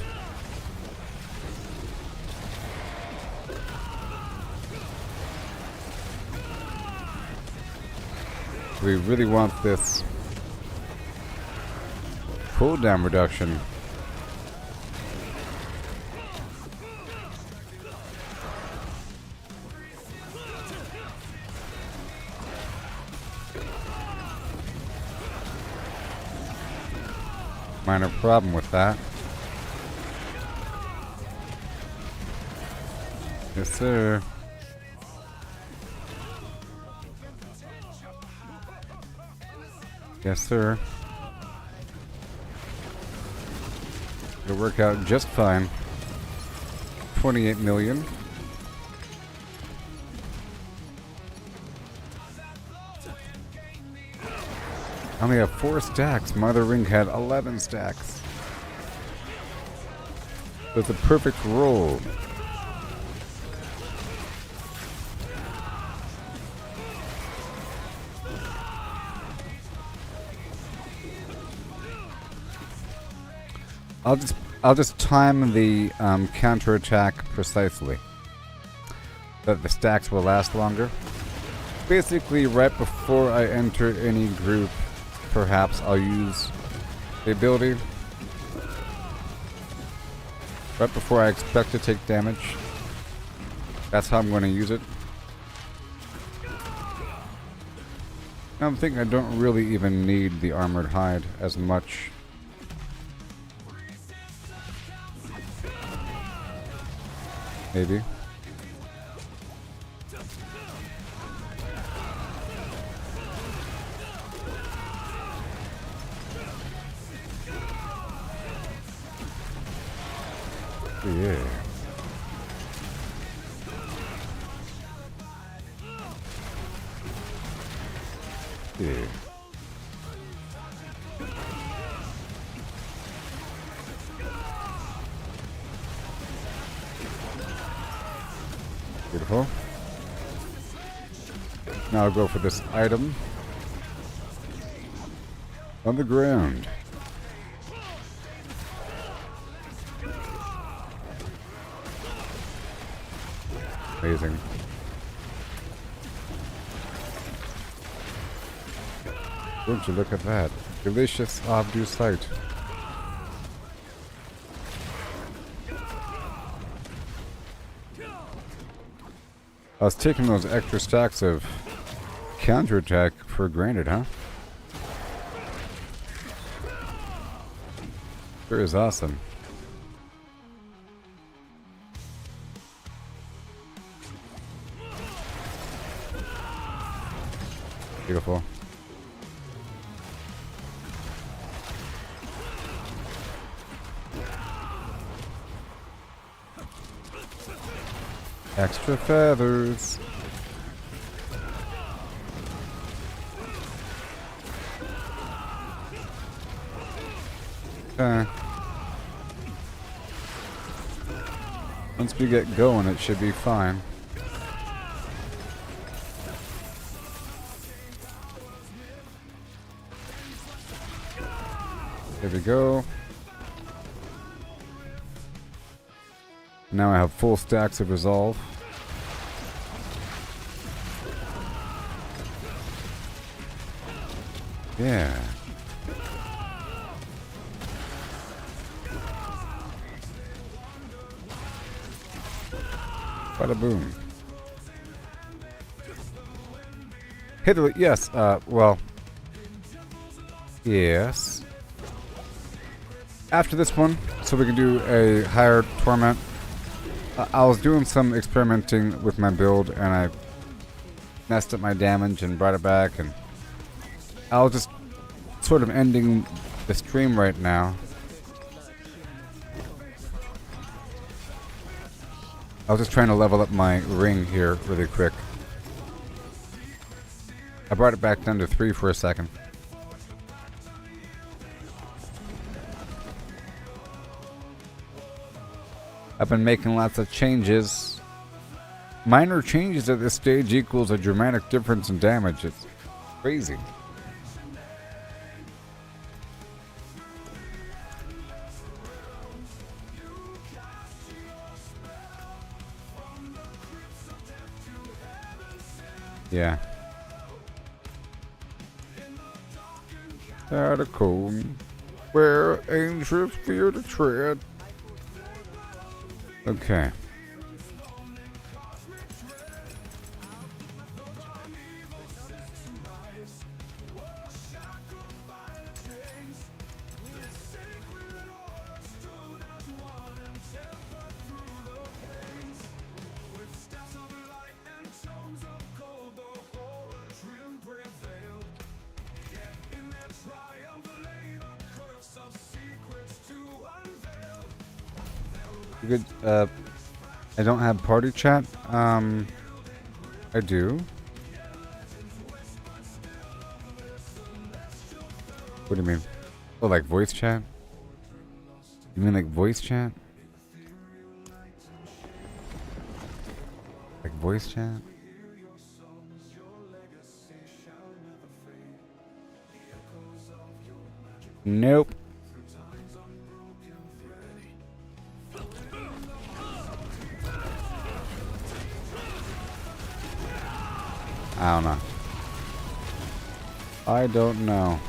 We really want this cooldown reduction. Minor problem with that. Yes, sir. Yes, sir. It'll work out just fine. 28 million. I only have 4 stacks. My other ring had 11 stacks. That's a perfect roll. I'll just time the counterattack precisely, that the stacks will last longer. Basically, right before I enter any group, perhaps I'll use the ability. Right before I expect to take damage. That's how I'm going to use it. I'm thinking I don't really even need the armored hide as much. Maybe. Yeah. Yeah. Beautiful. Now I'll go for this item on the ground. Amazing. Won't you look at that? Delicious Obducite. I was taking those extra stacks of counterattack for granted, huh? Sure is awesome. Beautiful. Extra feathers. Okay. Once we get going, it should be fine. There we go. Now I have full stacks of resolve. Yeah. Bada boom. Hit it, yes, well. Yes. After this one, so we can do a higher torment. I was doing some experimenting with my build and I messed up my damage and brought it back, and I was just sort of ending the stream right now. I was just trying to level up my ring here really quick. I brought it back down to 3 for a second. I've been making lots of changes. Minor changes at this stage equals a dramatic difference in damage. It's crazy. Yeah. Out of cone, where angels fear to tread. Okay. Good. I don't have party chat. I do. What do you mean? Oh, like voice chat? You mean like voice chat? Like voice chat? Nope. I don't know. I don't know.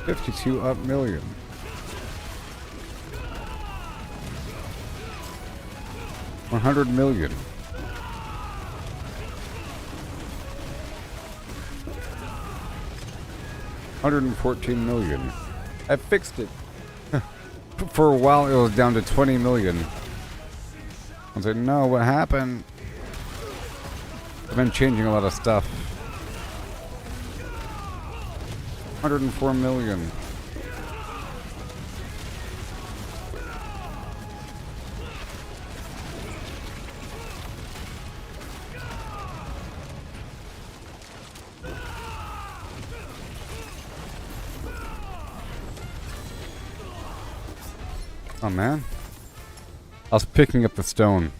$52 up million. $100 million. 114 million. I fixed it. For a while it was down to 20 million. I was like, no, what happened? I've been changing a lot of stuff. 104 million. Oh man. I was picking up the stone.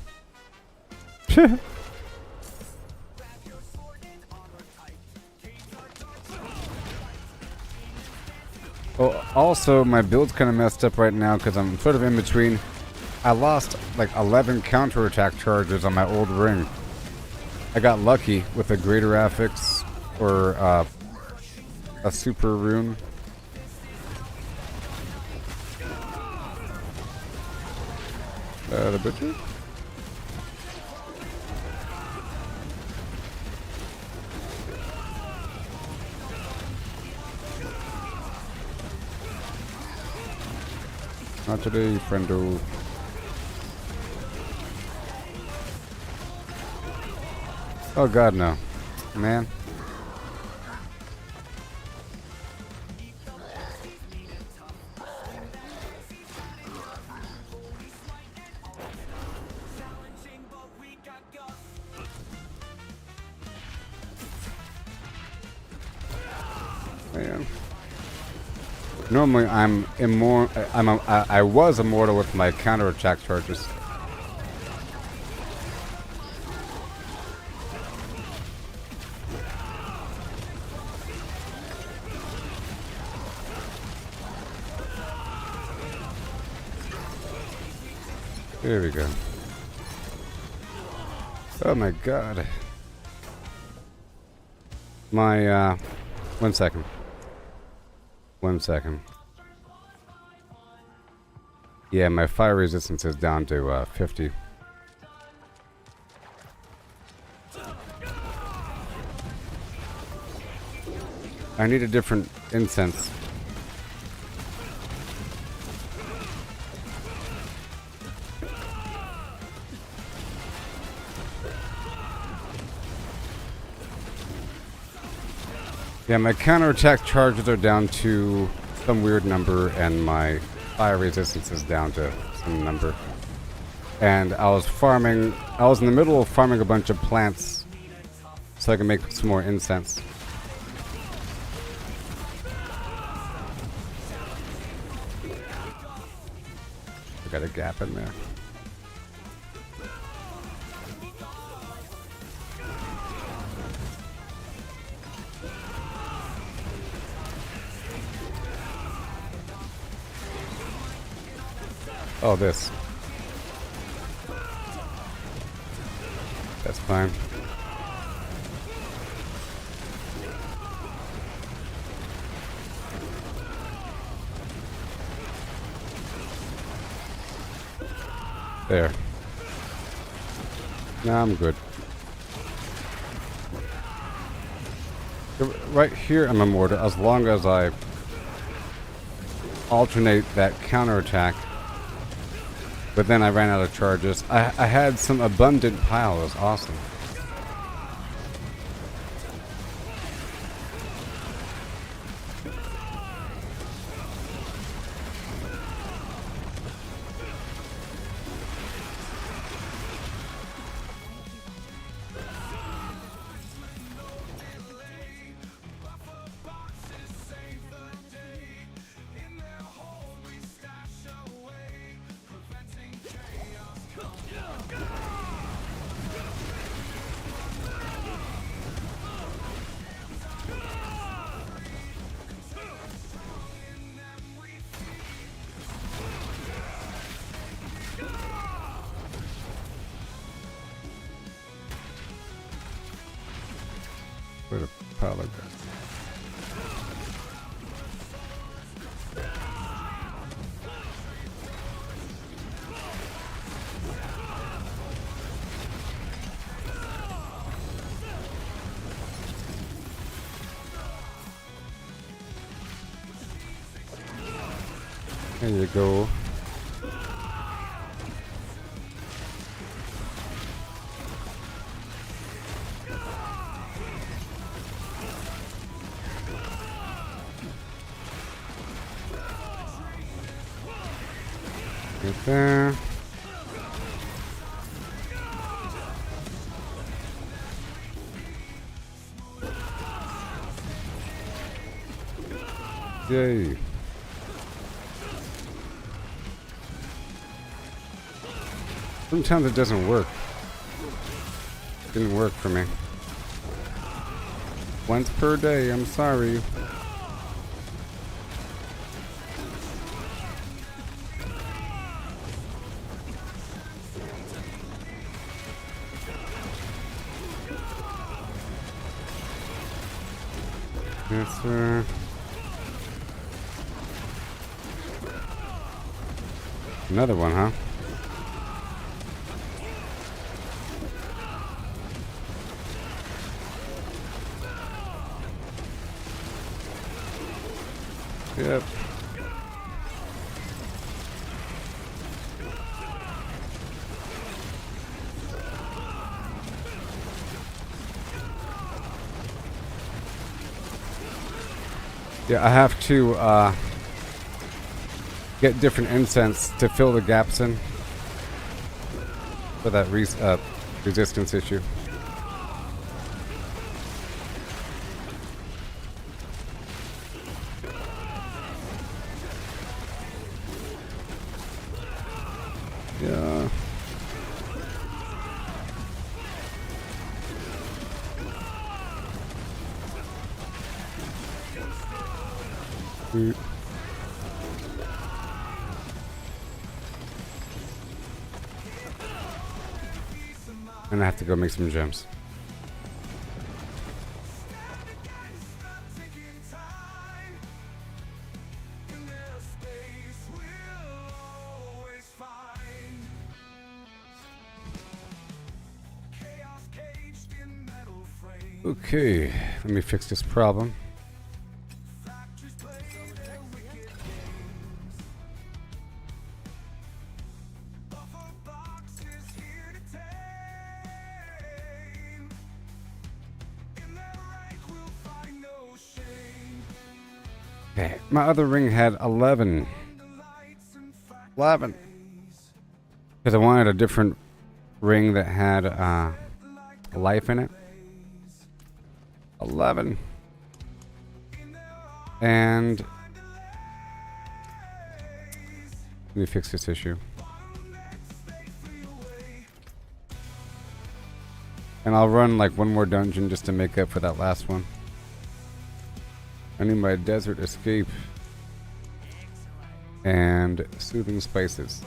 Oh, also, my build's kind of messed up right now because I'm sort of in between. I lost like 11 counterattack charges on my old ring. I got lucky with a greater affix or a super rune. The butcher? Not today, friendo. Oh god, no. Man. Man. Normally I'm I was immortal with my counterattack charges. There we go. Oh my god. My 1 second. 1 second. Yeah, my fire resistance is down to 50. I need a different incense. Yeah, my counterattack charges are down to some weird number, and my fire resistance is down to some number. And I was in the middle of farming a bunch of plants so I can make some more incense. I got a gap in there. Oh, this. That's fine. There. Nah, I'm good. Right here I'm immortal as long as I alternate that counterattack. But then I ran out of charges. I had some abundant pile. It was awesome. Where the pile of guns? There you go. Right there. Yay. Sometimes it doesn't work. Didn't work for me. Once per day, I'm sorry. Yes, sir. Another one, huh? Yep. Yeah, I have to get different incense to fill the gaps in for that resistance issue. Yeah. And I have to go make some gems. Okay, let me fix this problem. Okay, my other ring had 11. 11. Because I wanted a different ring that had life in it. 11. And let me fix this issue. And I'll run like one more dungeon just to make up for that last one. I need my desert escape and soothing spices.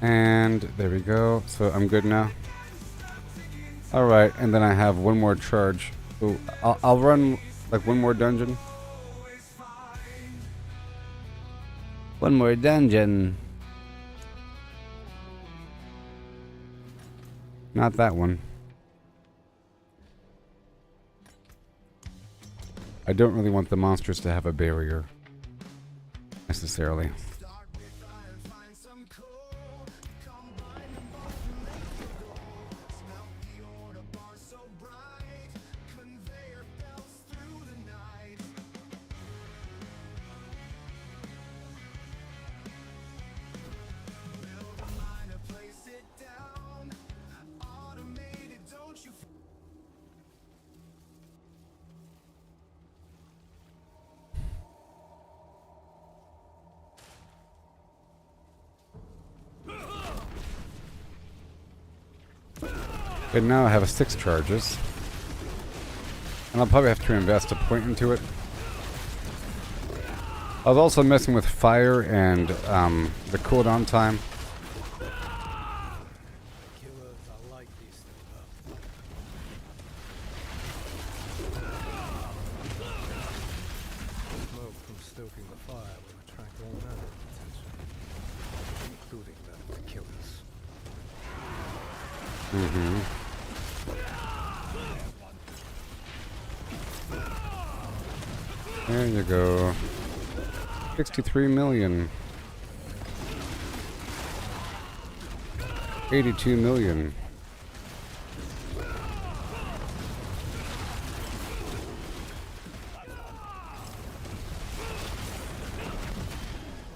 And there we go. So I'm good now. Alright, and then I have one more charge. So I'll run like one more dungeon. One more dungeon. Not that one. I don't really want the monsters to have a barrier necessarily. And now I have 6 charges. And I'll probably have to invest a point into it. I was also messing with fire and the cooldown time. There you go. 63 million. 82 million.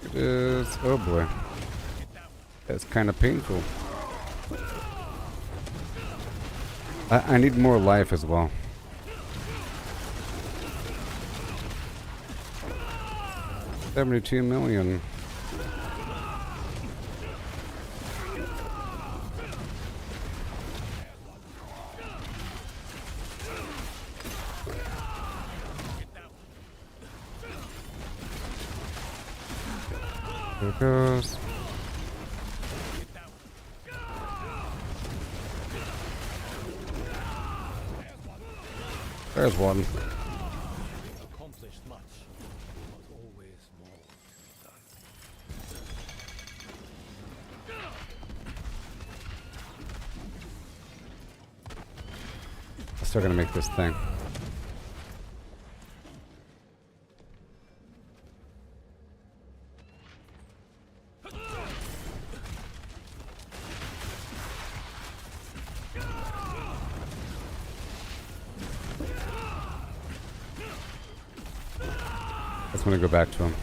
It is. Oh boy. That's kind of painful. I need more life as well. $72 million. There it goes. There's one. Accomplished much, but always more done. I'm still gonna make this thing. I'm gonna go back to him.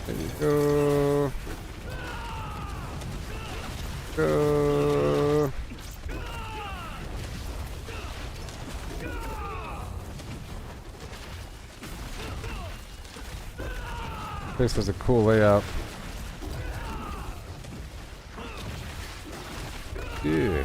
There you go. Go. This was a cool layout. Yeah.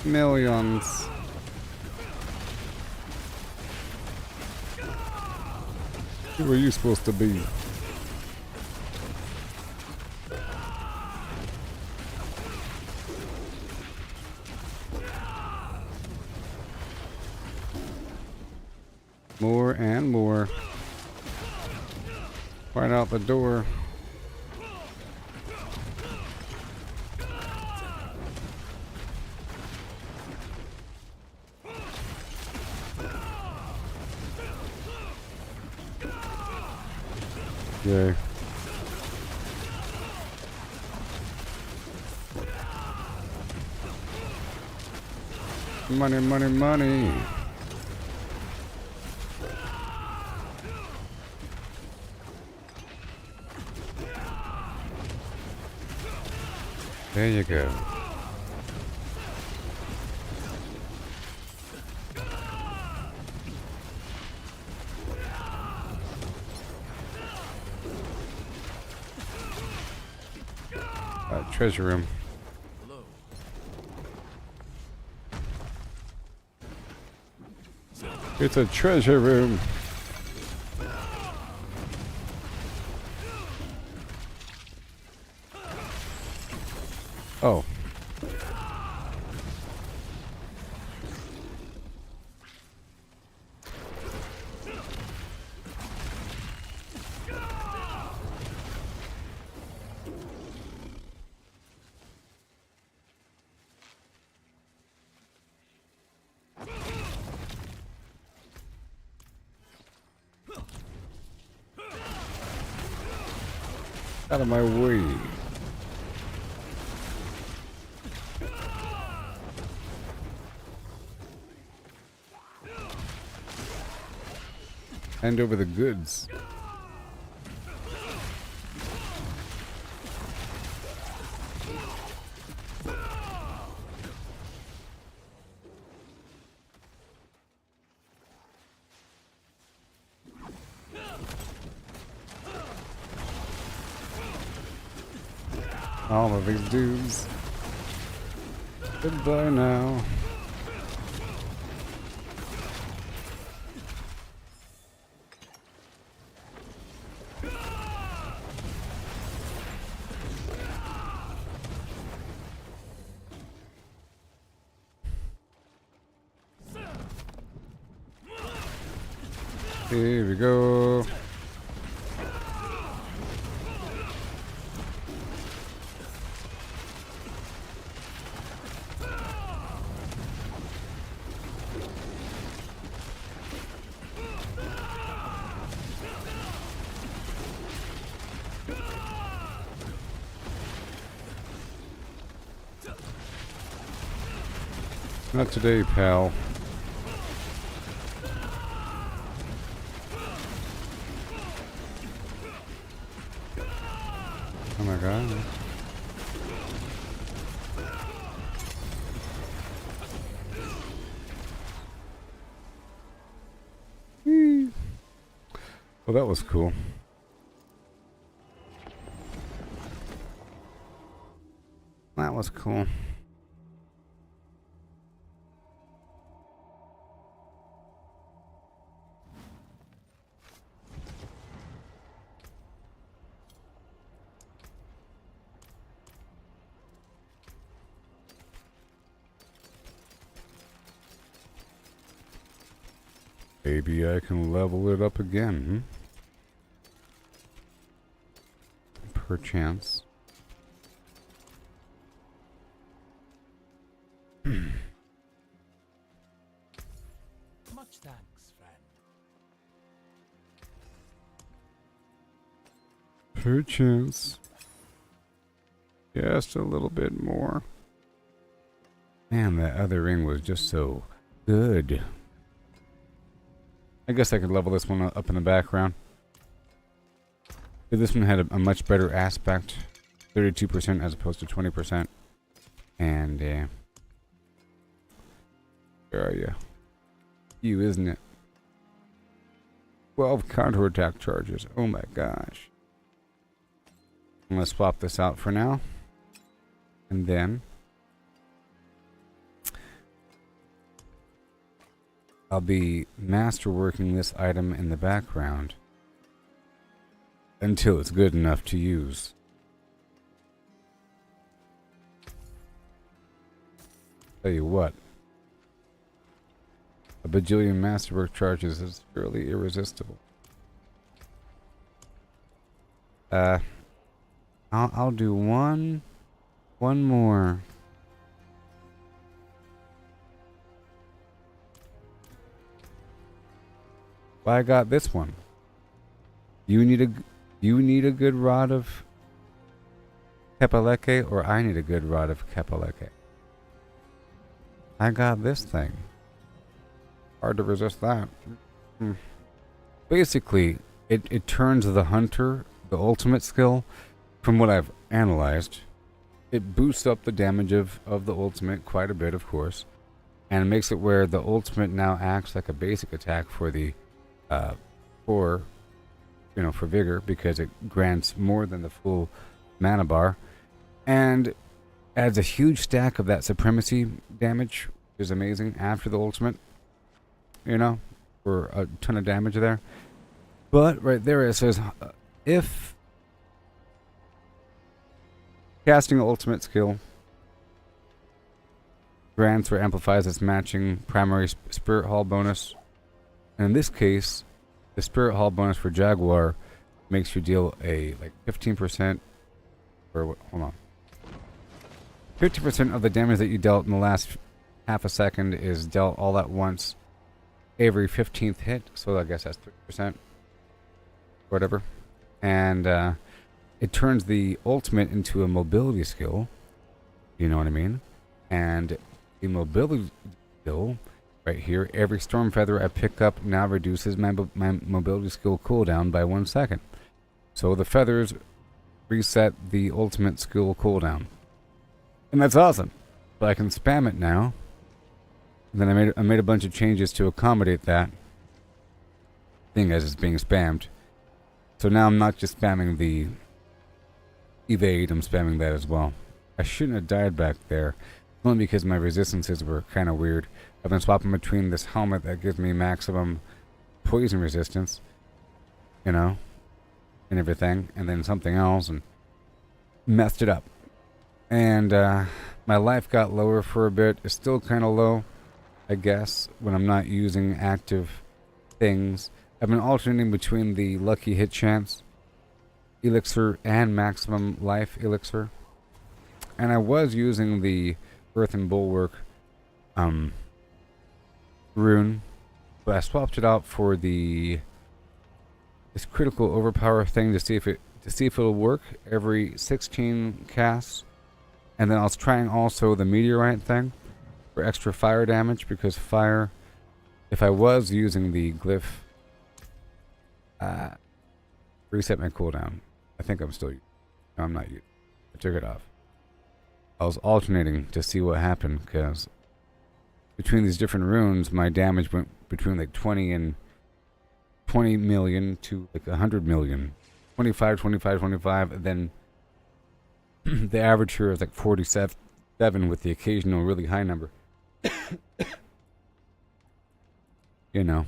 Millions. Who are you supposed to be? More and more. Right out the door. Yay. Money, money, money. There you go. Treasure room. Hello. It's a treasure room. Oh. Out of my way. Hand over the goods. All of these dudes. Goodbye now. Here we go. Not today, pal. Oh my god. Well, that was cool. That was cool. Maybe I can level it up again, perchance. Much thanks, friend. Perchance. Just a little bit more. Man, that other ring was just so good. I guess I could level this one up in the background. This one had a much better aspect. 32% as opposed to 20%. And, where are you? You, isn't it? 12 counterattack charges. Oh my gosh. I'm going to swap this out for now. And then I'll be masterworking this item in the background until it's good enough to use. Tell you what, a bajillion masterwork charges is fairly irresistible. I'll do one more. Well, I got this one. You need a good rod of Kepaleke, or I need a good rod of Kepaleke. I got this thing. Hard to resist that. Basically, it turns the hunter, the ultimate skill, from what I've analyzed, it boosts up the damage of the ultimate quite a bit, of course, and it makes it where the ultimate now acts like a basic attack for the for vigor, because it grants more than the full mana bar, and adds a huge stack of that supremacy damage, which is amazing after the ultimate, for a ton of damage there. But right there it says, if casting ultimate skill grants or amplifies its matching primary spirit hall bonus, and in this case, the spirit hall bonus for Jaguar makes you deal a 15%, or hold on, 50% of the damage that you dealt in the last half a second is dealt all at once every 15th hit, so I guess that's 30%, whatever. And it turns the ultimate into a mobility skill, you know what I mean? And the mobility skill right here, every storm feather I pick up now reduces my mobility skill cooldown by 1 second. So the feathers reset the ultimate skill cooldown. And that's awesome. But I can spam it now. And then I made a bunch of changes to accommodate that thing as it's being spammed. So now I'm not just spamming the evade, I'm spamming that as well. I shouldn't have died back there, only because my resistances were kind of weird. I've been swapping between this helmet that gives me maximum poison resistance, you know, and everything, and then something else, and messed it up. And my life got lower for a bit. It's still kind of low, I guess, when I'm not using active things. I've been alternating between the lucky hit chance elixir and maximum life elixir, and I was using the earth and bulwark rune, but I swapped it out for this critical overpower thing to see if it'll work every 16 casts. And then I was trying also the meteorite thing for extra fire damage, because fire, if I was using the glyph, reset my cooldown. I think I'm still, no, I'm not using it. I took it off. I was alternating to see what happened, because between these different runes, my damage went between like 20 million to like 100 million. 25, 25, 25, and then the average here is like 47 with the occasional really high number. You know.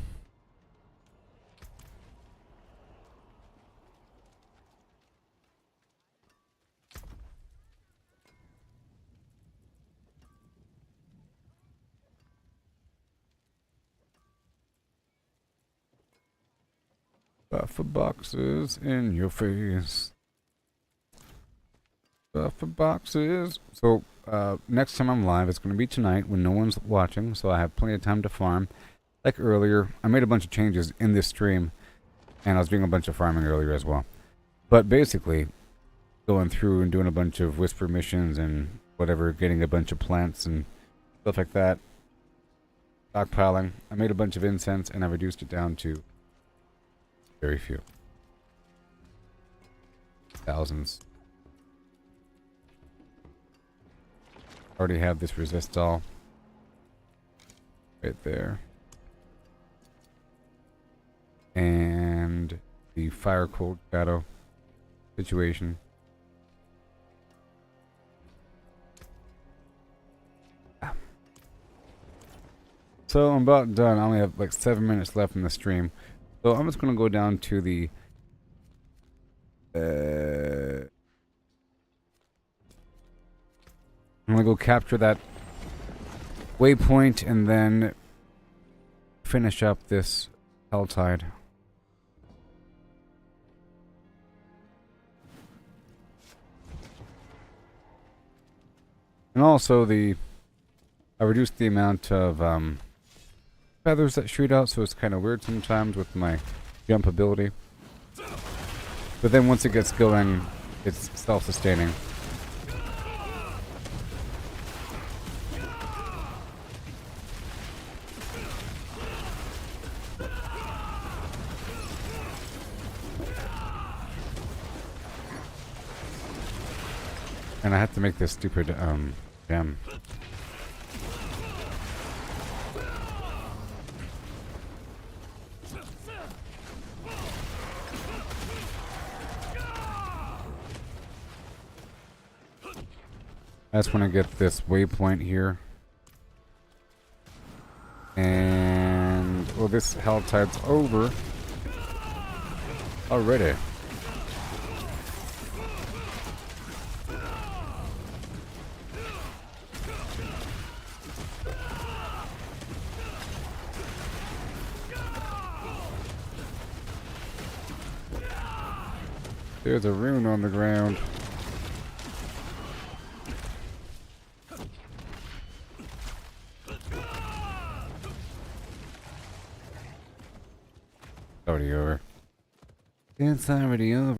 Buffer boxes in your face. Buffer boxes. So, next time I'm live, it's going to be tonight when no one's watching, so I have plenty of time to farm. Like earlier, I made a bunch of changes in this stream, and I was doing a bunch of farming earlier as well. But basically, going through and doing a bunch of whisper missions and whatever, getting a bunch of plants and stuff like that. Stockpiling. I made a bunch of incense, and I reduced it down to very few. Thousands. Already have this resist all right there. And the fire cold shadow situation. So I'm about done. I only have like 7 minutes left in the stream. So I'm just going to go down to the I'm going to go capture that waypoint and then finish up this Helltide. And also I reduced the amount of feathers that shoot out, so it's kind of weird sometimes with my jump ability. But then once it gets going, it's self-sustaining. And I have to make this stupid gem. I just want to get this waypoint here. And well, this Helltide's over already. There's a rune on the ground. Already over. It's already over.